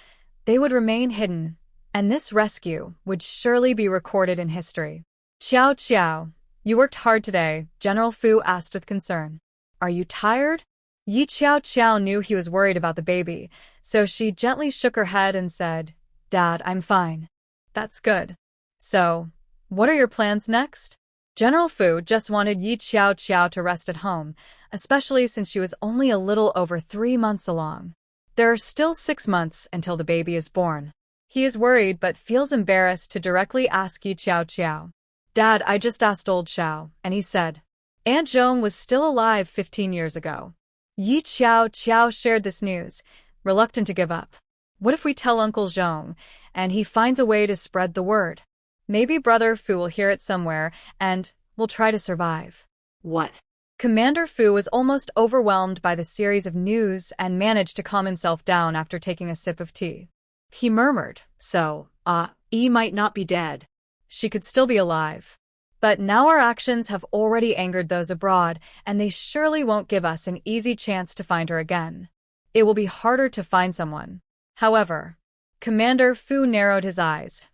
they would remain hidden, and this rescue would surely be recorded in history. "Qiao, you worked hard today," General Fu asked with concern. "Are you tired?" Yi Qiao knew he was worried about the baby, so she gently shook her head and said, "Dad, I'm fine." "That's good. So, what are your plans next?" General Fu just wanted Yi Qiao to rest at home, especially since she was only a little over 3 months along. There are still 6 months until the baby is born. He is worried but feels embarrassed to directly ask Yi Qiao. "Dad, I just asked old Xiao, and he said Aunt Zhong was still alive 15 years ago." Yi Qiao shared this news, reluctant to give up. "What if we tell Uncle Zhong, and he finds a way to spread the word? Maybe Brother Fu will hear it somewhere, and we'll try to survive." "What?" Commander Fu was almost overwhelmed by the series of news and managed to calm himself down after taking a sip of tea. He murmured, "So, E might not be dead." "She could still be alive. But now our actions have already angered those abroad, and they surely won't give us an easy chance to find her again. It will be harder to find someone." However, Commander Fu narrowed his eyes.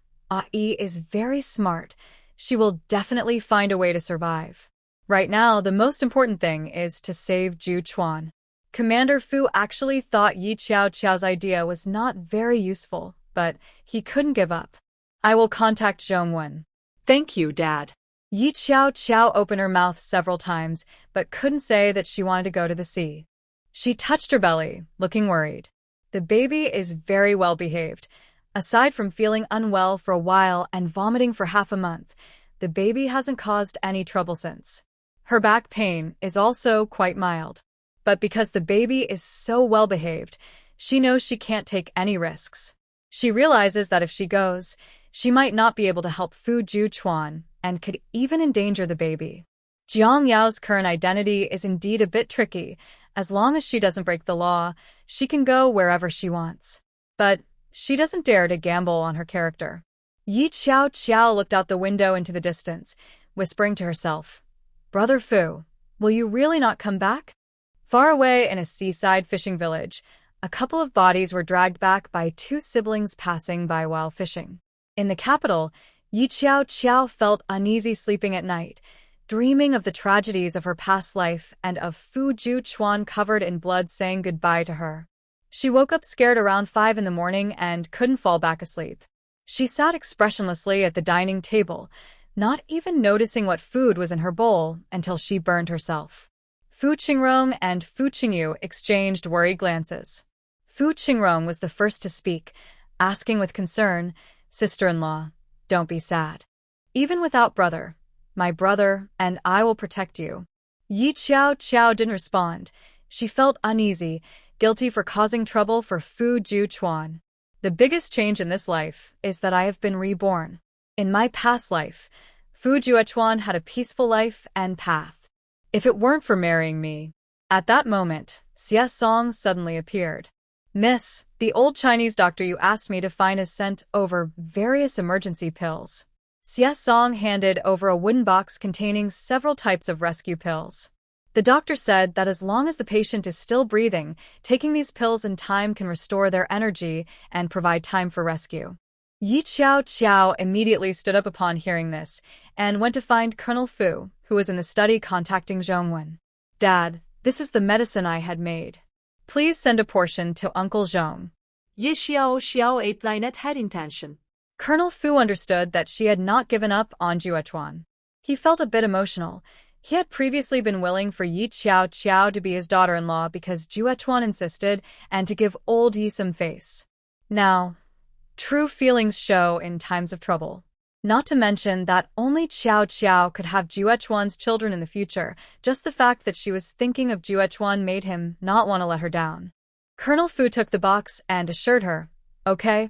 "E is very smart. She will definitely find a way to survive. Right now, the most important thing is to save Zhu Chuan." Commander Fu actually thought Yi Qiao's idea was not very useful, but he couldn't give up. "I will contact Zhong Wen." "Thank you, Dad." Yi Qiao opened her mouth several times, but couldn't say that she wanted to go to the sea. She touched her belly, looking worried. The baby is very well behaved. Aside from feeling unwell for a while and vomiting for half a month, the baby hasn't caused any trouble since. Her back pain is also quite mild. But because the baby is so well behaved, she knows she can't take any risks. She realizes that if she goes, she might not be able to help Fu Chuan and could even endanger the baby. Jiang Yao's current identity is indeed a bit tricky. As long as she doesn't break the law, she can go wherever she wants. But she doesn't dare to gamble on her character. Yi Qiao looked out the window into the distance, whispering to herself, "Brother Fu, will you really not come back?" Far away in a seaside fishing village, a couple of bodies were dragged back by 2 siblings passing by while fishing. In the capital, Yi Qiao felt uneasy sleeping at night, dreaming of the tragedies of her past life and of Fu Chuan covered in blood saying goodbye to her. She woke up scared around 5 in the morning and couldn't fall back asleep. She sat expressionlessly at the dining table, not even noticing what food was in her bowl until she burned herself. Fu Qingrong and Fu Qingyu exchanged worried glances. Fu Qingrong was the first to speak, asking with concern, "Sister-in-law, don't be sad. Even without brother, my brother and I will protect you." Yi Qiao didn't respond. She felt uneasy, guilty for causing trouble for Fu Chuan. "The biggest change in this life is that I have been reborn. In my past life, Fu Chuan had a peaceful life and path. If it weren't for marrying me." At that moment, Xie Song suddenly appeared. "Miss, the old Chinese doctor you asked me to find has sent over various emergency pills." Xie Song handed over a wooden box containing several types of rescue pills. The doctor said that as long as the patient is still breathing, taking these pills in time can restore their energy and provide time for rescue. Yi Qiao immediately stood up upon hearing this and went to find Colonel Fu, who was in the study contacting Zhongwen. Dad, this is the medicine I had made. Please send a portion to Uncle Zhong. Yi Xiao applied had intention. Colonel Fu understood that she had not given up on Juechuan. He felt a bit emotional. He had previously been willing for Yi Qiao to be his daughter-in-law because Juechuan insisted and to give old Yi some face. Now, true feelings show in times of trouble. Not to mention that only Qiao could have Juechuan's children in the future. Just the fact that she was thinking of Juechuan made him not want to let her down. Colonel Fu took the box and assured her, "Okay,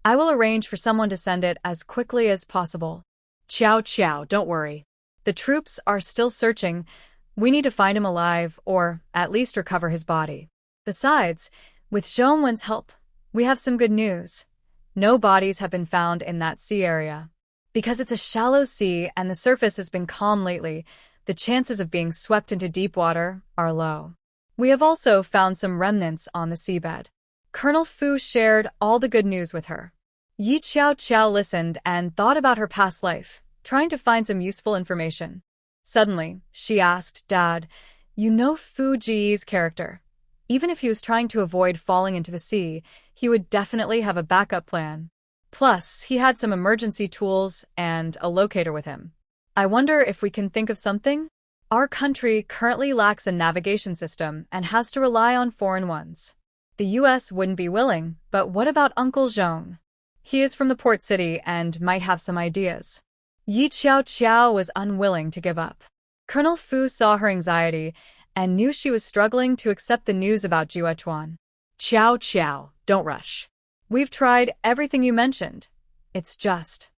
I will arrange for someone to send it as quickly as possible." Qiao, don't worry. The troops are still searching. We need to find him alive, or at least recover his body. Besides, with Zhongwen's help, we have some good news. No bodies have been found in that sea area. Because it's a shallow sea and the surface has been calm lately, the chances of being swept into deep water are low. We have also found some remnants on the seabed. Colonel Fu shared all the good news with her. Yi Qiao listened and thought about her past life, trying to find some useful information. Suddenly, she asked, "Dad, you know Fu Ji's character. Even if he was trying to avoid falling into the sea, he would definitely have a backup plan. Plus, he had some emergency tools and a locator with him. I wonder if we can think of something? Our country currently lacks a navigation system and has to rely on foreign ones. The US wouldn't be willing, but what about Uncle Zhong? He is from the port city and might have some ideas." Yi Qiao was unwilling to give up. Colonel Fu saw her anxiety and knew she was struggling to accept the news about Juechuan. Qiao, don't rush. We've tried everything you mentioned. It's just,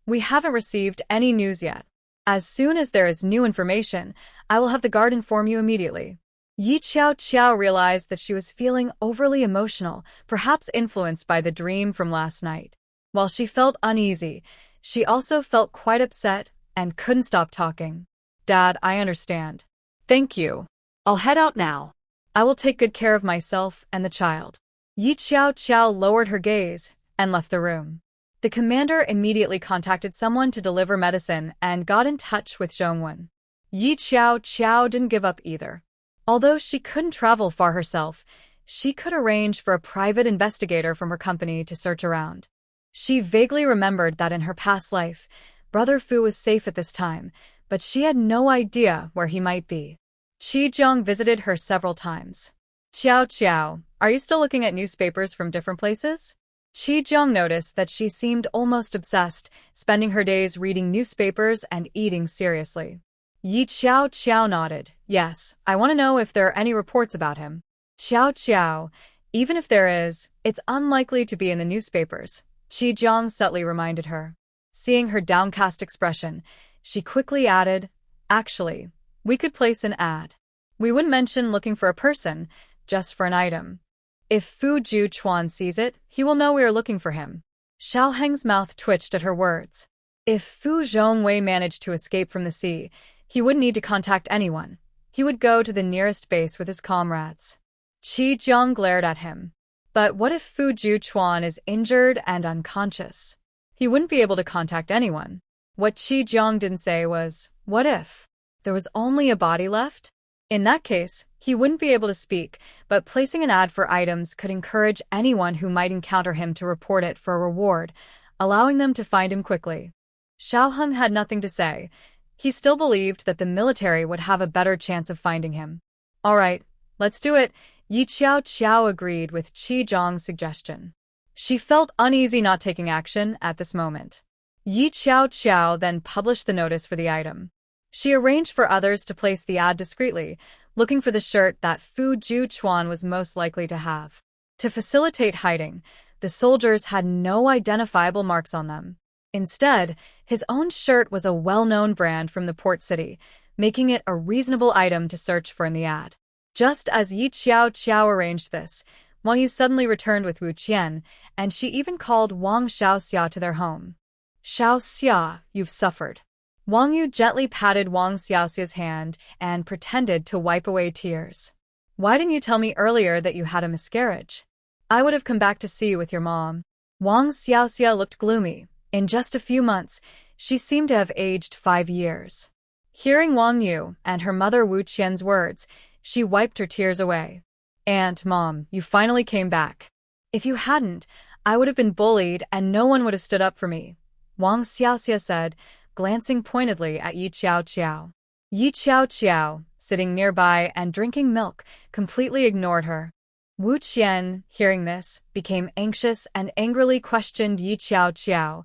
we haven't received any news yet. As soon as there is new information, I will have the guard inform you immediately. Yi Qiao realized that she was feeling overly emotional, perhaps influenced by the dream from last night. While she felt uneasy, she also felt quite upset and couldn't stop talking. "Dad, I understand. Thank you. I'll head out now. I will take good care of myself and the child." Yi Qiao lowered her gaze and left the room. The commander immediately contacted someone to deliver medicine and got in touch with Zhongwen. Yi Qiao didn't give up either. Although she couldn't travel far herself, she could arrange for a private investigator from her company to search around. She vaguely remembered that in her past life, Brother Fu was safe at this time, but she had no idea where he might be. Jiang visited her several times. "Qiao, are you still looking at newspapers from different places?" Jiang noticed that she seemed almost obsessed, spending her days reading newspapers and eating seriously. Yi Qiao nodded. "Yes, I want to know if there are any reports about him." Qiao, even if there is, it's unlikely to be in the newspapers, Jiang subtly reminded her. Seeing her downcast expression, she quickly added, "Actually, we could place an ad. We wouldn't mention looking for a person, just for an item. If Fu Juechuan sees it, he will know we are looking for him." Xiao Heng's mouth twitched at her words. If Fu Zhongwei managed to escape from the sea, he wouldn't need to contact anyone. He would go to the nearest base with his comrades. Jiang glared at him. But what if Fu Juechuan is injured and unconscious? He wouldn't be able to contact anyone. What Jiang didn't say was, what if there was only a body left? In that case, he wouldn't be able to speak, but placing an ad for items could encourage anyone who might encounter him to report it for a reward, allowing them to find him quickly. Xiao Heng had nothing to say. He still believed that the military would have a better chance of finding him. "All right, let's do it," Yi Qiao agreed with Jiang's suggestion. She felt uneasy not taking action at this moment. Yi Qiao then published the notice for the item. She arranged for others to place the ad discreetly, looking for the shirt that Fu Juechuan was most likely to have. To facilitate hiding, the soldiers had no identifiable marks on them. Instead, his own shirt was a well-known brand from the port city, making it a reasonable item to search for in the ad. Just as Yi Qiao arranged this, Wong Yu suddenly returned with Wu Qian, and she even called Wang Xiaoxia to their home. "Xiaoxia, you've suffered. Wong Yu gently patted Wang Xiaoxia's hand and pretended to wipe away tears. Why didn't you tell me earlier that you had a miscarriage? I would have come back to see you with your mom. Wang Xiaoxia looked gloomy. In just a few months, she seemed to have aged 5 years. Hearing Wang Yu and her mother Wu Qian's words, she wiped her tears away. Aunt, Mom, you finally came back. If you hadn't, I would have been bullied and no one would have stood up for me, Wang Xiaoxia said, glancing pointedly at Yi Qiao Qiao. Yi Qiao Qiao, sitting nearby and drinking milk, completely ignored her. Wu Qian, hearing this, became anxious and angrily questioned Yi Qiao Qiao.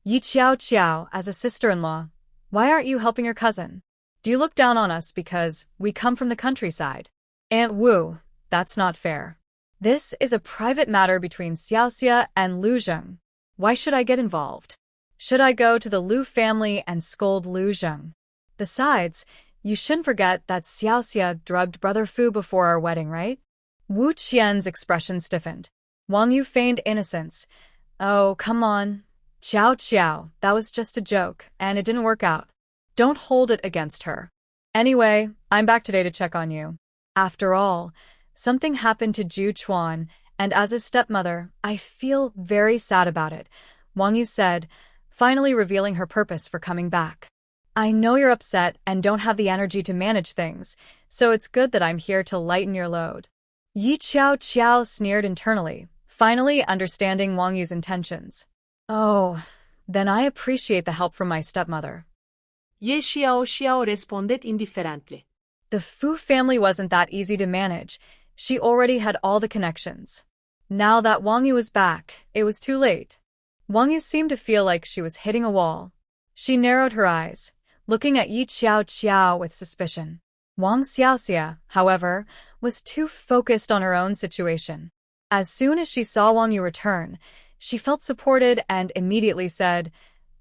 Yi Qiao Qiao, as a sister-in-law, why aren't you helping your cousin? Do you look down on us because we come from the countryside? Aunt Wu, that's not fair. This is a private matter between Xiaoxia and Lu Zheng. Why should I get involved? Should I go to the Lu family and scold Lu Zheng? Besides, you shouldn't forget that Xiaoxia drugged Brother Fu before our wedding, right? Wu Qian's expression stiffened. Wang Yu feigned innocence. Oh, come on. Qiao Qiao, that was just a joke, and it didn't work out. Don't hold it against her. Anyway, I'm back today to check on you. After all, something happened to Ju Chuan, and as his stepmother, I feel very sad about it, Wang Yu said, finally revealing her purpose for coming back. I know you're upset and don't have the energy to manage things, so it's good that I'm here to lighten your load. Yi Qiao Qiao sneered internally, finally understanding Wang Yu's intentions. Oh, then I appreciate the help from my stepmother. Ye Xiao Xiao responded indifferently. The Fu family wasn't that easy to manage. She already had all the connections. Now that Wang Yu was back, it was too late. Wang Yu seemed to feel like she was hitting a wall. She narrowed her eyes, looking at Yi Qiao Qiao with suspicion. Wang Xiaoxia, however, was too focused on her own situation. As soon as she saw Wang Yu return, she felt supported and immediately said,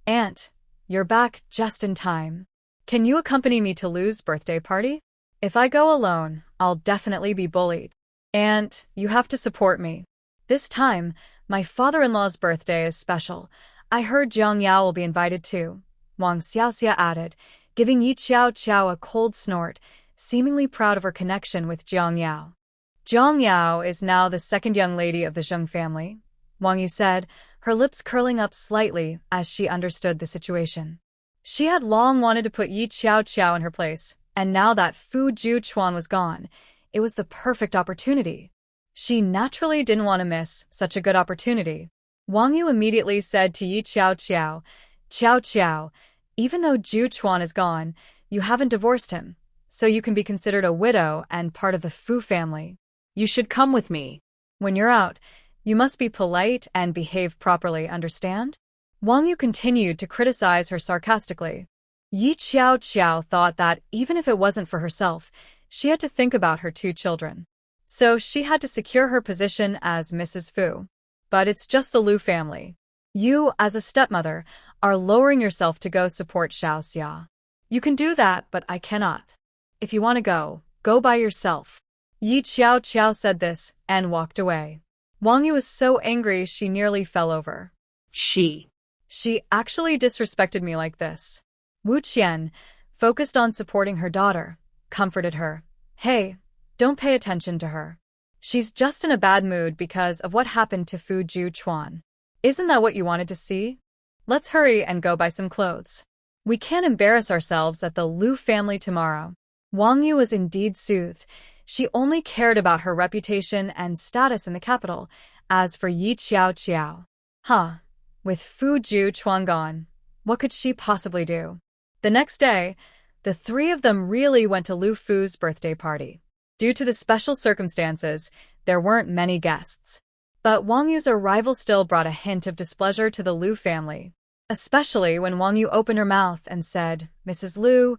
Aunt, you're back just in time. Can you accompany me to Lu's birthday party? If I go alone, I'll definitely be bullied. Aunt, you have to support me. This time, my father-in-law's birthday is special. I heard Jiang Yao will be invited too, Wang Xiaoxia added, giving Yi Qiao Qiao a cold snort, seemingly proud of her connection with Jiang Yao. Jiang Yao is now the second young lady of the Zheng family, Wang Yu said, her lips curling up slightly as she understood the situation. She had long wanted to put Yi Qiao Qiao in her place, and now that Fu Juchuan was gone, it was the perfect opportunity. She naturally didn't want to miss such a good opportunity. Wang Yu immediately said to Yi Qiao Qiao, Qiao Qiao, even though Juchuan is gone, you haven't divorced him, so you can be considered a widow and part of the Fu family. You should come with me. When you're out, you must be polite and behave properly, understand? Wang Yu continued to criticize her sarcastically. Yi Qiao Qiao thought that even if it wasn't for herself, she had to think about her 2 children. So she had to secure her position as Mrs. Fu. But it's just the Lu family. You, as a stepmother, are lowering yourself to go support Xiaoxia. You can do that, but I cannot. If you want to go, go by yourself. Yi Qiao Qiao said this and walked away. Wang Yu was so angry she nearly fell over. She actually disrespected me like this. Wu Qian, focused on supporting her daughter, comforted her. Hey, don't pay attention to her. She's just in a bad mood because of what happened to Fu Juchuan. Isn't that what you wanted to see? Let's hurry and go buy some clothes. We can't embarrass ourselves at the Lu family tomorrow. Wang Yu was indeed soothed. She only cared about her reputation and status in the capital. As for Yi Qiao Qiao, with Fu Juchuan gone, what could she possibly do? The next day, the 3 of them really went to Lu Fu's birthday party. Due to the special circumstances, there weren't many guests. But Wang Yu's arrival still brought a hint of displeasure to the Lu family, especially when Wang Yu opened her mouth and said, Mrs. Lu,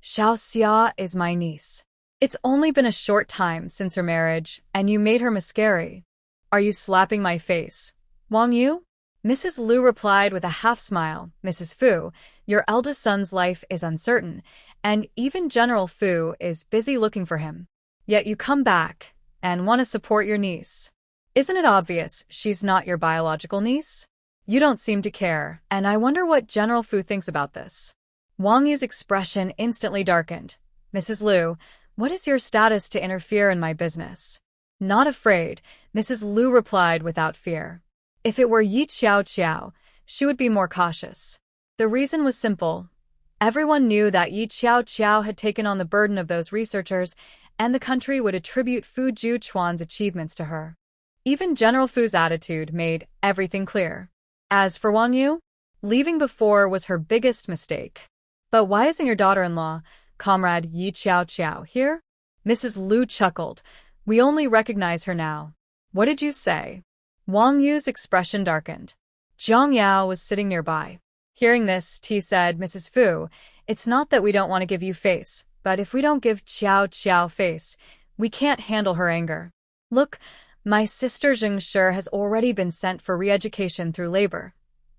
Xiaoxia is my niece. It's only been a short time since her marriage, and you made her miscarry. Are you slapping my face, Wang Yu? Mrs. Lu replied with a half-smile, Mrs. Fu, your eldest son's life is uncertain, and even General Fu is busy looking for him. Yet you come back and want to support your niece. Isn't it obvious she's not your biological niece? You don't seem to care, and I wonder what General Fu thinks about this. Wong Yu's expression instantly darkened. Mrs. Liu, what is your status to interfere in my business? Not afraid, Mrs. Liu replied without fear. If it were Yi Qiao, she would be more cautious. The reason was simple. Everyone knew that Yi Qiao had taken on the burden of those researchers, and the country would attribute Fu Juquan's achievements to her. Even General Fu's attitude made everything clear. As for Wong Yu, leaving before was her biggest mistake. But why isn't your daughter-in-law, Comrade Yi Qiao, here? Mrs. Liu chuckled. We only recognize her now. What did you say? Wong Yu's expression darkened. Jiang Yao was sitting nearby. Hearing this, he said, Mrs. Fu, it's not that we don't want to give you face, but if we don't give Qiao face, we can't handle her anger. Look, my sister Zheng Shi has already been sent for re-education through labor.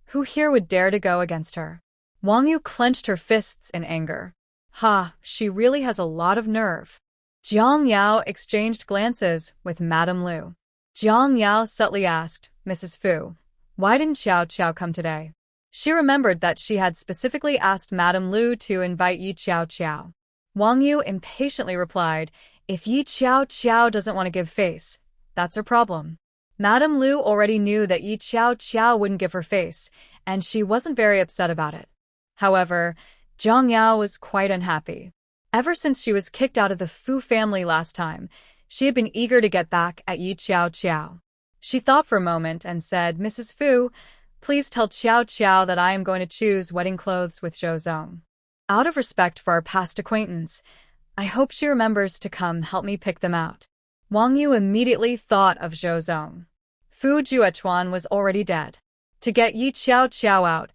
Who here would dare to go against her? Wong Yu clenched her fists in anger. Ha, she really has a lot of nerve. Jiang Yao exchanged glances with Madame Liu. Jiang Yao subtly asked, Mrs. Fu, why didn't Qiao come today? She remembered that she had specifically asked Madame Liu to invite Yi Qiao. Wong Yu impatiently replied, if Yi Qiao doesn't want to give face, that's her problem. Madame Liu already knew that Yi Qiao wouldn't give her face, and she wasn't very upset about it. However, Jiang Yao was quite unhappy. Ever since she was kicked out of the Fu family last time, she had been eager to get back at Yi Qiao. She thought for a moment and said, Mrs. Fu, please tell Qiao that I am going to choose wedding clothes with Zhou Zong. Out of respect for our past acquaintance, I hope she remembers to come help me pick them out. Wong Yu immediately thought of Zhou Zong. Fu Juquan was already dead. To get Yi Qiao out,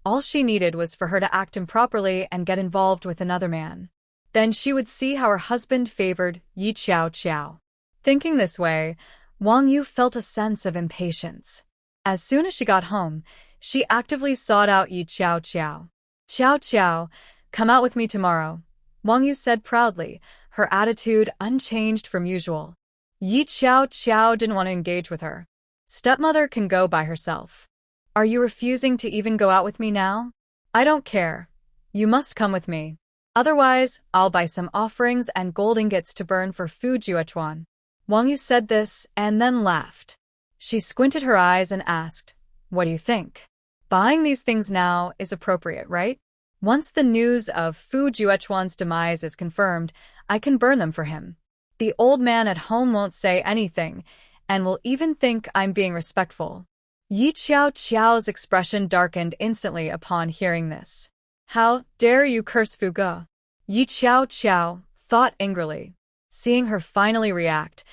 all she needed was for her to act improperly and get involved with another man. Then she would see how her husband favored Yi Qiao. Thinking this way, Wong Yu felt a sense of impatience. As soon as she got home, she actively sought out Yi Qiao. Qiao, come out with me tomorrow, Wong Yu said proudly, her attitude unchanged from usual. Yi Qiao didn't want to engage with her. Stepmother can go by herself. Are you refusing to even go out with me now? I don't care. You must come with me. Otherwise, I'll buy some offerings and gold ingots to burn for Fu Juquan. Wong Yu said this and then laughed. She squinted her eyes and asked, what do you think? Buying these things now is appropriate, right? Once the news of Fu Juquan's demise is confirmed, I can burn them for him. The old man at home won't say anything, and will even think I'm being respectful. Yi Qiao's expression darkened instantly upon hearing this. How dare you curse Fu Ge? Yi Qiao thought angrily. Seeing her finally react,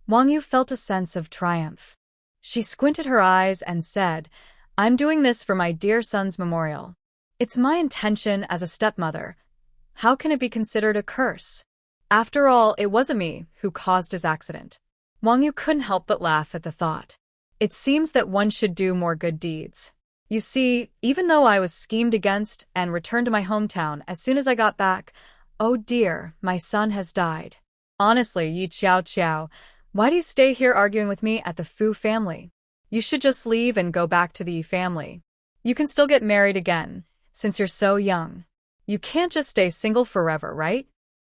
Wong Yu felt a sense of triumph. She squinted her eyes and said, I'm doing this for my dear son's memorial. It's my intention as a stepmother. How can it be considered a curse? After all, it wasn't me who caused his accident. Wong Yu couldn't help but laugh at the thought. It seems that one should do more good deeds. You see, even though I was schemed against and returned to my hometown as soon as I got back, oh dear, my son has died. Honestly, Yi Qiao, why do you stay here arguing with me at the Fu family? You should just leave and go back to the Yi family. You can still get married again, since you're so young. You can't just stay single forever, right?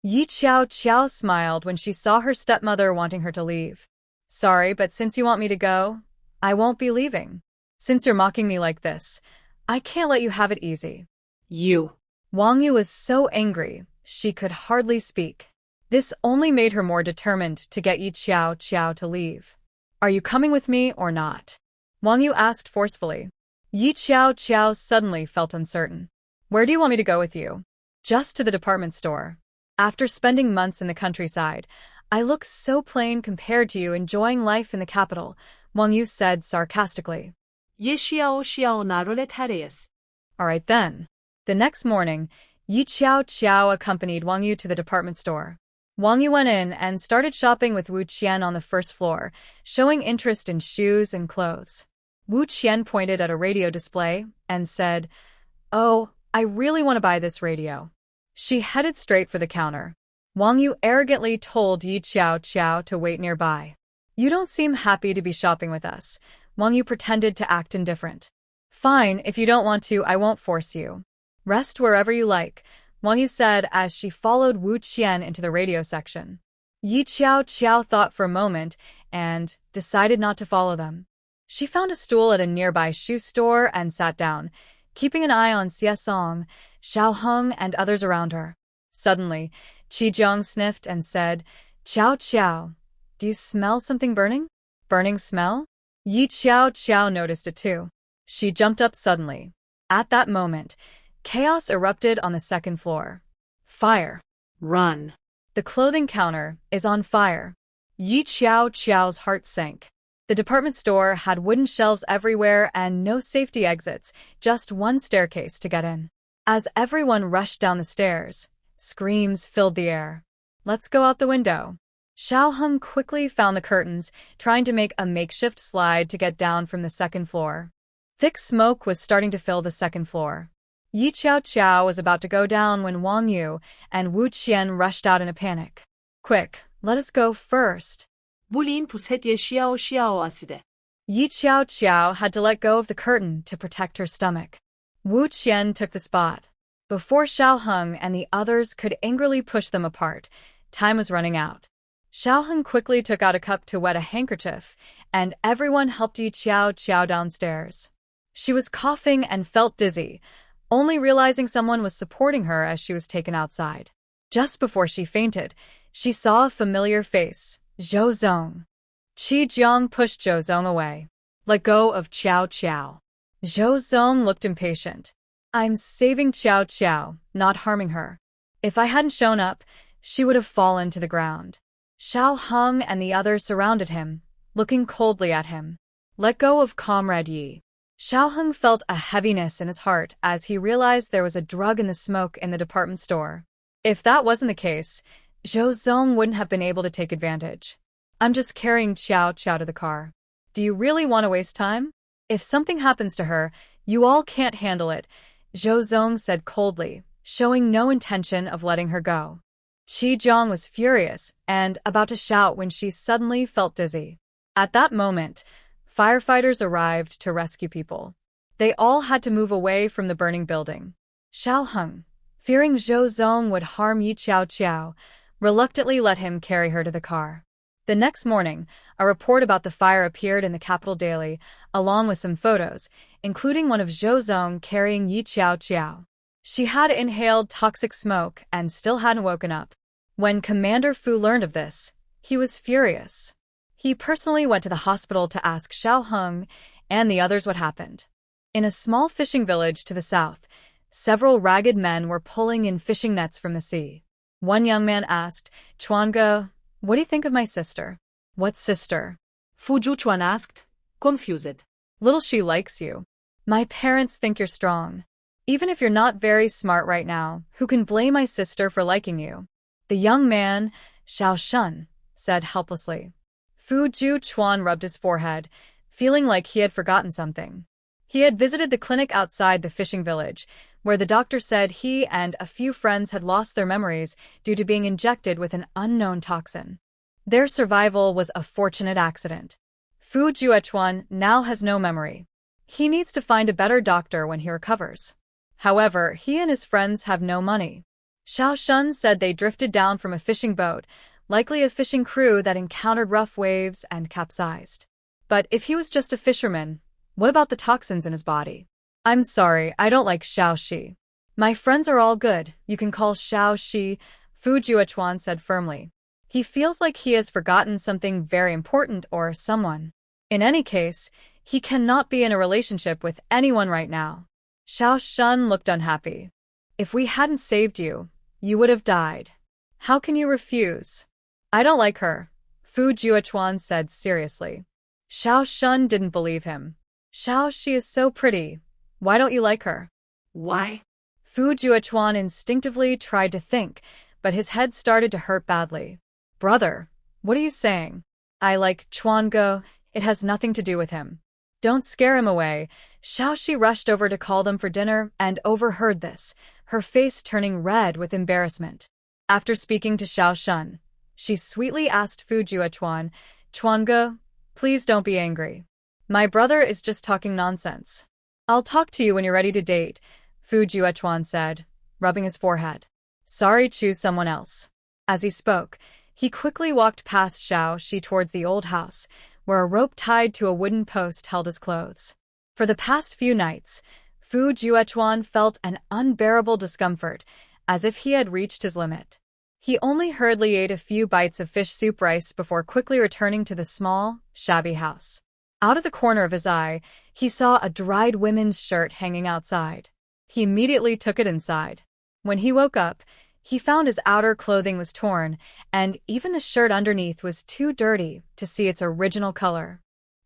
Yi Qiao smiled when she saw her stepmother wanting her to leave. Sorry, but since you want me to go, I won't be leaving. Since you're mocking me like this, I can't let you have it easy. You. Wong Yu was so angry, she could hardly speak. This only made her more determined to get Yi Qiao to leave. Are you coming with me or not? Wong Yu asked forcefully. Yi Qiao suddenly felt uncertain. Where do you want me to go with you? Just to the department store. After spending months in the countryside, I look so plain compared to you enjoying life in the capital, Wong Yu said sarcastically. Ye xiao narolet hareas. All right then. The next morning, Yi Qiao accompanied Wong Yu to the department store. Wong Yu went in and started shopping with Wu Qian on the first floor, showing interest in shoes and clothes. Wu Qian pointed at a radio display and said, Oh, I really want to buy this radio. She headed straight for the counter. Wong Yu arrogantly told Yi Qiao to wait nearby. You don't seem happy to be shopping with us. Wong Yu pretended to act indifferent. Fine, if you don't want to, I won't force you. Rest wherever you like, Wong Yu said as she followed Wu Qian into the radio section. Yi Qiao thought for a moment and decided not to follow them. She found a stool at a nearby shoe store and sat down, keeping an eye on Xie Song, Xiao Heng, and others around her. Suddenly, Qi Zheng sniffed and said, Qiao, do you smell something burning? Burning smell? Yi Qiao noticed it too. She jumped up suddenly. At that moment, chaos erupted on the second floor. Fire. Run. The clothing counter is on fire. Yi Qiao's heart sank. The department store had wooden shelves everywhere and no safety exits, just one staircase to get in. As everyone rushed down the stairs, screams filled the air. Let's go out the window. Xiao Heng quickly found the curtains, trying to make a makeshift slide to get down from the second floor. Thick smoke was starting to fill the second floor. Yi Qiao was about to go down when Wong Yu and Wu Qian rushed out in a panic. Quick, let us go first. Bulin puset ye xiao aside. Yi Qiao had to let go of the curtain to protect her stomach. Wu Qian took the spot. Before Xiao Heng and the others could angrily push them apart, time was running out. Xiao Heng quickly took out a cup to wet a handkerchief, and everyone helped Yi Qiao downstairs. She was coughing and felt dizzy, only realizing someone was supporting her as she was taken outside. Just before she fainted, she saw a familiar face, Zhou Zong. Qi Jiang pushed Zhou Zong away. Let go of Qiao. Zhou Zong looked impatient. I'm saving Qiao, not harming her. If I hadn't shown up, she would have fallen to the ground. Xiao Heng and the others surrounded him, looking coldly at him. Let go of Comrade Yi. Xiao Heng felt a heaviness in his heart as he realized there was a drug in the smoke in the department store. If that wasn't the case, Zhou Zong wouldn't have been able to take advantage. I'm just carrying Qiao to the car. Do you really want to waste time? If something happens to her, you all can't handle it, Zhou Zong said coldly, showing no intention of letting her go. Qi Jiang was furious and about to shout when she suddenly felt dizzy. At that moment, firefighters arrived to rescue people. They all had to move away from the burning building. Xiao Heng, fearing Zhou Zong would harm Yi Qiao, reluctantly let him carry her to the car. The next morning, a report about the fire appeared in the Capital Daily, along with some photos, including one of Zhou Zong carrying Yi Qiao. She had inhaled toxic smoke and still hadn't woken up. When Commander Fu learned of this, he was furious. He personally went to the hospital to ask Xiao Heng and the others what happened. In a small fishing village to the south, several ragged men were pulling in fishing nets from the sea. One young man asked, Chuange, what do you think of my sister? What sister? Fu Juchuan asked, confused. Little she likes you. My parents think you're strong. Even if you're not very smart right now, who can blame my sister for liking you? The young man, Xiao Shun, said helplessly. Fu Juchuan rubbed his forehead, feeling like he had forgotten something. He had visited the clinic outside the fishing village, where the doctor said he and a few friends had lost their memories due to being injected with an unknown toxin. Their survival was a fortunate accident. Fu Juchuan now has no memory. He needs to find a better doctor when he recovers. However, he and his friends have no money. Xiao Shun said they drifted down from a fishing boat, likely a fishing crew that encountered rough waves and capsized. But if he was just a fisherman, what about the toxins in his body? I'm sorry, I don't like Xiao Shi. My friends are all good, you can call Xiao Shi, Fu Juchuan said firmly. He feels like he has forgotten something very important or someone. In any case, he cannot be in a relationship with anyone right now. Xiao Shun looked unhappy. If we hadn't saved you, you would have died. How can you refuse? I don't like her, Fu Juchuan said seriously. Xiao Shun didn't believe him. Xiao Shi is so pretty. Why don't you like her? Why? Fu Juchuan instinctively tried to think, but his head started to hurt badly. Brother, what are you saying? I like Chuange, it has nothing to do with him. Don't scare him away. Xiao Shi rushed over to call them for dinner and overheard this, her face turning red with embarrassment. After speaking to Xiao Shun, she sweetly asked Fu Juchuan, Chuange, please don't be angry. My brother is just talking nonsense. I'll talk to you when you're ready to date, Fu Juechuan said, rubbing his forehead. Sorry, choose someone else. As he spoke, he quickly walked past Xiao Shi towards the old house, where a rope tied to a wooden post held his clothes. For the past few nights, Fu Juechuan felt an unbearable discomfort, as if he had reached his limit. He only hurriedly ate a few bites of fish soup rice before quickly returning to the small, shabby house. Out of the corner of his eye, he saw a dried women's shirt hanging outside. He immediately took it inside. When he woke up, he found his outer clothing was torn, and even the shirt underneath was too dirty to see its original color.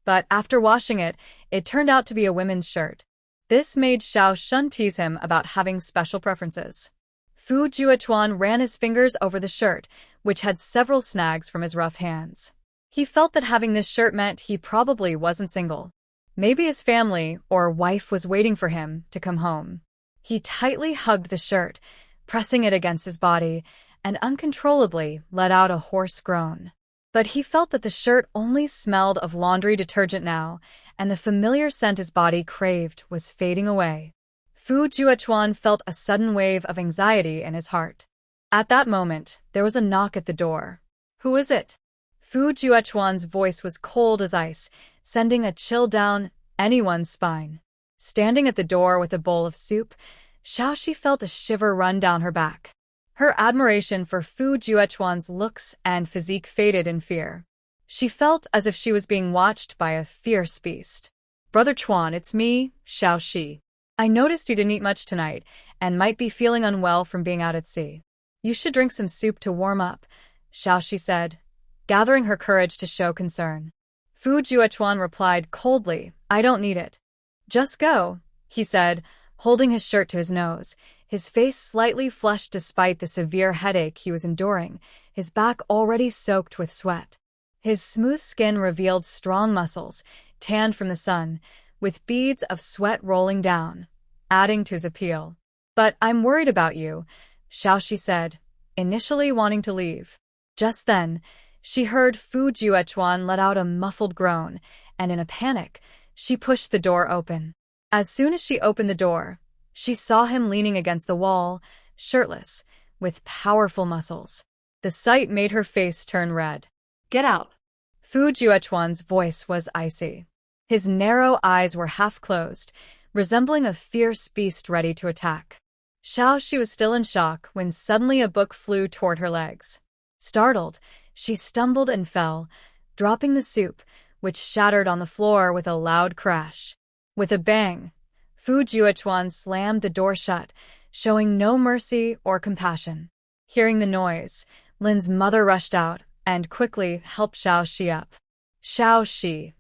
But after washing it, it turned out to be a women's shirt. This made Xiao Shun tease him about having special preferences. Fu Juechuan ran his fingers over the shirt, which had several snags from his rough hands. He felt that having this shirt meant he probably wasn't single. Maybe his family or wife was waiting for him to come home. He tightly hugged the shirt, pressing it against his body, and uncontrollably let out a hoarse groan. But he felt that the shirt only smelled of laundry detergent now, and the familiar scent his body craved was fading away. Fu Juechuan felt a sudden wave of anxiety in his heart. At that moment, there was a knock at the door. Who is it? Fu Juechuan's voice was cold as ice, sending a chill down anyone's spine. Standing at the door with a bowl of soup, Xiao Shi felt a shiver run down her back. Her admiration for Fu Juechuan's looks and physique faded in fear. She felt as if she was being watched by a fierce beast. Brother Chuan, it's me, Xiao Shi. I noticed you didn't eat much tonight, and might be feeling unwell from being out at sea. You should drink some soup to warm up, Xiao Shi said, gathering her courage to show concern. Fu Juechuan replied coldly, I don't need it. Just go, he said, holding his shirt to his nose, his face slightly flushed despite the severe headache he was enduring, his back already soaked with sweat. His smooth skin revealed strong muscles, tanned from the sun, with beads of sweat rolling down, adding to his appeal. But I'm worried about you, Xiao Shi said, initially wanting to leave. Just then, she heard Fu Juechuan let out a muffled groan, and in a panic, she pushed the door open. As soon as she opened the door, she saw him leaning against the wall, shirtless, with powerful muscles. The sight made her face turn red. Get out. Fu Juechuan's voice was icy. His narrow eyes were half closed, resembling a fierce beast ready to attack. Xiao Shi was still in shock when suddenly a book flew toward her legs. Startled, she stumbled and fell, dropping the soup, which shattered on the floor with a loud crash. With a bang, Fu Juechuan slammed the door shut, showing no mercy or compassion. Hearing the noise, Lin's mother rushed out and quickly helped Xiao Shi up. Xiao Shi,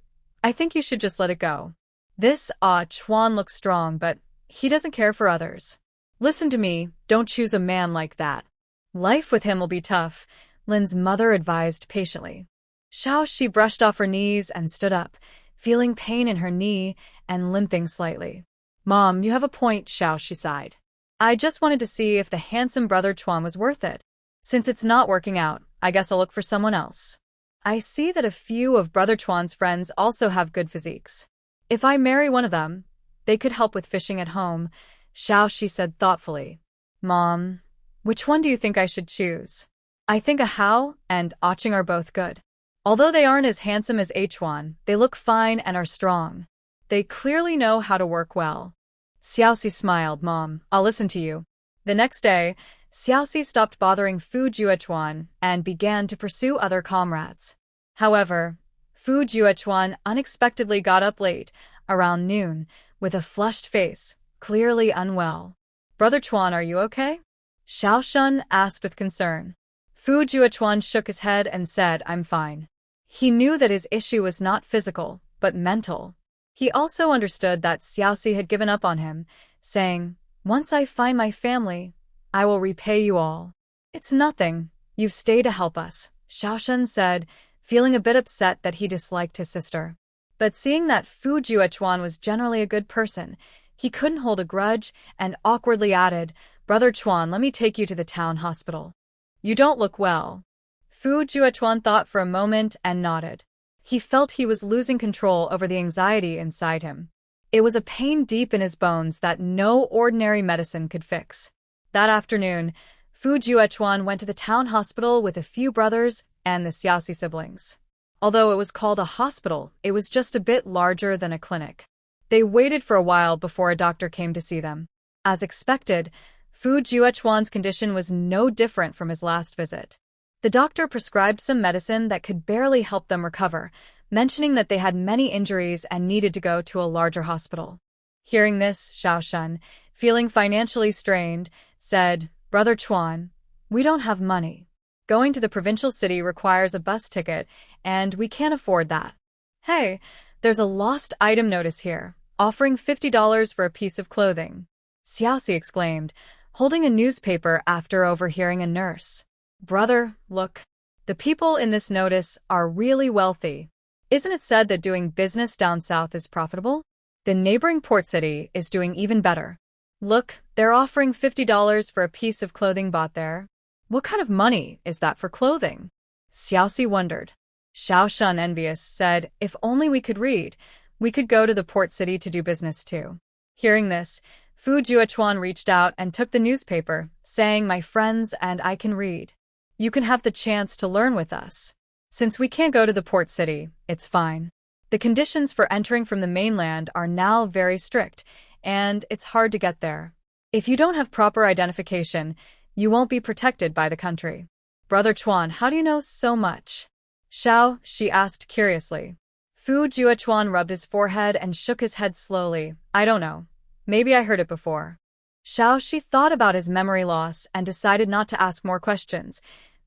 I think you should just let it go. This Chuan looks strong, but he doesn't care for others. Listen to me, don't choose a man like that. Life with him will be tough, Lin's mother advised patiently. Xiao Shi brushed off her knees and stood up, feeling pain in her knee and limping slightly. Mom, you have a point, Xiao Shi sighed. I just wanted to see if the handsome brother Chuan was worth it. Since it's not working out, I guess I'll look for someone else. I see that a few of brother Chuan's friends also have good physiques. If I marry one of them, they could help with fishing at home, Xiao Shi said thoughtfully. Mom, which one do you think I should choose? I think a Hao and Aching are both good. Although they aren't as handsome as Chuan, they look fine and are strong. They clearly know how to work well. Xiaoxi smiled, Mom, I'll listen to you. The next day, Xiaoxi stopped bothering Fu Juechuan and began to pursue other comrades. However, Fu Juechuan unexpectedly got up late, around noon, with a flushed face, clearly unwell. Brother Chuan, are you okay? Xiao Shun asked with concern. Fu Juechuan shook his head and said, I'm fine. He knew that his issue was not physical, but mental. He also understood that Xiaoxi had given up on him, saying, Once I find my family, I will repay you all. It's nothing. You stay to help us, Xiaoshen said, feeling a bit upset that he disliked his sister. But seeing that Fu Juechuan was generally a good person, he couldn't hold a grudge and awkwardly added, Brother Chuan, let me take you to the town hospital. You don't look well. Fu Juechuan thought for a moment and nodded. He felt he was losing control over the anxiety inside him. It was a pain deep in his bones that no ordinary medicine could fix. That afternoon, Fu Juechuan went to the town hospital with a few brothers and the Xiaoxi siblings. Although it was called a hospital, it was just a bit larger than a clinic. They waited for a while before a doctor came to see them. As expected, Fu Juechuan's condition was no different from his last visit. The doctor prescribed some medicine that could barely help them recover, mentioning that they had many injuries and needed to go to a larger hospital. Hearing this, Xiao Shun, feeling financially strained, said, "Brother Chuan, we don't have money. Going to the provincial city requires a bus ticket, and we can't afford that. Hey, there's a lost item notice here, offering $50 for a piece of clothing," Xiaoxi exclaimed, holding a newspaper after overhearing a nurse. "Brother, look. The people in this notice are really wealthy. Isn't it said that doing business down south is profitable? The neighboring port city is doing even better. Look, they're offering $50 for a piece of clothing bought there. What kind of money is that for clothing?" Xiaoxi wondered. Xiao Shun, envious, said, "If only we could read, we could go to the port city to do business too." Hearing this, Fu Juechuan reached out and took the newspaper, saying, "My friends and I can read. You can have the chance to learn with us. Since we can't go to the port city, it's fine. The conditions for entering from the mainland are now very strict, and it's hard to get there. If you don't have proper identification, you won't be protected by the country." "Brother Chuan, how do you know so much?" Xiao, she asked curiously. Fu Juechuan rubbed his forehead and shook his head slowly. "I don't know. Maybe I heard it before." Xiao, she thought about his memory loss and decided not to ask more questions,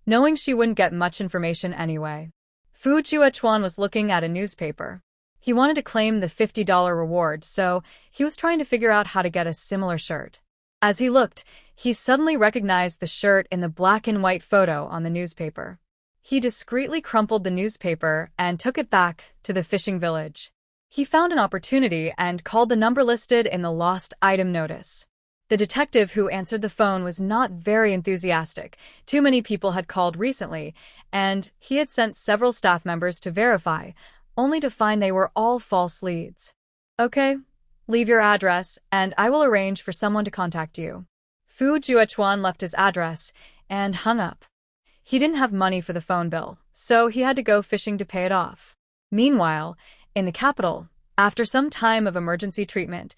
knowing she wouldn't get much information anyway. Fu Juechuan was looking at a newspaper. He wanted to claim the $50 reward, so he was trying to figure out how to get a similar shirt. As he looked, he suddenly recognized the shirt in the black and white photo on the newspaper. He discreetly crumpled the newspaper and took it back to the fishing village. He found an opportunity and called the number listed in the lost item notice. The detective who answered the phone was not very enthusiastic. Too many people had called recently, and he had sent several staff members to verify, only to find they were all false leads. "Okay, leave your address, and I will arrange for someone to contact you." Fu Juechuan left his address and hung up. He didn't have money for the phone bill, so he had to go fishing to pay it off. Meanwhile, in the capital, after some time of emergency treatment,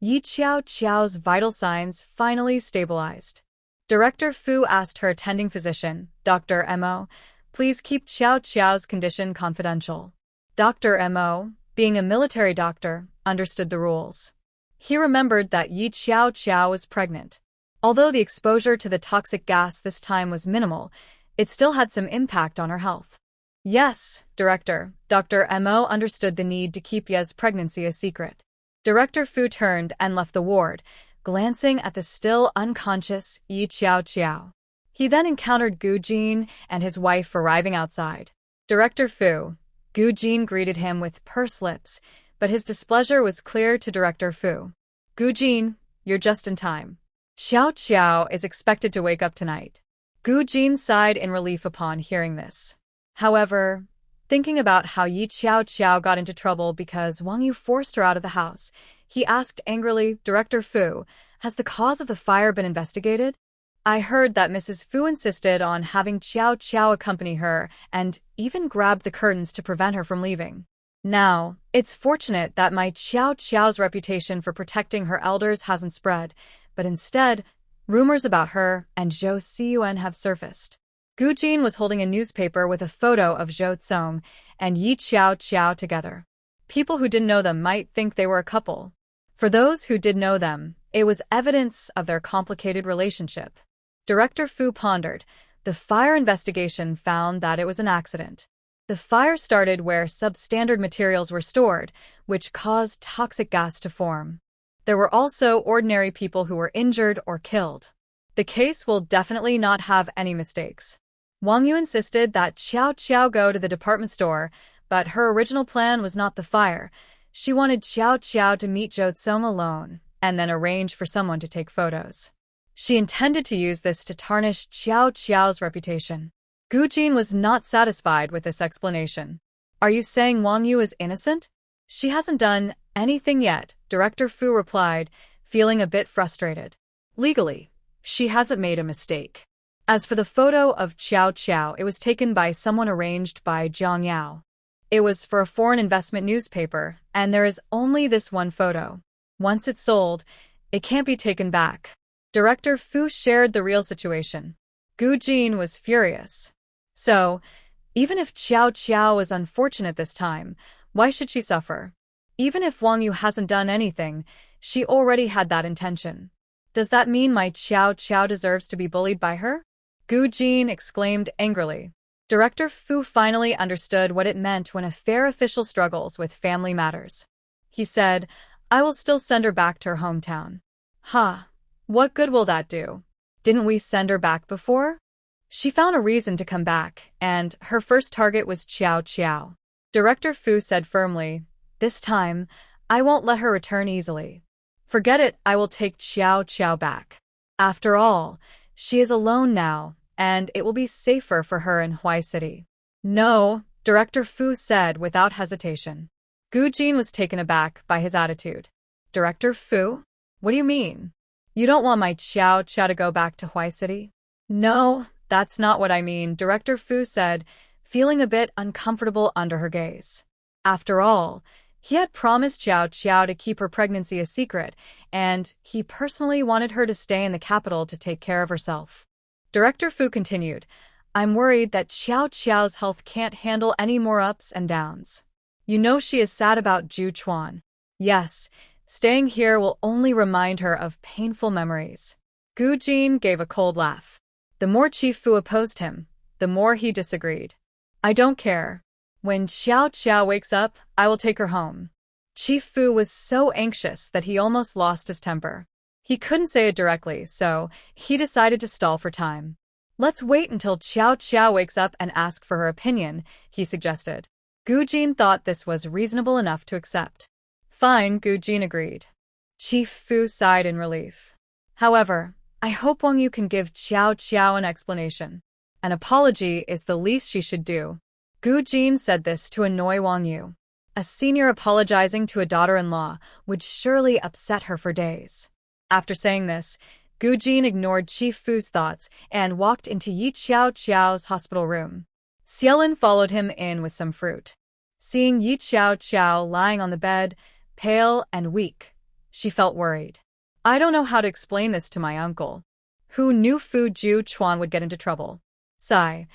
Yi Qiao's vital signs finally stabilized. Director Fu asked her attending physician, Dr. Mo, "Please keep Qiao's condition confidential." Dr. Mo, being a military doctor, understood the rules. He remembered that Yi Qiao was pregnant. Although the exposure to the toxic gas this time was minimal, it still had some impact on her health. "Yes, Director." Dr. Mo understood the need to keep Ye's pregnancy a secret. Director Fu turned and left the ward, glancing at the still unconscious Yi Qiao. He then encountered Gu Jin and his wife arriving outside. Director Fu. Gu Jin greeted him with pursed lips, but his displeasure was clear to Director Fu. "Gu Jin, you're just in time. Qiao is expected to wake up tonight." Gu Jin sighed in relief upon hearing this. However, thinking about how Yi Qiao got into trouble because Wong Yu forced her out of the house, he asked angrily, "Director Fu, has the cause of the fire been investigated? I heard that Mrs. Fu insisted on having Qiao accompany her and even grabbed the curtains to prevent her from leaving. Now, it's fortunate that my Qiao's reputation for protecting her elders hasn't spread, but instead, rumors about her and Zhou Xiyuan have surfaced." Gu Jin was holding a newspaper with a photo of Zhou Tsong and Yi Qiao together. People who didn't know them might think they were a couple. For those who did know them, it was evidence of their complicated relationship. Director Fu pondered. The fire investigation found that it was an accident. The fire started where substandard materials were stored, which caused toxic gas to form. There were also ordinary people who were injured or killed. The case will definitely not have any mistakes. Wong Yu insisted that Qiao go to the department store, but her original plan was not the fire. She wanted Qiao to meet Zhou Tsong alone, and then arrange for someone to take photos. She intended to use this to tarnish Qiao's reputation. Gu Jin was not satisfied with this explanation. "Are you saying Wong Yu is innocent? She hasn't done Anything yet, Director Fu replied, feeling a bit frustrated. Legally, she hasn't made a mistake. As for the photo of Qiao Qiao, it was taken by someone arranged by Jiang Yao. It was for a foreign investment newspaper, and there is only this one photo. Once it's sold, it can't be taken back. Director Fu shared the real situation. Gu Jin was furious. So, even if Qiao Qiao was unfortunate this time, why should she suffer? Even if Wong Yu hasn't done anything, she already had that intention. Does that mean my Qiao Qiao deserves to be bullied by her? Gu Jin exclaimed angrily. Director Fu finally understood what it meant when a fair official struggles with family matters. He said, I will still send her back to her hometown. What good will that do? Didn't we send her back before? She found a reason to come back, and her first target was Qiao Qiao. Director Fu said firmly, this time, I won't let her return easily. Forget it, I will take Qiao Qiao back. After all, she is alone now, and it will be safer for her in Huai City. No, Director Fu said without hesitation. Gu Jin was taken aback by his attitude. Director Fu? What do you mean? You don't want my Qiao Qiao to go back to Huai City? No, that's not what I mean, Director Fu said, feeling a bit uncomfortable under her gaze. After all, he had promised Qiao Qiao to keep her pregnancy a secret, and he personally wanted her to stay in the capital to take care of herself. Director Fu continued, I'm worried that Qiao Qiao's health can't handle any more ups and downs. You know she is sad about Zhu Chuan. Yes, staying here will only remind her of painful memories. Gu Jin gave a cold laugh. The more Chief Fu opposed him, the more he disagreed. I don't care. When Qiao Qiao wakes up, I will take her home. Chief Fu was so anxious that he almost lost his temper. He couldn't say it directly, so he decided to stall for time. Let's wait until Qiao Qiao wakes up and ask for her opinion, he suggested. Gu Jin thought this was reasonable enough to accept. Fine, Gu Jin agreed. Chief Fu sighed in relief. However, I hope Wong Yu can give Qiao Qiao an explanation. An apology is the least she should do. Gu Jin said this to annoy Wong Yu. A senior apologizing to a daughter-in-law would surely upset her for days. After saying this, Gu Jin ignored Chief Fu's thoughts and walked into Yi Qiao Qiao's hospital room. Xiaolin followed him in with some fruit. Seeing Yi Qiao Qiao lying on the bed, pale and weak, she felt worried. I don't know how to explain this to my uncle. Who knew Fu Zhu Chuan would get into trouble? Sigh.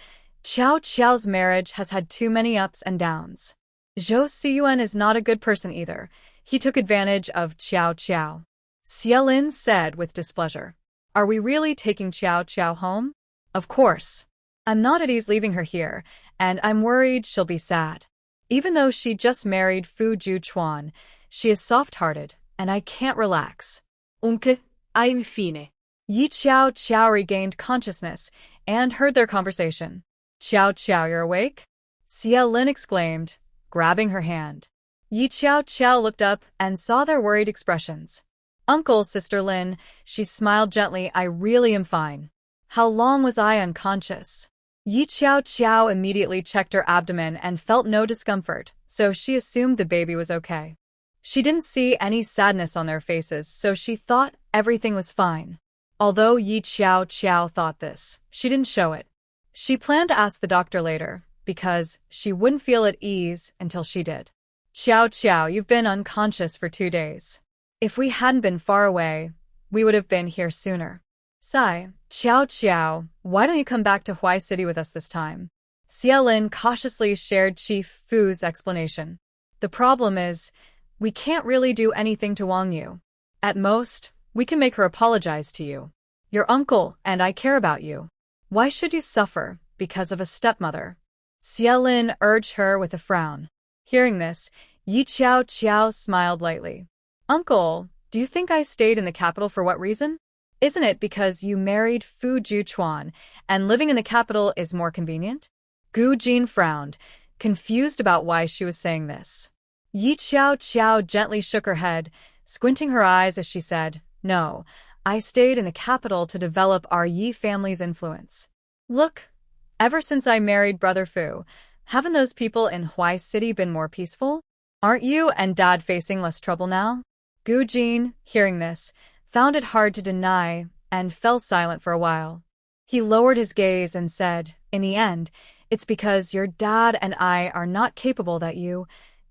Qiao Qiao's marriage has had too many ups and downs. Zhou Xiyuan is not a good person either. He took advantage of Qiao Qiao. Xiaolin said with displeasure. Are we really taking Qiao Qiao home? Of course. I'm not at ease leaving her here, and I'm worried she'll be sad. Even though she just married Fu Zhu Chuan, she is soft-hearted, and I can't relax. Infine. Yi Qiao Qiao regained consciousness and heard their conversation. Qiao Qiao, you're awake? Xiaolin exclaimed, grabbing her hand. Yi Qiao Qiao looked up and saw their worried expressions. Uncle, Sister Lin, she smiled gently, I really am fine. How long was I unconscious? Yi Qiao Qiao immediately checked her abdomen and felt no discomfort, so she assumed the baby was okay. She didn't see any sadness on their faces, so she thought everything was fine. Although Yi Qiao Qiao thought this, she didn't show it. She planned to ask the doctor later, because she wouldn't feel at ease until she did. Qiao Qiao, you've been unconscious for 2 days. If we hadn't been far away, we would have been here sooner. Sigh. Qiao Qiao, why don't you come back to Huai City with us this time? Xiaolin cautiously shared Chief Fu's explanation. The problem is, we can't really do anything to Wong Yu. At most, we can make her apologize to you. Your uncle and I care about you. Why should you suffer because of a stepmother? Xiaolin urged her with a frown. Hearing this, Yi Qiao Qiao smiled lightly. Uncle, do you think I stayed in the capital for what reason? Isn't it because you married Fu Zhu Chuan and living in the capital is more convenient? Gu Jin frowned, confused about why she was saying this. Yi Qiao Qiao gently shook her head, squinting her eyes as she said, No, I stayed in the capital to develop our Yi family's influence. Look, ever since I married Brother Fu, haven't those people in Huai City been more peaceful? Aren't you and Dad facing less trouble now? Gu Jin, hearing this, found it hard to deny and fell silent for a while. He lowered his gaze and said, in the end, it's because your dad and I are not capable that you,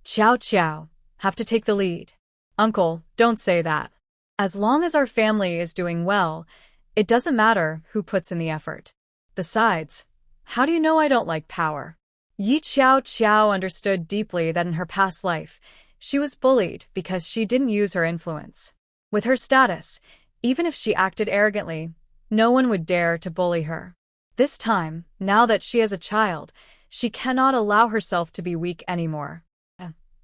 Qiao, have to take the lead. Uncle, don't say that. As long as our family is doing well, it doesn't matter who puts in the effort. Besides, how do you know I don't like power? Yi Qiao understood deeply that in her past life, she was bullied because she didn't use her influence. With her status, even if she acted arrogantly, no one would dare to bully her. This time, now that she is a child, she cannot allow herself to be weak anymore.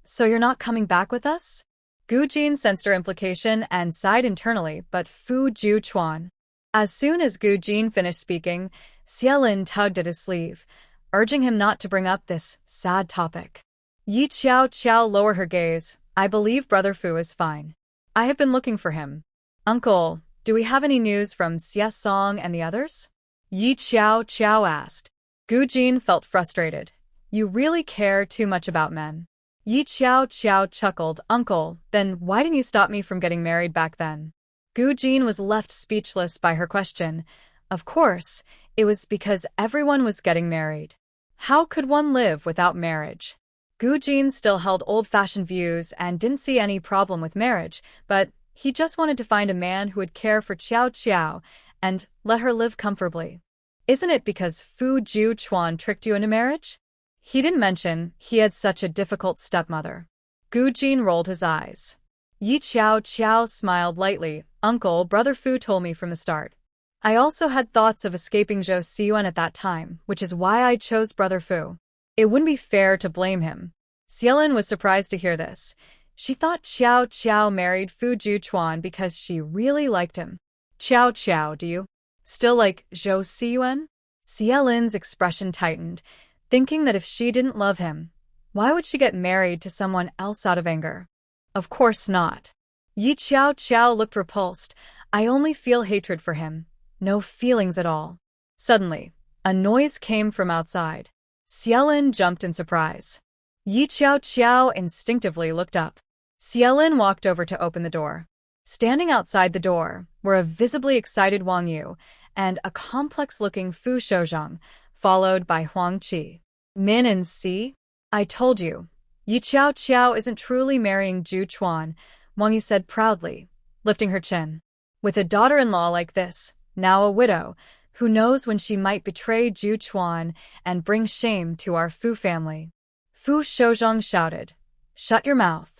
So you're not coming back with us? Gu Jin sensed her implication and sighed internally, but Fu Ju Chuan. As soon as Gu Jin finished speaking, Xielin tugged at his sleeve, urging him not to bring up this sad topic. Yi Qiao lowered her gaze. I believe Brother Fu is fine. I have been looking for him. Uncle, do we have any news from Xie Song and the others? Yi Qiao asked. Gu Jin felt frustrated. You really care too much about men. Yi Qiao chuckled. Uncle, then why didn't you stop me from getting married back then? Gu Jin was left speechless by her question. Of course, it was because everyone was getting married. How could one live without marriage? Gu Jin still held old-fashioned views and didn't see any problem with marriage, but he just wanted to find a man who would care for Qiao and let her live comfortably. Isn't it because Fu Ju Chuan tricked you into marriage? He didn't mention he had such a difficult stepmother. Gu Jin rolled his eyes. Yi Qiao smiled lightly. Uncle, Brother Fu told me from the start. I also had thoughts of escaping Zhou Xiyuan at that time, which is why I chose Brother Fu. It wouldn't be fair to blame him. Xielin was surprised to hear this. She thought Qiao married Fu Ju Chuan because she really liked him. Qiao, do you still like Zhou Xiyuan? Xielin's expression tightened, thinking that if she didn't love him, why would she get married to someone else out of anger? Of course not. Yi Qiao looked repulsed. I only feel hatred for him. No feelings at all. Suddenly, a noise came from outside. Xielin jumped in surprise. Yi Qiao instinctively looked up. Xielin walked over to open the door. Standing outside the door were a visibly excited Wong Yu and a complex-looking Fu Shozhong, followed by Huang Qi. Min and Si? I told you. Yi Qiao isn't truly marrying Ju Chuan, Wong Yu said proudly, lifting her chin. With a daughter-in-law like this, now a widow, who knows when she might betray Ju Chuan and bring shame to our Fu family. Fu Shozhong shouted. Shut your mouth.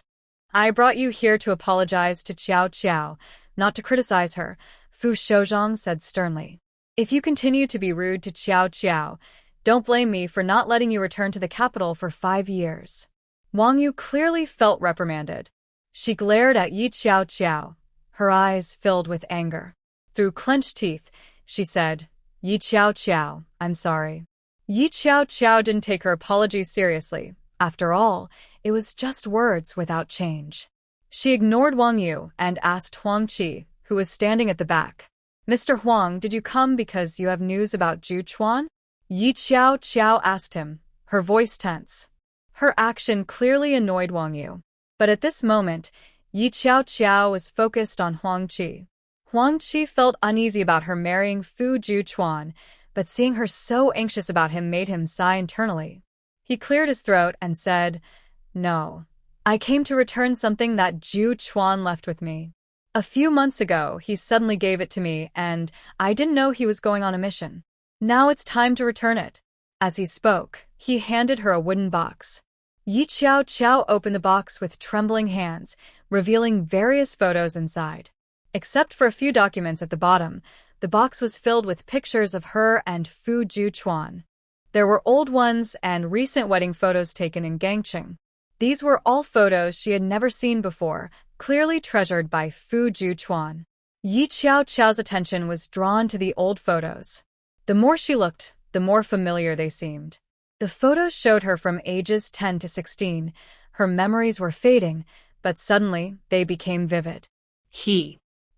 I brought you here to apologize to Qiao, not to criticize her, Fu Shozhong said sternly. If you continue to be rude to Qiao, don't blame me for not letting you return to the capital for 5 years. Wong Yu clearly felt reprimanded. She glared at Yi Qiao, her eyes filled with anger. Through clenched teeth, she said, Yi Qiao, I'm sorry. Yi Qiao didn't take her apology seriously. After all, it was just words without change. She ignored Wong Yu and asked Huang Qi, who was standing at the back. Mr. Huang, did you come because you have news about Ju Chuan? Yi Qiao asked him, her voice tense. Her action clearly annoyed Wong Yu. But at this moment, Yi Qiao was focused on Huang Qi. Huang Qi felt uneasy about her marrying Fu Ju Chuan, but seeing her so anxious about him made him sigh internally. He cleared his throat and said, No. I came to return something that Ju Chuan left with me. A few months ago, he suddenly gave it to me, and I didn't know he was going on a mission. Now it's time to return it. As he spoke, he handed her a wooden box. Yi Qiao opened the box with trembling hands, revealing various photos inside. Except for a few documents at the bottom, the box was filled with pictures of her and Fu Ju Chuan. There were old ones and recent wedding photos taken in Gangcheng. These were all photos she had never seen before, clearly treasured by Fu Ju Chuan. Yi Qiao's attention was drawn to the old photos. The more she looked, the more familiar they seemed. The photos showed her from ages 10 to 16. Her memories were fading, but suddenly they became vivid.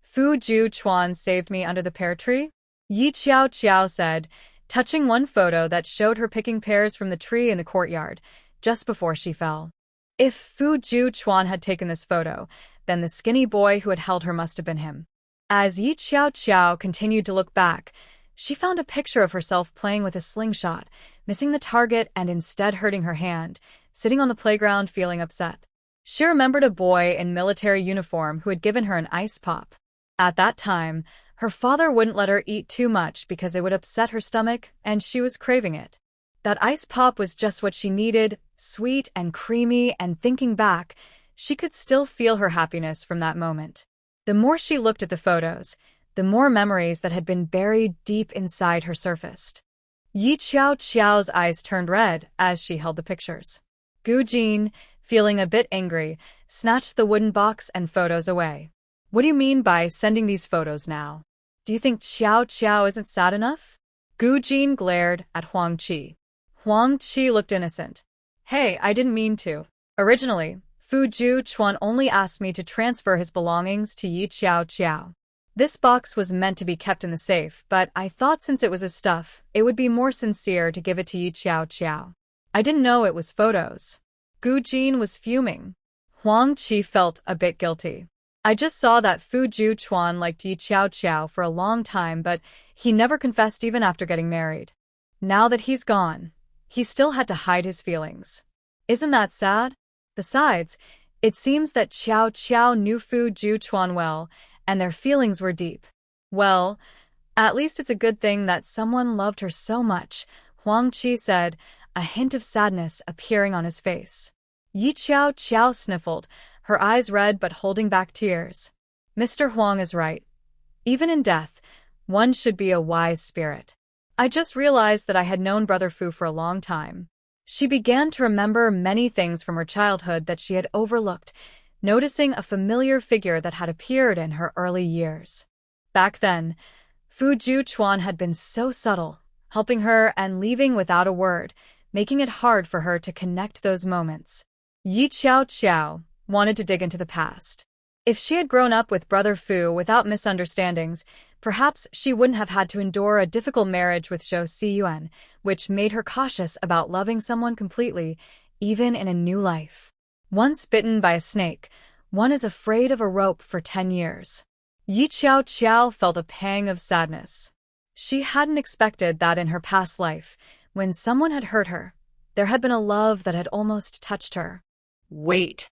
Fu Ju Chuan saved me under the pear tree? Yi Qiao said, touching one photo that showed her picking pears from the tree in the courtyard, just before she fell. If Fu Juchuan had taken this photo, then the skinny boy who had held her must have been him. As Yi Qiao continued to look back, she found a picture of herself playing with a slingshot, missing the target and instead hurting her hand, sitting on the playground feeling upset. She remembered a boy in military uniform who had given her an ice pop. At that time, her father wouldn't let her eat too much because it would upset her stomach, and she was craving it. That ice pop was just what she needed, sweet and creamy, and thinking back, she could still feel her happiness from that moment. The more she looked at the photos, the more memories that had been buried deep inside her surfaced. Yi Qiao's eyes turned red as she held the pictures. Gu Jin, feeling a bit angry, snatched the wooden box and photos away. What do you mean by sending these photos now? Do you think Qiao isn't sad enough? Gu Jin glared at Huang Qi. Huang Qi looked innocent. Hey, I didn't mean to. Originally, Fu Juchuan only asked me to transfer his belongings to Yi Qiao. This box was meant to be kept in the safe, but I thought since it was his stuff, it would be more sincere to give it to Yi Qiao. I didn't know it was photos. Gu Jin was fuming. Huang Qi felt a bit guilty. I just saw that Fu Juchuan liked Yi Qiao for a long time, but he never confessed even after getting married. Now that he's gone, he still had to hide his feelings. Isn't that sad? Besides, it seems that Qiao knew Fu Juchuan well, and their feelings were deep. Well, at least it's a good thing that someone loved her so much, Huang Qi said, a hint of sadness appearing on his face. Yi Qiao sniffled, her eyes red but holding back tears. Mr. Huang is right. Even in death, one should be a wise spirit. I just realized that I had known Brother Fu for a long time. She began to remember many things from her childhood that she had overlooked, noticing a familiar figure that had appeared in her early years. Back then, Fu Juchuan had been so subtle, helping her and leaving without a word, making it hard for her to connect those moments. Yi Qiao wanted to dig into the past. If she had grown up with Brother Fu without misunderstandings, perhaps she wouldn't have had to endure a difficult marriage with Zhou Xiyuan, which made her cautious about loving someone completely, even in a new life. Once bitten by a snake, one is afraid of a rope for 10 years. Yi Qiao felt a pang of sadness. She hadn't expected that in her past life, when someone had hurt her, there had been a love that had almost touched her. Wait.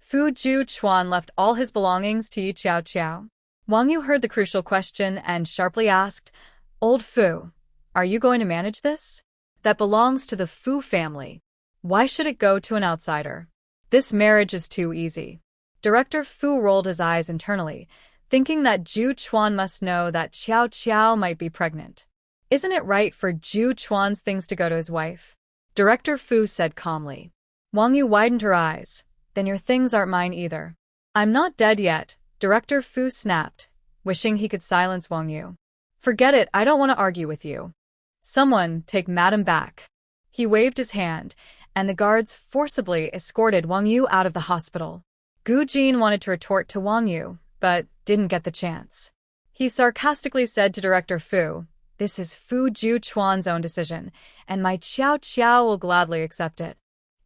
Fu Juchuan left all his belongings to Yi Qiao. Wong Yu heard the crucial question and sharply asked, Old Fu, are you going to manage this? That belongs to the Fu family. Why should it go to an outsider? This marriage is too easy. Director Fu rolled his eyes internally, thinking that Juchuan must know that Qiao might be pregnant. Isn't it right for Juchuan's things to go to his wife? Director Fu said calmly. Wong Yu widened her eyes. Then your things aren't mine either. I'm not dead yet, Director Fu snapped, wishing he could silence Wong Yu. Forget it, I don't want to argue with you. Someone take Madam back. He waved his hand, and the guards forcibly escorted Wong Yu out of the hospital. Gu Jin wanted to retort to Wong Yu, but didn't get the chance. He sarcastically said to Director Fu, This is Fu Juchuan's own decision, and my Qiao will gladly accept it.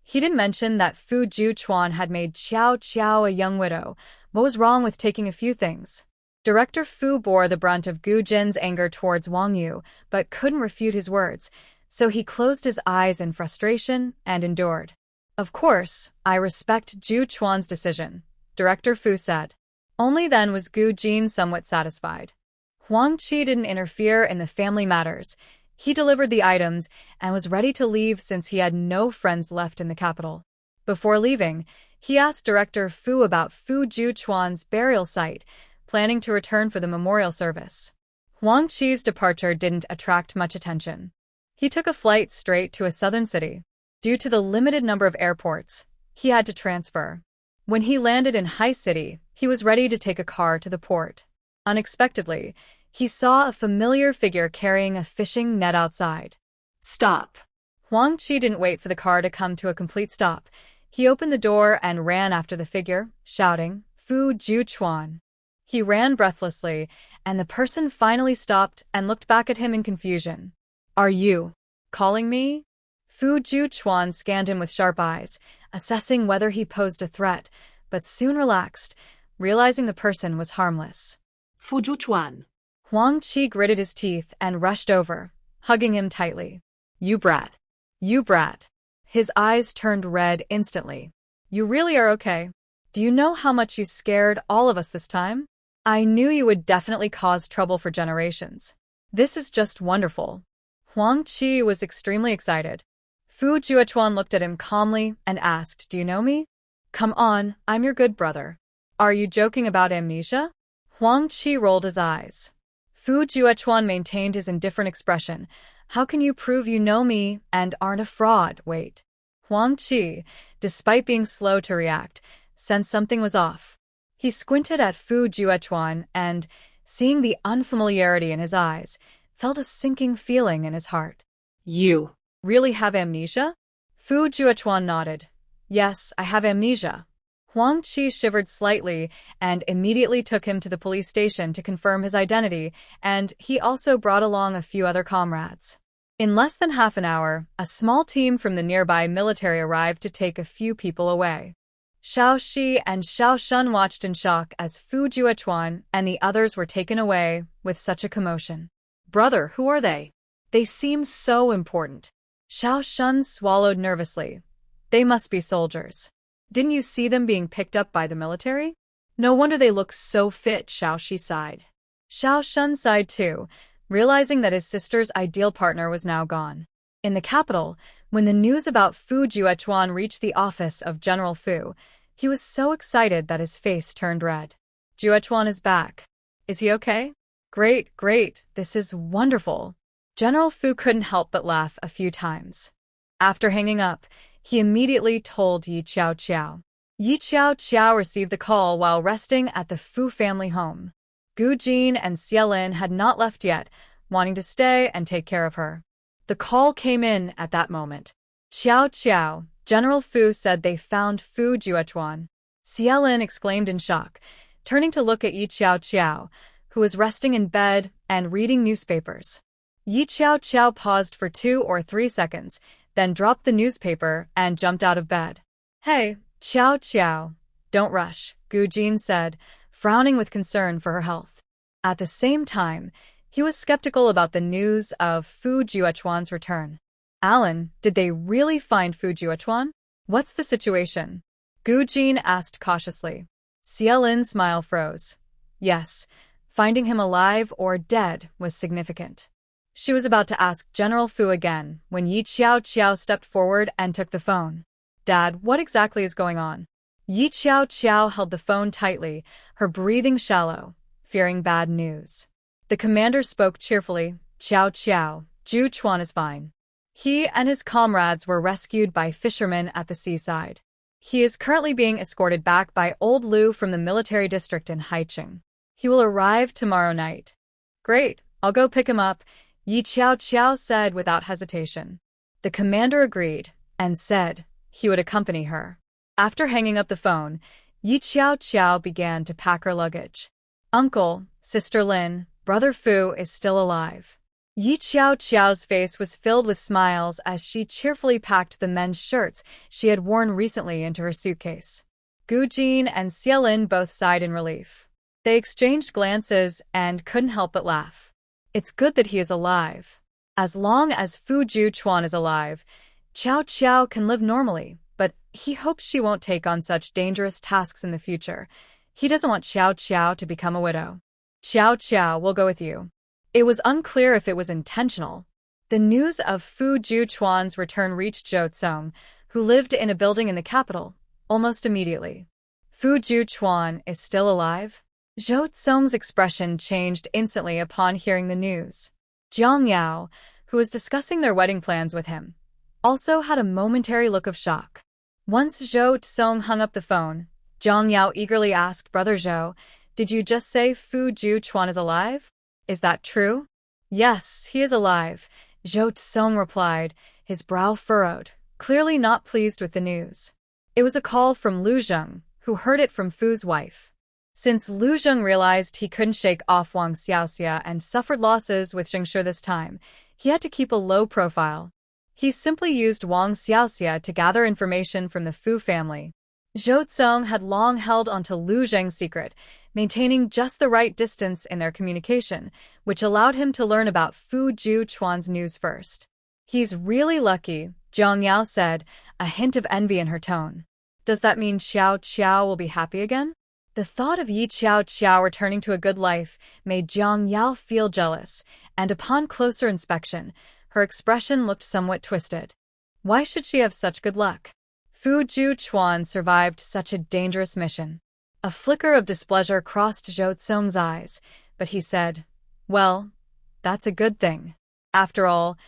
He didn't mention that Fu Juchuan had made Qiao a young widow. What was wrong with taking a few things? Director Fu bore the brunt of Gu Jin's anger towards Wong Yu, but couldn't refute his words, so he closed his eyes in frustration and endured. Of course, I respect Juchuan's decision, Director Fu said. Only then was Gu Jin somewhat satisfied. Huang Qi didn't interfere in the family matters. He delivered the items and was ready to leave since he had no friends left in the capital. Before leaving, he asked Director Fu about Fu Juchuan's burial site, planning to return for the memorial service. Huang Qi's departure didn't attract much attention. He took a flight straight to a southern city. Due to the limited number of airports, he had to transfer. When he landed in Hai City, he was ready to take a car to the port. Unexpectedly, he saw a familiar figure carrying a fishing net outside. Stop. Huang Qi didn't wait for the car to come to a complete stop. He opened the door and ran after the figure, shouting, Fu Juchuan. He ran breathlessly, and the person finally stopped and looked back at him in confusion. Are you calling me? Fu Juchuan scanned him with sharp eyes, assessing whether he posed a threat, but soon relaxed, realizing the person was harmless. Fujuan. Huang Qi gritted his teeth and rushed over, hugging him tightly. You brat. You brat. His eyes turned red instantly. You really are okay? Do you know how much you scared all of us this time? I knew you would definitely cause trouble for generations. This is just wonderful. Huang Qi was extremely excited. Fu Juechuan looked at him calmly and asked, Do you know me? Come on, I'm your good brother. Are you joking about amnesia? Huang Qi rolled his eyes. Fu Juechuan maintained his indifferent expression. How can you prove you know me and aren't a fraud? Wait. Huang Qi, despite being slow to react, sensed something was off. He squinted at Fu Juechuan and, seeing the unfamiliarity in his eyes, felt a sinking feeling in his heart. You really have amnesia? Fu Juechuan nodded. Yes, I have amnesia. Huang Qi shivered slightly and immediately took him to the police station to confirm his identity, and he also brought along a few other comrades. In less than half an hour, a small team from the nearby military arrived to take a few people away. Xiao Shi and Xiao Shun watched in shock as Fu Juechuan and the others were taken away with such a commotion. Brother, who are they? They seem so important. Xiao Shun swallowed nervously. They must be soldiers. Didn't you see them being picked up by the military? No wonder they look so fit, Xiao Shi sighed. Xiao Shun sighed too, realizing that his sister's ideal partner was now gone. In the capital, when the news about Fu Juechuan reached the office of General Fu, he was so excited that his face turned red. Juechuan is back. Is he okay? Great, great, this is wonderful. General Fu couldn't help but laugh a few times. After hanging up, he immediately told Yi Qiao Qiao. Yi Qiao Qiao received the call while resting at the Fu family home. Gu Jin and Xie Lin had not left yet, wanting to stay and take care of her. The call came in at that moment. Qiao Qiao, General Fu said they found Fu Juechuan. Xie Lin exclaimed in shock, turning to look at Yi Qiao Qiao, who was resting in bed and reading newspapers. Yi Qiao Qiao paused for 2 or 3 seconds, then dropped the newspaper and jumped out of bed. Hey, Qiao Qiao, don't rush, Gu Jin said, frowning with concern for her health. At the same time, he was skeptical about the news of Fu Juechuan's return. Alan, did they really find Fu Juechuan? What's the situation? Gu Jin asked cautiously. Xie Lin's smile froze. Yes, finding him alive or dead was significant. She was about to ask General Fu again when Yi Qiao Qiao stepped forward and took the phone. Dad, what exactly is going on? Yi Qiao Qiao held the phone tightly, her breathing shallow, fearing bad news. The commander spoke cheerfully. Qiao Qiao, Juechuan is fine. He and his comrades were rescued by fishermen at the seaside. He is currently being escorted back by Old Lu from the military district in Haicheng. He will arrive tomorrow night. Great, I'll go pick him up, Yi Qiao Qiao said without hesitation. The commander agreed and said he would accompany her. After hanging up the phone, Yi Qiao Qiao began to pack her luggage. Uncle, Sister Lin, Brother Fu is still alive. Yi Qiao Qiao's face was filled with smiles as she cheerfully packed the men's shirts she had worn recently into her suitcase. Gu Jin and Xie Lin both sighed in relief. They exchanged glances and couldn't help but laugh. It's good that he is alive. As long as Fu Juechuan is alive, Qiao Qiao can live normally, but he hopes she won't take on such dangerous tasks in the future. He doesn't want Qiao Qiao to become a widow. Qiao Qiao will go with you. It was unclear if it was intentional. The news of Fu Juechuan's return reached Zhou Tsong, who lived in a building in the capital, almost immediately. Fu Juechuan is still alive? Zhou Tsong's expression changed instantly upon hearing the news. Jiang Yao, who was discussing their wedding plans with him, also had a momentary look of shock. Once Zhou Tsong hung up the phone, Jiang Yao eagerly asked Brother Zhou, "Did you just say Fu Juechuan is alive? Is that true?" "Yes, he is alive," Zhou Tsong replied, his brow furrowed, clearly not pleased with the news. It was a call from Lu Zheng, who heard it from Fu's wife. Since Lu Zheng realized he couldn't shake off Wang Xiaoxia and suffered losses with Zhengshe this time, he had to keep a low profile. He simply used Wang Xiaoxia to gather information from the Fu family. Zhou Zong had long held onto Lu Zheng's secret, maintaining just the right distance in their communication, which allowed him to learn about Fu Juquan's news first. He's really lucky, Jiang Yao said, a hint of envy in her tone. Does that mean Xiao Qiao will be happy again? The thought of Yi Xiao Qiao returning to a good life made Jiang Yao feel jealous, and upon closer inspection, her expression looked somewhat twisted. Why should she have such good luck? Fu Juquan survived such a dangerous mission. A flicker of displeasure crossed Zhou Zong's eyes, but he said, well, that's a good thing. After all,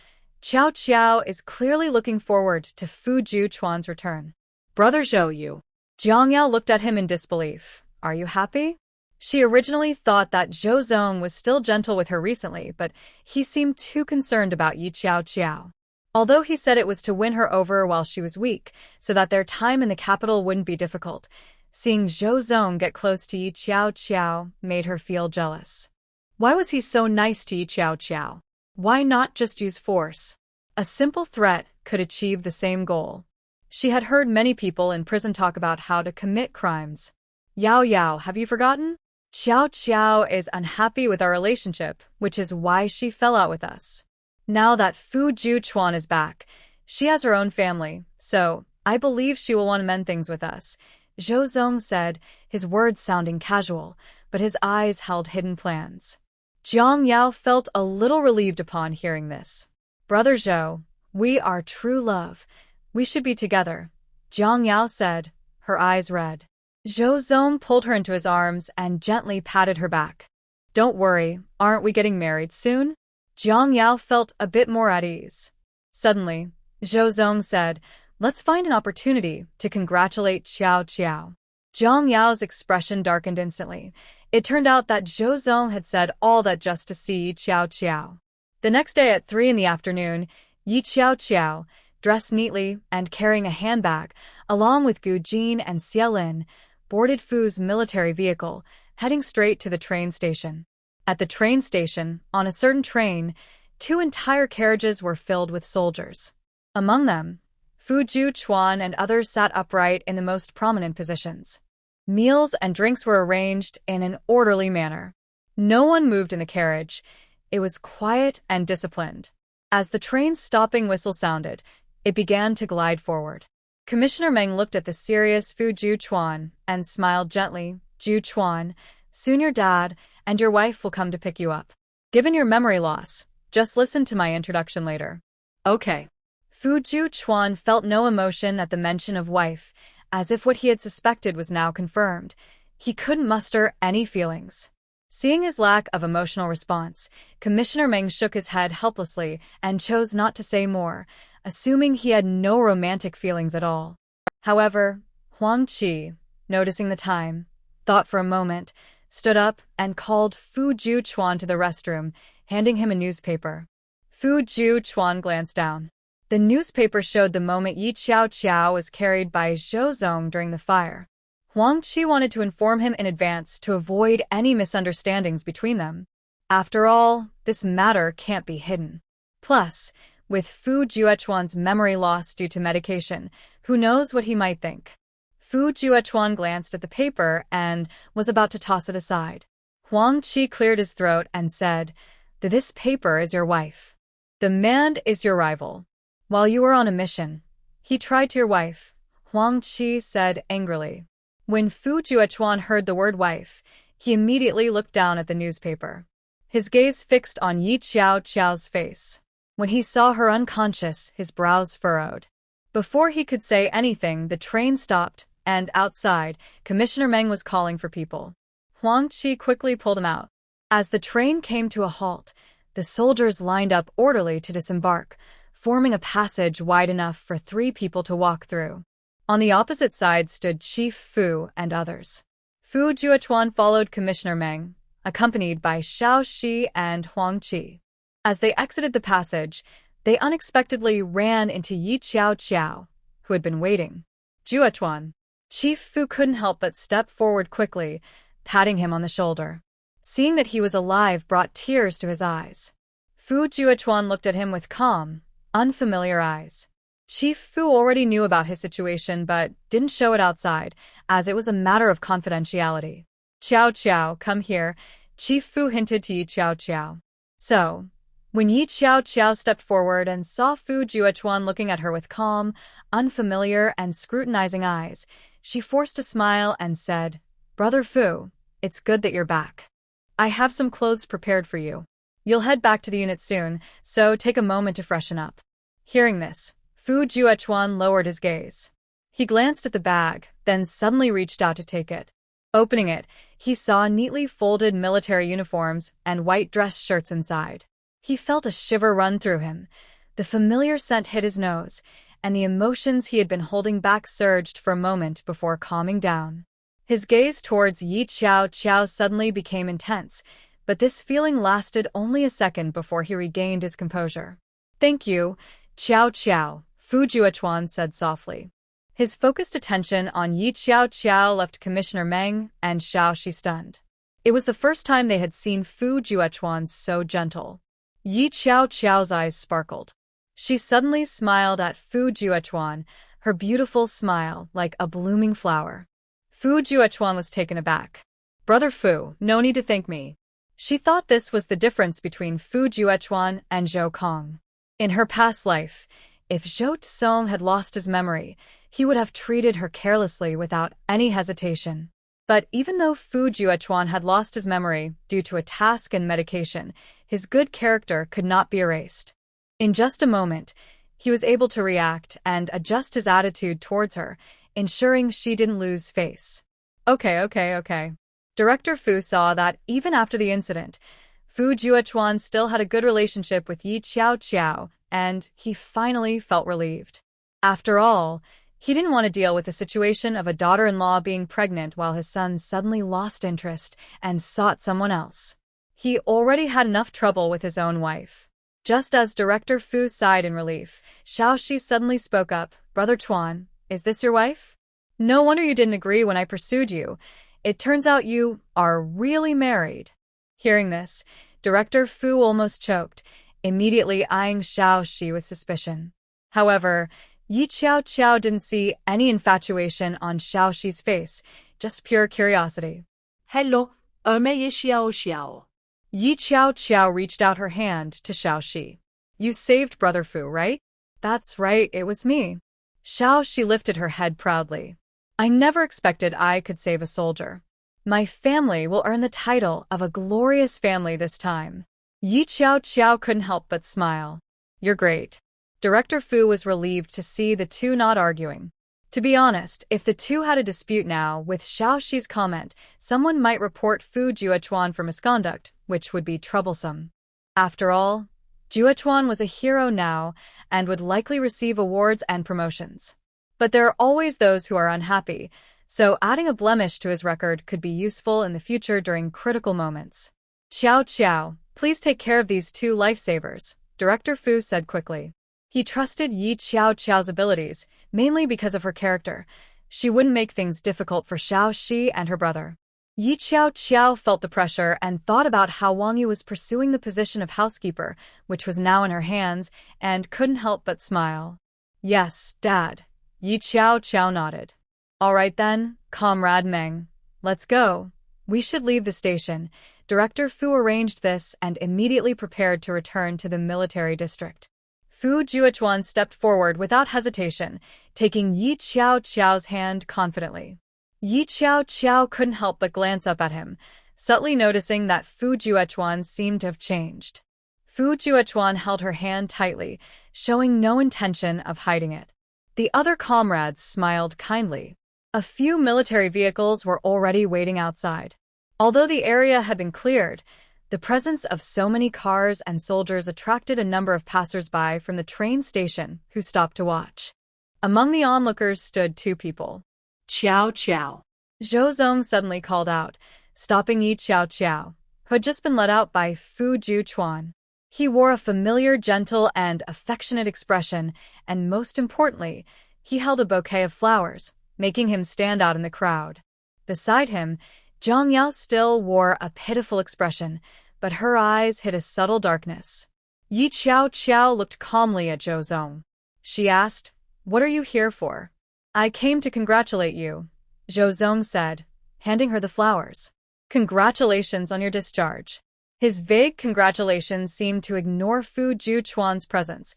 Xiao Qiao is clearly looking forward to Fu Juquan's return. Brother Zhou Yu. Jiang Yao looked at him in disbelief. Are you happy? She originally thought that Zhou Zong was still gentle with her recently, but he seemed too concerned about Yi Xiao Qiao. Although he said it was to win her over while she was weak, so that their time in the capital wouldn't be difficult, seeing Zhou Zong get close to Yi Xiao Qiao made her feel jealous. Why was he so nice to Yi Xiao Qiao? Why not just use force? A simple threat could achieve the same goal. She had heard many people in prison talk about how to commit crimes. Yao Yao, have you forgotten? Xiao Qiao is unhappy with our relationship, which is why she fell out with us. Now that Fu Juquan is back, she has her own family, so I believe she will want to mend things with us, Zhou Zong said, his words sounding casual, but his eyes held hidden plans. Jiang Yao felt a little relieved upon hearing this. Brother Zhou, we are true love. We should be together, Jiang Yao said, her eyes red. Zhou Zong pulled her into his arms and gently patted her back. Don't worry, aren't we getting married soon? Jiang Yao felt a bit more at ease. Suddenly, Zhou Zong said, let's find an opportunity to congratulate Xiao Qiao. Jiang Yao's expression darkened instantly. It turned out that Zhou Zong had said all that just to see Xiao Qiao. The next day at 3 in the afternoon, Yi Xiao Qiao, dressed neatly and carrying a handbag, along with Gu Jin and Xie Lin, boarded Fu's military vehicle, heading straight to the train station. At the train station, on a certain train, 2 entire carriages were filled with soldiers. Among them, Fu Juquan and others sat upright in the most prominent positions. Meals and drinks were arranged in an orderly manner. No one moved in the carriage. It was quiet and disciplined. As the train's stopping whistle sounded, it began to glide forward. Commissioner Meng looked at the serious Fu Juquan and smiled gently. Juquan, soon your dad and your wife will come to pick you up. Given your memory loss, just listen to my introduction later. Okay. Fu Juquan felt no emotion at the mention of wife, as if what he had suspected was now confirmed. He couldn't muster any feelings. Seeing his lack of emotional response, Commissioner Meng shook his head helplessly and chose not to say more, assuming he had no romantic feelings at all. However, Huang Qi, noticing the time, thought for a moment, stood up and called Fu Juquan to the restroom, handing him a newspaper. Fu Juquan glanced down. The newspaper showed the moment Yi Xiao Qiao was carried by Zhou Zong during the fire. Huang Qi wanted to inform him in advance to avoid any misunderstandings between them. After all, this matter can't be hidden. Plus, with Fu Juquan's memory loss due to medication, who knows what he might think? Fu Juquan glanced at the paper and was about to toss it aside. Huang Qi cleared his throat and said, "This paper is your wife. The man is your rival. While you were on a mission, he tried to your wife," Huang Qi said angrily. When Fu Juquan heard the word wife, he immediately looked down at the newspaper. His gaze fixed on Yi Xiao Qiao's face. When he saw her unconscious, his brows furrowed. Before he could say anything, the train stopped, and outside, Commissioner Meng was calling for people. Huang Qi quickly pulled him out. As the train came to a halt, the soldiers lined up orderly to disembark, forming a passage wide enough for 3 people to walk through. On the opposite side stood Chief Fu and others. Fu Juquan followed Commissioner Meng, accompanied by Xiao Shi and Huang Qi. As they exited the passage, they unexpectedly ran into Yi Xiao Qiao, who had been waiting. "Juquan." Chief Fu couldn't help but step forward quickly, patting him on the shoulder. Seeing that he was alive brought tears to his eyes. Fu Juquan looked at him with calm, unfamiliar eyes. Chief Fu already knew about his situation but didn't show it outside, as it was a matter of confidentiality. Qiao Qiao, come here, Chief Fu hinted to Yi Qiao Qiao. So, when Yi Qiao Qiao stepped forward and saw Fu Juechuan looking at her with calm, unfamiliar, and scrutinizing eyes, she forced a smile and said, "Brother Fu, it's good that you're back. I have some clothes prepared for you. You'll head back to the unit soon, so take a moment to freshen up." Hearing this, Fu Juechuan lowered his gaze. He glanced at the bag, then suddenly reached out to take it. Opening it, he saw neatly folded military uniforms and white dress shirts inside. He felt a shiver run through him. The familiar scent hit his nose, and the emotions he had been holding back surged for a moment before calming down. His gaze towards Yi Qiao Qiao suddenly became intense, but this feeling lasted only a second before he regained his composure. "Thank you, Qiao Qiao," Fu Juechuan said softly. His focused attention on Yi Qiao Qiao left Commissioner Meng and Xiao Shi stunned. It was the first time they had seen Fu Juechuan so gentle. Yi Qiao Qiao's eyes sparkled. She suddenly smiled at Fu Juechuan, her beautiful smile like a blooming flower. Fu Juechuan was taken aback. "Brother Fu, no need to thank me." She thought this was the difference between Fu Juechuan and Zhou Kong. In her past life, if Zhou Tsong had lost his memory, he would have treated her carelessly without any hesitation. But even though Fu Juechuan had lost his memory due to a task and medication, his good character could not be erased. In just a moment, he was able to react and adjust his attitude towards her, ensuring she didn't lose face. Okay. Director Fu saw that even after the incident, Fu Juechuan still had a good relationship with Yi Qiao Qiao, and he finally felt relieved. After all, he didn't want to deal with the situation of a daughter-in-law being pregnant while his son suddenly lost interest and sought someone else. He already had enough trouble with his own wife. Just as Director Fu sighed in relief, Xiao Shi suddenly spoke up, "Brother Tuan, is this your wife? No wonder you didn't agree when I pursued you. It turns out you are really married." Hearing this, Director Fu almost choked, immediately eyeing Xiao Shi with suspicion. However, Yi Qiao Qiao didn't see any infatuation on Xiao Shi's face, just pure curiosity. "Hello, Ye Xiao Xiao." Yi Qiao Qiao reached out her hand to Xiao Shi. "You saved Brother Fu, right?" "That's right, it was me." Xiao Shi lifted her head proudly. "I never expected I could save a soldier. My family will earn the title of a glorious family this time." Yi Qiao Qiao couldn't help but smile. "You're great." Director Fu was relieved to see the two not arguing. To be honest, if the two had a dispute now, with Xiao Shi's comment, someone might report Fu Juechuan for misconduct, which would be troublesome. After all, Juechuan was a hero now and would likely receive awards and promotions. But there are always those who are unhappy, so adding a blemish to his record could be useful in the future during critical moments. "Qiao Qiao, please take care of these two lifesavers," Director Fu said quickly. He trusted Yi Qiao Qiao's abilities, mainly because of her character. She wouldn't make things difficult for Xiao Shi and her brother. Yi Qiao Qiao felt the pressure and thought about how Wong Yu was pursuing the position of housekeeper, which was now in her hands, and couldn't help but smile. "Yes, Dad." Yi Qiao Qiao nodded. "All right then, Comrade Meng. Let's go. We should leave the station." Director Fu arranged this and immediately prepared to return to the military district. Fu Juechuan stepped forward without hesitation, taking Yi Qiao Qiao's hand confidently. Yi Qiao Qiao couldn't help but glance up at him, subtly noticing that Fu Juechuan seemed to have changed. Fu Juechuan held her hand tightly, showing no intention of hiding it. The other comrades smiled kindly. A few military vehicles were already waiting outside. Although the area had been cleared, the presence of so many cars and soldiers attracted a number of passers-by from the train station who stopped to watch. Among the onlookers stood two people. "Qiao Qiao." Zhou Zong suddenly called out, stopping Yi Qiao Qiao, who had just been let out by Fu Juechuan. He wore a familiar, gentle, and affectionate expression, and most importantly, he held a bouquet of flowers, making him stand out in the crowd. Beside him, Jiang Yao still wore a pitiful expression, but her eyes hid a subtle darkness. Yi Qiao Qiao looked calmly at Zhou Zong. She asked, "What are you here for?" "I came to congratulate you," Zhou Zong said, handing her the flowers. "Congratulations on your discharge." His vague congratulations seemed to ignore Fu Juchuan's presence,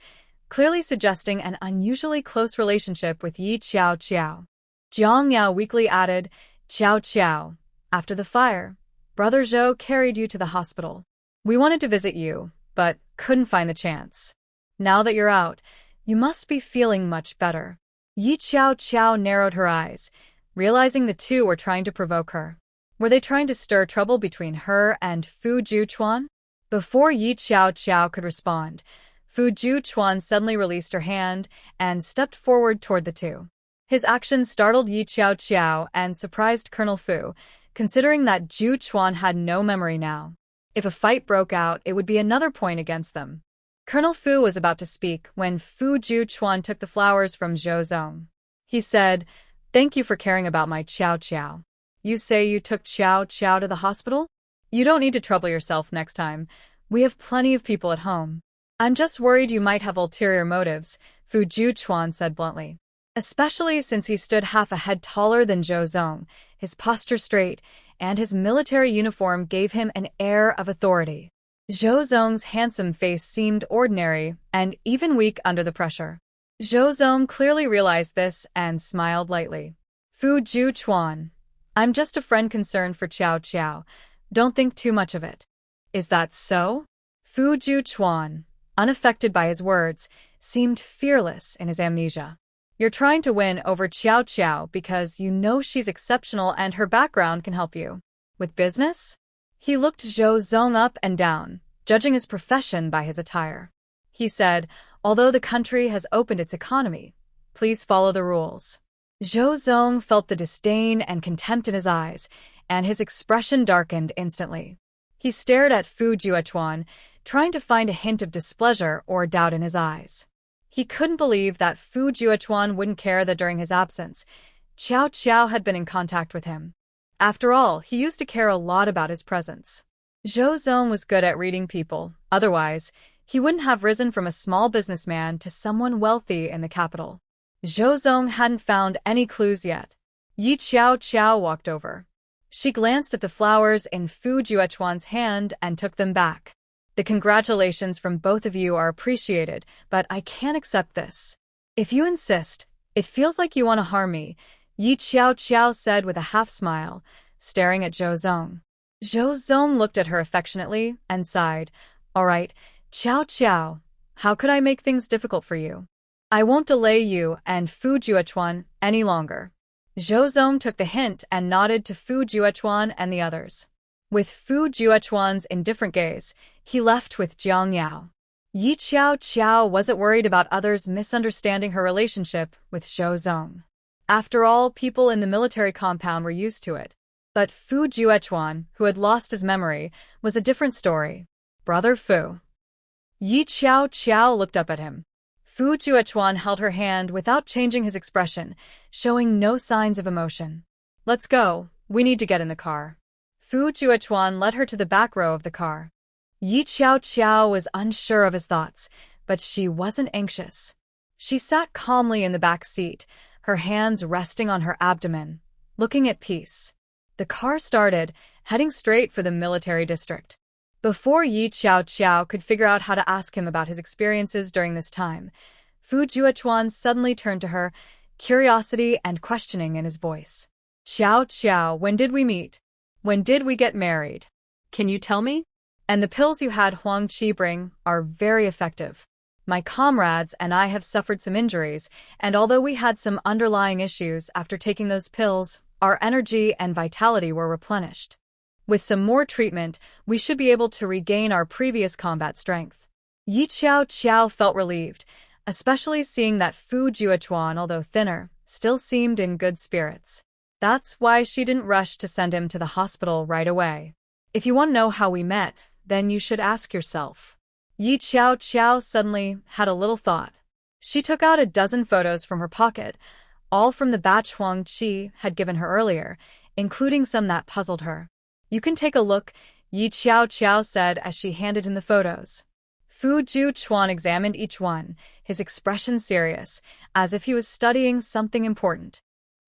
clearly suggesting an unusually close relationship with Yi Qiao Qiao. Jiang Yao weakly added, "Qiao Qiao, after the fire, Brother Zhou carried you to the hospital. We wanted to visit you, but couldn't find the chance. Now that you're out, you must be feeling much better." Yi Qiao Qiao narrowed her eyes, realizing the two were trying to provoke her. Were they trying to stir trouble between her and Fu Juchuan? Before Yi Qiao Qiao could respond, Fu Juchuan suddenly released her hand and stepped forward toward the two. His actions startled Yi Qiao Qiao and surprised Colonel Fu, considering that Juchuan had no memory now. If a fight broke out, it would be another point against them. Colonel Fu was about to speak when Fu Juchuan took the flowers from Zhou Zong. He said, "Thank you for caring about my Qiao Qiao. You say you took Qiao Qiao to the hospital? You don't need to trouble yourself next time. We have plenty of people at home." "I'm just worried you might have ulterior motives," Fu Juchuan said bluntly. Especially since he stood half a head taller than Zhou Zong, his posture straight, and his military uniform gave him an air of authority. Zhou Zong's handsome face seemed ordinary and even weak under the pressure. Zhou Zong clearly realized this and smiled lightly. "Fu Juchuan, I'm just a friend concerned for Qiao Qiao. Don't think too much of it." "Is that so?" Fu Juchuan, unaffected by his words, seemed fearless in his amnesia. "You're trying to win over Qiao Qiao because you know she's exceptional and her background can help you. With business?" He looked Zhou Zong up and down, judging his profession by his attire. He said, "Although the country has opened its economy, please follow the rules." Zhou Zong felt the disdain and contempt in his eyes, and his expression darkened instantly. He stared at Fu Juchuan, trying to find a hint of displeasure or doubt in his eyes. He couldn't believe that Fu Juchuan wouldn't care that during his absence, Qiao Qiao had been in contact with him. After all, he used to care a lot about his presence. Zhou Zong was good at reading people, otherwise, he wouldn't have risen from a small businessman to someone wealthy in the capital. Zhou Zong hadn't found any clues yet. Yi Qiao Qiao walked over. She glanced at the flowers in Fu Juchuan's hand and took them back. "The congratulations from both of you are appreciated, but I can't accept this. If you insist, it feels like you want to harm me," Yi Qiao Qiao said with a half-smile, staring at Zhou Zong. Zhou Zong looked at her affectionately and sighed. "All right, Qiao Qiao, how could I make things difficult for you? I won't delay you and Fu Juchuan any longer." Zhou Zong took the hint and nodded to Fu Juchuan and the others. With Fu Juchuan's indifferent gaze, he left with Jiang Yao. Yi Qiao Qiao wasn't worried about others misunderstanding her relationship with Zhou Zong. After all, people in the military compound were used to it. But Fu Juchuan, who had lost his memory, was a different story. "Brother Fu." Yi Qiao Qiao looked up at him. Fu Juchuan held her hand without changing his expression, showing no signs of emotion. "Let's go, we need to get in the car." Fu Juchuan led her to the back row of the car. Yi Qiao Qiao was unsure of his thoughts, but she wasn't anxious. She sat calmly in the back seat, her hands resting on her abdomen, looking at peace. The car started, heading straight for the military district. Before Yi Qiao Qiao could figure out how to ask him about his experiences during this time, Fu Juchuan suddenly turned to her, curiosity and questioning in his voice. "Qiao Qiao, when did we meet? When did we get married? Can you tell me? And the pills you had Huang Qi bring are very effective. My comrades and I have suffered some injuries, and although we had some underlying issues after taking those pills, our energy and vitality were replenished. With some more treatment, we should be able to regain our previous combat strength." Yi Qiao Qiao felt relieved, especially seeing that Fu Juchuan, although thinner, still seemed in good spirits. That's why she didn't rush to send him to the hospital right away. "If you want to know how we met, then you should ask yourself." Yi Qiao Qiao suddenly had a little thought. She took out a dozen photos from her pocket, all from the batch Huang Qi had given her earlier, including some that puzzled her. "You can take a look," Yi Qiao Qiao said as she handed him the photos. Fu Juan examined each one, his expression serious, as if he was studying something important.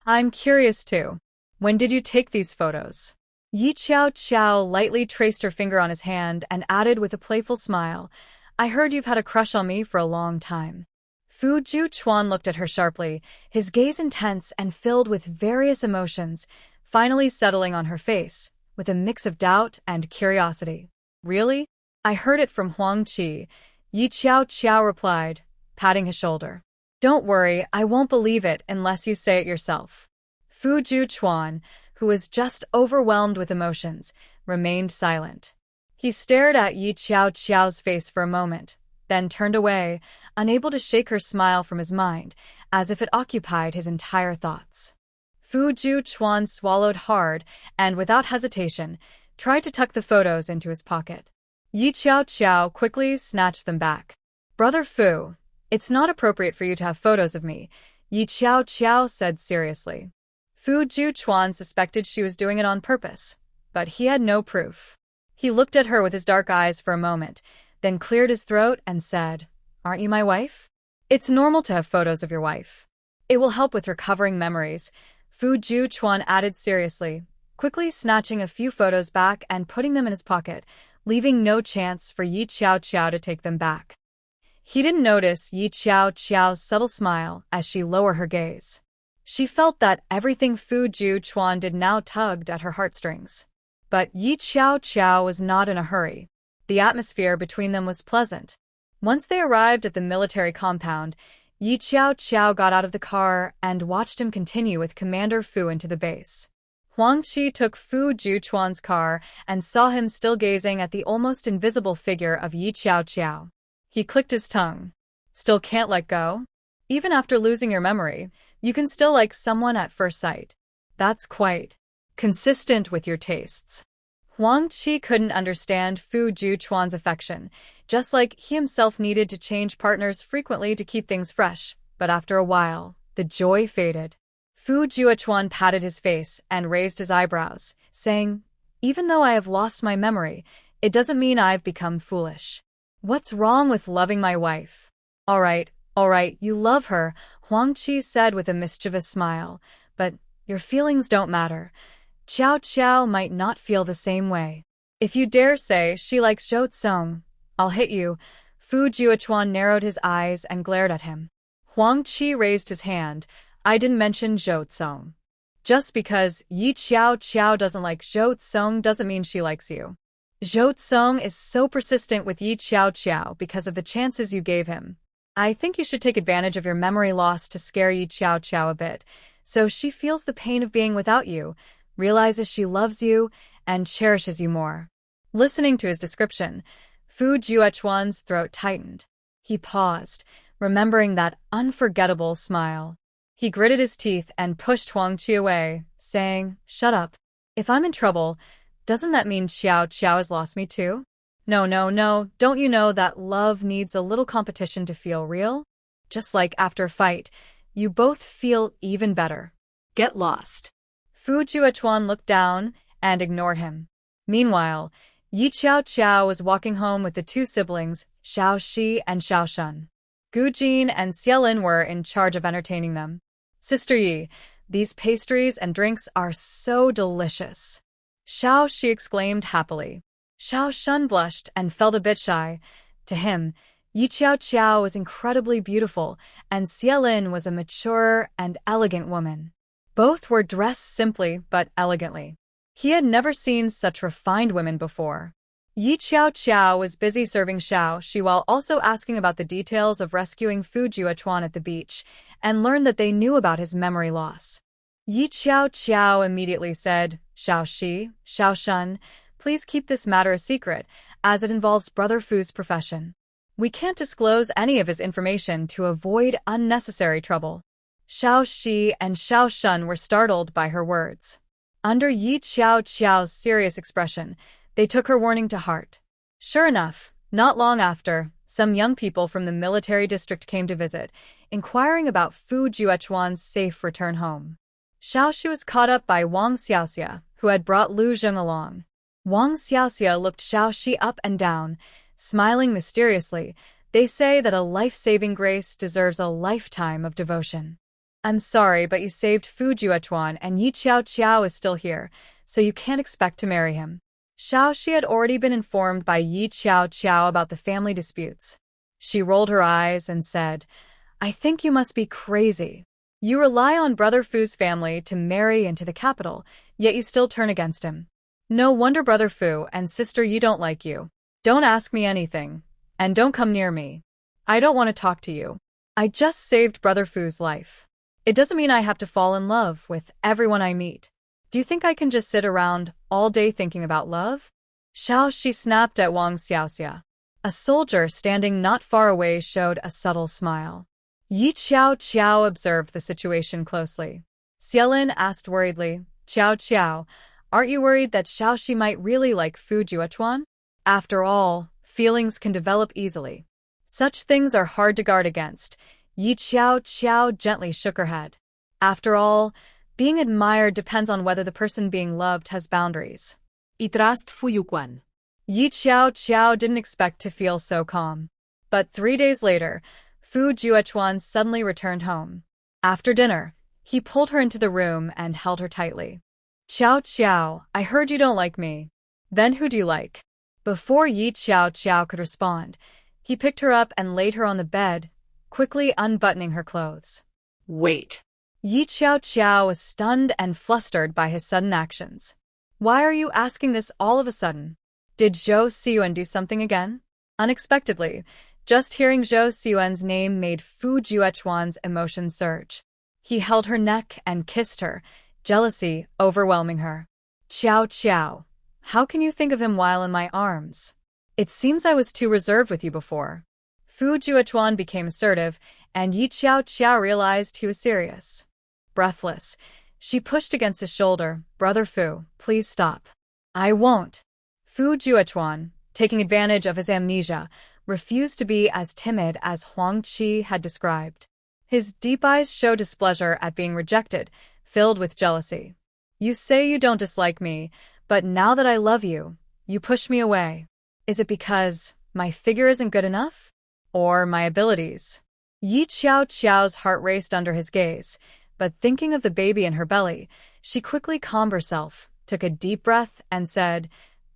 I'm curious too. When did you take these photos? Yi Chao lightly traced her finger on his hand and added with a playful smile, I heard you've had a crush on me for a long time. Fu Juan looked at her sharply, his gaze intense and filled with various emotions, finally settling on her face, with a mix of doubt and curiosity. Really? I heard it from Huang Qi, Yi Chao replied, patting his shoulder. Don't worry, I won't believe it unless you say it yourself. Fu Juan, who was just overwhelmed with emotions, remained silent. He stared at Yi Chao's face for a moment, then turned away, unable to shake her smile from his mind, as if it occupied his entire thoughts. Fu Juan swallowed hard and, without hesitation, tried to tuck the photos into his pocket. Yi Chao quickly snatched them back. Brother Fu, it's not appropriate for you to have photos of me, Yi Chao said seriously. Fu Juan suspected she was doing it on purpose, but he had no proof. He looked at her with his dark eyes for a moment, then cleared his throat and said, Aren't you my wife? It's normal to have photos of your wife. It will help with recovering memories, Fu Juan added seriously, quickly snatching a few photos back and putting them in his pocket, leaving no chance for Yi Chao to take them back. He didn't notice Yi Chao's subtle smile as she lowered her gaze. She felt that everything Fu Juan did now tugged at her heartstrings. But Yi Chao was not in a hurry. The atmosphere between them was pleasant. Once they arrived at the military compound, Yi Chao got out of the car and watched him continue with Commander Fu into the base. Huang Qi took Fu Juan's car and saw him still gazing at the almost invisible figure of Yi Chao. He clicked his tongue. Still can't let go? Even after losing your memory, you can still like someone at first sight. That's quite consistent with your tastes. Huang Qi couldn't understand Fu Juan's affection, just like he himself needed to change partners frequently to keep things fresh, but after a while, the joy faded. Fu Juan patted his face and raised his eyebrows, saying, Even though I have lost my memory, it doesn't mean I've become foolish. What's wrong with loving my wife? All right, you love her, Huang Qi said with a mischievous smile, but your feelings don't matter. Chao might not feel the same way. If you dare say she likes Zhou Tsong, I'll hit you. Fu Juan narrowed his eyes and glared at him. Huang Qi raised his hand. I didn't mention Zhou Tsong. Just because Yi Chao doesn't like Zhou Tsong doesn't mean she likes you. Zhou Tsong is so persistent with Yi Chao because of the chances you gave him. I think you should take advantage of your memory loss to scare Yi Chao a bit, so she feels the pain of being without you, realizes she loves you, and cherishes you more. Listening to his description, Fu Juan's throat tightened. He paused, remembering that unforgettable smile. He gritted his teeth and pushed Huang Qi away, saying, Shut up. If I'm in trouble, doesn't that mean Chao has lost me too? No, don't you know that love needs a little competition to feel real? Just like after a fight, you both feel even better. Get lost. Fu Juan looked down and ignored him. Meanwhile, Yi Chao was walking home with the two siblings, Xiao Shi and Xiao Shun. Gu Jin and Xielin were in charge of entertaining them. Sister Yi, these pastries and drinks are so delicious. Xiao Shi exclaimed happily. Xiao Shun blushed and felt a bit shy. To him, Yi Chao was incredibly beautiful, and Xielin was a mature and elegant woman. Both were dressed simply but elegantly. He had never seen such refined women before. Yi Chao was busy serving Xiao Shi while also asking about the details of rescuing Fu Juan at the beach, and learned that they knew about his memory loss. Yi Chao immediately said, Xiao Shi, Xiao Shun, please keep this matter a secret, as it involves Brother Fu's profession. We can't disclose any of his information to avoid unnecessary trouble. Xiao Shi and Xiao Shun were startled by her words. Under Yi Chao's serious expression, they took her warning to heart. Sure enough, not long after, some young people from the military district came to visit, inquiring about Fu Juan's safe return home. Xiao Shi was caught up by Wang Xiaoxia, who had brought Lu Zheng along. Wang Xiaoxia looked Xiao Shi up and down, Smiling mysteriously, they say that a life-saving grace deserves a lifetime of devotion. I'm sorry, but you saved Fu Juechuan and Yi Qiao Qiao is still here, so you can't expect to marry him. Xiaoxi had already been informed by Yi Qiao Qiao about the family disputes. She rolled her eyes and said, I think you must be crazy. You rely on Brother Fu's family to marry into the capital, yet you still turn against him. No wonder Brother Fu and Sister Yi don't like you. Don't ask me anything, and don't come near me. I don't want to talk to you. I just saved Brother Fu's life. It doesn't mean I have to fall in love with everyone I meet. Do you think I can just sit around all day thinking about love? Xiaoxi snapped at Wang Xiaoxia. A soldier standing not far away showed a subtle smile. Yi Qiao Qiao observed the situation closely. Xielin asked worriedly, Qiao Qiao, aren't you worried that Xiaoxi might really like Fu Juechuan? After all, feelings can develop easily. Such things are hard to guard against. Yi Qiao Qiao gently shook her head. After all, being admired depends on whether the person being loved has boundaries. Itrast Fu Yuquan. Yi Qiao Qiao didn't expect to feel so calm. But 3 days later, Fu Juechuan suddenly returned home. After dinner, he pulled her into the room and held her tightly. Qiao Qiao, I heard you don't like me. Then who do you like? Before Yi Qiao Qiao could respond, he picked her up and laid her on the bed, quickly unbuttoning her clothes. Wait. Yi Qiao Qiao was stunned and flustered by his sudden actions. Why are you asking this all of a sudden? Did Zhou Xiyuan do something again? Unexpectedly, just hearing Zhou Xiyuan's name made Fu Juechuan's emotions surge. He held her neck and kissed her, jealousy overwhelming her. Qiao Qiao, how can you think of him while in my arms? It seems I was too reserved with you before. Fu Juechuan became assertive, and Yi Qiao Qiao realized he was serious. Breathless, she pushed against his shoulder. Brother Fu, please stop. I won't. Fu Juechuan, taking advantage of his amnesia, refused to be as timid as Huang Qi had described. His deep eyes showed displeasure at being rejected, filled with jealousy. You say you don't dislike me, but now that I love you, you push me away. Is it because my figure isn't good enough? Or my abilities? Yi Qiao Qiao's heart raced under his gaze, but thinking of the baby in her belly, she quickly calmed herself, took a deep breath, and said,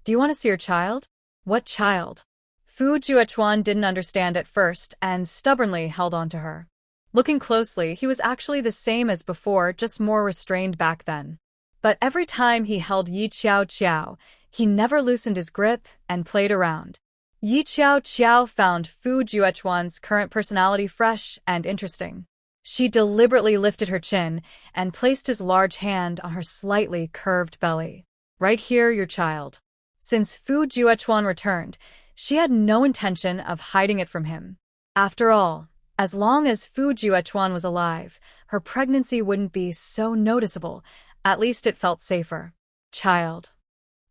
Do you want to see your child? What child? Fu Juechuan didn't understand at first and stubbornly held on to her. Looking closely, he was actually the same as before, just more restrained back then. But every time he held Yi Qiao Qiao, he never loosened his grip and played around. Yi Qiao Qiao found Fu Juechuan's current personality fresh and interesting. She deliberately lifted her chin and placed his large hand on her slightly curved belly. Right here, your child. Since Fu Juechuan returned, she had no intention of hiding it from him. After all, as long as Fu Juechuan was alive, her pregnancy wouldn't be so noticeable. At least it felt safer. Child.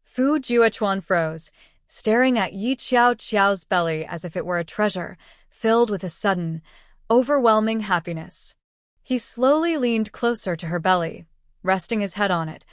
Fu Juechuan froze, staring at Yi Qiao Qiao's belly as if it were a treasure, filled with a sudden, overwhelming happiness. He slowly leaned closer to her belly, resting his head on it,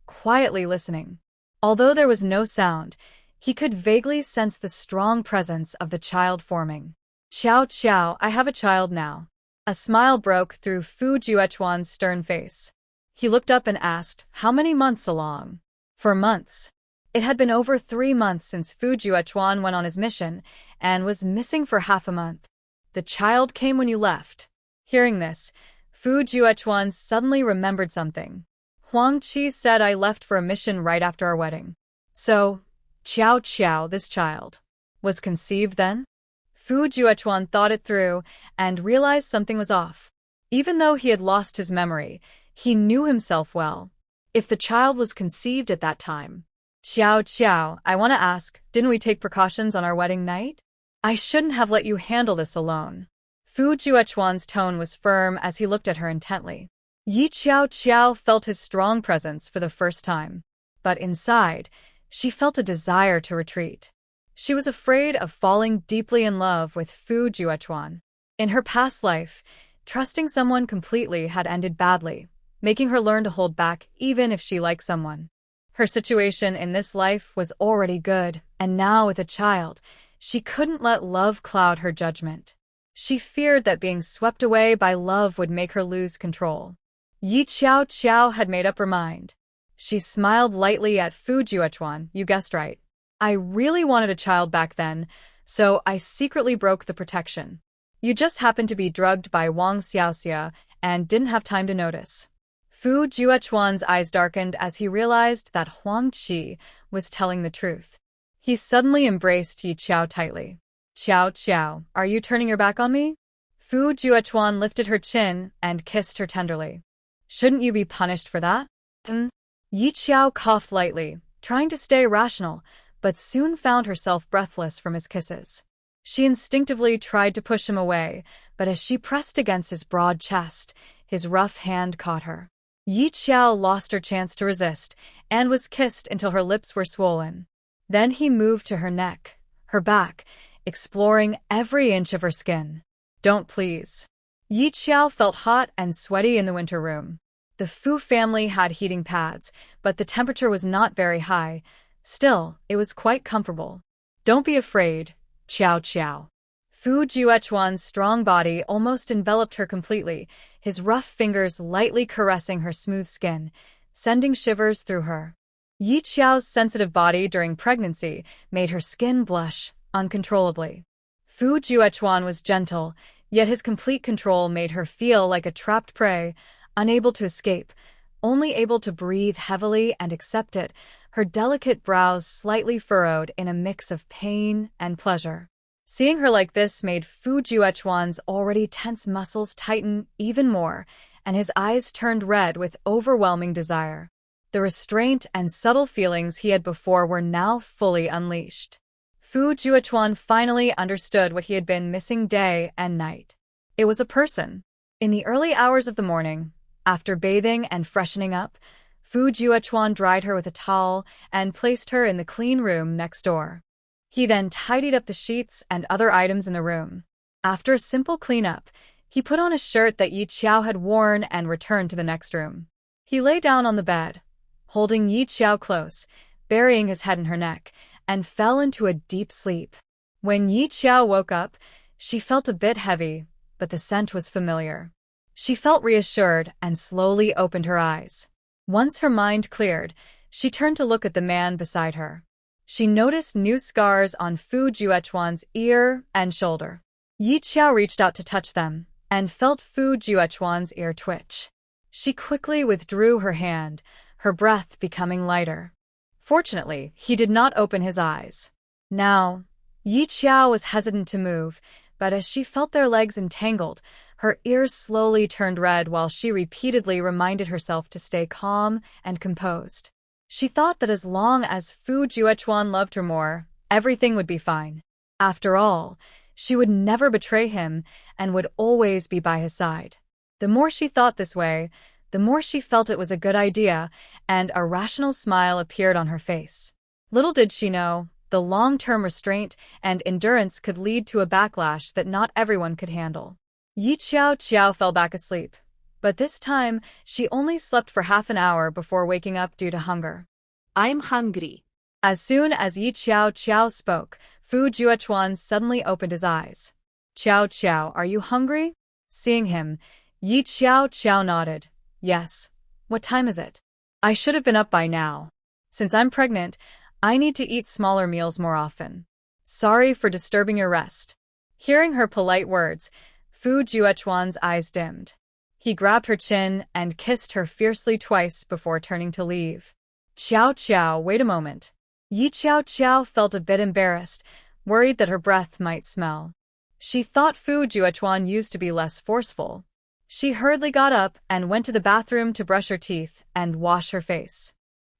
quietly listening. Although there was no sound, he could vaguely sense the strong presence of the child forming. Qiao Qiao, I have a child now. A smile broke through Fu Juechuan's stern face. He looked up and asked, How many months along? For months. It had been over 3 months since Fu Juechuan went on his mission and was missing for half a month. The child came when you left. Hearing this, Fu Juechuan suddenly remembered something. Huang Qi said I left for a mission right after our wedding. So, Qiao Qiao, this child, was conceived then? Fu Juechuan thought it through and realized something was off. Even though he had lost his memory, he knew himself well. If the child was conceived at that time. Qiao Qiao, I want to ask, didn't we take precautions on our wedding night? I shouldn't have let you handle this alone. Fu Juechuan's tone was firm as he looked at her intently. Yi Qiao Qiao felt his strong presence for the first time. But inside, she felt a desire to retreat. She was afraid of falling deeply in love with Fu Juechuan. In her past life, trusting someone completely had ended badly, making her learn to hold back even if she liked someone. Her situation in this life was already good, and now with a child, She couldn't let love cloud her judgment. She feared that being swept away by love would make her lose control. Yi Qiao Qiao had made up her mind. She smiled lightly at Fu Juechuan. You guessed right. I really wanted a child back then, so I secretly broke the protection. You just happened to be drugged by Wang Xiaoxia and didn't have time to notice. Fu Juechuan's eyes darkened as he realized that Huang Qi was telling the truth. He suddenly embraced Yi Qiao tightly. Qiao Qiao, are you turning your back on me? Fu Juechuan lifted her chin and kissed her tenderly. Shouldn't you be punished for that? Yi Qiao coughed lightly, trying to stay rational, but soon found herself breathless from his kisses. She instinctively tried to push him away, but as she pressed against his broad chest, his rough hand caught her. Yi Qiao lost her chance to resist and was kissed until her lips were swollen. Then he moved to her neck, her back, exploring every inch of her skin. Don't please. Yi Qiao felt hot and sweaty in the winter room. The Fu family had heating pads, but the temperature was not very high. Still, it was quite comfortable. Don't be afraid, Qiao Qiao. Fu Juechuan's strong body almost enveloped her completely, his rough fingers lightly caressing her smooth skin, sending shivers through her. Yi Qiao's sensitive body during pregnancy made her skin blush uncontrollably. Fu Juechuan was gentle, yet his complete control made her feel like a trapped prey, unable to escape, only able to breathe heavily and accept it, her delicate brows slightly furrowed in a mix of pain and pleasure. Seeing her like this made Fu Juechuan's already tense muscles tighten even more, and his eyes turned red with overwhelming desire. The restraint and subtle feelings he had before were now fully unleashed. Fu Juechuan finally understood what he had been missing day and night. It was a person. In the early hours of the morning, after bathing and freshening up, Fu Juechuan dried her with a towel and placed her in the clean room next door. He then tidied up the sheets and other items in the room. After a simple cleanup, he put on a shirt that Yi Qiao had worn and returned to the next room. He lay down on the bed, holding Yi Qiao close, burying his head in her neck, and fell into a deep sleep. When Yi Qiao woke up, she felt a bit heavy, but the scent was familiar. She felt reassured and slowly opened her eyes. Once her mind cleared, she turned to look at the man beside her. She noticed new scars on Fu Juechuan's ear and shoulder. Yi Qiao reached out to touch them, and felt Fu Juechuan's ear twitch. She quickly withdrew her hand, her breath becoming lighter. Fortunately, he did not open his eyes. Now, Yi Qiao was hesitant to move, but as she felt their legs entangled, her ears slowly turned red while she repeatedly reminded herself to stay calm and composed. She thought that as long as Fu Juechuan loved her more, everything would be fine. After all, she would never betray him and would always be by his side. The more she thought this way, the more she felt it was a good idea, and a rational smile appeared on her face. Little did she know, the long-term restraint and endurance could lead to a backlash that not everyone could handle. Yi Qiao fell back asleep, but this time she only slept for half an hour before waking up due to hunger. I'm hungry. As soon as Yi Qiao spoke, Fu Juechuan suddenly opened his eyes. Qiao, are you hungry? Seeing him, Yi Qiao nodded. Yes. What time is it? I should have been up by now. Since I'm pregnant, I need to eat smaller meals more often. Sorry for disturbing your rest. Hearing her polite words, Fu Juechuan's eyes dimmed. He grabbed her chin and kissed her fiercely twice before turning to leave. Qiao, wait a moment. Yi Qiao felt a bit embarrassed, worried that her breath might smell. She thought Fu Juechuan used to be less forceful. She hurriedly got up and went to the bathroom to brush her teeth and wash her face.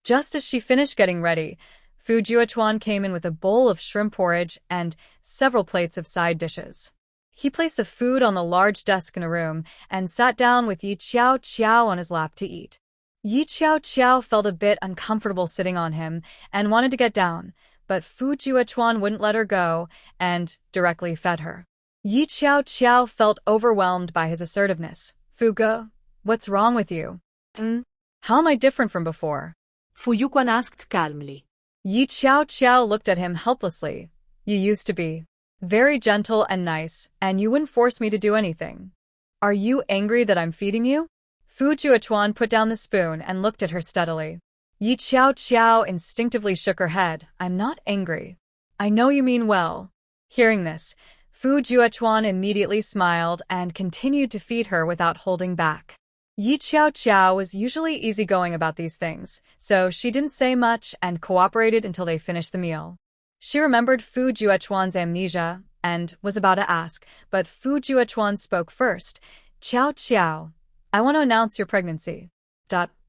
Just as she finished getting ready, Fu Juechuan came in with a bowl of shrimp porridge and several plates of side dishes. He placed the food on the large desk in the room and sat down with Yi Qiao on his lap to eat. Yi Qiao felt a bit uncomfortable sitting on him and wanted to get down, but Fu Juechuan wouldn't let her go and directly fed her. Yi Qiao felt overwhelmed by his assertiveness. Fuga, what's wrong with you? How am I different from before? Fu Yuquan asked calmly. Yi Qiao looked at him helplessly. You used to be very gentle and nice, and you wouldn't force me to do anything. Are you angry that I'm feeding you? Fu Juechuan put down the spoon and looked at her steadily. Yi Qiao instinctively shook her head. I'm not angry. I know you mean well. Hearing this, Fu Juechuan immediately smiled and continued to feed her without holding back. Yi Qiao was usually easygoing about these things, so she didn't say much and cooperated until they finished the meal. She remembered Fu Juechuan's amnesia and was about to ask, but Fu Juechuan spoke first. Qiao, I want to announce your pregnancy.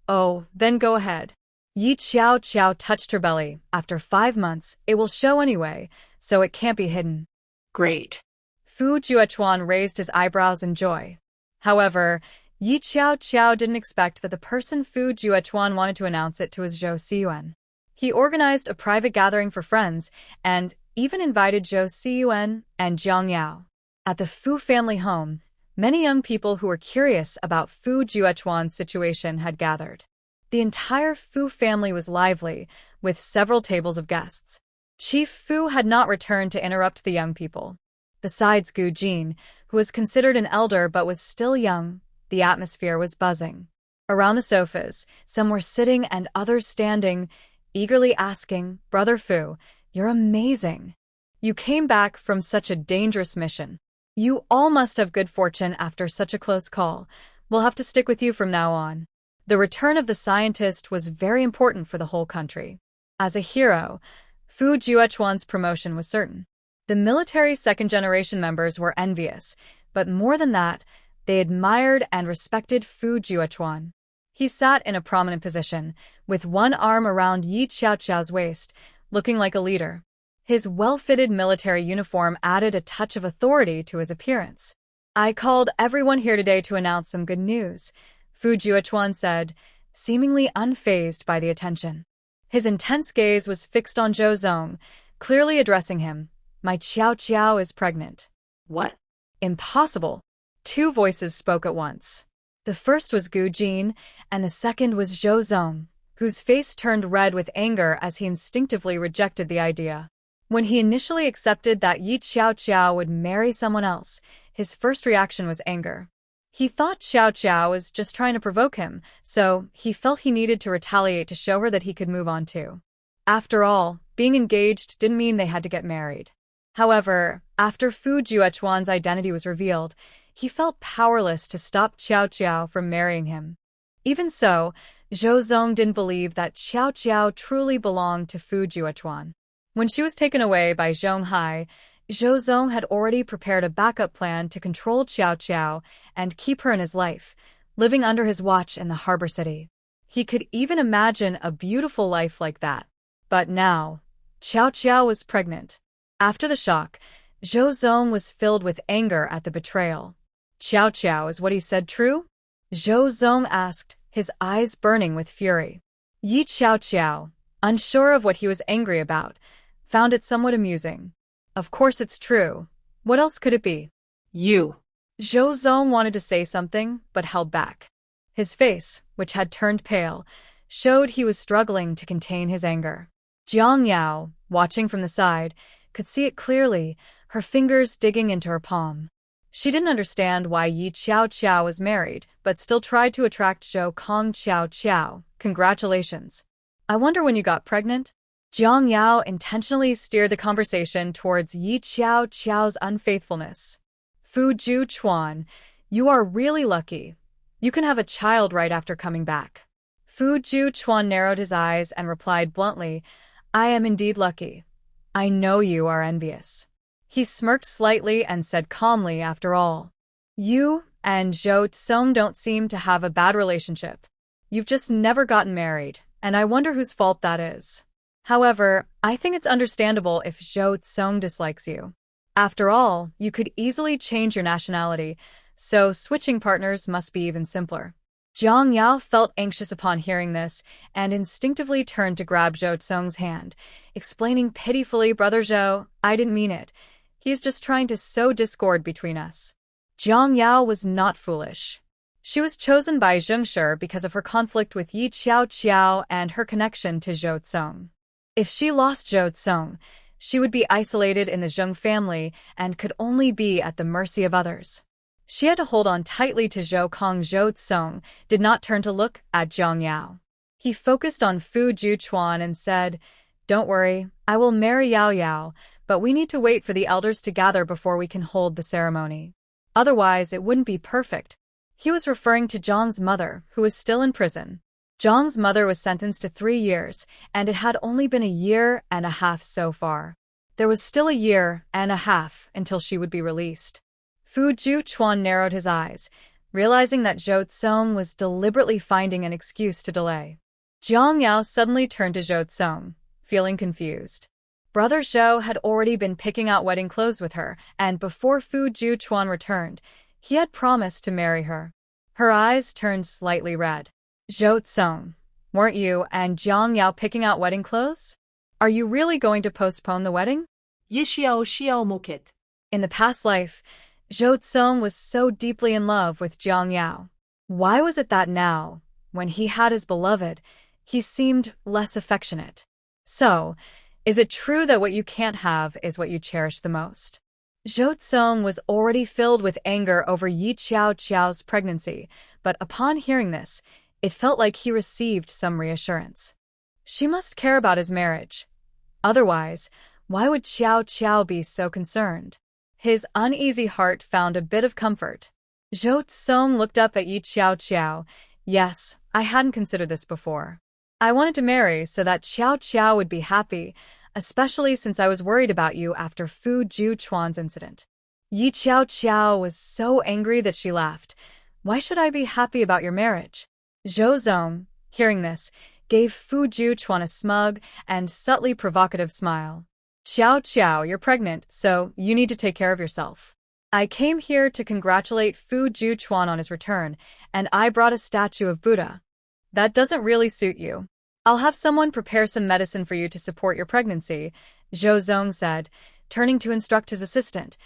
Oh, then go ahead. Yi Qiao touched her belly. After 5 months, it will show anyway, so it can't be hidden. Great. Fu Juechuan raised his eyebrows in joy. However, Yi Qiao didn't expect that the person Fu Juechuan wanted to announce it to was Zhou Siyuan. He organized a private gathering for friends and even invited Zhou Siyuan and Jiang Yao. At the Fu family home, many young people who were curious about Fu Juechuan's situation had gathered. The entire Fu family was lively, with several tables of guests. Chief Fu had not returned to interrupt the young people. Besides Gu Jin, who was considered an elder but was still young, the atmosphere was buzzing. Around the sofas, some were sitting and others standing, eagerly asking, Brother Fu, you're amazing. You came back from such a dangerous mission. You all must have good fortune after such a close call. We'll have to stick with you from now on. The return of the scientist was very important for the whole country. As a hero, Fu Juechuan's promotion was certain. The military second-generation members were envious, but more than that, they admired and respected Fu Juechuan. He sat in a prominent position, with one arm around Yi Qiao's waist, looking like a leader. His well-fitted military uniform added a touch of authority to his appearance. I called everyone here today to announce some good news, Fu Juechuan said, seemingly unfazed by the attention. His intense gaze was fixed on Zhou Zong, clearly addressing him. My Qiao is pregnant. What? Impossible. 2 voices spoke at once. The first was Gu Jin, and the second was Zhou Zong, whose face turned red with anger as he instinctively rejected the idea. When he initially accepted that Yi Qiao would marry someone else, his first reaction was anger. He thought Qiao was just trying to provoke him, so he felt he needed to retaliate to show her that he could move on too. After all, being engaged didn't mean they had to get married. However, after Fu Juechuan's identity was revealed, he felt powerless to stop Qiao from marrying him. Even so, Zhou Zong didn't believe that Qiao truly belonged to Fu Juechuan. When she was taken away by Zhong Hai, Zhou Zong had already prepared a backup plan to control Qiao and keep her in his life, living under his watch in the harbor city. He could even imagine a beautiful life like that. But now, Qiao was pregnant. After the shock, Zhou Zong was filled with anger at the betrayal. Qiao, is what he said true? Zhou Zong asked, his eyes burning with fury. Yi Qiao, unsure of what he was angry about, found it somewhat amusing. Of course it's true. What else could it be? You. Zhou Zong wanted to say something, but held back. His face, which had turned pale, showed he was struggling to contain his anger. Jiang Yao, watching from the side, could see it clearly, her fingers digging into her palm. She didn't understand why Yi Qiao was married, but still tried to attract Zhou Kong Qiao. Congratulations. I wonder when you got pregnant? Jiang Yao intentionally steered the conversation towards Yi Qiao's unfaithfulness. Fu Juechuan, you are really lucky. You can have a child right after coming back. Fu Juechuan narrowed his eyes and replied bluntly, I am indeed lucky. I know you are envious. He smirked slightly and said calmly, after all, you and Zhou Tsong don't seem to have a bad relationship. You've just never gotten married, and I wonder whose fault that is. However, I think it's understandable if Zhou Tsong dislikes you. After all, you could easily change your nationality, so switching partners must be even simpler. Jiang Yao felt anxious upon hearing this and instinctively turned to grab Zhou Tsong's hand, explaining pitifully, Brother Zhou, I didn't mean it. He's just trying to sow discord between us. Jiang Yao was not foolish. She was chosen by Zheng Shi because of her conflict with Yi Qiao and her connection to Zhou Tsong. If she lost Zhou Tsong, She would be isolated in the Zheng family and could only be at the mercy of others. She had to hold on tightly to Zhou Kong. Zhou Tsong did not turn to look at Jiang Yao. He focused on Fu Juchuan and said, "Don't worry, I will marry Yao Yao, but we need to wait for the elders to gather before we can hold the ceremony. Otherwise, it wouldn't be perfect." He was referring to Zhang's mother, who was still in prison. Zhang's mother was sentenced to 3 years, and it had only been a year and a half so far. There was still a year and a half until she would be released. Fu Juchuan narrowed his eyes, realizing that Zhou Tsong was deliberately finding an excuse to delay. Jiang Yao suddenly turned to Zhou Tsong, feeling confused. Brother Zhou had already been picking out wedding clothes with her, and before Fu Juchuan returned, he had promised to marry her. Her eyes turned slightly red. "Zhou Tsong, weren't you and Jiang Yao picking out wedding clothes? Are you really going to postpone the wedding?" Ye xiao xiao moket. In the past life, Zhou Tsong was so deeply in love with Jiang Yao. Why was it that now, when he had his beloved, he seemed less affectionate? So, is it true that what you can't have is what you cherish the most? Zhou Tsong was already filled with anger over Yi Qiao Qiao's pregnancy, but upon hearing this, it felt like he received some reassurance. She must care about his marriage. Otherwise, why would Qiao Qiao be so concerned? His uneasy heart found a bit of comfort. Zhou Tsong looked up at Yi Qiao Qiao. "Yes, I hadn't considered this before. I wanted to marry so that Qiao Qiao would be happy, especially since I was worried about you after Fu Juchuan's incident." Yi Qiao Qiao was so angry that she laughed. "Why should I be happy about your marriage?" Zhou Zong, hearing this, gave Fu Juchuan a smug and subtly provocative smile. "Qiao Qiao, you're pregnant, so you need to take care of yourself. I came here to congratulate Fu Juchuan on his return, and I brought a statue of Buddha. That doesn't really suit you. I'll have someone prepare some medicine for you to support your pregnancy," Zhou Zong said, turning to instruct his assistant.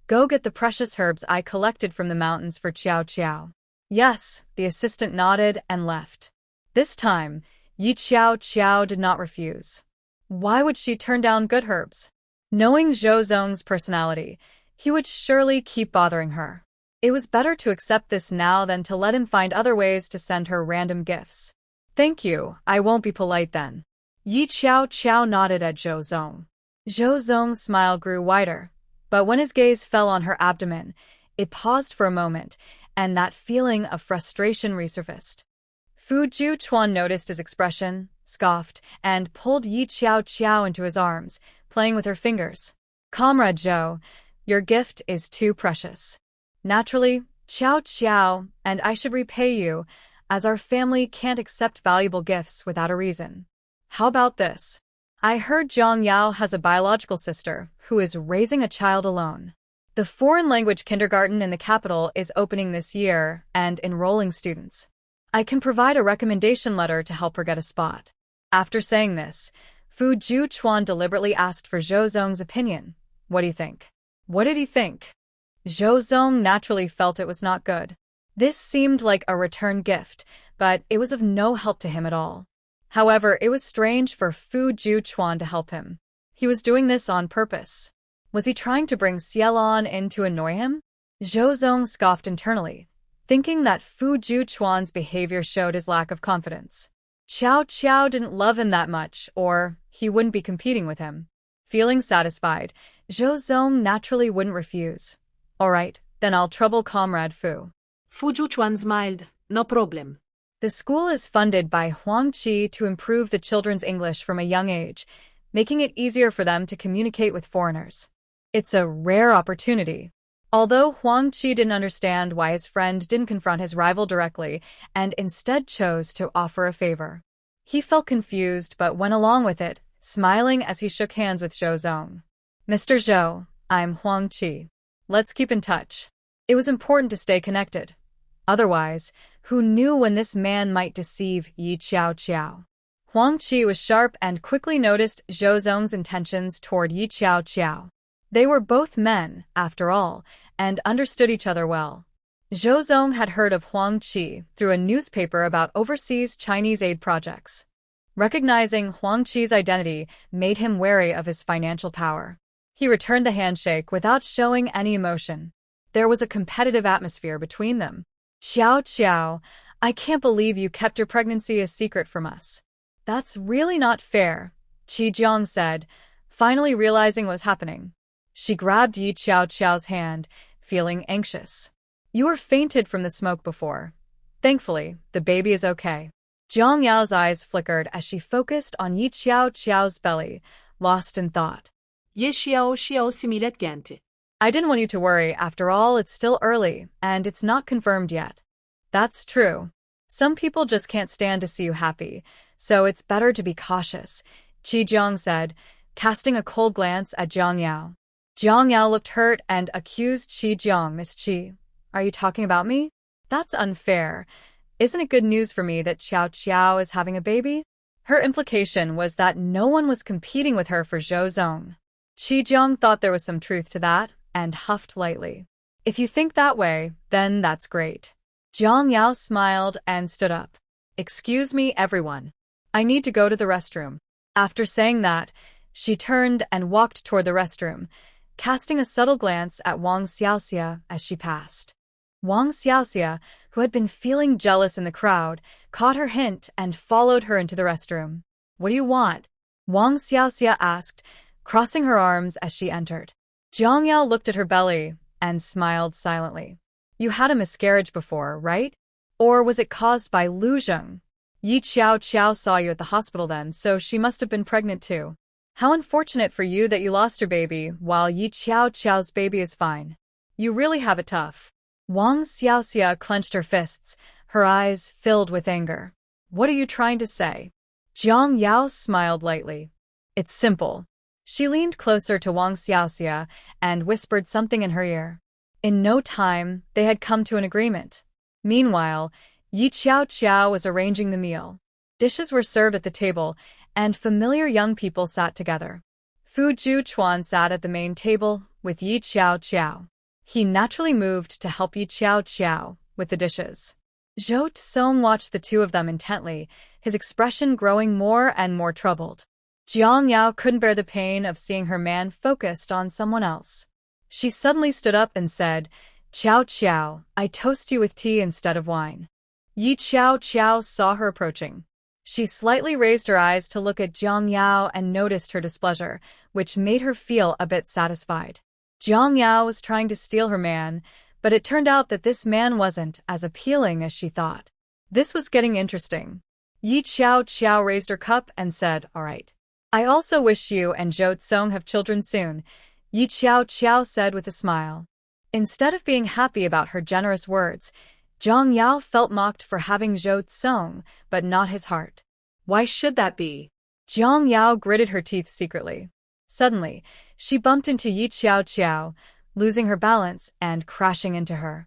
"Go get the precious herbs I collected from the mountains for Qiao Qiao." "Yes," the assistant nodded and left. This time, Yi Qiao Qiao did not refuse. Why would she turn down good herbs? Knowing Zhou Zong's personality, he would surely keep bothering her. It was better to accept this now than to let him find other ways to send her random gifts. "Thank you, I won't be polite then." Yi Qiao Qiao nodded at Zhou Zong. Zhou Zong's smile grew wider, but when his gaze fell on her abdomen, it paused for a moment, and that feeling of frustration resurfaced. Fu Juchuan noticed his expression, scoffed, and pulled Yi Qiao Qiao into his arms, playing with her fingers. "Comrade Zhou, your gift is too precious. Naturally, Qiao Qiao and I should repay you, as our family can't accept valuable gifts without a reason. How about this? I heard Jiang Yao has a biological sister who is raising a child alone. The foreign language kindergarten in the capital is opening this year and enrolling students. I can provide a recommendation letter to help her get a spot." After saying this, Fu Juchuan deliberately asked for Zhou Zong's opinion. "What do you think?" What did he think? Zhou Zong naturally felt it was not good. This seemed like a return gift, but it was of no help to him at all. However, it was strange for Fu Juchuan to help him. He was doing this on purpose. Was he trying to bring Xiaolan in to annoy him? Zhou Zong scoffed internally, thinking that Fu Juchuan's behavior showed his lack of confidence. Qiao Qiao didn't love him that much, or he wouldn't be competing with him. Feeling satisfied, Zhou Zong naturally wouldn't refuse. "All right, then I'll trouble Comrade Fu." Fu Juchuan smiled. "No problem." The school is funded by Huang Qi to improve the children's English from a young age, making it easier for them to communicate with foreigners. It's a rare opportunity. Although Huang Qi didn't understand why his friend didn't confront his rival directly and instead chose to offer a favor. He felt confused but went along with it, smiling as he shook hands with Zhou Zong. "Mr. Zhou, I'm Huang Qi. Let's keep in touch." It was important to stay connected. Otherwise, who knew when this man might deceive Yi Qiao Qiao? Huang Qi was sharp and quickly noticed Zhou Zong's intentions toward Yi Qiao Qiao. They were both men, after all, and understood each other well. Zhou Zong had heard of Huang Qi through a newspaper about overseas Chinese aid projects. Recognizing Huang Qi's identity made him wary of his financial power. He returned the handshake without showing any emotion. There was a competitive atmosphere between them. Xiao, I can't believe you kept your pregnancy a secret from us. That's really not fair, Qi Jiang said, finally realizing what was happening. She grabbed Yi Xiao's hand, feeling anxious. You were fainted from the smoke before. Thankfully, the baby is okay. Jiang Yao's eyes flickered as she focused on Yi Xiao's belly, lost in thought. Ye Xiao similet gente. I didn't want you to worry. After all, it's still early, and it's not confirmed yet. That's true. Some people just can't stand to see you happy, so it's better to be cautious, Qi Jiang said, casting a cold glance at Jiang Yao. Jiang Yao looked hurt and accused Qi Jiang. Miss Qi, are you talking about me? That's unfair. Isn't it good news for me that Xiao is having a baby? Her implication was that no one was competing with her for Zhou Zong. Qi Jiang thought there was some truth to that, and huffed lightly. If you think that way, then that's great. Jiang Yao smiled and stood up. Excuse me, everyone. I need to go to the restroom. After saying that, she turned and walked toward the restroom, casting a subtle glance at Wang Xiaoxia as she passed. Wang Xiaoxia, who had been feeling jealous in the crowd, caught her hint and followed her into the restroom. What do you want? Wang Xiaoxia asked, crossing her arms as she entered. Jiang Yao looked at her belly and smiled silently. You had a miscarriage before, right? Or was it caused by Lu Zheng? Yi Xiao saw you at the hospital then, so she must have been pregnant too. How unfortunate for you that you lost your baby while Yi Xiao's baby is fine. You really have it tough. Wang Xiaoxia clenched her fists, her eyes filled with anger. What are you trying to say? Jiang Yao smiled lightly. It's simple. She leaned closer to Wang Xiaoxia and whispered something in her ear. In no time, they had come to an agreement. Meanwhile, Yi Xiao was arranging the meal. Dishes were served at the table, and familiar young people sat together. Fujian sat at the main table with Yi Xiao. He naturally moved to help Yi Xiao with the dishes. Zhou Tsong watched the two of them intently, his expression growing more and more troubled. Jiang Yao couldn't bear the pain of seeing her man focused on someone else. She suddenly stood up and said, Xiao, I toast you with tea instead of wine. Yi Xiao saw her approaching. She slightly raised her eyes to look at Jiang Yao and noticed her displeasure, which made her feel a bit satisfied. Jiang Yao was trying to steal her man, but it turned out that this man wasn't as appealing as she thought. This was getting interesting. Yi Xiao raised her cup and said, All right. I also wish you and Zhou Tsong have children soon, Yi Xiao said with a smile. Instead of being happy about her generous words, Jiang Yao felt mocked for having Zhou Tsong, but not his heart. Why should that be? Jiang Yao gritted her teeth secretly. Suddenly, she bumped into Yi Xiao, losing her balance and crashing into her.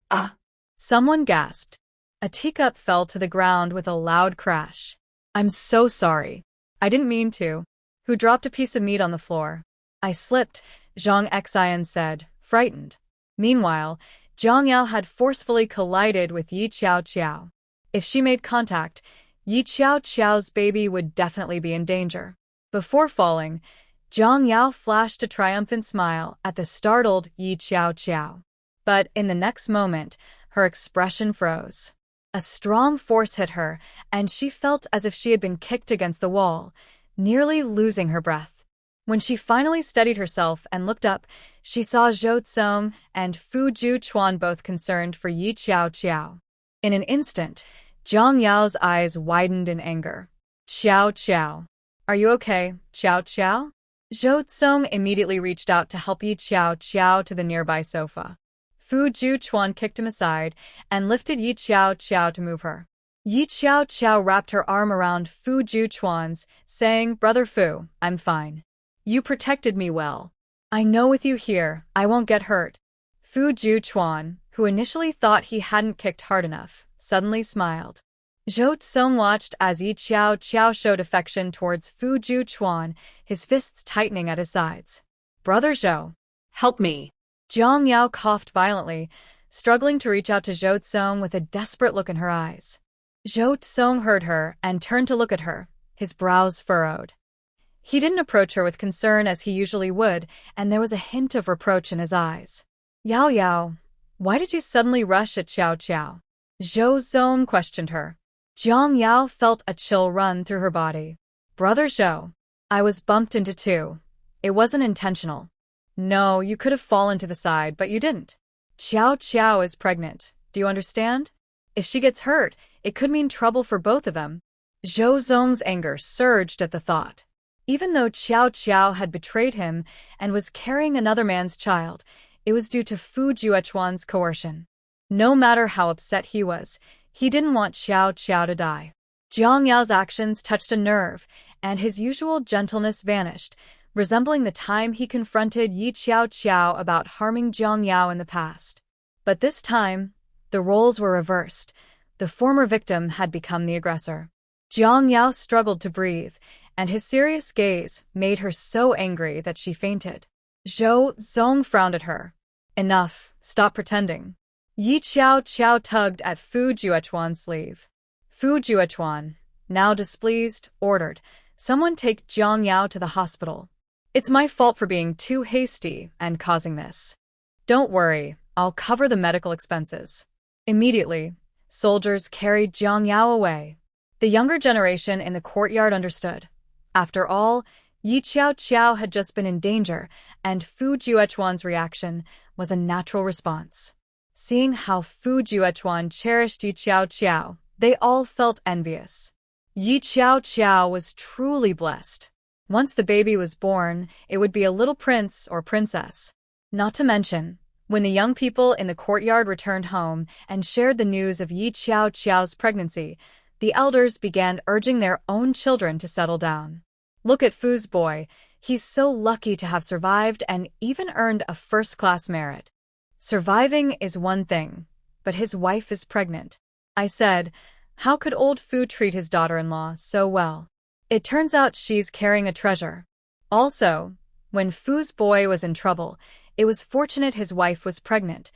Ah! Someone gasped. A teacup fell to the ground with a loud crash. I'm so sorry. I didn't mean to. Who dropped a piece of meat on the floor? I slipped, Zhang Xian said, frightened. Meanwhile, Jiang Yao had forcefully collided with Yi Xiao. If she made contact, Yi Xiao's baby would definitely be in danger. Before falling, Jiang Yao flashed a triumphant smile at the startled Yi Xiao. But in the next moment, her expression froze. A strong force hit her, and she felt as if she had been kicked against the wall, nearly losing her breath. When she finally steadied herself and looked up, she saw Zhou Tsong and Fujian both concerned for Yi Xiao. In an instant, Jiang Yao's eyes widened in anger. Xiao. Are you okay, Xiao? Zhou Tsong immediately reached out to help Yi Xiao to the nearby sofa. Fujian kicked him aside and lifted Yi Xiao to move her. Yi Xiao wrapped her arm around Fujian's, saying, Brother Fu, I'm fine. You protected me well. I know with you here, I won't get hurt. Fujian, who initially thought he hadn't kicked hard enough, suddenly smiled. Zhou Tsong watched as Yi Xiao showed affection towards Fujian, his fists tightening at his sides. Brother Zhou, help me. Jiang Yao coughed violently, struggling to reach out to Zhou Tsong with a desperate look in her eyes. Zhou Tsong heard her and turned to look at her, His brows furrowed. He didn't approach her with concern as he usually would, and there was a hint of reproach in his eyes. Yao Yao, why did you suddenly rush at Xiao Xiao? Zhou Zong questioned her. Jiang Yao felt a chill run through her body. Brother Zhou, I was bumped into too. It wasn't intentional. No, you could have fallen to the side, but you didn't. Xiao Xiao is pregnant. Do you understand? If she gets hurt, it could mean trouble for both of them. Zhou Zong's anger surged at the thought. Even though Xiao Xiao had betrayed him and was carrying another man's child, it was due to Fu Juechuan's coercion. No matter how upset he was, he didn't want Xiao Xiao to die. Jiang Yao's actions touched a nerve, and his usual gentleness vanished, resembling the time he confronted Yi Xiao Xiao about harming Jiang Yao in the past. But this time, the roles were reversed. The former victim had become the aggressor. Jiang Yao struggled to breathe, and his serious gaze made her so angry that she fainted. Zhou Zong frowned at her. Enough, stop pretending. Yi Xiao Xiao tugged at Fu Juechuan's sleeve. Fu Juechuan, now displeased, ordered, someone take Jiang Yao to the hospital. It's my fault for being too hasty and causing this. Don't worry, I'll cover the medical expenses. Immediately, soldiers carried Jiang Yao away. The younger generation in the courtyard understood. After all, Yi Xiao Xiao had just been in danger, and Fu Juechuan's reaction was a natural response. Seeing how Fu Juechuan cherished Yi Xiao Xiao, they all felt envious. Yi Xiao Xiao was truly blessed. Once the baby was born, it would be a little prince or princess. Not to mention, when the young people in the courtyard returned home and shared the news of Yi Xiao Xiao's pregnancy, the elders began urging their own children to settle down. Look at Fu's boy, he's so lucky to have survived and even earned a first-class merit. Surviving is one thing, but his wife is pregnant. I said, how could old Fu treat his daughter-in-law so well? It turns out she's carrying a treasure. Also, when Fu's boy was in trouble, it was fortunate his wife was pregnant.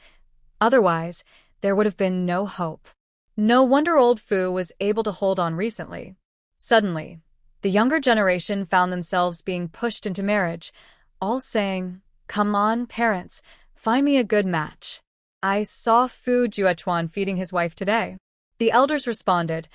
Otherwise, there would have been no hope. No wonder old Fu was able to hold on recently. Suddenly, the younger generation found themselves being pushed into marriage, all saying, come on, parents, find me a good match. I saw Fu Juechuan feeding his wife today. The elders responded,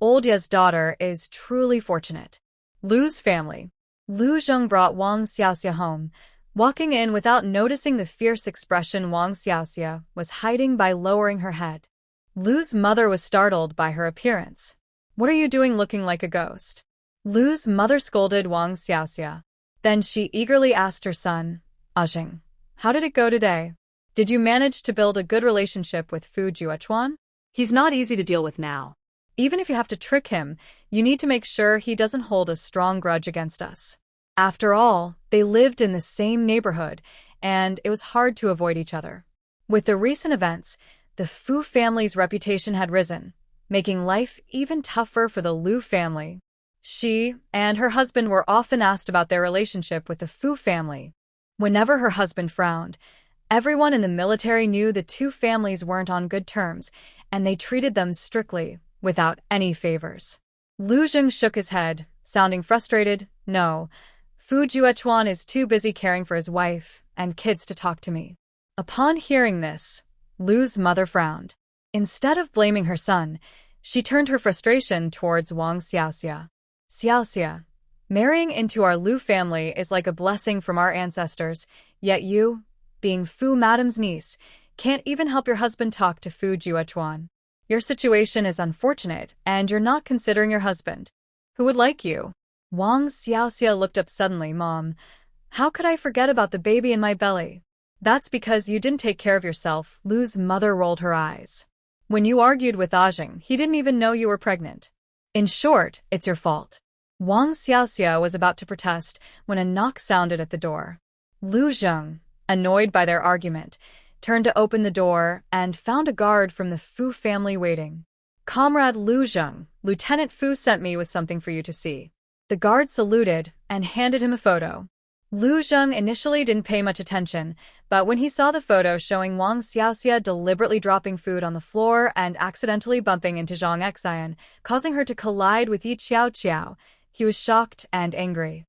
old Ye's daughter is truly fortunate. Lu's family. Lu Zheng brought Wang Xiaoxia home, walking in without noticing the fierce expression Wang Xiaoxia was hiding by lowering her head. Lu's mother was startled by her appearance. What are you doing looking like a ghost? Lu's mother scolded Wang Xiaoxia. Then she eagerly asked her son, Ajing, how did it go today? Did you manage to build a good relationship with Fu Juechuan? He's not easy to deal with now. Even if you have to trick him, you need to make sure he doesn't hold a strong grudge against us. After all, they lived in the same neighborhood, and it was hard to avoid each other. With the recent events, the Fu family's reputation had risen, making life even tougher for the Lu family. She and her husband were often asked about their relationship with the Fu family. Whenever her husband frowned, everyone in the military knew the two families weren't on good terms, and they treated them strictly, without any favors. Lu Zheng shook his head, sounding frustrated. No, Fu Juechuan is too busy caring for his wife and kids to talk to me. Upon hearing this, Lu's mother frowned. Instead of blaming her son, she turned her frustration towards Wang Xiaoxia. Xiaoxia, marrying into our Lu family is like a blessing from our ancestors, yet you, being Fu Madam's niece, can't even help your husband talk to Fu Juechuan. Your situation is unfortunate, and you're not considering your husband. Who would like you? Wang Xiaoxia looked up suddenly. Mom, how could I forget about the baby in my belly? That's because you didn't take care of yourself. Lu's mother rolled her eyes. When you argued with Ajing, he didn't even know you were pregnant. In short, it's your fault. Wang Xiaoxia was about to protest when a knock sounded at the door. Lu Zheng, annoyed by their argument, turned to open the door and found a guard from the Fu family waiting. Comrade Lu Zheng, Lieutenant Fu sent me with something for you to see. The guard saluted and handed him a photo. Lu Zheng initially didn't pay much attention, but when he saw the photo showing Wang Xiaoxia deliberately dropping food on the floor and accidentally bumping into Zhang Xian, causing her to collide with Yi Xiao Xiao, He was shocked and angry.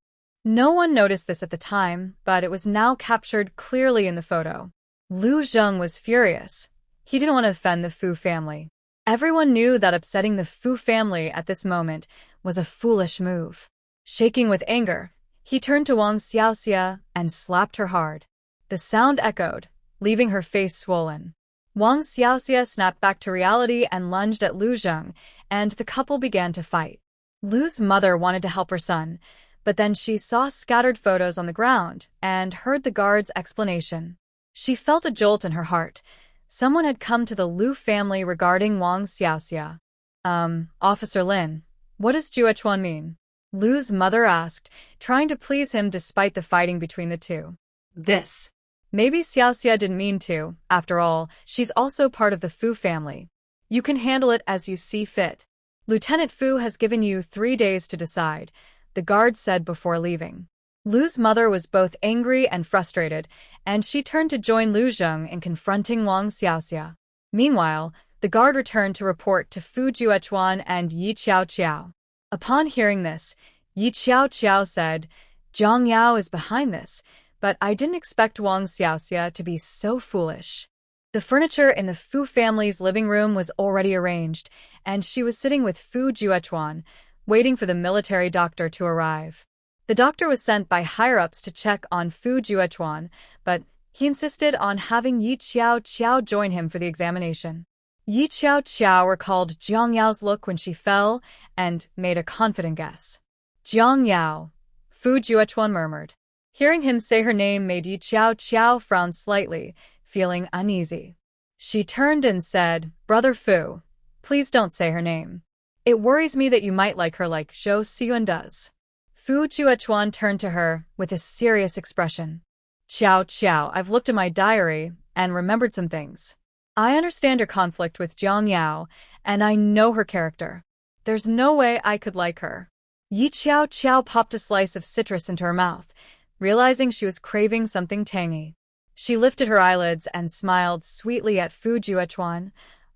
No one noticed this at the time, but it was now captured clearly in the photo. Lu Zheng was furious. He didn't want to offend the Fu family. Everyone knew that upsetting the Fu family at this moment was a foolish move. Shaking with anger, he turned to Wang Xiaoxia and slapped her hard. The sound echoed, leaving her face swollen. Wang Xiaoxia snapped back to reality and lunged at Lu Zheng, and the couple began to fight. Lu's mother wanted to help her son, but then she saw scattered photos on the ground and heard the guard's explanation. She felt a jolt in her heart. Someone had come to the Lu family regarding Wang Xiaoxia. Officer Lin, what does Juechuan mean? Lu's mother asked, trying to please him despite the fighting between the two. This. Maybe Xiaoxia didn't mean to. After all, she's also part of the Fu family. You can handle it as you see fit. Lieutenant Fu has given you 3 days to decide, the guard said before leaving. Lu's mother was both angry and frustrated, and she turned to join Lu Zheng in confronting Wang Xiaoxia. Meanwhile, the guard returned to report to Fu Juechuan and Yi Qiao. Upon hearing this, Yi Qiao said, Jiang Yao is behind this, but I didn't expect Wang Xiaoxia to be so foolish. The furniture in the Fu family's living room was already arranged, and she was sitting with Fu Juechuan, waiting for the military doctor to arrive. The doctor was sent by higher-ups to check on Fu Juechuan, but he insisted on having Yi Qiao join him for the examination. Yi Qiao recalled Jiang Yao's look when she fell and made a confident guess. Jiang Yao, Fu Juechuan murmured. Hearing him say her name made Yi Qiao frown slightly, feeling uneasy. She turned and said, Brother Fu, please don't say her name. It worries me that you might like her like Zhou Xiyuan does. Fu Juechuan turned to her with a serious expression. Qiao, I've looked at my diary and remembered some things. I understand your conflict with Jiang Yao, and I know her character. There's no way I could like her. Yi Qiao popped a slice of citrus into her mouth, realizing she was craving something tangy. She lifted her eyelids and smiled sweetly at Fu Juechuan.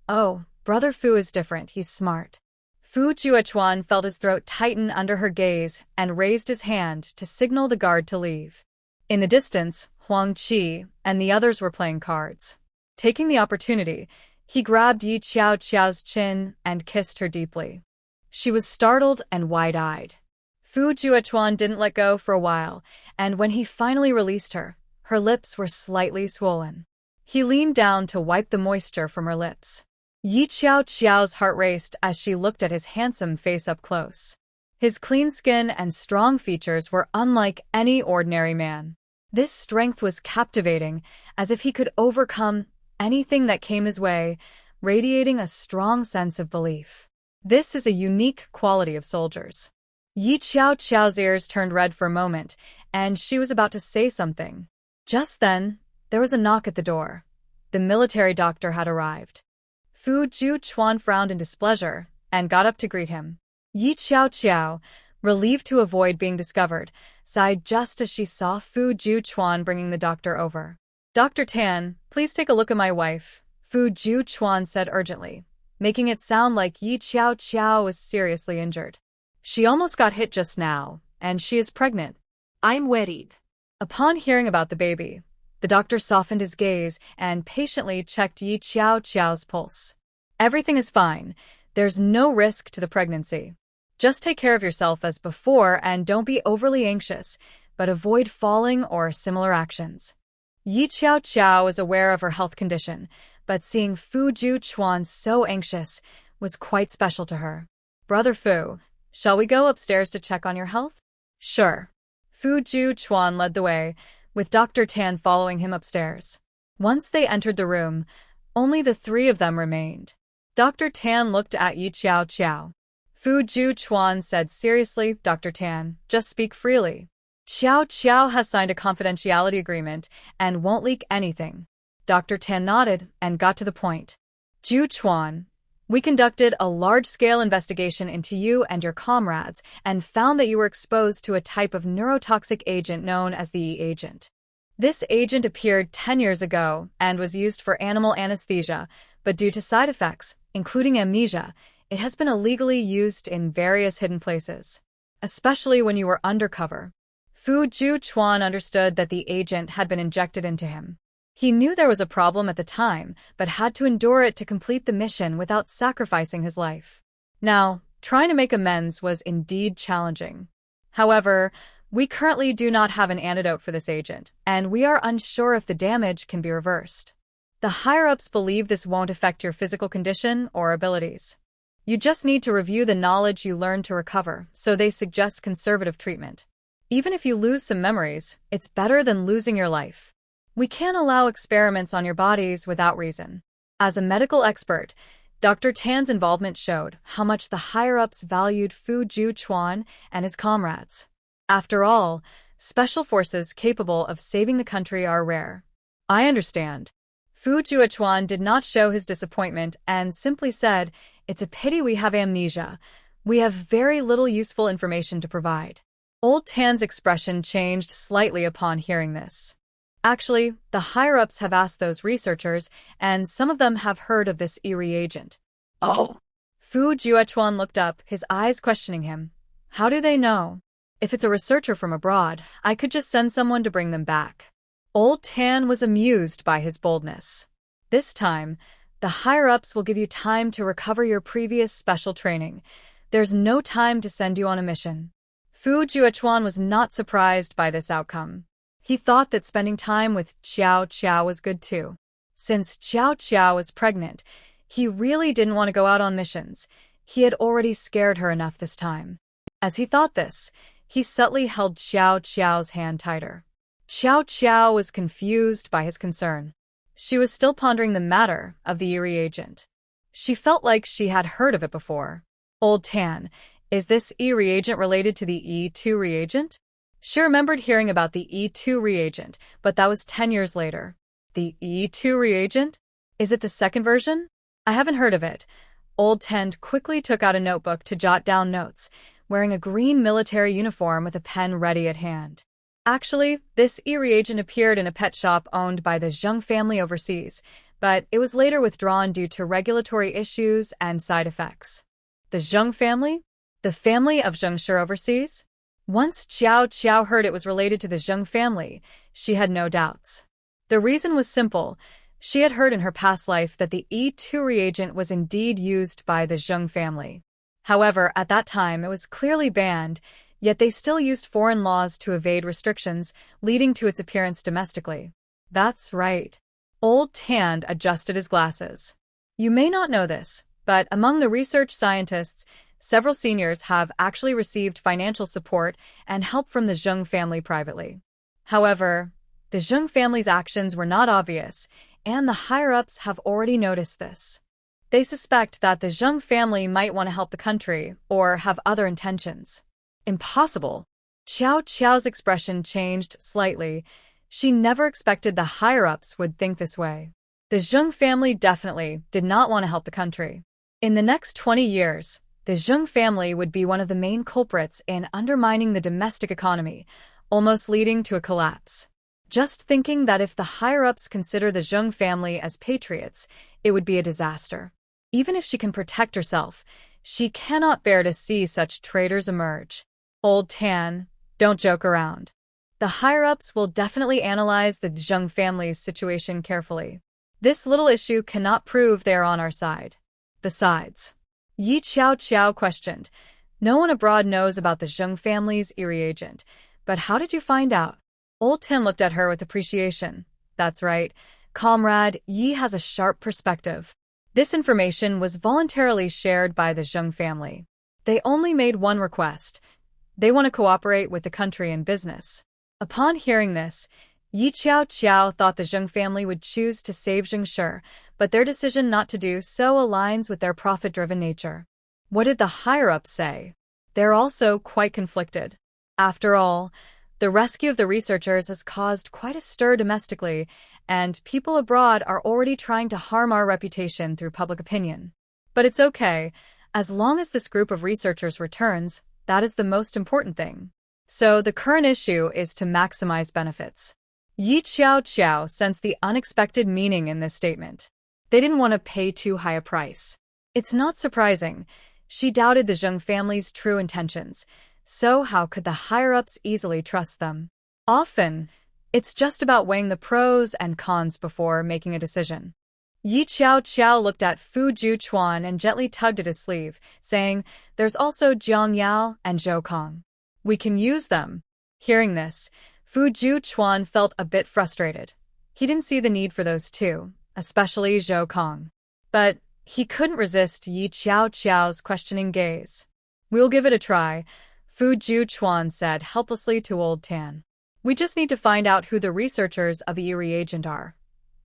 Oh, Brother Fu is different, he's smart. Fu Juechuan felt his throat tighten under her gaze and raised his hand to signal the guard to leave. In the distance, Huang Qi and the others were playing cards. Taking the opportunity, he grabbed Yi Qiao's chin and kissed her deeply. She was startled and wide-eyed. Fu Juechuan didn't let go for a while, and when he finally released her, her lips were slightly swollen. He leaned down to wipe the moisture from her lips. Yi Qiao's heart raced as she looked at his handsome face up close. His clean skin and strong features were unlike any ordinary man. This strength was captivating, as if he could overcome anything that came his way, radiating a strong sense of belief. This is a unique quality of soldiers. Yi Qiao's ears turned red for a moment, and she was about to say something. Just then, there was a knock at the door. The military doctor had arrived. Fu Juechuan frowned in displeasure and got up to greet him. Yi Qiao, relieved to avoid being discovered, sighed just as she saw Fu Juechuan bringing the doctor over. Dr. Tan, please take a look at my wife, Fu Juechuan said urgently, making it sound like Yi Qiao was seriously injured. She almost got hit just now, and she is pregnant. I'm worried. Upon hearing about the baby, the doctor softened his gaze and patiently checked Yi Qiao's pulse. Everything is fine. There's no risk to the pregnancy. Just take care of yourself as before and don't be overly anxious, but avoid falling or similar actions. Yi Qiao was aware of her health condition, but seeing Fu Juechuan so anxious was quite special to her. Brother Fu, shall we go upstairs to check on your health? Sure. Fu Juechuan led the way, with Dr. Tan following him upstairs. Once they entered the room, only the three of them remained. Dr. Tan looked at Yi Qiao. Fu Juechuan said seriously, Dr. Tan, just speak freely. Qiao has signed a confidentiality agreement and won't leak anything. Dr. Tan nodded and got to the point. Juechuan, we conducted a large-scale investigation into you and your comrades and found that you were exposed to a type of neurotoxic agent known as the E-agent. This agent appeared 10 years ago and was used for animal anesthesia, but due to side effects, including amnesia, it has been illegally used in various hidden places. especially when you were undercover. Fujian understood that the agent had been injected into him. He knew there was a problem at the time, but had to endure it to complete the mission without sacrificing his life. Now, trying to make amends was indeed challenging. However, we currently do not have an antidote for this agent, and we are unsure if the damage can be reversed. The higher-ups believe this won't affect your physical condition or abilities. You just need to review the knowledge you learned to recover, so they suggest conservative treatment. Even if you lose some memories, it's better than losing your life. We can't allow experiments on your bodies without reason. As a medical expert, Dr. Tan's involvement showed how much the higher-ups valued Fujian and his comrades. After all, special forces capable of saving the country are rare. I understand. Fujian did not show his disappointment and simply said, "It's a pity we have amnesia. We have very little useful information to provide." Old Tan's expression changed slightly upon hearing this. Actually, the higher-ups have asked those researchers, and some of them have heard of this eerie agent. Oh! Fujian looked up, his eyes questioning him. How do they know? If it's a researcher from abroad, I could just send someone to bring them back. Old Tan was amused by his boldness. This time, the higher-ups will give you time to recover your previous special training. There's no time to send you on a mission. Fujian was not surprised by this outcome. He thought that spending time with Xiao was good too. Since Xiao was pregnant, he really didn't want to go out on missions. He had already scared her enough this time. As he thought this, he subtly held Xiao's hand tighter. Xiao was confused by his concern. She was still pondering the matter of the eerie agent. She felt like she had heard of it before. Old Tan, is this eerie agent related to the E2 reagent? She remembered hearing about the E2 reagent, but that was 10 years later. The E2 reagent? Is it the second version? I haven't heard of it. Old Tan quickly took out a notebook to jot down notes, wearing a green military uniform with a pen ready at hand. Actually, this e-reagent appeared in a pet shop owned by the Zheng family overseas, but it was later withdrawn due to regulatory issues and side effects. The Zheng family? The family of Zheng Shi overseas? Once Xiao heard it was related to the Zheng family, she had no doubts. The reason was simple. She had heard in her past life that the E2 reagent was indeed used by the Zheng family. However, at that time it was clearly banned, yet they still used foreign laws to evade restrictions, leading to its appearance domestically. That's right. Old Tan adjusted his glasses. You may not know this, but among the research scientists, several seniors have actually received financial support and help from the Zheng family privately. However, the Zheng family's actions were not obvious, and the higher-ups have already noticed this. They suspect that the Zheng family might want to help the country or have other intentions. Impossible. Xiao's expression changed slightly. She never expected the higher-ups would think this way. The Zheng family definitely did not want to help the country. In the next 20 years, the Zheng family would be one of the main culprits in undermining the domestic economy, almost leading to a collapse. Just thinking that if the higher-ups consider the Zheng family as patriots, it would be a disaster. Even if she can protect herself, she cannot bear to see such traitors emerge. Old Tan, don't joke around. The higher-ups will definitely analyze the Zheng family's situation carefully. This little issue cannot prove they are on our side. Besides, Yi Xiao questioned, no one abroad knows about the Zheng family's eerie agent, but how did you find out? Old Tan looked at her with appreciation. That's right, Comrade Yi has a sharp perspective. This information was voluntarily shared by the Zheng family. They only made one request. They want to cooperate with the country in business. Upon hearing this, Yi Xiao thought the Zheng family would choose to save Zheng Shi, but their decision not to do so aligns with their profit-driven nature. What did the higher-ups say? They're also quite conflicted. After all, the rescue of the researchers has caused quite a stir domestically, and people abroad are already trying to harm our reputation through public opinion. But it's okay. As long as this group of researchers returns, that is the most important thing. So the current issue is to maximize benefits. Yi Xiao sensed the unexpected meaning in this statement. They didn't want to pay too high a price. It's not surprising. She doubted the Zheng family's true intentions, So how could the higher-ups easily trust them? Often, it's just about weighing the pros and cons before making a decision. Yi Qiao looked at Fu Juchuan and gently tugged at his sleeve, saying, "There's also Jiang Yao and Zhou Kong. We can use them." Hearing this, Fu Juchuan felt a bit frustrated. He didn't see the need for those two, especially Zhou Kong. But he couldn't resist Yi Qiao's questioning gaze. "We'll give it a try," Fu Juchuan said helplessly to Old Tan. "We just need to find out who the researchers of the reagent are.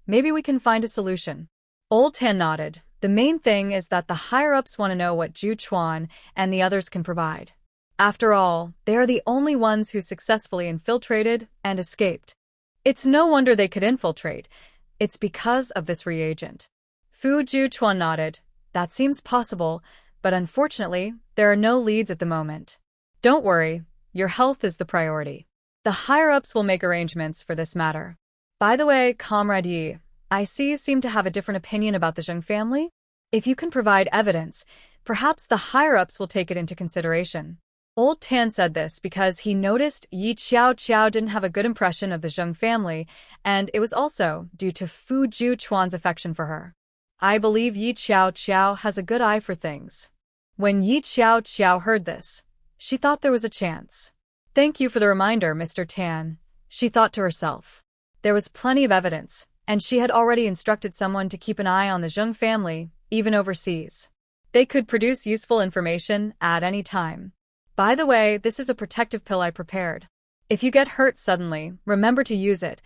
Maybe we can find a solution." Old Tan nodded. The main thing is that the higher-ups want to know what Juchuan and the others can provide. After all, they are the only ones who successfully infiltrated and escaped. It's no wonder they could infiltrate. It's because of this reagent. Fu Juchuan nodded. "That seems possible, but unfortunately, there are no leads at the moment. Don't worry, your health is the priority. The higher-ups will make arrangements for this matter. By the way, Comrade Yi, I see you seem to have a different opinion about the Zheng family. If you can provide evidence, perhaps the higher-ups will take it into consideration." Old Tan said this because he noticed Yi Qiao didn't have a good impression of the Zheng family, and it was also due to Fu Juchuan's affection for her. "I believe Yi Qiao has a good eye for things." When Yi Qiao heard this, she thought there was a chance. "Thank you for the reminder, Mr. Tan," she thought to herself. There was plenty of evidence, and she had already instructed someone to keep an eye on the Zheng family, even overseas. They could produce useful information at any time. "By the way, this is a protective pill I prepared. If you get hurt suddenly, remember to use it.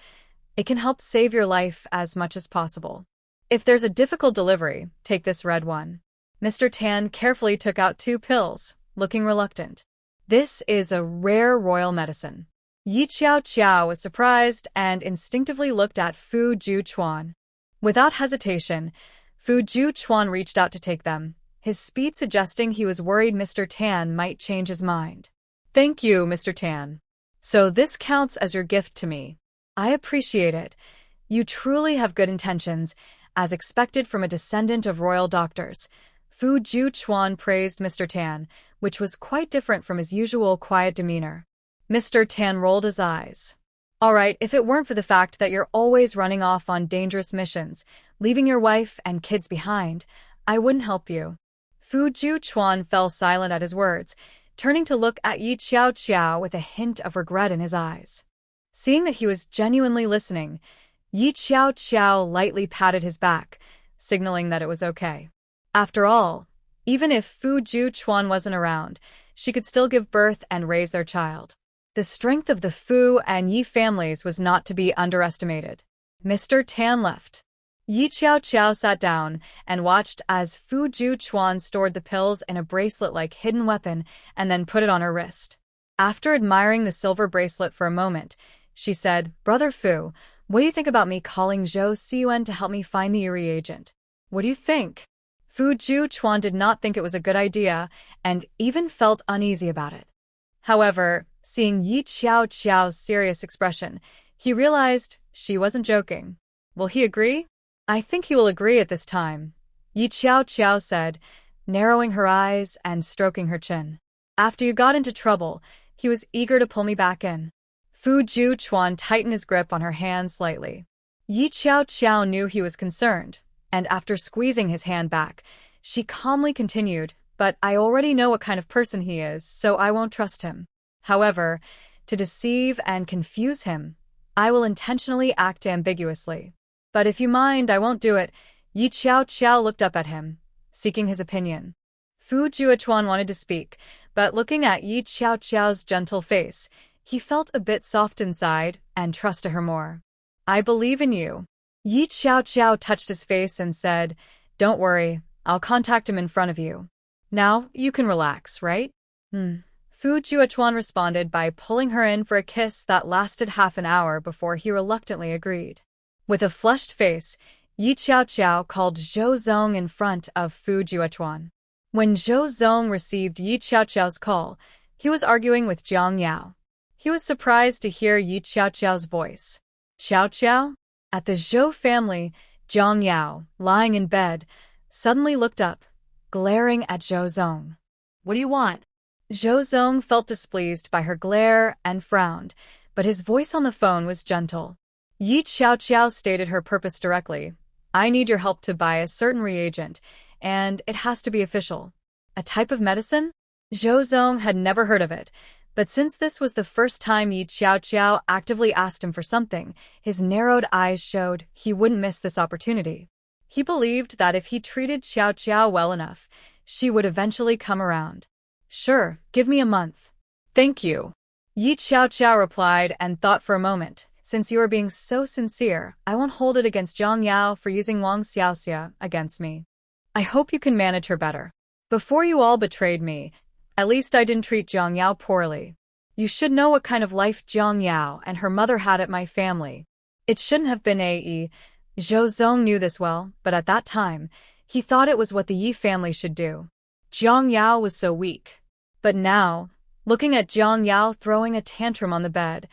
It can help save your life as much as possible. If there's a difficult delivery, take this red one." Mr. Tan carefully took out 2 pills, looking reluctant. "This is a rare royal medicine." Yi Qiao was surprised and instinctively looked at Fu Juchuan. Without hesitation, Fu Juchuan reached out to take them, his speed suggesting he was worried Mr. Tan might change his mind. "Thank you, Mr. Tan. So this counts as your gift to me. I appreciate it. You truly have good intentions, as expected from a descendant of royal doctors." Fu Juchuan praised Mr. Tan, which was quite different from his usual quiet demeanor. Mr. Tan rolled his eyes. "All right, if it weren't for the fact that you're always running off on dangerous missions, leaving your wife and kids behind, I wouldn't help you." Fu Juchuan fell silent at his words, turning to look at Yi Qiao with a hint of regret in his eyes. Seeing that he was genuinely listening, Yi Qiao lightly patted his back, signaling that it was okay. After all, even if Fu Juchuan wasn't around, she could still give birth and raise their child. The strength of the Fu and Yi families was not to be underestimated. Mr. Tan left. Yi Qiao sat down and watched as Fu Juchuan stored the pills in a bracelet-like hidden weapon and then put it on her wrist. After admiring the silver bracelet for a moment, she said, "Brother Fu, what do you think about me calling Zhou Siyuan to help me find the reagent? What do you think?" Fu Juchuan did not think it was a good idea and even felt uneasy about it. However, seeing Yi Qiao's serious expression, he realized she wasn't joking. "Will he agree?" "I think he will agree at this time," Yi Qiao said, narrowing her eyes and stroking her chin. "After you got into trouble, he was eager to pull me back in." Fu Juchuan tightened his grip on her hand slightly. Yi Qiao knew he was concerned, and after squeezing his hand back, she calmly continued, "But I already know what kind of person he is, so I won't trust him. However, to deceive and confuse him, I will intentionally act ambiguously. But if you mind, I won't do it." Yi Qiao looked up at him, seeking his opinion. Fu Juchuan wanted to speak, but looking at Yi Qiao's gentle face, he felt a bit soft inside and trusted her more. "I believe in you." Yi Qiao touched his face and said, "Don't worry, I'll contact him in front of you. Now, you can relax, right?" Fu Juchuan responded by pulling her in for a kiss that lasted half an hour before he reluctantly agreed. With a flushed face, Yi Qiao called Zhou Zong in front of Fu Juchuan. When Zhou Zong received Yi Qiao's call, he was arguing with Jiang Yao. He was surprised to hear Yi Qiao's voice. "Qiao?" At the Zhou family, Jiang Yao, lying in bed, suddenly looked up, glaring at Zhou Zong. "What do you want?" Zhou Zong felt displeased by her glare and frowned, but his voice on the phone was gentle. Yi Xiao stated her purpose directly. I need your help to buy a certain reagent, and it has to be official. A type of medicine? Zhou Zong had never heard of it, but since this was the first time Yi Xiao actively asked him for something, his narrowed eyes showed he wouldn't miss this opportunity. He believed that if he treated Xiao well enough, she would eventually come around. Sure, give me a month. Thank you. Yi Xiao replied and thought for a moment. Since you are being so sincere, I won't hold it against Jiang Yao for using Wang Xiaoxia against me. I hope you can manage her better. Before you all betrayed me, at least I didn't treat Jiang Yao poorly. You should know what kind of life Jiang Yao and her mother had at my family. It shouldn't have been AE. Zhou Zong knew this well, but at that time, he thought it was what the Yi family should do. Jiang Yao was so weak. But now, looking at Jiang Yao throwing a tantrum on the bed,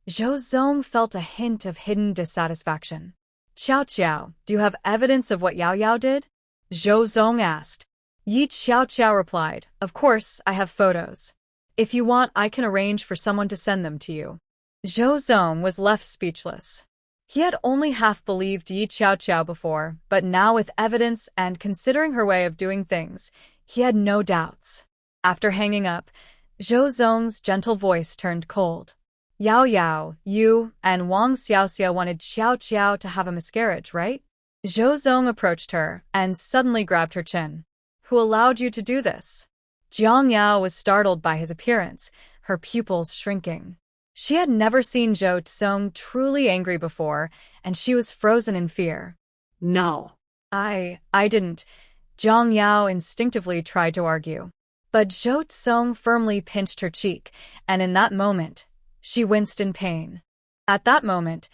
Zhou Zong felt a hint of hidden dissatisfaction. Xiao, do you have evidence of what Yao did? Zhou Zong asked. Yi Xiao replied, of course, I have photos. If you want, I can arrange for someone to send them to you. Zhou Zong was left speechless. He had only half believed Yi Xiao before, but now with evidence and considering her way of doing things, he had no doubts. After hanging up, Zhou Zong's gentle voice turned cold. Yao, you and Wang Xiaoxia wanted Xiao to have a miscarriage, right? Zhou Zong approached her and suddenly grabbed her chin. Who allowed you to do this? Jiang Yao was startled by his appearance, her pupils shrinking. She had never seen Zhou Zong truly angry before, and she was frozen in fear. No. I didn't. Jiang Yao instinctively tried to argue. But Zhou Zong firmly pinched her cheek, and in that moment, she winced in pain. At that moment,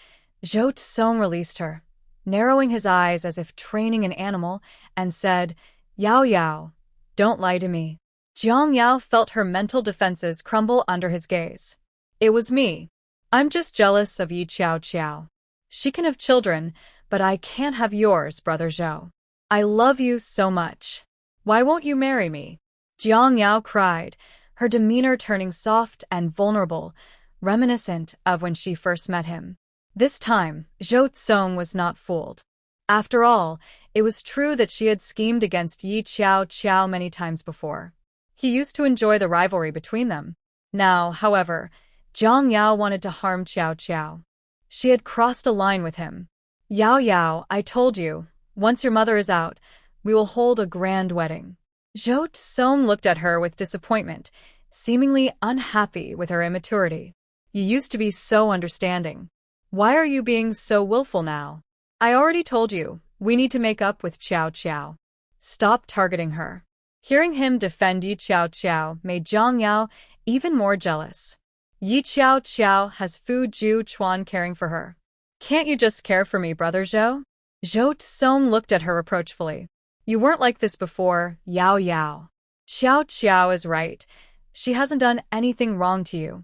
Zhou Zong released her, narrowing his eyes as if training an animal, and said, Yao, don't lie to me. Jiang Yao felt her mental defenses crumble under his gaze. It was me. I'm just jealous of Yi Xiao. She can have children, but I can't have yours, brother Zhou. I love you so much. Why won't you marry me? Jiang Yao cried, her demeanor turning soft and vulnerable, reminiscent of when she first met him. This time, Zhou Zong was not fooled. After all, it was true that she had schemed against Yi Xiao many times before. He used to enjoy the rivalry between them. Now, however, Jiang Yao wanted to harm Xiao. She had crossed a line with him. Yao, I told you, once your mother is out, we will hold a grand wedding. Zhou Zong looked at her with disappointment, seemingly unhappy with her immaturity. You used to be so understanding. Why are you being so willful now? I already told you, we need to make up with Xiao. Stop targeting her. Hearing him defend Yi Xiao made Jiang Yao even more jealous. Yi Xiao has Fujian caring for her. Can't you just care for me, brother Zhou? Zhou Zong looked at her reproachfully. You weren't like this before, Yao. Xiao is right. She hasn't done anything wrong to you.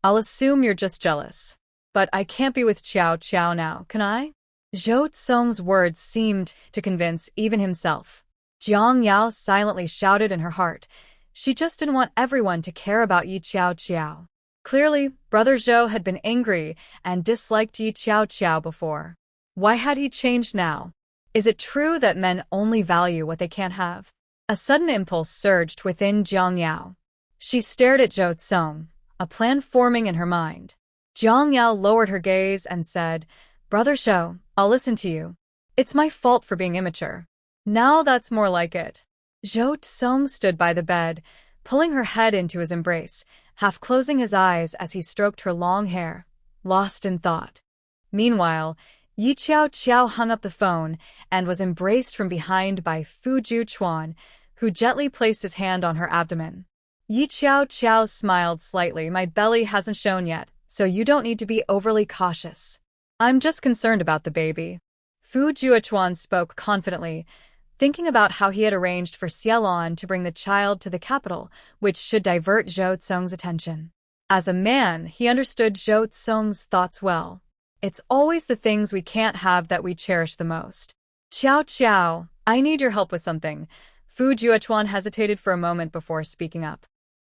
I'll assume you're just jealous. But I can't be with Xiao now, can I? Zhou Zong's words seemed to convince even himself. Jiang Yao silently shouted in her heart. She just didn't want everyone to care about Yi Xiao. Clearly, brother Zhou had been angry and disliked Yi Xiao before. Why had he changed now? Is it true that men only value what they can't have? A sudden impulse surged within Jiang Yao. She stared at Zhou Zong, a plan forming in her mind. Jiang Yao lowered her gaze and said, Brother Zhou, I'll listen to you. It's my fault for being immature. Now that's more like it. Zhou Zong stood by the bed, pulling her head into his embrace, half closing his eyes as he stroked her long hair, lost in thought. Meanwhile, Yi Xiao hung up the phone and was embraced from behind by Fujian, who gently placed his hand on her abdomen. Yi Xiao smiled slightly. My belly hasn't shown yet, so you don't need to be overly cautious. I'm just concerned about the baby. Fujian spoke confidently, thinking about how he had arranged for Xiaolon to bring the child to the capital, which should divert Zhou Zong's attention. As a man, he understood Zhou Zong's thoughts well. It's always the things we can't have that we cherish the most. Xiao, I need your help with something. Fujian hesitated for a moment before speaking up.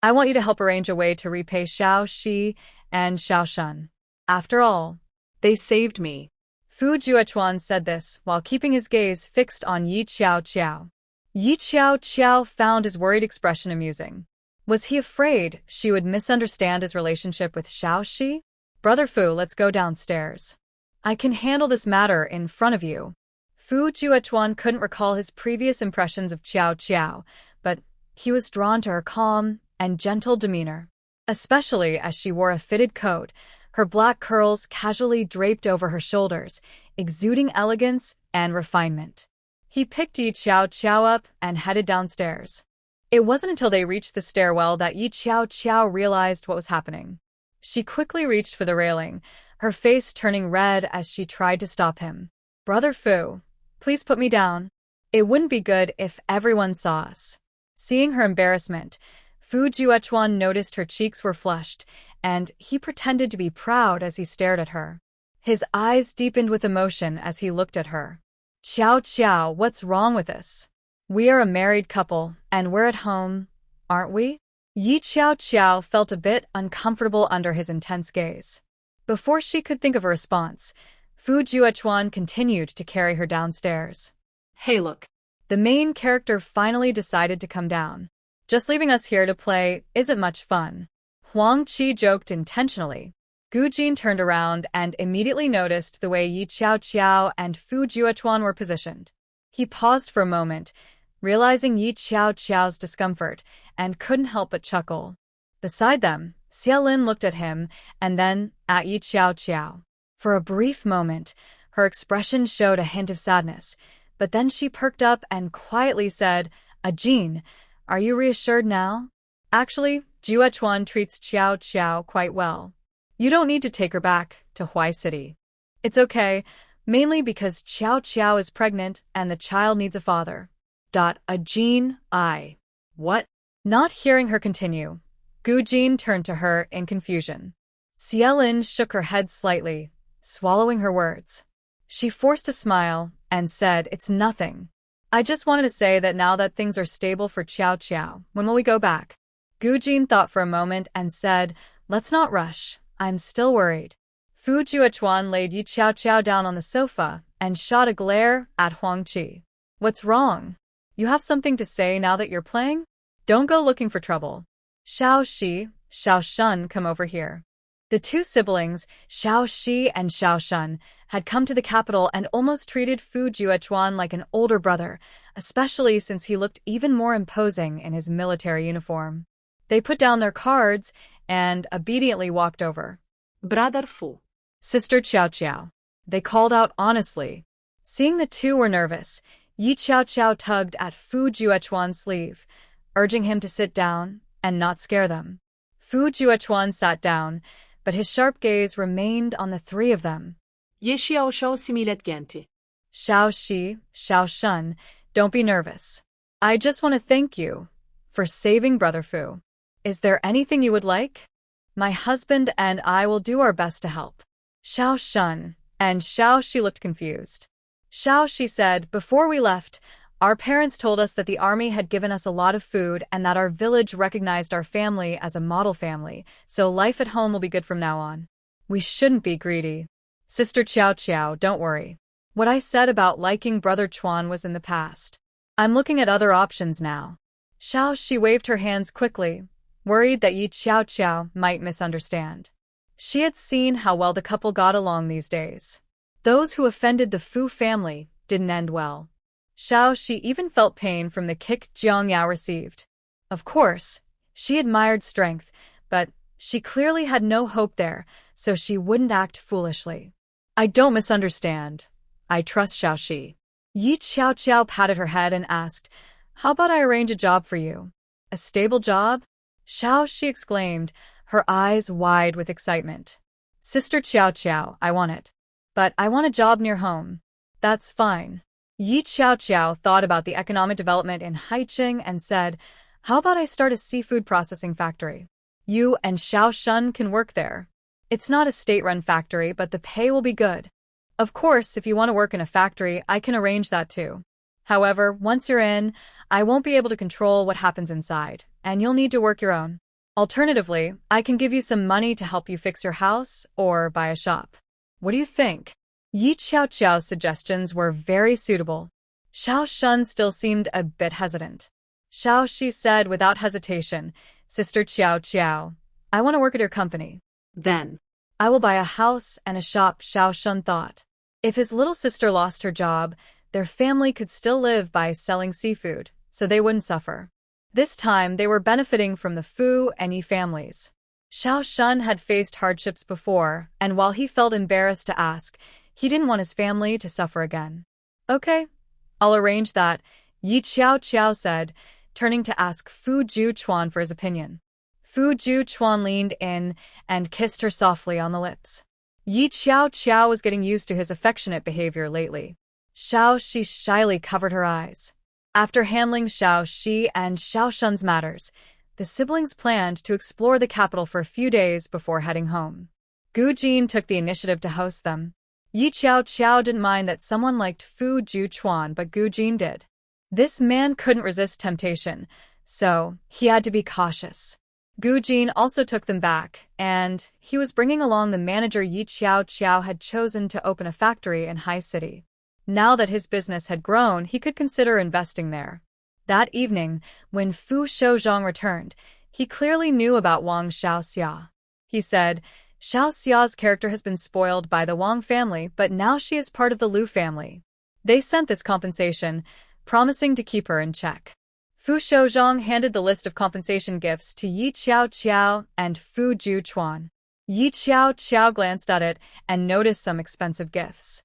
I want you to help arrange a way to repay Xiao Shi and Xiao Shun. After all, They saved me. Fu Juechuan said this while keeping his gaze fixed on Yi Qiao Qiao. Yi Qiao Qiao found his worried expression amusing. Was he afraid she would misunderstand his relationship with Xiao Shi? Brother Fu, let's go downstairs. I can handle this matter in front of you. Fu Juechuan couldn't recall his previous impressions of Qiao Qiao, but he was drawn to her calm and gentle demeanor, especially as she wore a fitted coat, her black curls casually draped over her shoulders, exuding elegance and refinement. He picked Yi Qiao Qiao up and headed downstairs. It wasn't until they reached the stairwell that Yi Qiao Qiao realized what was happening. She quickly reached for the railing, her face turning red as she tried to stop him. Brother Fu, please put me down. It wouldn't be good if everyone saw us. Seeing her embarrassment, Fu Juechuan noticed her cheeks were flushed, and he pretended to be proud as he stared at her. His eyes deepened with emotion as he looked at her. Qiao Qiao, what's wrong with us? We are a married couple, and we're at home, aren't we? Yi Qiao Qiao felt a bit uncomfortable under his intense gaze. Before she could think of a response, Fu Juechuan continued to carry her downstairs. Hey, look. The main character finally decided to come down. Just leaving us here to play isn't much fun. Huang Qi joked intentionally. Gu Jin turned around and immediately noticed the way Yi Qiao Qiao and Fu Juechuan were positioned. He paused for a moment, realizing Yi Qiao Qiao's discomfort, and couldn't help but chuckle. Beside them, Xia Lin looked at him and then at Yi Qiao Qiao. For a brief moment, her expression showed a hint of sadness, but then she perked up and quietly said, Jin, are you reassured now? Actually, Juechuan treats Qiao Qiao quite well. You don't need to take her back to Huai City. It's okay, mainly because Qiao Qiao is pregnant and the child needs a father. Jin, what? Not hearing her continue, Gu Jin turned to her in confusion. Xia Lin shook her head slightly, swallowing her words. She forced a smile and said, It's nothing. I just wanted to say that now that things are stable for Qiao Qiao, when will we go back? Gu Jin thought for a moment and said, Let's not rush. I'm still worried. Fu Juechuan laid Yi Qiao Qiao down on the sofa and shot a glare at Huang Qi. What's wrong? You have something to say now that you're playing? Don't go looking for trouble. Xiao Shi, Xiao Shun, come over here. The two siblings, Xiao Shi and Xiao Shun, had come to the capital and almost treated Fu Juechuan like an older brother, especially since he looked even more imposing in his military uniform. They put down their cards and obediently walked over. Brother Fu. Sister Qiao Qiao. They called out honestly. Seeing the two were nervous, Yi Qiao Qiao tugged at Fu Juechuan's sleeve, urging him to sit down and not scare them. Fu Juechuan sat down, but his sharp gaze remained on the three of them. Ye Xiao Shao similet genti. Xiao Shi, Xiao Shun, don't be nervous. I just want to thank you for saving Brother Fu. Is there anything you would like? My husband and I will do our best to help. Xiao Shun and Xiao Shi looked confused. Xiao Shi said, Before we left, our parents told us that the army had given us a lot of food and that our village recognized our family as a model family, so life at home will be good from now on. We shouldn't be greedy. Sister Qiao Qiao, don't worry. What I said about liking Brother Chuan was in the past. I'm looking at other options now. Xiao Shi waved her hands quickly, worried that Yi Qiao Qiao might misunderstand. She had seen how well the couple got along these days. Those who offended the Fu family didn't end well. Xiao Shi even felt pain from the kick Jiang Yao received. Of course, she admired strength, but she clearly had no hope there, so she wouldn't act foolishly. I don't misunderstand. I trust Xiao Shi. Yi Qiao Qiao patted her head and asked, How about I arrange a job for you? A stable job? Xiao Shi exclaimed, her eyes wide with excitement. Sister Qiao Qiao, I want it. But I want a job near home. That's fine. Yi Qiao Qiao thought about the economic development in Haicheng and said, How about I start a seafood processing factory? You and Xiao Shun can work there. It's not a state-run factory, but the pay will be good. Of course, if you want to work in a factory, I can arrange that too. However, once you're in, I won't be able to control what happens inside, and you'll need to work your own. Alternatively, I can give you some money to help you fix your house or buy a shop. What do you think? Yi Xiao's suggestions were very suitable. Xiao Shun still seemed a bit hesitant. Xiao Shi said without hesitation, Sister Qiao, I want to work at your company. Then, I will buy a house and a shop, Xiao Shun thought. If his little sister lost her job, their family could still live by selling seafood, so they wouldn't suffer. This time, they were benefiting from the Fu and Yi families. Xiao Shun had faced hardships before, and while he felt embarrassed to ask, he didn't want his family to suffer again. Okay, I'll arrange that, Yi Xiao said, turning to ask Fu Juchuan for his opinion. Fu Juchuan leaned in and kissed her softly on the lips. Yi Xiao was getting used to his affectionate behavior lately. Xiao Shi shyly covered her eyes. After handling Xiao Shi and Xiao Shun's matters, the siblings planned to explore the capital for a few days before heading home. Gu Jin took the initiative to host them. Yi Xiao didn't mind that someone liked Fu Juchuan, but Gu Jin did. This man couldn't resist temptation, so he had to be cautious. Gu Jin also took them back, and he was bringing along the manager Yi Xiao had chosen to open a factory in High City. Now that his business had grown, he could consider investing there. That evening, when Fu Shouzhong returned, he clearly knew about Wang Xiaoxia. He said, Xiaoxia's character has been spoiled by the Wang family, but now she is part of the Lu family. They sent this compensation, promising to keep her in check. Fu Shouzhong handed the list of compensation gifts to Yi Xiao and Fu Juchuan. Yi Xiao glanced at it and noticed some expensive gifts.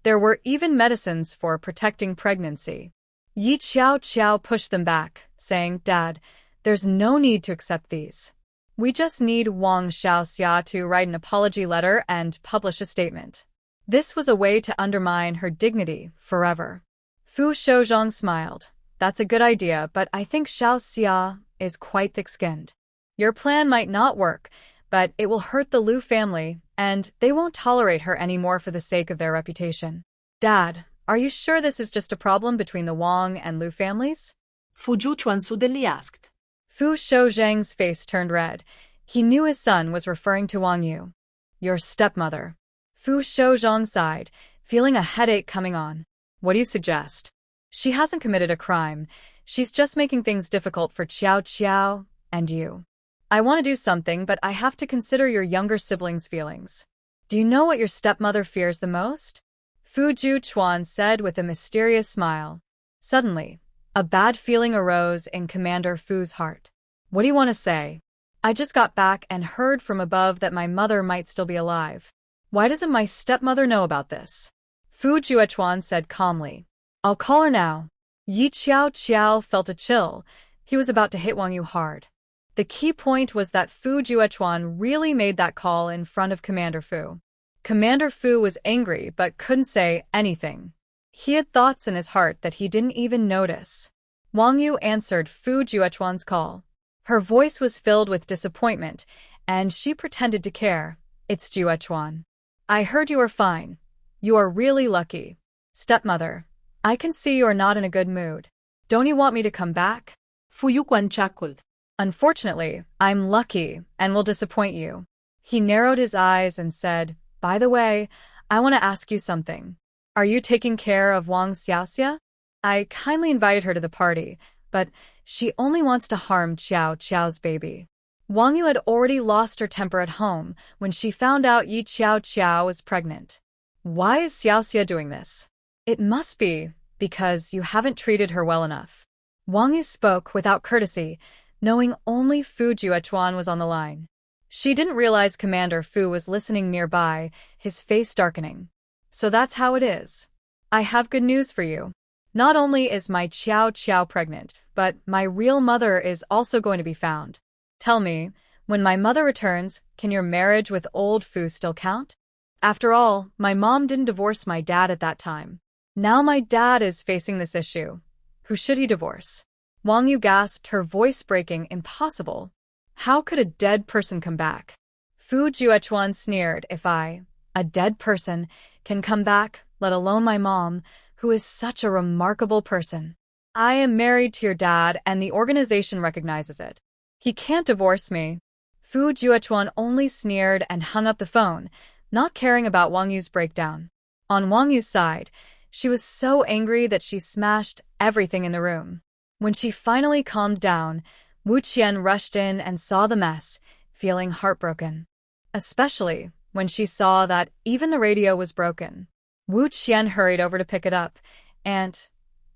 There were even medicines for protecting pregnancy. Yi Xiao pushed them back, saying, Dad, there's no need to accept these. We just need Wang Xiaoxia to write an apology letter and publish a statement. This was a way to undermine her dignity forever. Fu Shouzhong smiled. That's a good idea, but I think Xiaoxia is quite thick-skinned. Your plan might not work, but it will hurt the Lu family, and they won't tolerate her anymore for the sake of their reputation. Dad, are you sure this is just a problem between the Wang and Lu families? Fu Juchuan suddenly asked. Fu Shouzhang's face turned red. He knew his son was referring to Wong Yu. Your stepmother. Fu Shouzhang sighed, feeling a headache coming on. What do you suggest? She hasn't committed a crime. She's just making things difficult for Qiao and you. I want to do something, but I have to consider your younger siblings' feelings. Do you know what your stepmother fears the most? Fu Juchuan said with a mysterious smile. Suddenly, a bad feeling arose in Commander Fu's heart. What do you want to say? I just got back and heard from above that my mother might still be alive. Why doesn't my stepmother know about this? Fu Juchuan said calmly. I'll call her now. Yi Xiao felt a chill. He was about to hit Wang Yu hard. The key point was that Fu Juchuan really made that call in front of Commander Fu. Commander Fu was angry but couldn't say anything. He had thoughts in his heart that he didn't even notice. Wang Yu answered Fu Juchuan's call. Her voice was filled with disappointment, and she pretended to care. It's Juchuan. I heard you are fine. You are really lucky. Stepmother, I can see you are not in a good mood. Don't you want me to come back? Fu Yuquan chuckled. Unfortunately, I'm lucky and will disappoint you. He narrowed his eyes and said, By the way, I want to ask you something. Are you taking care of Wang Xiaoxia? I kindly invited her to the party, but she only wants to harm Qiao's baby. Wang Yu had already lost her temper at home when she found out Yi Qiao was pregnant. Why is Xiaoxia doing this? It must be because you haven't treated her well enough. Wang Yu spoke without courtesy, knowing only Fu Juchuan was on the line. She didn't realize Commander Fu was listening nearby, his face darkening. So that's how it is. I have good news for you. Not only is my Qiao pregnant, but my real mother is also going to be found. Tell me, when my mother returns, can your marriage with old Fu still count? After all, my mom didn't divorce my dad at that time. Now my dad is facing this issue. Who should he divorce? Wang Yu gasped, her voice breaking. Impossible. How could a dead person come back? Fu Juchuan sneered. If I, a dead person, can come back, let alone my mom, who is such a remarkable person. I am married to your dad and the organization recognizes it. He can't divorce me. Fu Juechuan only sneered and hung up the phone, not caring about Wong Yu's breakdown. On Wong Yu's side, she was so angry that she smashed everything in the room. When she finally calmed down, Wu Qian rushed in and saw the mess, feeling heartbroken. Especially when she saw that even the radio was broken. Wu Qian hurried over to pick it up. "Aunt,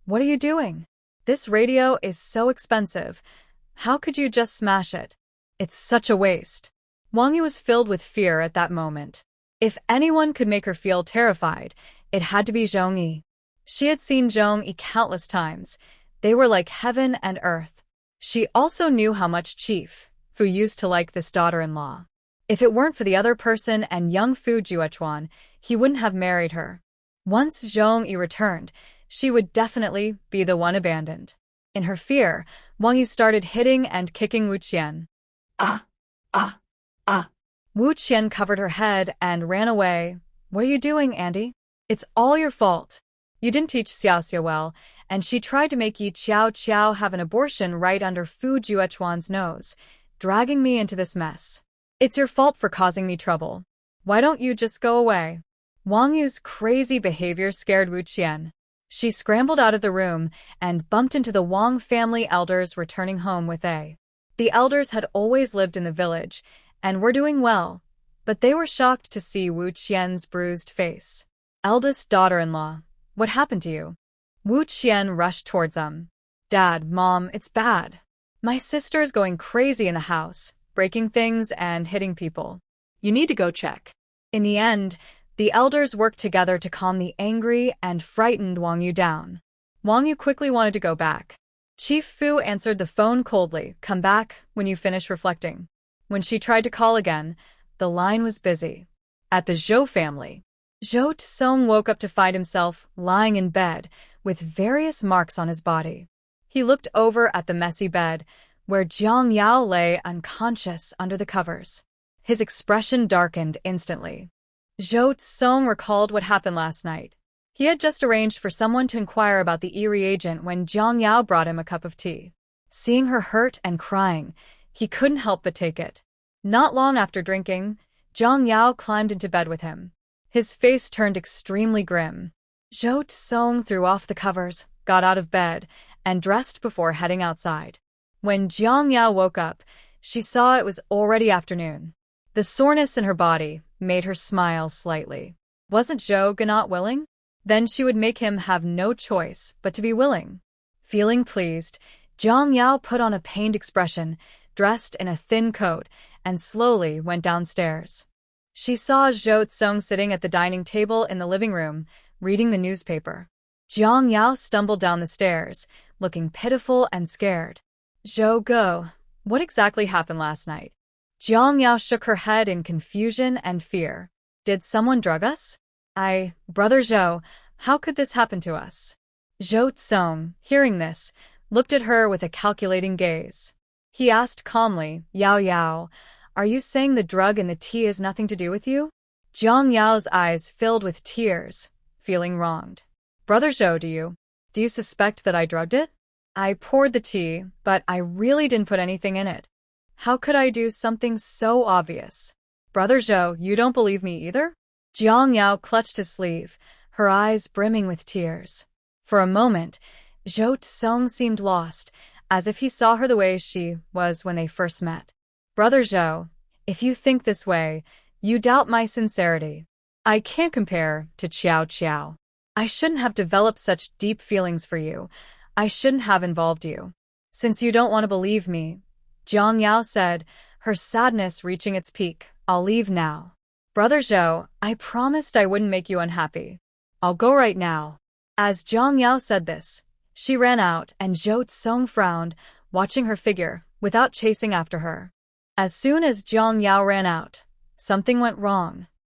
what are you doing? This radio is so expensive. How could you just smash it? It's such a waste." Wang Yu was filled with fear at that moment. If anyone could make her feel terrified, it had to be Zhong Yi. She had seen Zhong Yi countless times. They were like heaven and earth. She also knew how much Chief Fu used to like this daughter-in-law. If it weren't for the other person and young Fu Juechuan, he wouldn't have married her. Once Zhong Yi returned, she would definitely be the one abandoned. In her fear, Wang Yu started hitting and kicking Wu Qian. Wu Qian covered her head and ran away. "What are you doing, Andy? It's all your fault. You didn't teach Xiaoxia well, and she tried to make Yi Qiao Qiao have an abortion right under Fu Juechuan's nose, dragging me into this mess. It's your fault for causing me trouble. Why don't you just go away?" Wang Yu's crazy behavior scared Wu Qian. She scrambled out of the room and bumped into the Wang family elders returning home with A. The elders had always lived in the village and were doing well, but they were shocked to see Wu Qian's bruised face. "Eldest daughter-in-law, what happened to you?" Wu Qian rushed towards them. "Dad, Mom, it's bad. My sister's going crazy in the house, breaking things and hitting people. You need to go check." In the end, the elders worked together to calm the angry and frightened Wang Yu down. Wang Yu quickly wanted to go back. Chief Fu answered the phone coldly. "Come back when you finish reflecting." When she tried to call again, the line was busy. At the Zhou family, Zhou Tsong woke up to find himself lying in bed with various marks on his body. He looked over at the messy bed, where Jiang Yao lay unconscious under the covers. His expression darkened instantly. Zhou Tsong recalled what happened last night. He had just arranged for someone to inquire about the e-reagent when Jiang Yao brought him a cup of tea. Seeing her hurt and crying, he couldn't help but take it. Not long after drinking, Jiang Yao climbed into bed with him. His face turned extremely grim. Zhou Tsong threw off the covers, got out of bed, and dressed before heading outside. When Jiang Yao woke up, she saw it was already afternoon. The soreness in her body made her smile slightly. Wasn't Zhou not willing? Then she would make him have no choice but to be willing. Feeling pleased, Jiang Yao put on a pained expression, dressed in a thin coat, and slowly went downstairs. She saw Zhou Tsong sitting at the dining table in the living room, reading the newspaper. Jiang Yao stumbled down the stairs, looking pitiful and scared. "Zhou Go, what exactly happened last night?" Jiang Yao shook her head in confusion and fear. "Did someone drug us? Brother Zhou, how could this happen to us?" Zhou Tsong, hearing this, looked at her with a calculating gaze. He asked calmly, "Yao Yao, are you saying the drug in the tea has nothing to do with you?" Jiang Yao's eyes filled with tears, feeling wronged. "Brother Zhou, do you suspect that I drugged it? I poured the tea, but I really didn't put anything in it. How could I do something so obvious? Brother Zhou, you don't believe me either?" Jiang Yao clutched his sleeve, her eyes brimming with tears. For a moment, Zhou Tsong seemed lost, as if he saw her the way she was when they first met. "Brother Zhou, if you think this way, you doubt my sincerity. I can't compare to Qiao Qiao. I shouldn't have developed such deep feelings for you. I shouldn't have involved you. Since you don't want to believe me," Jiang Yao said, her sadness reaching its peak, "I'll leave now. Brother Zhou, I promised I wouldn't make you unhappy. I'll go right now." As Jiang Yao said this, she ran out and Zhou Tsong frowned, watching her figure, without chasing after her. As soon as Jiang Yao ran out, something went wrong.